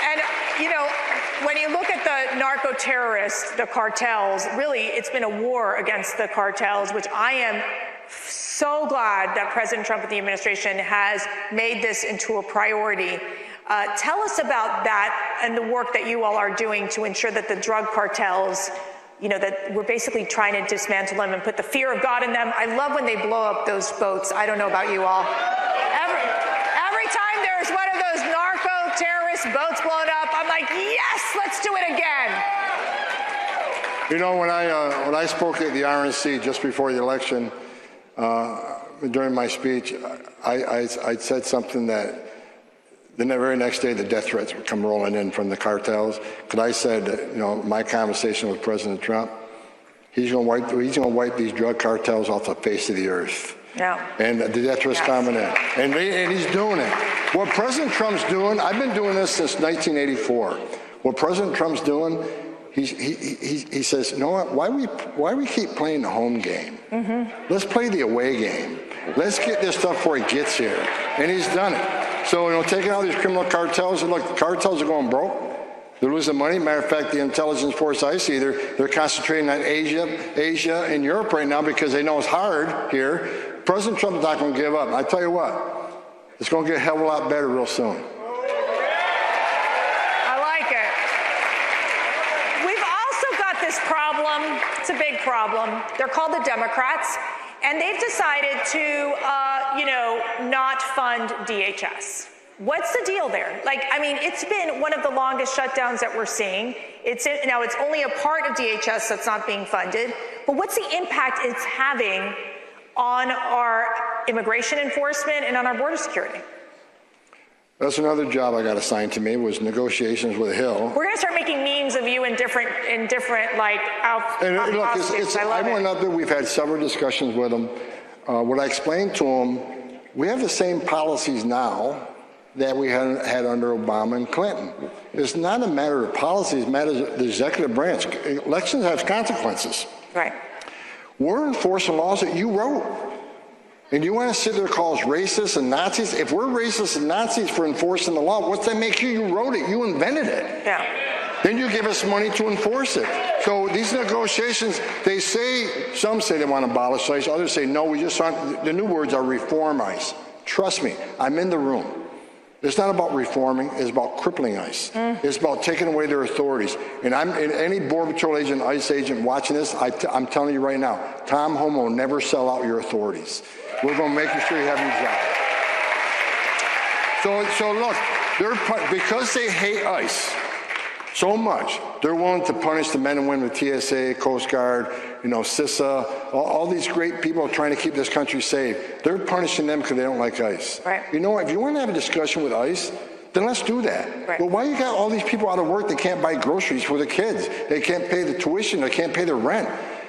And you know, when you look at the narco terrorists, the cartels, really it's been a war against the cartels, which I am so glad that President Trump and the administration has made this into a priority. Tell us about that and the work that you all are doing to ensure that the drug cartels, that we're basically trying to dismantle them and put the fear of God in them. I love when they blow up those boats. I don't know about you all. Every time there's one of those narco terrorist boats blown up, I'm like, yes, let's do it again. When I spoke at the RNC just before the election, during my speech, I said something that the very next day the death threats would come rolling in from the cartels. Because I said, my conversation with President Trump, he's going to wipe these drug cartels off the face of the earth. Yeah. And the death threats coming in, and he's doing it. What President Trump's doing, I've been doing this since 1984. What President Trump's doing, he says, you know what? Why we keep playing the home game? Mm-hmm. Let's play the away game. Let's get this stuff before he gets here, and he's done it. So, taking out these criminal cartels, and look, the cartels are going broke. They're losing money. Matter of fact, the intelligence force I see, they're concentrating on Asia and Europe right now because they know it's hard here. President Trump's not going to give up. I tell you what, it's going to get a hell of a lot better real soon. I like it. We've also got this problem. It's a big problem. They're called the Democrats, and they've decided to, not fund DHS. What's the deal there? It's been one of the longest shutdowns that we're seeing. It's only a part of DHS that's not being funded. But what's the impact it's having on our immigration enforcement and on our border security? That's another job I got assigned to me, was negotiations with Hill. We're going to start making memes of you in different outfits. I went up there. We've had several discussions with them. What I explained to them, we have the same policies now that we had under Obama and Clinton. It's not a matter of policies, it matters of the executive branch. Elections have consequences. Right. We're enforcing laws that you wrote. And you want to sit there and call us racist and Nazis? If we're racist and Nazis for enforcing the law, what's that make you? You wrote it. You invented it. Yeah. Then you give us money to enforce it. So these negotiations, some say they want to abolish ICE. Others say, no, we just want, the new words are reform ICE. Trust me, I'm in the room. It's not about reforming, it's about crippling ICE. It's about taking away their authorities. And any Border Patrol agent, ICE agent watching this, I'm telling you right now, Tom Homan will never sell out your authorities. We're going to make sure you have your job. So look, because they hate ICE so much, they're willing to punish the men and women of TSA, Coast Guard, CISA, all these great people trying to keep this country safe. They're punishing them because they don't like ICE. Right. If you want to have a discussion with ICE, then let's do that. Right. But why you got all these people out of work that can't buy groceries for their kids? They can't pay the tuition, they can't pay their rent.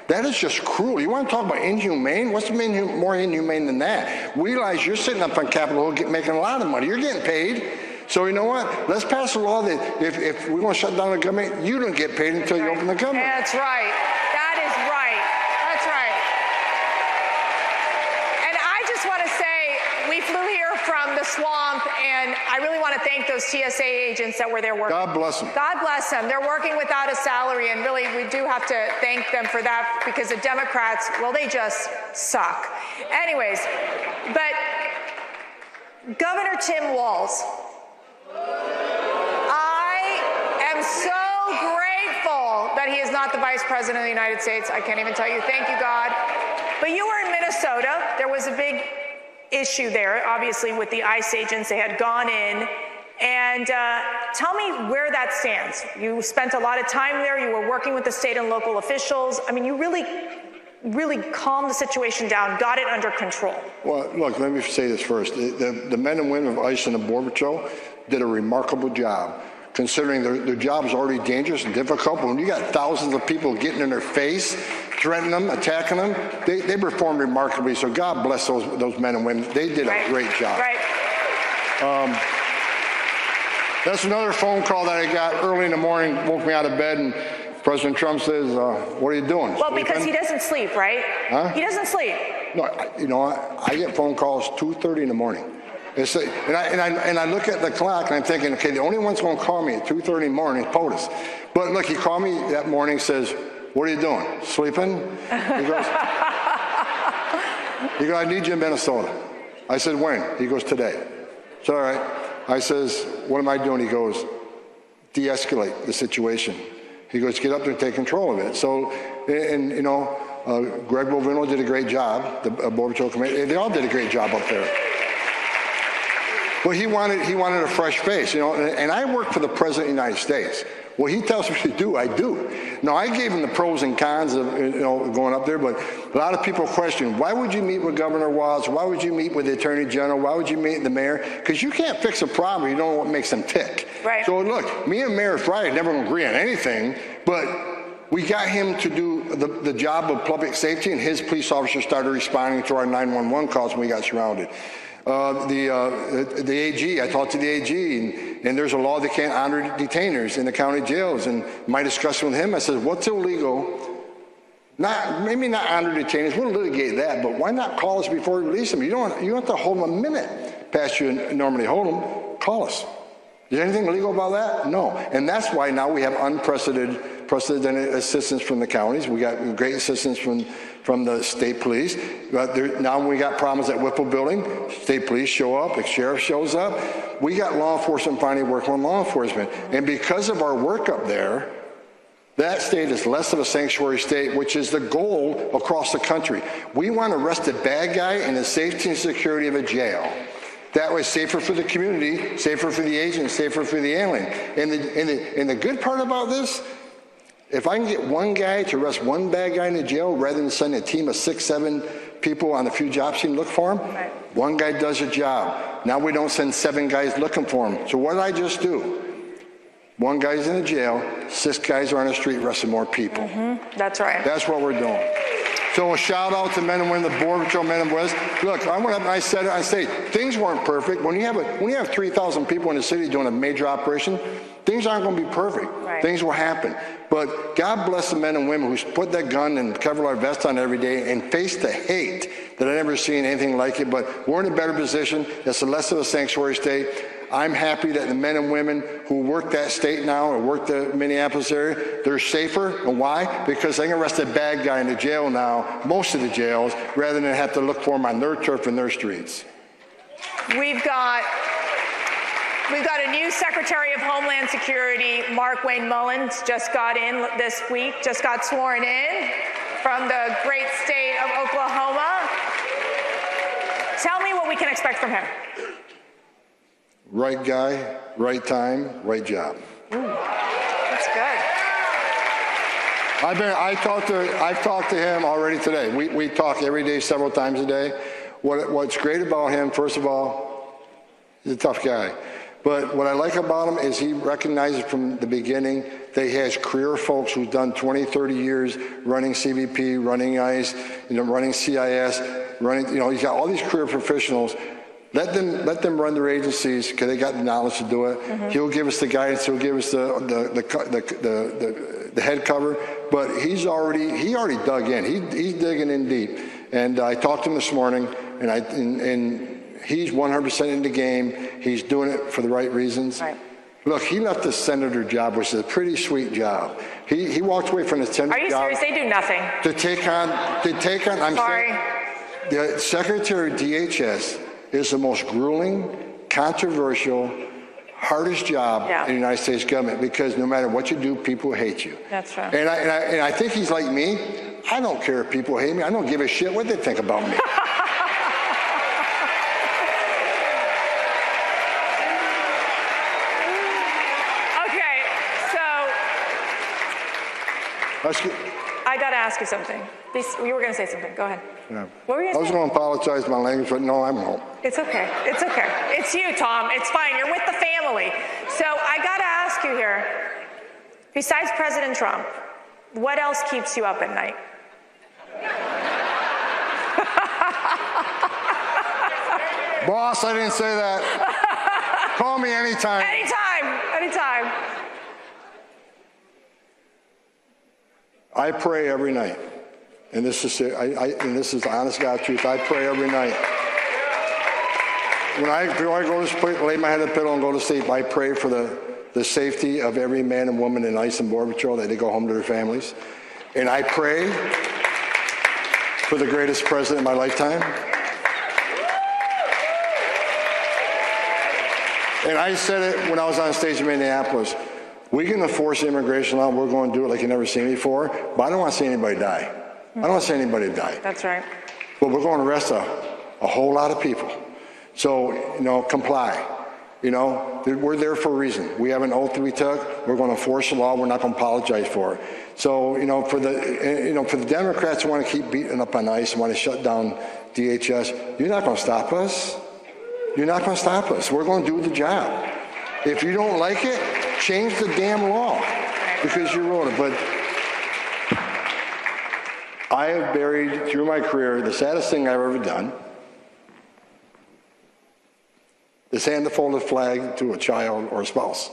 That is just cruel. You want to talk about inhumane? What's more inhumane than that? We realize you're sitting up on Capitol Hill making a lot of money. You're getting paid. So you know what? Let's pass a law that if we're going to shut down the government, you don't get paid until you open the government. That's right. That is right. That's right. And I just want to say, we flew here from the swamp, and I really want to thank those TSA agents that were there working. God bless them. God bless them. They're working without a salary, and really we do have to thank them for that, because the Democrats, well, they just suck. Anyways, but Governor Tim Walz, I am so grateful that he is not the Vice President of the United States. I can't even tell you. Thank you, God. But you were in Minnesota. There was a big issue there, obviously, with the ICE agents. They had gone in. And tell me where that stands. You spent a lot of time there. You were working with the state and local officials. I mean, you really calmed the situation down, got it under control. Well, look, let me say this first. The men and women of ICE and the Border Patrol did a remarkable job, considering their job is already dangerous and difficult. But when you got thousands of people getting in their face, threatening them, attacking them, they performed remarkably. So God bless those men and women. They did a great job. Right. That's another phone call that I got early in the morning, woke me out of bed, and President Trump says, what are you doing? Well, because he doesn't sleep, right? Huh? He doesn't sleep. No, I get phone calls 2:30 in the morning. And I look at the clock and I'm thinking, okay, the only one's going to call me at 2:30 in the morning is POTUS. But look, he called me that morning, says, "What are you doing? Sleeping?" He goes, "I need you in Minnesota." I said, "When?" He goes, "Today." It's all right. I says, "What am I doing?" He goes, "De-escalate the situation." He goes, "Get up there and take control of it." So, and you know, Greg Bovino did a great job. The Border Patrol Committee, they all did a great job up there. But he wanted a fresh face, you know. And I work for the President of the United States. What he tells me to do, I do. Now, I gave him the pros and cons of, you know, going up there, but a lot of people question, why would you meet with Governor Walz? Why would you meet with the Attorney General? Why would you meet the mayor? Because you can't fix a problem. You don't know what makes them tick. Right. So, look, me and Mayor Friday never going to agree on anything, but we got him to do the job of public safety, and his police officers started responding to our 911 calls when we got surrounded. The AG, I talked to the AG, and there's a law that can't honor detainers in the county jails. And my discussion with him, I said, what's illegal? Maybe not honor detainers, we'll litigate that, but why not call us before we release them? You don't have to hold them a minute past you normally hold them. Call us. Is there anything illegal about that? No. And that's why now we have unprecedented assistance from the counties. We got great assistance from the state police. But now when we got problems at Whipple Building, state police show up, the sheriff shows up. We got law enforcement finally working on law enforcement. And because of our work up there, that state is less of a sanctuary state, which is the goal across the country. We want to arrest a bad guy in the safety and security of a jail. That way, safer for the community, safer for the agent, safer for the alien. And the good part about this, if I can get one guy to arrest one bad guy in the jail rather than sending a team of 6, 7 people on a few job scenes to look for him, right. One guy does a job. Now we don't send 7 guys looking for him. So what did I just do? 1 guy's in the jail, 6 guys are on the street arresting more people. Mm-hmm. That's right. That's what we're doing. So a shout out to men and women, the Border Patrol men and boys. Look, I said it, I say, things weren't perfect. When you have 3,000 people in the city doing a major operation, things aren't going to be perfect. Right. Things will happen. But God bless the men and women who put that gun and Kevlar vest on every day and face the hate that I've never seen anything like it. But we're in a better position. It's less of a sanctuary state. I'm happy that the men and women who work that state now or work the Minneapolis area, they're safer. And why? Because they can arrest a bad guy in the jail now, most of the jails, rather than have to look for him on their turf and their streets. We've got a new Secretary of Homeland Security, Mark Wayne Mullins, just got in this week, just got sworn in from the great state of Oklahoma. Tell me what we can expect from him. Right guy, right time, right job. Ooh, that's good. I've talked to him already today. We talk every day, several times a day. What's great about him, first of all, he's a tough guy. But what I like about him is he recognizes from the beginning that he has career folks who've done 20, 30 years running CBP, running ICE, running CIS, he's got all these career professionals. Let them run their agencies because they got the knowledge to do it. Mm-hmm. He'll give us the guidance. He'll give us the head cover. But he already dug in. He's digging in deep. And I talked to him this morning, and he's 100% in the game. He's doing it for the right reasons. Right. Look, he left the senator job, which is a pretty sweet job. He walked away from the senator job. Are you serious? They do nothing. To take on. I'm sorry. The Secretary of DHS is the most grueling, controversial, hardest job in the United States government because no matter what you do, people hate you. That's right. And I think he's like me. I don't care if people hate me. I don't give a shit what they think about me. Okay, so I got to ask you something. You were going to say something. Go ahead. Yeah. What were you I was going to apologize for my language, but no, I won't. It's okay. It's okay. It's you, Tom. It's fine. You're with the family. So I got to ask you here, besides President Trump, what else keeps you up at night? Boss, I didn't say that. Call me anytime. Anytime. I pray every night. And this is the honest God truth. I pray every night. when I go to sleep, lay my head on the pillow and go to sleep, I pray for the safety of every man and woman in ICE and Border Patrol, that they go home to their families. And I pray for the greatest president of my lifetime. And I said it when I was on stage in Minneapolis. We can enforce immigration law. We're going to do it like you've never seen before. But I don't want to see anybody die. I don't want to see anybody die. That's right. But we're going to arrest a whole lot of people. So, comply. We're there for a reason. We have an oath that we took. We're going to enforce the law. We're not going to apologize for it. So, for the Democrats who want to keep beating up on ICE and want to shut down DHS, you're not going to stop us. You're not going to stop us. We're going to do the job. If you don't like it, change the damn law because you wrote it. But I have buried through my career the saddest thing I've ever done is hand the folded flag to a child or a spouse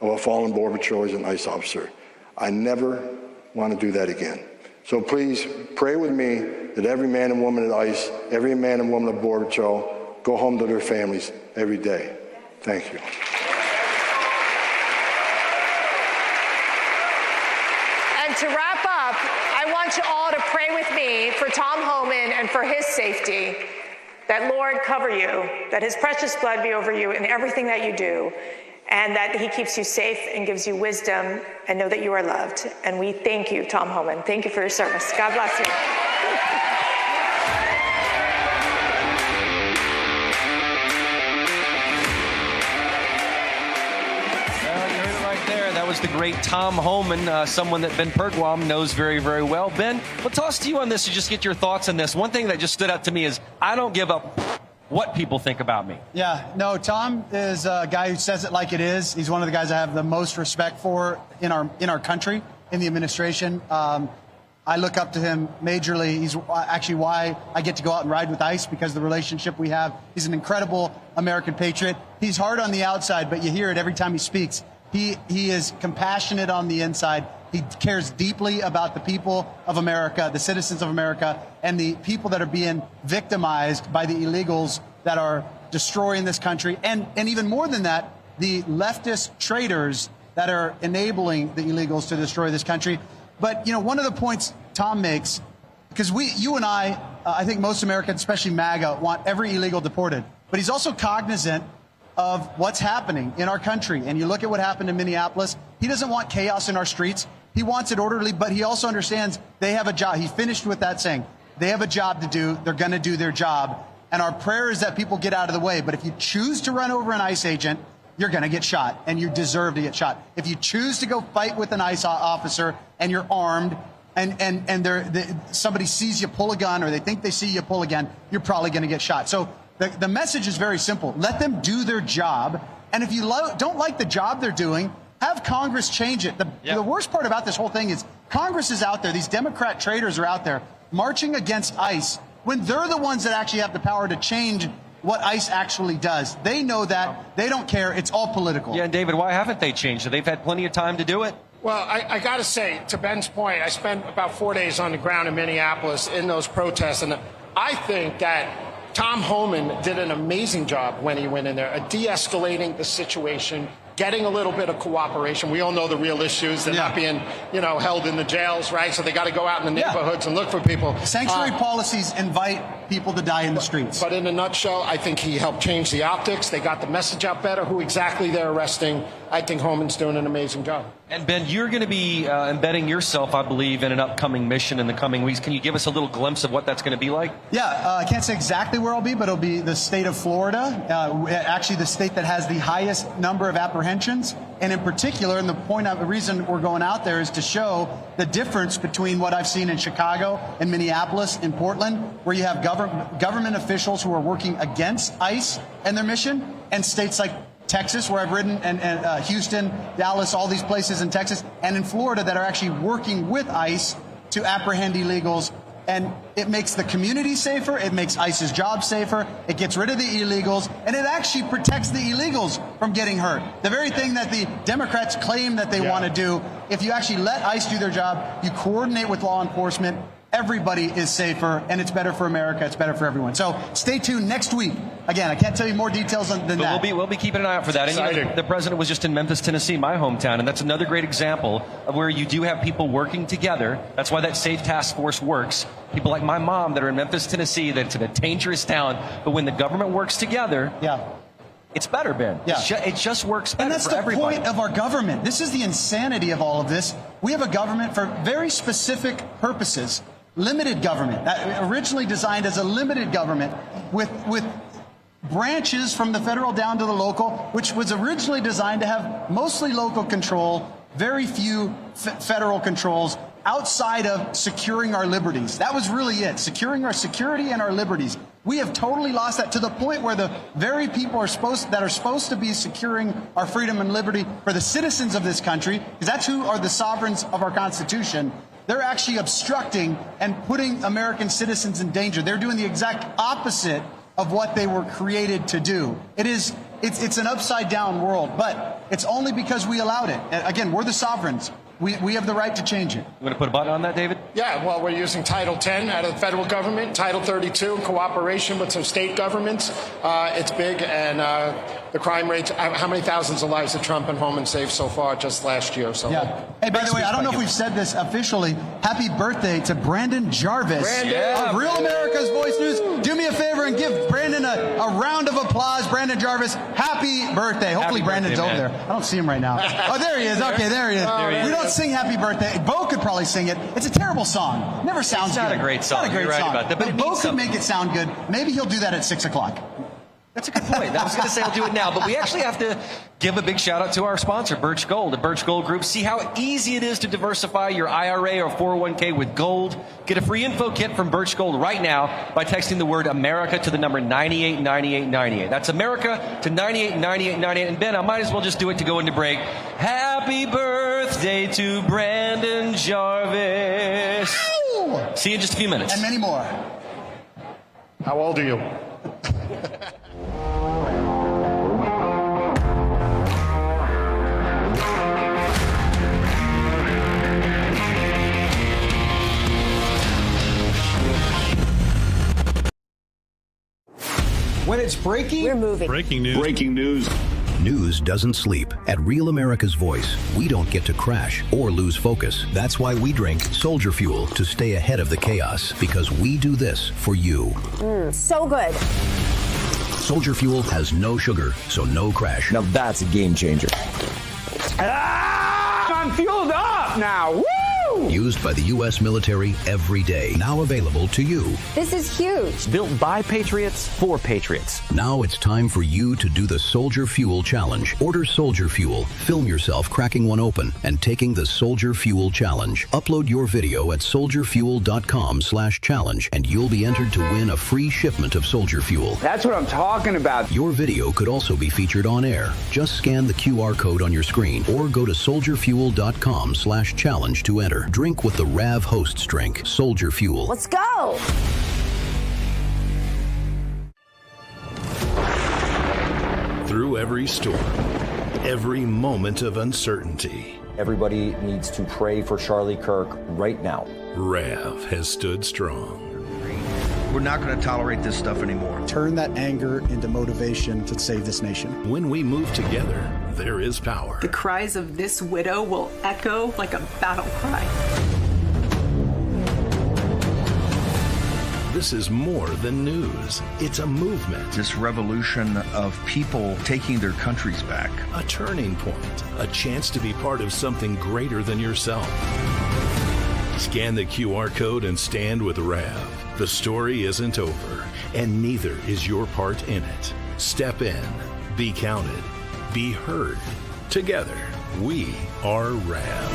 of a fallen Border Patrol and ICE officer. I never want to do that again. So please pray with me that every man and woman at ICE, every man and woman at Border Patrol go home to their families every day. Thank you. And to wrap up, I want you all to pray with me for Tom Homan and for his safety. That Lord cover you, that his precious blood be over you in everything that you do, and that he keeps you safe and gives you wisdom, and know that you are loved. And we thank you, Tom Homan. Thank you for your service. God bless you. That was the great Tom Homan, someone that Ben Pergwam knows very, very well. Ben, we'll toss to you on this to just get your thoughts on this. One thing that just stood out to me is I don't give up what people think about me. Yeah, no, Tom is a guy who says it like it is. He's one of the guys I have the most respect for in our country, in the administration. I look up to him majorly. He's actually why I get to go out and ride with ICE, because of the relationship we have. He's an incredible American patriot. He's hard on the outside, but you hear it every time he speaks. He is compassionate on the inside. He cares deeply about the people of America, the citizens of America, and the people that are being victimized by the illegals that are destroying this country. And even more than that, the leftist traitors that are enabling the illegals to destroy this country. But, one of the points Tom makes, because you and I think most Americans, especially MAGA, want every illegal deported. But he's also cognizant of what's happening in our country. And you look at what happened in Minneapolis. He doesn't want chaos in our streets. He wants it orderly, but he also understands they have a job. He finished with that saying, they have a job to do. They're going to do their job. And our prayer is that people get out of the way. But if you choose to run over an ICE agent, you're going to get shot, and you deserve to get shot. If you choose to go fight with an ICE officer and you're armed, and somebody sees you pull a gun, or they think they see you pull a gun, you're probably going to get shot. So the message is very simple. Let them do their job. And if you don't like the job they're doing, have Congress change it. The worst part about this whole thing is Congress is out there. These Democrat traitors are out there marching against ICE when they're the ones that actually have the power to change what ICE actually does. They know that. They don't care. It's all political. Yeah, and David, why haven't they changed it? They've had plenty of time to do it. Well, I got to say, to Ben's point, I spent about 4 days on the ground in Minneapolis in those protests, and I think that Tom Homan did an amazing job when he went in there, de-escalating the situation, getting a little bit of cooperation. We all know the real issues. They're not being, held in the jails, right? So they got to go out in the neighborhoods and look for people. Sanctuary policies invite people to die in the streets. But in a nutshell, I think he helped change the optics. They got the message out better, who exactly they're arresting. I think Homan's doing an amazing job. And Ben, you're going to be embedding yourself, I believe, in an upcoming mission in the coming weeks. Can you give us a little glimpse of what that's going to be like? Yeah, I can't say exactly where I'll be, but it'll be the state of Florida, actually the state that has the highest number of apprehensions. And in particular, and the reason we're going out there is to show the difference between what I've seen in Chicago and Minneapolis and Portland, where you have government officials who are working against ICE and their mission, and states like Texas, where I've ridden, and Houston, Dallas, all these places in Texas, and in Florida that are actually working with ICE to apprehend illegals. And it makes the community safer, it makes ICE's job safer, it gets rid of the illegals, and it actually protects the illegals from getting hurt. The very thing that the Democrats claim that they want to do, if you actually let ICE do their job, you coordinate with law enforcement, everybody is safer, and it's better for America. It's better for everyone. So stay tuned next week. Again, I can't tell you more details than that. We'll be keeping an eye out for that. And you know, the president was just in Memphis, Tennessee, my hometown, and that's another great example of where you do have people working together. That's why that Safe Task Force works. People like my mom that are in Memphis, Tennessee, that's in a dangerous town. But when the government works together, it's better, Ben. Yeah. It just works better and that's for the everybody. point of our government. This is the insanity of all of this. We have a government for very specific purposes. Limited government, originally designed as a limited government with branches from the federal down to the local, which was originally designed to have mostly local control, very few federal controls outside of securing our liberties. That was really it, securing our security and our liberties. We have totally lost that to the point where the very people that are supposed to be securing our freedom and liberty for the citizens of this country, because that's who are the sovereigns of our Constitution, they're actually obstructing and putting American citizens in danger. They're doing the exact opposite of what they were created to do. It's an upside down world, but it's only because we allowed it. Again, we're the sovereigns. We have the right to change it. You want to put a button on that, David? Yeah, well, we're using Title 10 out of the federal government, Title 32 in cooperation with some state governments. It's big, and the crime rates, how many thousands of lives have Trump and Homan saved so far just last year? So, yeah. Hey, by the way, I don't know if we've said this officially. Happy birthday to Brandon Jarvis of Real America's Voice News. Do me a favor and give Brandon a round of applause. Brandon Jarvis, happy birthday. Hopefully Brandon's over there. I don't see him right now. Oh, there he is. Okay, there he is. We don't sing happy birthday. Bo could probably sing it. It's a terrible song. Never sounds good. It's not a great song. Not a great You're right song. about that, but Bo could make it sound good. Maybe he'll do that at 6 o'clock. That's a good point. I was going to say I'll do it now, but we actually have to give a big shout out to our sponsor, Birch Gold. The Birch Gold Group. See how easy it is to diversify your IRA or 401k with gold. Get a free info kit from Birch Gold right now by texting the word America to the number 989898. That's America to 989898. And Ben, I might as well just do it to go into break. Happy birthday to Brandon Jarvis. Ow! See you in just a few minutes. And many more. How old are you? When it's breaking, we're moving. Breaking news. Breaking news. News doesn't sleep. At Real America's Voice, we don't get to crash or lose focus. That's why we drink Soldier Fuel to stay ahead of the chaos, because we do this for you. So good. Soldier Fuel has no sugar, so no crash. Now that's a game changer. I'm fueled up now. Woo! Used by the U.S. military every day. Now available to you. This is huge. Built by Patriots for Patriots. Now it's time for you to do the Soldier Fuel Challenge. Order Soldier Fuel, film yourself cracking one open, and taking the Soldier Fuel Challenge. Upload your video at soldierfuel.com/challenge, and you'll be entered to win a free shipment of Soldier Fuel. That's what I'm talking about. Your video could also be featured on air. Just scan the QR code on your screen or go to soldierfuel.com/challenge to enter. Drink with the RAV hosts drink, Soldier Fuel. Let's go. Through every storm, every moment of uncertainty, everybody needs to pray for Charlie Kirk right now. RAV has stood strong. We're not going to tolerate this stuff anymore. Turn that anger into motivation to save this nation. When we move together, there is power. The cries of this widow will echo like a battle cry. This is more than news. It's a movement. This revolution of people taking their countries back. A turning point. A chance to be part of something greater than yourself. Scan the QR code and stand with RAV. The story isn't over, and neither is your part in it. Step in. Be counted. Be heard. Together, we are RAV.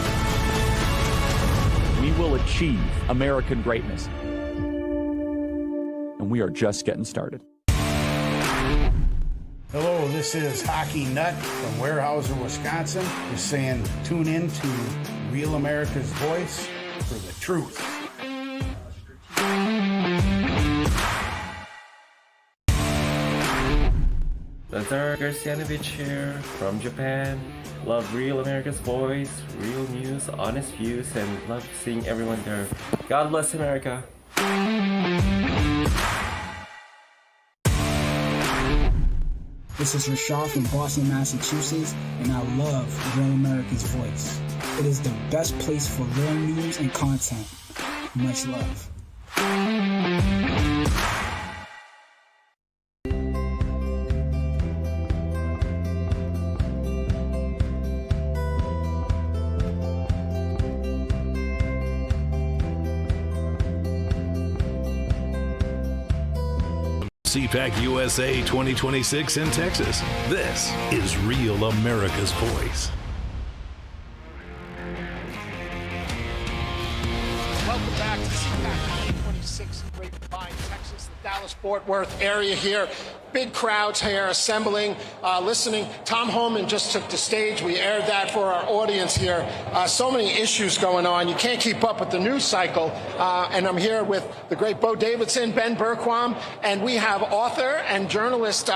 We will achieve American greatness. And we are just getting started. Hello, this is Hockey Nut from Weyerhaeuser, Wisconsin. Just saying, tune in to Real America's Voice for the truth. Lazar Garcianovich here from Japan. Love Real America's Voice, real news, honest views, and love seeing everyone there. God bless America. This is Rashad from Boston, Massachusetts, and I love Real America's Voice. It is the best place for real news and content. Much love. Cpac USA 2026 in Texas. This is Real America's Voice. Welcome back to Cpac 2026 in Grapevine, Texas, the Dallas-Fort Worth area here. Big crowds here assembling, listening. Tom Homan just took the stage. We aired that for our audience here. So many issues going on. You can't keep up with the news cycle. And I'm here with the great Bo Davidson, Ben Berquam, and we have author and journalist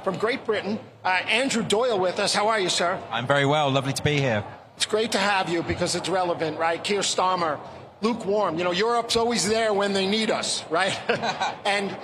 from Great Britain, Andrew Doyle, with us. How are you, sir? I'm very well. Lovely to be here. It's great to have you because it's relevant, right? Keir Starmer, lukewarm. You know, Europe's always there when they need us, right? And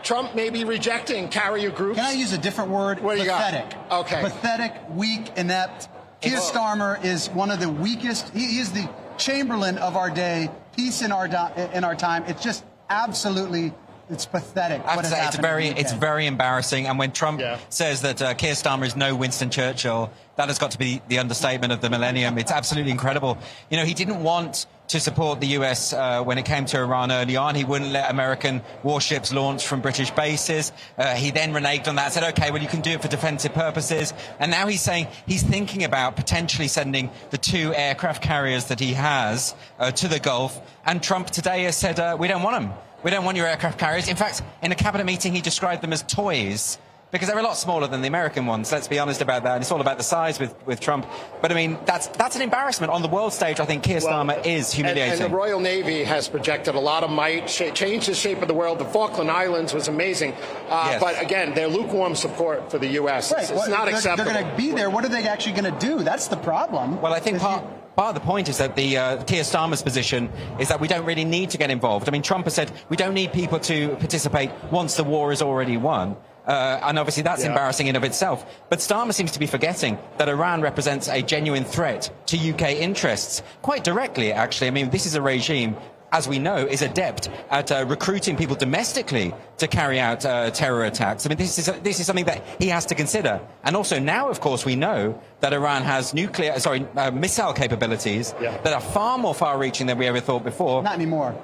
Trump may be rejecting carrier groups. Can I use a different word? What do you Pathetic. got? Okay. Pathetic, weak, inept. Keir Starmer is one of the weakest. He is the Chamberlain of our day. Peace in our time. It's just absolutely. It's pathetic. I have to say, it's very embarrassing. And when Trump says that Keir Starmer is no Winston Churchill, that has got to be the understatement of the millennium. It's absolutely incredible. You know, he didn't want to support the US when it came to Iran early on. He wouldn't let American warships launch from British bases. He then reneged on that and said, OK, well, you can do it for defensive purposes. And now he's saying he's thinking about potentially sending the 2 aircraft carriers that he has to the Gulf. And Trump today has said, we don't want them. We don't want your aircraft carriers. In fact, in a cabinet meeting, he described them as toys because they're a lot smaller than the American ones. Let's be honest about that. And it's all about the size with Trump. But, I mean, that's an embarrassment. On the world stage, I think Keir Starmer is humiliating. And the Royal Navy has projected a lot of might, changed the shape of the world. The Falkland Islands was amazing. Yes. But, again, their lukewarm support for the U.S. Right. It's not acceptable. They're going to be there. What are they actually going to do? That's the problem. Well, I think part of the point is that the Keir Starmer's position is that we don't really need to get involved. I mean, Trump has said we don't need people to participate once the war is already won. And obviously that's embarrassing in of itself. But Starmer seems to be forgetting that Iran represents a genuine threat to UK interests. Quite directly, actually. I mean, this is a regime, as we know, is adept at recruiting people domestically to carry out terror attacks. I mean, this is something that he has to consider. And also now, of course, we know that Iran has missile capabilities that are far more far-reaching than we ever thought before. Not anymore.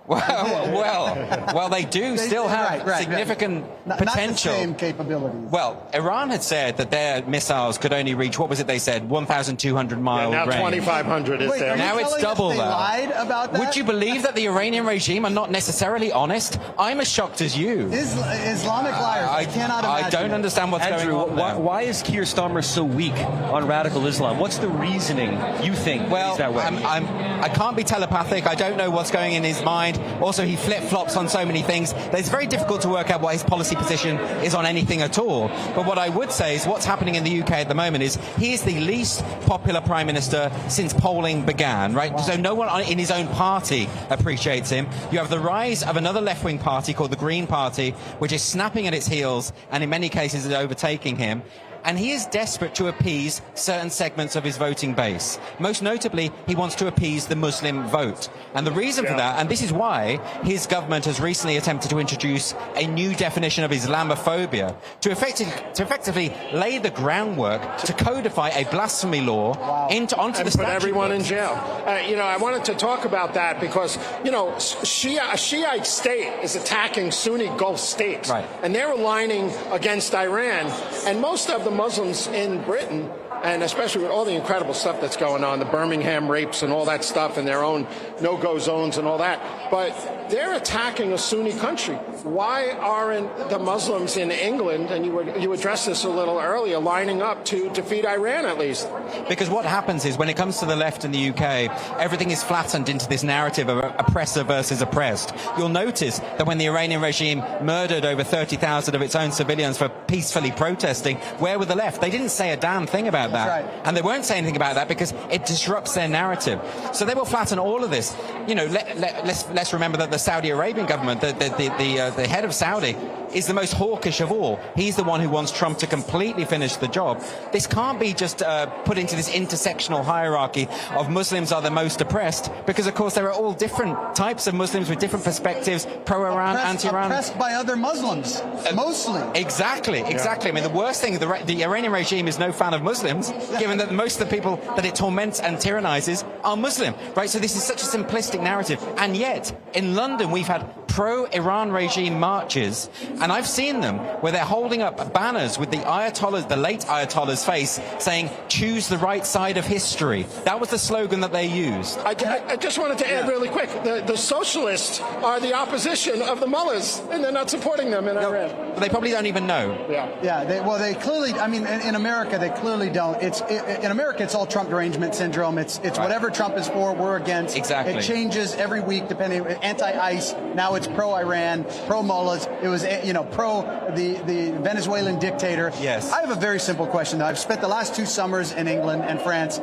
Well, they do still have significant potential. Not the same capabilities. Well, Iran had said that their missiles could only reach, what was it they said, 1,200 mile range. Now 2,500 is there. Now it's double that. Lied about that? Would you believe that the Iranian regime are not necessarily honest? I'm as shocked as you. Islamic liars. I cannot imagine. I don't understand what's Andrew, going on there. Why is Keir Starmer so weak on radical Islam? What's the reasoning, you think, he's that way? I can't be telepathic. I don't know what's going in his mind. Also, he flip-flops on so many things that it's very difficult to work out what his policy position is on anything at all. But what I would say is what's happening in the UK at the moment is he is the least popular Prime Minister since polling began, right? Wow. So no one in his own party appreciates him. You have the rise of another left-wing party called the Green Party, which is snapping at its heels and in many cases is overtaking him. And he is desperate to appease certain segments of his voting base. Most notably, he wants to appease the Muslim vote. And the reason for that, and this is why his government has recently attempted to introduce a new definition of Islamophobia to effectively lay the groundwork to codify a blasphemy law onto the statute. Put everyone in jail. I wanted to talk about that because, a Shiite state is attacking Sunni Gulf states. Right. And they're aligning against Iran. And most of the Muslims in Britain and especially with all the incredible stuff that's going on, the Birmingham rapes and all that stuff, and their own no-go zones and all that. But they're attacking a Sunni country. Why aren't the Muslims in England, and you addressed this a little earlier, lining up to defeat Iran at least? Because what happens is when it comes to the left in the UK, everything is flattened into this narrative of oppressor versus oppressed. You'll notice that when the Iranian regime murdered over 30,000 of its own civilians for peacefully protesting, where were the left? They didn't say a damn thing about that. Right. And they won't say anything about that because it disrupts their narrative. So they will flatten all of this. You know, let's remember that the Saudi Arabian government, the head of Saudi, is the most hawkish of all. He's the one who wants Trump to completely finish the job. This can't be just put into this intersectional hierarchy of Muslims are the most oppressed, because of course there are all different types of Muslims with different perspectives, pro-Iran, anti-Iran. Oppressed by other Muslims, mostly. Exactly. I mean, the worst thing, the Iranian regime is no fan of Muslims, given that most of the people that it torments and tyrannizes are Muslim, right? So this is such a simplistic narrative. And yet, in London, we've had pro-Iran regime marches, and I've seen them where they're holding up banners with the Ayatollah's, the late Ayatollah's face, saying, choose the right side of history. That was the slogan that they used. I just wanted to add really quick, the socialists are the opposition of the mullahs, and they're not supporting them in Iran. They probably don't even know. They clearly, I mean, in America, they clearly don't. In America, it's all Trump derangement syndrome. It's right. Whatever Trump is for, we're against. Exactly. It changes every week, depending, anti-ICE, now it's pro-Iran, pro-mullahs. It was, pro the Venezuelan dictator. Yes. I have a very simple question, though. I've spent the last 2 summers in England and France.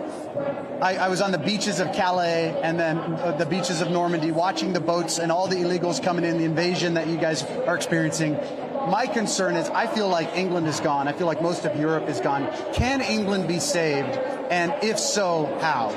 I was on the beaches of Calais and then the beaches of Normandy, watching the boats and all the illegals coming in, the invasion that you guys are experiencing. My concern is I feel like England is gone. I feel like most of Europe is gone. Can England be saved? And if so, how?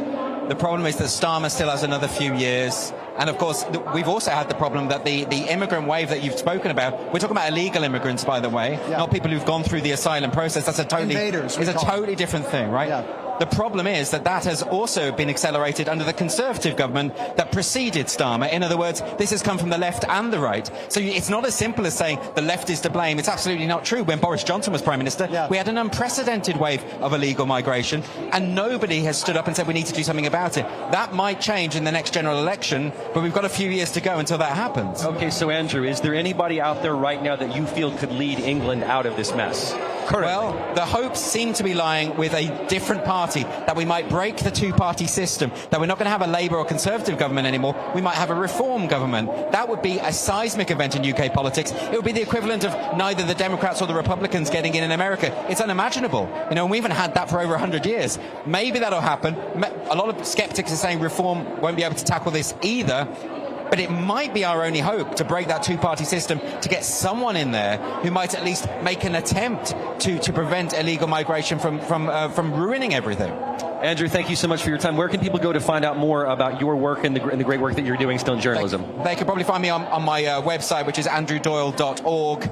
The problem is that Starmer still has another few years. And of course, we've also had the problem that the immigrant wave that you've spoken about, we're talking about illegal immigrants, by the way, not people who've gone through the asylum process. That's a totally different thing, right? Yeah. The problem is that has also been accelerated under the Conservative government that preceded Starmer. In other words, this has come from the left and the right. So it's not as simple as saying the left is to blame. It's absolutely not true. When Boris Johnson was Prime Minister, we had an unprecedented wave of illegal migration, and nobody has stood up and said we need to do something about it. That might change in the next general election, but we've got a few years to go until that happens. Okay, so Andrew, is there anybody out there right now that you feel could lead England out of this mess? Currently. Well, the hopes seem to be lying with a different party, that we might break the two-party system, that we're not going to have a Labour or Conservative government anymore. We might have a Reform government. That would be a seismic event in UK politics. It would be the equivalent of neither the Democrats or the Republicans getting in America. It's unimaginable. And we haven't had that for over 100 years. Maybe that'll happen. A lot of skeptics are saying Reform won't be able to tackle this either. But it might be our only hope to break that two-party system, to get someone in there who might at least make an attempt to prevent illegal migration from ruining everything. Andrew, thank you so much for your time. Where can people go to find out more about your work and the great work that you're doing still in journalism? They can probably find me on my website, which is andrewdoyle.org,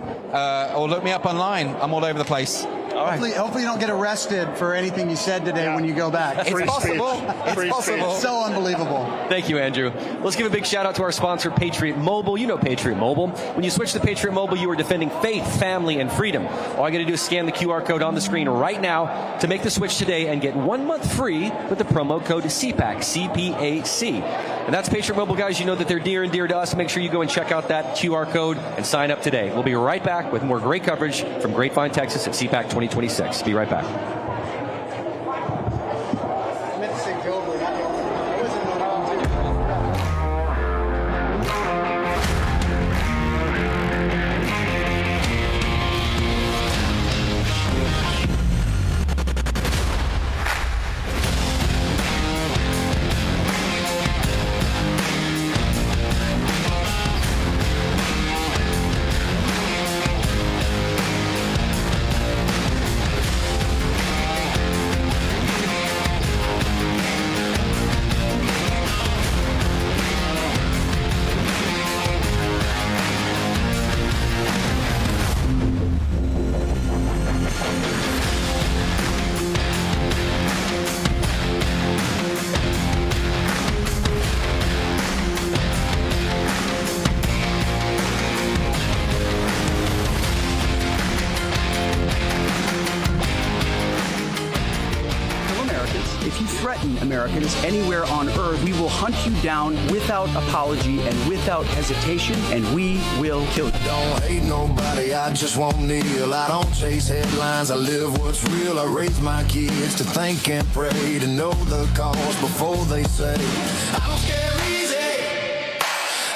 or look me up online. I'm all over the place. Hopefully you don't get arrested for anything you said today when you go back. It's possible. It's possible. It's so unbelievable. Thank you, Andrew. Let's give a big shout out to our sponsor, Patriot Mobile. You know Patriot Mobile. When you switch to Patriot Mobile, you are defending faith, family, and freedom. All you got to do is scan the QR code on the screen right now to make the switch today and get 1 month free with the promo code CPAC, C-P-A-C. And that's Patriot Mobile, guys. You know that they're near and dear to us. Make sure you go and check out that QR code and sign up today. We'll be right back with more great coverage from Grapevine, Texas at Cpac 2026. Be right back. If you threaten Americans anywhere on earth, we will hunt you down without apology and without hesitation, and we will kill you. Don't hate nobody, I just won't kneel. I don't chase headlines, I live what's real. I raise my kids to think and pray, to know the cause before they say, I don't scare easy,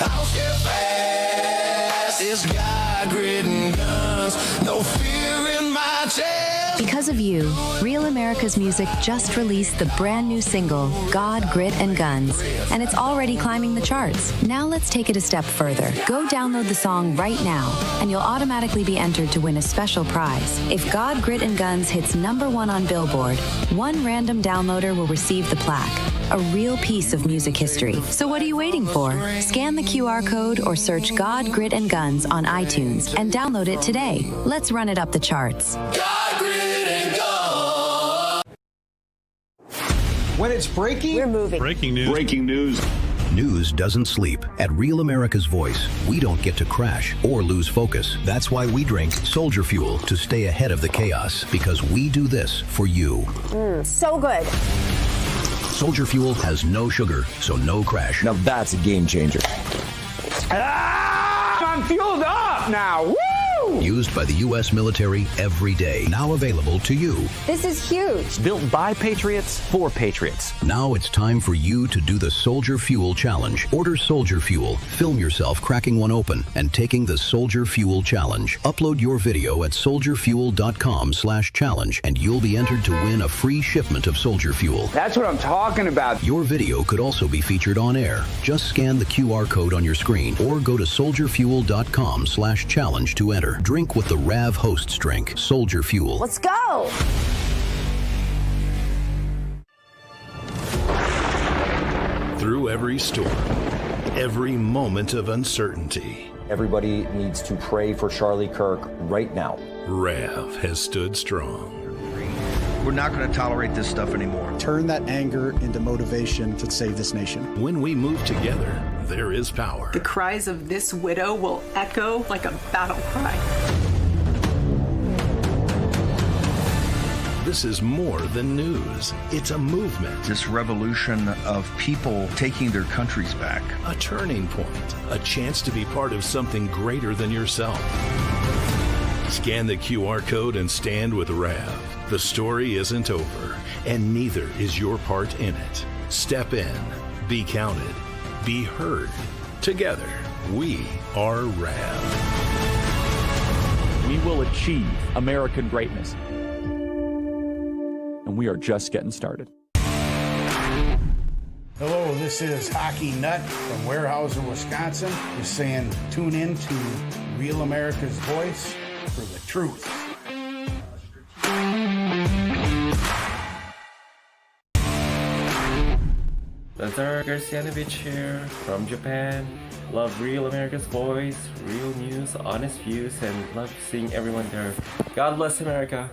I don't scare fast. It's God, grit, and guns, no fear in my chest. Because of you, Real America's Music just released the brand new single, God, Grit, and Guns, and it's already climbing the charts. Now let's take it a step further. Go download the song right now, and you'll automatically be entered to win a special prize. If God, Grit, and Guns hits #1 on Billboard, one random downloader will receive the plaque, a real piece of music history. So what are you waiting for? Scan the QR code or search God, Grit, and Guns on iTunes and download it today. Let's run it up the charts. When it's breaking, we're moving. Breaking news. Breaking news. News doesn't sleep. At Real America's Voice, we don't get to crash or lose focus. That's why we drink Soldier Fuel to stay ahead of the chaos, because we do this for you. So good. Soldier Fuel has no sugar, so no crash. Now that's a game changer. I'm fueled up now. Woo! Used by the U.S. military every day. Now available to you. This is huge. Built by Patriots for Patriots. Now it's time for you to do the Soldier Fuel Challenge. Order Soldier Fuel, film yourself cracking one open, and taking the Soldier Fuel Challenge. Upload your video at soldierfuel.com/challenge, and you'll be entered to win a free shipment of Soldier Fuel. That's what I'm talking about. Your video could also be featured on air. Just scan the QR code on your screen or go to soldierfuel.com/challenge to enter. Drink what the RAV hosts drink. Soldier Fuel. Let's go. Through every storm, every moment of uncertainty, Everybody needs to pray for Charlie Kirk right now. RAV has stood strong. We're not going to tolerate this stuff anymore. Turn that anger into motivation to save this nation. When we move together, there is power. The cries of this widow will echo like a battle cry. This is more than news. It's a movement. This revolution of people taking their countries back. A turning point. A chance to be part of something greater than yourself. Scan the QR code and stand with RAV. The story isn't over, and neither is your part in it. Step in, be counted, be heard. Together, we are RAV. We will achieve American greatness. And we are just getting started. Hello, this is Hockey Nut from Weyerhaeuser, Wisconsin. Just saying, tune in to Real America's Voice for the truth. Lazar Garcianovich here from Japan. Love Real America's Voice, real news, honest views, and love seeing everyone there. God bless America.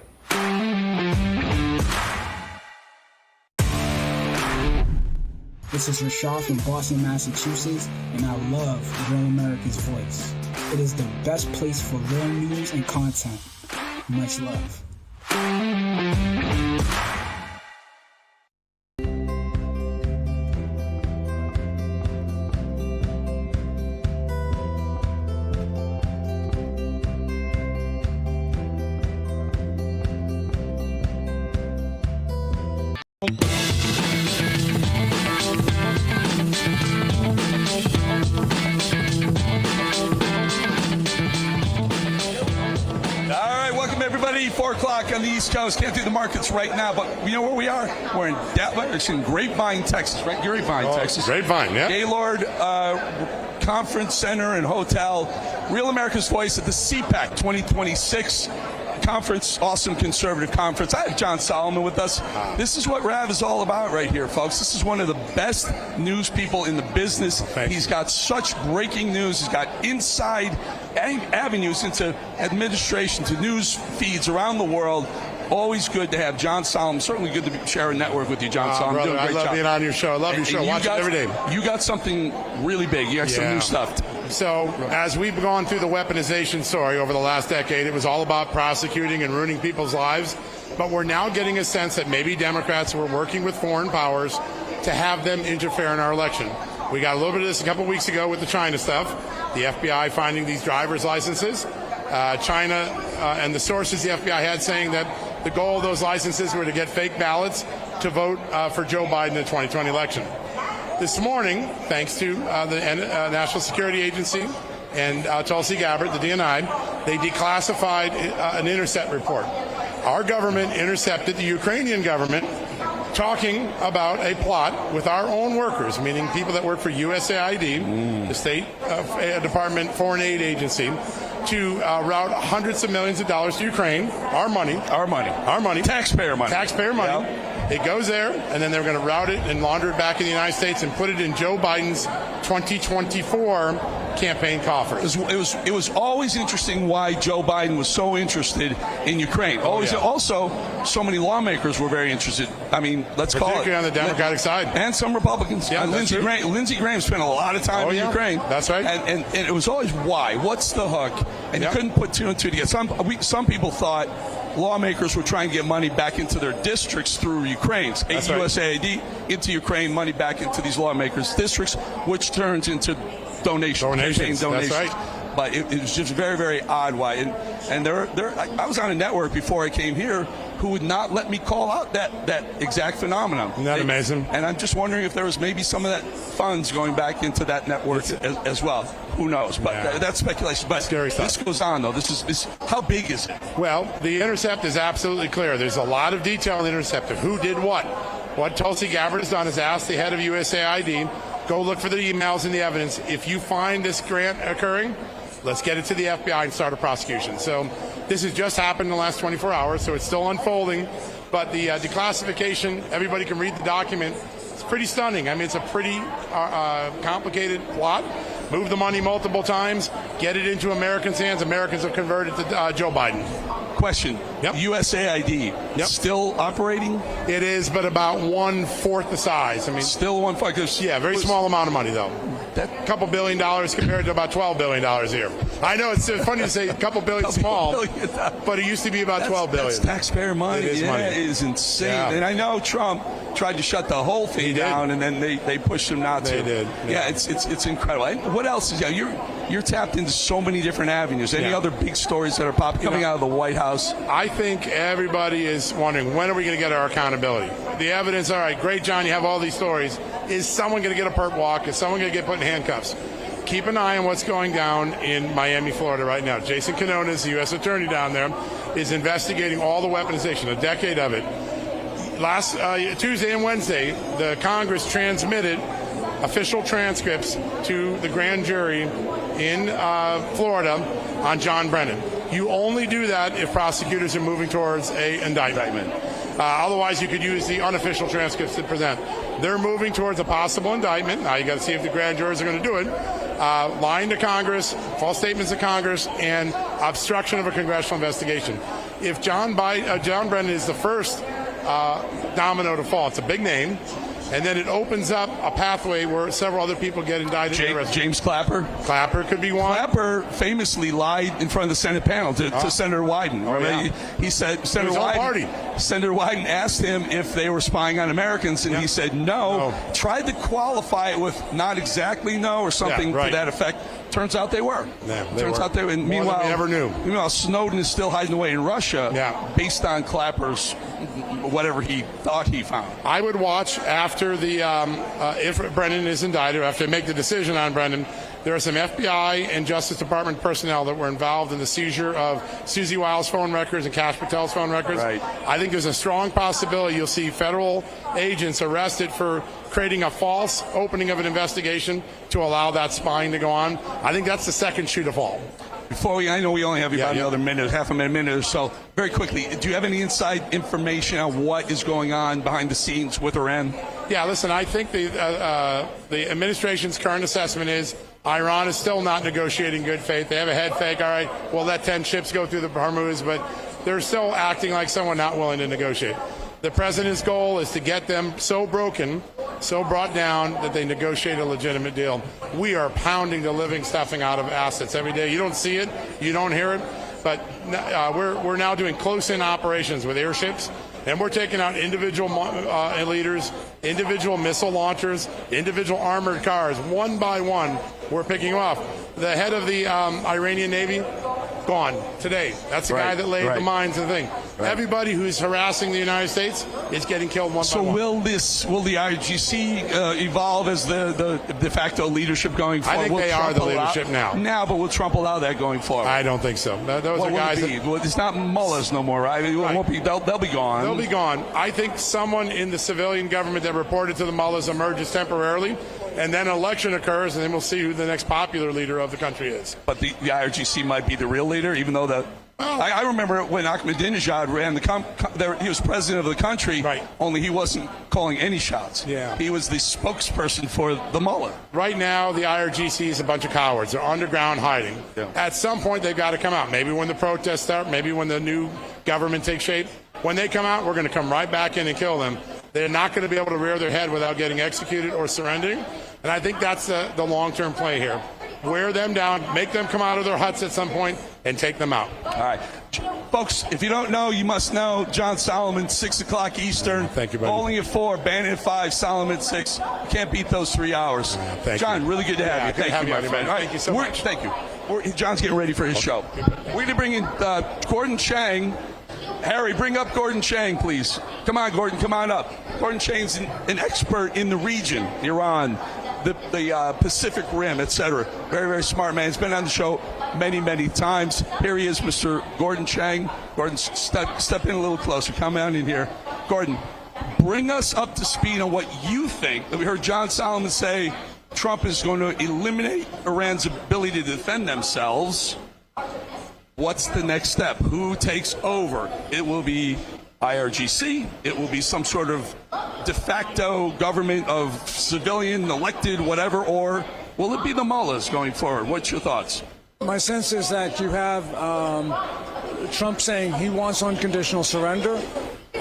This is Rashad from Boston, Massachusetts, and I love Real America's Voice. It is the best place for real news and content. Much love. Welcome everybody. 4 o'clock on the East Coast. Can't do the markets right now, but you know where we are? We're in in Grapevine, Texas, right? Grapevine, Texas. Grapevine, yeah. Gaylord Conference Center and Hotel. Real America's Voice at the Cpac 2026 conference, awesome conservative conference. I have John Solomon with us. This is what RAV is all about right here, folks. This is one of the best news people in the business. He's got such breaking news. He's got inside avenues into administration, to news feeds around the world. Always good to have John Solomon. Certainly good to share a network with you, John Solomon. Brother, doing a great I love job. being on your show. I love your show. Watch it every day. You got something really big. You got some new stuff. So, as we've gone through the weaponization story over the last decade, it was all about prosecuting and ruining people's lives. But we're now getting a sense that maybe Democrats were working with foreign powers to have them interfere in our election. We got a little bit of this a couple weeks ago with the China stuff, the FBI finding these driver's licenses. China and the sources the FBI had saying that the goal of those licenses were to get fake ballots to vote for Joe Biden in the 2020 election. This morning, thanks to the National Security Agency and Tulsi Gabbard, the DNI, they declassified an intercept report. Our government intercepted the Ukrainian government talking about a plot with our own workers, meaning people that work for USAID, the State Department Foreign Aid Agency, to route hundreds of millions of dollars to Ukraine, our money, taxpayer money. Yep. It goes there, and then they're going to route it and launder it back in the United States and put it in Joe Biden's 2024 campaign coffers. It was always interesting why Joe Biden was so interested in Ukraine. Also, so many lawmakers were very interested. I mean, let's call it. Particularly on the Democratic side. And some Republicans. Yeah, Lindsey Graham spent a lot of time in Ukraine. That's right. And it was always why? What's the hook? And you couldn't put two and two together. Some people thought lawmakers were trying to get money back into their districts through Ukraine's USAID into Ukraine, money back into these lawmakers' districts, which turns into donations. That's right. But it was just very, very odd why. And I was on a network before I came here who would not let me call out that exact phenomenon. Isn't that amazing? And I'm just wondering if there was maybe some of that funds going back into that network as well. Who knows? But that's speculation. But scary stuff. This goes on, though. This how big is it? Well, the intercept is absolutely clear. There's a lot of detail in the intercept of who did what. What Tulsi Gabbard has done is asked the head of USAID, go look for the emails and the evidence. If you find this grant occurring, let's get it to the FBI and start a prosecution. So this has just happened in the last 24 hours, so it's still unfolding. But the declassification, everybody can read the document. It's pretty stunning. I mean, it's a pretty complicated plot. Move the money multiple times, get it into Americans' hands. Americans have converted to Joe Biden. Question. USAID still operating? It is, but about 1/4 the size. I mean, still 1/4. Yeah, very small amount of money though. A couple $1 billion compared to about $12 billion here. I know it's funny to say a couple billion small, but it used to be about $12 billion. That's taxpayer money. It is money. It is insane. Yeah. And I know Trump tried to shut the whole thing down, and then they pushed him not to. They did. Yeah, it's incredible. And what else is you're tapped into so many different avenues. Any other big stories that are coming out of the White House? I think everybody is wondering, when are we going to get our accountability? The evidence, all right, great, John, you have all these stories. Is someone going to get a perp walk? Is someone going to get put in handcuffs? Keep an eye on what's going down in Miami, Florida right now. Jason Quinones, the U.S. attorney down there, is investigating all the weaponization, a decade of it. Last Tuesday and Wednesday, the Congress transmitted official transcripts to the grand jury in Florida on John Brennan. You only do that if prosecutors are moving towards an indictment. Otherwise, you could use the unofficial transcripts to present. They're moving towards a possible indictment. Now, you got to see if the grand jurors are going to do it. Lying to Congress, false statements to Congress, and obstruction of a congressional investigation. If John Brennan is the first domino to fall, it's a big name. And then it opens up a pathway where several other people get indicted. James Clapper? Clapper could be one. Clapper famously lied in front of the Senate panel to Senator Wyden. He said Senator Wyden asked him if they were spying on Americans, and he said no. Tried to qualify it with not exactly no or something to that effect. Turns out they were. And meanwhile, we never knew. Meanwhile, Snowden is still hiding away in Russia based on Clapper's whatever he thought he found. I would watch after if Brennan is indicted, or after they make the decision on Brennan. There are some FBI and Justice Department personnel that were involved in the seizure of Susie Wiles' phone records and Kash Patel's phone records. I think there's a strong possibility you'll see federal agents arrested for creating a false opening of an investigation to allow that spying to go on. I think that's the second shoe to fall. I know we only have about another minute, half a minute or so. Very quickly, do you have any inside information on what is going on behind the scenes with Iran? Yeah, listen, I think the administration's current assessment is Iran is still not negotiating good faith. They have a head fake. All right, we'll let 10 ships go through the Hormuz, but they're still acting like someone not willing to negotiate. The president's goal is to get them so broken, so brought down that they negotiate a legitimate deal. We are pounding the living stuffing out of assets every day. You don't see it. You don't hear it. but we're now doing close-in operations with airships, and we're taking out individual leaders, individual missile launchers, individual armored cars, one by one. We're picking them off. The head of the Iranian Navy, gone today. That's the guy that laid the mines and the thing. Everybody who's harassing the United States is getting killed one by one. So will the IRGC evolve as the de facto leadership going forward? I think they are the leadership now. Now, but will Trump allow that going forward? I don't think so. Those are guys. It's not mullahs no more, right? It won't be. They'll be gone. They'll be gone. I think someone in the civilian government that reported to the mullahs emerges temporarily, and then an election occurs, and then we'll see who the next popular leader of the country is. But the IRGC might be the real leader, even though the. I remember when Ahmadinejad ran he was president of the country, only he wasn't calling any shots. Yeah. He was the spokesperson for the mullah. Right now, the IRGC is a bunch of cowards. They're underground hiding. Yeah. At some point, they've got to come out. Maybe when the protests start, maybe when the new government takes shape. When they come out, we're going to come right back in and kill them. They're not going to be able to rear their head without getting executed or surrendering. And I think that's the long-term play here. Wear them down, make them come out of their huts at some point, and take them out. All right. Folks, if you don't know, you must know. John Solomon, 6 o'clock Eastern. Thank you, buddy. Bowling at 4, Bannon at 5, Solomon at 6. You can't beat those 3 hours. Thank John, you. really good to have you. Thank you, my friend. All right. Thank you so much. Thank you. John's getting ready for his show. We're going to bring in Gordon Chang. Harry, bring up Gordon Chang, please. Come on, Gordon, come on up. Gordon Chang's an expert in the region, Iran, the Pacific Rim, etc. Very, very smart man. He's been on the show many, many times. Here he is, Mr. Gordon Chang. Gordon, step in a little closer. Come on in here. Gordon, bring us up to speed on what you think. We heard John Solomon say Trump is going to eliminate Iran's ability to defend themselves. What's the next step? Who takes over? It will be IRGC. It will be some sort of de facto government of civilian, elected, whatever, or will it be the mullahs going forward? What's your thoughts? My sense is that you have Trump saying he wants unconditional surrender.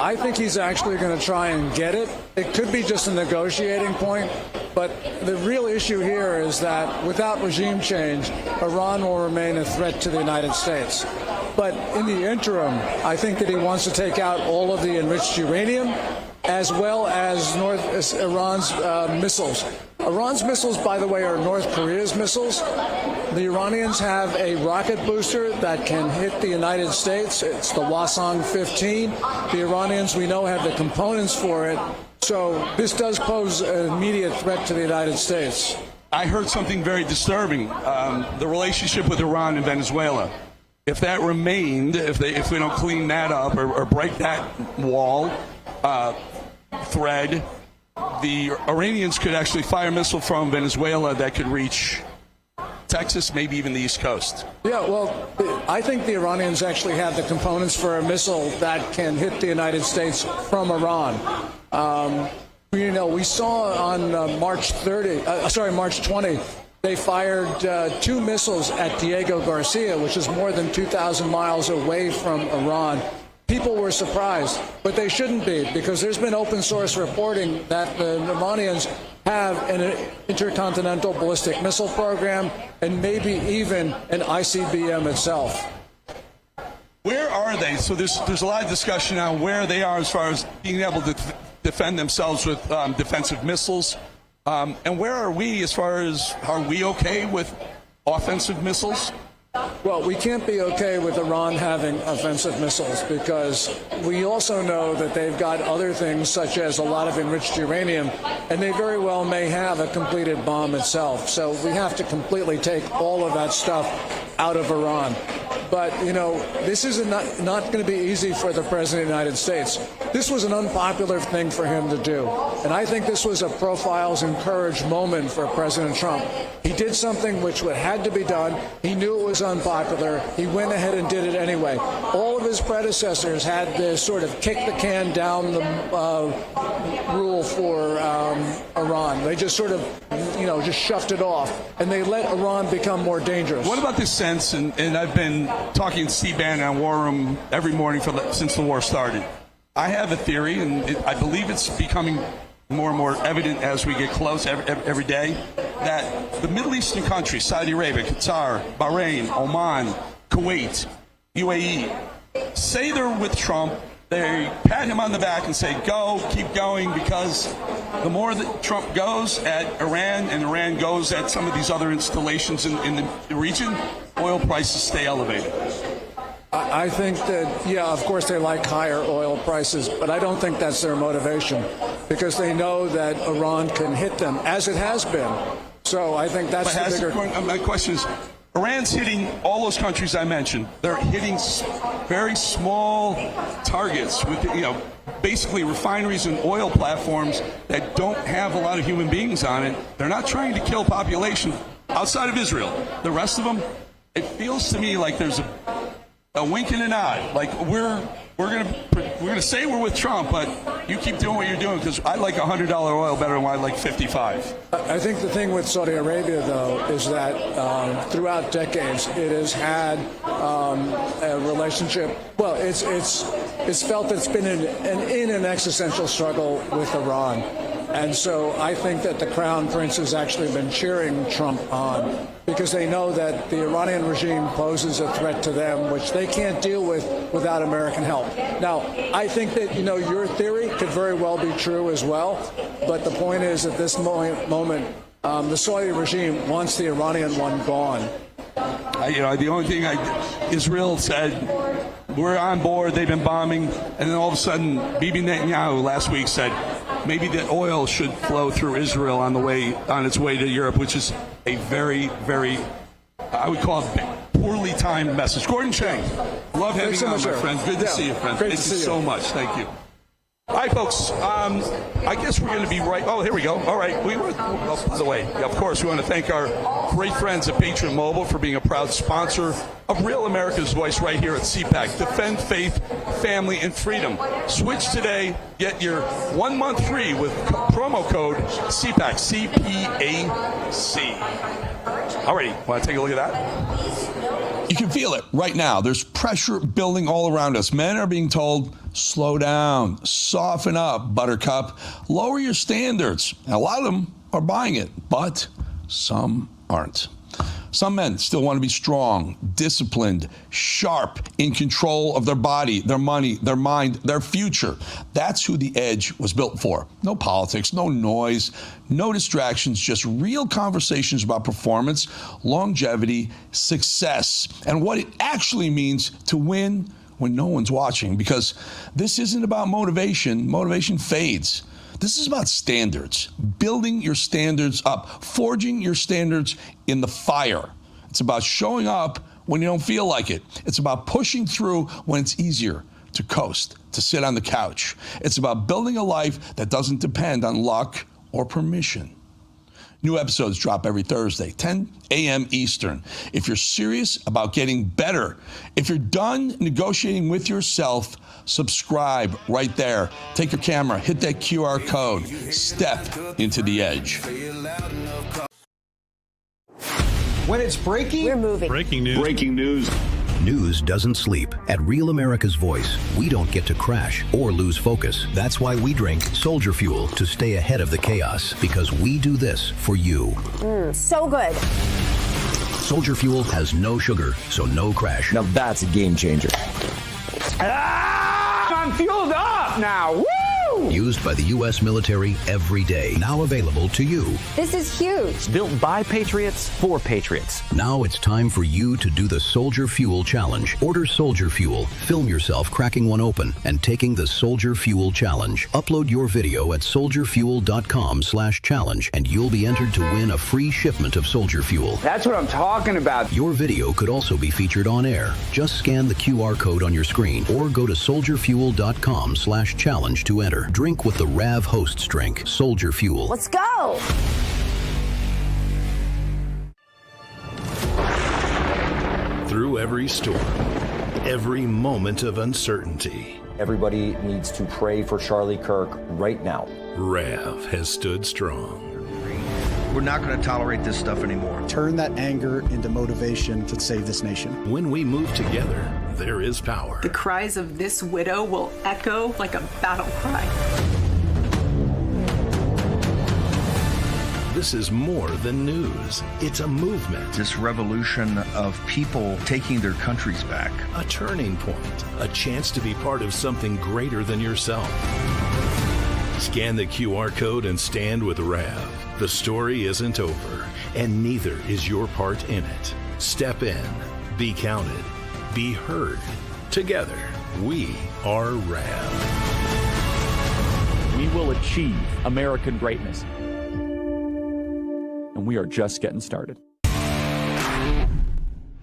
I think he's actually going to try and get it. It could be just a negotiating point, but the real issue here is that without regime change, Iran will remain a threat to the United States. But in the interim, I think that he wants to take out all of the enriched uranium, as well as Iran's missiles. Iran's missiles, by the way, are North Korea's missiles. The Iranians have a rocket booster that can hit the United States. It's the Hwasong-15. The Iranians, we know, have the components for it. So this does pose an immediate threat to the United States. I heard something very disturbing, the relationship with Iran and Venezuela. If that remained, if we don't clean that up or break that wall, thread, the Iranians could actually fire a missile from Venezuela that could reach Texas, maybe even the East Coast. Yeah, well, I think the Iranians actually have the components for a missile that can hit the United States from Iran. We saw on March 20, they fired 2 missiles at Diego Garcia, which is more than 2,000 miles away from Iran. People were surprised, but they shouldn't be, because there's been open source reporting that the Iranians have an intercontinental ballistic missile program and maybe even an ICBM itself. Where are they? So there's a lot of discussion on where they are as far as being able to defend themselves with defensive missiles. And where are we as far as, are we okay with offensive missiles? Well, we can't be okay with Iran having offensive missiles, because we also know that they've got other things such as a lot of enriched uranium, and they very well may have a completed bomb itself. So we have to completely take all of that stuff out of Iran. But, this is not going to be easy for the President of the United States. This was an unpopular thing for him to do. And I think this was a profiles and courage moment for President Trump. He did something which had to be done. He knew it was unpopular. He went ahead and did it anyway. All of his predecessors had to sort of kick the can down the rule for Iran. They just sort of, just shoved it off. And they let Iran become more dangerous. What about this sense, and I've been talking to Steve Bannon on War Room every morning since the war started. I have a theory, and I believe it's becoming more and more evident as we get close every day, that the Middle Eastern countries, Saudi Arabia, Qatar, Bahrain, Oman, Kuwait, UAE, say they're with Trump, they pat him on the back and say, go, keep going, because the more that Trump goes at Iran and Iran goes at some of these other installations in the region, oil prices stay elevated. I think that, yeah, of course they like higher oil prices, but I don't think that's their motivation, because they know that Iran can hit them, as it has been. So I think that's the bigger... My question is, Iran's hitting all those countries I mentioned. They're hitting very small targets with, basically refineries and oil platforms that don't have a lot of human beings on it. They're not trying to kill population outside of Israel. The rest of them, it feels to me like there's a wink and a nod. Like we're gonna say we're with Trump, but you keep doing what you're doing, because I like $100 oil better than I like 55. I think the thing with Saudi Arabia, though, is that throughout decades it has had a relationship. Well, it's felt that it's been in an existential struggle with Iran. And so I think that the Crown Prince has actually been cheering Trump on, because they know that the Iranian regime poses a threat to them, which they can't deal with without American help. Now, I think that, your theory could very well be true as well. But the point is, at this moment, the Saudi regime wants the Iranian one gone. The only thing Israel said, we're on board, they've been bombing, and then all of a sudden, Bibi Netanyahu last week said, maybe the oil should flow through Israel on its way to Europe, which is a very, very, I would call it poorly timed message. Gordon Chang, love having you on, my friend. Good to see you, friend. Thank you so much. Thank you. All right, folks. I guess we're going to be right. Oh, here we go. All right. By the way, of course, we want to thank our great friends at Patriot Mobile for being a proud sponsor of Real America's Voice right here at Cpac. Defend faith, family, and freedom. Switch today. Get your 1 month free with promo code Cpac, C-P-A-C. All righty. Want to take a look at that? You can feel it right now. There's pressure building all around us. Men are being told, slow down, soften up, buttercup, lower your standards. And a lot of them are buying it, but some aren't. Some men still want to be strong, disciplined, sharp, in control of their body, their money, their mind, their future. That's who the Edge was built for. No politics, no noise, no distractions, just real conversations about performance, longevity, success, and what it actually means to win when no one's watching. Because this isn't about motivation. Motivation fades. This is about standards, building your standards up, forging your standards in the fire. It's about showing up when you don't feel like it. It's about pushing through when it's easier to coast, to sit on the couch. It's about building a life that doesn't depend on luck or permission. New episodes drop every Thursday, 10 a.m. Eastern. If you're serious about getting better, if you're done negotiating with yourself, subscribe right there. Take your camera, hit that QR code, step into the Edge. When it's breaking, we're moving. Breaking news. Breaking news. News doesn't sleep. At Real America's Voice, we don't get to crash or lose focus. That's why we drink Soldier Fuel to stay ahead of the chaos, because we do this for you. So good. Soldier Fuel has no sugar, so no crash. Now that's a game changer. I'm fueled up now. Woo! Used by the U.S. military every day. Now available to you. This is huge. Built by Patriots for Patriots. Now it's time for you to do the Soldier Fuel Challenge. Order Soldier Fuel, film yourself cracking one open, and taking the Soldier Fuel Challenge. Upload your video at soldierfuel.com/challenge, and you'll be entered to win a free shipment of Soldier Fuel. That's what I'm talking about. Your video could also be featured on air. Just scan the QR code on your screen or go to soldierfuel.com/challenge to enter. Drink with the Rav Hosts drink, Soldier Fuel. Let's go. Through every storm, every moment of uncertainty, Everybody needs to pray for Charlie Kirk right now. Rav has stood strong. We're not going to tolerate this stuff anymore. Turn that anger into motivation to save this nation. When we move together, there is power. The cries of this widow will echo like a battle cry. This is more than news. It's a movement. This revolution of people taking their countries back. A turning point. A chance to be part of something greater than yourself. Scan the QR code and stand with RAV. The story isn't over, and neither is your part in it. Step in. Be counted. Be heard. Together, we are RAV. We will achieve American greatness. And we are just getting started.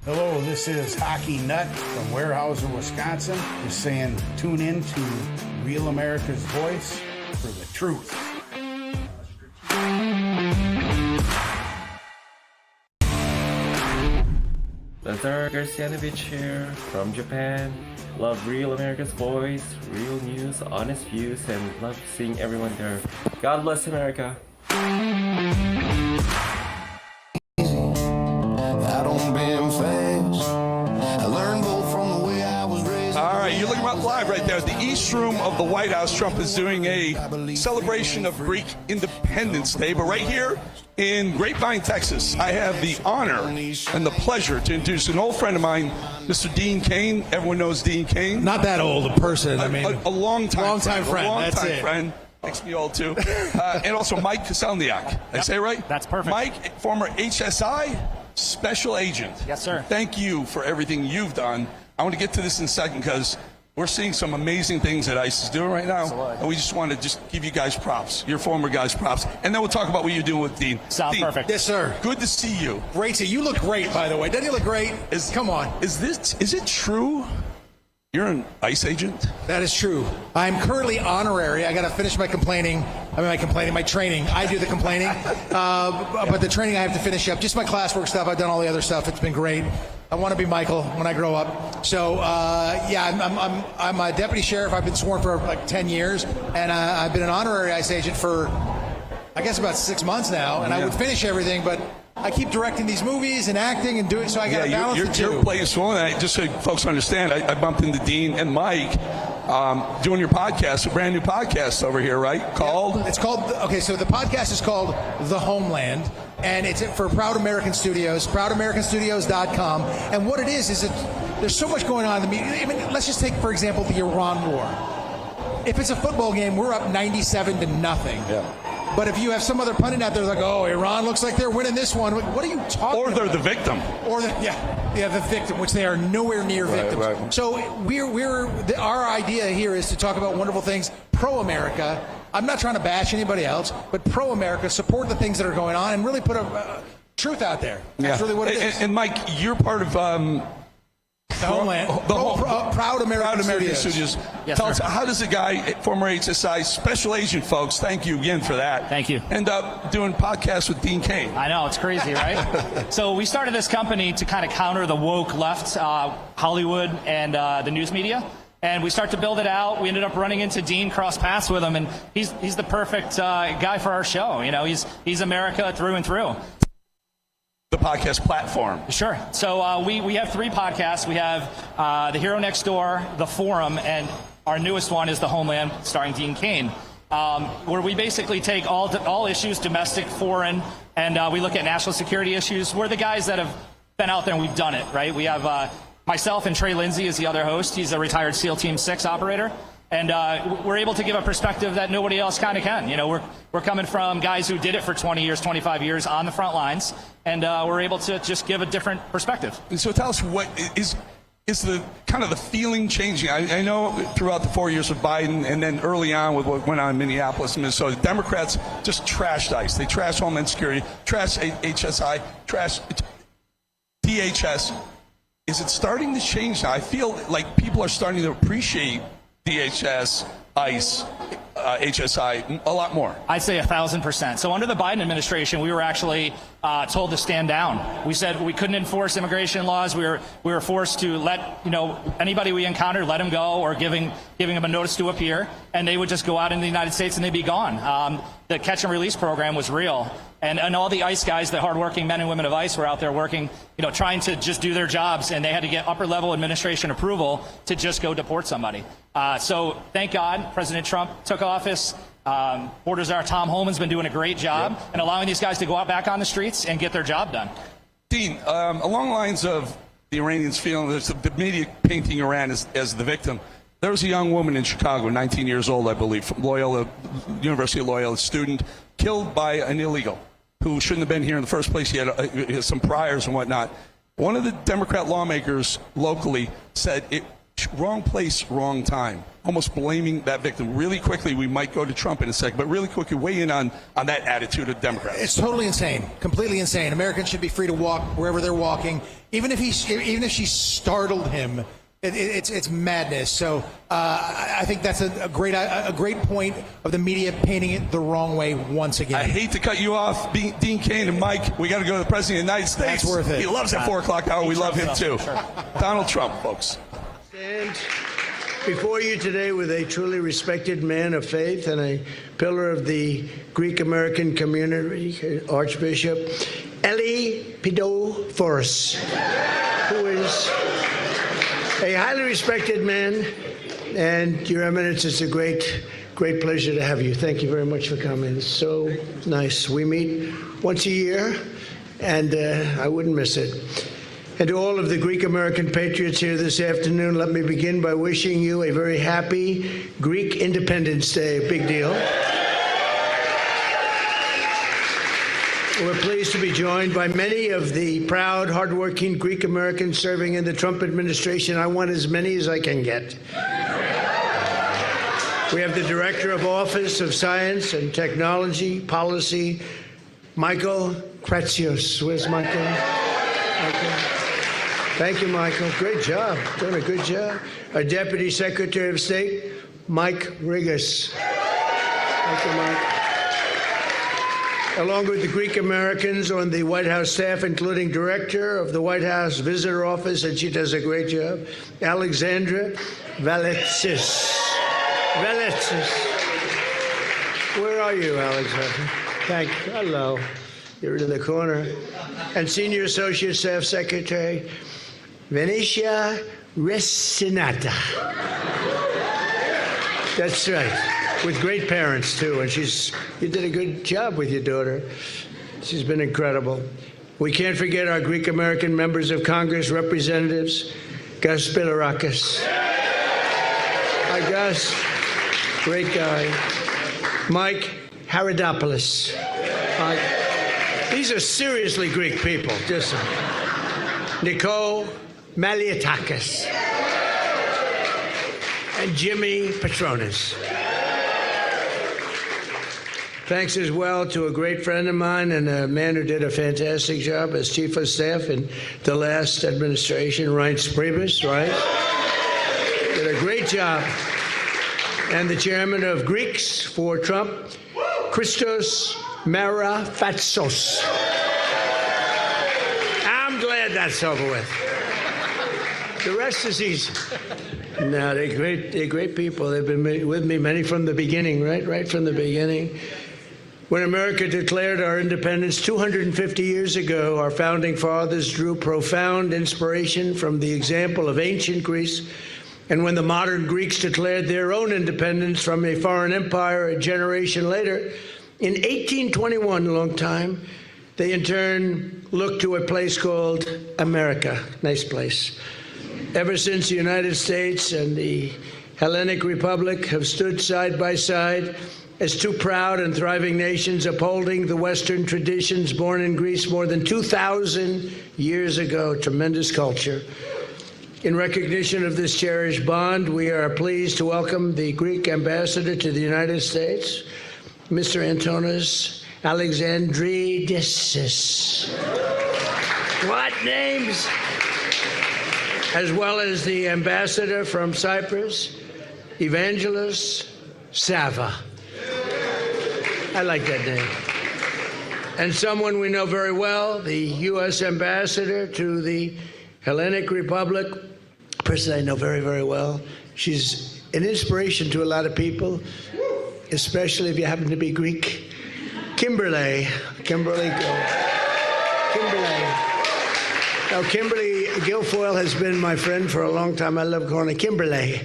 Hello, this is Hockey Nut from Weyerhaeuser, Wisconsin. Just saying, tune in to Real America's Voice for the truth. Lazar Garcianovich here from Japan. Love Real America's Voice, real news, honest views, and love seeing everyone there. God bless America. I don't bend fast. I learned both from the way I was raised. All right, you're looking live right there at the East Room of the White House. Trump is doing a celebration of Greek Independence Day, but right here in Grapevine, Texas, I have the honor and the pleasure to introduce an old friend of mine, Mr. Dean Cain. Everyone knows Dean Cain. Not that old a person. I mean, a long-time friend. Friend. A That's long-time it. friend. Makes me old, too. And also Mike Koselniak. Did I say it right? That's perfect. Mike, former HSI special agent. Yes, sir. Thank you for everything you've done. I want to get to this in a second because we're seeing some amazing things that ICE is doing right now. Absolutely. And we just want to just give you guys props, your former guys props. And then we'll talk about what you're doing with Dean. Sounds Dean, perfect. Yes, sir. Good to see you. Great to you. Look great, by the way. Doesn't he look great? Come on. Is it true you're an ICE agent? That is true. I'm currently honorary. I got to finish my my training. I do the complaining. But the training I have to finish up. Just my classwork stuff. I've done all the other stuff. It's been great. I want to be Michael when I grow up. So, I'm a deputy sheriff. I've been sworn for like 10 years. And I've been an honorary ICE agent for, I guess, about 6 months now. And I would finish everything, but I keep directing these movies and acting and doing, so I got to balance the two. You're playing swollen. Just so folks understand, I bumped into Dean and Mike doing your podcast, a brand new podcast over here, right? Called? It's called, so the podcast is called The Homeland, and it's for Proud American Studios, proudamericanstudios.com. And what it is there's so much going on in the media. I mean, let's just take, for example, the Iran war. If it's a football game, we're up 97-0. Yeah. But if you have some other pundit out there like, oh, Iran looks like they're winning this one, what are you talking about? Or they're the victim. The victim, which they are nowhere near victims. Right. So our idea here is to talk about wonderful things pro-America. I'm not trying to bash anybody else, but pro-America, support the things that are going on, and really put a truth out there. That's really what it is. And Mike, you're part of the Homeland. Proud American Studios. Yes, Tell us, sir. how does a guy, former HSI special agent, folks, thank you again for that. Thank you. End up doing podcasts with Dean Cain? I know, it's crazy, right? So we started this company to kind of counter the woke left, Hollywood and the news media. And we start to build it out. We ended up running into Dean, cross paths with him, and he's the perfect guy for our show. You know, he's America through and through. The podcast platform. Sure. So we have 3 podcasts. We have The Hero Next Door, The Forum, and our newest one is The Homeland, starring Dean Cain, where we basically take all issues, domestic, foreign, and we look at national security issues. We're the guys that have been out there and we've done it, right? We have myself and Trey Lindsay is the other host. He's a retired SEAL Team 6 operator. And we're able to give a perspective that nobody else kind of can. You know, we're coming from guys who did it for 20 years, 25 years on the front lines, and we're able to just give a different perspective. And so tell us, what is the kind of the feeling changing? I know throughout the 4 years of Biden and then early on with what went on in Minneapolis and Minnesota, Democrats just trashed ICE. They trashed Homeland Security, trashed HSI, trashed DHS. Is it starting to change now? I feel like people are starting to appreciate DHS, ICE, HSI a lot more. I'd say 1,000%. So under the Biden administration, we were actually told to stand down. We said we couldn't enforce immigration laws. We were forced to let anybody we encountered, let them go, or giving them a notice to appear, and they would just go out into the United States and they'd be gone. The catch and release program was real, and all the ICE guys, the hardworking men and women of ICE, were out there working, trying to just do their jobs, and they had to get upper level administration approval to just go deport somebody. So thank God President Trump took office. Border Czar Tom Homan's been doing a great job and allowing these guys to go out back on the streets and get their job done. Dean, along the lines of the Iranians feeling the media painting Iran as the victim, there was a young woman in Chicago, 19 years old, I believe, from Loyola, University of Loyola, student, killed by an illegal who shouldn't have been here in the first place. He had some priors and whatnot. One of the Democrat lawmakers locally said, wrong place, wrong time, almost blaming that victim. Really quickly, we might go to Trump in a second, but really quickly weigh in on that attitude of Democrats. It's totally insane, completely insane. Americans should be free to walk wherever they're walking, even if she startled him. It's madness. So I think that's a great point of the media painting it the wrong way once again. I hate to cut you off, Dean Cain and Mike. We got to go to the President of the United States. That's worth it. He loves that 4 o'clock hour. We love him too. Sure. Donald Trump, folks. Stand before you today with a truly respected man of faith and a pillar of the Greek American community, Archbishop Eli Pidophoros, who is a highly respected man, and Your Eminence, it's a great pleasure to have you. Thank you very much for coming. It's so nice. We meet once a year, and I wouldn't miss it. And to all of the Greek American patriots here this afternoon, let me begin by wishing you a very happy Greek Independence Day. Big deal. We're pleased to be joined by many of the proud, hardworking Greek Americans serving in the Trump administration. I want as many as I can get. We have the Director of Office of Science and Technology Policy, Michael Kratsios. Where's Michael? Thank you, Michael. Great job. Doing a good job. Our Deputy Secretary of State, Mike Rigas. Thank you, Mike. Along with the Greek Americans on the White House staff, including Director of the White House Visitor Office, and she does a great job, Alexandra Valetsis. Where are you, Alexandra? Thank you. Hello. You're in the corner. And Senior Associate Staff Secretary, Venetia Resinata. That's right. With great parents, too. And you did a good job with your daughter. She's been incredible. We can't forget our Greek-American members of Congress, representatives, Gus Bilirakis. Hi, Gus. Great guy. Mike Haridopoulos. These are seriously Greek people. Just Nicole Maliatakis. And Jimmy Patronis. Thanks as well to a great friend of mine and a man who did a fantastic job as Chief of Staff in the last administration, Reince Priebus, right? Did a great job. And the chairman of Greeks for Trump, Christos Marafatsos. I'm glad that's over with. The rest is easy. No, they're great people. They've been with me, many from the beginning, right from the beginning. When America declared our independence 250 years ago, our founding fathers drew profound inspiration from the example of ancient Greece. And when the modern Greeks declared their own independence from a foreign empire a generation later, in 1821, a long time, they in turn looked to a place called America. Nice place. Ever since, the United States and the Hellenic Republic have stood side by side as two proud and thriving nations upholding the Western traditions born in Greece more than 2,000 years ago. Tremendous culture. In recognition of this cherished bond, we are pleased to welcome the Greek ambassador to the United States, Mr. Antonis Alexandridis. What names? As well as the ambassador from Cyprus, Evangelos Sava. I like that name. And someone we know very well, the U.S. ambassador to the Hellenic Republic, a person I know very, very well. She's an inspiration to a lot of people, especially if you happen to be Greek. Kimberly. Now, Kimberly Guilfoyle has been my friend for a long time. I love calling her Kimberly.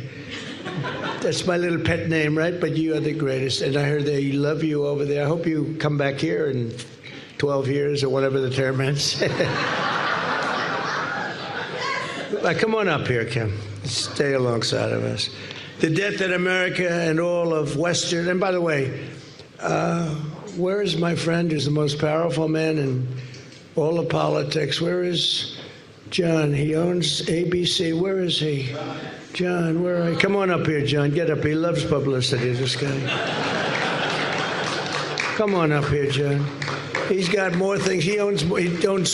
That's my little pet name, right? But you are the greatest, and I heard they love you over there. I hope you come back here in 12 years or whatever the term is. Come on up here, Kim. Stay alongside of us. The debt that America and all of Western, and by the way, where is my friend who's the most powerful man in all of politics? Where is John? He owns ABC. Where is he? John, where are you? Come on up here, John. Get up here. He loves publicity, this guy. Come on up here, John. He's got more things. He owns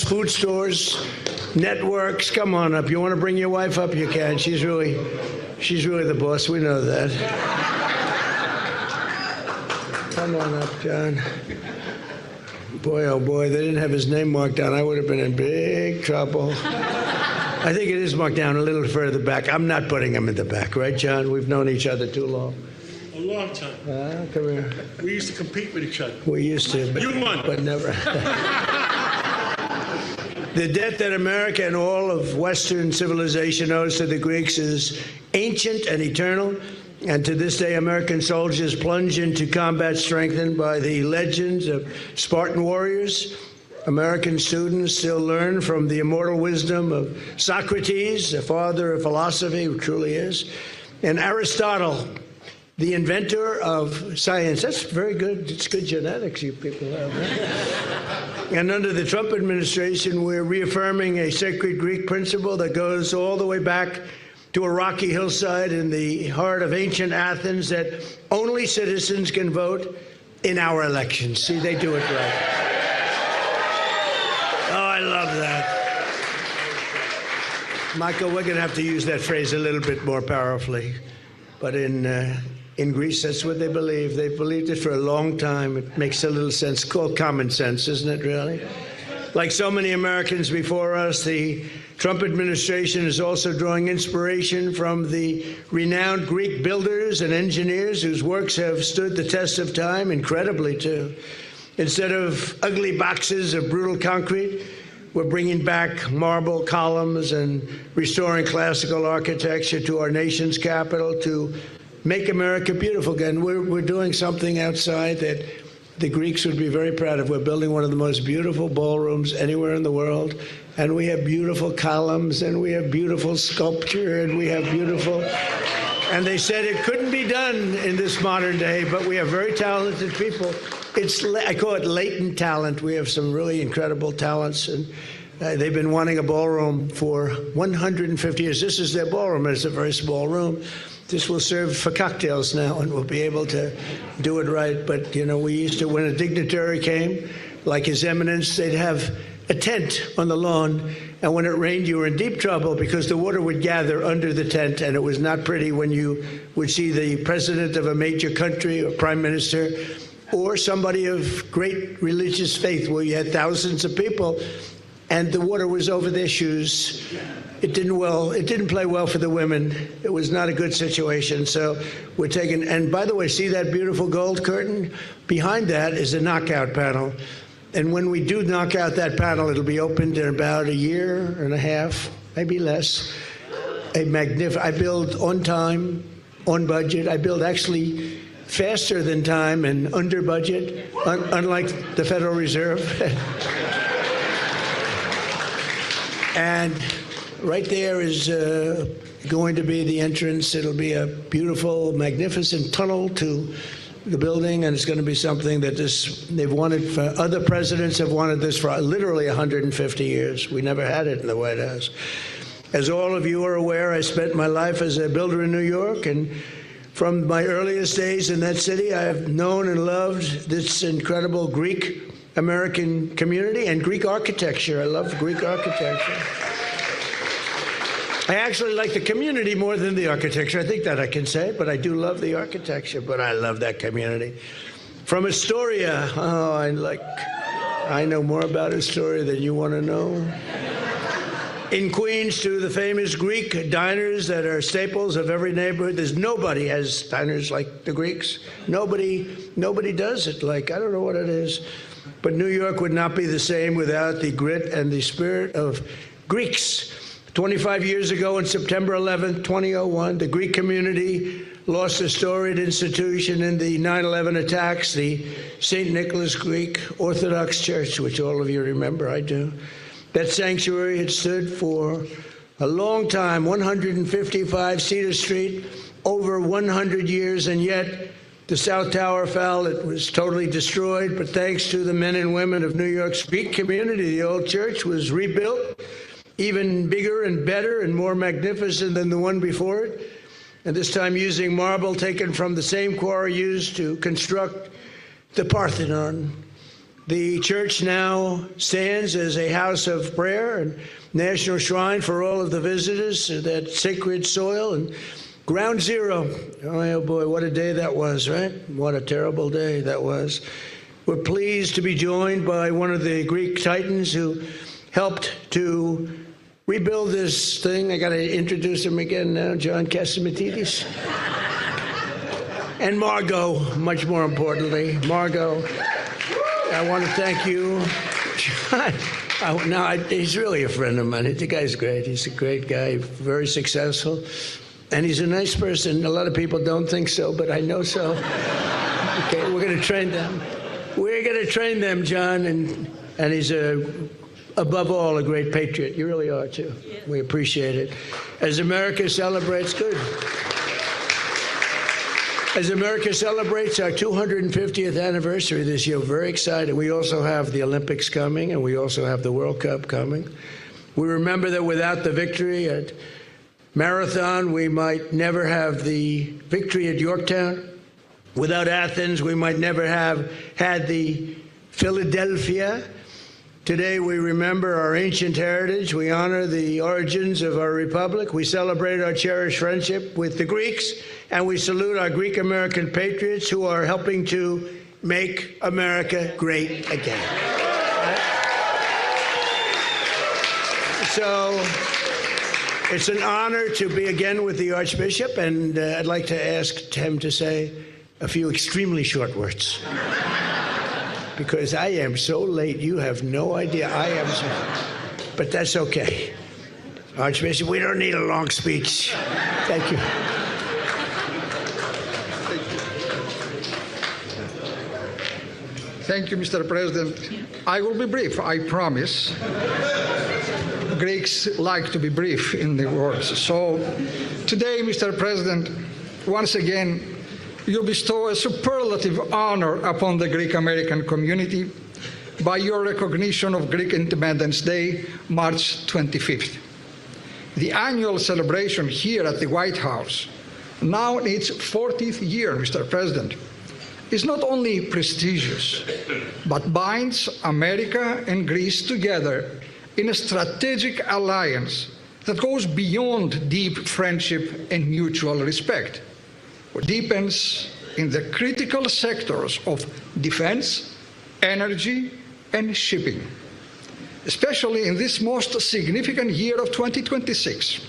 food stores, networks. Come on up. You want to bring your wife up? You can. She's really the boss. We know that. Come on up, John. Boy, oh boy, they didn't have his name marked down. I would have been in big trouble. I think it is marked down a little further back. I'm not putting him in the back, right, John? We've known each other too long. A long time. Come here. We used to compete with each other. We used to, but, You won. But never. The debt that America and all of Western civilization owes to the Greeks is ancient and eternal. And to this day, American soldiers plunge into combat strengthened by the legends of Spartan warriors. American students still learn from the immortal wisdom of Socrates, the father of philosophy, who truly is, and Aristotle, the inventor of science. That's very good. It's good genetics you people have, right? And under the Trump administration, we're reaffirming a sacred Greek principle that goes all the way back to a rocky hillside in the heart of ancient Athens, that only citizens can vote in our elections. See, they do it right. Oh, I love that. Michael, we're going to have to use that phrase a little bit more powerfully. But in Greece, that's what they believe. They've believed it for a long time. It makes a little sense. It's called common sense, isn't it, really? Like so many Americans before us, the Trump administration is also drawing inspiration from the renowned Greek builders and engineers whose works have stood the test of time, incredibly, too. Instead of ugly boxes of brutal concrete, we're bringing back marble columns and restoring classical architecture to our nation's capital to make America beautiful again. We're doing something outside that the Greeks would be very proud of. We're building one of the most beautiful ballrooms anywhere in the world, and we have beautiful columns, and we have beautiful sculpture, and we have beautiful... And they said it couldn't be done in this modern day, but we have very talented people. I call it latent talent. We have some really incredible talents, and they've been wanting a ballroom for 150 years. This is their ballroom. It's a very small room. This will serve for cocktails now, and we'll be able to do it right. But, you know, we used to, when a dignitary came, like His Eminence, they'd have a tent on the lawn, and when it rained, you were in deep trouble because the water would gather under the tent, and it was not pretty when you would see the president of a major country or prime minister or somebody of great religious faith where you had thousands of people, and the water was over their shoes. It didn't play well for the women. It was not a good situation. So we're taking, and by the way, see that beautiful gold curtain? Behind that is a knockout panel. And when we do knock out that panel, it'll be opened in about a year and a half, maybe less. I build on time, on budget. I build actually faster than time and under budget, unlike the Federal Reserve. And right there is going to be the entrance. It'll be a beautiful, magnificent tunnel to the building, and it's going to be something that they've wanted for, other presidents have wanted this for literally 150 years. We never had it in the White House. As all of you are aware, I spent my life as a builder in New York, and from my earliest days in that city, I have known and loved this incredible Greek American community and Greek architecture. I love Greek architecture. I actually like the community more than the architecture. I think that I can say, but I do love the architecture, but I love that community. From Astoria, I know more about Astoria than you want to know. In Queens, to the famous Greek diners that are staples of every neighborhood. There's nobody has diners like the Greeks. Nobody does it like, I don't know what it is. But New York would not be the same without the grit and the spirit of Greeks. 25 years ago, on September 11th, 2001, the Greek community lost a storied institution in the 9/11 attacks, the St. Nicholas Greek Orthodox Church, which all of you remember, I do. That sanctuary had stood for a long time, 155 Cedar Street, over 100 years, and yet the South Tower fell. It was totally destroyed, but thanks to the men and women of New York's Greek community, the old church was rebuilt, even bigger and better and more magnificent than the one before it, and this time using marble taken from the same quarry used to construct the Parthenon. The church now stands as a house of prayer and national shrine for all of the visitors to that sacred soil and ground zero. Oh boy, what a day that was, right? What a terrible day that was. We're pleased to be joined by one of the Greek titans who helped to rebuild this thing. I got to introduce him again now, John Catsimatidis. And Margot, much more importantly. Margot, I want to thank you. John, he's really a friend of mine. The guy's great. He's a great guy, very successful. And he's a nice person. A lot of people don't think so, but I know so. Okay, we're going to train them. We're going to train them, John. And he's, above all, a great patriot. You really are, too. Yeah. We appreciate it. As America celebrates, As America celebrates our 250th anniversary this year, we're very excited. We also have the Olympics coming, and we also have the World Cup coming. We remember that without the victory at Marathon, we might never have the victory at Yorktown. Without Athens, we might never have had the Philadelphia. Today, we remember our ancient heritage. We honor the origins of our republic. We celebrate our cherished friendship with the Greeks, and we salute our Greek-American patriots who are helping to make America great again. So, it's an honor to be again with the Archbishop, and I'd like to ask him to say a few extremely short words. Because I am so late, you have no idea. But that's okay. Archbishop, we don't need a long speech. Thank you. Thank you, Mr. President. I will be brief, I promise. Greeks like to be brief in the words. So today, Mr. President, once again, you bestow a superlative honor upon the Greek-American community by your recognition of Greek Independence Day, March 25th. The annual celebration here at the White House, now in its 40th year, Mr. President, is not only prestigious, but binds America and Greece together in a strategic alliance that goes beyond deep friendship and mutual respect. It deepens in the critical sectors of defense, energy, and shipping, especially in this most significant year of 2026,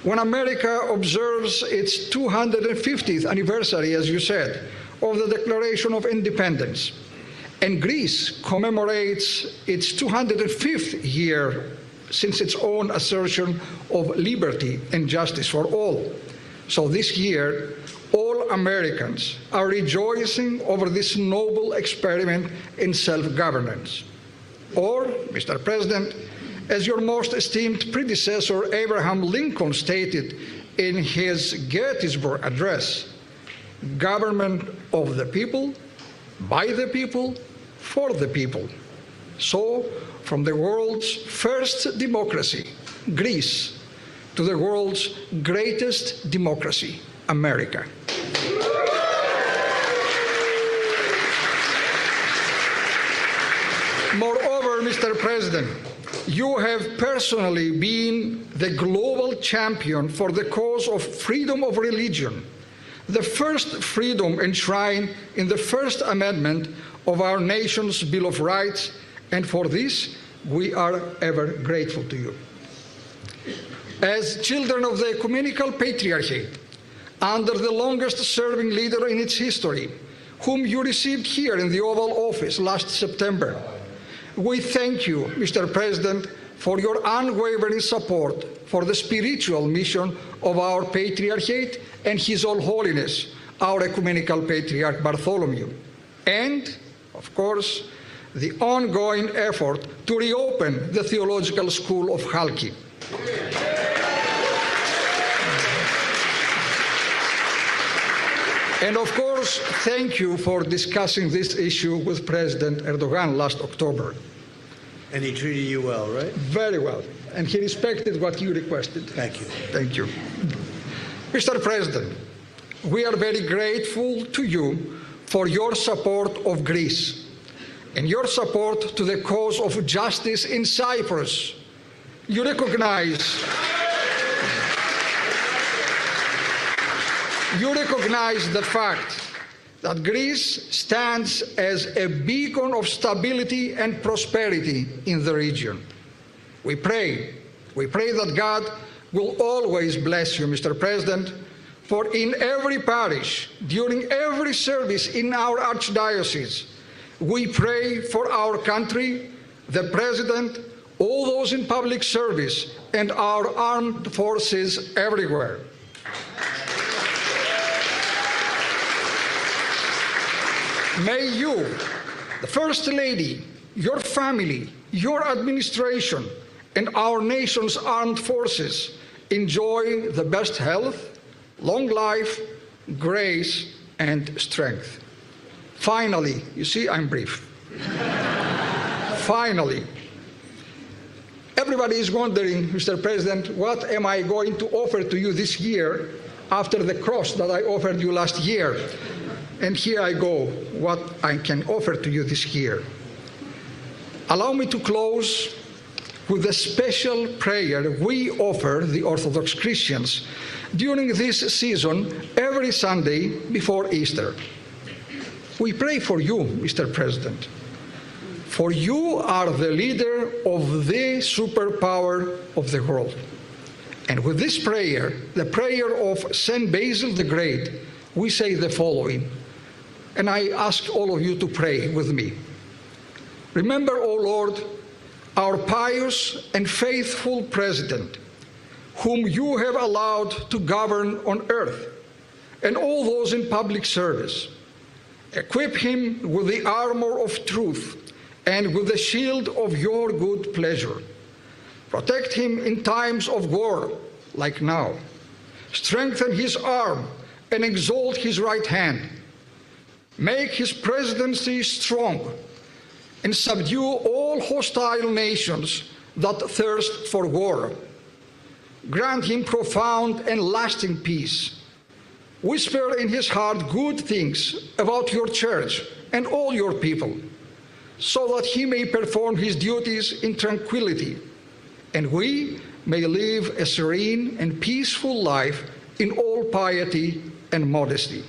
when America observes its 250th anniversary, as you said, of the Declaration of Independence, and Greece commemorates its 205th year since its own assertion of liberty and justice for all. So this year, all Americans are rejoicing over this noble experiment in self-governance. Or, Mr. President, as your most esteemed predecessor Abraham Lincoln stated in his Gettysburg Address, government of the people, by the people, for the people. So, from the world's first democracy, Greece, to the world's greatest democracy, America. Moreover, Mr. President, you have personally been the global champion for the cause of freedom of religion, the first freedom enshrined in the First Amendment of our nation's Bill of Rights, and for this we are ever grateful to you. As children of the ecumenical patriarchy, under the longest-serving leader in its history, whom you received here in the Oval Office last September, we thank you, Mr. President, for your unwavering support for the spiritual mission of our Patriarchate and His All Holiness, our Ecumenical Patriarch Bartholomew, and, of course, the ongoing effort to reopen the Theological School of Halki. And of course, thank you for discussing this issue with President Erdogan last October. And he treated you well, right? Very well. And he respected what you requested. Thank you. Thank you. Mr. President, we are very grateful to you for your support of Greece and your support to the cause of justice in Cyprus. You recognize the fact that Greece stands as a beacon of stability and prosperity in the region. We pray that God will always bless you, Mr. President, for in every parish, during every service in our archdiocese, we pray for our country, the President, all those in public service, and our armed forces everywhere. May you, the First Lady, your family, your administration, and our nation's armed forces enjoy the best health, long life, grace, and strength. Finally, you see, I'm brief. Finally, everybody is wondering, Mr. President, what am I going to offer to you this year after the cross that I offered you last year? And here I go, what I can offer to you this year. Allow me to close with a special prayer we offer the Orthodox Christians during this season every Sunday before Easter. We pray for you, Mr. President, for you are the leader of the superpower of the world. And with this prayer, the prayer of Saint Basil the Great, we say the following, and I ask all of you to pray with me. Remember, O Lord, our pious and faithful President, whom you have allowed to govern on earth, and all those in public service. Equip him with the armor of truth and with the shield of your good pleasure. Protect him in times of war, like now. Strengthen his arm and exalt his right hand. Make his presidency strong and subdue all hostile nations that thirst for war. Grant him profound and lasting peace. Whisper in his heart good things about your church and all your people, so that he may perform his duties in tranquility, and we may live a serene and peaceful life in all piety and modesty.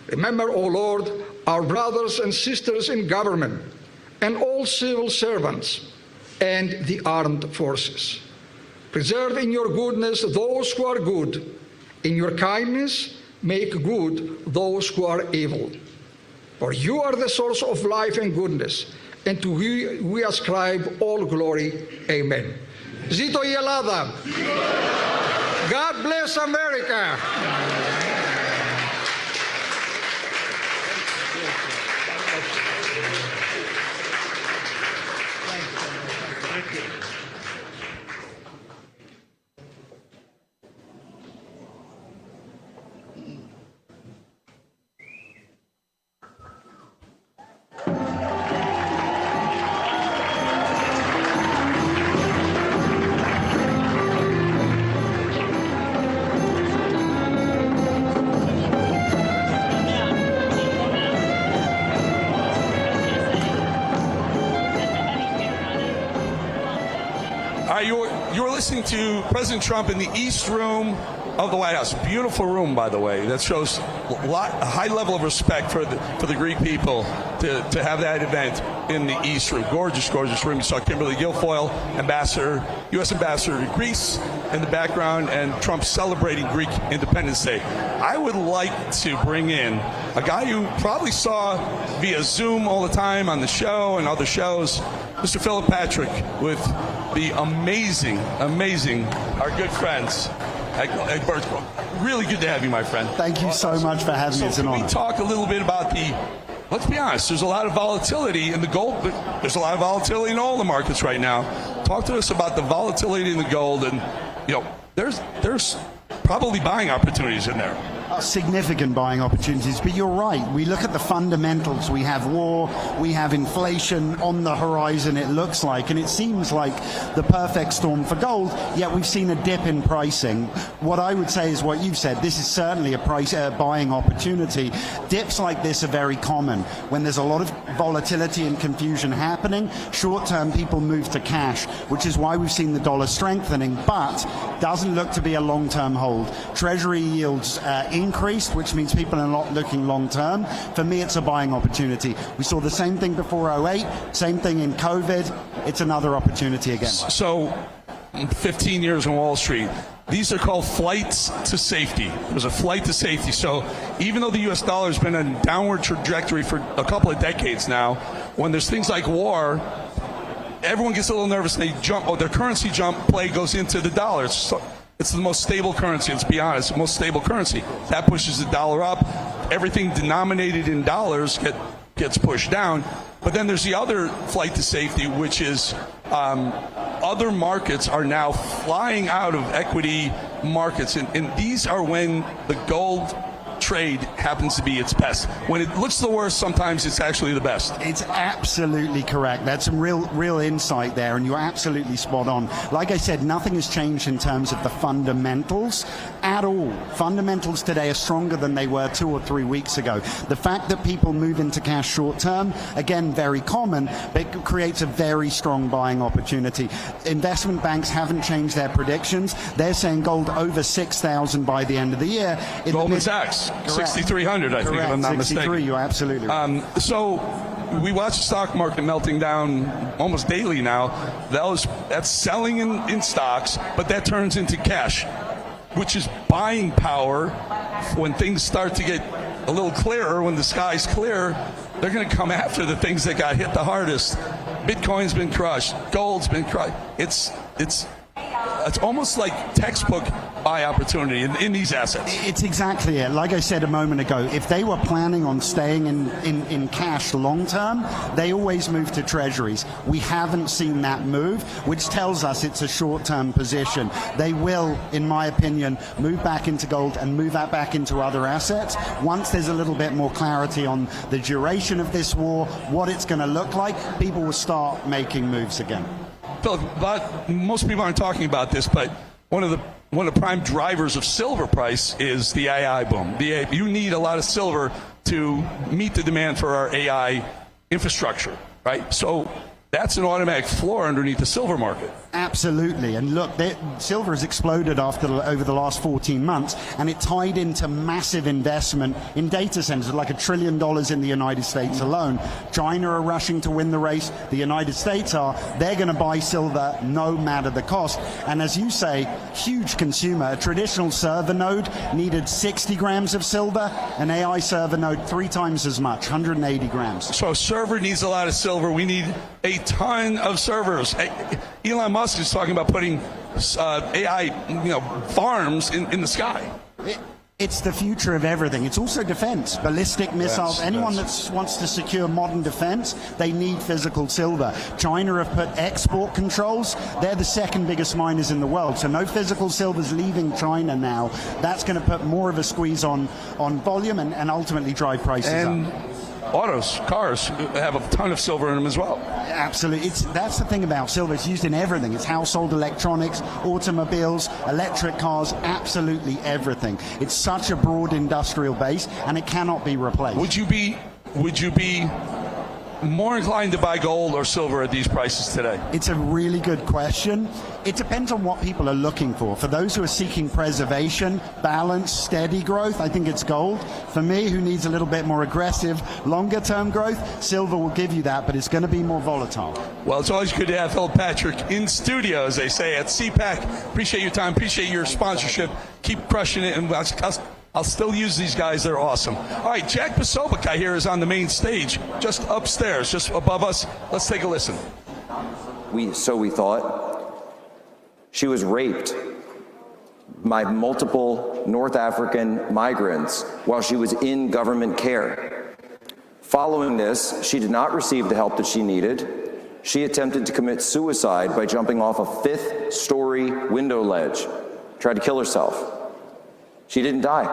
Remember, O Lord, our brothers and sisters in government, and all civil servants, and the armed forces. Preserve in your goodness those who are good. In your kindness, make good those who are evil. For you are the source of life and goodness, and to you we ascribe all glory. Amen. Zito η Ελλάδα! God bless America! You're listening to President Trump in the East Room of the White House. Beautiful room, by the way. That shows a high level of respect for the Greek people to have that event in the East Room. Gorgeous, gorgeous room. You saw Kimberly Guilfoyle, U.S. Ambassador to Greece in the background, and Trump celebrating Greek Independence Day. I would like to bring in a guy you probably saw via Zoom all the time on the show and other shows, Mr. Philip Patrick with the amazing, our good friends at Berkshire. Really good to have you, my friend. Thank you so much for having me. It's an Can honor. we talk a little bit about let's be honest, there's a lot of volatility in the gold, but there's a lot of volatility in all the markets right now. Talk to us about the volatility in the gold, and there's probably buying opportunities in there. Significant buying opportunities, but you're right. We look at the fundamentals. We have war, we have inflation on the horizon, it looks like, and it seems like the perfect storm for gold, yet we've seen a dip in pricing. What I would say is what you've said. This is certainly a buying opportunity. Dips like this are very common. When there's a lot of volatility and confusion happening, short-term people move to cash, which is why we've seen the dollar strengthening, but doesn't look to be a long-term hold. Treasury yields increased, which means people are not looking long-term. For me, it's a buying opportunity. We saw the same thing before 2008, same thing in COVID. It's another opportunity again. So, 15 years on Wall Street, these are called flights to safety. There's a flight to safety. So even though the U.S. dollar has been on a downward trajectory for a couple of decades now, when there's things like war, everyone gets a little nervous and they jump, their currency play goes into the dollar. It's the most stable currency, let's be honest, the most stable currency. That pushes the dollar up. Everything denominated in dollars gets pushed down. But then there's the other flight to safety, which is other markets are now flying out of equity markets. And these are when the gold trade happens to be its best. When it looks the worst, sometimes it's actually the best. It's absolutely correct. That's some real insight there, and you're absolutely spot on. Like I said, nothing has changed in terms of the fundamentals at all. Fundamentals today are stronger than they were 2 or 3 weeks ago. The fact that people move into cash short term, again, very common, but it creates a very strong buying opportunity. Investment banks haven't changed their predictions. They're saying gold over 6,000 by the end of the year. Goldman Sachs. 6,300, I think, if I'm not 63, mistaken. you're absolutely right. So we watch the stock market melting down almost daily now. That's selling in stocks, but that turns into cash, which is buying power. When things start to get a little clearer, when the sky's clear, they're going to come after the things that got hit the hardest. Bitcoin's been crushed. Gold's been crushed. It's almost like textbook buy opportunity in these assets. It's exactly it. Like I said a moment ago, if they were planning on staying in cash long term, they always move to treasuries. We haven't seen that move, which tells us it's a short-term position. They will, in my opinion, move back into gold and move that back into other assets. Once there's a little bit more clarity on the duration of this war, what it's going to look like, people will start making moves again. Phil, most people aren't talking about this, but one of the prime drivers of silver price is the AI boom. You need a lot of silver to meet the demand for our AI infrastructure, right? So that's an automatic floor underneath the silver market. Absolutely. And look, silver has exploded over the last 14 months, and it tied into massive investment in data centers, like $1 trillion in the United States alone. China are rushing to win the race. The United States are. They're going to buy silver no matter the cost. And as you say, huge consumer. A traditional server node needed 60 grams of silver. An AI server node 3 times as much, 180 grams. So a server needs a lot of silver. We need a ton of servers. Elon Musk is talking about putting AI, farms in the sky. It's the future of everything. It's also defense, ballistic missiles. Anyone that wants to secure modern defense, they need physical silver. China have put export controls. They're the second biggest miners in the world. So no physical silver's leaving China now. That's going to put more of a squeeze on volume and ultimately drive prices up. Autos, cars have a ton of silver in them as well. Absolutely. That's the thing about silver. It's used in everything. It's household electronics, automobiles, electric cars, absolutely everything. It's such a broad industrial base, and it cannot be replaced. Would you be more inclined to buy gold or silver at these prices today? It's a really good question. It depends on what people are looking for. For those who are seeking preservation, balance, steady growth, I think it's gold. For me, who needs a little bit more aggressive, longer-term growth, silver will give you that, but it's going to be more volatile. Well, it's always good to have Phil Patrick in studio, as they say, at Cpac. Appreciate your time. Appreciate your sponsorship. Keep crushing it, and I'll still use these guys. They're awesome. All right, Jack Cpac, I hear, is on the main stage, just upstairs, just above us. Let's take a listen. So we thought. She was raped by multiple North African migrants while she was in government care. Following this, she did not receive the help that she needed. She attempted to commit suicide by jumping off a 5th-story window ledge, tried to kill herself. She didn't die.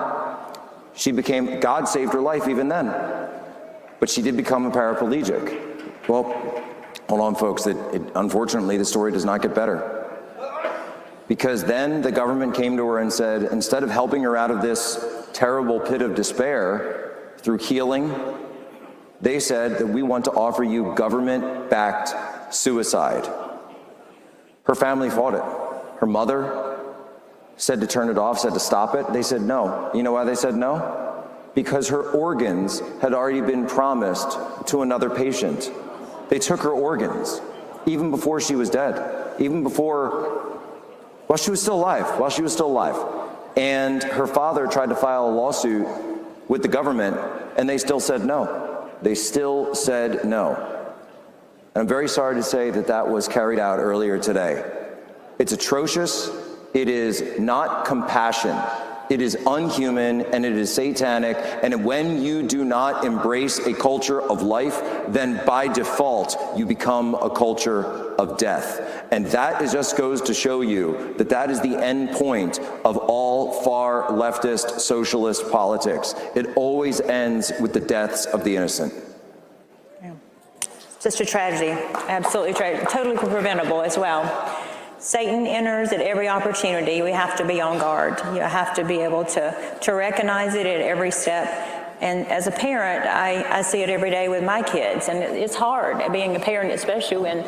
God saved her life even then. But she did become a paraplegic. Well, hold on, folks. Unfortunately, the story does not get better. Because then the government came to her and said, instead of helping her out of this terrible pit of despair through healing, they said that we want to offer you government-backed suicide. Her family fought it. Her mother said to turn it off, said to stop it. They said no. You know why they said no? Because her organs had already been promised to another patient. They took her organs, even before she was dead, while she was still alive. And her father tried to file a lawsuit with the government, and they still said no. And I'm very sorry to say that that was carried out earlier today. It's atrocious. It is not compassion. It is unhuman, and it is satanic. And when you do not embrace a culture of life, then by default, you become a culture of death. And that just goes to show you that that is the end point of all far leftist socialist politics. It always ends with the deaths of the innocent. Just a tragedy, absolutely tragic, totally preventable as well. Satan enters at every opportunity. We have to be on guard. You have to be able to recognize it at every step. And as a parent, I see it every day with my kids. And it's hard being a parent, especially when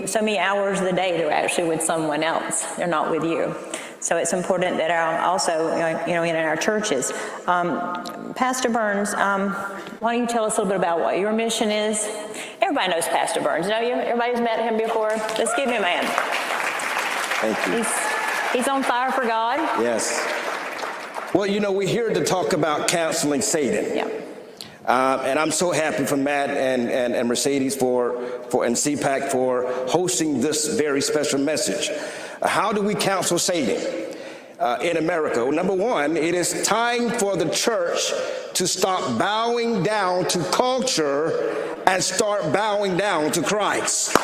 so many hours of the day they're actually with someone else. They're not with you. So it's important that in our churches. Pastor Burns, why don't you tell us a little bit about what your mission is? Everybody knows Pastor Burns, know you? Everybody's met him before? Let's give him a hand. Thank you. He's on fire for God. Yes. Well, we're here to talk about canceling Satan. Yeah. And I'm so happy for Matt and Mercedes and Cpac for hosting this very special message. How do we counsel Satan in America? Well, number one, it is time for the church to stop bowing down to culture and start bowing down to Christ.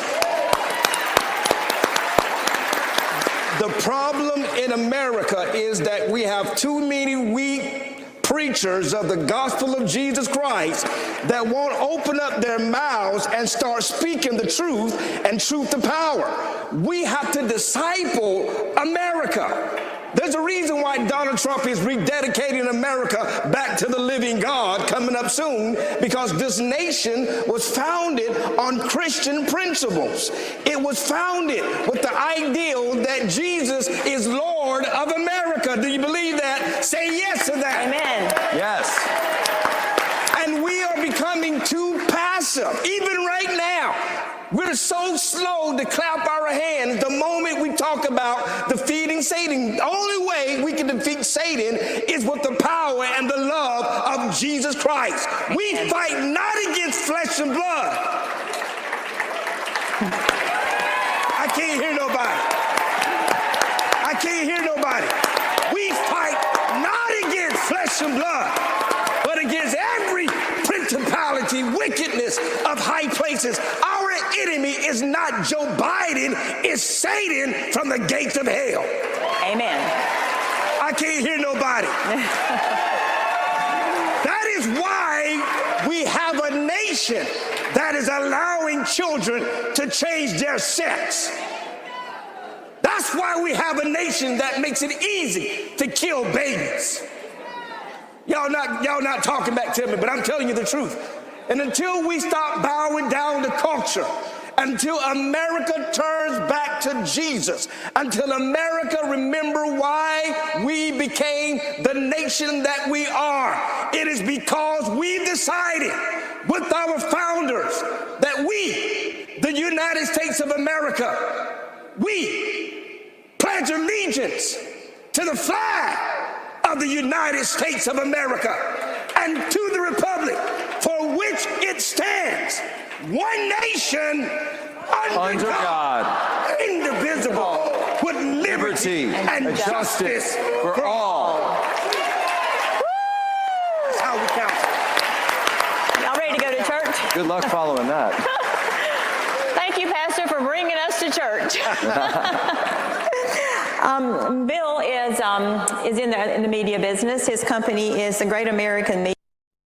The problem in America is that we have too many weak preachers of the gospel of Jesus Christ that won't open up their mouths and start speaking the truth and truth to power. We have to disciple America. There's a reason why Donald Trump is rededicating America back to the living God coming up soon, because this nation was founded on Christian principles. It was founded with the ideal that Jesus is Lord of America. Do you believe that? Say yes to that. Amen. Yes. And we are becoming too passive, even right now. We're so slow to clap our hands the moment we talk about defeating Satan. The only way we can defeat Satan is with the power and the love of Jesus Christ. We fight not against flesh and blood. I can't hear nobody. We fight not against flesh and blood, but against every principality, wickedness of high places. Our enemy is not Joe Biden, it's Satan from the gates of hell. Amen. I can't hear nobody. That is why we have a nation that is allowing children to change their sex. That's why we have a nation that makes it easy to kill babies. Y'all not talking back to me, but I'm telling you the truth. And until we stop bowing down to culture, until America turns back to Jesus, until America remember why we became the nation that we are, it is because we decided with our founders that we, the United States of America, we pledge allegiance to the flag of the United States of America and to the republic for which it stands, one nation under God, indivisible, with liberty and justice for all. That's how we counsel. Y'all ready to go to church? Good luck following that. Thank you, Pastor, for bringing us to church. Bill is in the media business. His company is the Great American Media.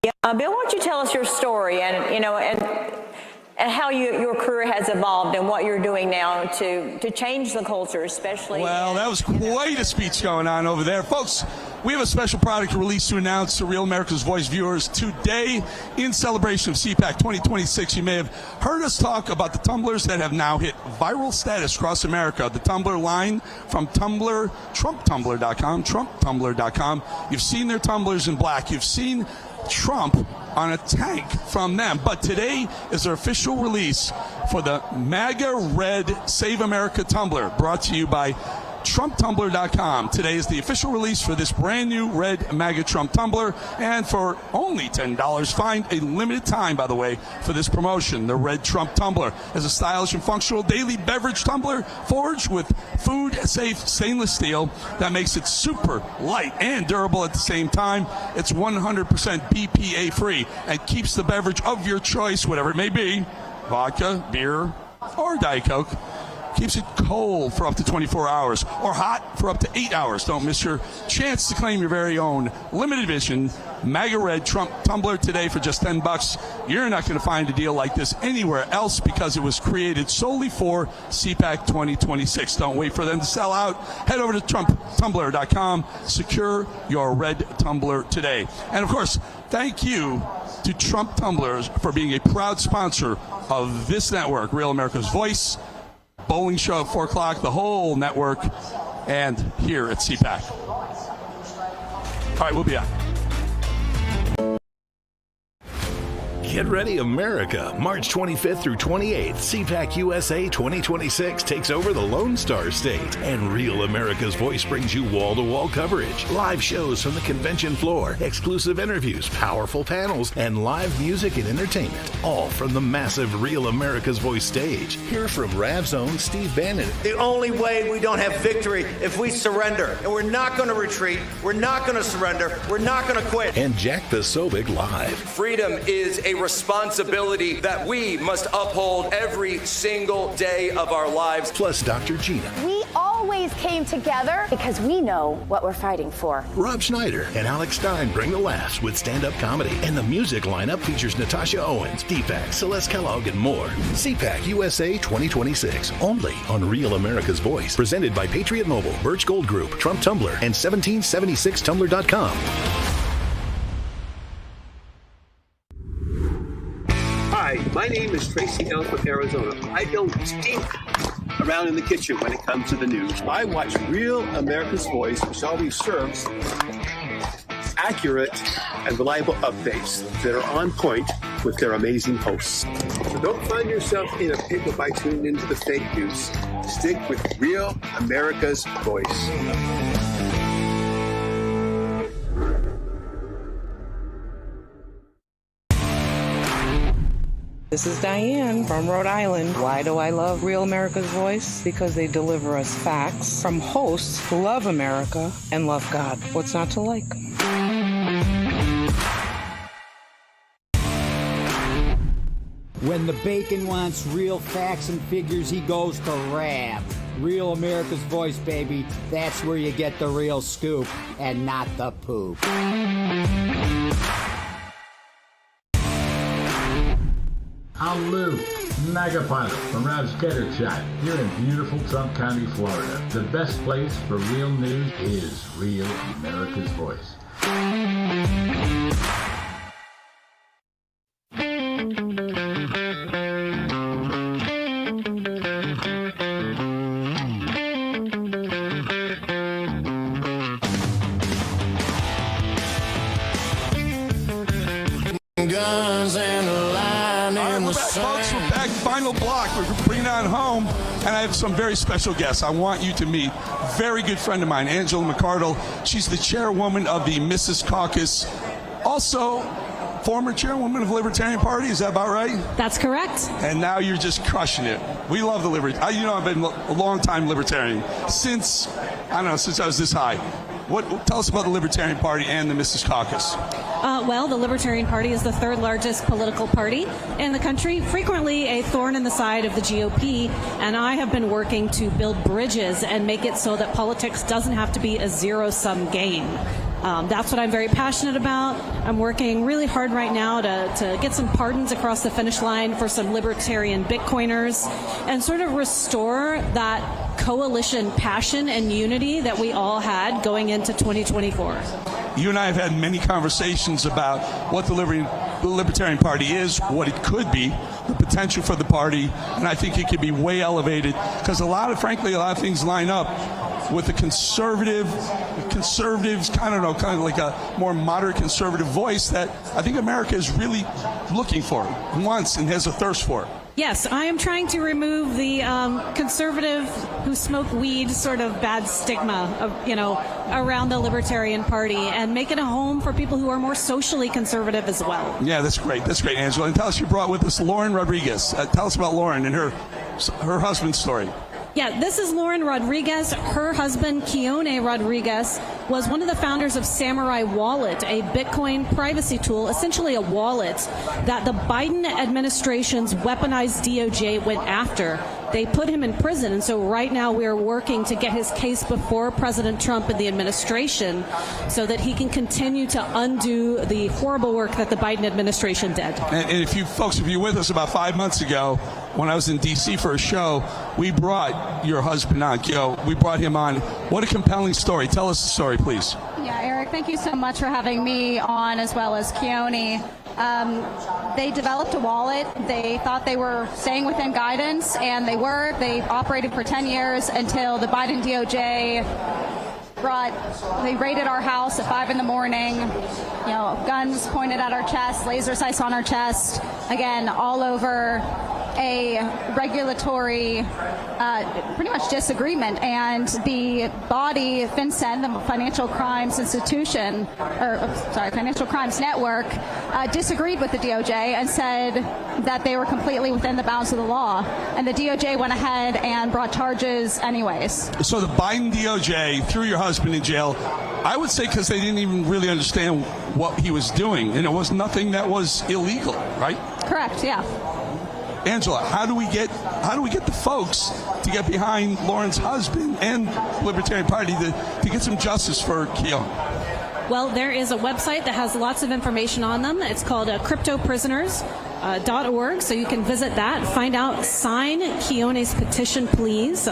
Bill, why don't you tell us your story and how your career has evolved and what you're doing now to change the culture, especially. Well, that was quite a speech going on over there. Folks, we have a special product release to announce to Real America's Voice viewers today in celebration of Cpac 2026. You may have heard us talk about the tumblers that have now hit viral status across America. The tumbler line from Tumblr, TrumpTumbler.com. You've seen their tumblers in black. You've seen Trump on a tank from them. But today is their official release for the MAGA Red Save America tumbler, brought to you by TrumpTumbler.com. Today is the official release for this brand new red MAGA Trump tumbler, and for only $10, find a limited time, by the way, for this promotion. The red Trump tumbler is a stylish and functional daily beverage tumbler forged with food-safe stainless steel that makes it super light and durable at the same time. It's 100% BPA free and keeps the beverage of your choice, whatever it may be, vodka, beer, or Diet Coke, keeps it cold for up to 24 hours or hot for up to 8 hours. Don't miss your chance to claim your very own limited edition MAGA Red Trump tumbler today for just $10. You're not going to find a deal like this anywhere else because it was created solely for Cpac 2026. Don't wait for them to sell out. Head over to TrumpTumbler.com. Secure your red tumbler today. And of course, thank you to Trump Tumblers for being a proud sponsor of this network, Real America's Voice, Bowling Show at 4 o'clock, the whole network, and here at Cpac. All right, we'll be out. Get ready, America. March 25th through 28th, Cpac USA 2026 takes over the Lone Star State. And Real America's Voice brings you wall-to-wall coverage, live shows from the convention floor, exclusive interviews, powerful panels, and live music and entertainment, all from the massive Real America's Voice stage. Hear from Rav's own Steve Bannon. The only way we don't have victory if we surrender. And we're not going to retreat. We're not going to surrender. We're not going to quit. And Jack Posobiec live. Freedom is a responsibility that we must uphold every single day of our lives. Plus Dr. Gina. We always came together because we know what we're fighting for. Rob Schneider and Alex Stein bring the laughs with stand-up comedy. And the music lineup features Natasha Owens, Cpac, Celeste Kellogg, and more. Cpac USA 2026, only on Real America's Voice. Presented by Patriot Mobile, Birch Gold Group, Trump Tumblr, and 1776tumblr.com. Hi, my name is Tracy L. from Arizona. I don't stink around in the kitchen when it comes to the news. I watch Real America's Voice, which always serves accurate and reliable updates that are on point with their amazing hosts. So don't find yourself in a pickle by tuning into the fake news. Stick with Real America's Voice. This is Diane from Rhode Island. Why do I love Real America's Voice? Because they deliver us facts from hosts who love America and love God. What's not to like? When the bacon wants real facts and figures, he goes to Rab. Real America's Voice, baby. That's where you get the real scoop and not the poop. I'm Lou, MAGA pilot from Rob's Getter Shot here in beautiful Trump County, Florida. The best place for real news is Real America's Voice. Guns and a line in the sand. Folks, we're back, final block. We're bringing it on home, and I have some very special guests. I want you to meet a very good friend of mine, Angela McArdle. She's the chairwoman of the Mrs. Caucus, also former chairwoman of the Libertarian Party. Is that about right? That's correct. And now you're just crushing it. We love the Libertarian. You know, I've been a long-time Libertarian since I don't know, since I was this high. Tell us about the Libertarian Party and the Mrs. Caucus. Well, the Libertarian Party is the third largest political party in the country, frequently a thorn in the side of the GOP, and I have been working to build bridges and make it so that politics doesn't have to be a zero-sum game. That's what I'm very passionate about. I'm working really hard right now to get some pardons across the finish line for some libertarian Bitcoiners and sort of restore that coalition passion and unity that we all had going into 2024. You and I have had many conversations about what the Libertarian Party is, what it could be, the potential for the party, and I think it could be way elevated because frankly, a lot of things line up with the conservatives, kind of like a more moderate conservative voice that I think America is really looking for, wants, and has a thirst for. Yes, I am trying to remove the conservative who smoke weed sort of bad stigma around the Libertarian Party and make it a home for people who are more socially conservative as well. Yeah, that's great. That's great, Angela. And tell us, you brought with us Lauren Rodriguez. Tell us about Lauren and her husband's story. Yeah, this is Lauren Rodriguez. Her husband, Keone Rodriguez, was one of the founders of Samurai Wallet, a Bitcoin privacy tool, essentially a wallet that the Biden administration's weaponized DOJ went after. They put him in prison, and so right now we're working to get his case before President Trump and the administration so that he can continue to undo the horrible work that the Biden administration did. And if you were with us about 5 months ago, when I was in D.C. for a show, we brought your husband on. We brought him on. What a compelling story. Tell us the story, please. Yeah, Eric, thank you so much for having me on, as well as Keone. They developed a wallet. They thought they were staying within guidance, and they were. They operated for 10 years until the Biden DOJ they raided our house at 5 a.m, guns pointed at our chest, laser sights on our chest, again, all over a regulatory pretty much disagreement, and the body FinCEN, the Financial Crimes Network, disagreed with the DOJ and said that they were completely within the bounds of the law, and the DOJ went ahead and brought charges anyways. So the Biden DOJ threw your husband in jail, I would say because they didn't even really understand what he was doing, and it was nothing that was illegal, right? Correct, yeah. Angela, how do we get the folks to get behind Lauren's husband and Libertarian Party to get some justice for Keone? Well, there is a website that has lots of information on them. It's called cryptoprisoners.org, so you can visit that, find out, sign Keone's petition, please.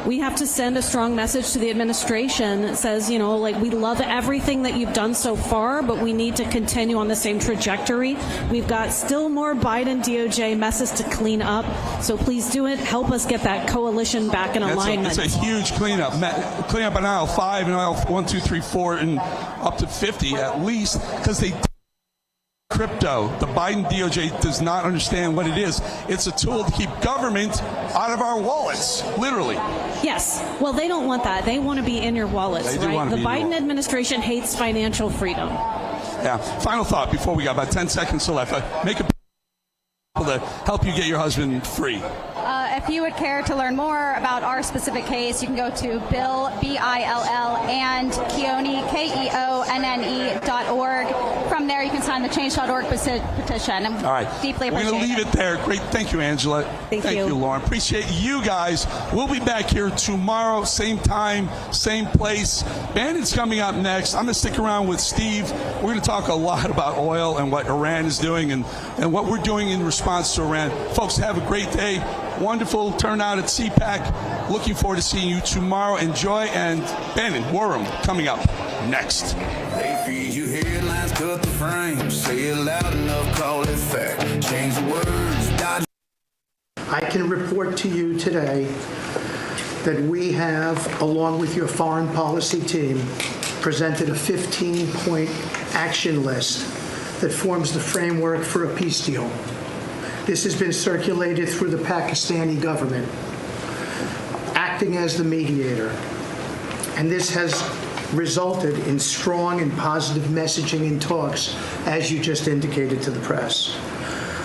We have to send a strong message to the administration that says, we love everything that you've done so far, but we need to continue on the same trajectory. We've got still more Biden DOJ messes to clean up, so please do it. Help us get that coalition back in alignment. It's a huge cleanup. Clean up on aisle 5 and aisle 1, 2, 3, 4, and up to 50 at least, because they crypto. The Biden DOJ does not understand what it is. It's a tool to keep government out of our wallets, literally. Yes. Well, they don't want that. They want to be in your wallets, right? The Biden administration hates financial freedom. Yeah. Final thought before we got about 10 seconds left. Make a to help you get your husband free. If you would care to learn more about our specific case, you can go to Bill, B-I-L-L, and Keone, KEONNE.org. From there, you can sign the Change.org petition. All right. Deeply appreciate it. We're going to leave it there. Great. Thank you, Angela. Thank you, Lauren. Appreciate you guys. We'll be back here tomorrow, same time, same place. Bandit's coming up next. I'm going to stick around with Steve. We're going to talk a lot about oil and what Iran is doing and what we're doing in response to Iran. Folks, have a great day. Wonderful turnout at Cpac. Looking forward to seeing you tomorrow. Enjoy. And Bannon, Warham coming up next. They feed you headlines, cut the frame, say it loud enough, call it fact, change the words, dodge. I can report to you today that we have, along with your foreign policy team, presented a 15-point action list that forms the framework for a peace deal. This has been circulated through the Pakistani government, acting as the mediator. And this has resulted in strong and positive messaging in talks, as you just indicated to the press.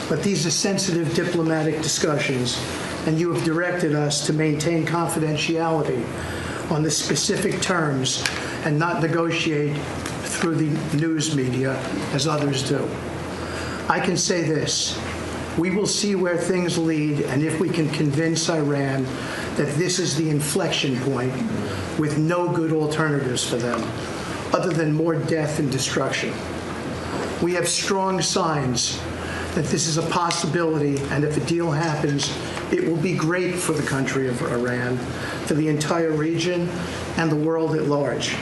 But these are sensitive diplomatic discussions, and you have directed us to maintain confidentiality on the specific terms and not negotiate through the news media as others do. I can say this. We will see where things lead, and if we can convince Iran that this is the inflection point with no good alternatives for them, other than more death and destruction. We have strong signs that this is a possibility, and if a deal happens, it will be great for the country of Iran, for the entire region, and the world at large.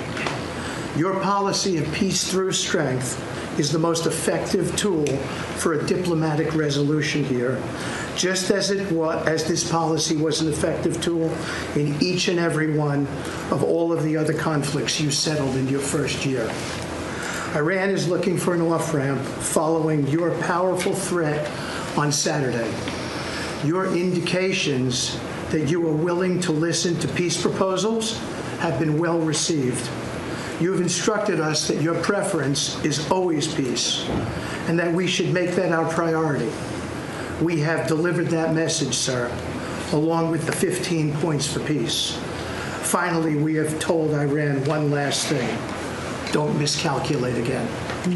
Your policy of peace through strength is the most effective tool for a diplomatic resolution here, just as this policy was an effective tool in each and every one of all of the other conflicts you settled in your first year. Iran is looking for an off-ramp following your powerful threat on Saturday. Your indications that you are willing to listen to peace proposals have been well received. You have instructed us that your preference is always peace, and that we should make that our priority. We have delivered that message, sir, along with the 15 points for peace. Finally, we have told Iran one last thing. Don't miscalculate again. Good.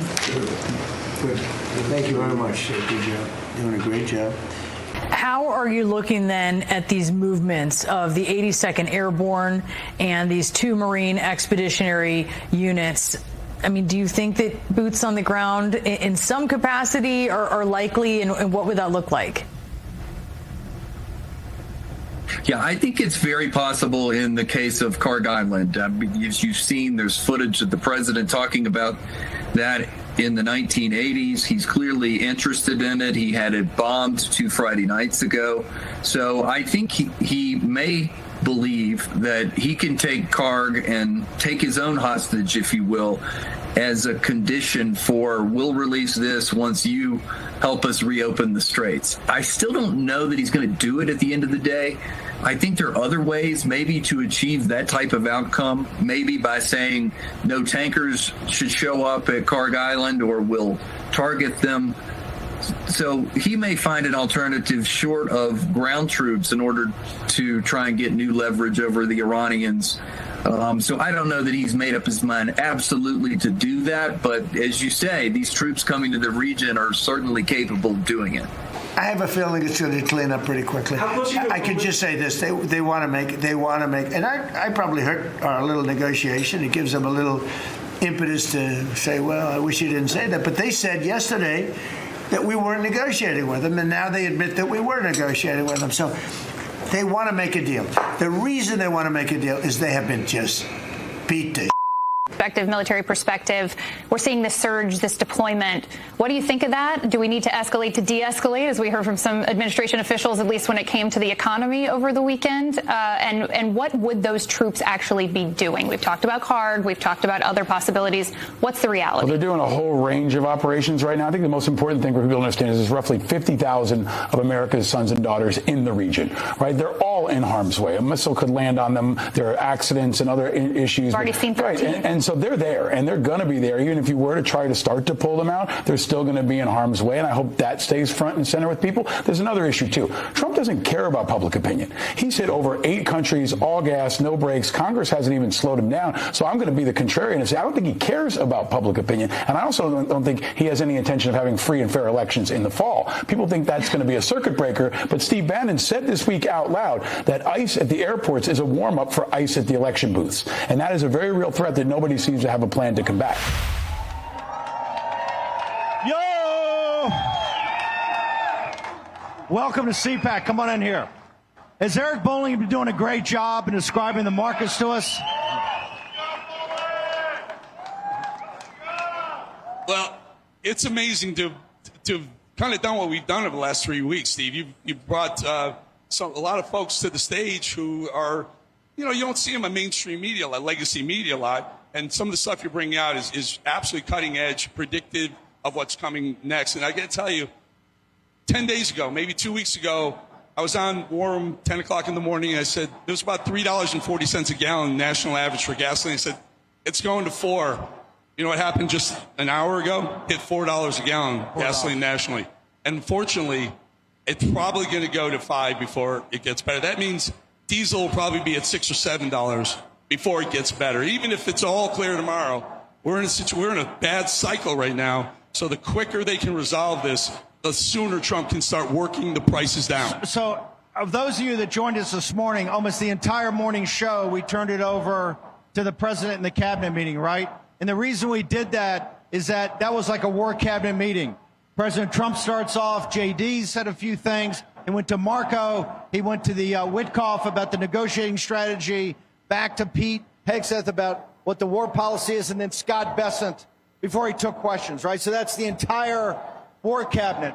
Thank you very much. Good job. Doing a great job. How are you looking then at these movements of the 82nd Airborne and these 2 Marine Expeditionary Units? I mean, do you think that boots on the ground in some capacity are likely, and what would that look like? Yeah, I think it's very possible in the case of Kharg Island. As you've seen, there's footage of the president talking about that in the 1980s. He's clearly interested in it. He had it bombed 2 Friday nights ago. So I think he may believe that he can take Kharg and take his own hostage, if you will, as a condition for we'll release this once you help us reopen the straits. I still don't know that he's going to do it at the end of the day. I think there are other ways maybe to achieve that type of outcome, maybe by saying no tankers should show up at Kharg Island or we'll target them. So he may find an alternative short of ground troops in order to try and get new leverage over the Iranians. So I don't know that he's made up his mind absolutely to do that. But as you say, these troops coming to the region are certainly capable of doing it. I have a feeling it's going to clean up pretty quickly. I could just say this: they want to make, and I probably hurt our little negotiation. It gives them a little impetus to say, well, I wish you didn't say that. But they said yesterday that we weren't negotiating with them, and now they admit that we were negotiating with them. So they want to make a deal. The reason they want to make a deal is they have been just beat to military perspective. We're seeing this surge, this deployment. What do you think of that? Do we need to escalate to de-escalate, as we heard from some administration officials, at least when it came to the economy over the weekend? And what would those troops actually be doing? We've talked about Kharg. We've talked about other possibilities. What's the reality? Well, they're doing a whole range of operations right now. I think the most important thing for people to understand is there's roughly 50,000 of America's sons and daughters in the region, right? They're all in harm's way. A missile could land on them. There are accidents and other issues. We've already seen 13. Right, and so they're there, and they're going to be there. Even if you were to try to start to pull them out, they're still going to be in harm's way, and I hope that stays front and center with people. There's another issue, too. Trump doesn't care about public opinion. He's hit over 8 countries, all gas, no brakes. Congress hasn't even slowed him down, so I'm going to be the contrarian and say I don't think he cares about public opinion, and I also don't think he has any intention of having free and fair elections in the fall. People think that's going to be a circuit breaker, but Steve Bannon said this week out loud that ICE at the airports is a warm-up for ICE at the election booths, and that is a very real threat that nobody seems to have a plan to combat. Yo! Welcome to Cpac. Come on in here. Has Eric Bolling been doing a great job in describing the markets to us? Well, it's amazing to kind of done what we've done over the last 3 weeks, Steve. You've brought a lot of folks to the stage who are, you don't see them on mainstream media, like legacy media a lot. And some of the stuff you're bringing out is absolutely cutting edge, predictive of what's coming next. And I got to tell you, 10 days ago, maybe 2 weeks ago, I was on Warm 10 o'clock in the morning. And I said, it was about $3.40 a gallon national average for gasoline. I said, it's going to $4. You know what happened just an hour ago? Hit $4 a gallon gasoline nationally. And unfortunately, it's probably going to go to $5 before it gets better. That means diesel will probably be at $6 or $7 before it gets better. Even if it's all clear tomorrow, we're in a bad cycle right now. So the quicker they can resolve this, the sooner Trump can start working the prices down. So of those of you that joined us this morning, almost the entire morning show, we turned it over to the president in the cabinet meeting, right? And the reason we did that is that was like a war cabinet meeting. President Trump starts off, JD said a few things. He went to Marco. He went to the Witkoff about the negotiating strategy, back to Pete Hegseth about what the war policy is, and then Scott Bessent before he took questions, right? So that's the entire war cabinet.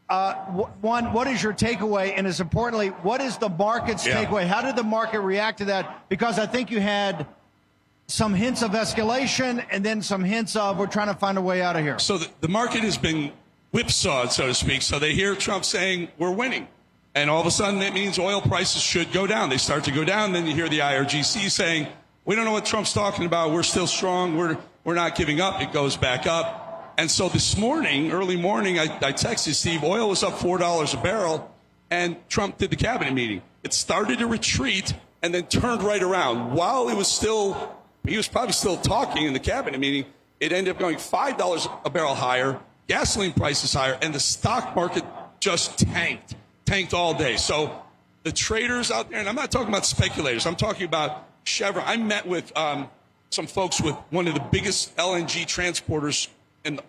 One, what is your takeaway? And as importantly, what is the market's takeaway? How did the market react to that? Because I think you had some hints of escalation and then some hints of we're trying to find a way out of here. So the market has been whipsawed, so to speak. So they hear Trump saying we're winning. And all of a sudden that means oil prices should go down. They start to go down. Then you hear the IRGC saying, we don't know what Trump's talking about. We're still strong. We're not giving up. It goes back up. And so this morning, early morning, I texted Steve, oil was up $4 a barrel, and Trump did the cabinet meeting. It started to retreat and then turned right around. While he was probably still talking in the cabinet meeting, it ended up going $5 a barrel higher, gasoline prices higher, and the stock market just tanked all day. So the traders out there, and I'm not talking about speculators, I'm talking about Chevron. I met with some folks with one of the biggest LNG transporters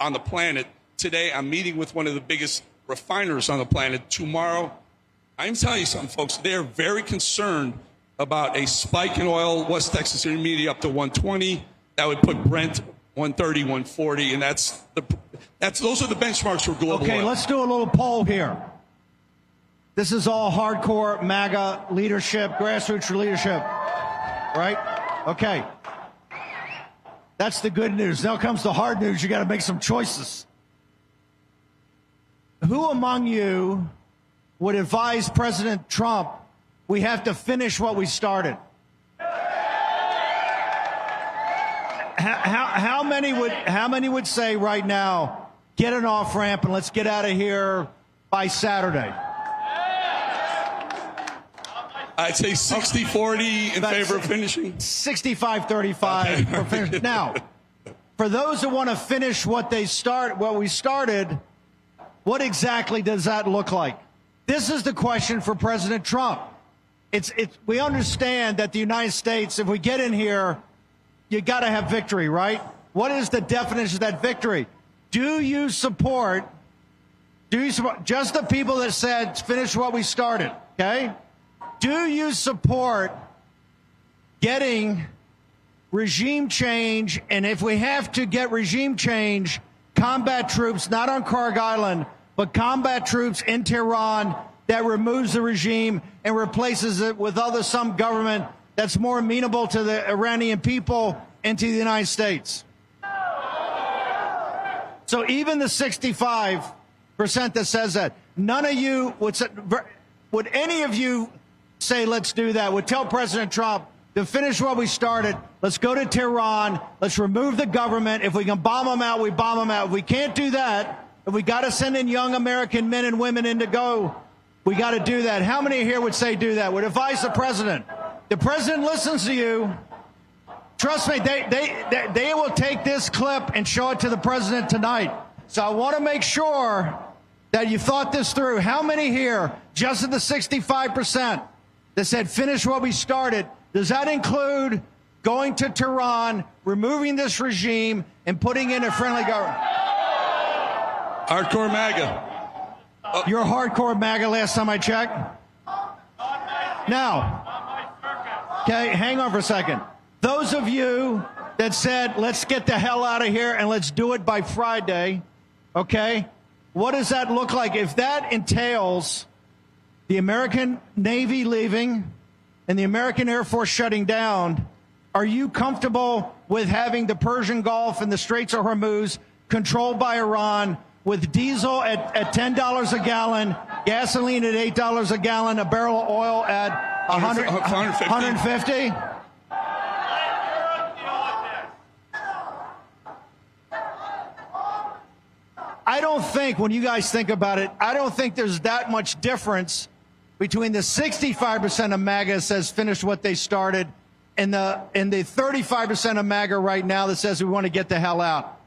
on the planet. Today, I'm meeting with one of the biggest refiners on the planet. Tomorrow, I'm telling you something, folks, they're very concerned about a spike in oil, West Texas Intermediate up to 120. That would put Brent 130, 140, and those are the benchmarks for global oil. Okay, let's do a little poll here. This is all hardcore MAGA leadership, grassroots leadership, right? Okay. That's the good news. Now comes the hard news. You got to make some choices. Who among you would advise President Trump we have to finish what we started? How many would say right now, get an off ramp and let's get out of here by Saturday? I'd say 60-40 in favor of finishing. 65-35 for finish. Now, for those who want to finish what we started, what exactly does that look like? This is the question for President Trump. We understand that the United States, if we get in here, you got to have victory, right? What is the definition of that victory? Do you support just the people that said finish what we started, okay? Do you support getting regime change? And if we have to get regime change, combat troops, not on Karg Island, but combat troops in Tehran that removes the regime and replaces it with some government that's more amenable to the Iranian people and to the United States. So even the 65% that says that, none of you would any of you say, let's do that, would tell President Trump to finish what we started. Let's go to Tehran. Let's remove the government. If we can bomb them out, we bomb them out. If we can't do that, if we got to send in young American men and women in to go, we got to do that. How many here would say do that? Would advise the president? The president listens to you. Trust me, they will take this clip and show it to the president tonight. So I want to make sure that you thought this through. How many here, just at the 65%, that said finish what we started, does that include going to Tehran, removing this regime, and putting in a friendly government? Hardcore MAGA. You're hardcore MAGA last time I checked? Now, okay, hang on for a second. Those of you that said, let's get the hell out of here and let's do it by Friday, okay, what does that look like? If that entails the American Navy leaving and the American Air Force shutting down, are you comfortable with having the Persian Gulf and the Straits of Hormuz controlled by Iran with diesel at $10 a gallon, gasoline at $8 a gallon, a barrel of oil at 150? I don't think, when you guys think about it, I don't think there's that much difference between the 65% of MAGA says finish what they started in the 35% of MAGA right now that says we want to get the hell out.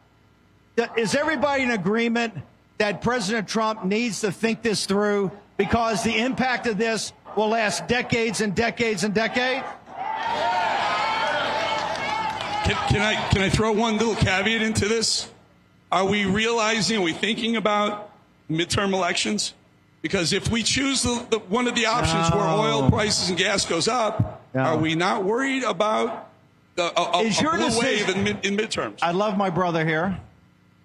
Is everybody in agreement that President Trump needs to think this through, because the impact of this will last decades and decades and decades? Can I throw one little caveat into this? Are we realizing, are we thinking about midterm elections? Because if we choose one of the options where oil prices and gas goes up, are we not worried about a blue wave in midterms? I love my brother here.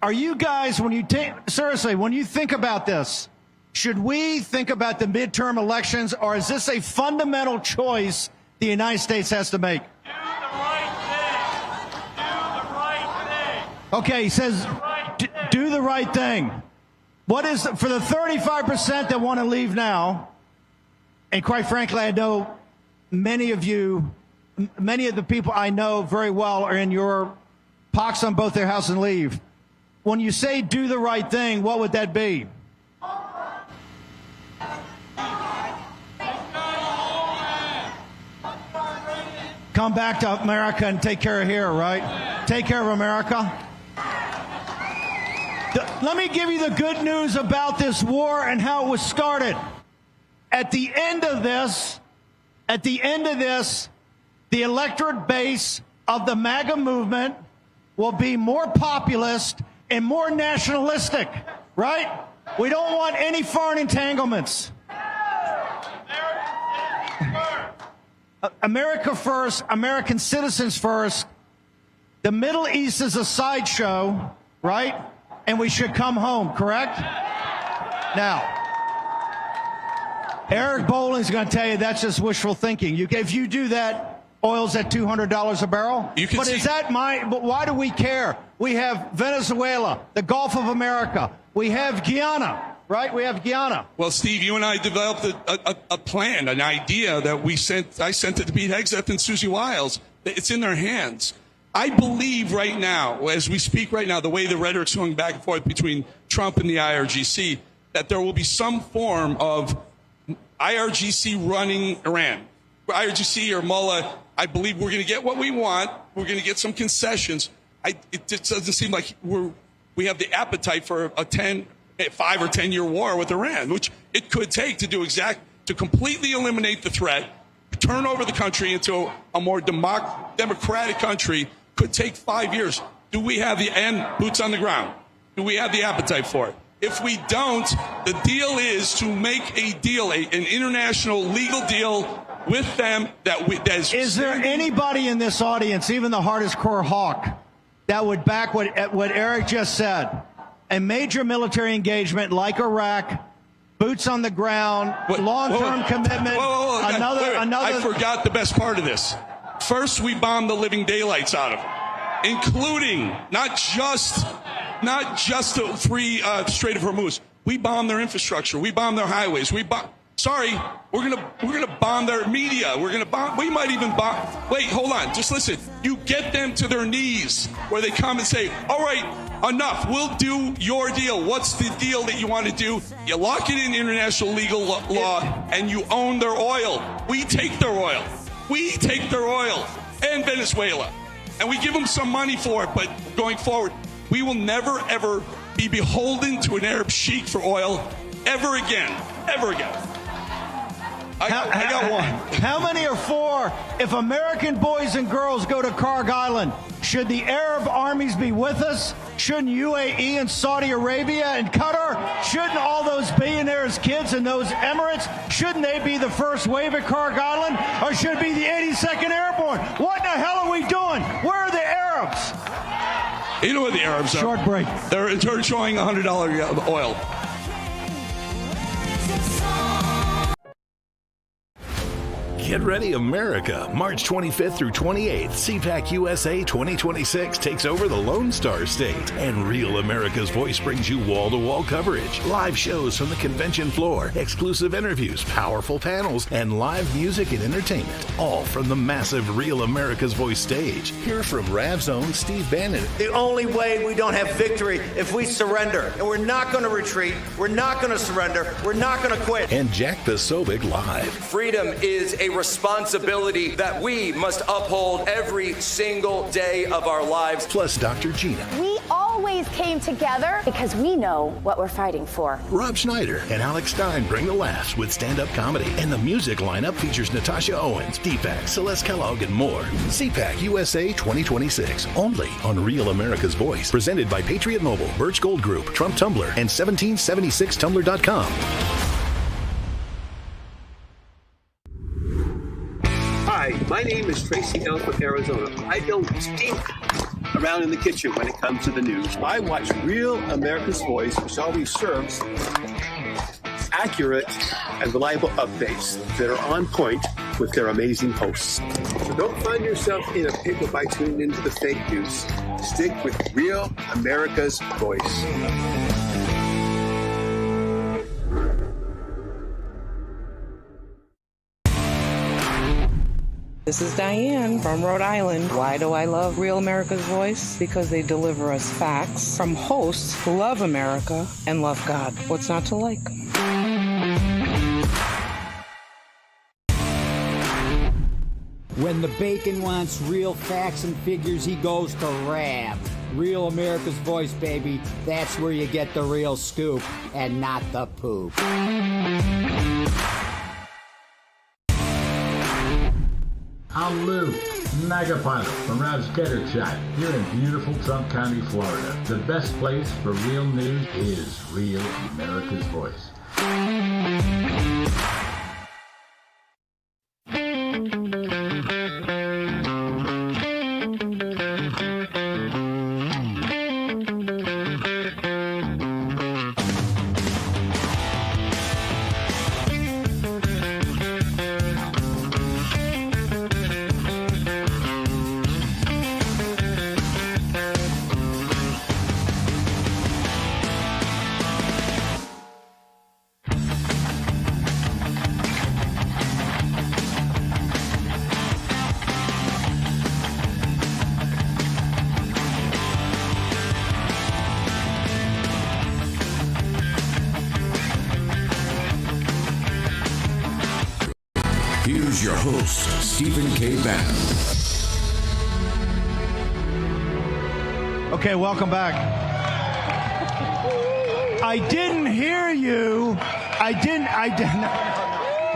Are you guys, when you think about this, should we think about the midterm elections, or is this a fundamental choice the United States has to make? Do the right thing. Do the right thing. Okay, he says, do the right thing. What is, for the 35% that want to leave now, and quite frankly, I know many of the people I know very well are in your pox on both their house and leave. When you say do the right thing, what would that be? Come back to America and take care of here, right? Take care of America. Let me give you the good news about this war and how it was started. At the end of this, the electorate base of the MAGA movement will be more populist and more nationalistic, right? We don't want any foreign entanglements. America first, American citizens first. The Middle East is a sideshow, right? And we should come home, correct? Now, Eric Bolling's going to tell you that's just wishful thinking. If you do that, oil's at $200 a barrel. But why do we care? We have Venezuela, the Gulf of America. We have Guyana, right? We have Guyana. Well, Steve, you and I developed a plan, an idea that I sent it to Pete Hegseth and Susie Wiles. It's in their hands. I believe right now, as we speak right now, the way the rhetoric's going back and forth between Trump and the IRGC, that there will be some form of IRGC running Iran. IRGC or Mullah, I believe we're going to get what we want. We're going to get some concessions. It just doesn't seem like we have the appetite for a 5 or 10 year war with Iran, which it could take to completely eliminate the threat, turn over the country into a more democratic country. Could take 5 years. Do we have boots on the ground? Do we have the appetite for it? If we don't, the deal is to make a deal, an international legal deal with them Is there anybody in this audience, even the hardest core hawk, that would back what Eric just said? A major military engagement like Iraq, boots on the ground, long-term commitment. I forgot the best part of this. First, we bombed the living daylights out of them, including not just the free Strait of Hormuz. We bombed their infrastructure. We bombed their highways. We're gonna bomb their media. We might even bomb. Wait, hold on. Just listen. You get them to their knees where they come and say, all right, enough. We'll do your deal. What's the deal that you want to do? You lock it in international legal law and you own their oil. We take their oil. And Venezuela. And we give them some money for it, but going forward, we will never, ever be beholden to an Arab sheik for oil ever again. Ever again. I got one. How many are for, if American boys and girls go to Karg Island, should the Arab armies be with us? Shouldn't UAE and Saudi Arabia and Qatar, shouldn't all those billionaires' kids in those Emirates, shouldn't they be the first wave at Karg Island? Or should it be the 82nd Airborne? What in the hell are we doing? Where are the Arabs? You know where the Arabs are? Short break. They're enjoying $100 oil. Get ready, America. March 25th through 28th, Cpac USA 2026 takes over the Lone Star State. And Real America's Voice brings you wall-to-wall coverage, live shows from the convention floor, exclusive interviews, powerful panels, and live music and entertainment. All from the massive Real America's Voice stage. Hear from Rav's own Steve Bannon. The only way we don't have victory if we surrender. And we're not going to retreat. We're not going to surrender. We're not going to quit. And Jack Posobiec live. Freedom is a responsibility that we must uphold every single day of our lives. Plus Dr. Gina. We always came together because we know what we're fighting for. Rob Schneider and Alex Stein bring the laughs with stand-up comedy. And the music lineup features Natasha Owens, Cpac, Celeste Kellogg, and more. Cpac USA 2026. Only on Real America's Voice. Presented by Patriot Mobile, Birch Gold Group, Trump Tumblr, and 1776tumblr.com. Hi, my name is Tracy L. from Arizona. I don't stink around in the kitchen when it comes to the news. I watch Real America's Voice, which always serves accurate and reliable updates that are on point with their amazing hosts. So don't find yourself in a pickle by tuning into the fake news. Stick with Real America's Voice. This is Diane from Rhode Island. Why do I love Real America's Voice? Because they deliver us facts from hosts who love America and love God. What's not to like? When the bacon wants real facts and figures, he goes to Rab. Real America's Voice, baby. That's where you get the real scoop and not the poop. I'm Lou, Mega Pilot from Rob's Getter Shot, here in beautiful Trump County, Florida. The best place for real news is Real America's Voice. Here's your host, Stephen K. Bannon. Okay, welcome back. I didn't hear you.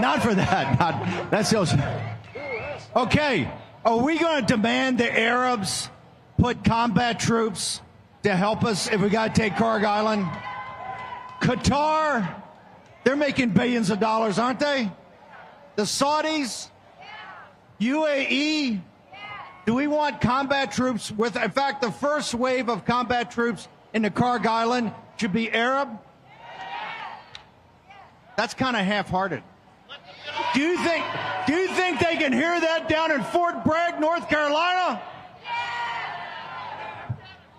Not for that. That's those. Okay, are we going to demand the Arabs put combat troops to help us if we got to take Karg Island? Qatar, they're making billions of dollars, aren't they? The Saudis, UAE, do we want combat troops with, in fact, the first wave of combat troops into Karg Island should be Arab? That's kind of half-hearted. Do you think they can hear that down in Fort Bragg, North Carolina?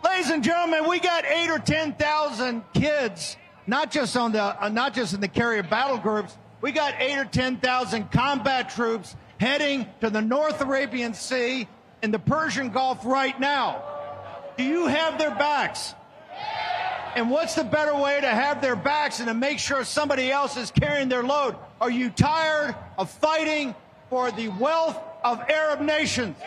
Ladies and gentlemen, we got 8,000 or 10,000 kids, not just in the carrier battle groups. We got 8,000 or 10,000 combat troops heading to the North Arabian Sea and the Persian Gulf right now. Do you have their backs? And what's the better way to have their backs and to make sure somebody else is carrying their load? Are you tired of fighting for the wealth of Arab nations?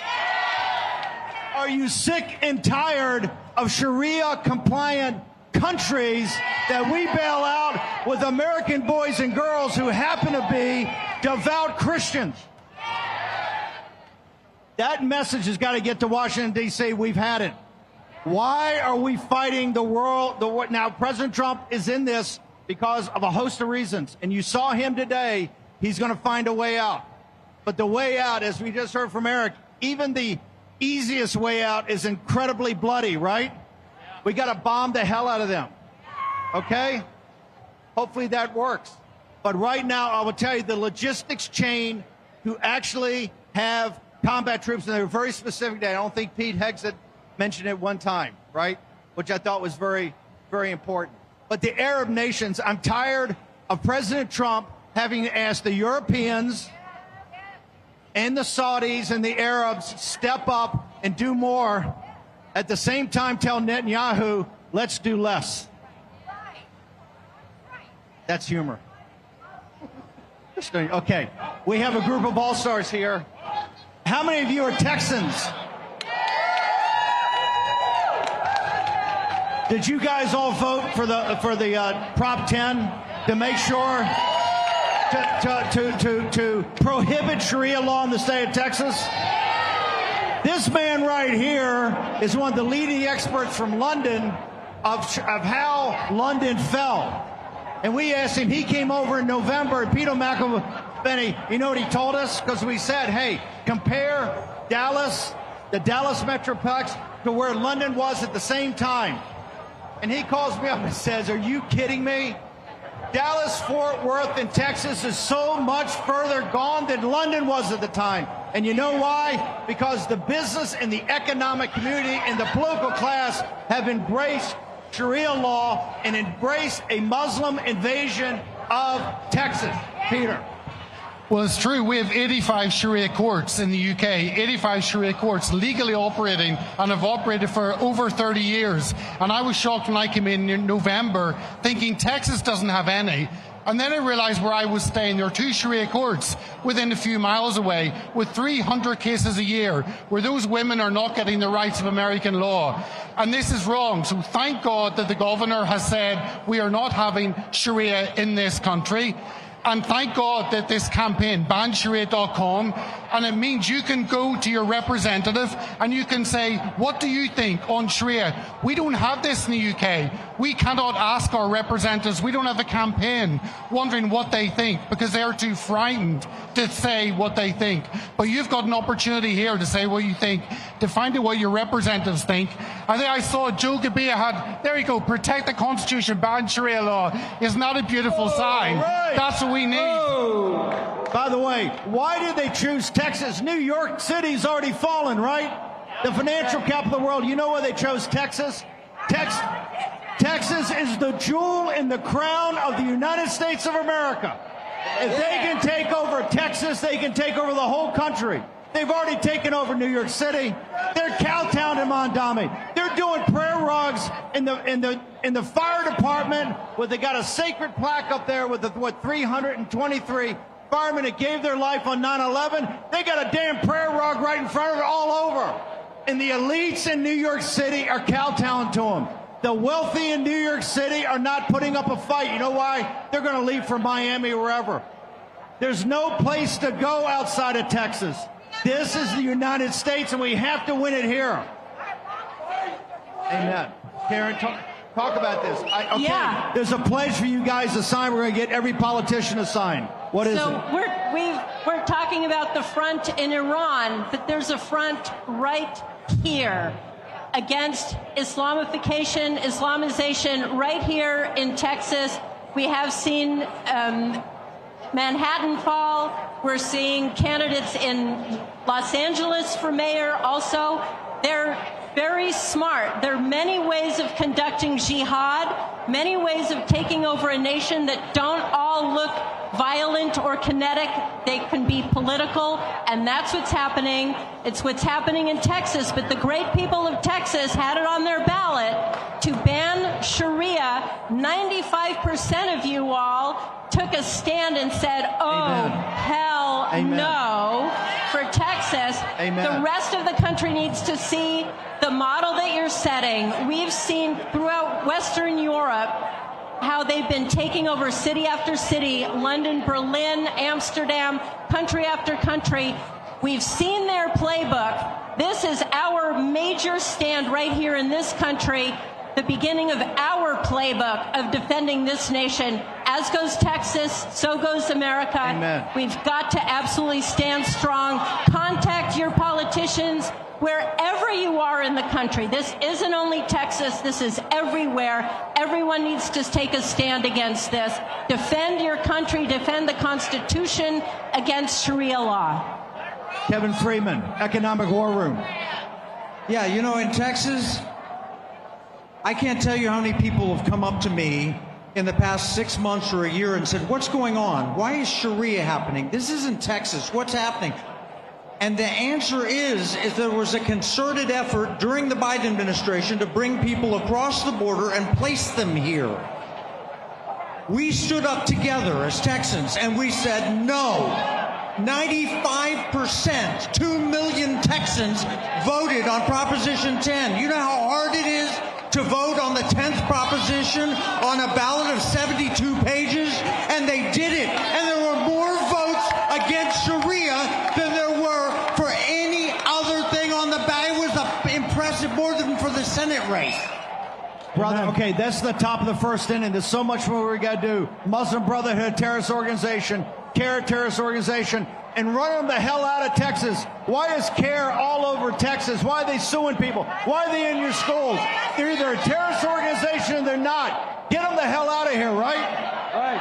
Are you sick and tired of Sharia-compliant countries that we bail out with American boys and girls who happen to be devout Christians? That message has got to get to Washington, D.C. We've had it. Why are we fighting the world? Now, President Trump is in this because of a host of reasons. And you saw him today. He's going to find a way out. But the way out, as we just heard from Eric, even the easiest way out is incredibly bloody, right? We got to bomb the hell out of them. Okay? Hopefully that works. But right now, I will tell you, the logistics chain to actually have combat troops, and they were very specific today. I don't think Pete Hegseth mentioned it one time, right? Which I thought was very, very important. But the Arab nations, I'm tired of President Trump having to ask the Europeans and the Saudis and the Arabs step up and do more. At the same time, tell Netanyahu, let's do less. That's humor. Okay, we have a group of all-stars here. How many of you are Texans? Did you guys all vote for the Prop 10 to make sure to prohibit Sharia law in the state of Texas? This man right here is one of the leading experts from London of how London fell. And we asked him, he came over in November, and Peter McElvenney, you know what he told us? Because we said, hey, compare Dallas, the Dallas Metroplex, to where London was at the same time. And he calls me up and says, are you kidding me? Dallas-Fort Worth in Texas is so much further gone than London was at the time. And you know why? Because the business and the economic community and the political class have embraced Sharia law and embraced a Muslim invasion of Texas. Peter. Well, it's true. We have 85 Sharia courts in the UK, 85 Sharia courts legally operating and have operated for over 30 years. And I was shocked when I came in November thinking Texas doesn't have any. And then I realized where I was staying, there are 2 Sharia courts within a few miles away with 300 cases a year where those women are not getting the rights of American law. And this is wrong. So thank God that the governor has said we are not having Sharia in this country. And thank God that this campaign, bansharia.com, and it means you can go to your representative and you can say, what do you think on Sharia? We don't have this in the UK. We cannot ask our representatives. We don't have a campaign wondering what they think because they're too frightened to say what they think. But you've got an opportunity here to say what you think, to find out what your representatives think. I think I saw Joe Gabia had, there you go, protect the Constitution, ban Sharia law. Isn't that a beautiful sign? Right. That's what we need. Oh. By the way, why did they choose Texas? New York City's already fallen, right? The financial capital of the world. You know why they chose Texas? Texas is the jewel in the crown of the United States of America. If they can take over Texas, they can take over the whole country. They've already taken over New York City. They're Cowtown and Mondami. They're doing prayer rugs in the fire department where they got a sacred plaque up there with 323 firemen that gave their life on 9/11. They got a damn prayer rug right in front of it all over. And the elites in New York City are kowtowing to them. The wealthy in New York City are not putting up a fight. You know why? They're going to leave for Miami or wherever. There's no place to go outside of Texas. This is the United States, and we have to win it here. Amen. Karen, talk about this. Okay, yeah. There's a pledge for you guys to sign. We're going to get every politician to sign. What is it? So we're talking about the front in Iran, but there's a front right here against Islamization right here in Texas. We have seen Manhattan fall. We're seeing candidates in Los Angeles for mayor also. They're very smart. There are many ways of conducting jihad, many ways of taking over a nation that don't all look violent or kinetic. They can be political, and that's what's happening. It's what's happening in Texas, but the great people of Texas had it on their ballot to ban Sharia. 95% of you all took a stand and said, oh, Amen. Hell Amen. No, for Texas. Amen. The rest of the country needs to see the model that you're setting. We've seen throughout Western Europe how they've been taking over city after city, London, Berlin, Amsterdam, country after country. We've seen their playbook. This is our major stand right here in this country, the beginning of our playbook of defending this nation. As goes Texas, so goes America. Amen. We've got to absolutely stand strong. Contact your politicians wherever you are in the country. This isn't only Texas, this is everywhere. Everyone needs to take a stand against this. Defend your country, defend the Constitution against Sharia law. Kevin Freeman, Economic War Room. Yeah, you know, in Texas, I can't tell you how many people have come up to me in the past 6 months or a year and said, what's going on? Why is Sharia happening? This isn't Texas. What's happening? And the answer is there was a concerted effort during the Biden administration to bring people across the border and place them here. we stood up together as Texans and we said no. 95%, 2 million Texans voted on Proposition 10. You know how hard it is to vote on the 10th proposition on a ballot of 72 pages? And they did it. And there were more votes against Sharia than there were for any other thing on the ballot. It was impressive, more than for the Senate race. Brother, okay, that's the top of the first inning. There's so much more we got to do. Muslim Brotherhood terrorist organization, CARE terrorist organization, and run them the hell out of Texas. Why is CARE all over Texas? Why are they suing people? Why are they in your schools? They're either a terrorist organization or they're not. Get them the hell out of here, right? All right.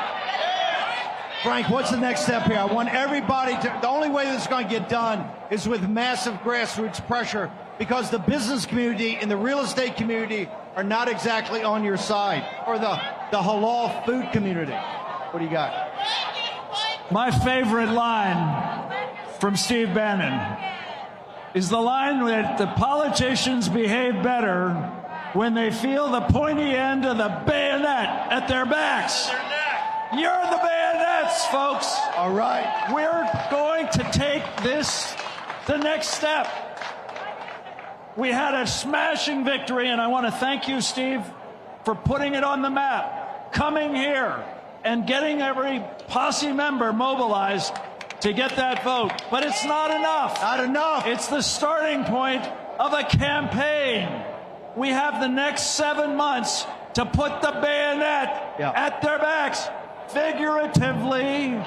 Frank, what's the next step here? I want everybody to, the only way this is going to get done is with massive grassroots pressure, because the business community and the real estate community are not exactly on your side, or the halal food community. What do you got? My favorite line from Steve Bannon is the line that the politicians behave better when they feel the pointy end of the bayonet at their backs. You're the bayonets, folks. All right. We're going to take this the next step. We had a smashing victory, and I want to thank you, Steve, for putting it on the map, coming here and getting every posse member mobilized to get that vote. But it's not enough. Not enough. It's the starting point of a campaign. We have the next 7 months to put the bayonet at their backs, figuratively.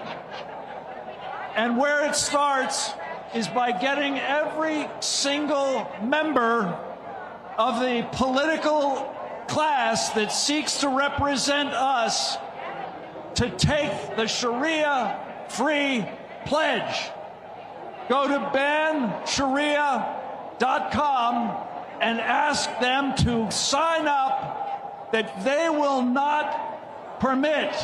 And where it starts is by getting every single member of the political class that seeks to represent us to take the Sharia-free pledge. Go to bansharia.com and ask them to sign up that they will not permit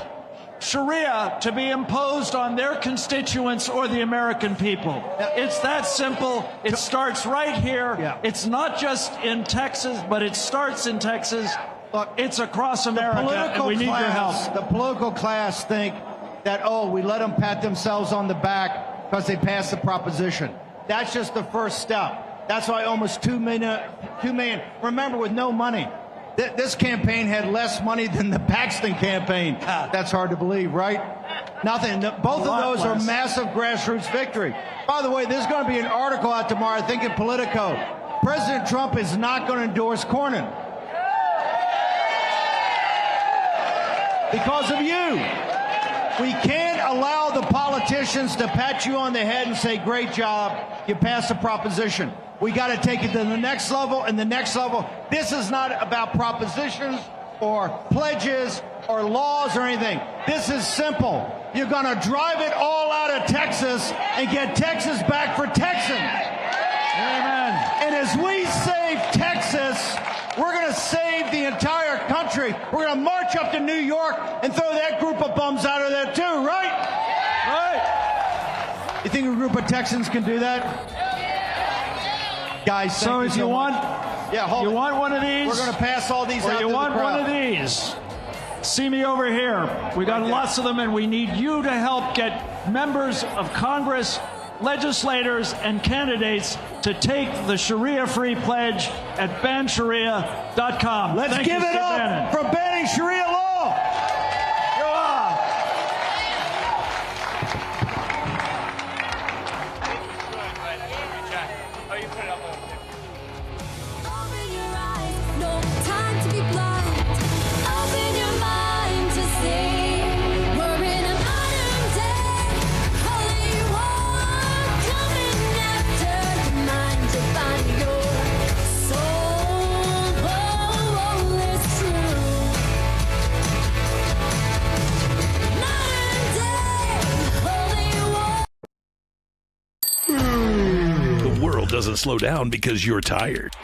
Sharia to be imposed on their constituents or the American people. It's that simple. It starts right here. It's not just in Texas, but it starts in Texas. Look, it's across America, and we need your help. The political class think that, oh, we let them pat themselves on the back because they passed the proposition. That's just the first step. That's why almost 2 million, remember, with no money. This campaign had less money than the Paxton campaign. That's hard to believe, right? Nothing. Both of those are massive grassroots victory. By the way, there's going to be an article out tomorrow, I think in Politico. President Trump is not going to endorse Cornyn because of you. We can't allow the politicians to pat you on the head and say, great job, you passed the proposition. We got to take it to the next level and the next level. This is not about propositions or pledges or laws or anything. This is simple. You're going to drive it all out of Texas and get Texas back for Texans. Amen. And as we save Texas, we're going to save the entire country. We're going to march up to New York and throw that group of bums out of there too, right? Right. You think a group of Texans can do that? Guys, so if you want, want one of these, we're going to pass all these out to the crowd. You want one of these? See me over here. We got lots of them, and we need you to help get members of Congress, legislators, and candidates to take the Sharia-free pledge at bansharia.com. Let's give it up for banning Sharia law. Doesn't slow down because you're tired.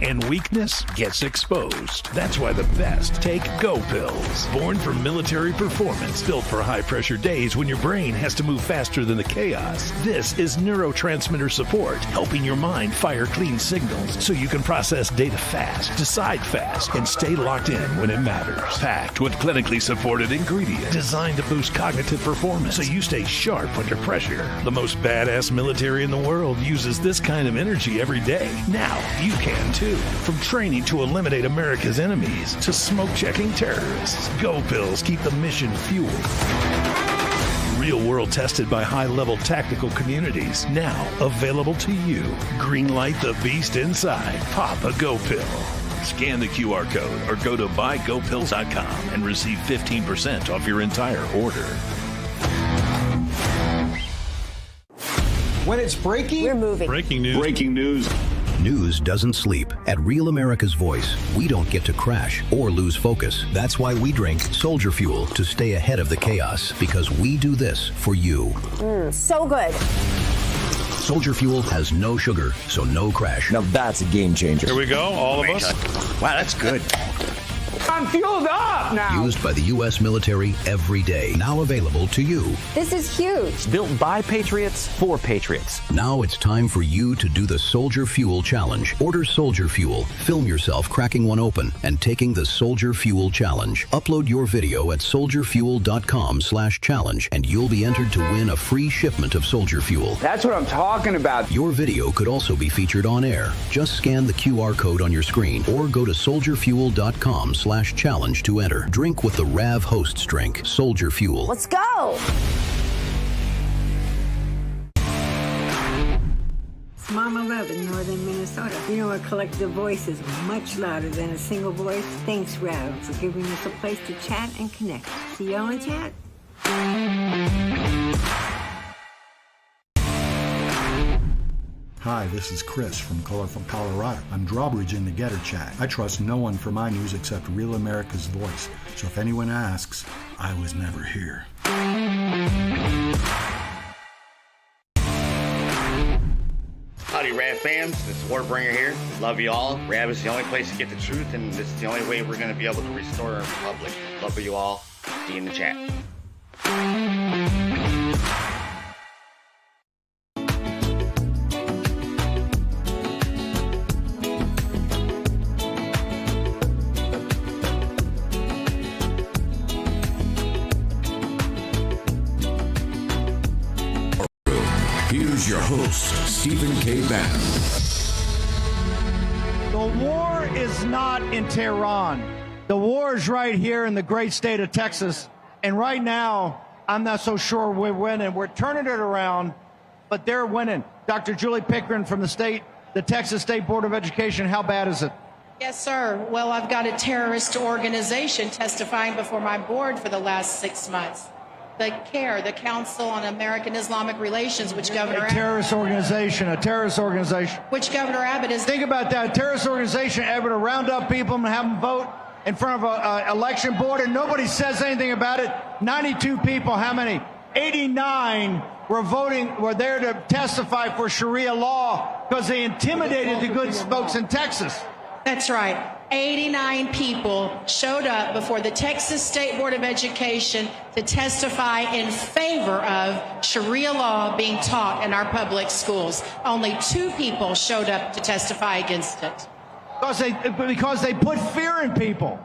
and weakness gets exposed. That's why the best take Go Pills. Born for military performance, built for high-pressure days when your brain has to move faster than the chaos. This is neurotransmitter support, helping your mind fire clean signals so you can process data fast, decide fast, and stay locked in when it matters. Packed with clinically supported ingredients designed to boost cognitive performance so you stay sharp under pressure. The most badass military in the world uses this kind of energy every day. Now you can too. From training to eliminate America's enemies to smoke-checking terrorists, Go Pills keep the mission fueled. Real world tested by high-level tactical communities. Now available to you. Greenlight the beast inside. Pop a Go Pill. Scan the QR code or go to buygopills.com and receive 15% off your entire order. When it's breaking, we're moving. Breaking news. Breaking news. News doesn't sleep. At Real America's Voice, we don't get to crash or lose focus. That's why we drink Soldier Fuel to stay ahead of the chaos, because we do this for you. So good. Soldier Fuel has no sugar, so no crash. Now that's a game changer. Here we go, all of us. Wow, that's good. I'm fueled up now. Used by the U.S. military every day. Now available to you. This is huge. Built by Patriots for Patriots. Now it's time for you to do the Soldier Fuel Challenge. Order Soldier Fuel, film yourself cracking one open, and taking the Soldier Fuel Challenge. Upload your video at soldierfuel.com/challenge, and you'll be entered to win a free shipment of Soldier Fuel. That's what I'm talking about. Your video could also be featured on air. Just scan the QR code on your screen or go to soldierfuel.com/challenge to enter. Drink with the Rav Hosts drink, Soldier Fuel. Let's go. It's Mama Love in northern Minnesota. You know, a collective voice is much louder than a single voice. Thanks, Rav, for giving us a place to chat and connect. See y'all in chat. Hi, this is Chris from Colorful Colorado. I'm drawbridge in the Getter Chat. I trust no one for my news except Real America's Voice. So if anyone asks, I was never here. Howdy, Rav fams. This is Warbringer here. Love you all. Rav is the only place to get the truth, and this is the only way we're going to be able to restore our republic. Love you all. See you in the chat. Here's your host, Stephen K. Bannon. The war is not in Tehran. The war is right here in the great state of Texas. And right now, I'm not so sure we're winning. We're turning it around, but they're winning. Dr. Julie Pickering from the Texas State Board of Education, how bad is it? Yes, sir. Well, I've got a terrorist organization testifying before my board for the last 6 months. The CARE, the Council on American Islamic Relations, which Governor a terrorist organization. Which Governor Abbott is. Think about that. A terrorist organization able to round up people and have them vote in front of an election board, and nobody says anything about it. 92 people, how many? 89 were there to testify for Sharia law because they intimidated the good folks in Texas. That's right. 89 people showed up before the Texas State Board of Education to testify in favor of Sharia law being taught in our public schools. Only 2 people showed up to testify against it. Because they put fear in people.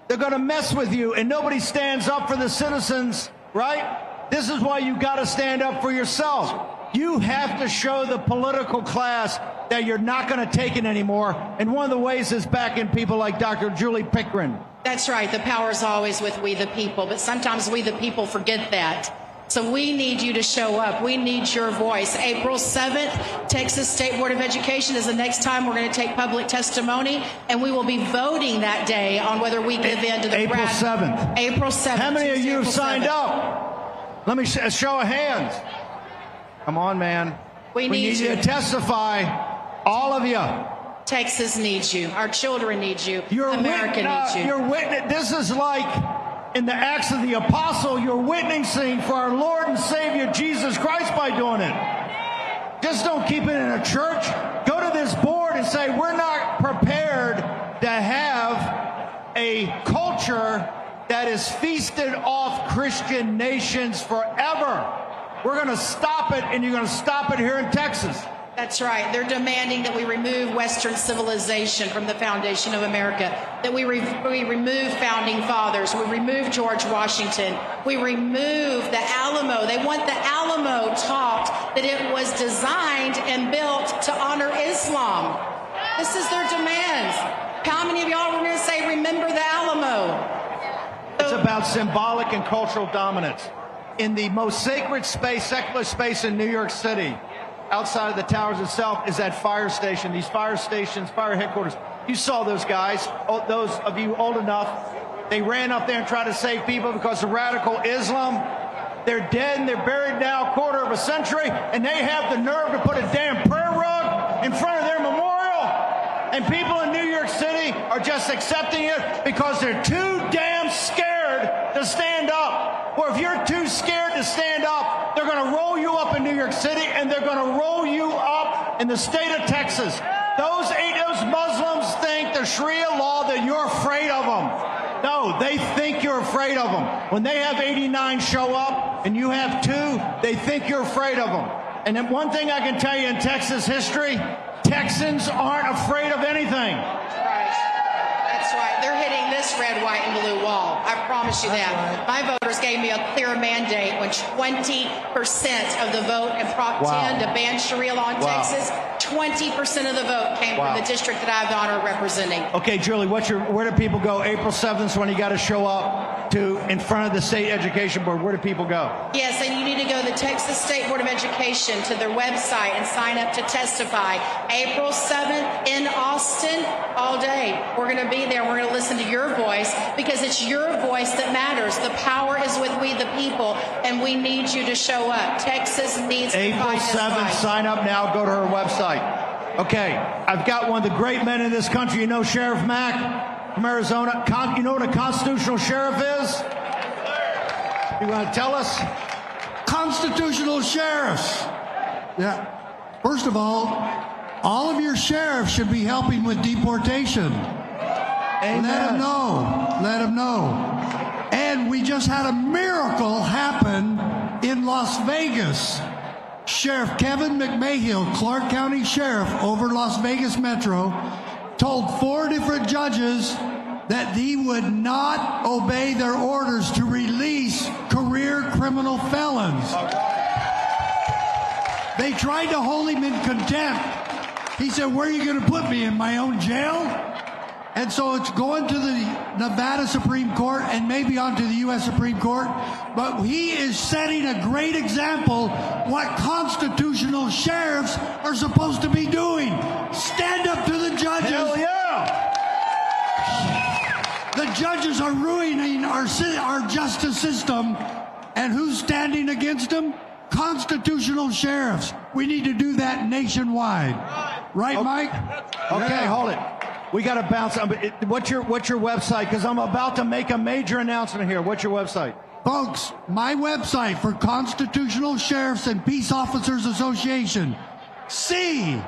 They're going to mess with you, and nobody stands up for the citizens, right? This is why you got to stand up for yourself. You have to show the political class that you're not going to take it anymore. And one of the ways is backing people like Dr. Julie Pickering. That's right. The power is always with we the people, but sometimes we the people forget that. So we need you to show up. We need your voice. April 7th, Texas State Board of Education is the next time we're going to take public testimony, and we will be voting that day on whether we give in to the April 7th. April 7th. How many of you have signed 7th. up? Let me show of hands. Come on, man. We need you to testify. All of you. Texas needs you. Our children need you. America needs you. You're this is like in the Acts of the Apostle, you're witnessing for our Lord and Savior Jesus Christ by doing it. Just don't keep it in a church. Go to this board and say, we're not culture that is feasted off Christian nations forever. We're going to stop it, and you're going to stop it here in Texas. That's right. They're demanding that we remove Western civilization from the foundation of America, that we remove founding fathers, we remove George Washington, we remove the Alamo. They want the Alamo taught that it was designed and built to honor Islam. This is their demands. How many of y'all were going to say, remember the Alamo? It's about symbolic and cultural dominance. In the most sacred space, secular space in New York City, outside of the towers itself, is that fire station. These fire stations, fire headquarters. You saw those guys, those of you old enough. They ran up there and tried to save people because of radical Islam. They're dead and they're buried now, a quarter of a century, and they have the nerve to put a damn prayer rug in front of their memorial. And people in New York City are just accepting it because they're too damn scared to stand up. Well, if you're too scared to stand up, they're going to roll you up in New York City, and they're going to roll you up in the state of Texas. Those Muslims think the Sharia law that you're afraid of them. No, they think you're afraid of them. When they have 89 show up and you have 2, they think you're afraid of them. And then one thing I can tell you in Texas history, Texans aren't afraid of anything. That's right. They're hitting this red, white, and blue wall. I promise you that. My voters gave me a clear mandate when 20% of the vote in Prop 10 to ban Sharia law in Texas, 20% of the vote came from the district that I have the honor of representing. Okay, Julie, where do people go? April 7th when you got to show up to in front of the State Education Board. Where do people go? Yes, and you need to go to the Texas State Board of Education to their website and sign up to testify. April 7th in Austin, all day. We're going to be there. We're going to listen to your voice because it's your voice that matters. The power is with we the people, and we need you to show up. Texas needs to April fight this 7th, fight. sign up now. Go to her website. Okay, I've got one of the great men in this country. You know Sheriff Mack from Arizona? You know what a constitutional sheriff is? You want to tell us? Constitutional sheriffs. Yeah. First of all of your sheriffs should be helping with deportation. Amen. Let them know. Let them know. And we just had a miracle happen in Las Vegas. Sheriff Kevin McMahill, Clark County Sheriff over Las Vegas Metro, told 4 different judges that he would not obey their orders to release career criminal felons. They tried to hold him in contempt. He said, "Where are you going to put me, in my own jail?" And so it's going to the Nevada Supreme Court and maybe onto the U.S. Supreme Court. But he is setting a great example what constitutional sheriffs are supposed to be doing. Stand up to the judges. Hell yeah! The judges are ruining our justice system. And who's standing against them? Constitutional sheriffs. We need to do that nationwide. Right, Mike? Okay, hold it. We got to bounce. What's your website? Because I'm about to make a major announcement here. What's your website? Folks, my website for Constitutional Sheriffs and Peace Officers Association, CSPOA.org.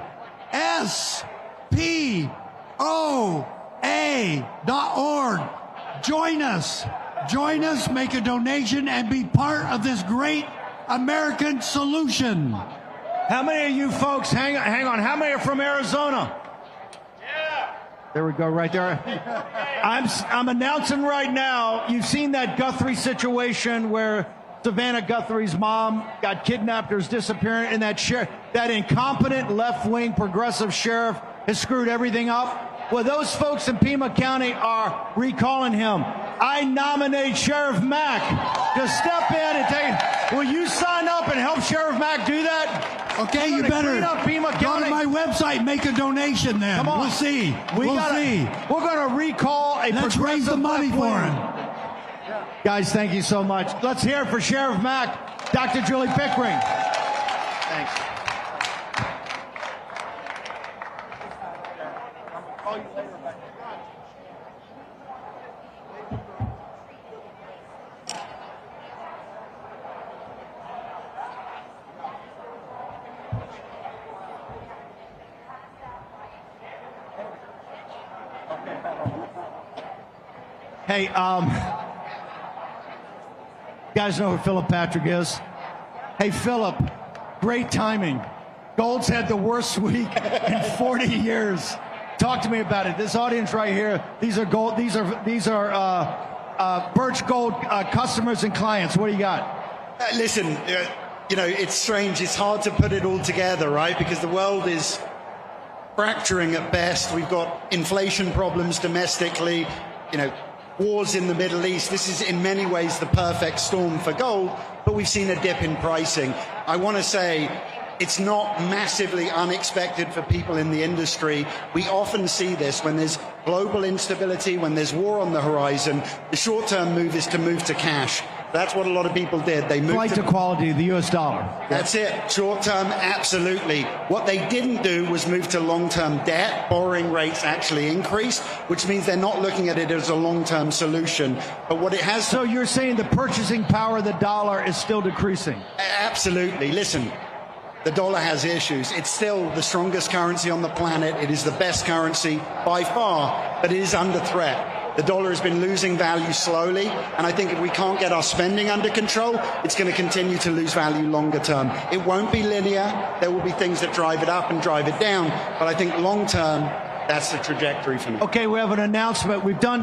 Join us. Join us, make a donation, and be part of this great American solution. How many of you folks, hang on, how many are from Arizona? There we go, right there. I'm announcing right now, you've seen that Guthrie situation where Savannah Guthrie's mom got kidnapped or is disappearing, and that incompetent left-wing progressive sheriff has screwed everything up. Well, those folks in Pima County are recalling him. I nominate Sheriff Mack to step in and take. Will you sign up and help Sheriff Mack do that? Okay, you better go to my website, make a donation then. Come on. We'll see. We'll see. We're going to recall a Let's raise the money for him. Guys, thank you so much. Let's hear it for Sheriff Mack, Dr. Julie Pickering. Thanks. Hey, you guys know who Philip Patrick is? Hey, Philip, great timing. Gold's had the worst week in 40 years. Talk to me about it. This audience right here, these are gold. These are Birch Gold customers and clients. What do you got? Listen, you know, it's strange. It's hard to put it all together, right? Because the world is fracturing at best. We've got inflation problems domestically, you know, wars in the Middle East. This is in many ways the perfect storm for gold, but we've seen a dip in pricing. I want to say it's not massively unexpected for people in the industry. We often see this when there's global instability, when there's war on the horizon. The short-term move is to move to cash. That's what a lot of people did. They moved Flight to quality, the U.S. dollar. That's it. Short-term, absolutely. What they didn't do was move to long-term debt. Borrowing rates actually increased, which means they're not looking at it as a long-term solution. But what it has... So you're saying the purchasing power of the dollar is still decreasing? Absolutely. Listen, the dollar has issues. It's still the strongest currency on the planet. It is the best currency by far, but it is under threat. The dollar has been losing value slowly, and I think if we can't get our spending under control, it's going to continue to lose value longer term. It won't be linear. There will be things that drive it up and drive it down, but I think long term, that's the trajectory for me. Okay, we have an announcement. We've done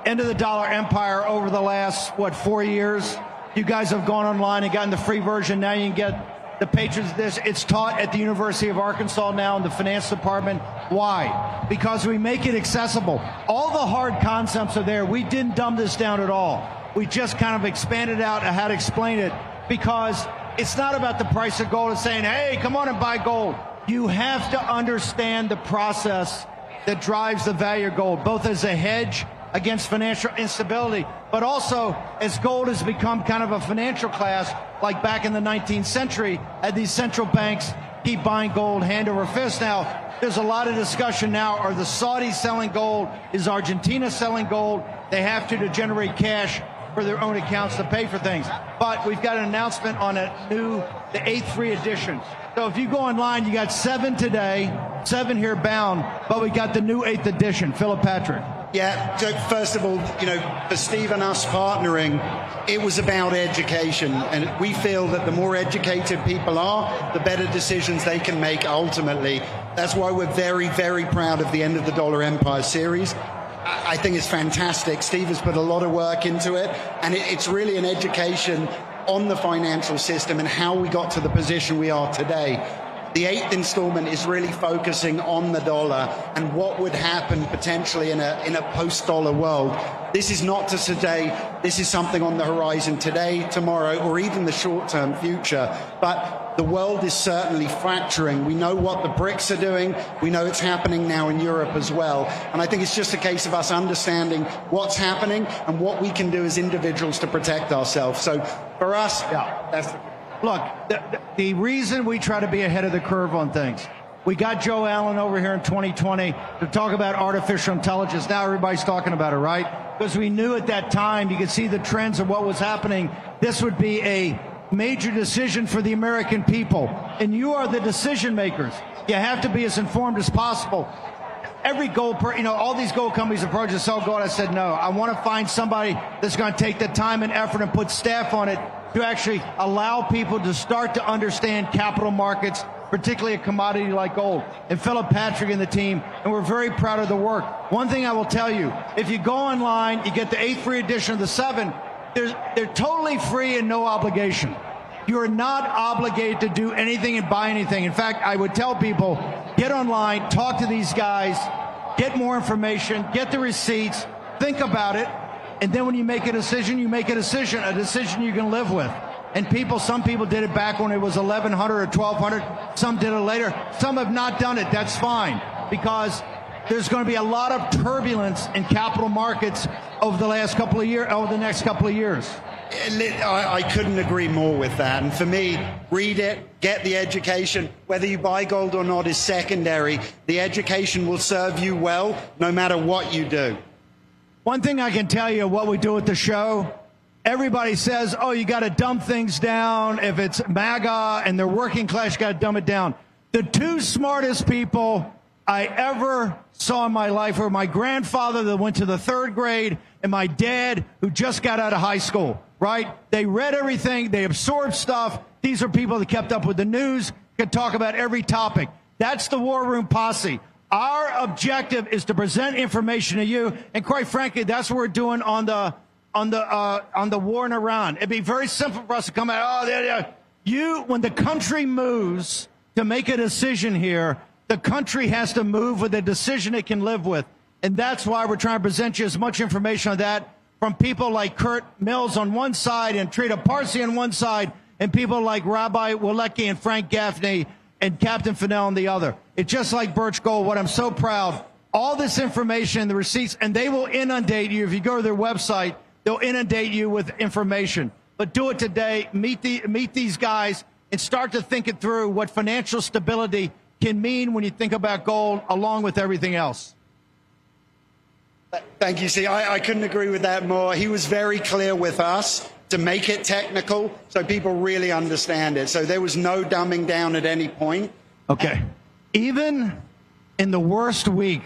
End of the Dollar Empire over the last, 4 years? You guys have gone online and gotten the free version. Now you can get the patrons of this. It's taught at the University of Arkansas now in the finance department. Why? Because we make it accessible. All the hard concepts are there. We didn't dumb this down at all. We just kind of expanded out how to explain it, because it's not about the price of gold. It's saying, hey, come on and buy gold. You have to understand the process that drives the value of gold, both as a hedge against financial instability, but also as gold has become kind of a financial class, like back in the 19th century, and these central banks keep buying gold hand over fist. Now, there's a lot of discussion now. Are the Saudis selling gold? Is Argentina selling gold? They have to generate cash for their own accounts to pay for things. But we've got an announcement on the 8th free edition. So if you go online, you got 7 today, 7 here bound, but we got the new 8th edition. Philip Patrick. Yeah, so first of all, you know, for Steve and us partnering, it was about education. And we feel that the more educated people are, the better decisions they can make ultimately. That's why we're very, very proud of the End of the Dollar Empire series. I think it's fantastic. Steve has put a lot of work into it, and it's really an education on the financial system and how we got to the position we are today. The 8th installment is really focusing on the dollar and what would happen potentially in a post-dollar world. This is not to today. This is something on the horizon today, tomorrow, or even the short-term future. But the world is certainly fracturing. We know what the BRICS are doing. We know it's happening now in Europe as well. And I think it's just a case of us understanding what's happening and what we can do as individuals to protect ourselves. So for us, that's... Look, the reason we try to be ahead of the curve on things, we got Joe Allen over here in 2020 to talk about artificial intelligence. Now everybody's talking about it, right? Because we knew at that time, you could see the trends of what was happening. This would be a major decision for the American people. And you are the decision makers. You have to be as informed as possible. Every gold, all these gold companies approach to sell gold. I said, no, I want to find somebody that's going to take the time and effort and put staff on it to actually allow people to start to understand capital markets, particularly a commodity like gold. And Philip Patrick and the team, and we're very proud of the work. One thing I will tell you, if you go online, you get the 8th free edition of the 7, they're totally free and no obligation. You're not obligated to do anything and buy anything. In fact, I would tell people, get online, talk to these guys, get more information, get the receipts, think about it, and then when you make a decision, you make a decision you can live with. And some people did it back when it was 1100 or 1200. Some did it later. Some have not done it. That's fine, because there's going to be a lot of turbulence in capital markets over the next couple of years. I couldn't agree more with that. And for me, read it, get the education. Whether you buy gold or not is secondary. The education will serve you well no matter what you do. One thing I can tell you, what we do at the show, everybody says, oh, you got to dumb things down. If it's MAGA and they're working class, you got to dumb it down. The 2 smartest people I ever saw in my life were my grandfather that went to the 3rd grade and my dad who just got out of high school, right? They read everything. They absorbed stuff. These are people that kept up with the news, could talk about every topic. That's the War Room Posse. Our objective is to present information to you, and quite frankly, that's what we're doing on the war in Iran. It'd be very simple for us to come out. When the country moves to make a decision here, the country has to move with a decision it can live with. And that's why we're trying to present you as much information on that from people like Kurt Mills on one side and Trita Parsi on one side, and people like Rabbi Walecki and Frank Gaffney and Captain Fennell on the other. It's just like Birch Gold. What I'm so proud, all this information, the receipts, and they will inundate you. If you go to their website, they'll inundate you with information. But do it today. Meet these guys and start to think it through what financial stability can mean when you think about gold along with everything else. Thank you. See, I couldn't agree with that more. He was very clear with us to make it technical so people really understand it. So there was no dumbing down at any point. Okay. Even in the worst week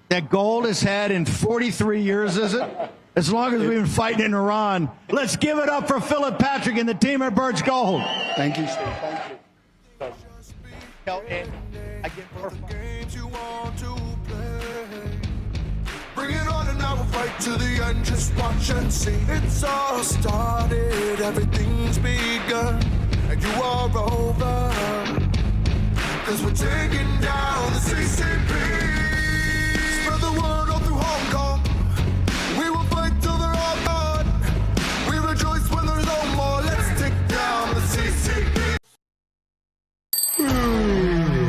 that gold has had in 43 years, is it? As long as we've been fighting in Iran. Let's give it up for Philip Patrick and the team at Birch Gold. Thank you, Steve. Thank you. Bring it on and now we'll fight to the end. Just watch and see. It's all started, everything's begun, and you are over. Cause we're taking down the CCP. Spread the word all through Hong Kong. We will fight till they're all gone. We rejoice when there's no more. Let's take down the CCP.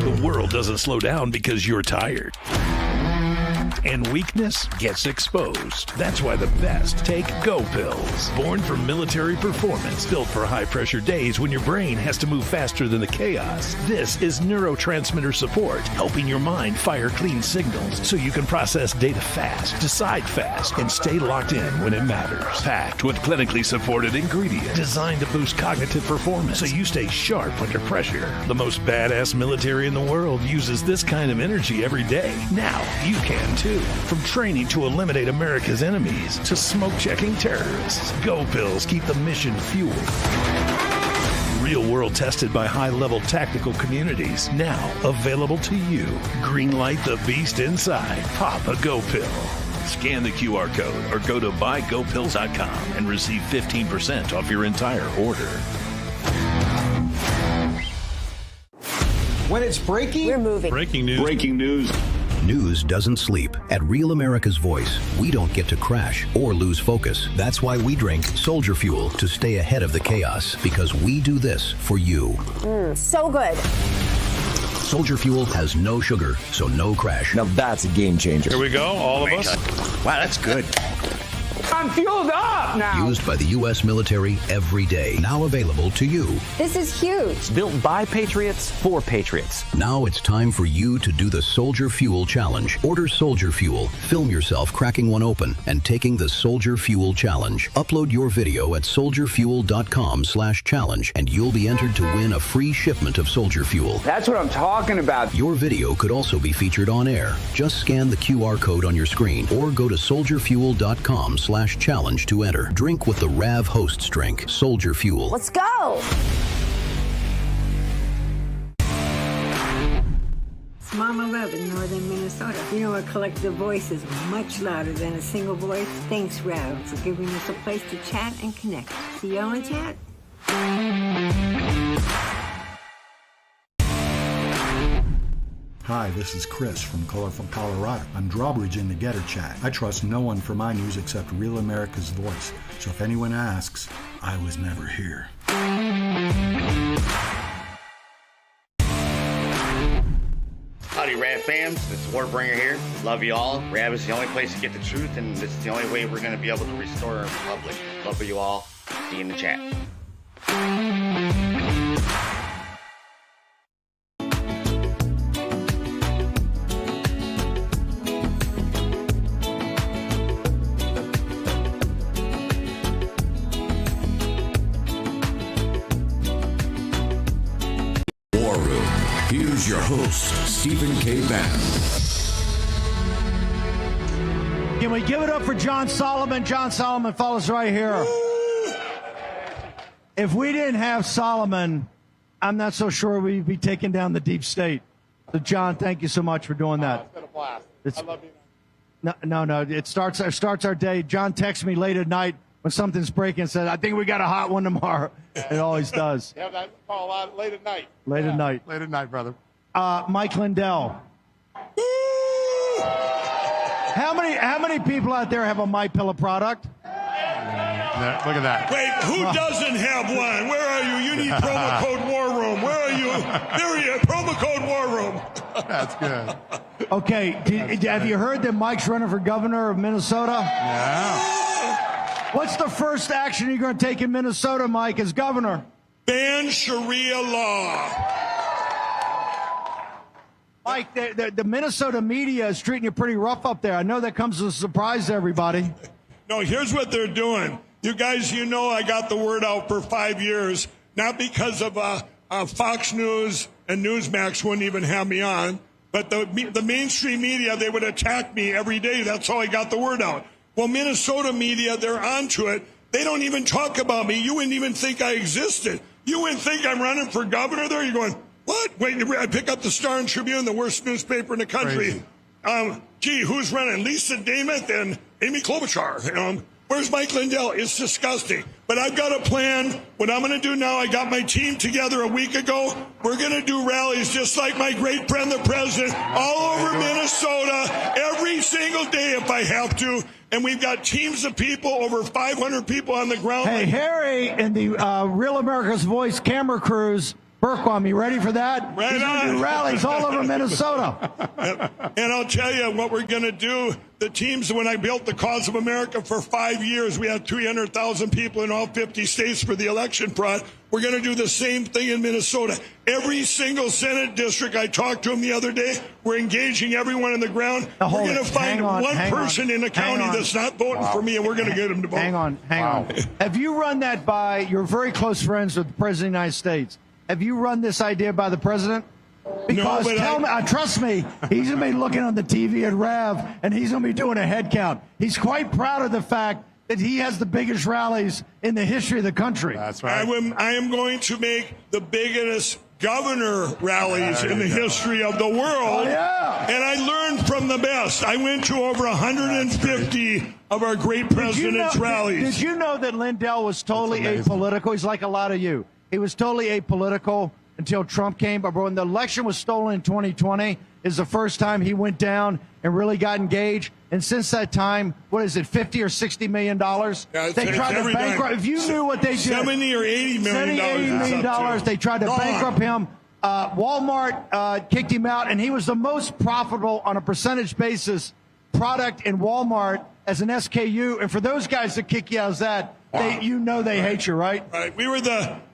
The world doesn't slow down because you're tired. And weakness gets exposed. That's why the best take Go Pills. Born for military performance, built for high-pressure days when your brain has to move faster than the chaos. This is neurotransmitter support, helping your mind fire clean signals so you can process data fast, decide fast, and stay locked in when it matters. Packed with clinically supported ingredients designed to boost cognitive performance so you stay sharp under pressure. The most badass military in the world uses this kind of energy every day. Now you can too. From training to eliminate America's enemies to smoke-checking terrorists, Go Pills keep the mission fueled. Real world tested by high-level tactical communities. Now available to you. Greenlight the beast inside. Pop a Go Pill. Scan the QR code or go to buygopills.com and receive 15% off your entire order. When it's breaking, we're moving. Breaking news. Breaking news. News doesn't sleep. At Real America's Voice, we don't get to crash or lose focus. That's why we drink Soldier Fuel to stay ahead of the chaos, because we do this for you. So good. Soldier Fuel has no sugar, so no crash. Now that's a game changer. Here we go, all of us. Wow, that's good. I'm fueled up now. Used by the U.S. military every day. Now available to you. This is huge. Built by Patriots for Patriots. Now it's time for you to do the Soldier Fuel Challenge. Order Soldier Fuel, film yourself cracking one open, and taking the Soldier Fuel Challenge. Upload your video at soldierfuel.com/challenge, and you'll be entered to win a free shipment of Soldier Fuel. That's what I'm talking about. Your video could also be featured on air. Just scan the QR code on your screen or go to soldierfuel.com/challenge to enter. Drink with the Rav Hosts drink, Soldier Fuel. Let's go. It's Mama Love in northern Minnesota. You know, a collective voice is much louder than a single voice. Thanks, Rav, for giving us a place to chat and connect. See y'all in chat. Hi, this is Chris from Colorful Colorado. I'm drawbridge in the Getter Chat. I trust no one for my news except Real America's Voice. So if anyone asks, I was never here. Howdy, Rav fams. It's Warbringer here. Love you all. Rav is the only place to get the truth, and this is the only way we're going to be able to restore our republic. Love you all. See you in the chat. Here's your host, Stephen K. Bannon. Can we give it up for John Solomon? John Solomon follows right here. If we didn't have Solomon, I'm not so sure we'd be taking down the deep state. So, John, thank you so much for doing that. It's been a blast. I love you. No. It starts our day. John texts me late at night when something's breaking and said, I think we got a hot one tomorrow. It always does. Yeah, that call out late at night. Late at night. Late at night, brother. Mike Lindell. How many people out there have a MyPillow product? Look at that. Wait, who doesn't have one? Where are you? You need promo code War Room. Where are you? There you are. Promo code War Room. That's good. Okay, have you heard that Mike's running for governor of Minnesota? Yeah. What's the first action you're going to take in Minnesota, Mike, as governor? Ban Sharia law. Mike, the Minnesota media is treating you pretty rough up there. I know that comes as a surprise to everybody. No, here's what they're doing. You guys, you know I got the word out for 5 years, not because of Fox News and Newsmax wouldn't even have me on, but the mainstream media, they would attack me every day. That's how I got the word out. Well, Minnesota media, they're onto it. They don't even talk about me. You wouldn't even think I existed. You wouldn't think I'm running for governor there. You're going, what? Wait, I pick up the Star and Tribune, the worst newspaper in the country. Gee, who's running? Lisa Dameth and Amy Klobuchar. Where's Mike Lindell? It's disgusting. But I've got a plan. What I'm going to do now, I got my team together a week ago. We're going to do rallies just like my great friend, the president, all over Minnesota, every single day if I have to. And we've got teams of people, over 500 people on the ground. Hey, Harry and the Real America's Voice camera crews, Burquam, you ready for that? Right He's on. gonna do rallies all over Minnesota. And I'll tell you what we're going to do. The teams, when I built the Cause of America for 5 years, we had 300,000 people in all 50 states for the election fraud. We're going to do the same thing in Minnesota. Every single Senate district, I talked to them the other day, we're engaging everyone on the ground. We're going to find one person in the county that's not voting for me, and we're going to get them to vote. Hang on. Have you run that by, you're very close friends with the President of the United States. Have you run this idea by the president? Because trust me, he's going to be looking on the TV at Rev, and he's going to be doing a head count. He's quite proud of the fact that he has the biggest rallies in the history of the country. That's right. I am going to make the biggest governor rallies in the history of the world. Oh, yeah. And I learned from the best. I went to over 150 of our great president's rallies. Did you know that Lindell was totally apolitical? He's like a lot of you. He was totally apolitical until Trump came. But when the election was stolen in 2020, is the first time he went down and really got engaged. And since that time, what is it, $50 or $60 million? They tried to bankrupt. If you knew what they did, $70 or $80 million. They tried to bankrupt him. Walmart kicked him out, and he was the most profitable on a percentage basis product in Walmart as an SKU. And for those guys that kick you out as that, they hate you, right? Right. We were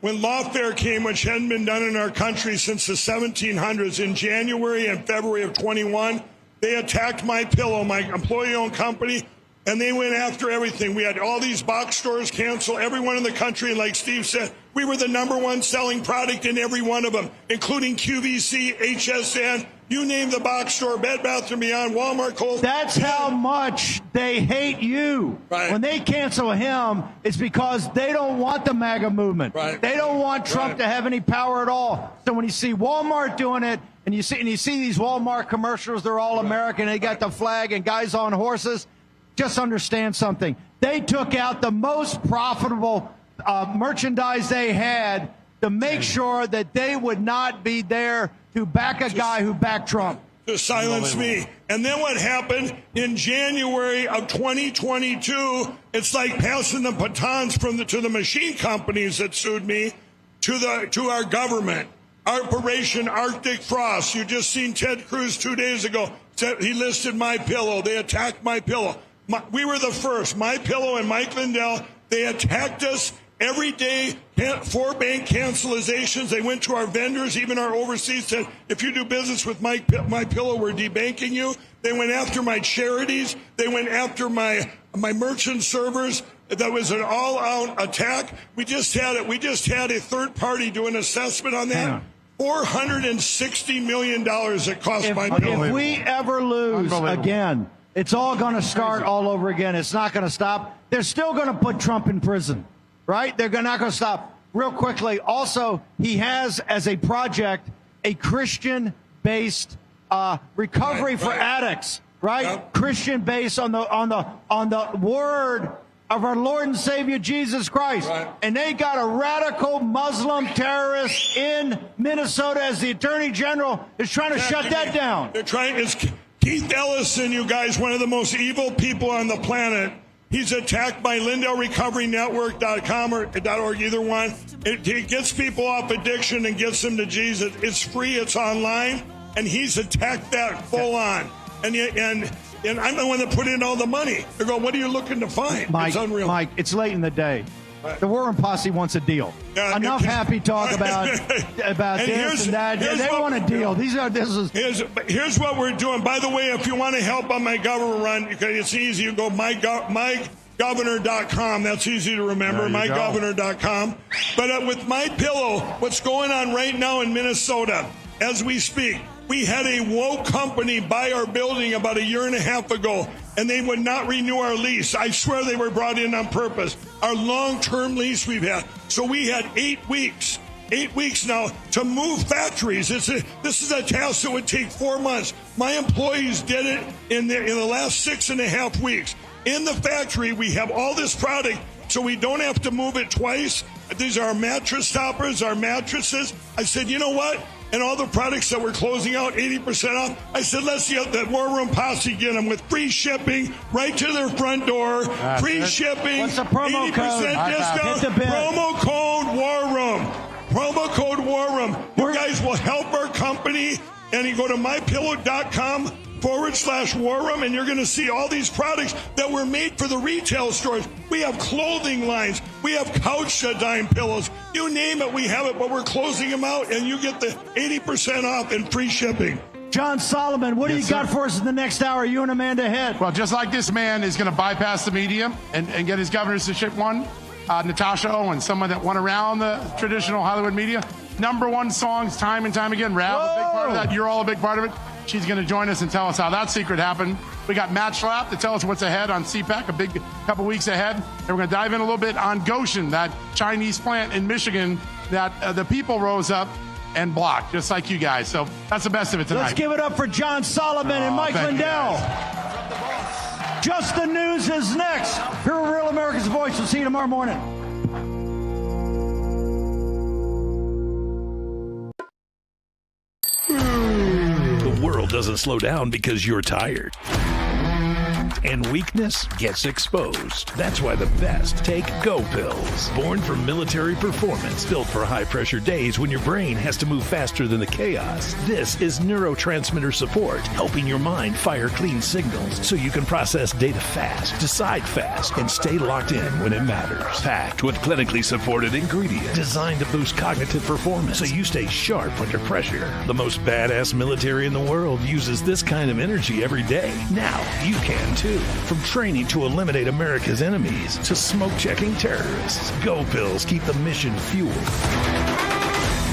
when lawfare came, which hadn't been done in our country since the 1700s, in January and February of 21, they attacked MyPillow, my employee-owned company, and they went after everything. We had all these box stores cancel, everyone in the country, and like Steve said, we were the #1 selling product in every one of them, including QVC, HSN, you name the box store, Bed Bath & Beyond, Walmart, Kohl's. That's how much they hate you. Right. When they cancel him, it's because they don't want the MAGA movement. Right. They don't want Trump to have any power at all. So when you see Walmart doing it, and you see these Walmart commercials, they're all American. They got the flag and guys on horses. Just understand something. They took out the most profitable merchandise they had to make sure that they would not be there to back a guy who backed Trump. To silence me. And then what happened in January of 2022, it's like passing the batons to the machine companies that sued me to our government. Operation Arctic Frost. You just seen Ted Cruz 2 days ago. He listed MyPillow. They attacked MyPillow. We were the first. MyPillow and Mike Lindell, they attacked us every day. 4 bank cancelizations. They went to our vendors, even our overseas, said, if you do business with MyPillow, we're debanking you. They went after my charities. They went after my merchant servers. That was an all-out attack. We just had a third party do an assessment on that. $460 million it cost MyPillow. If we ever lose again, It's all going to start all over again. It's not going to stop. They're still going to put Trump in prison, right? They're not going to stop. Real quickly, also, he has as a project a Christian-based recovery for addicts, right? Yep. Christian-based on the word of our Lord and Savior Jesus Christ. Right. And they got a radical Muslim terrorist in Minnesota as the Attorney General is trying to shut that down. They're trying. It's Keith Ellison, you guys, one of the most evil people on the planet. He's attacked by LindellRecoveryNetwork.com or .org, either one. It gets people off addiction and gets them to Jesus. It's free. It's online. And he's attacked that full on. And I'm the one that put in all the money. They're going, what are you looking to find? Mike, it's unreal. Mike, it's late in the day. The War Room Posse wants a deal. Enough happy talk about this and that. They want a deal. Here's what we're doing. By the way, if you want to help on my government run, it's easy. You go mygovernor.com. That's easy to remember. Mygovernor.com. But with My Pillow, what's going on right now in Minnesota as we speak? We had a woke company buy our building about a year and a half ago, and they would not renew our lease. I swear they were brought in on purpose. Our long-term lease we've had. So we had 8 weeks now to move factories. This is a task that would take 4 months. My employees did it in the last 6.5 weeks. In the factory, we have all this product, so we don't have to move it twice. These are our mattress toppers, our mattresses. I said, you know what? And all the products that we're closing out 80% off, I said, let's get that War Room Posse get them with free shipping right to their front door. Free shipping. What's the promo 80% code? discount. Hit the bid. Promo code War Room. Promo code War Room. You guys will help our company. And you go to mypillow.com/War Room, and you're going to see all these products that were made for the retail stores. We have clothing lines. We have couch dime pillows. You name it, we have it, but we're closing them out, and you get the 80% off and free shipping. John Solomon, what do you got for us in the next hour? You and Amanda Head. Well, just like this man is going to bypass the media and get his governorship one, Natasha Owen, someone that went around the traditional Hollywood media. #1 songs time and time again. Rav, a big part of that. You're all a big part of it. She's going to join us and tell us how that secret happened. We got Matt Schlapp to tell us what's ahead on Cpac, a big couple weeks ahead. And we're going to dive in a little bit on Goshen, that Chinese plant in Michigan that the people rose up and blocked, just like you guys. So that's the best of it tonight. Let's give it up for John Solomon and Mike Lindell. Just the News is next. Here are Real America's Voice. We'll see you tomorrow morning. The world doesn't slow down because you're tired. And weakness gets exposed. That's why the best take Go Pills. Born for military performance, built for high-pressure days when your brain has to move faster than the chaos. This is neurotransmitter support, helping your mind fire clean signals so you can process data fast, decide fast, and stay locked in when it matters. Packed with clinically supported ingredients designed to boost cognitive performance so you stay sharp under pressure. The most badass military in the world uses this kind of energy every day. Now you can too. From training to eliminate America's enemies to smoke-checking terrorists, Go Pills keep the mission fueled.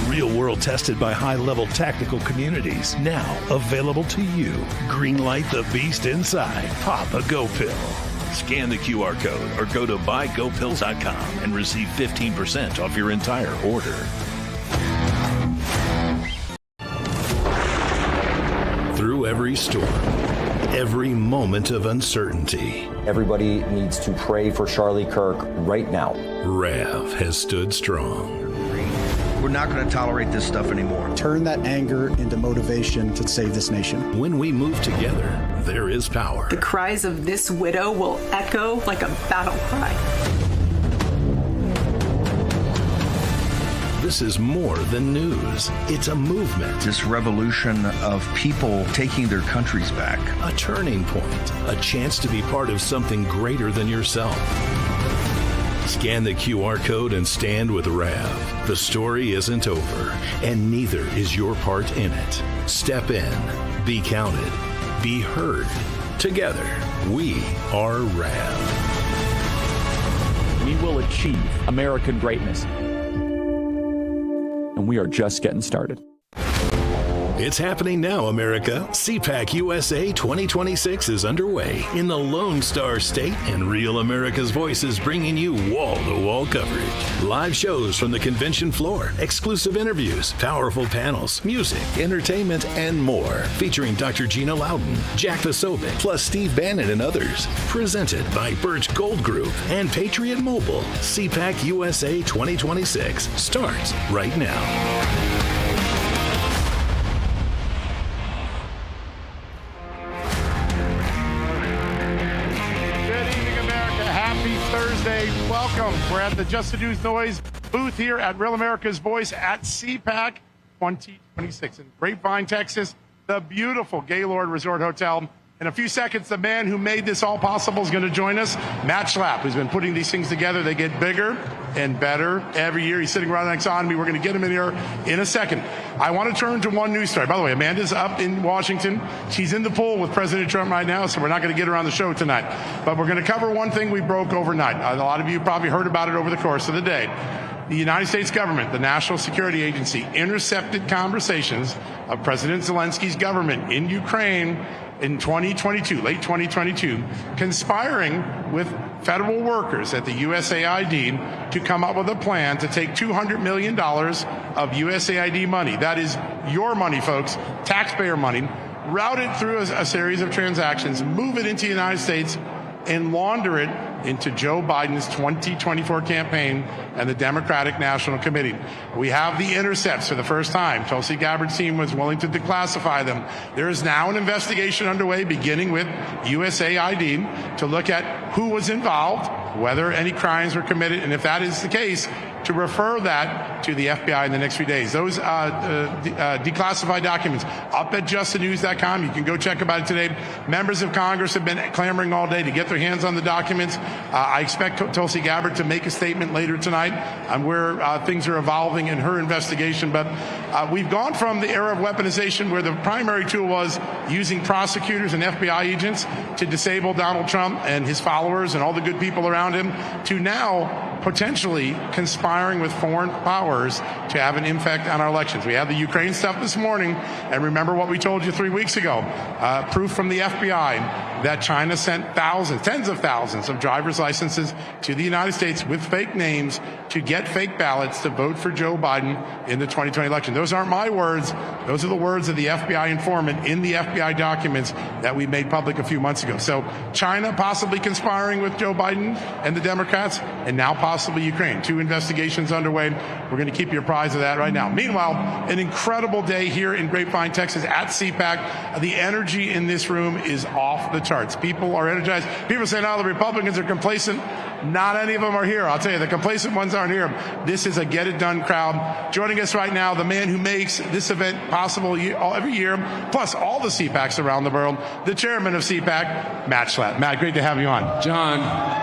Real world tested by high-level tactical communities. Now available to you. Greenlight the beast inside. Pop a Go Pill. Scan the QR code or go to buygopills.com and receive 15% off your entire order. Through every storm, every moment of uncertainty, Everybody needs to pray for Charlie Kirk right now. Rav has stood strong. We're not going to tolerate this stuff anymore. Turn that anger into motivation to save this nation. When we move together, there is power. The cries of this widow will echo like a battle cry. This is more than news. It's a movement. This revolution of people taking their countries back. A turning point. A chance to be part of something greater than yourself. Scan the QR code and stand with Rav. The story isn't over, and neither is your part in it. Step in. Be counted. Be heard. Together, we are Rav. We will achieve American greatness. And we are just getting started. It's happening now, America. Cpac USA 2026 is underway in the Lone Star State, and Real America's Voice is bringing you wall-to-wall coverage. Live shows from the convention floor, exclusive interviews, powerful panels, music, entertainment, and more. Featuring Dr. Gina Loudon, Jack Vasovic, plus Steve Bannon and others. Presented by Birch Gold Group and Patriot Mobile. Cpac USA 2026 starts right now. Thursday. Welcome. We're at the Just the News Noise booth here at Real America's Voice at Cpac 2026 in Grapevine, Texas, the beautiful Gaylord Resort Hotel. In a few seconds, the man who made this all possible is going to join us, Matt Schlapp, who's been putting these things together. They get bigger and better every year. He's sitting right next to me. We're going to get him in here in a second. I want to turn to one news story. By the way, Amanda's up in Washington. She's in the pool with President Trump right now, so we're not going to get her on the show tonight. But we're going to cover one thing we broke overnight. A lot of you probably heard about it over the course of the day. The United States government, the National Security Agency, intercepted conversations of President Zelensky's government in Ukraine in 2022, late 2022, conspiring with federal workers at the USAID to come up with a plan to take $200 million of USAID money. That is your money, folks, taxpayer money, route it through a series of transactions, move it into the United States, and launder it into Joe Biden's 2024 campaign and the Democratic National Committee. We have the intercepts for the first time. Tulsi Gabbard's team was willing to declassify them. There is now an investigation underway, beginning with USAID, to look at who was involved, whether any crimes were committed, and if that is the case, to refer that to the FBI in the next few days. Those declassified documents up at justthenews.com. You can go check about it today. Members of Congress have been clamoring all day to get their hands on the documents. I expect Tulsi Gabbard to make a statement later tonight on where things are evolving in her investigation. But we've gone from the era of weaponization, where the primary tool was using prosecutors and FBI agents to disable Donald Trump and his followers and all the good people around him, to now potentially conspiring with foreign powers to have an impact on our elections. We had the Ukraine stuff this morning, and remember what we told you 3 weeks ago. Proof from the FBI that China sent tens of thousands of driver's licenses to the United States with fake names to get fake ballots to vote for Joe Biden in the 2020 election. Those aren't my words. Those are the words of the FBI informant in the FBI documents that we made public a few months ago. So China possibly conspiring with Joe Biden and the Democrats, and now possibly Ukraine. 2 investigations underway. We're going to keep you apprised of that right now. Meanwhile, an incredible day here in Grapevine, Texas at Cpac. The energy in this room is off the charts. People are energized. People say now the Republicans are complacent. Not any of them are here. I'll tell you, the complacent ones aren't here. This is a get-it-done crowd. Joining us right now, the man who makes this event possible every year, plus all the Cpacs around the world, the chairman of Cpac, Matt Schlapp. Matt, great to have you on. John,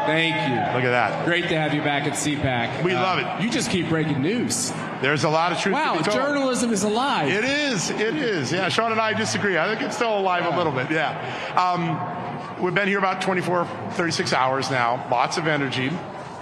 thank you. Look at that. Great to have you back at Cpac. We love it. You just keep breaking news. There's a lot of truth to be told. Journalism is alive. It is. It is. Yeah, Sean and I disagree. I think it's still alive a little bit. Yeah. We've been here about 24, 36 hours now. Lots of energy,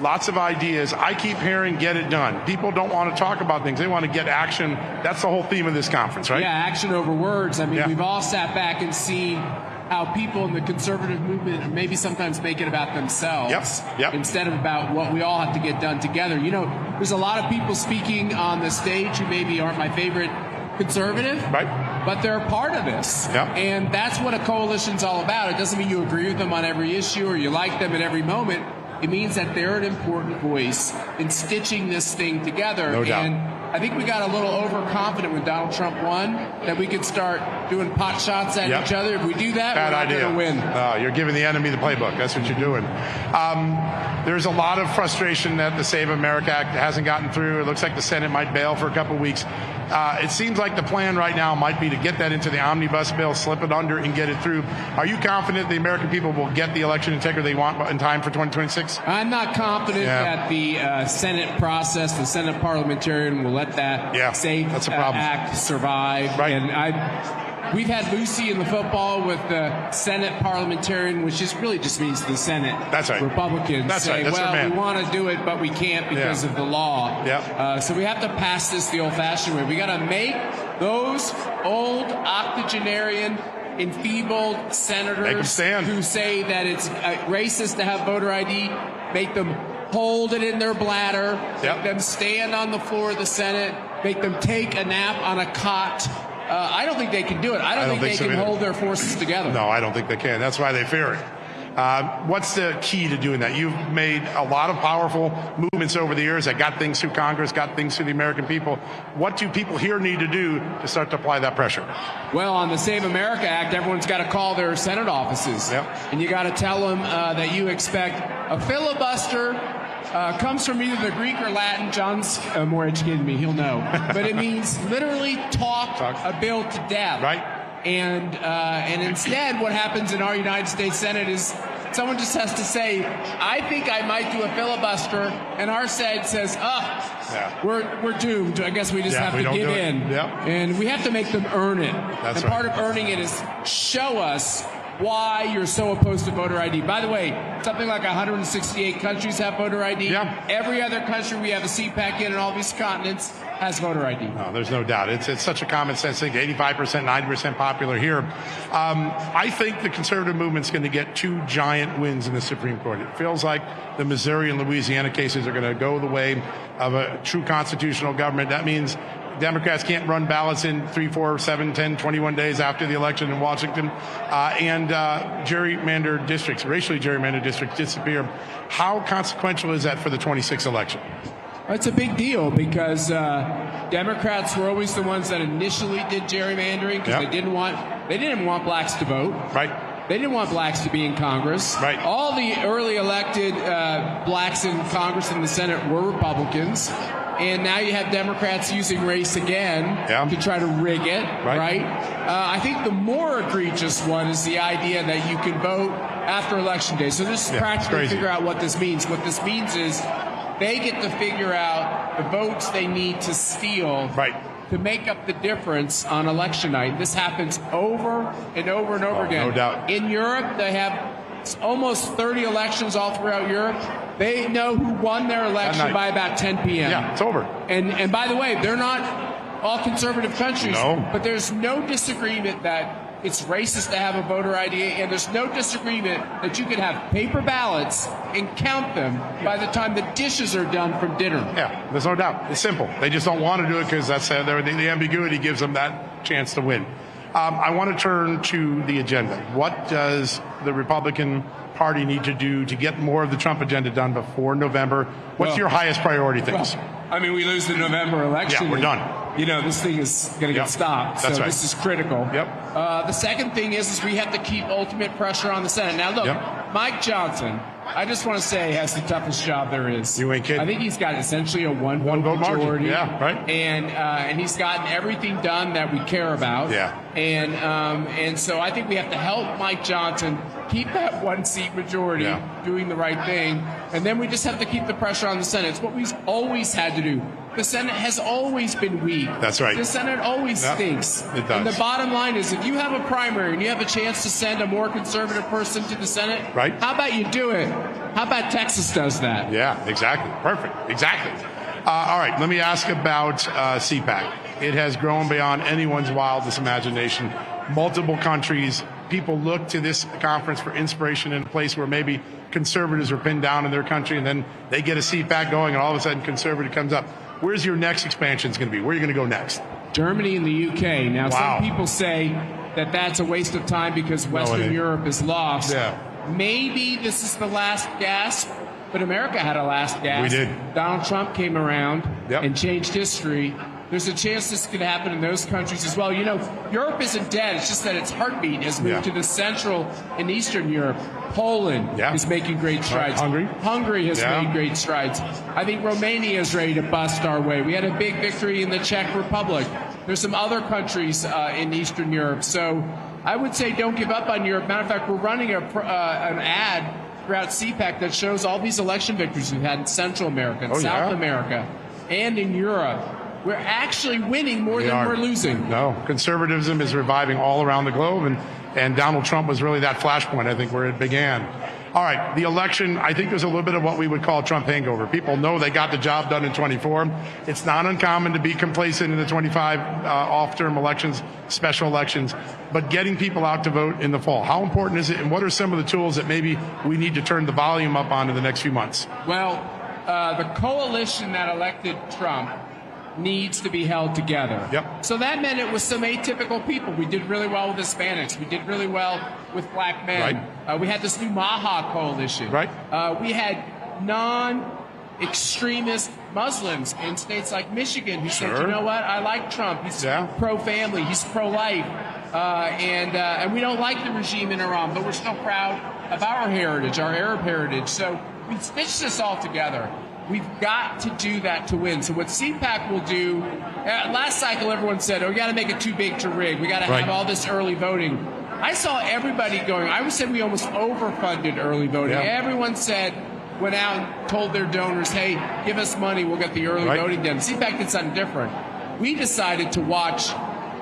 lots of ideas. I keep hearing get it done. People don't want to talk about things. They want to get action. That's the whole theme of this conference, right? Yeah, action over words. I mean, we've all sat back and seen how people in the conservative movement maybe sometimes make it about themselves instead of about what we all have to get done together. You know, there's a lot of people speaking on the stage who maybe aren't my favorite conservative, right? But they're a part of this. And that's what a coalition's all about. It doesn't mean you agree with them on every issue or you like them at every moment. It means that they're an important voice in stitching this thing together. No doubt. And I think we got a little overconfident when Donald Trump won that we could start doing pot shots at each other. If we do that, we're not going to win. You're giving the enemy the playbook. That's what you're doing. There's a lot of frustration that the Save America Act hasn't gotten through. It looks like the Senate might bail for a couple of weeks. It seems like the plan right now might be to get that into the omnibus bill, slip it under, and get it through. Are you confident the American people will get the election integrity they want in time for 2026? I'm not confident that the Senate process, the Senate parliamentarian will let that Save Act survive. Right. And we've had Lucy in the football with the Senate parliamentarian, which really just means the Senate. That's right. Republicans say, That's we want to do it, but we can't because of the law. Yeah. So we have to pass this the old-fashioned way. We got to make those old octogenarian, enfeebled senators who say that it's racist to have voter ID, make them hold it in their bladder, make them stand on the floor of the Senate, make them take a nap on a cot. I don't think they can do it. I don't think they can hold their forces together. No, I don't think they can. That's why they fear it. What's the key to doing that? You've made a lot of powerful movements over the years that got things through Congress, got things through the American people. What do people here need to do to start to apply that pressure? Well, on the Save America Act, everyone's got to call their Senate offices. And you got to tell them that you expect a filibuster comes from either the Greek or Latin. John's more educated than me. He'll know. But it means literally talk a bill to death. Right. And instead, what happens in our United States Senate is someone just has to say, I think I might do a filibuster, and our side says, we're doomed. I guess we just have to give in. And we have to make them earn it. That's part of earning it is show us why you're so opposed to voter ID. By the way, something like 168 countries have voter ID. Every other country we have a Cpac in all these continents has voter ID. No, there's no doubt. It's such a common sense thing. 85%, 90% popular here. I think the conservative movement's going to get 2 giant wins in the Supreme Court. It feels like the Missouri and Louisiana cases are going to go the way of a true constitutional government. That means Democrats can't run ballots in 3, 4, 7, 10, 21 days after the election in Washington. And gerrymandered districts, racially gerrymandered districts disappear. How consequential is that for the 26th election? It's a big deal because Democrats were always the ones that initially did gerrymandering because they didn't want blacks to vote. Right. They didn't want blacks to be in Congress. Right. All the early elected blacks in Congress and the Senate were Republicans. And now you have Democrats using race again to try to rig it, right? I think the more egregious one is the idea that you can vote after Election Day. So just practically figure out what this means. What this means is they get to figure out the votes they need to steal to make up the difference on election night. This happens over and over and over again. No doubt. In Europe, they have almost 30 elections all throughout Europe. They know who won their election by about 10 p.m. Yeah, it's over. And by the way, they're not all conservative countries, but there's no disagreement that it's racist to have a voter ID, and there's no disagreement that you could have paper ballots and count them by the time the dishes are done from dinner. Yeah, there's no doubt. It's simple. They just don't want to do it because that's the ambiguity gives them that chance to win. I want to turn to the agenda. What does the Republican Party need to do to get more of the Trump agenda done before November? What's your highest priority things? I mean, we lose the November election. Yeah, we're done. You know, this thing is going to get stopped. That's so right. This is critical. The second thing is we have to keep ultimate pressure on the Senate. Now, look, Mike Johnson, I just want to say, has the toughest job there is. You ain't kidding. I think he's got essentially a one-vote majority. Margin. And he's gotten everything done that we care about. And so I think we have to help Mike Johnson keep that one-seat majority, doing the right thing. And then we just have to keep the pressure on the Senate. It's what we've always had to do. The Senate has always been weak. That's right. The Senate always stinks. It does. And the bottom line is, if you have a primary and you have a chance to send a more conservative person to the Senate, how about you do it? How about Texas does that? Yeah, exactly. Perfect. Exactly. All right, let me ask about Cpac. It has grown beyond anyone's wildest imagination. Multiple countries. People look to this conference for inspiration in a place where maybe conservatives are pinned down in their country, and then they get a Cpac going, and all of a sudden conservative comes up. Where's your next expansion going to be? Where are you going to go next? Germany and the UK. Now, some people say that that's a waste of time because Western Europe is lost. Maybe this is the last gasp, but America had a last gasp. We did. Donald Trump came around and changed history. There's a chance this could happen in those countries as well. You know, Europe isn't dead. It's just that its heartbeat has moved to the Central and Eastern Europe. Poland is making great strides. Hungary has made great strides. I think Romania is ready to bust our way. We had a big victory in the Czech Republic. There's some other countries in Eastern Europe. So I would say don't give up on Europe. Matter of fact, we're running an ad throughout Cpac that shows all these election victories we've had in Central America, and South America, and in Europe. We're actually winning more than we're losing. No, conservatism is reviving all around the globe, and Donald Trump was really that flashpoint, I think, where it began. All right, the election, I think there's a little bit of what we would call Trump hangover. People know they got the job done in 24. It's not uncommon to be complacent in the 25 off-term elections, special elections, but getting people out to vote in the fall. How important is it, and what are some of the tools that maybe we need to turn the volume up on in the next few months? Well, the coalition that elected Trump needs to be held together. Yep. So that meant it was some atypical people. We did really well with Hispanics. We did really well with black men. Right. We had this new Maha coalition. Right. We had non-extremist Muslims in states like Michigan who said, you know what, I like Trump. He's pro-family. He's pro-life. And we don't like the regime in Iran, but we're still proud of our heritage, our Arab heritage. So we stitched this all together. We've got to do that to win. So what Cpac will do, last cycle everyone said, we got to make it too big to rig. We got to have all this early voting. I saw everybody going, I would say we almost overfunded early voting. Yeah. Everyone went out and told their donors, hey, give us money, we'll get the early voting done. Cpac did something different. We decided to watch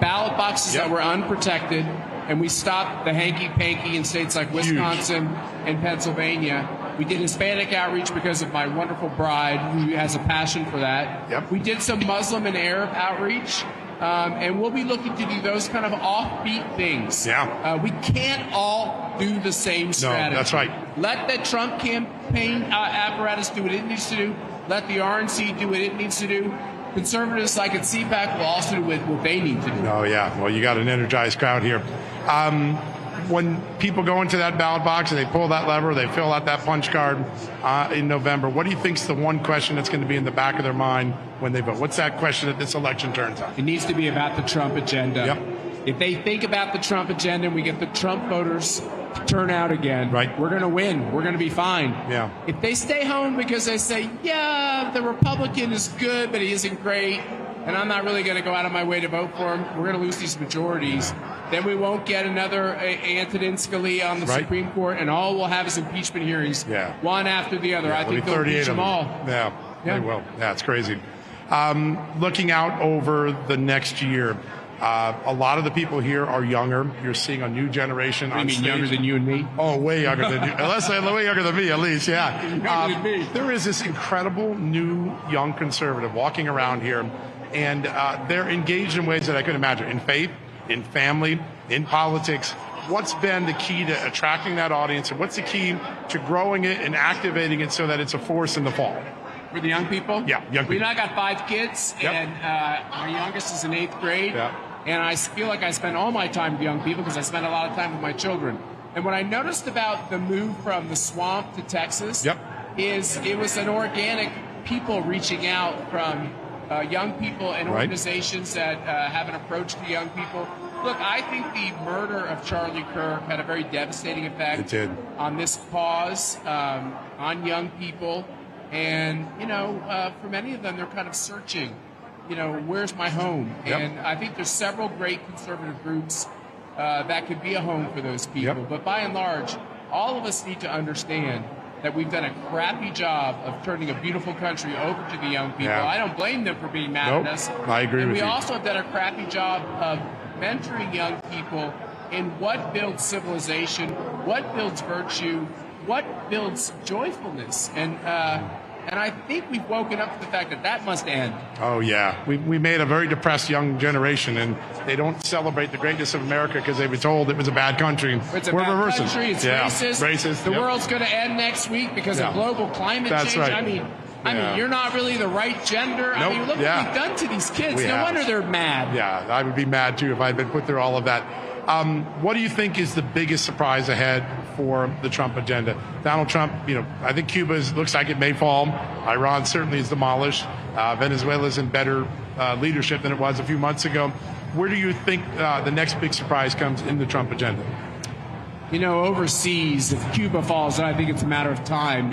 ballot boxes that were unprotected, and we stopped the hanky-panky in states like Wisconsin and Pennsylvania. We did Hispanic outreach because of my wonderful bride, who has a passion for that. Yep. We did some Muslim and Arab outreach, and we'll be looking to do those kind of offbeat things. Yeah. We can't all do the same strategy. No, that's right. Let the Trump campaign apparatus do what it needs to do. Let the RNC do what it needs to do. Conservatives like at Cpac will also do what they need to do. Oh, yeah. Well, you got an energized crowd here. When people go into that ballot box and they pull that lever, they fill out that punch card in November, what do you think is the one question that's going to be in the back of their mind when they vote? What's that question that this election turns on? It needs to be about the Trump agenda. Yep. If they think about the Trump agenda and we get the Trump voters to turn out again, we're going to win. We're going to be fine. Yeah. If they stay home because they say, yeah, the Republican is good, but he isn't great, and I'm not really going to go out of my way to vote for him, we're going to lose these majorities. Then we won't get another Antonin Scalia on the Supreme Court, and all we'll have is impeachment hearings, one after the other. I think they'll impeach them all. Yeah, they will. Yeah, it's crazy. Looking out over the next year, a lot of the people here are younger. You're seeing a new generation on stage. Younger than you and me? Oh, way younger than you. Unless they're way younger than me, at least, yeah. Younger than me. There is this incredible new young conservative walking around here, and they're engaged in ways that I couldn't imagine. In faith, in family, in politics. What's been the key to attracting that audience, and what's the key to growing it and activating it so that it's a force in the fall? For the young people? Yeah, young people. You know, I got 5 kids, and my youngest is in 8th grade. And I feel like I spend all my time with young people because I spend a lot of time with my children. And what I noticed about the move from the swamp to Texas is it was an organic people reaching out from young people and organizations that have an approach to young people. Look, I think the murder of Charlie Kirk had a very devastating effect on this cause, on young people. And, you know, for many of them, they're kind of searching, you know, where's my home? And I think there's several great conservative groups that could be a home for those people. But by and large, all of us need to understand that we've done a crappy job of turning a beautiful country over to the young people. I don't blame them for being mad at us. I agree with you. And we also have done a crappy job of mentoring young people in what builds civilization, what builds virtue, what builds joyfulness. And I think we've woken up to the fact that that must end. Oh, yeah. We made a very depressed young generation, and they don't celebrate the greatness of America because they were told it was a bad country. It's a We're bad reversing. country. It's racist. The world's going to end next week because of global climate change. Right. I mean, you're not really the right gender. Nope. I mean, look what we've done to these kids. No wonder they're mad. Yeah, I would be mad, too, if I had been put through all of that. What do you think is the biggest surprise ahead for the Trump agenda? Donald Trump, you know, I think Cuba looks like it may fall. Iran certainly is demolished. Venezuela's in better leadership than it was a few months ago. Where do you think the next big surprise comes in the Trump agenda? You know, overseas, if Cuba falls, I think it's a matter of time.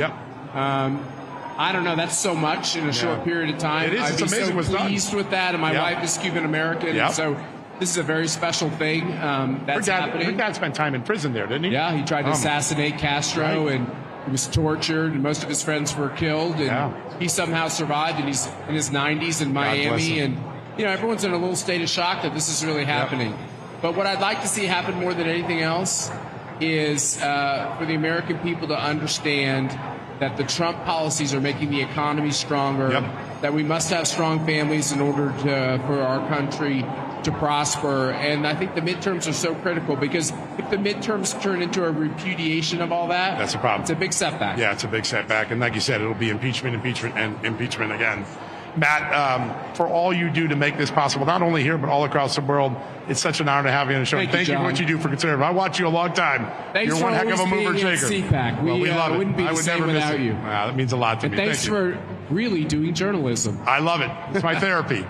I don't know. That's so much in a short period of time. It is. I'd It's be amazing so what's done. pleased with that, and my wife is Cuban American, and so this is a very special thing that's happening. Her dad spent time in prison there, didn't he? Yeah, he tried to assassinate Castro, and He was tortured, and most of his friends were killed, and he somehow survived, and he's in his 90s in Miami, and everyone's in a little state of shock that this is really happening. But what I'd like to see happen more than anything else is for the American people to understand that the Trump policies are making the economy stronger, that we must have strong families in order for our country to prosper. And I think the midterms are so critical, because if the midterms turn into a repudiation of all that, that's a problem. It's a big setback. Yeah, it's a big setback. And like you said, it'll be impeachment, and impeachment again. Matt, for all you do to make this possible, not only here, but all across the world, it's such an honor to have you on the show. Thank you for what you do for conservative. I watched you a long time. Thanks. You're one heck of a mover shaker. Cpac. We love it. Wouldn't be the same without you. Wow, that means a lot to me. Thanks for really doing journalism. I love it. It's my therapy.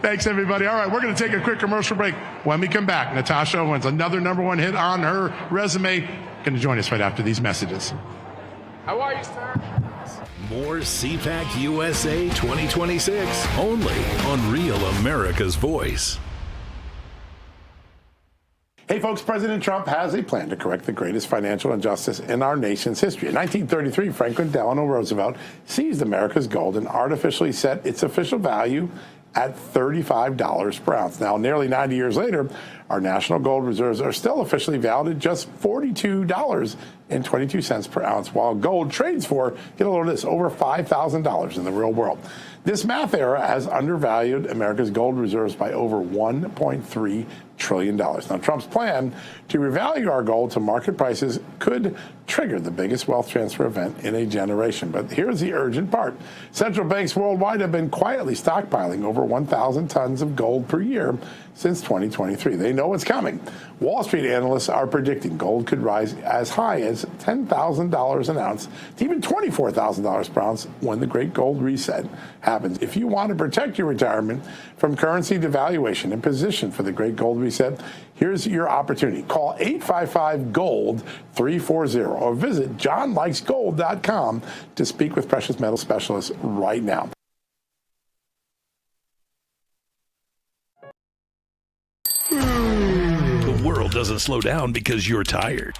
Thanks, everybody. All right, we're going to take a quick commercial break. When we come back, Natasha Owens, another #1 hit on her resume, going to join us right after these messages. How are you, sir? More Cpac USA 2026, only on Real America's Voice. Hey folks, President Trump has a plan to correct the greatest financial injustice in our nation's history. In 1933, Franklin Delano Roosevelt seized America's gold and artificially set its official value at $35 per ounce. Now, nearly 90 years later, our national gold reserves are still officially valued at just $42.22 per ounce, while gold trades for, get a load of this, over $5,000 in the real world. This math error has undervalued America's gold reserves by over $1.3 trillion. Now, Trump's plan to revalue our gold to market prices could trigger the biggest wealth transfer event in a generation. But here's the urgent part. Central banks worldwide have been quietly stockpiling over 1,000 tons of gold per year since 2023. They know it's coming. Wall Street analysts are predicting gold could rise as high as $10,000 an ounce to even $24,000 per ounce when the great gold reset happens. If you want to protect your retirement from currency devaluation and position for the great gold reset, here's your opportunity. Call 855-GOLD-340 or visit johnlikesgold.com to speak with precious metal specialists right now. The world doesn't slow down because you're tired.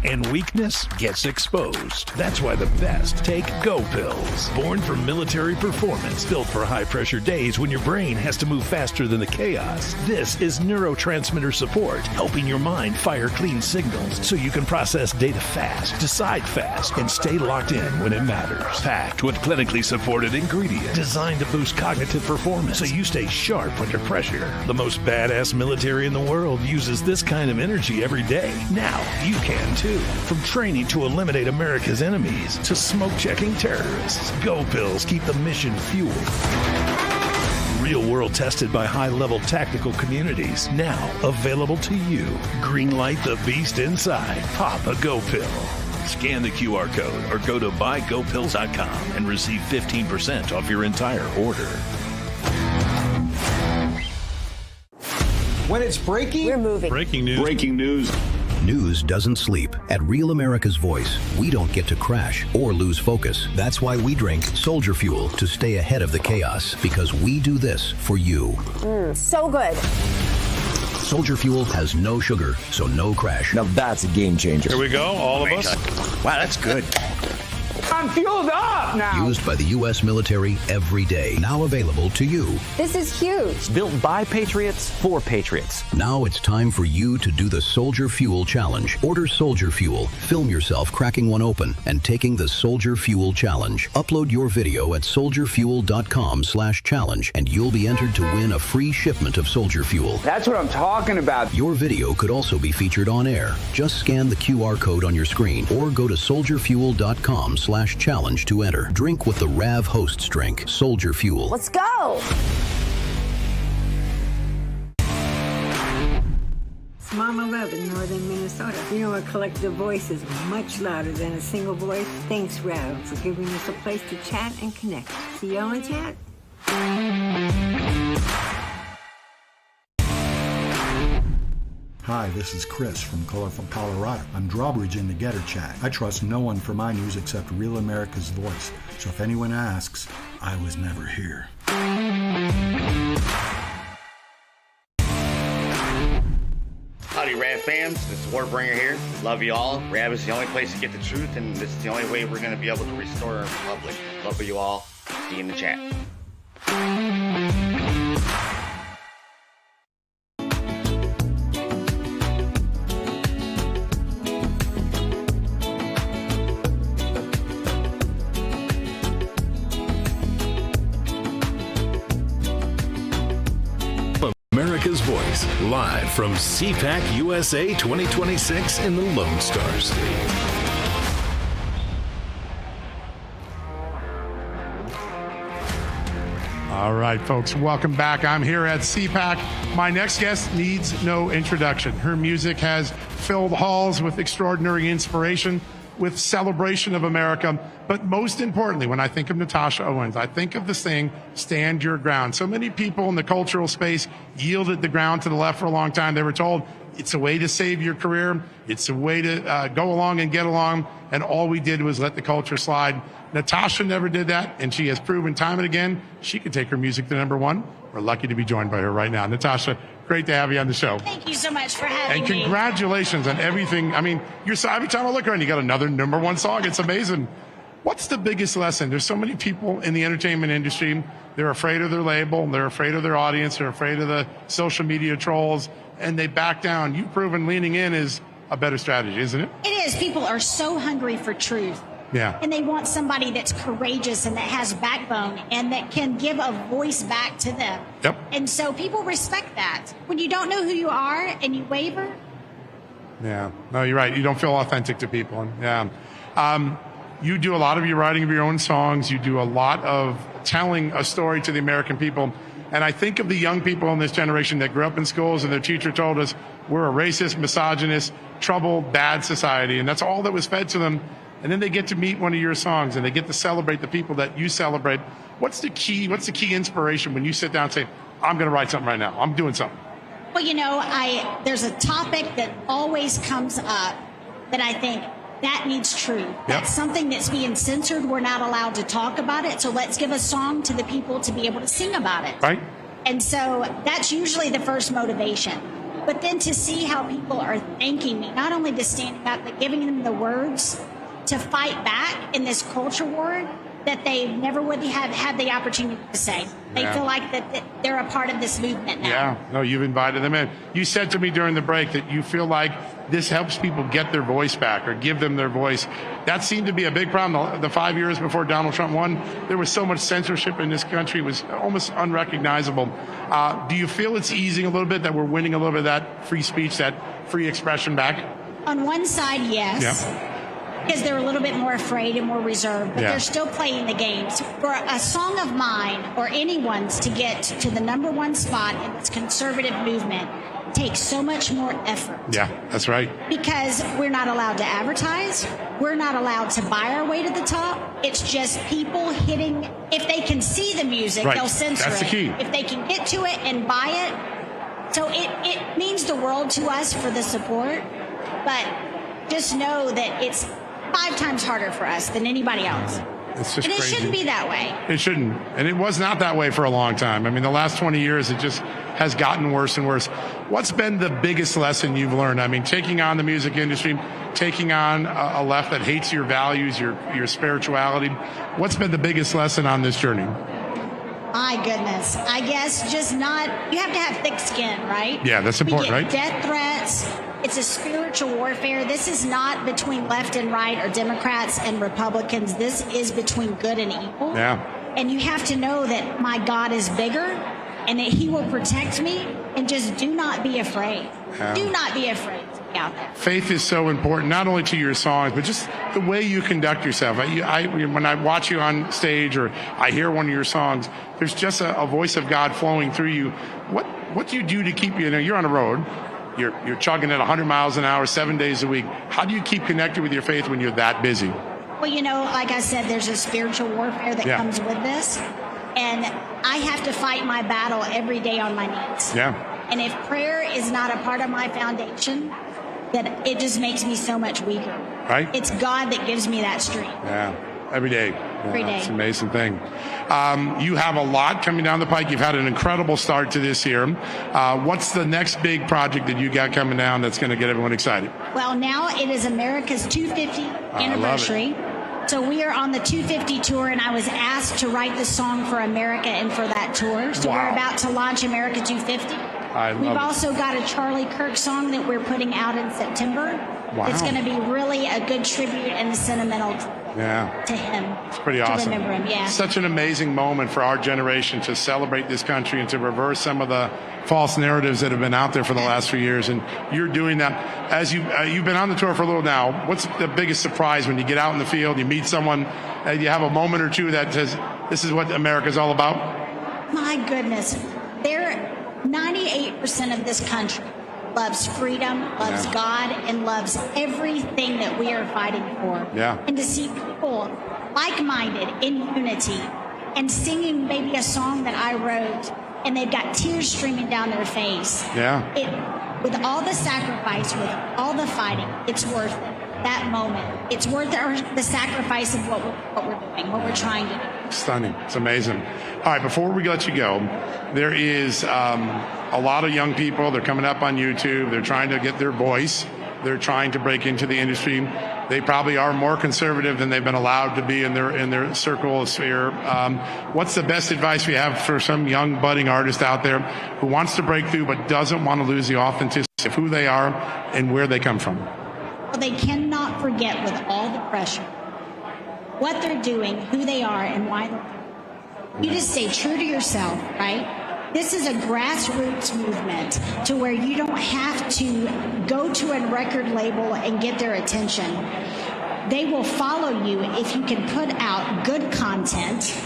And weakness gets exposed. That's why the best take Go Pills. Born for military performance, built for high-pressure days when your brain has to move faster than the chaos. This is neurotransmitter support, helping your mind fire clean signals so you can process data fast, decide fast, and stay locked in when it matters. Packed with clinically supported ingredients designed to boost cognitive performance so you stay sharp under pressure. The most badass military in the world uses this kind of energy every day. Now you can too. From training to eliminate America's enemies to smoke-checking terrorists, Go Pills keep the mission fueled. Real world tested by high-level tactical communities. Now available to you. Greenlight the beast inside. Pop a Go Pill. Scan the QR code or go to buygopills.com and receive 15% off your entire order. When it's breaking, we're moving. Breaking news. Breaking news. News doesn't sleep. At Real America's Voice, we don't get to crash or lose focus. That's why we drink Soldier Fuel to stay ahead of the chaos, because we do this for you. So good. Soldier Fuel has no sugar, so no crash. Now that's a game changer. Here we go, all of us. Wow, that's good. I'm fueled up now. Used by the U.S. military every day. Now available to you. This is huge. Built by Patriots for Patriots. Now it's time for you to do the Soldier Fuel Challenge. Order Soldier Fuel, film yourself cracking one open, and taking the Soldier Fuel Challenge. Upload your video at soldierfuel.com/challenge, and you'll be entered to win a free shipment of Soldier Fuel. That's what I'm talking about. Your video could also be featured on air. Just scan the QR code on your screen or go to soldierfuel.com/challenge to enter. Drink with the Rav Hosts drink, Soldier Fuel. Let's go. It's Mama Love in northern Minnesota. You know, a collective voice is much louder than a single voice. Thanks, Rav, for giving us a place to chat and connect. See y'all in chat. Hi, this is Chris from Colorful Colorado. I'm drawbridge in the Getter Chat. I trust no one for my news except Real America's Voice. So if anyone asks, I was never here. Howdy, Howdy, Rap fams. This is Warbringer here. Love you all. Rap is the only place to get the truth, and this is the only way we're going to be able to restore our republic. Love you all. See you in the chat. America's Voice, live from Cpac USA 2026 in the Lone Star State. All right, folks, welcome back. I'm here at Cpac. My next guest needs no introduction. Her music has filled halls with extraordinary inspiration, with celebration of America. But most importantly, when I think of Natasha Owens, I think of this thing, stand your ground. So many people in the cultural space yielded the ground to the left for a long time. They were told it's a way to save your career. It's a way to go along and get along. And all we did was let the culture slide. Natasha never did that, and she has proven time and again she can take her music to number one. We're lucky to be joined by her right now. Natasha, great to have you on the show. Thank you so much for having me. And congratulations on everything. I mean, every time I look around, you got another number one song. It's amazing. What's the biggest lesson? There's so many people in the entertainment industry. They're afraid of their label. They're afraid of their audience. They're afraid of the social media trolls, and they back down. You've proven leaning in is a better strategy, isn't it? It is. People are so hungry for truth. Yeah. And they want somebody that's courageous and that has backbone and that can give a voice back to them. Yep. And so people respect that. When you don't know who you are and you waver. Yeah. No, you're right. You don't feel authentic to people. Yeah. You do a lot of your writing of your own songs. You do a lot of telling a story to the American people. And I think of the young people in this generation that grew up in schools and their teacher told us we're a racist, misogynist, troubled, bad society. And that's all that was fed to them. And then they get to meet one of your songs and they get to celebrate the people that you celebrate. What's the key inspiration when you sit down and say, I'm going to write something right now. I'm doing something. Well, there's a topic that always comes up that I think that needs truth. Yep. That's something that's being censored. We're not allowed to talk about it. So let's give a song to the people to be able to sing about it. Right. And so that's usually the first motivation. But then to see how people are thanking me, not only to standing up, but giving them the words to fight back in this culture war that they never would have had the opportunity to say. They feel like that they're a part of this movement now. Yeah, no, you've invited them in. You said to me during the break that you feel like this helps people get their voice back or give them their voice. That seemed to be a big problem. The 5 years before Donald Trump won, there was so much censorship in this country. It was almost unrecognizable. Do you feel it's easing a little bit, that we're winning a little bit of that free speech, that free expression back? On one side, yes. Yeah. Because they're a little bit more afraid and more reserved, but they're still playing the games. For a song of mine or anyone's to get to the number one spot in this conservative movement takes so much more effort. Yeah, that's right. Because we're not allowed to advertise. We're not allowed to buy our way to the top. It's just people hitting. If they can see the music, they'll censor it. That's the key. If they can get to it and buy it. So it means the world to us for the support. But just know that it's 5 times harder for us than anybody else. It's just and it crazy. shouldn't be that way. It shouldn't. And it was not that way for a long time. I mean, the last 20 years, it just has gotten worse and worse. What's been the biggest lesson you've learned? I mean, taking on the music industry, taking on a left that hates your values, your spirituality. What's been the biggest lesson on this journey? My goodness. I guess just not, you have to have thick skin, right? Yeah, that's important, we right? get death threats. It's a spiritual warfare. This is not between left and right or Democrats and Republicans. This is between good and evil. Yeah. And you have to know that my God is bigger and that he will protect me, and just do not be afraid. Do not be afraid to be out there. Faith is so important, not only to your songs, but just the way you conduct yourself. When I watch you on stage or I hear one of your songs, there's just a voice of God flowing through you. What do you do to keep you're on the road, you're chugging at 100 miles an hour, 7 days a week. How do you keep connected with your faith when you're that busy? Well, like I said, there's a spiritual warfare that comes with this. And I have to fight my battle every day on my knees. Yeah. And if prayer is not a part of my foundation, then it just makes me so much weaker. Right. It's God that gives me that strength. Yeah. Every day. every day. It's an amazing thing. You have a lot coming down the pike. You've had an incredible start to this year. What's the next big project that you got coming down that's going to get everyone excited? Well, now it is America's 250 anniversary. So we are on the 250 tour, and I was asked to write the song for America and for that tour. So we're about to launch America 250. We've also got a Charlie Kirk song that we're putting out in September. Wow. It's going to be really a good tribute and a sentimental to him. It's pretty awesome. To remember him, yeah. Such an amazing moment for our generation to celebrate this country and to reverse some of the false narratives that have been out there for the last few years. And you're doing that. As you've been on the tour for a little now, what's the biggest surprise when you get out in the field, you meet someone, and you have a moment or two that says, this is what America's all about? My goodness. 98% of this country loves freedom, loves God, and loves everything that we are fighting for. Yeah. And to see people like-minded in unity and singing maybe a song that I wrote, and they've got tears streaming down their face. Yeah. With all the sacrifice, with all the fighting, it's worth it. That moment, it's worth the sacrifice of what we're doing, what we're trying to do. Stunning. It's amazing. All right, before we let you go, there is a lot of young people. They're coming up on YouTube. They're trying to get their voice. They're trying to break into the industry. They probably are more conservative than they've been allowed to be in their circle or sphere. What's the best advice we have for some young budding artist out there who wants to break through but doesn't want to lose the authenticity of who they are and where they come from? Well, they cannot forget, with all the pressure, what they're doing, who they are, and why they're doing it. You just stay true to yourself, right? This is a grassroots movement to where you don't have to go to a record label and get their attention. They will follow you if you can put out good content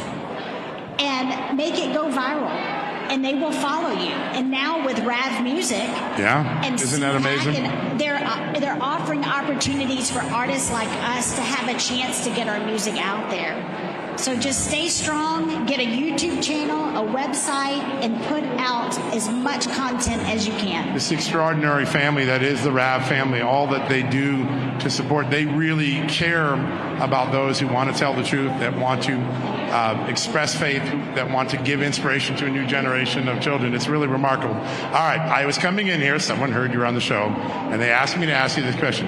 and make it go viral. And they will follow you. And now with Rav Music, isn't that amazing? They're offering opportunities for artists like us to have a chance to get our music out there. So just stay strong, get a YouTube channel, a website, and put out as much content as you can. This extraordinary family that is the Rav family, all that they do to support, they really care about those who want to tell the truth, that want to express faith, that want to give inspiration to a new generation of children. It's really remarkable. All right, I was coming in here, someone heard you were on the show, and they asked me to ask you this question.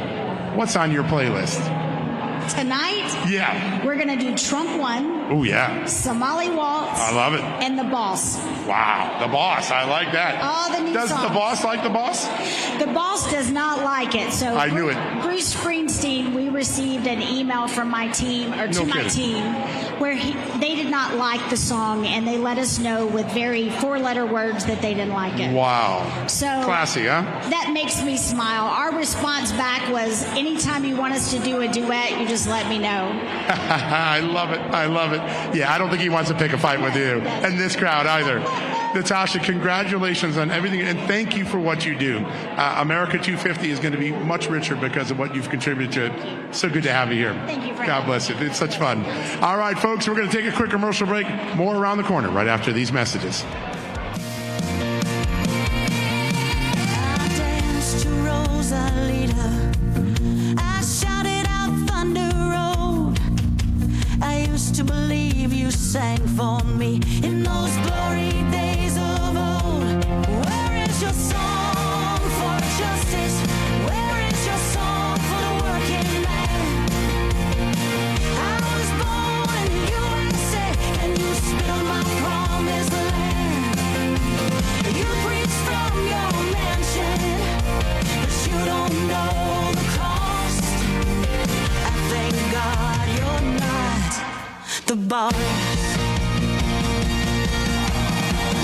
What's on your playlist? Tonight, we're going to do Trump One. Oh, yeah. Somali Waltz. I love it. And The Boss. Wow, The Boss. I like that. All the new songs. Does The Boss like The Boss? The Boss does not like it. So I knew it. Bruce Springsteen, we received an email from my team, or to my team, where they did not like the song, and they let us know with very four-letter words that they didn't like it. Wow. So classy, huh? That makes me smile. Our response back was, anytime you want us to do a duet, you just let me know. I love it. I love it. Yeah, I don't think he wants to pick a fight with you and this crowd either. Natasha, congratulations on everything, and thank you for what you do. America 250 is going to be much richer because of what you've contributed to it. So good to have you here. Thank you, Frank. God bless you. It's such fun. All right, folks, we're going to take a quick commercial break. More around the corner right after these messages. I danced to Rosalita. I shouted out Thunder Road. I used to believe you sang for me in those glory days of old. Where is your song for justice? Where is your song for the working man? I was born in the USA and you spit on my promised land. You preach from your mansion, but you don't know the cost. I thank God you're not the boss.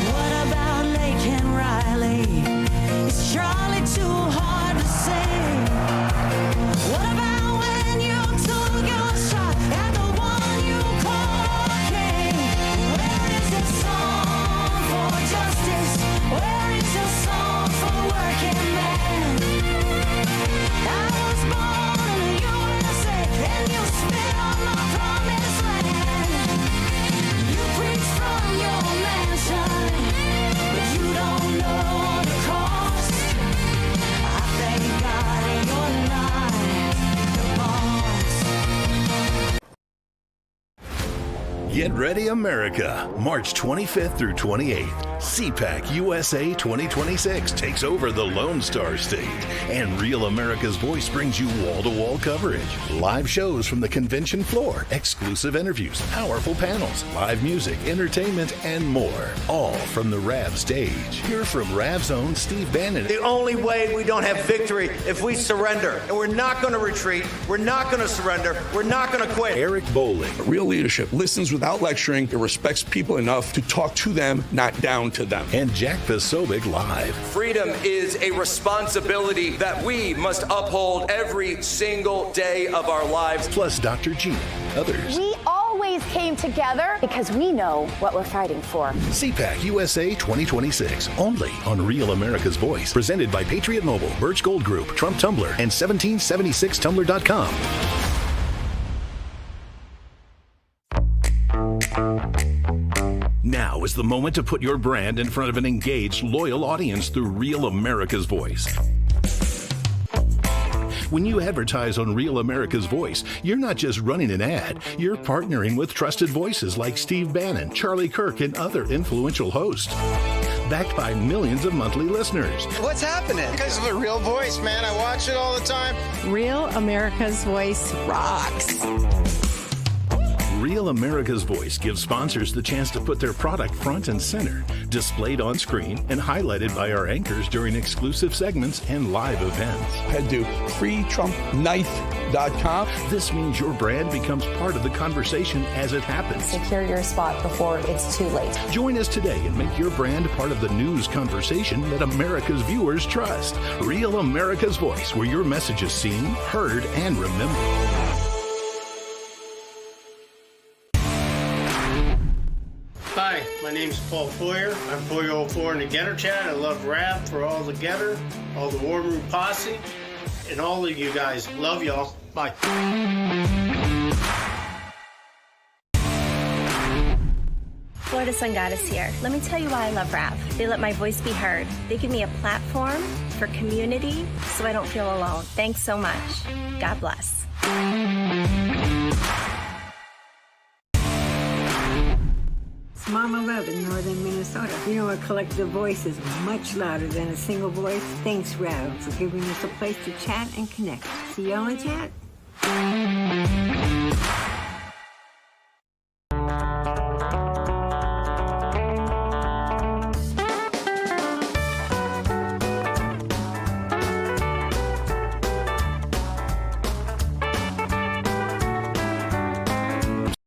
What about Lake and Riley? Is Charlie too hard to say? What about when you took your shot at the one you call king? Where is your song for justice? Where is your song for the working man? I was born in the USA and you spit on my promised land. Get ready, America. March 25th through 28th. Cpac USA 2026 takes over the Lone Star State. And Real America's Voice brings you wall-to-wall coverage. Live shows from the convention floor, exclusive interviews, powerful panels, live music, entertainment, and more. All from the RAV stage. Hear from RAV's own Steve Bannon. The only way we don't have victory if we surrender. And we're not going to retreat. We're not going to surrender. We're not going to quit. Eric Bowling. Real leadership listens without lecturing. It respects people enough to talk to them, not down to them. And Jack Posobiec live. Freedom is a responsibility that we must uphold every single day of our lives. Plus Dr. G, others. We always came together because we know what we're fighting for. Cpac USA 2026, only on Real America's Voice. Presented by Patriot Mobile, Birch Gold Group, Trump Tumblr, and 1776tumblr.com. Now is the moment to put your brand in front of an engaged, loyal audience through Real America's Voice. When you advertise on Real America's Voice, you're not just running an ad, you're partnering with trusted voices like Steve Bannon, Charlie Kirk, and other influential hosts. Backed by millions of monthly listeners. What's happening? Because of the Real Voice, man. I watch it all the time. Real America's Voice rocks. Real America's Voice gives sponsors the chance to put their product front and center, displayed on screen and highlighted by our anchors during exclusive segments and live events. Head to freetrumpknife.com. This means your brand becomes part of the conversation as it happens. Secure your spot before it's too late. Join us today and make your brand part of the news conversation that America's viewers trust. Real America's Voice, where your message is seen, heard, and remembered. Hi, my name's Paul Foyer. I'm 404 in the Getter Chat. I love rap for all the Getter, all the War Room Posse, and all of you guys. Love y'all. Bye. Florida Sun Goddess here. Let me tell you why I love rap. They let my voice be heard. They give me a platform for community so I don't feel alone. Thanks so much. God bless. Mama Love in northern Minnesota. You know, a collective voice is much louder than a single voice. Thanks, Rav, for giving us a place to chat and connect. See y'all in chat.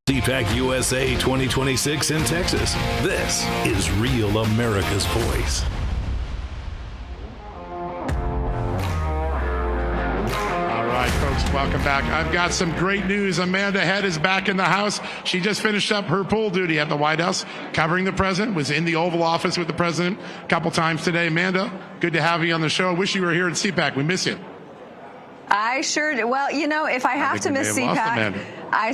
Cpac USA 2026 in Texas. This is Real America's Voice. All right, folks, welcome back. I've got some great news. Amanda Head is back in the house. She just finished up her pool duty at the White House, covering the president, was in the Oval Office with the president a couple times today. Amanda, good to have you on the show. Wish you were here at Cpac. We miss you. I sure do. Well, you know, if I have to miss Cpac,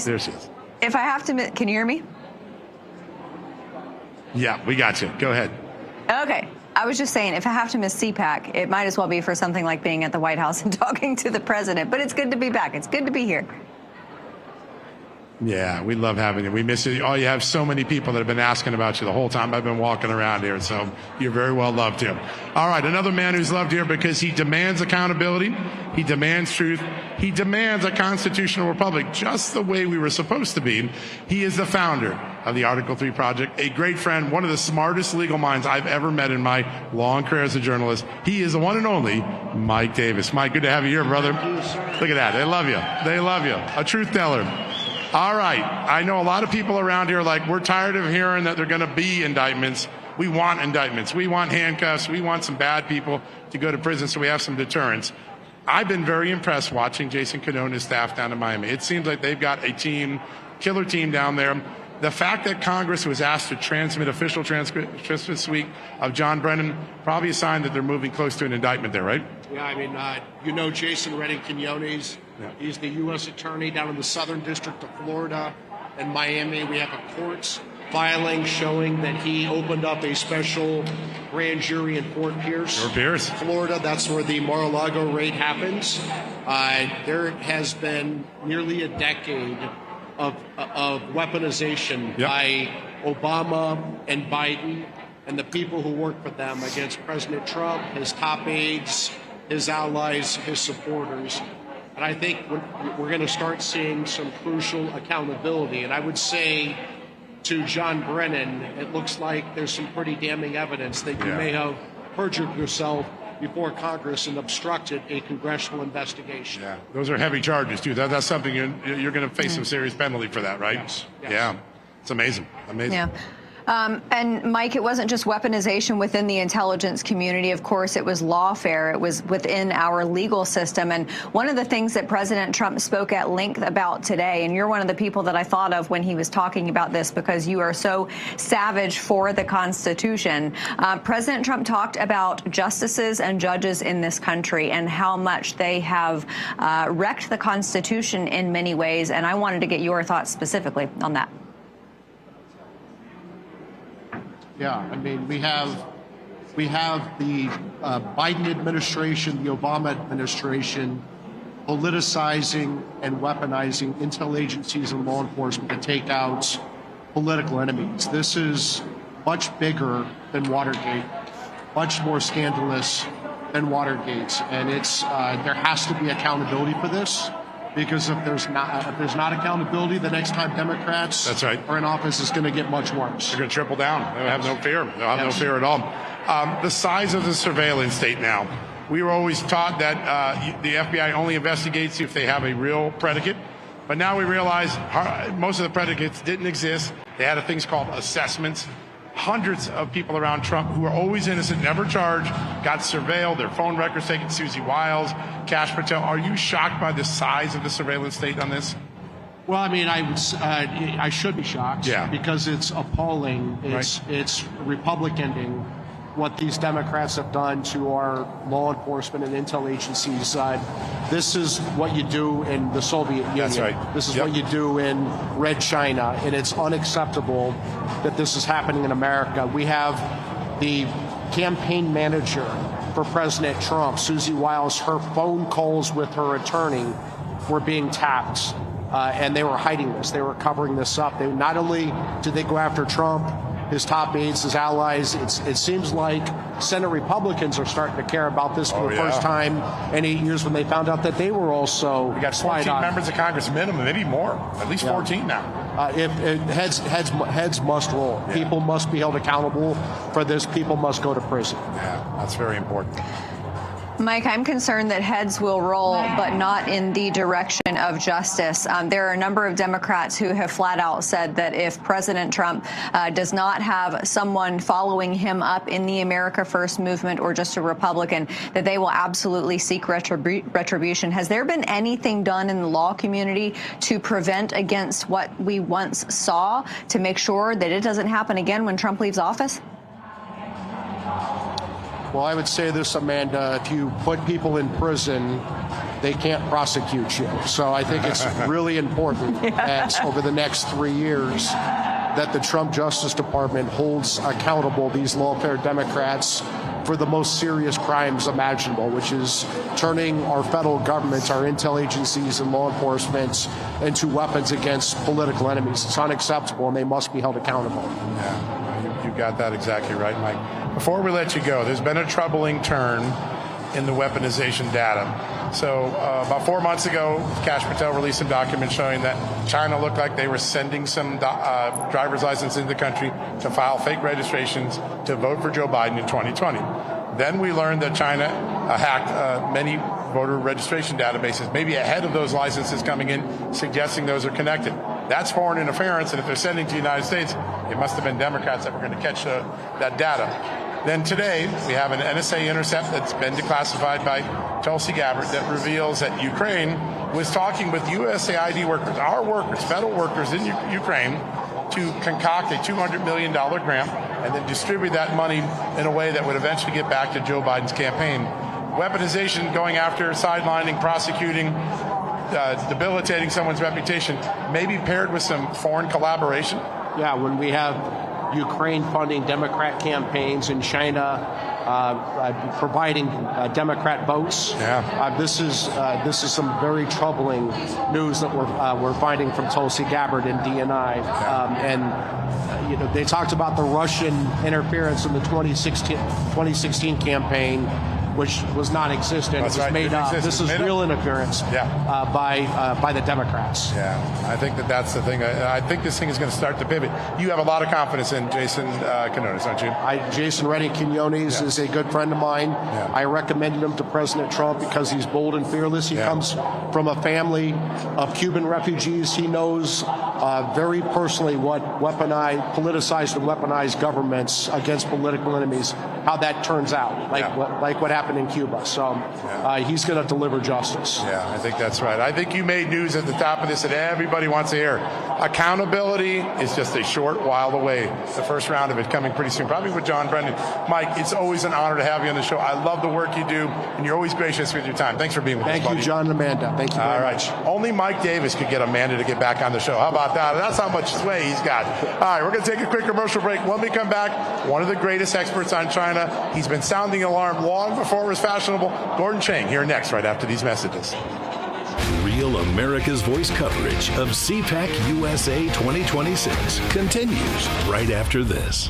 there she is. If I have to, can you hear me? Yeah, we got you. Go ahead. Okay. I was just saying, if I have to miss Cpac, it might as well be for something like being at the White House and talking to the president. But it's good to be back. It's good to be here. Yeah, we love having you. We miss you. Oh, you have so many people that have been asking about you the whole time I've been walking around here, so you're very well loved here. All right, another man who's loved here because he demands accountability, he demands truth, he demands a constitutional republic just the way we were supposed to be. He is the founder of the Article 3 Project, a great friend, one of the smartest legal minds I've ever met in my long career as a journalist. He is the one and only Mike Davis. Mike, good to have you here, brother. Look at that. They love you. They love you. A truth teller. All right. I know a lot of people around here are like, we're tired of hearing that there are going to be indictments. We want indictments. We want handcuffs. We want some bad people to go to prison so we have some deterrence. I've been very impressed watching Jason Cano and his staff down in Miami. It seems like they've got a team, killer team down there. The fact that Congress was asked to transmit official transcripts this week of John Brennan, probably a sign that they're moving close to an indictment there, right? Yeah, I mean, you know Jason Redding Quinones. Yeah. He's the U.S. attorney down in the Southern District of Florida and Miami. We have a court's filing showing that he opened up a special grand jury in Fort Pierce, Florida. That's where the Mar-a-Lago raid happens. There has been nearly a decade of weaponization by Obama and Biden and the people who work for them against President Trump, his top aides, his allies, his supporters. And I think we're going to start seeing some crucial accountability. And I would say to John Brennan, it looks like there's some pretty damning evidence that you may have perjured yourself before Congress and obstructed a congressional investigation. Yeah, those are heavy charges, too. That's something you're going to face some serious penalty for that, right? Yes. Yeah, it's amazing. Yeah. And Mike, it wasn't just weaponization within the intelligence community. Of course, it was lawfare. It was within our legal system. And one of the things that President Trump spoke at length about today, and you're one of the people that I thought of when he was talking about this because you are so savage for the Constitution. President Trump talked about justices and judges in this country and how much they have wrecked the Constitution in many ways. And I wanted to get your thoughts specifically on that. Yeah, I mean, we have the Biden administration, the Obama administration, politicizing and weaponizing intel agencies and law enforcement to take out political enemies. This is much bigger than Watergate, much more scandalous than Watergate, and it's there has to be accountability for this. Because if there's not accountability, the next time Democrats are in office, it's going to get much worse. They're going to triple down. They'll have no fear. They'll have no fear at all. The size of the surveillance state now. We were always taught that the FBI only investigates if they have a real predicate. But now we realize most of the predicates didn't exist. They had things called assessments. Hundreds of people around Trump who were always innocent, never charged, got surveilled, their phone records taken, Susie Wiles, Kash Patel. Are you shocked by the size of the surveillance state on this? Well, I mean, I should be shocked because it's appalling. It's Republican-ing what these Democrats have done to our law enforcement and intel agencies. This is what you do in the Soviet Union. That's right. This is what you do in Red China, and it's unacceptable that this is happening in America. We have the campaign manager for President Trump, Susie Wiles. Her phone calls with her attorney were being tapped, and they were hiding this. They were covering this up. They not only did they go after Trump, his top aides, his allies. It seems like Senate Republicans are starting to care about this for the first time in 8 years when they found out that they were also. We got 14 members of Congress minimum, maybe more, at least 14 now. If heads must roll. Yeah. People must be held accountable for this. People must go to prison. Yeah, that's very important. Mike, I'm concerned that heads will roll, but not in the direction of justice. There are a number of Democrats who have flat out said that if President Trump does not have someone following him up in the America First movement or just a Republican, that they will absolutely seek retribution. Has there been anything done in the law community to prevent against what we once saw to make sure that it doesn't happen again when Trump leaves office? Well, I would say this, Amanda, if you put people in prison, they can't prosecute you. So I think it's really important that over the next 3 years that the Trump Justice Department holds accountable these lawfare Democrats for the most serious crimes imaginable, which is turning our federal government, our intel agencies and law enforcement into weapons against political enemies. It's unacceptable, and they must be held accountable. Yeah, you got that exactly right, Mike. Before we let you go, there's been a troubling turn in the weaponization data. So about 4 months ago, Kash Patel released some documents showing that China looked like they were sending some driver's licenses into the country to file fake registrations to vote for Joe Biden in 2020. Then we learned that China hacked many voter registration databases, maybe ahead of those licenses coming in, suggesting those are connected. That's foreign interference, and if they're sending to the United States, it must have been Democrats that were going to catch that data. Then today, we have an NSA intercept that's been declassified by Tulsi Gabbard that reveals that Ukraine was talking with USAID workers, our workers, federal workers in Ukraine, to concoct a $200 million grant and then distribute that money in a way that would eventually get back to Joe Biden's campaign. Weaponization, going after, sidelining, prosecuting, debilitating someone's reputation, may be paired with some foreign collaboration. Yeah, when we have Ukraine funding Democrat campaigns in China, providing Democrat votes. This is some very troubling news that we're finding from Tulsi Gabbard and DNI. They talked about the Russian interference in the 2016 campaign, which was non-existent. That's it was right. made up. This is real interference by the Democrats. Yeah, I think that's the thing. I think this thing is going to start to pivot. You have a lot of confidence in Jason Quinones, don't you? Jason Redding Quinones is a good friend of mine. I recommended him to President Trump because he's bold and fearless. He comes from a family of Cuban refugees. He knows very personally what politicized and weaponized governments against political enemies, how that turns out, like what happened in Cuba. So he's going to deliver justice. Yeah, I think that's right. I think you made news at the top of this that everybody wants to hear. Accountability is just a short while away. The first round of it coming pretty soon, probably with John Brennan. Mike, it's always an honor to have you on the show. I love the work you do, and you're always gracious with your time. Thanks for being with us, buddy. Thank you, John and Amanda. Thank you very much. Only Mike Davis could get Amanda to get back on the show. How about that? That's how much sway he's got. All right, we're going to take a quick commercial break. When we come back, one of the greatest experts on China. He's been sounding the alarm long before it was fashionable. Gordon Chang here next, right after these messages. Real America's Voice coverage of Cpac USA 2026 continues right after this.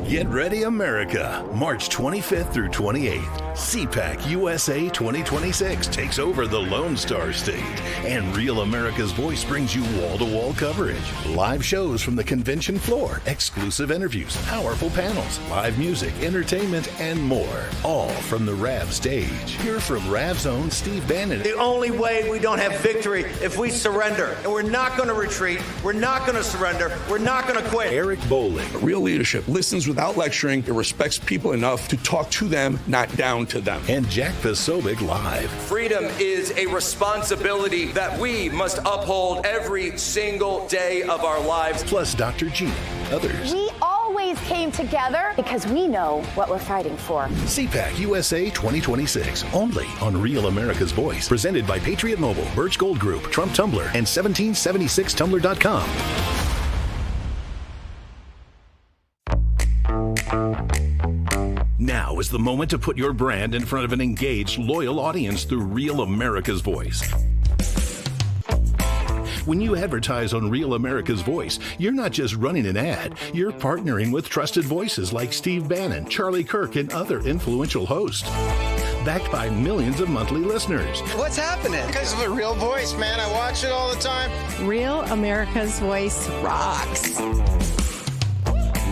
Get ready, America. March 25th through 28th, Cpac USA 2026 takes over the Lone Star State, and Real America's Voice brings you wall-to-wall coverage. Live shows from the convention floor, exclusive interviews, powerful panels, live music, entertainment, and more. All from the RAV stage. Hear from RAV's own Steve Bannon. The only way we don't have victory if we surrender. And we're not going to retreat. We're not going to surrender. We're not going to quit. Eric Bowling. Real leadership listens without lecturing. It respects people enough to talk to them, not down to them. And Jack Posobiec live. Freedom is a responsibility that we must uphold every single day of our lives. Plus Dr. G, others. We always came together because we know what we're fighting for. Cpac USA 2026, only on Real America's Voice. Presented by Patriot Mobile, Birch Gold Group, Trump Tumblr, and 1776tumblr.com. Now is the moment to put your brand in front of an engaged, loyal audience through Real America's Voice. When you advertise on Real America's Voice, you're not just running an ad, you're partnering with trusted voices like Steve Bannon, Charlie Kirk, and other influential hosts. Backed by millions of monthly listeners. What's happening? Because of the Real Voice, man. I watch it all the time. Real America's Voice rocks.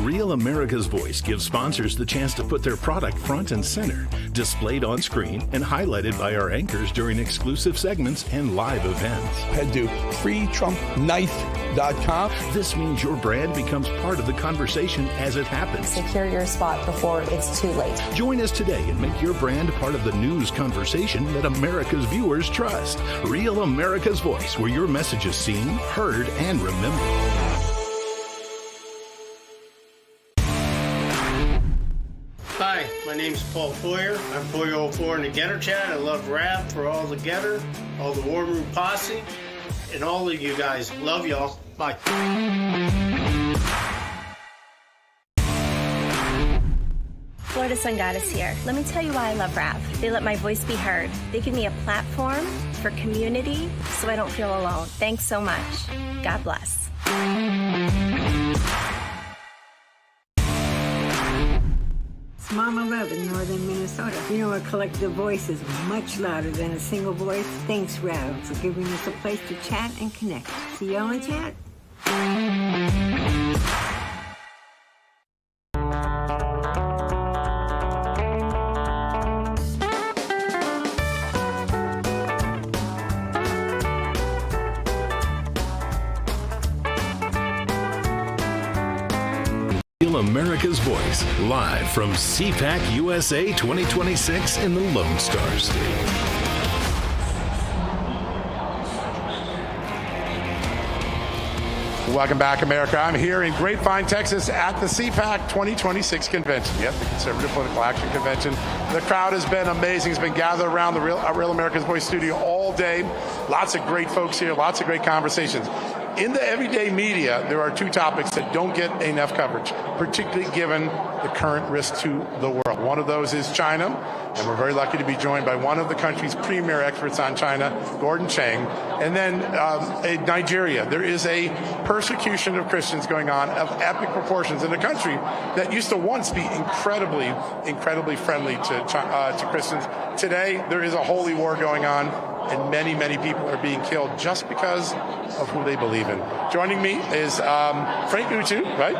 Real America's Voice gives sponsors the chance to put their product front and center, displayed on screen and highlighted by our anchors during exclusive segments and live events. Head to freetrumpknife.com. This means your brand becomes part of the conversation as it happens. Secure your spot before it's too late. Join us today and make your brand part of the news conversation that America's viewers trust. Real America's Voice, where your message is seen, heard, and remembered. Hi, my name's Paul Foyer. I'm Foyer04 in the Getter Chat. I love rap for all the Getter, all the War Room Posse, and all of you guys. Love y'all. Bye. Florida Sun Goddess here. Let me tell you why I love rap. They let my voice be heard. They give me a platform for community so I don't feel alone. Thanks so much. God bless. It's Mama Love in northern Minnesota. You know, a collective voice is much louder than a single voice. Thanks, Rav, for giving us a place to chat and connect. See y'all in chat. America's Voice, live from Cpac USA 2026 in the Lone Star State. Welcome back, America. I'm here in Grapevine, Texas at the Cpac 2026 convention. Yep, the Conservative Political Action Convention. The crowd has been amazing. It's been gathered around the Real America's Voice studio all day. Lots of great folks here, lots of great conversations. In the everyday media, there are two topics that don't get enough coverage, particularly given the current risk to the world. One of those is China, and we're very lucky to be joined by one of the country's premier experts on China, Gordon Chang. And then Nigeria. There is a persecution of Christians going on of epic proportions in a country that used to once be incredibly friendly to Christians. Today, there is a holy war going on, and many people are being killed just because of who they believe in. Joining me is Frank Utu, right?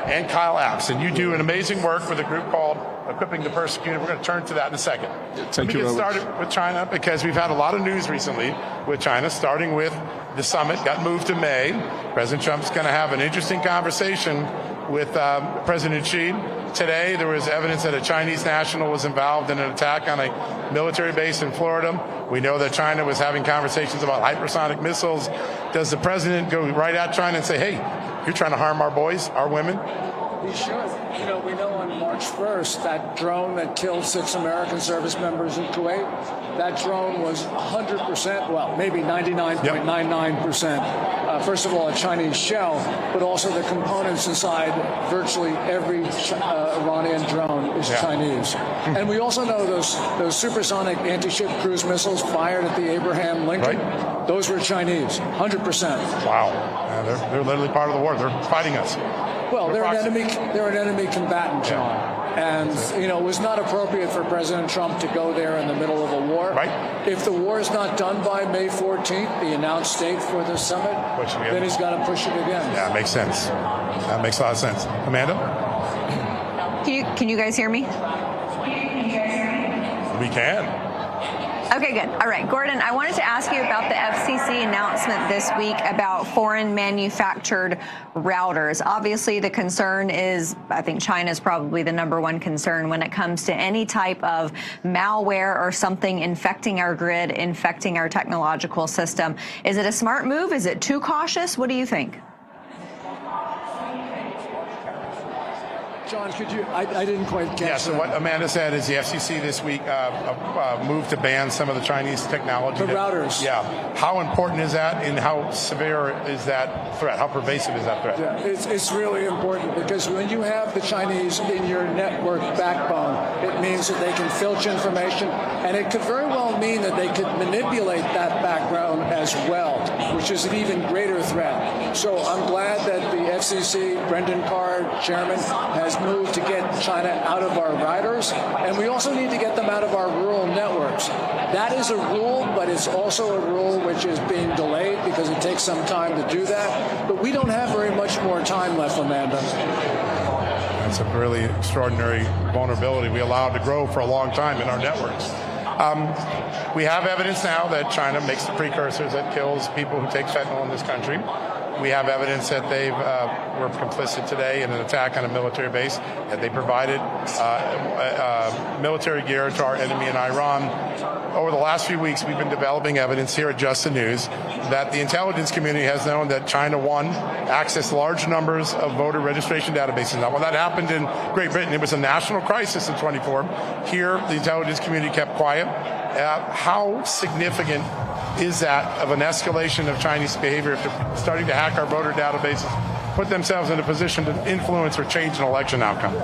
And Kyle Apps. And you do an amazing work with a group called Equipping the Persecuted. We're going to turn to that in a second. Let me get started with China, because we've had a lot of news recently with China, starting with the summit got moved to May. President Trump's going to have an interesting conversation with President Xi. Today, there was evidence that a Chinese national was involved in an attack on a military base in Florida. We know that China was having conversations about hypersonic missiles. Does the president go right at China and say, hey, you're trying to harm our boys, our women? He should. You know, we know on March 1st, that drone that killed 6 American service members in Kuwait, that drone was 100%, well, maybe 99.99%. First of all, a Chinese shell, but also the components inside virtually every Iranian drone is Chinese. And we also know those supersonic anti-ship cruise missiles fired at the Abraham Lincoln, those were Chinese, 100%. Wow. They're literally part of the war. They're fighting us. Well, they're an enemy combatant, John. And, you know, it was not appropriate for President Trump to go there in the middle of a war. Right. If the war is not done by May 14th, the announced date for the summit, then he's got to push it again. Yeah, it makes sense. That makes a lot of sense. Amanda? Can you guys hear me? We can. Okay, good. All right, Gordon, I wanted to ask you about the FCC announcement this week about foreign manufactured routers. Obviously, the concern is, I think China is probably the #1 concern when it comes to any type of malware or something infecting our grid, infecting our technological system. Is it a smart move? Is it too cautious? What do you think? John, could you? I didn't quite catch so that. what Amanda said is the FCC this week moved to ban some of the Chinese technology. The routers. Yeah. How important is that, and how severe is that threat? How pervasive is that threat? Yeah, it's really important, because when you have the Chinese in your network backbone, it means that they can filch information, and it could very well mean that they could manipulate that background as well, which is an even greater threat. So I'm glad that the FCC, Brendan Carr, chairman, has moved to get China out of our routers, and we also need to get them out of our rural networks. That is a rule, but it's also a rule which is being delayed because it takes some time to do that. But we don't have very much more time left, Amanda. That's a really extraordinary vulnerability we allowed to grow for a long time in our networks. We have evidence now that China makes the precursors that kills people who take fentanyl in this country. We have evidence that they were complicit today in an attack on a military base, that they provided military gear to our enemy in Iran. Over the last few weeks, we've been developing evidence here at Just the News that the intelligence community has known that China, accessed large numbers of voter registration databases. Now, when that happened in Great Britain, it was a national crisis in 24. Here, the intelligence community kept quiet. How significant is that of an escalation of Chinese behavior if they're starting to hack our voter databases, put themselves in a position to influence or change an election outcome?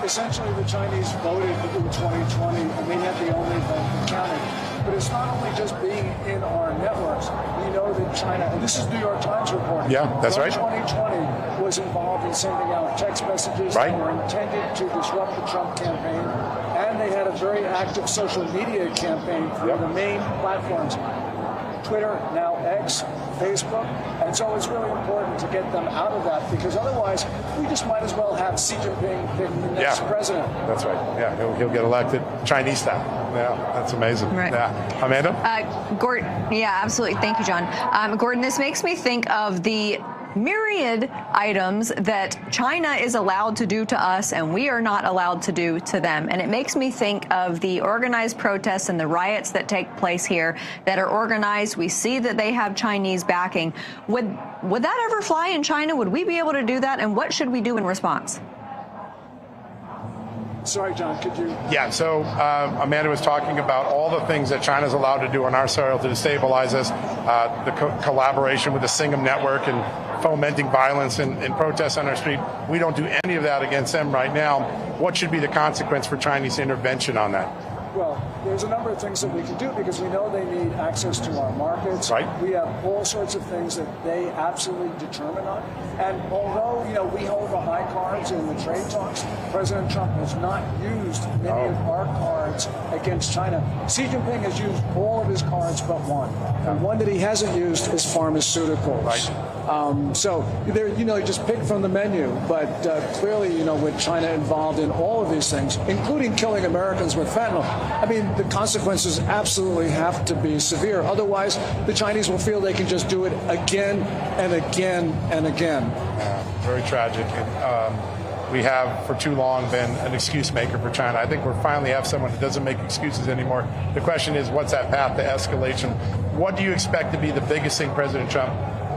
Essentially, the Chinese voted in 2020, and they had the only vote that counted. But it's not only just being in our networks. We know that China, and this is New York Times reporting. Yeah, that's right. 2020 was involved in sending out text messages that were intended to disrupt the Trump campaign, and they had a very active social media campaign through the main platforms. Twitter, now X, Facebook, and so it's really important to get them out of that, because otherwise we just might as well have Xi Jinping pick the next president. That's right. Yeah, he'll get elected Chinese style. Yeah, that's amazing. Right. Yeah, Amanda? Gordon, yeah, absolutely. Thank you, John. Gordon, this makes me think of the myriad items that China is allowed to do to us and we are not allowed to do to them. And it makes me think of the organized protests and the riots that take place here that are organized. We see that they have Chinese backing. Would that ever fly in China? Would we be able to do that? And what should we do in response? Sorry, John, could you? Yeah, so Amanda was talking about all the things that China's allowed to do on our soil to destabilize us, the collaboration with the Singham Network and fomenting violence and protests on our street. We don't do any of that against them right now. What should be the consequence for Chinese intervention on that? Well, there's a number of things that we can do because we know they need access to our markets. Right. We have all sorts of things that they absolutely determine on. And although, we hold the high cards in the trade talks, President Trump has not used many of our cards against China. Xi Jinping has used all of his cards but one. And one that he hasn't used is pharmaceuticals. Right. So, you just pick from the menu. But clearly, with China involved in all of these things, including killing Americans with fentanyl, I mean, the consequences absolutely have to be severe. Otherwise, the Chinese will feel they can just do it again and again and again. Very tragic. And we have, for too long, been an excuse maker for China. I think we finally have someone who doesn't make excuses anymore. The question is, what's that path to escalation? What do you expect to be the biggest thing President Trump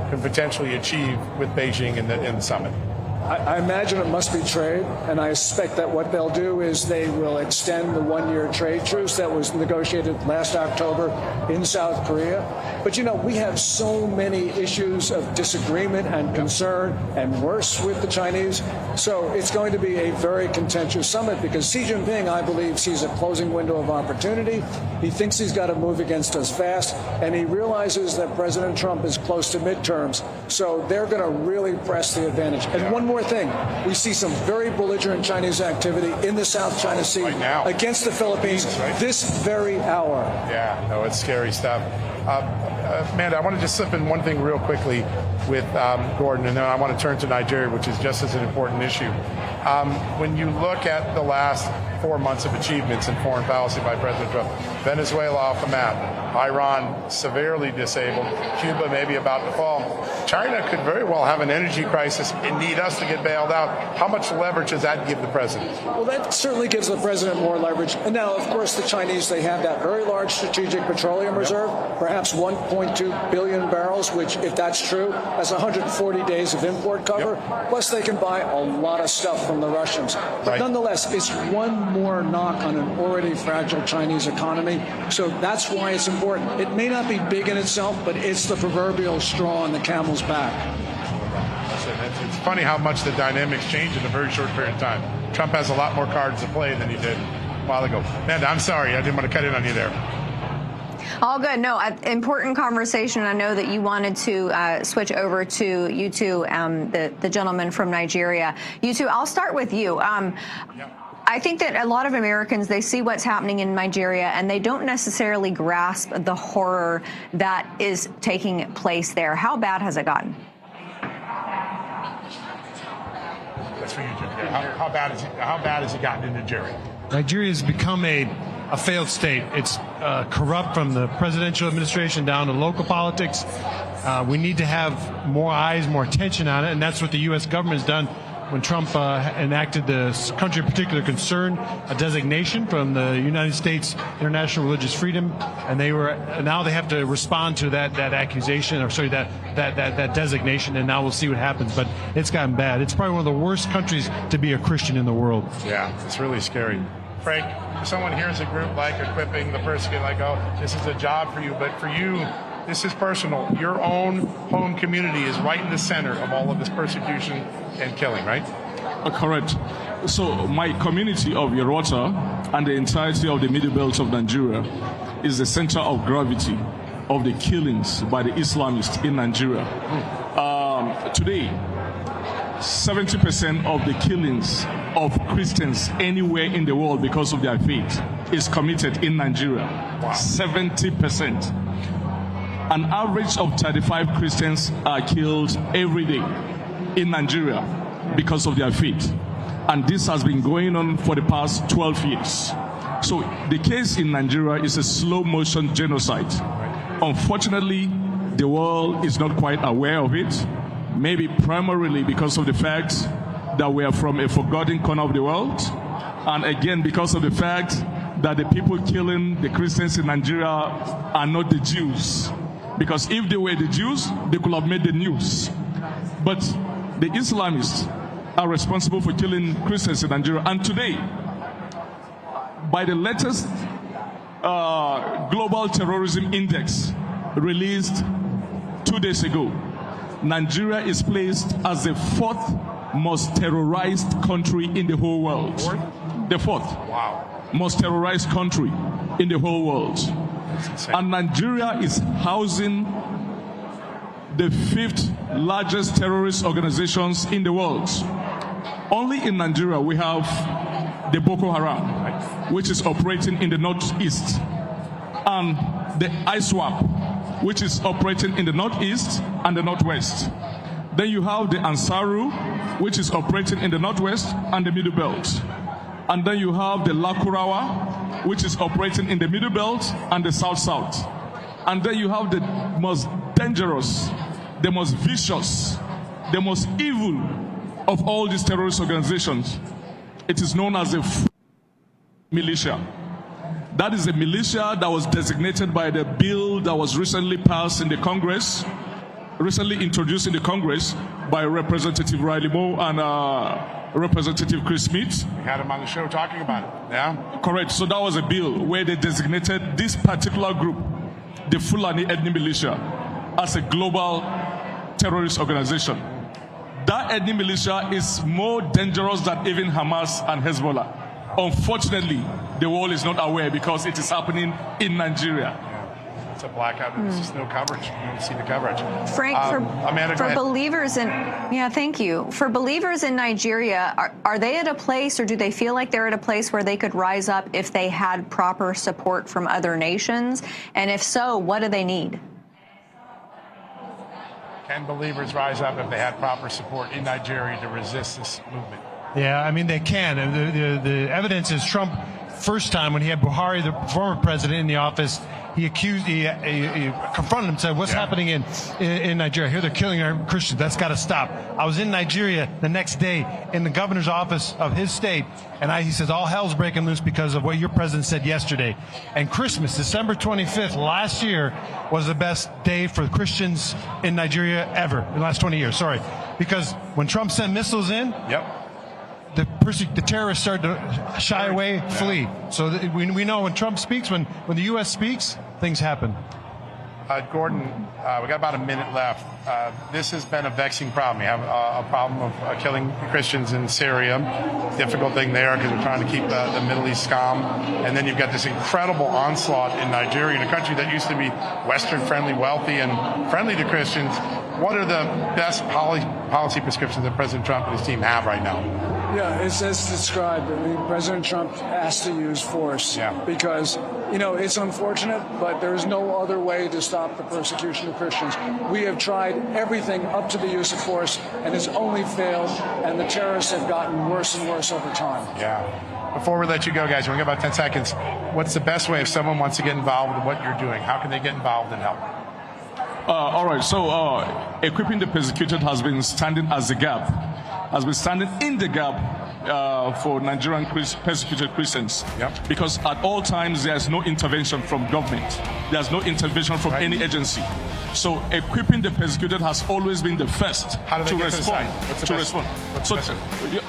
can potentially achieve with Beijing in the summit? I imagine it must be trade, and I suspect that what they'll do is they will extend the one-year trade truce that was negotiated last October in South Korea. But, we have so many issues of disagreement and concern and worse with the Chinese. So it's going to be a very contentious summit because Xi Jinping, I believe, sees a closing window of opportunity. He thinks he's got to move against us fast, and he realizes that President Trump is close to midterms. So they're going to really press the advantage. And one more thing, we see some very belligerent Chinese activity in the South China Sea right now against the Philippines this very hour. Yeah, no, it's scary stuff. Amanda, I want to just slip in one thing real quickly with Gordon, and then I want to turn to Nigeria, which is just as an important issue. When you look at the last 4 months of achievements in foreign policy by President Trump, Venezuela off the map, Iran severely disabled, Cuba maybe about to fall. China could very well have an energy crisis and need us to get bailed out. How much leverage does that give the president? Well, that certainly gives the president more leverage. And now, of course, the Chinese, they have that very large strategic petroleum reserve, perhaps 1.2 billion barrels, which, if that's true, has 140 days of import cover. Plus, they can buy a lot of stuff from the Russians. But nonetheless, it's one more knock on an already fragile Chinese economy. So that's why it's important. It may not be big in itself, but it's the proverbial straw on the camel's back. It's funny how much the dynamics change in a very short period of time. Trump has a lot more cards to play than he did a while ago. Amanda, I'm sorry. I didn't want to cut in on you there. All good. No, important conversation. I know that you wanted to switch over to you two, the gentleman from Nigeria. You two, I'll start with you. I think that a lot of Americans, they see what's happening in Nigeria and they don't necessarily grasp the horror that is taking place there. How bad has it gotten? That's for you, Jim. How bad has it gotten in Nigeria? Nigeria has become a failed state. It's corrupt from the presidential administration down to local politics. We need to have more eyes, more attention on it, and that's what the U.S. government has done. When Trump enacted the country of particular concern, a designation from the United States International Religious Freedom, and now they have to respond to that accusation, or sorry, that designation, and now we'll see what happens. But it's gotten bad. It's probably one of the worst countries to be a Christian in the world. Yeah, it's really scary. Frank, if someone hears a group like Equipping, the person can this is a job for you, but for you, this is personal. Your own home community is right in the center of all of this persecution and killing, right? Correct. So my community of Yorota and the entirety of the middle belt of Nigeria is the center of gravity of the killings by the Islamists in Nigeria. Today, 70% of the killings of Christians anywhere in the world because of their faith is committed in Nigeria. Wow. 70%. An average of 35 Christians are killed every day in Nigeria because of their faith. And this has been going on for the past 12 years. So the case in Nigeria is a slow motion genocide. Unfortunately, the world is not quite aware of it. maybe primarily because of the fact that we are from a forgotten corner of the world, and again because of the fact that the people killing the Christians in Nigeria are not the Jews. Because if they were the Jews, they could have made the news. But the Islamists are responsible for killing Christians in Nigeria. And today, by the latest Global Terrorism Index released 2 days ago, Nigeria is placed as the 4th most terrorized country in the whole world. The 4th most terrorized country in the whole world. And Nigeria is housing the 5th largest terrorist organizations in the world. Only in Nigeria we have the Boko Haram, which is operating in the northeast, and the ISWAP, which is operating in the northeast and the northwest. Then you have the Ansaru, which is operating in the northwest and the middle belt. And then you have the Lakurawa, which is operating in the middle belt and the south-south. And then you have the most dangerous, the most vicious, the most evil of all these terrorist organizations. It is known as the militia. That is a militia that was designated by the bill that was recently passed in the Congress, recently introduced in the Congress by Representative Riley Moore and Representative Chris Smith. We had him on the show talking about it. Yeah? Correct. So that was a bill where they designated this particular group, the Fulani ethnic militia, as a global terrorist organization. That ethnic militia is more dangerous than even Hamas and Hezbollah. Unfortunately, the world is not aware because it is happening in Nigeria. Yeah. It's a blackout. There's just no coverage. You don't see the coverage. Frank, Amanda, for believers in, thank you. For believers in Nigeria, are they at a place, or do they feel like they're at a place where they could rise up if they had proper support from other nations? And if so, what do they need? Can believers rise up if they had proper support in Nigeria to resist this movement? Yeah, I mean, they can. The evidence is Trump, first time when he had Buhari, the former president, in the office, he confronted him, said, what's happening in Nigeria? Here they're killing our Christians. That's got to stop. I was in Nigeria the next day in the governor's office of his state, and he says, all hell's breaking loose because of what your president said yesterday. And Christmas, December 25th, last year, was the best day for Christians in Nigeria ever, in the last 20 years, sorry. Because when Trump sent missiles in, the terrorists started to shy away, flee. So we know when Trump speaks, when the U.S. speaks, things happen. Gordon, we got about a minute left. This has been a vexing problem. We have a problem of killing Christians in Syria. Difficult thing there because we're trying to keep the Middle East calm. And then you've got this incredible onslaught in Nigeria, in a country that used to be Western-friendly, wealthy, and friendly to Christians. What are the best policy prescriptions that President Trump and his team have right now? Yeah, it's as described. I mean, President Trump has to use force because, it's unfortunate, but there's no other way to stop the persecution of Christians. We have tried everything up to the use of force, and it's only failed, and the terrorists have gotten worse and worse over time. Yeah. Before we let you go, guys, we got about 10 seconds. What's the best way if someone wants to get involved in what you're doing? How can they get involved and help? All right, so equipping the persecuted has been standing as a gap, has been standing in the gap for Nigerian persecuted Christians. Because at all times there's no intervention from government, there's no intervention from any agency. So equipping the persecuted has always been the first to respond. So,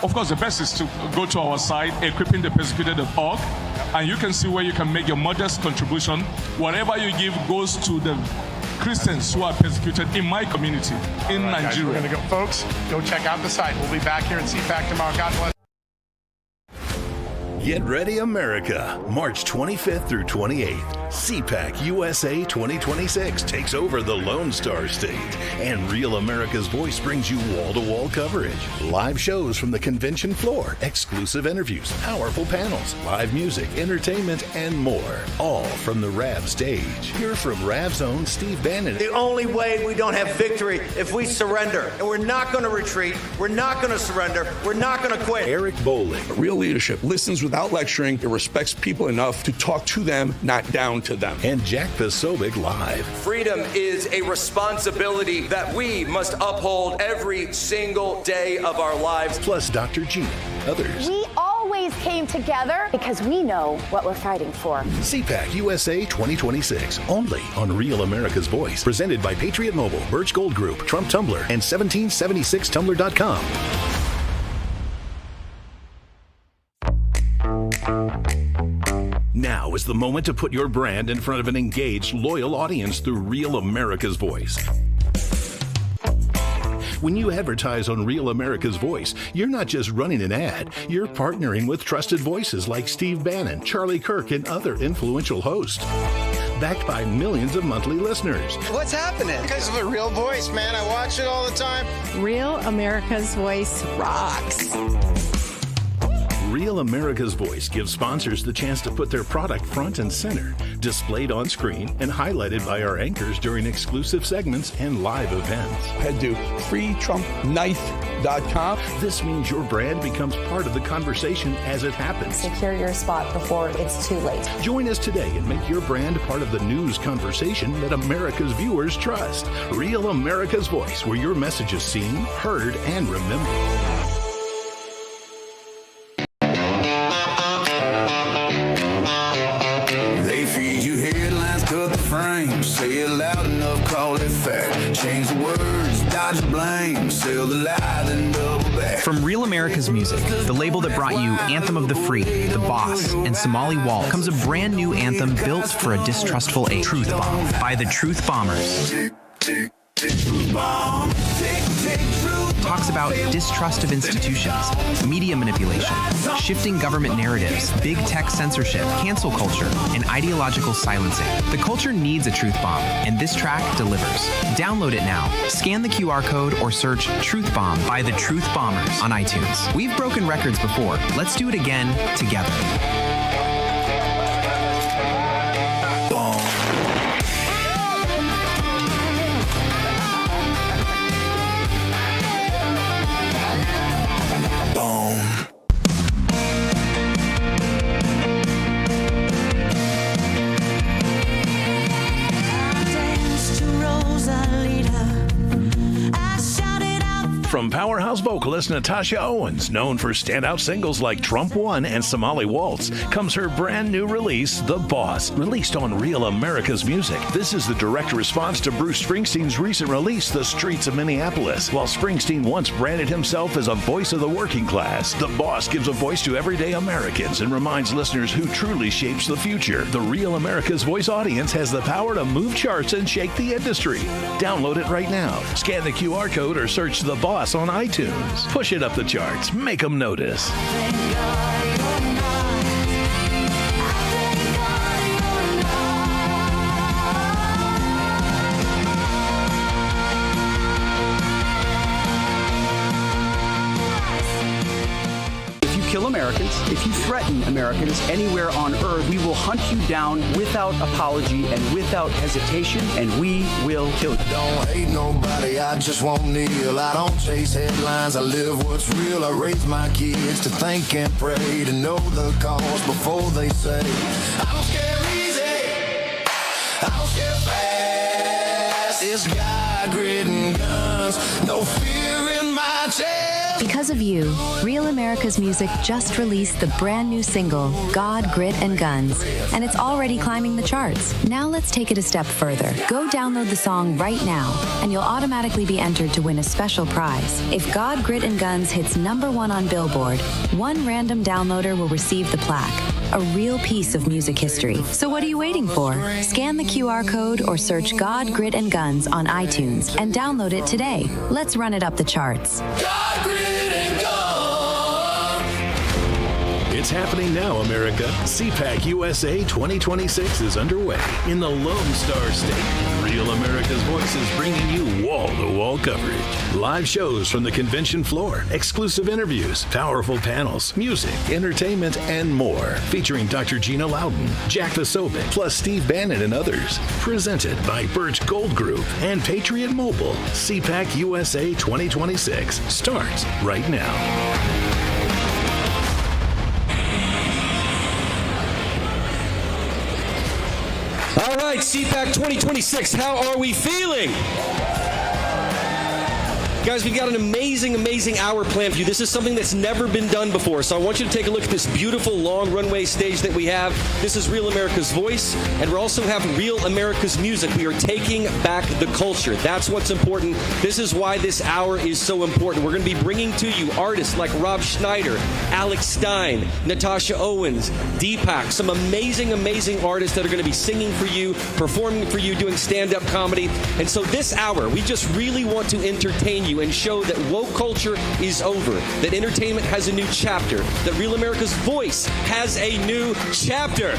of course, the best is to go to our site, equippingthepersecuted.org, and you can see where you can make your modest contribution. Whatever you give goes to the Christians who are persecuted in my community in Nigeria. Guys, we're going to go, folks. Go check out the site. We'll be back here at Cpac tomorrow. God bless. Get ready, America. March 25th through 28th. Cpac USA 2026 takes over the Lone Star State. And Real America's Voice brings you wall-to-wall coverage. Live shows from the convention floor, exclusive interviews, powerful panels, live music, entertainment, and more. All from the RAV stage. Hear from RAV's own Steve Bannon. The only way we don't have victory if we surrender. And we're not going to retreat. We're not going to surrender. We're not going to quit. Eric Bowling. Real leadership listens without lecturing. It respects people enough to talk to them, not down down to them. And Jack Posobiec live. Freedom is a responsibility that we must uphold every single day of our lives. Plus Dr. Gina, others. We always came together because we know what we're fighting for. Cpac USA 2026, only on Real America's Voice. Presented by Patriot Mobile, Birch Gold Group, Trump Tumblr, and 1776tumblr.com. Now is the moment to put your brand in front of an engaged, loyal audience through Real America's Voice. When you advertise on Real America's Voice, you're not just running an ad, you're partnering with trusted voices like Steve Bannon, Charlie Kirk, and other influential hosts. Backed by millions of monthly listeners. What's happening? Because of a real voice, man. I watch it all the time. Real America's Voice rocks. Real America's Voice gives sponsors the chance to put their product front and center, displayed on screen and highlighted by our anchors during exclusive segments and live events. Head to freetrumpknife.com. This means your brand becomes part of the conversation as it happens. Secure your spot before it's too late. Join us today and make your brand part of the news conversation that America's viewers trust. Real America's Voice, where your message is seen, heard, and remembered. Say it loud enough, call it fact. Change the words, dodge the blame. Sell the lie, then double back. From Real America's Music, the label that brought you Anthem of the Free, The Boss, and Somali Wall, comes a brand new anthem built for a distrustful age. Truth Bomb by the Truth Bombers. Talks about distrust of institutions, media manipulation, shifting government narratives, big tech censorship, cancel culture, and ideological silencing. The culture needs a truth bomb, and this track delivers. Download it now. Scan the QR code or search Truth Bomb by the Truth Bombers on iTunes. We've broken records before. Let's do it again together. From powerhouse vocalist Natasha Owens, known for standout singles like Trump One and Somali Waltz, comes her brand new release, The Boss, released on Real America's Music. This is the direct response to Bruce Springsteen's recent release, The Streets of Minneapolis. While Springsteen once branded himself as a voice of the working class, The Boss gives a voice to everyday Americans and reminds listeners who truly shapes the future. The Real America's Voice audience has the power to move charts and shake the industry. Download it right now. Scan the QR code or search The Boss on iTunes. Push it up the charts. Make them notice. Kill Americans. If you threaten Americans anywhere on earth, we will hunt you down without apology and without hesitation, and we will kill you. Don't hate nobody, I just won't kneel. I don't chase headlines, I live what's real. I raise my kids to think and pray, to know the cause before they say, I don't scare easy, I don't scare fast. It's God, grit, and guns, no fear in my chest. Because of you, Real America's Music just released the brand new single, God, Grit, and Guns, and it's already climbing the charts. Now let's take it a step further. Go download the song right now, and you'll automatically be entered to win a special prize. If God, Grit, and Guns hits #1 on Billboard, one random downloader will receive the plaque, a real piece of music history. So what are you waiting for? Scan the QR code or search God, Grit, and Guns on iTunes and download it today. Let's run it up the charts. God, grit, and guns. It's happening now, America. Cpac USA 2026 is underway in the Lone Star State. Real America's Voice is bringing you wall-to-wall coverage. Live shows from the convention floor, exclusive interviews, powerful panels, music, entertainment, and more. Featuring Dr. Gina Loudon, Jack Posobiec, plus Steve Bannon and others. Presented by Birch Gold Group and Patriot Mobile. Cpac USA 2026 starts right now. right, Cpac 2026, how are we feeling? Guys, we've got an amazing, amazing hour planned for you. This is something that's never been done before, so I want you to take a look at this beautiful long runway stage that we have. This is Real America's Voice, and we also have Real America's Music. We are taking back the culture. That's what's important. This is why this hour is so important. We're going to be bringing to you artists like Rob Schneider, Alex Stein, Natasha Owens, Cpac, some amazing, amazing artists that are going to be singing for you, performing for you, doing stand-up comedy. And so this hour, we just really want to entertain you and show that woke culture is over, that entertainment has a new chapter, that Real America's Voice has a new chapter.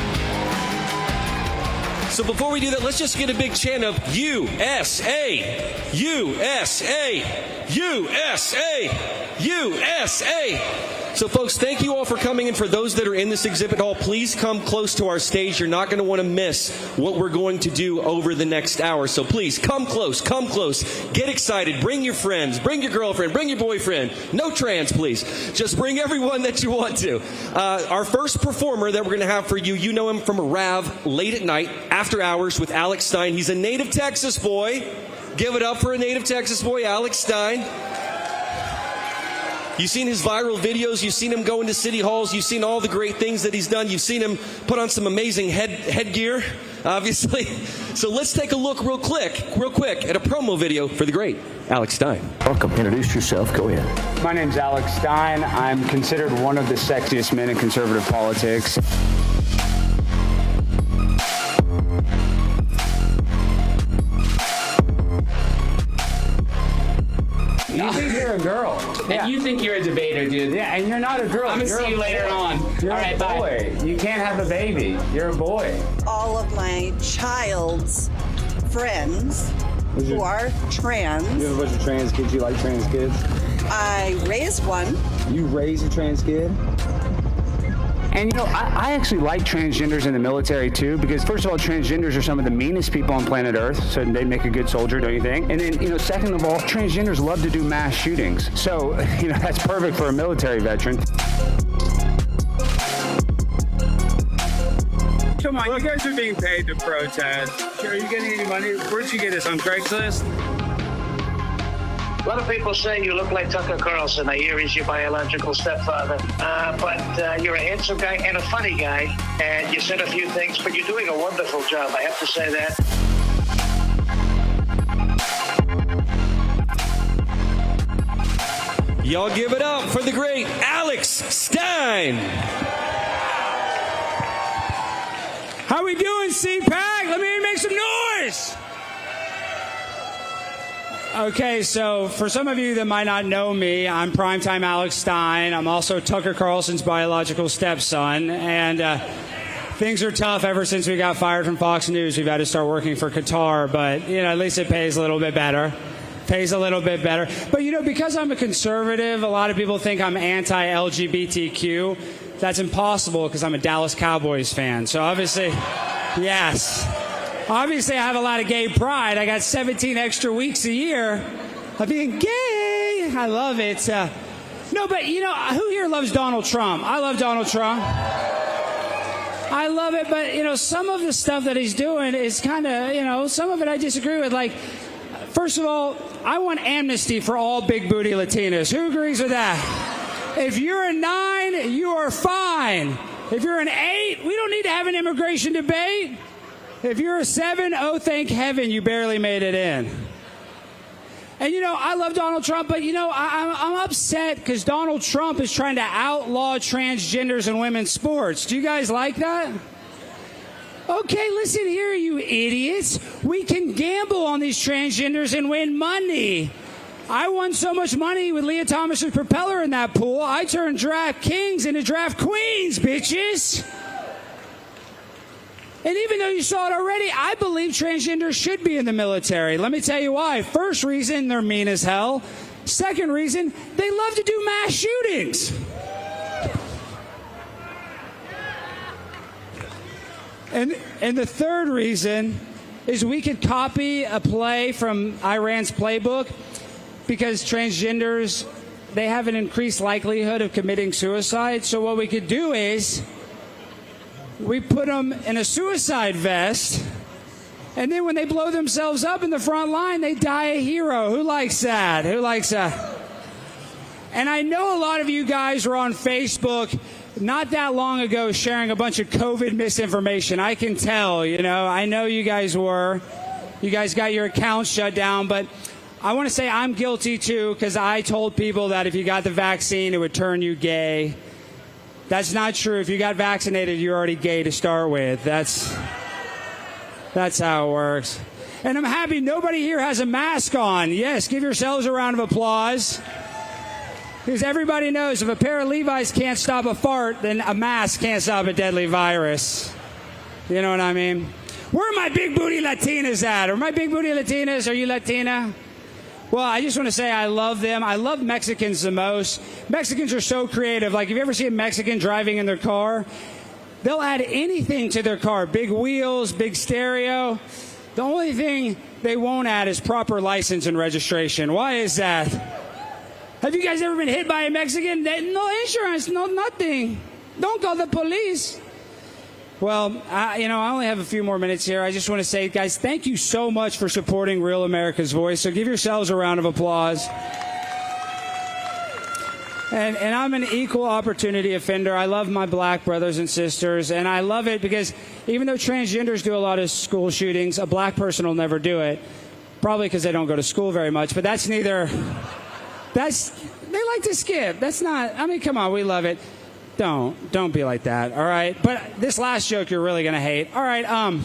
So before we do that, let's just get a big chant of USA, USA, USA, USA. So folks, thank you all for coming, and for those that are in this exhibit hall, please come close to our stage. You're not going to want to miss what we're going to do over the next hour. So please come close, get excited, bring your friends, bring your girlfriend, bring your boyfriend. No trans, please. Just bring everyone that you want to. Our first performer that we're going to have for you, you know him from Rav late at night, after hours with Alex Stein. He's a native Texas boy. Give it up for a native Texas boy, Alex Stein. You've seen his viral videos. You've seen him go into city halls. You've seen all the great things that he's done. You've seen him put on some amazing headgear, obviously. So let's take a look real quick at a promo video for the great Alex Stein. Welcome. Introduce yourself. Go ahead. My name's Alex Stein. I'm considered one of the sexiest men in conservative politics. You think you're a girl. Yeah. And you think you're a debater, dude. Yeah, and you're not a girl. I'm going to see you later on. You're all right, a boy. bye. You can't have a baby. You're a boy. All of my child's friends who are trans. You have a bunch of trans kids. You like trans kids? I raised one. You raised a trans kid? And, you know, I actually like transgenders in the military, too, because, first of all, transgenders are some of the meanest people on planet Earth, so they make a good soldier, don't you think? And then, you know, second of all, transgenders love to do mass shootings. So, you know, that's perfect for a military veteran. Come on, you guys are being paid to protest. Are you getting any money? Where'd you get this, on Craigslist? A lot of people say you look like Tucker Carlson. I hear he's your biological stepfather. But you're a handsome guy and a funny guy. And you said a few things, but you're doing a wonderful job. I have to say that. Y'all give it up for the great Alex Stein. How we doing, Cpac? Let me make some noise. Okay, so for some of you that might not know me, I'm primetime Alex Stein. I'm also Tucker Carlson's biological stepson, and things are tough ever since we got fired from Fox News. We've had to start working for Qatar, but, you know, at least it pays a little bit better. But, you know, because I'm a conservative, a lot of people think I'm anti-LGBTQ. That's impossible because I'm a Dallas Cowboys fan. So obviously, yes. Obviously, I have a lot of gay pride. I got 17 extra weeks a year of being gay. I love it. No, but, you know, who here loves Donald Trump? I love Donald Trump. I love it, but, you know, some of the stuff that he's doing is kind of, you know, some of it I disagree with. Like, first of all, I want amnesty for all big booty Latinas. Who agrees with that? If you're a 9, you are fine. If you're an 8, we don't need to have an immigration debate. If you're a 7, oh, thank heaven you barely made it in. And, you know, I love Donald Trump, but, you know, I'm upset because Donald Trump is trying to outlaw transgenders in women's sports. Do you guys like that? Okay, listen here, you idiots. We can gamble on these transgenders and win money. I won so much money with Leah Thomas's propeller in that pool, I turned draft kings into draft queens, bitches. And even though you saw it already, I believe transgenders should be in the military. Let me tell you why. First reason, they're mean as hell. Second reason, they love to do mass shootings. And the third reason is we could copy a play from Iran's playbook because transgenders, they have an increased likelihood of committing suicide. So what we could do is we put them in a suicide vest And then when they blow themselves up in the front line, they die a hero. Who likes that? Who likes that? And I know a lot of you guys were on Facebook not that long ago sharing a bunch of COVID misinformation. I can tell, you know. I know you guys were. You guys got your accounts shut down. But I want to say I'm guilty, too, because I told people that if you got the vaccine, it would turn you gay. That's not true. If you got vaccinated, you're already gay to start with. That's how it works. And I'm happy nobody here has a mask on. Yes, give yourselves a round of applause. Because everybody knows if a pair of Levi's can't stop a fart, then a mask can't stop a deadly virus. You know what I mean? Where are my big booty Latinas at? Are my big booty Latinas? Are you Latina? Well, I just want to say I love them. I love Mexicans the most. Mexicans are so creative. Like, if you ever see a Mexican driving in their car, they'll add anything to their car. Big wheels, big stereo. The only thing they won't add is proper license and registration. Why is that? Have you guys ever been hit by a Mexican? No insurance, no nothing. Don't call the police. Well, I only have a few more minutes here. I just want to say, guys, thank you so much for supporting Real America's Voice. So give yourselves a round of applause. And I'm an equal opportunity offender. I love my black brothers and sisters, and I love it because even though transgenders do a lot of school shootings, a black person will never do it. Probably because they don't go to school very much, but that's neither... they like to skip. That's not, I mean, come on, we love it. Don't be like that, all right? But this last joke you're really going to hate. All right,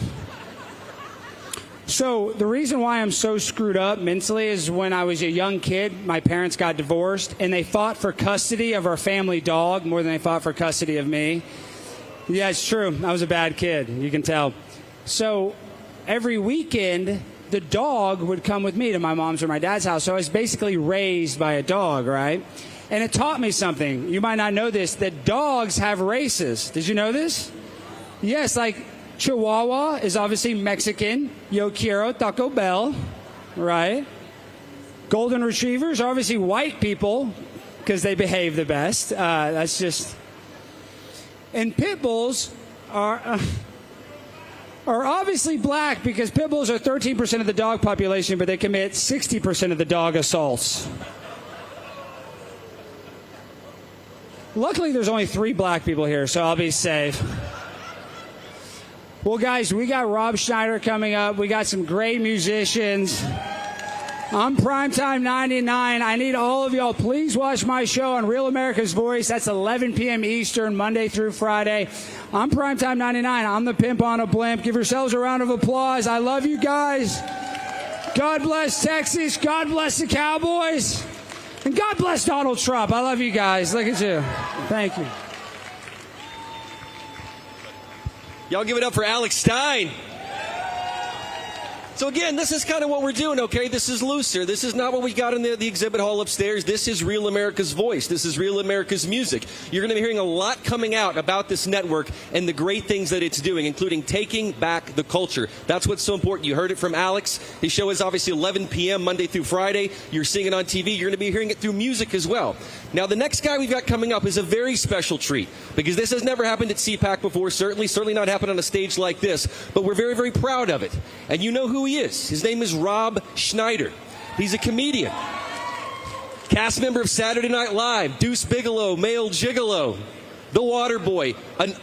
so the reason why I'm so screwed up mentally is when I was a young kid, my parents got divorced, and they fought for custody of our family dog more than they fought for custody of me. Yeah, it's true. I was a bad kid. You can tell. So every weekend, the dog would come with me to my mom's or my dad's house. So I was basically raised by a dog, right? And it taught me something. You might not know this, that dogs have races. Did you know this? Yes, like Chihuahua is obviously Mexican. Yo quiero Taco Bell, right? Golden Retrievers are obviously white people because they behave the best. That's just... And Pit Bulls are obviously black because Pit Bulls are 13% of the dog population, but they commit 60% of the dog assaults. Luckily, there's only 3 black people here, so I'll be safe. Well, guys, we got Rob Schneider coming up. We got some great musicians. I'm Primetime 99. I need all of y'all. Please watch my show on Real America's Voice. That's 11 p.m. Eastern, Monday through Friday. I'm Primetime 99. I'm the pimp on a blimp. Give yourselves a round of applause. I love you guys. God bless Texas. God bless the Cowboys. And God bless Donald Trump. I love you guys. Look at you. Thank you. Y'all give it up for Alex Stein. So again, this is kind of what we're doing, okay? This is looser. This is not what we got in the exhibit hall upstairs. This is Real America's Voice. This is Real America's Music. You're going to be hearing a lot coming out about this network and the great things that it's doing, including taking back the culture. That's what's so important. You heard it from Alex. His show is obviously 11 p.m. Monday through Friday. You're seeing it on TV. You're going to be hearing it through music as well. Now, the next guy we've got coming up is a very special treat because this has never happened at Cpac before, certainly not happened on a stage like this, but we're very, very proud of it. And you know who he is. His name is Rob Schneider. He's a comedian, cast member of Saturday Night Live, Deuce Bigalow, Male Gigolo, The Waterboy,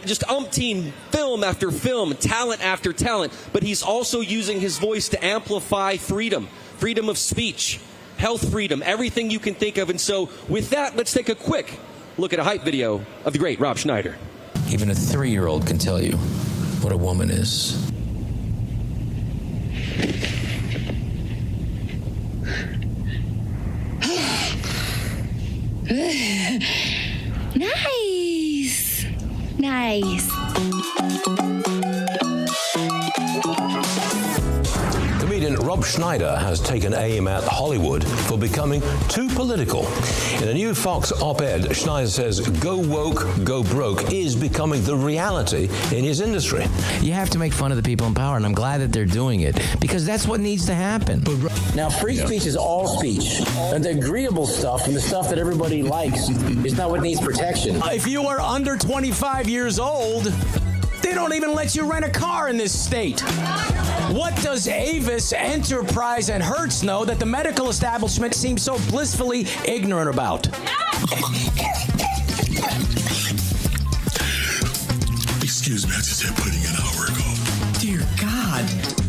just umpteen film after film, talent after talent, but he's also using his voice to amplify freedom of speech, health freedom, everything you can think of. And so with that, let's take a quick look at a hype video of the great Rob Schneider. Even a 3-year-old can tell you what a woman is. Nice. Comedian Rob Schneider has taken aim at Hollywood for becoming too political. In a new Fox op-ed, Schneider says go woke, go broke is becoming the reality in his industry. You have to make fun of the people in power, and I'm glad that they're doing it because that's what needs to happen. Now, free speech is all speech. And the agreeable stuff and the stuff that everybody likes is not what needs protection. If you are under 25 years old, they don't even let you rent a car in this state. What does Avis, Enterprise, and Hertz know that the medical establishment seems so blissfully ignorant about? Excuse me, I just had pudding an hour ago. Dear God.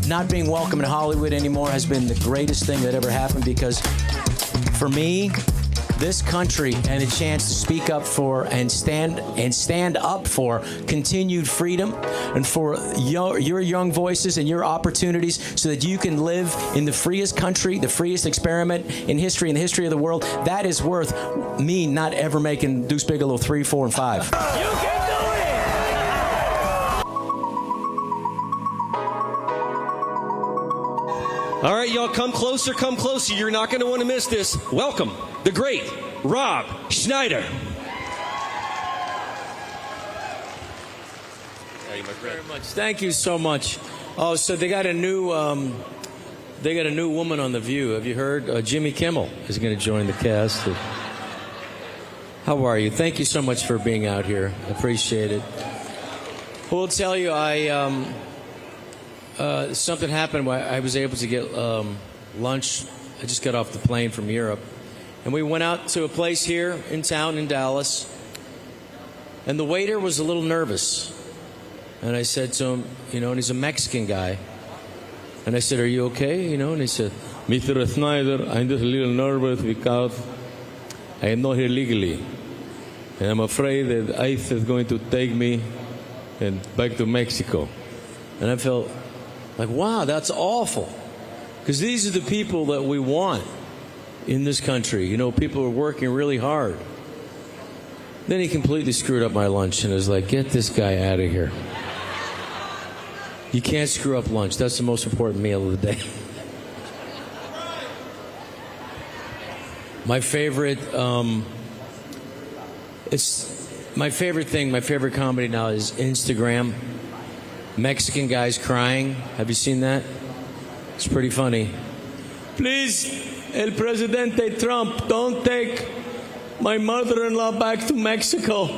Not being welcome in Hollywood anymore has been the greatest thing that ever happened, because for me, this country and a chance to speak up for and stand up for continued freedom and for your young voices and your opportunities so that you can live in the freest country, the freest experiment in history, in the history of the world, that is worth me not ever making Deuce Bigalow 3, 4, and 5. You can do it! All right, y'all, come closer, come closer. You're not going to want to miss this. Welcome, the great Rob Schneider. Thank you very much. Thank you so much. Oh, so they got a new woman on The View. Have you heard? Jimmy Kimmel is going to join the cast. How are you? Thank you so much for being out here. I appreciate it. Well, I'll tell you, something happened where I was able to get lunch. I just got off the plane from Europe. And we went out to a place here in town in Dallas. And the waiter was a little nervous. And I said to him, and he's a Mexican guy. And I said, "Are you okay?" And he said, "Mr. Schneider, I'm just a little nervous because I am not here legally. And I'm afraid that ICE is going to take me back to Mexico." And I felt like, wow, that's awful. Because these are the people that we want in this country. People are working really hard. Then he completely screwed up my lunch and was like, "Get this guy out of here. You can't screw up lunch. That's the most important meal of the day." My favorite, my favorite comedy now is Instagram. Mexican guys crying. Have you seen that? It's pretty funny. "Please, El Presidente Trump, don't take my mother-in-law back to Mexico.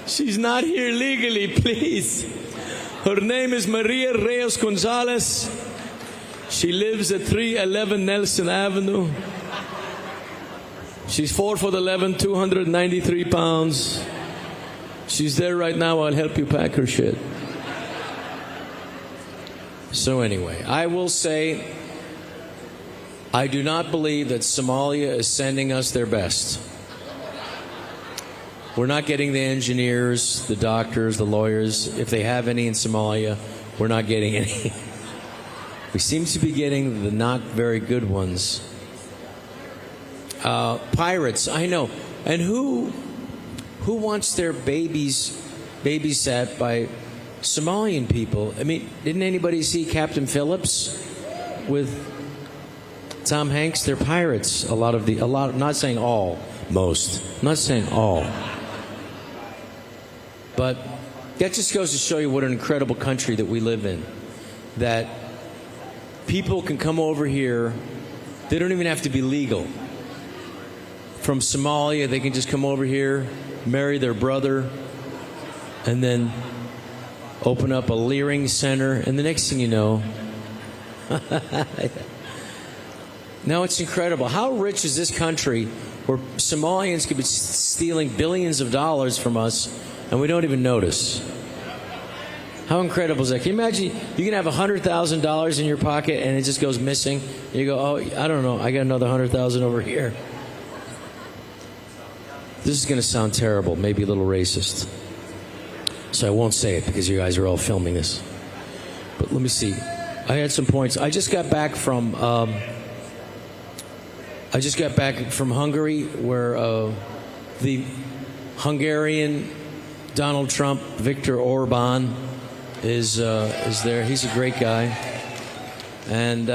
She's not here legally, please. Her name is Maria Reyes Gonzalez. She lives at 311 Nelson Avenue. She's 4'11", 293 pounds. She's there right now. I'll help you pack her shit." So anyway, I will say, I do not believe that Somalia is sending us their best. We're not getting the engineers, the doctors, the lawyers. If they have any in Somalia, we're not getting any. We seem to be getting the not very good ones. Pirates, I know. And who wants their babies babysat by Somalian people? I mean, didn't anybody see Captain Phillips with Tom Hanks? They're pirates. A lot, not saying all, most. Not saying all. But that just goes to show you what an incredible country that we live in. That people can come over here. They don't even have to be legal. From Somalia, they can just come over here, marry their brother, and then open up a Leering Center. And the next thing you know, no, it's incredible. How rich is this country where Somalians could be stealing billions of dollars from us and we don't even notice? How incredible is that? Can you imagine you can have $100,000 in your pocket and it just goes missing? And you go, "Oh, I don't know, I got another $100,000 over here." This is going to sound terrible, maybe a little racist. So I won't say it because you guys are all filming this. But let me see. I had some points. I just got back from Hungary, where the Hungarian Donald Trump, Viktor Orban, is there. He's a great guy, and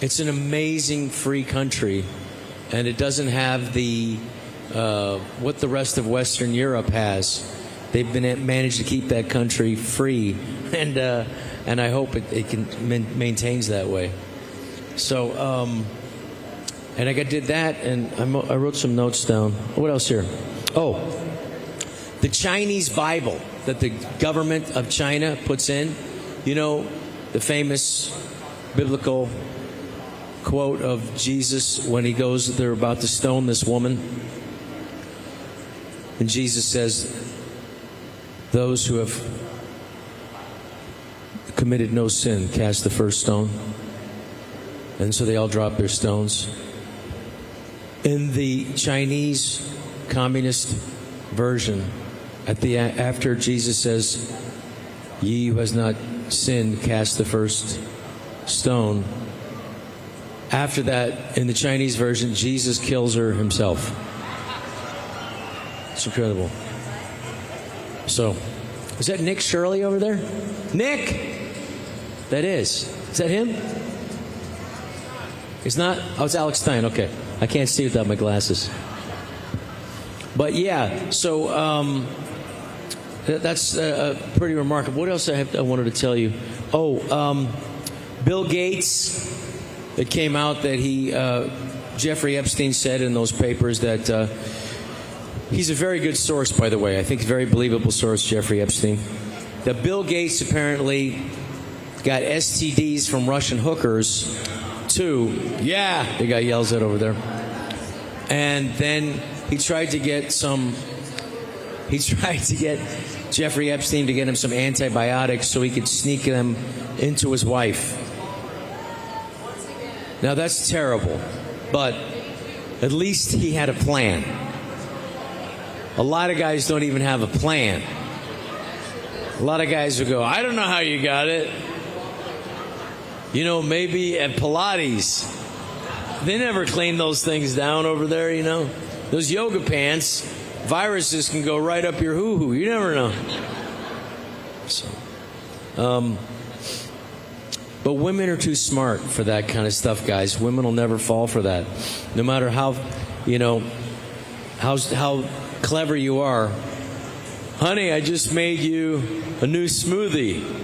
it's an amazing free country, and it doesn't have the what the rest of Western Europe has. They've managed to keep that country free, and I hope it can maintains that way. So, and I did that, and I wrote some notes down. What else here? Oh, the Chinese Bible that the government of China puts in. the famous biblical quote of Jesus when he goes, they're about to stone this woman. And Jesus says, those who have committed no sin cast the first stone. And so they all drop their stones. In the Chinese communist version, after Jesus says, "Ye who has not sinned, cast the first stone," after that, in the Chinese version, Jesus kills her himself. It's incredible. So, is that Nick Shirley over there? Nick! That is. Is that him? It's not? Oh, it's Alex Stein. Okay. I can't see without my glasses. But yeah, so that's pretty remarkable. What else I wanted to tell you? Oh, Bill Gates, it came out that Jeffrey Epstein said in those papers that he's a very good source, by the way. I think a very believable source, Jeffrey Epstein. That Bill Gates apparently got STDs from Russian hookers too. Yeah, the guy yells it over there. And then he tried to get Jeffrey Epstein to get him some antibiotics so he could sneak them into his wife. Now that's terrible, but at least he had a plan. A lot of guys don't even have a plan. A lot of guys will go, I don't know how you got it. You know, maybe at Pilates. They never clean those things down over there, you know. Those yoga pants, viruses can go right up your hoo-hoo. You never know. So, but women are too smart for that kind of stuff, guys. Women will never fall for that. No matter how, you know, how clever you are. Honey, I just made you a new smoothie.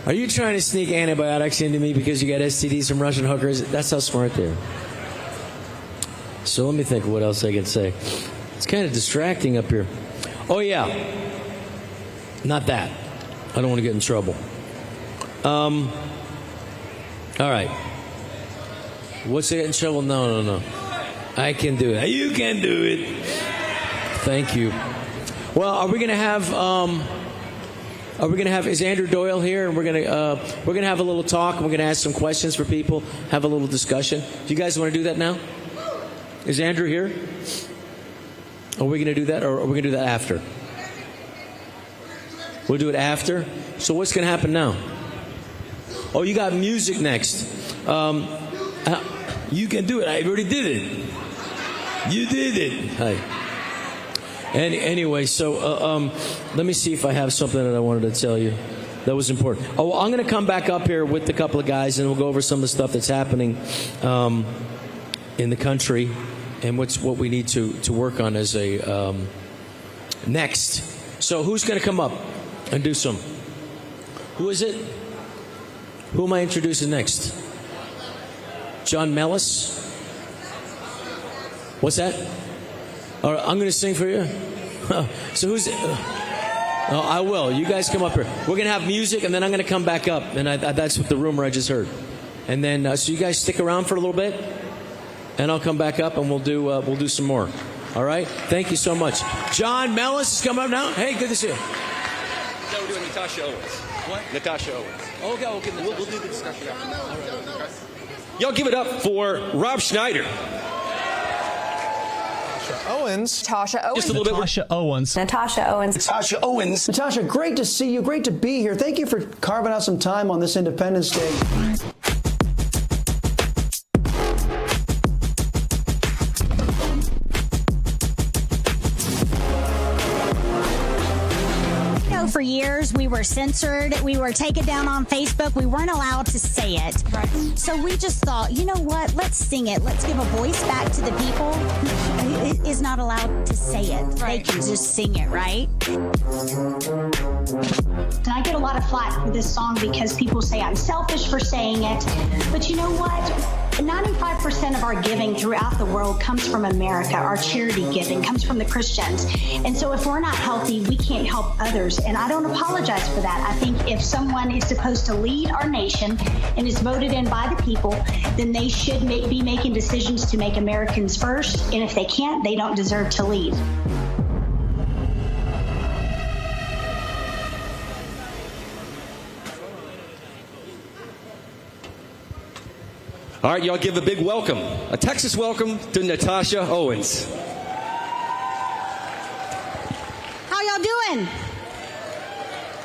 Are you trying to sneak antibiotics into me because you got STDs from Russian hookers? That's how smart they are. So let me think of what else I can say. It's kind of distracting up here. Oh, yeah. Not that. I don't want to get in trouble. All right. What's to get in trouble? No. I can do it. You can do it. Thank you. Well, are we going to have... is Andrew Doyle here? And we're gonna have a little talk. And we're gonna ask some questions for people. Have a little discussion. Do you guys want to do that now? Is Andrew here? Are we gonna do that, or are we gonna do that after? We'll do it after. So what's gonna happen now? Oh, you got music next. You can do it. I already did it. You did it. Hi. Anyway, so let me see if I have something that I wanted to tell you that was important. Oh, I'm going to come back up here with a couple of guys, and we'll go over some of the stuff that's happening in the country and what we need to work on as a next. So who's going to come up and do some? Who is it? Who am I introducing next? John Mellis? What's that? All right, I'm going to sing for you. So who's... I will. You guys come up here. We're going to have music, and then I'm going to come back up. And that's what the rumor I just heard. And then, so you guys stick around for a little bit, and I'll come back up, and we'll do some more. All right? Thank you so much. John Mellis is coming up now. Hey, good to see you. No, we're doing Natasha Owens. What? Natasha Owens. Okay, we'll do the discussion after. Okay. Y'all give it up for Rob Schneider. Natasha Owens. Just a little bit. Natasha Owens. Natasha Owens. Natasha, great to see you. Great to be here. Thank you for carving out some time on this Independence Day. For years, we were censored. We were taken down on Facebook. We weren't allowed to say it. Right. So we just thought, you know what? Let's sing it. Let's give a voice back to the people who is not allowed to say it. Right. They can just sing it, right? And I get a lot of flack for this song because people say I'm selfish for saying it. But you know what? 95% of our giving throughout the world comes from America. Our charity giving comes from the Christians. And so if we're not healthy, we can't help others. And I don't apologize for that. I think if someone is supposed to lead our nation and is voted in by the people, then they should be making decisions to make Americans first. And if they can't, they don't deserve to lead. All right, y'all give a big welcome, a Texas welcome to Natasha Owens. How y'all doing?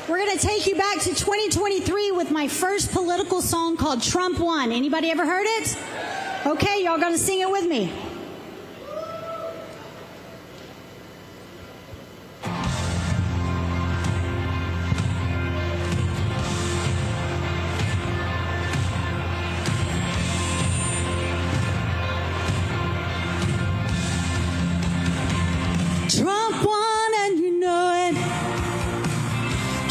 We're going to take you back to 2023 with my first political song called Trump Won. Anybody ever heard it? Okay, y'all going to sing it with me. Trump won and you know it.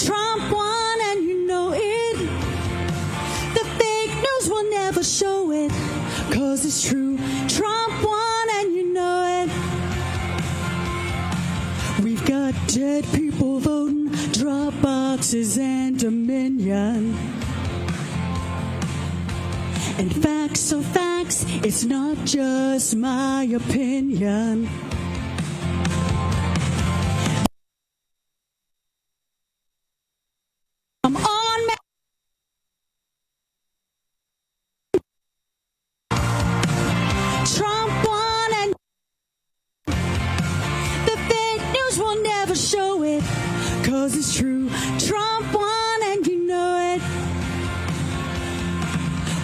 Trump won and you know it. The fake news will never show it, 'cause it's true. Trump won and you know it. We've got dead people voting, drop boxes and Dominion. And facts are facts, it's not just my opinion. I'm on Trump won and the fake news will never show it, 'cause it's true. Trump won and you know it.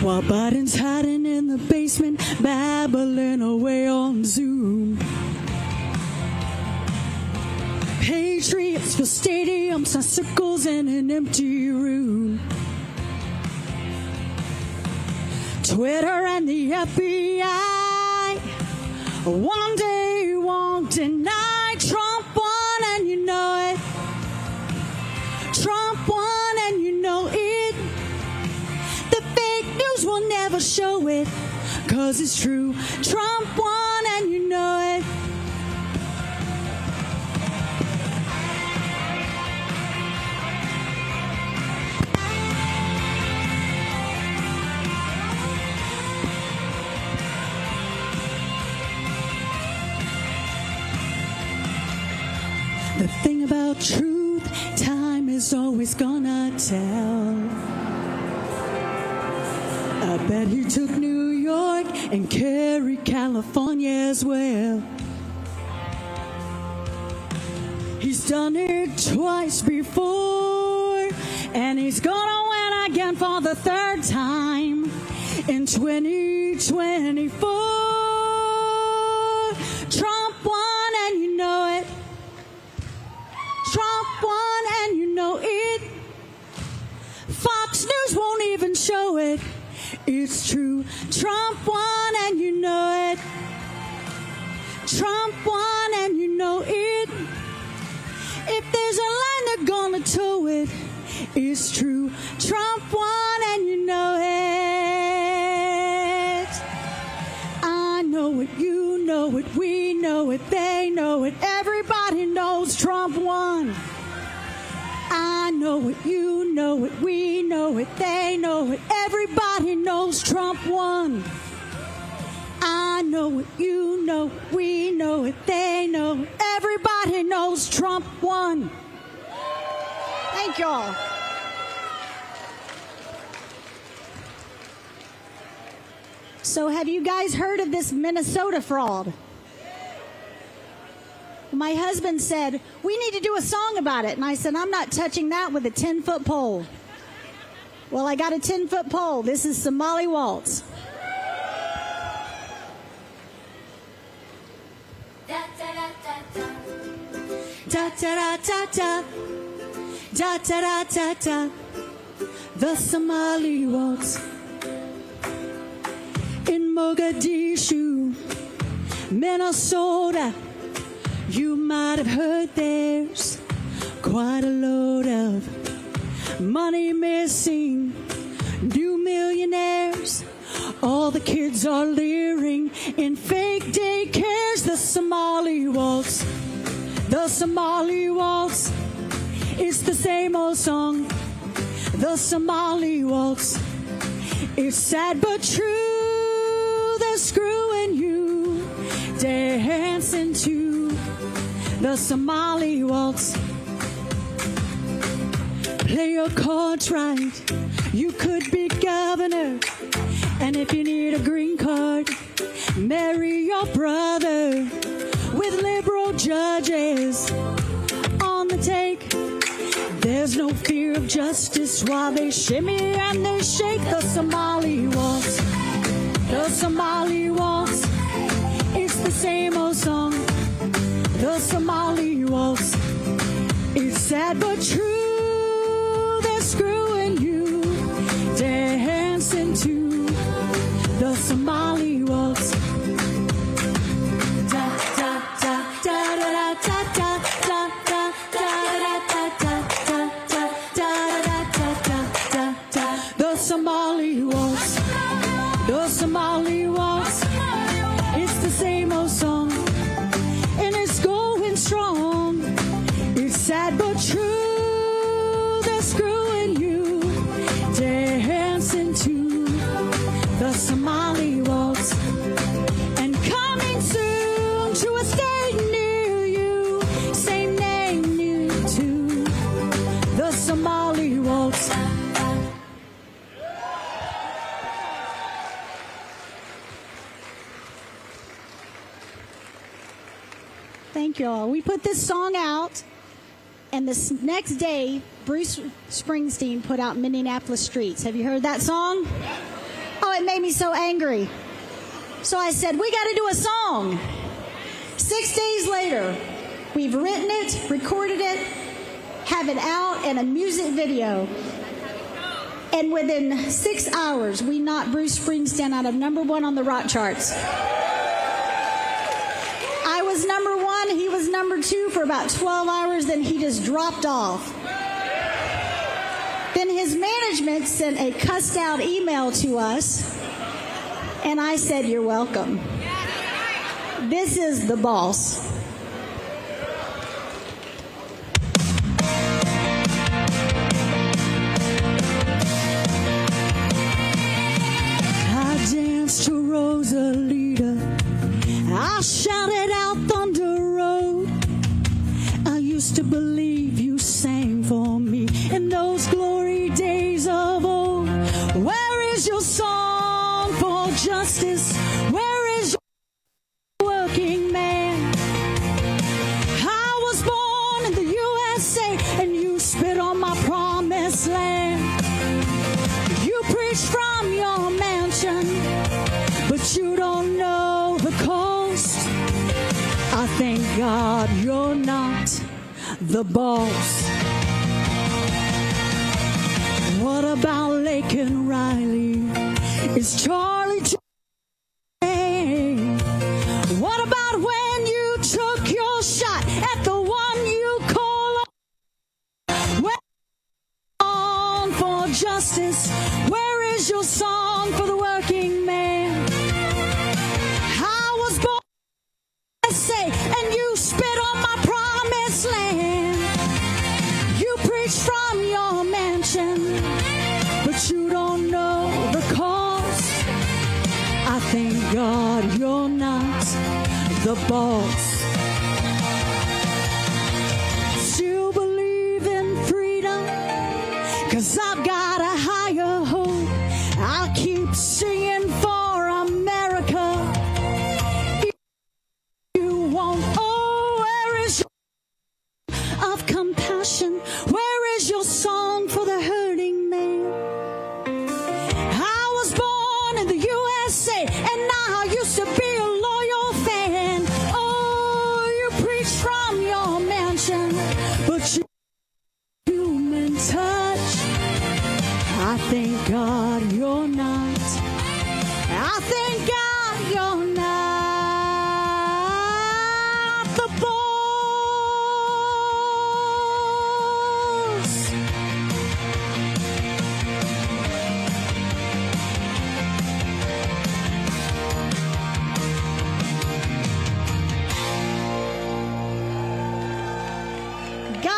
While Biden's hiding in the basement, babbling away on Zoom. Patriots for stadiums, icicles in an empty room. Twitter and the FBI one day won't deny. Trump won and you know it. Trump won and you know it. The fake news will never show it, 'cause it's true. Trump won and you know it. The thing about truth, time is always gonna tell. I bet he took New York and carried California as well. He's done it twice before, and he's gonna win again for the third time in 2024. Trump won and you know it. Trump won and you know it. Fox News won't even show it. It's true. Trump won and you know it. Trump won and you know it. If there's a line, they're gonna tow it. It's true. Trump won and you know it. I know it, you know it, we know it, they know it. Everybody knows Trump won. I know it, you know it, we know it, they know it. Everybody knows Trump won. I know it, you know it, we know it, they know it. Everybody knows Trump won. Thank y'all. So have you guys heard of this Minnesota fraud? My husband said, we need to do a song about it. And I said, I'm not touching that with a 10-foot pole. Well, I got a 10-foot pole. This is Somali Waltz. Da-da-da-da-da. Da-da-da-da-da. The Somali Waltz. In Mogadishu, Minnesota, you might have heard there's quite a load of money missing. New millionaires All the kids are leering in fake daycares. The Somali waltz, the Somali waltz. It's the same old song, the Somali waltz. It's sad but true, they're screwing you, dancing to the Somali waltz. Play your cards right, you could be governor. And if you need a green card, marry your brother with liberal judges on the take. There's no fear of justice while they shimmy and they shake the Somali waltz. The Somali waltz, it's the same old song. The Somali waltz, it's sad but true. They're screwing you, dancing to the Somali waltz. Da da da da da da da da da da. The Somali waltz, the Somali waltz. It's the same old song, and it's going strong. It's sad but true. They're screwing you, dancing to the Somali waltz. And coming soon to a state near you, same name new to the Somali waltz. Thank you all. We put this song out, and this next day, Bruce Springsteen put out Minneapolis Streets. Have you heard that song? Oh, it made me so angry. So I said, we got to do a song. 6 days later, we've written it, recorded it, have it out, and a music video. And within 6 hours, we knocked Bruce Springsteen out of #1 on the rock charts. I was #1, he was #2 for about 12 hours, then he just dropped off. Then his management sent a cussed out email to us, and I said, you're welcome. This is the boss. I danced to Rosalita, I shouted out Thunder Road. I used to believe you sang for me in those glory days of old. Where is your song for justice? Where is your working man? I was born in the USA and you spit on my promised land. You preach from your mansion, but you don't know the cost. I thank God you're not the boss. What about Lake and Riley? Is Charlie J? What about when you took your shot at the one you call on for justice? Where is your song for the working man? I was born say, and you spit on my promised land. You preach from your mansion, but you don't know the cost. I thank God you're not the boss. Still believe in freedom, 'cause I've got a higher hope. I'll keep singing for America. Of compassion, where is your song for the hurting man? I was born in the USA and now I used to be a loyal fan. Oh, you preach from your mansion, but you human touch. I thank God you're not. I thank God you're not the boss.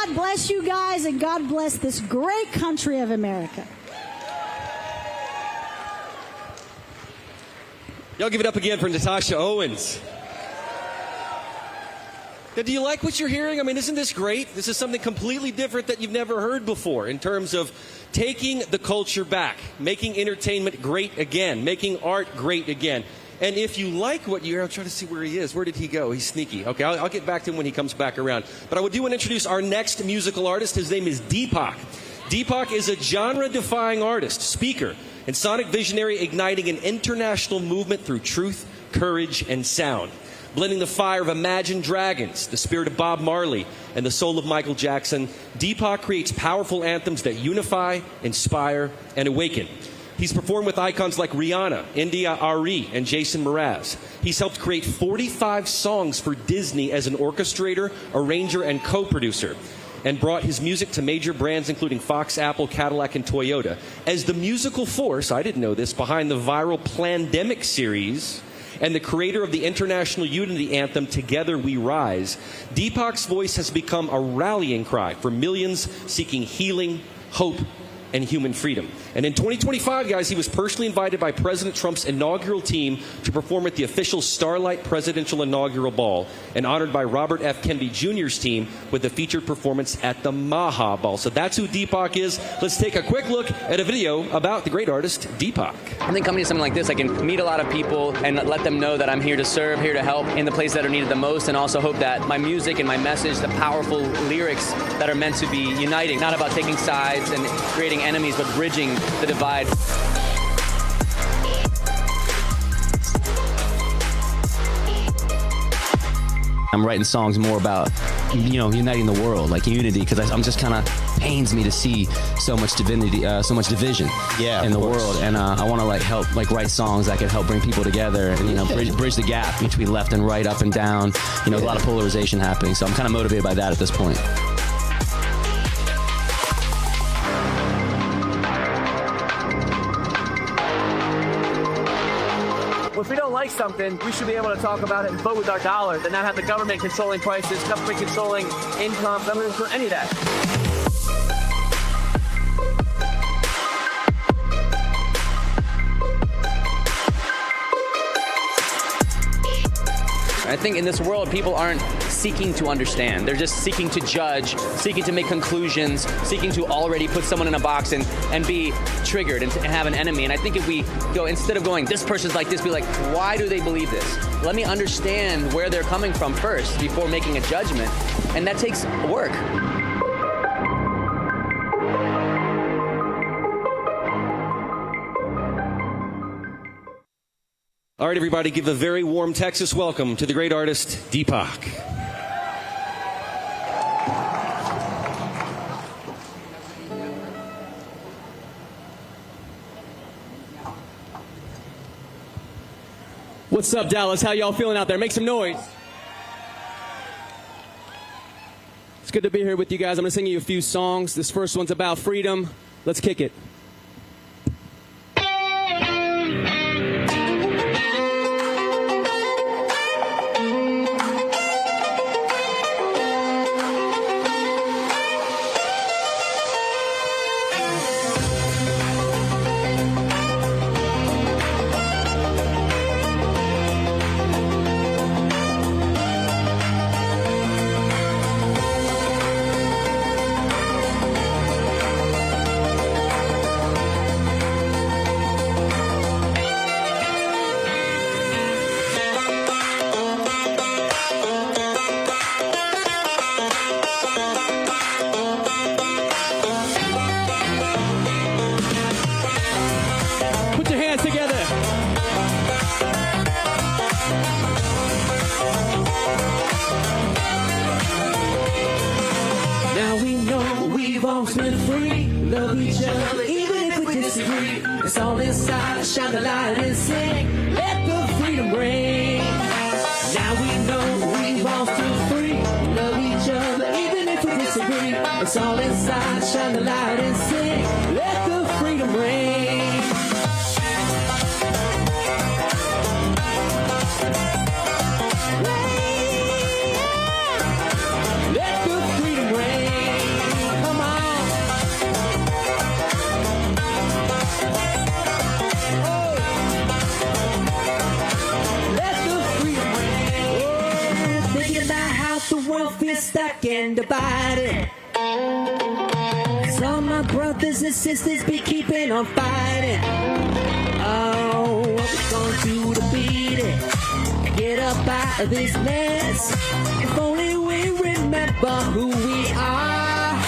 God bless you guys, and God bless this great country of America. Y'all give it up again for Natasha Owens. Now, do you like what you're hearing? I mean, isn't this great? This is something completely different that you've never heard before in terms of taking the culture back, making entertainment great again, making art great again. And if you like what you hear, I'm trying to see where he is. Where did he go? He's sneaky. Okay, I'll get back to him when he comes back around. But I do want to introduce our next musical artist. His name is Cpac. Cpac is a genre-defying artist, speaker, and sonic visionary, igniting an international movement through truth, courage, and sound. Blending the fire of Imagine Dragons, the spirit of Bob Marley, and the soul of Michael Jackson, Cpac creates powerful anthems that unify, inspire, and awaken. He's performed with icons like Rihanna, India Ari, and Jason Mraz. He's helped create 45 songs for Disney as an orchestrator, arranger, and co-producer, and brought his music to major brands including Fox, Apple, Cadillac, and Toyota. As the musical force, I didn't know this, behind the viral Plandemic series and the creator of the international unity anthem, Together We Rise, Cpac's voice has become a rallying cry for millions seeking healing, hope, and human freedom. And in 2025, guys, he was personally invited by President Trump's inaugural team to perform at the official Starlight Presidential Inaugural Ball, and honored by Robert F. Kennedy Jr.'s team with a featured performance at the Maha Ball. So that's who Cpac is. Let's take a quick look at a video about the great artist, Cpac. I think coming to something like this, I can meet a lot of people and let them know that I'm here to serve, here to help in the places that are needed the most, and also hope that my music and my message, the powerful lyrics that are meant to be uniting, not about taking sides and creating enemies, but bridging the divide. I'm writing songs more about, uniting the world, like unity, because I'm just kind of pains me to see so much divinity, so much division in the world, and I want to help write songs that can help bring people together and bridge the gap between left and right, up and down. A lot of polarization happening, so I'm kind of motivated by that at this point. Well, if we don't like something, we should be able to talk about it and vote with our dollars and not have the government controlling prices, government controlling income, government controlling any of that. I think in this world, people aren't seeking to understand. They're just seeking to judge, seeking to make conclusions, seeking to already put someone in a box and be triggered and have an enemy. And I think if we go, instead of going, this person's like this, be like, why do they believe this? Let me understand where they're coming from first before making a judgment. And that takes work. All right, everybody, give a very warm Texas welcome to the great artist, Cpac. What's up, Dallas? How y'all feeling out there? Make some noise. It's good to be here with you guys. I'm going to sing you a few songs. This first one's about freedom. Let's kick it. Love each other, even if we disagree. It's all inside. Shine the light and sing. Let the freedom ring. Now we know we've all stood free. Love each other, even if we disagree. It's all inside. Shine the light and sing. Let the freedom ring. Let the freedom ring. the welfare stack and divide it. So my brothers and sisters be keeping on fighting. Oh, what we gonna do to beat it? Get up out of this mess. If only we remember who we are.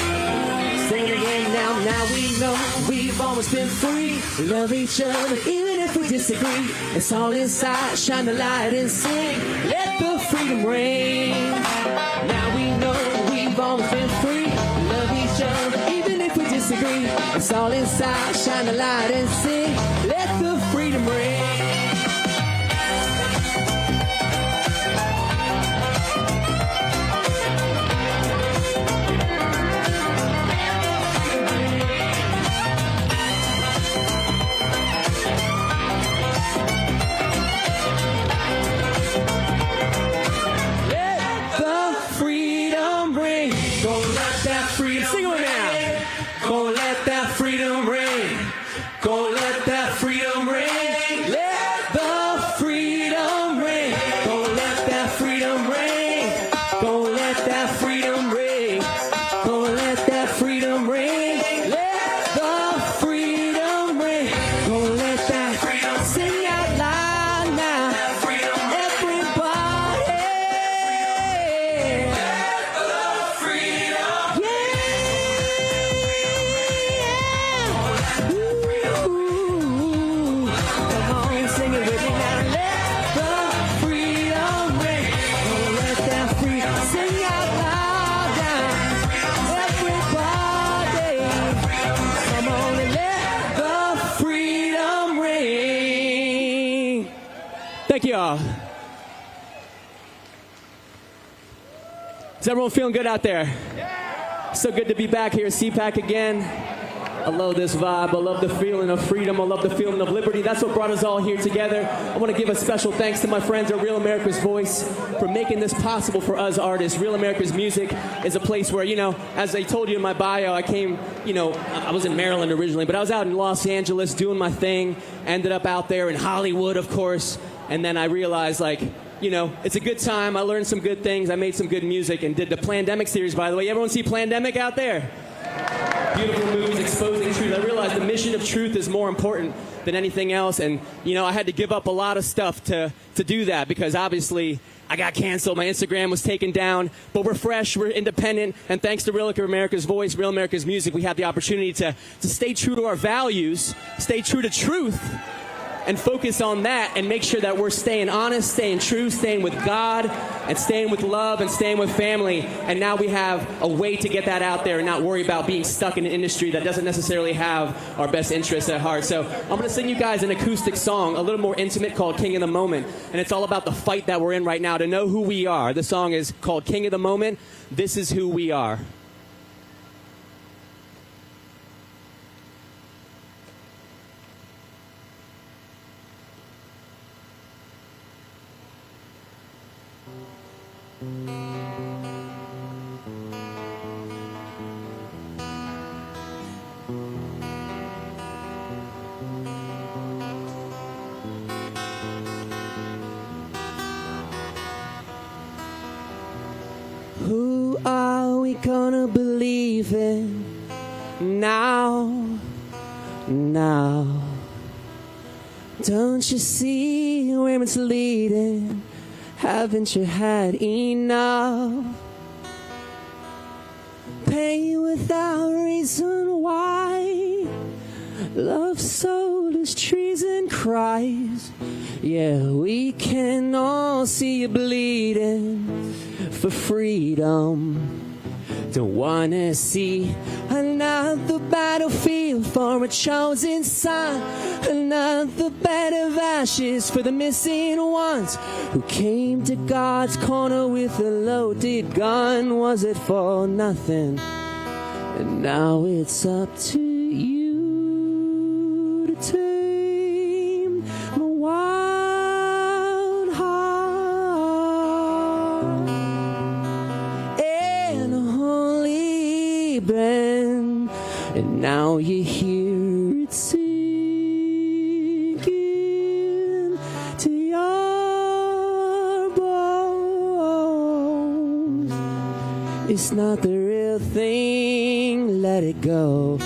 Sing it again now, now we know we've always been free. Love each other even if we disagree. It's all inside, shine the light and sing. Let the freedom ring. Now we know we've always been free. Love each other even if we disagree. It's all inside, shine the light and sing. Let the freedom ring. Thank you all. Is everyone feeling good out there? So good to be back here at Cpac again. I love this vibe. I love the feeling of freedom. I love the feeling of liberty. That's what brought us all here together. I want to give a special thanks to my friends at Real America's Voice for making this possible for us artists. Real America's Music is a place where, you know, as I told you in my bio, I came, you know, I was in Maryland originally, but I was out in Los Angeles doing my thing. Ended up out there in Hollywood, of course. And then I realized, like, you know, it's a good time. I learned some good things. I made some good music and did the Plandemic series, by the way. Everyone see Plandemic out there? Beautiful movies exposing truth. I realized the mission of truth is more important than anything else. And, you know, I had to give up a lot of stuff to do that because obviously I got canceled. My Instagram was taken down. But we're fresh. We're independent. And thanks to Real America's Voice, Real America's Music, we have the opportunity to stay true to our values, stay true to truth, and focus on that and make sure that we're staying honest, staying true, staying with God, and staying with love, and staying with family. And now we have a way to get that out there and not worry about being stuck in an industry that doesn't necessarily have our best interests at heart. So I'm going to sing you guys an acoustic song, a little more intimate, called King of the Moment. And it's all about the fight that we're in right now to know who we are. The song is called King of the Moment. This is who we are. Who are we gonna believe in now? Now, don't you see where it's leading? Haven't you had enough? Pain without reason why. Love sold us treason cries. Yeah, we can all see you bleeding for freedom. Don't wanna see another battlefield for a chosen son, another bed of ashes for the missing ones who came to God's corner with a loaded gun. Was it for nothing? And now it's up to you to tame my wild heart and a holy blend. And now you hear it sinking to your bones. It's not the real thing, let it go.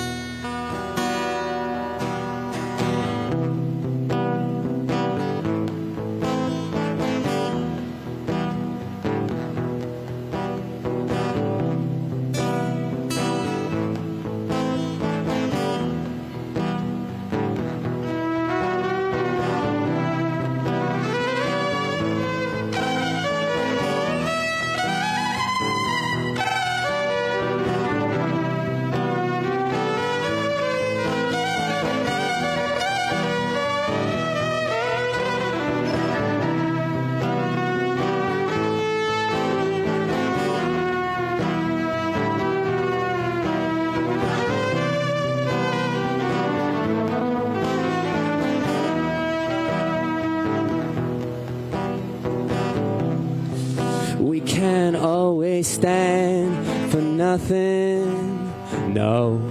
We can't always stand for nothing, no,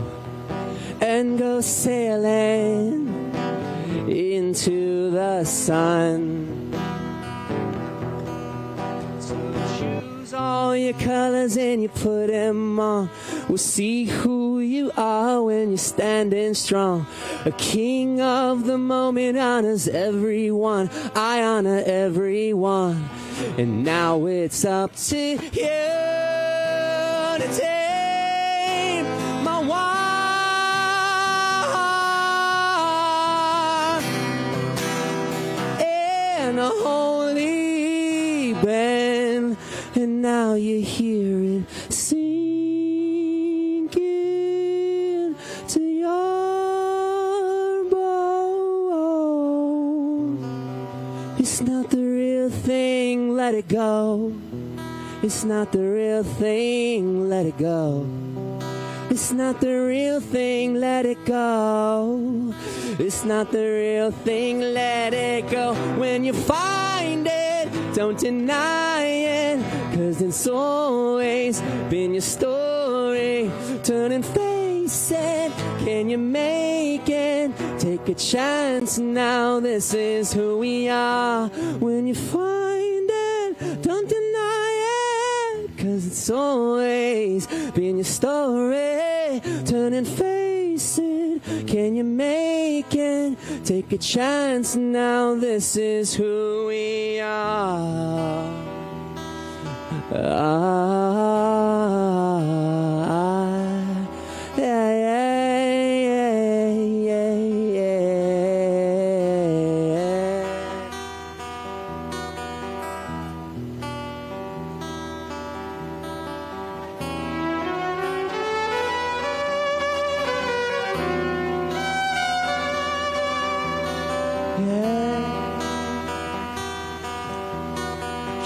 and go sailing into the sun. So choose all your colors and you put them on. We'll see who you are when you're standing strong. A king of the moment honors everyone. I honor everyone. And now it's up to you to take my walk in a holy bend. And now you hear it sinking to your bone. It's not the real thing, let it go. It's not the real thing, let it go. It's not the real thing, let it go. It's not the real thing, let it go. When you find it, don't deny it, 'cause it's always been your story. Turn and face it, can you make it? Take a chance now, this is who we are. When you find it, don't deny it, 'cause it's always been your story. Turn and face it, can you make it? Take a chance now, this is who we are.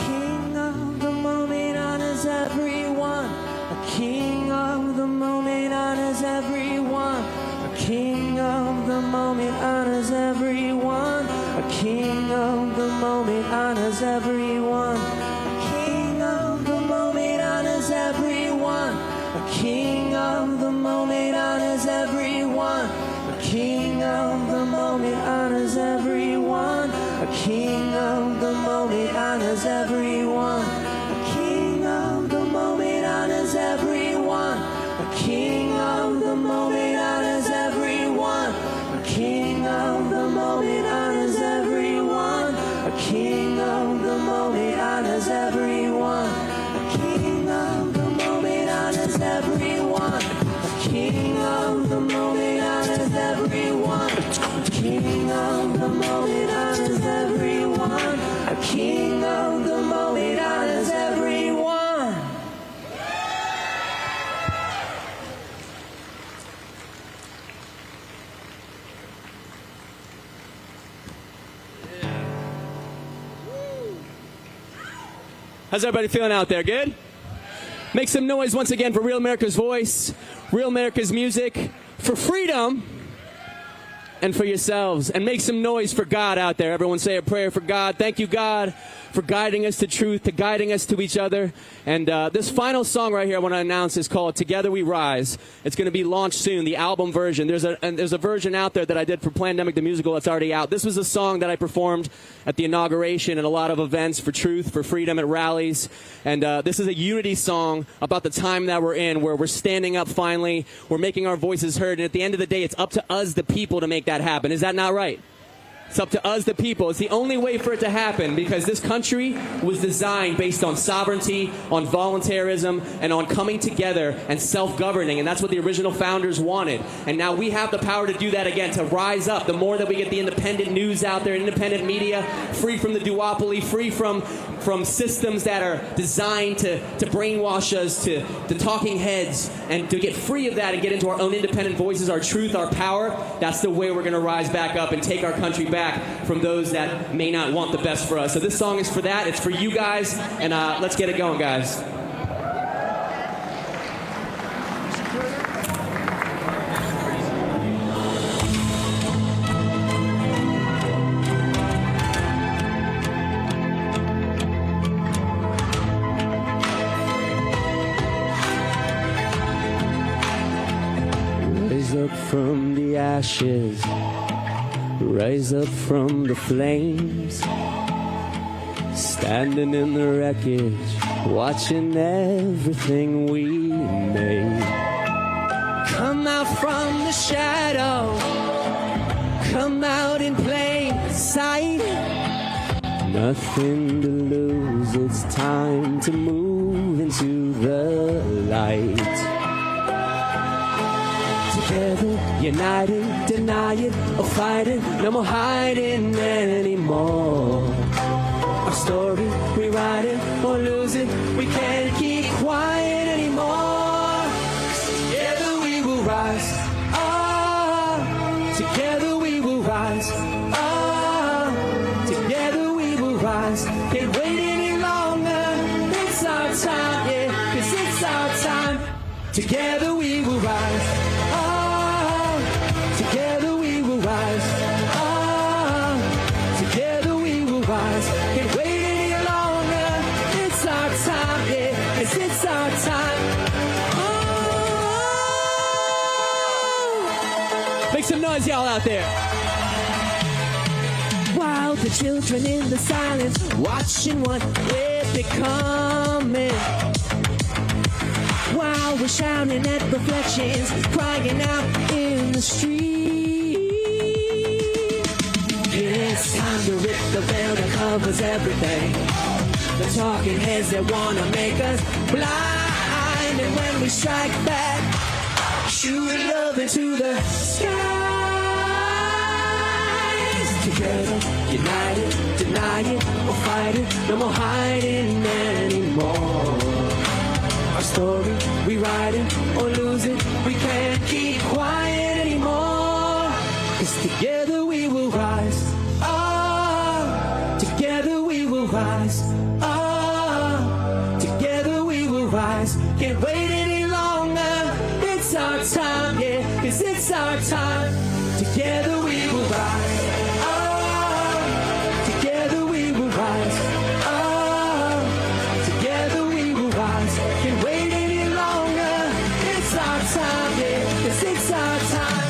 King of the moment honors everyone. A king of the moment honors everyone. A king of the moment honors everyone. A king of the moment honors everyone. A king of the moment honors everyone. A king of the moment honors everyone. A king of the moment honors everyone. A king of the moment honors everyone. A king of the moment honors everyone. A king of the moment honors everyone. A king of the moment honors everyone. A king of the moment honors everyone. A king of the moment honors everyone. A king of the moment honors everyone. A king of the moment honors everyone. A king of the moment honors everyone. How's everybody feeling out there? Good? Make some noise once again for Real America's Voice, Real America's Music, for freedom, and for yourselves. And make some noise for God out there. Everyone say a prayer for God. Thank you, God, for guiding us to truth, to guiding us to each other. And this final song right here I want to announce is called Together We Rise. It's going to be launched soon, the album version. There's a version out there that I did for Plandemic the Musical that's already out. This was a song that I performed at the inauguration and a lot of events for truth, for freedom at rallies. And this is a unity song about the time that we're in, where we're standing up finally, we're making our voices heard, and at the end of the day, it's up to us, the people, to make that happen. Is that not right? It's up to us, the people. It's the only way for it to happen, because this country was designed based on sovereignty, on voluntarism, and on coming together and self-governing. And that's what the original founders wanted. And now we have the power to do that again, to rise up. The more that we get the independent news out there, independent media, free from the duopoly, free from systems that are designed to brainwash us, to talking heads, and to get free of that and get into our own independent voices, our truth, our power, that's the way we're going to rise back up and take our country back from those that may not want the best for us. So this song is for that. It's for you guys, and let's get it going, guys. Rise up from the ashes, rise up from the flames, standing in the wreckage, watching everything we made. Come out from the shadow, come out in plain sight. Nothing to lose, it's time to move into the light. Together, united, deny it or fight it, no more hiding anymore. Our story, rewrite it or lose it, we can't keep quiet anymore. Together we will rise, together we will rise, together we will rise. Can't wait any longer, it's our time, yeah, 'cause it's our time. Together we will rise. Together we will rise, together we will rise. Can't wait any longer, it's our time, yeah, 'cause it's our time. Make some noise, y'all out there. While the children in the silence, watching what we're becoming. While we're shouting at reflections, crying out in the street. It's time to rip the veil that covers everything. The talking heads that wanna make us blind. And when we strike back, shoot love into the skies. Together, united, deny it or fight it, no more hiding anymore. Our story, rewrite it or lose it, we can't keep quiet anymore. 'Cause together we will rise, together we will rise, together we will rise. Can't wait any longer, it's our time, yeah, 'cause it's our time. Together we will rise, together we will rise, together we will rise. Can't wait any longer, it's our time, yeah, 'cause it's our time.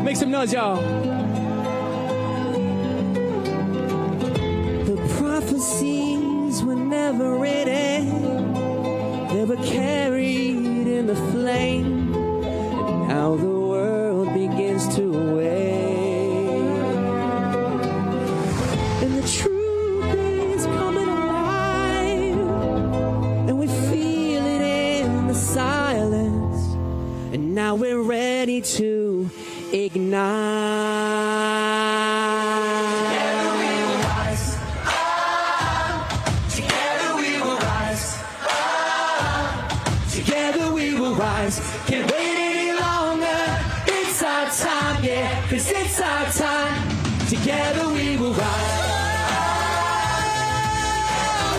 Make some noise, y'all. The prophecies were never written, they were carried in the flame. And now the world begins to wake, and the truth is coming alive, and we feel it in the silence. And now we're ready to ignite. eyes. Can't wait any longer. It's our time, yeah, 'cause it's our time. Together we will rise.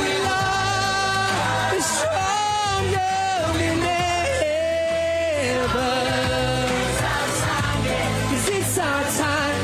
We are stronger than ever. It's our time, yeah, 'cause it's our time.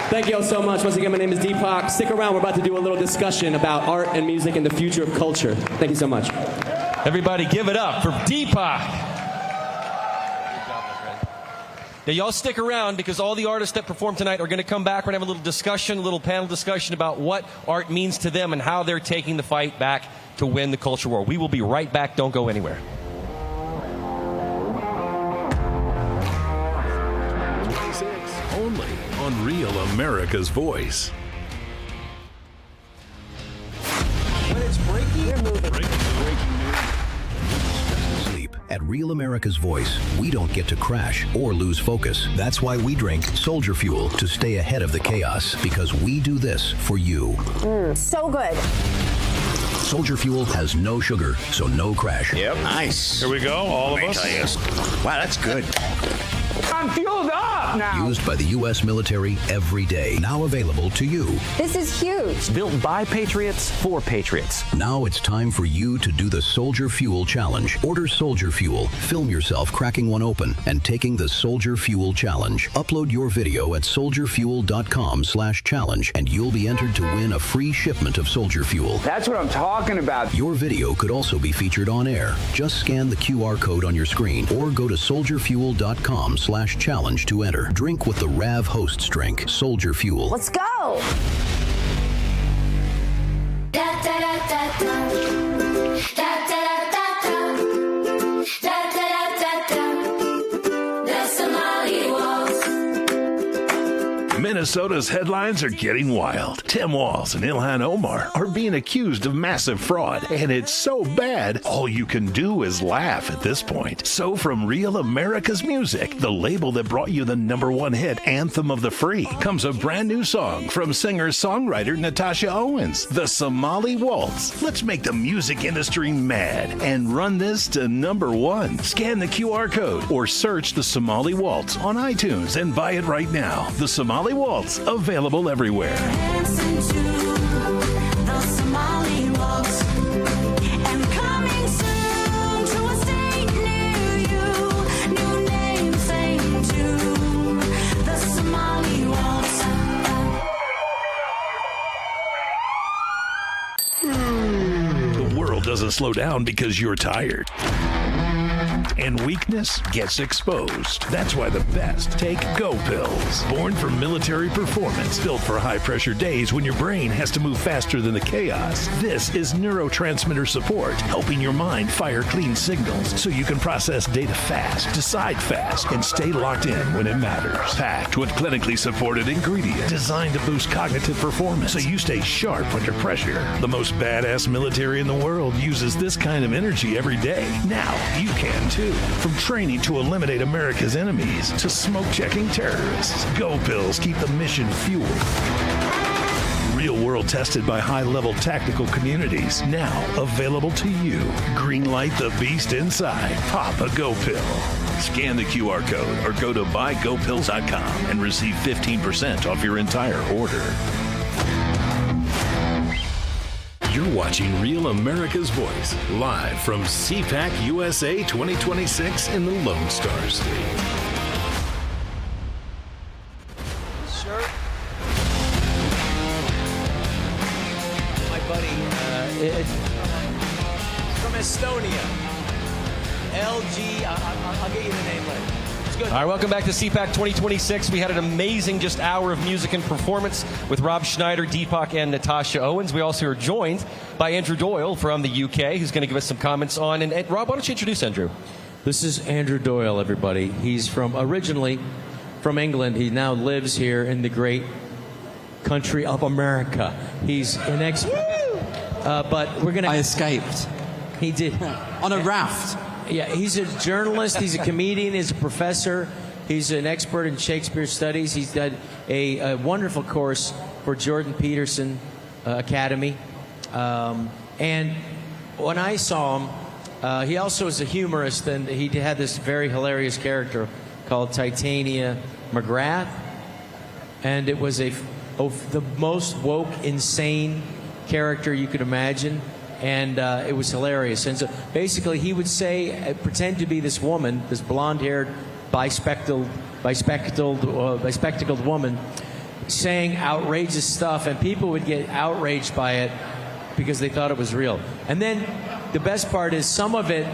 Thank you all so much. Once again, my name is Cpac. Stick around. We're about to do a little discussion about art and music and the future of culture. Thank you so much. Everybody give it up for Cpac. Now, y'all stick around because all the artists that perform tonight are going to come back. We're going to have a little discussion, a little panel discussion about what art means to them and how they're taking the fight back to win the culture war. We will be right back. Don't go anywhere. Only on Real America's Voice. When it's breaking, you're moving. Sleep. At Real America's Voice, we don't get to crash or lose focus. That's why we drink Soldier Fuel to stay ahead of the chaos, because we do this for you. So good. Soldier Fuel has no sugar, so no crash. Yep. Nice. Here we go, all of us. Wow, that's good. I'm fueled up now. Used by the U.S. military every day. Now available to you. This is huge. Built by Patriots for Patriots. Now it's time for you to do the Soldier Fuel Challenge. Order Soldier Fuel, film yourself cracking one open, and taking the Soldier Fuel Challenge. Upload your video at soldierfuel.com/challenge, and you'll be entered to win a free shipment of Soldier Fuel. That's what I'm talking about. Your video could also be featured on air. Just scan the QR code on your screen or go to soldierfuel.com/challenge to enter. Drink with the Rav Hosts drink, Soldier Fuel. Let's go. Minnesota's headlines are getting wild. Tim Walz and Ilhan Omar are being accused of massive fraud, and it's so bad, all you can do is laugh at this point. So from Real America's Music, the label that brought you the #1 hit, Anthem of the Free, comes a brand new song from singer-songwriter Natasha Owens, The Somali Waltz. Let's make the music industry mad and run this to #1. Scan the QR code or search The Somali Waltz on iTunes and buy it right now. The Somali Waltz, available everywhere. The world doesn't slow down because you're tired. And weakness gets exposed. That's why the best take Go Pills. Born for military performance, built for high-pressure days when your brain has to move faster than the chaos. This is neurotransmitter support, helping your mind fire clean signals so you can process data fast, decide fast, and stay locked in when it matters. Packed with clinically supported ingredients designed to boost cognitive performance so you stay sharp under pressure. The most badass military in the world uses this kind of energy every day. Now you can too. From training to eliminate America's enemies to smoke-checking terrorists, Go Pills keep the mission fueled. Real world tested by high-level tactical communities. Now available to you. Greenlight the beast inside. Pop a Go Pill. Scan the QR code or go to buygopills.com and receive 15% off your entire order. You're watching Real America's Voice, live from Cpac USA 2026 in the Lone Star State. Sure. My buddy, it's from Estonia. LG, I'll get you the name later. Good. All right, welcome back to Cpac 2026. We had an amazing just hour of music and performance with Rob Schneider, Cpac, and Natasha Owens. We also are joined by Andrew Doyle from the UK, who's going to give us some comments on. And Rob, why don't you introduce Andrew? This is Andrew Doyle, everybody. He's originally from England. He now lives here in the great country of America. He's an expert. But we're going to... I escaped. He did. On a raft. Yeah, he's a journalist, he's a comedian, he's a professor, he's an expert in Shakespeare studies. He's done a wonderful course for Jordan Peterson Academy. And when I saw him, he also is a humorist, and he had this very hilarious character called Titania McGrath. And it was the most woke, insane character you could imagine. And it was hilarious. And so basically he would say, pretend to be this woman, this blonde-haired, bespectacled woman, saying outrageous stuff, and people would get outraged by it because they thought it was real. And then the best part is some of it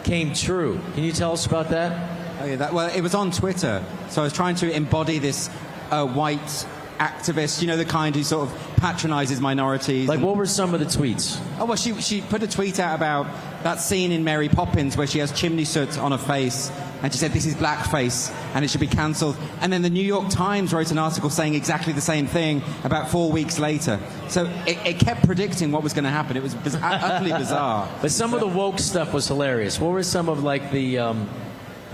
came true. Can you tell us about that? Oh, yeah, well, it was on Twitter. So I was trying to embody this white activist, you know, the kind who sort of patronizes minorities. Like, what were some of the tweets? Oh, well, she put a tweet out about that scene in Mary Poppins where she has chimney soot on her face, and she said, this is blackface, and it should be cancelled. And then the New York Times wrote an article saying exactly the same thing about 4 weeks later. So it kept predicting what was going to happen. It was utterly bizarre. But some of the woke stuff was hilarious. What were some of, like, the... well,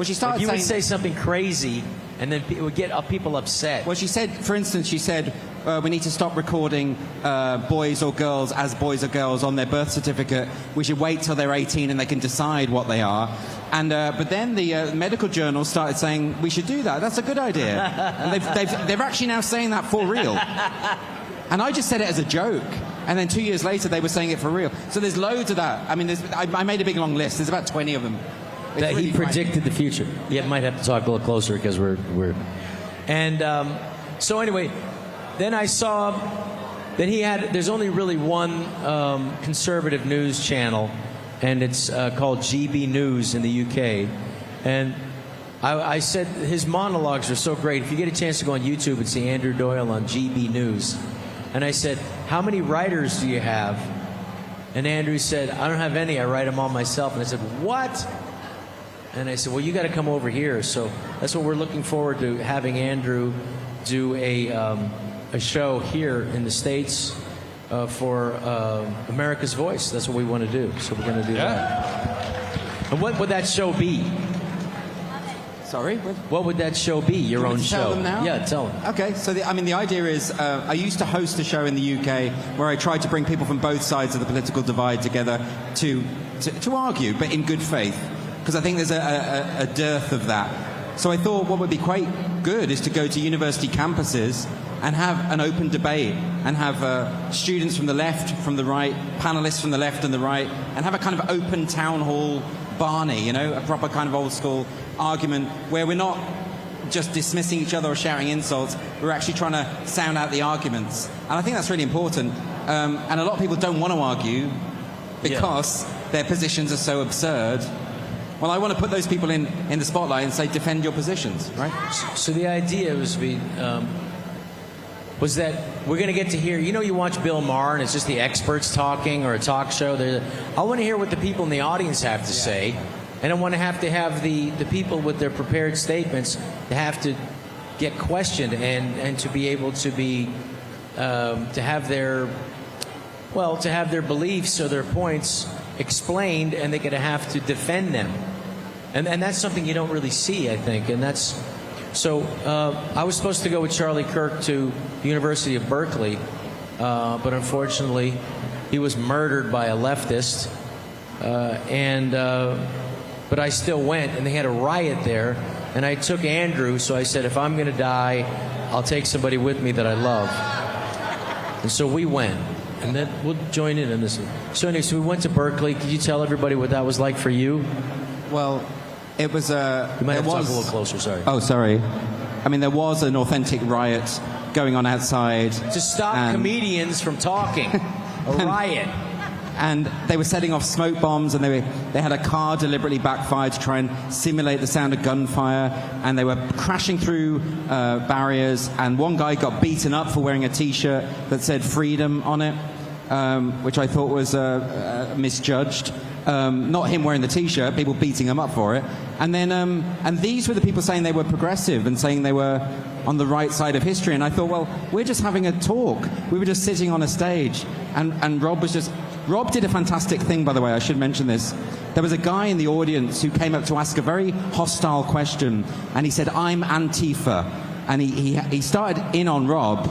she started you saying... would say something crazy, and then it would get people upset. Well, she said, for instance, we need to stop recording boys or girls as boys or girls on their birth certificate. We should wait till they're 18 and they can decide what they are. And but then the medical journals started saying we should do that. That's a good idea. And they're actually now saying that for real. And I just said it as a joke. And then 2 years later, they were saying it for real. So there's loads of that. I mean, I made a big long list. There's about 20 of them. That really he predicted the future. Yeah, might have to talk a little closer because we're... And so anyway, then I saw that there's only really one conservative news channel, and it's called GB News in the UK. And I said his monologues are so great. If you get a chance to go on YouTube and see Andrew Doyle on GB News. And I said, how many writers do you have? And Andrew said, I don't have any. I write them all myself. And I said, what? And I said, well, you got to come over here. So that's what we're looking forward to, having Andrew do a show here in the States for America's Voice. That's what we want to do. So we're going to do that. And what would that show be? Sorry? What would that show be? Your own show? Tell them now? Yeah, tell them. Okay, so the idea is I used to host a show in the UK where I tried to bring people from both sides of the political divide together to argue, but in good faith. Because I think there's a dearth of that. So I thought what would be quite good is to go to university campuses and have an open debate and have students from the left, from the right, panelists from the left and the right, and have a kind of open town hall Barney, you know, a proper kind of old school argument where we're not just dismissing each other or shouting insults, we're actually trying to sound out the arguments. And I think that's really important. And a lot of people don't want to argue because their positions are so absurd. Well, I want to put those people in the spotlight and say, defend your positions, right? So the idea was that we're going to get to hear, you know, you watch Bill Maher and it's just the experts talking or a talk show. I want to hear what the people in the audience have to say. And I want to have the people with their prepared statements to have to get questioned and to be able to be, to have their beliefs or their points explained, and they're going to have to defend them. And that's something you don't really see, I think. And that's so I was supposed to go with Charlie Kirk to the University of Berkeley, but unfortunately he was murdered by a leftist, but I still went, and they had a riot there, and I took Andrew, so I said, if I'm going to die, I'll take somebody with me that I love. And so we went. And then we'll join in this. So anyway, so we went to Berkeley. Could you tell everybody what that was like for you? Well, it was you might have to talk a little closer, sorry. Oh, sorry. I mean, there was an authentic riot going on outside. To stop comedians from talking. A riot. And they were setting off smoke bombs, and they had a car deliberately backfired to try and simulate the sound of gunfire, and they were crashing through barriers, and one guy got beaten up for wearing a T-shirt that said freedom on it, which I thought was misjudged. not him wearing the T-shirt, people beating him up for it. And then, and these were the people saying they were progressive and saying they were on the right side of history. And I thought, well, we're just having a talk. We were just sitting on a stage, and Rob was just... Rob did a fantastic thing, by the way, I should mention this. There was a guy in the audience who came up to ask a very hostile question, and he said, "I'm Antifa." And he started in on Rob,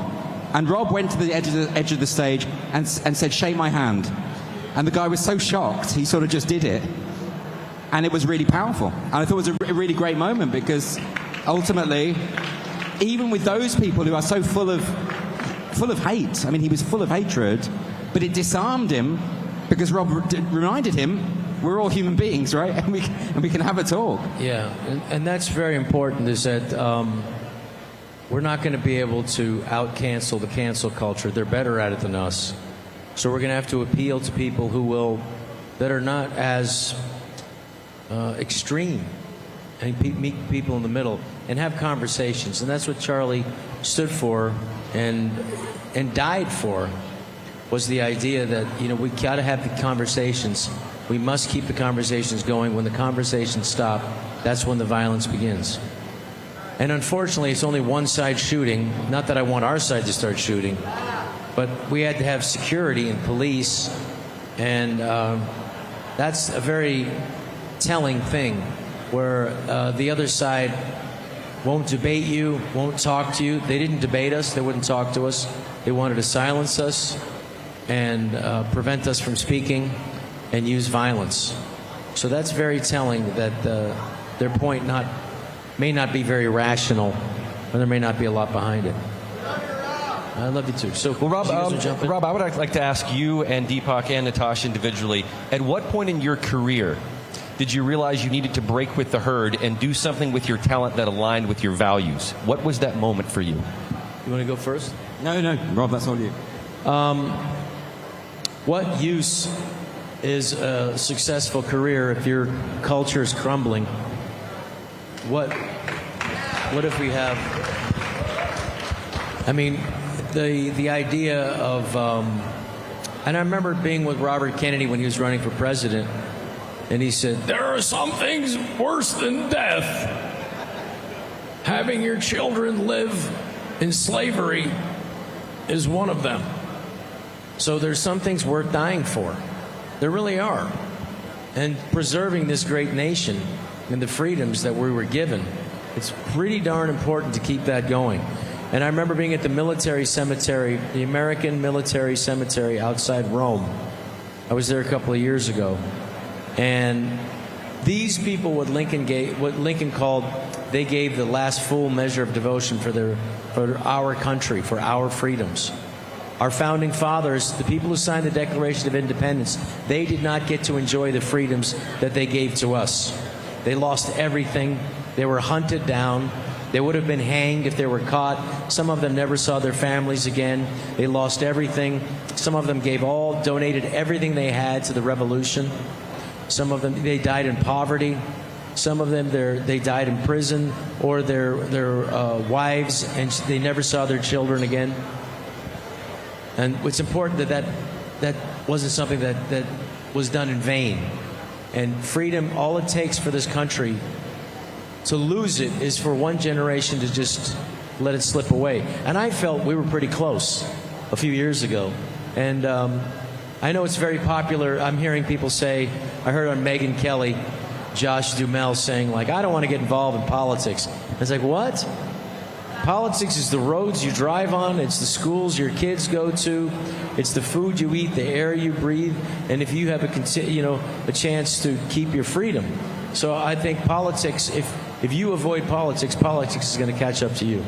and Rob went to the edge of the stage and said, "Shake my hand." And the guy was so shocked, he sort of just did it. And it was really powerful. And I thought it was a really great moment, because ultimately, even with those people who are so full of hate, I mean, he was full of hatred, but it disarmed him, because Rob reminded him, we're all human beings, right? And we can have a talk. Yeah, and that's very important, is that we're not going to be able to out-cancel the cancel culture. They're better at it than us. So we're going to have to appeal to people that are not as extreme, and meet people in the middle and have conversations. And that's what Charlie stood for and died for, was the idea that, we got to have the conversations. We must keep the conversations going. When the conversations stop, that's when the violence begins. And unfortunately, it's only one side shooting. Not that I want our side to start shooting, but we had to have security and police, and that's a very telling thing, where the other side won't debate you, won't talk to you. They didn't debate us. They wouldn't talk to us. They wanted to silence us and prevent us from speaking and use violence. So that's very telling, that their point may not be very rational, or there may not be a lot behind it. I love you too. So, well, Rob, I would like to ask you and Cpac and Natasha individually, at what point in your career did you realize you needed to break with the herd and do something with your talent that aligned with your values? What was that moment for you? You want to go first? No, Rob, that's all you. What use is a successful career if your culture is crumbling? What if we have... I mean, the idea of... and I remember being with Robert Kennedy when he was running for president, and he said, "There are some things worse than death. Having your children live in slavery is one of them." So there's some things worth dying for. There really are. And preserving this great nation and the freedoms that we were given, it's pretty darn important to keep that going. And I remember being at the military cemetery, the American military cemetery outside Rome. I was there a couple of years ago. And these people, what Lincoln called, they gave the last full measure of devotion for our country, for our freedoms. Our founding fathers, the people who signed the Declaration of Independence, they did not get to enjoy the freedoms that they gave to us. They lost everything. They were hunted down. They would have been hanged if they were caught. Some of them never saw their families again. They lost everything. Some of them donated everything they had to the revolution. Some of them, they died in poverty. Some of them, they died in prison, or their wives, and they never saw their children again. And it's important that wasn't something that was done in vain. And freedom, all it takes for this country to lose it is for one generation to just let it slip away. And I felt we were pretty close a few years ago. And I know it's very popular. I'm hearing people say, I heard on Megyn Kelly, Josh Duhamel saying, like, I don't want to get involved in politics. I was like, what? Politics is the roads you drive on. It's the schools your kids go to. It's the food you eat, the air you breathe. And if you have a chance to keep your freedom. So I think politics, if you avoid politics, politics is going to catch up to you.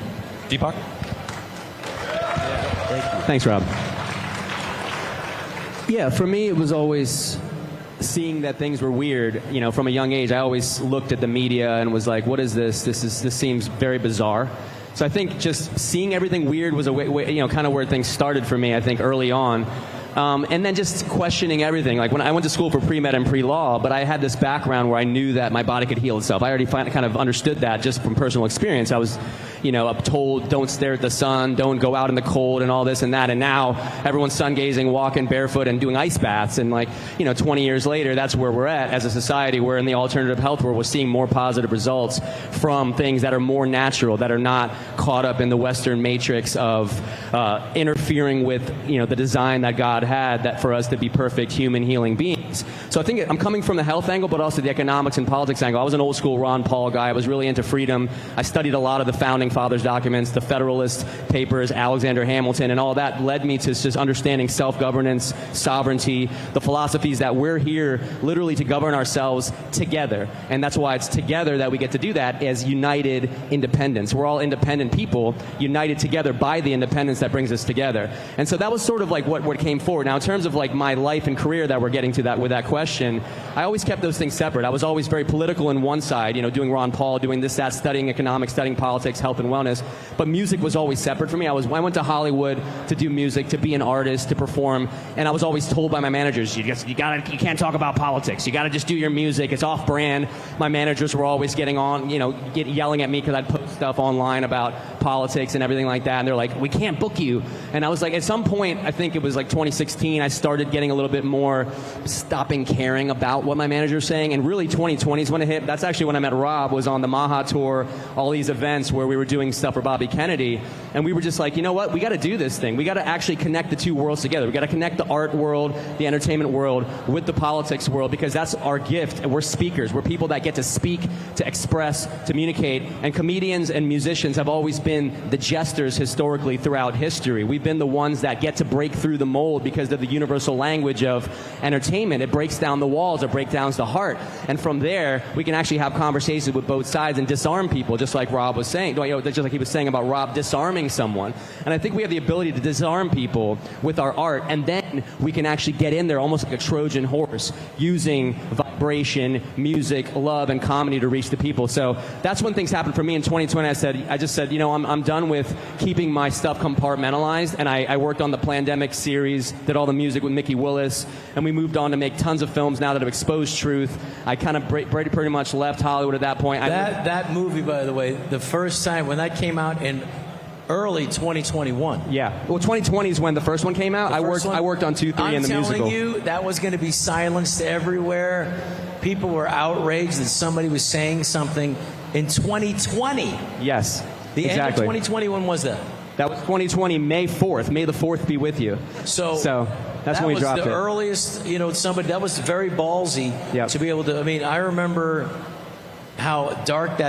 Cpac? Thank you. Thanks, Rob. Yeah, for me, it was always seeing that things were weird. From a young age, I always looked at the media and was like, what is this? This seems very bizarre. So I think just seeing everything weird was a way kind of where things started for me, I think, early on. And then just questioning everything. Like when I went to school for pre-med and pre-law, but I had this background where I knew that my body could heal itself. I already kind of understood that just from personal experience. I was told don't stare at the sun, don't go out in the cold, and all this and that. And now everyone's sun gazing, walking barefoot, and doing ice baths. And 20 years later, that's where we're at as a society. We're in the alternative health world. We're seeing more positive results from things that are more natural, that are not caught up in the Western matrix of interfering with the design that God had that for us to be perfect human healing beings. So I think I'm coming from the health angle, but also the economics and politics angle. I was an old school Ron Paul guy. I was really into freedom. I studied a lot of the founding fathers documents, the Federalist Papers, Alexander Hamilton, and all that led me to just understanding self-governance, sovereignty, the philosophies that we're here literally to govern ourselves together. And that's why it's together that we get to do that as united independence. We're all independent people united together by the independence that brings us together. And so that was sort of like what came forward. Now, in terms of like my life and career that we're getting to that with that question, I always kept those things separate. I was always very political in one side, doing Ron Paul, doing this, that, studying economics, studying politics, health and wellness. But music was always separate for me. I went to Hollywood to do music, to be an artist, to perform, and I was always told by my managers, you can't talk about politics. You got to just do your music. It's off-brand. My managers were always getting on, yelling at me because I'd post stuff online about politics and everything like that. And they're like, we can't book you. And I was like, at some point, I think it was like 2016, I started getting a little bit more stopping caring about what my manager was saying. And really 2020 is when it hit. That's actually when I met Rob, was on the Maha tour, all these events where we were doing stuff for Bobby Kennedy. And we were just like, you know what? We got to do this thing. We got to actually connect the two worlds together. We got to connect the art world, the entertainment world with the politics world, because that's our gift. And we're speakers. We're people that get to speak, to express, to communicate. And comedians and musicians have always been the jesters historically throughout history. We've been the ones that get to break through the mold because of the universal language of entertainment. It breaks down the walls. It breaks down the heart. And from there, we can actually have conversations with both sides and disarm people, just like Rob was saying, just like he was saying about Rob disarming someone. And I think we have the ability to disarm people with our art, and then we can actually get in there almost like a Trojan horse, using vibration, music, love, and comedy to reach the people. So that's when things happened for me in 2020. I just said, I'm done with keeping my stuff compartmentalized, and I worked on the Plandemic series, did all the music with Mickey Willis, and we moved on to make tons of films now that have exposed truth. I kind of pretty much left Hollywood at that point. That movie, by the way, the first time when that came out in early 2021. Yeah. Well, 2020 is when the first one came out. I worked on 2, 3 in the musical. I'm telling you, that was going to be silenced everywhere. People were outraged that somebody was saying something in 2020. Yes. The end of 2020, when was that? That was 2020, May 4th. May the 4th be with you. So that's when we dropped it. That was the earliest, somebody that was very ballsy to be able to. I mean, I remember how dark that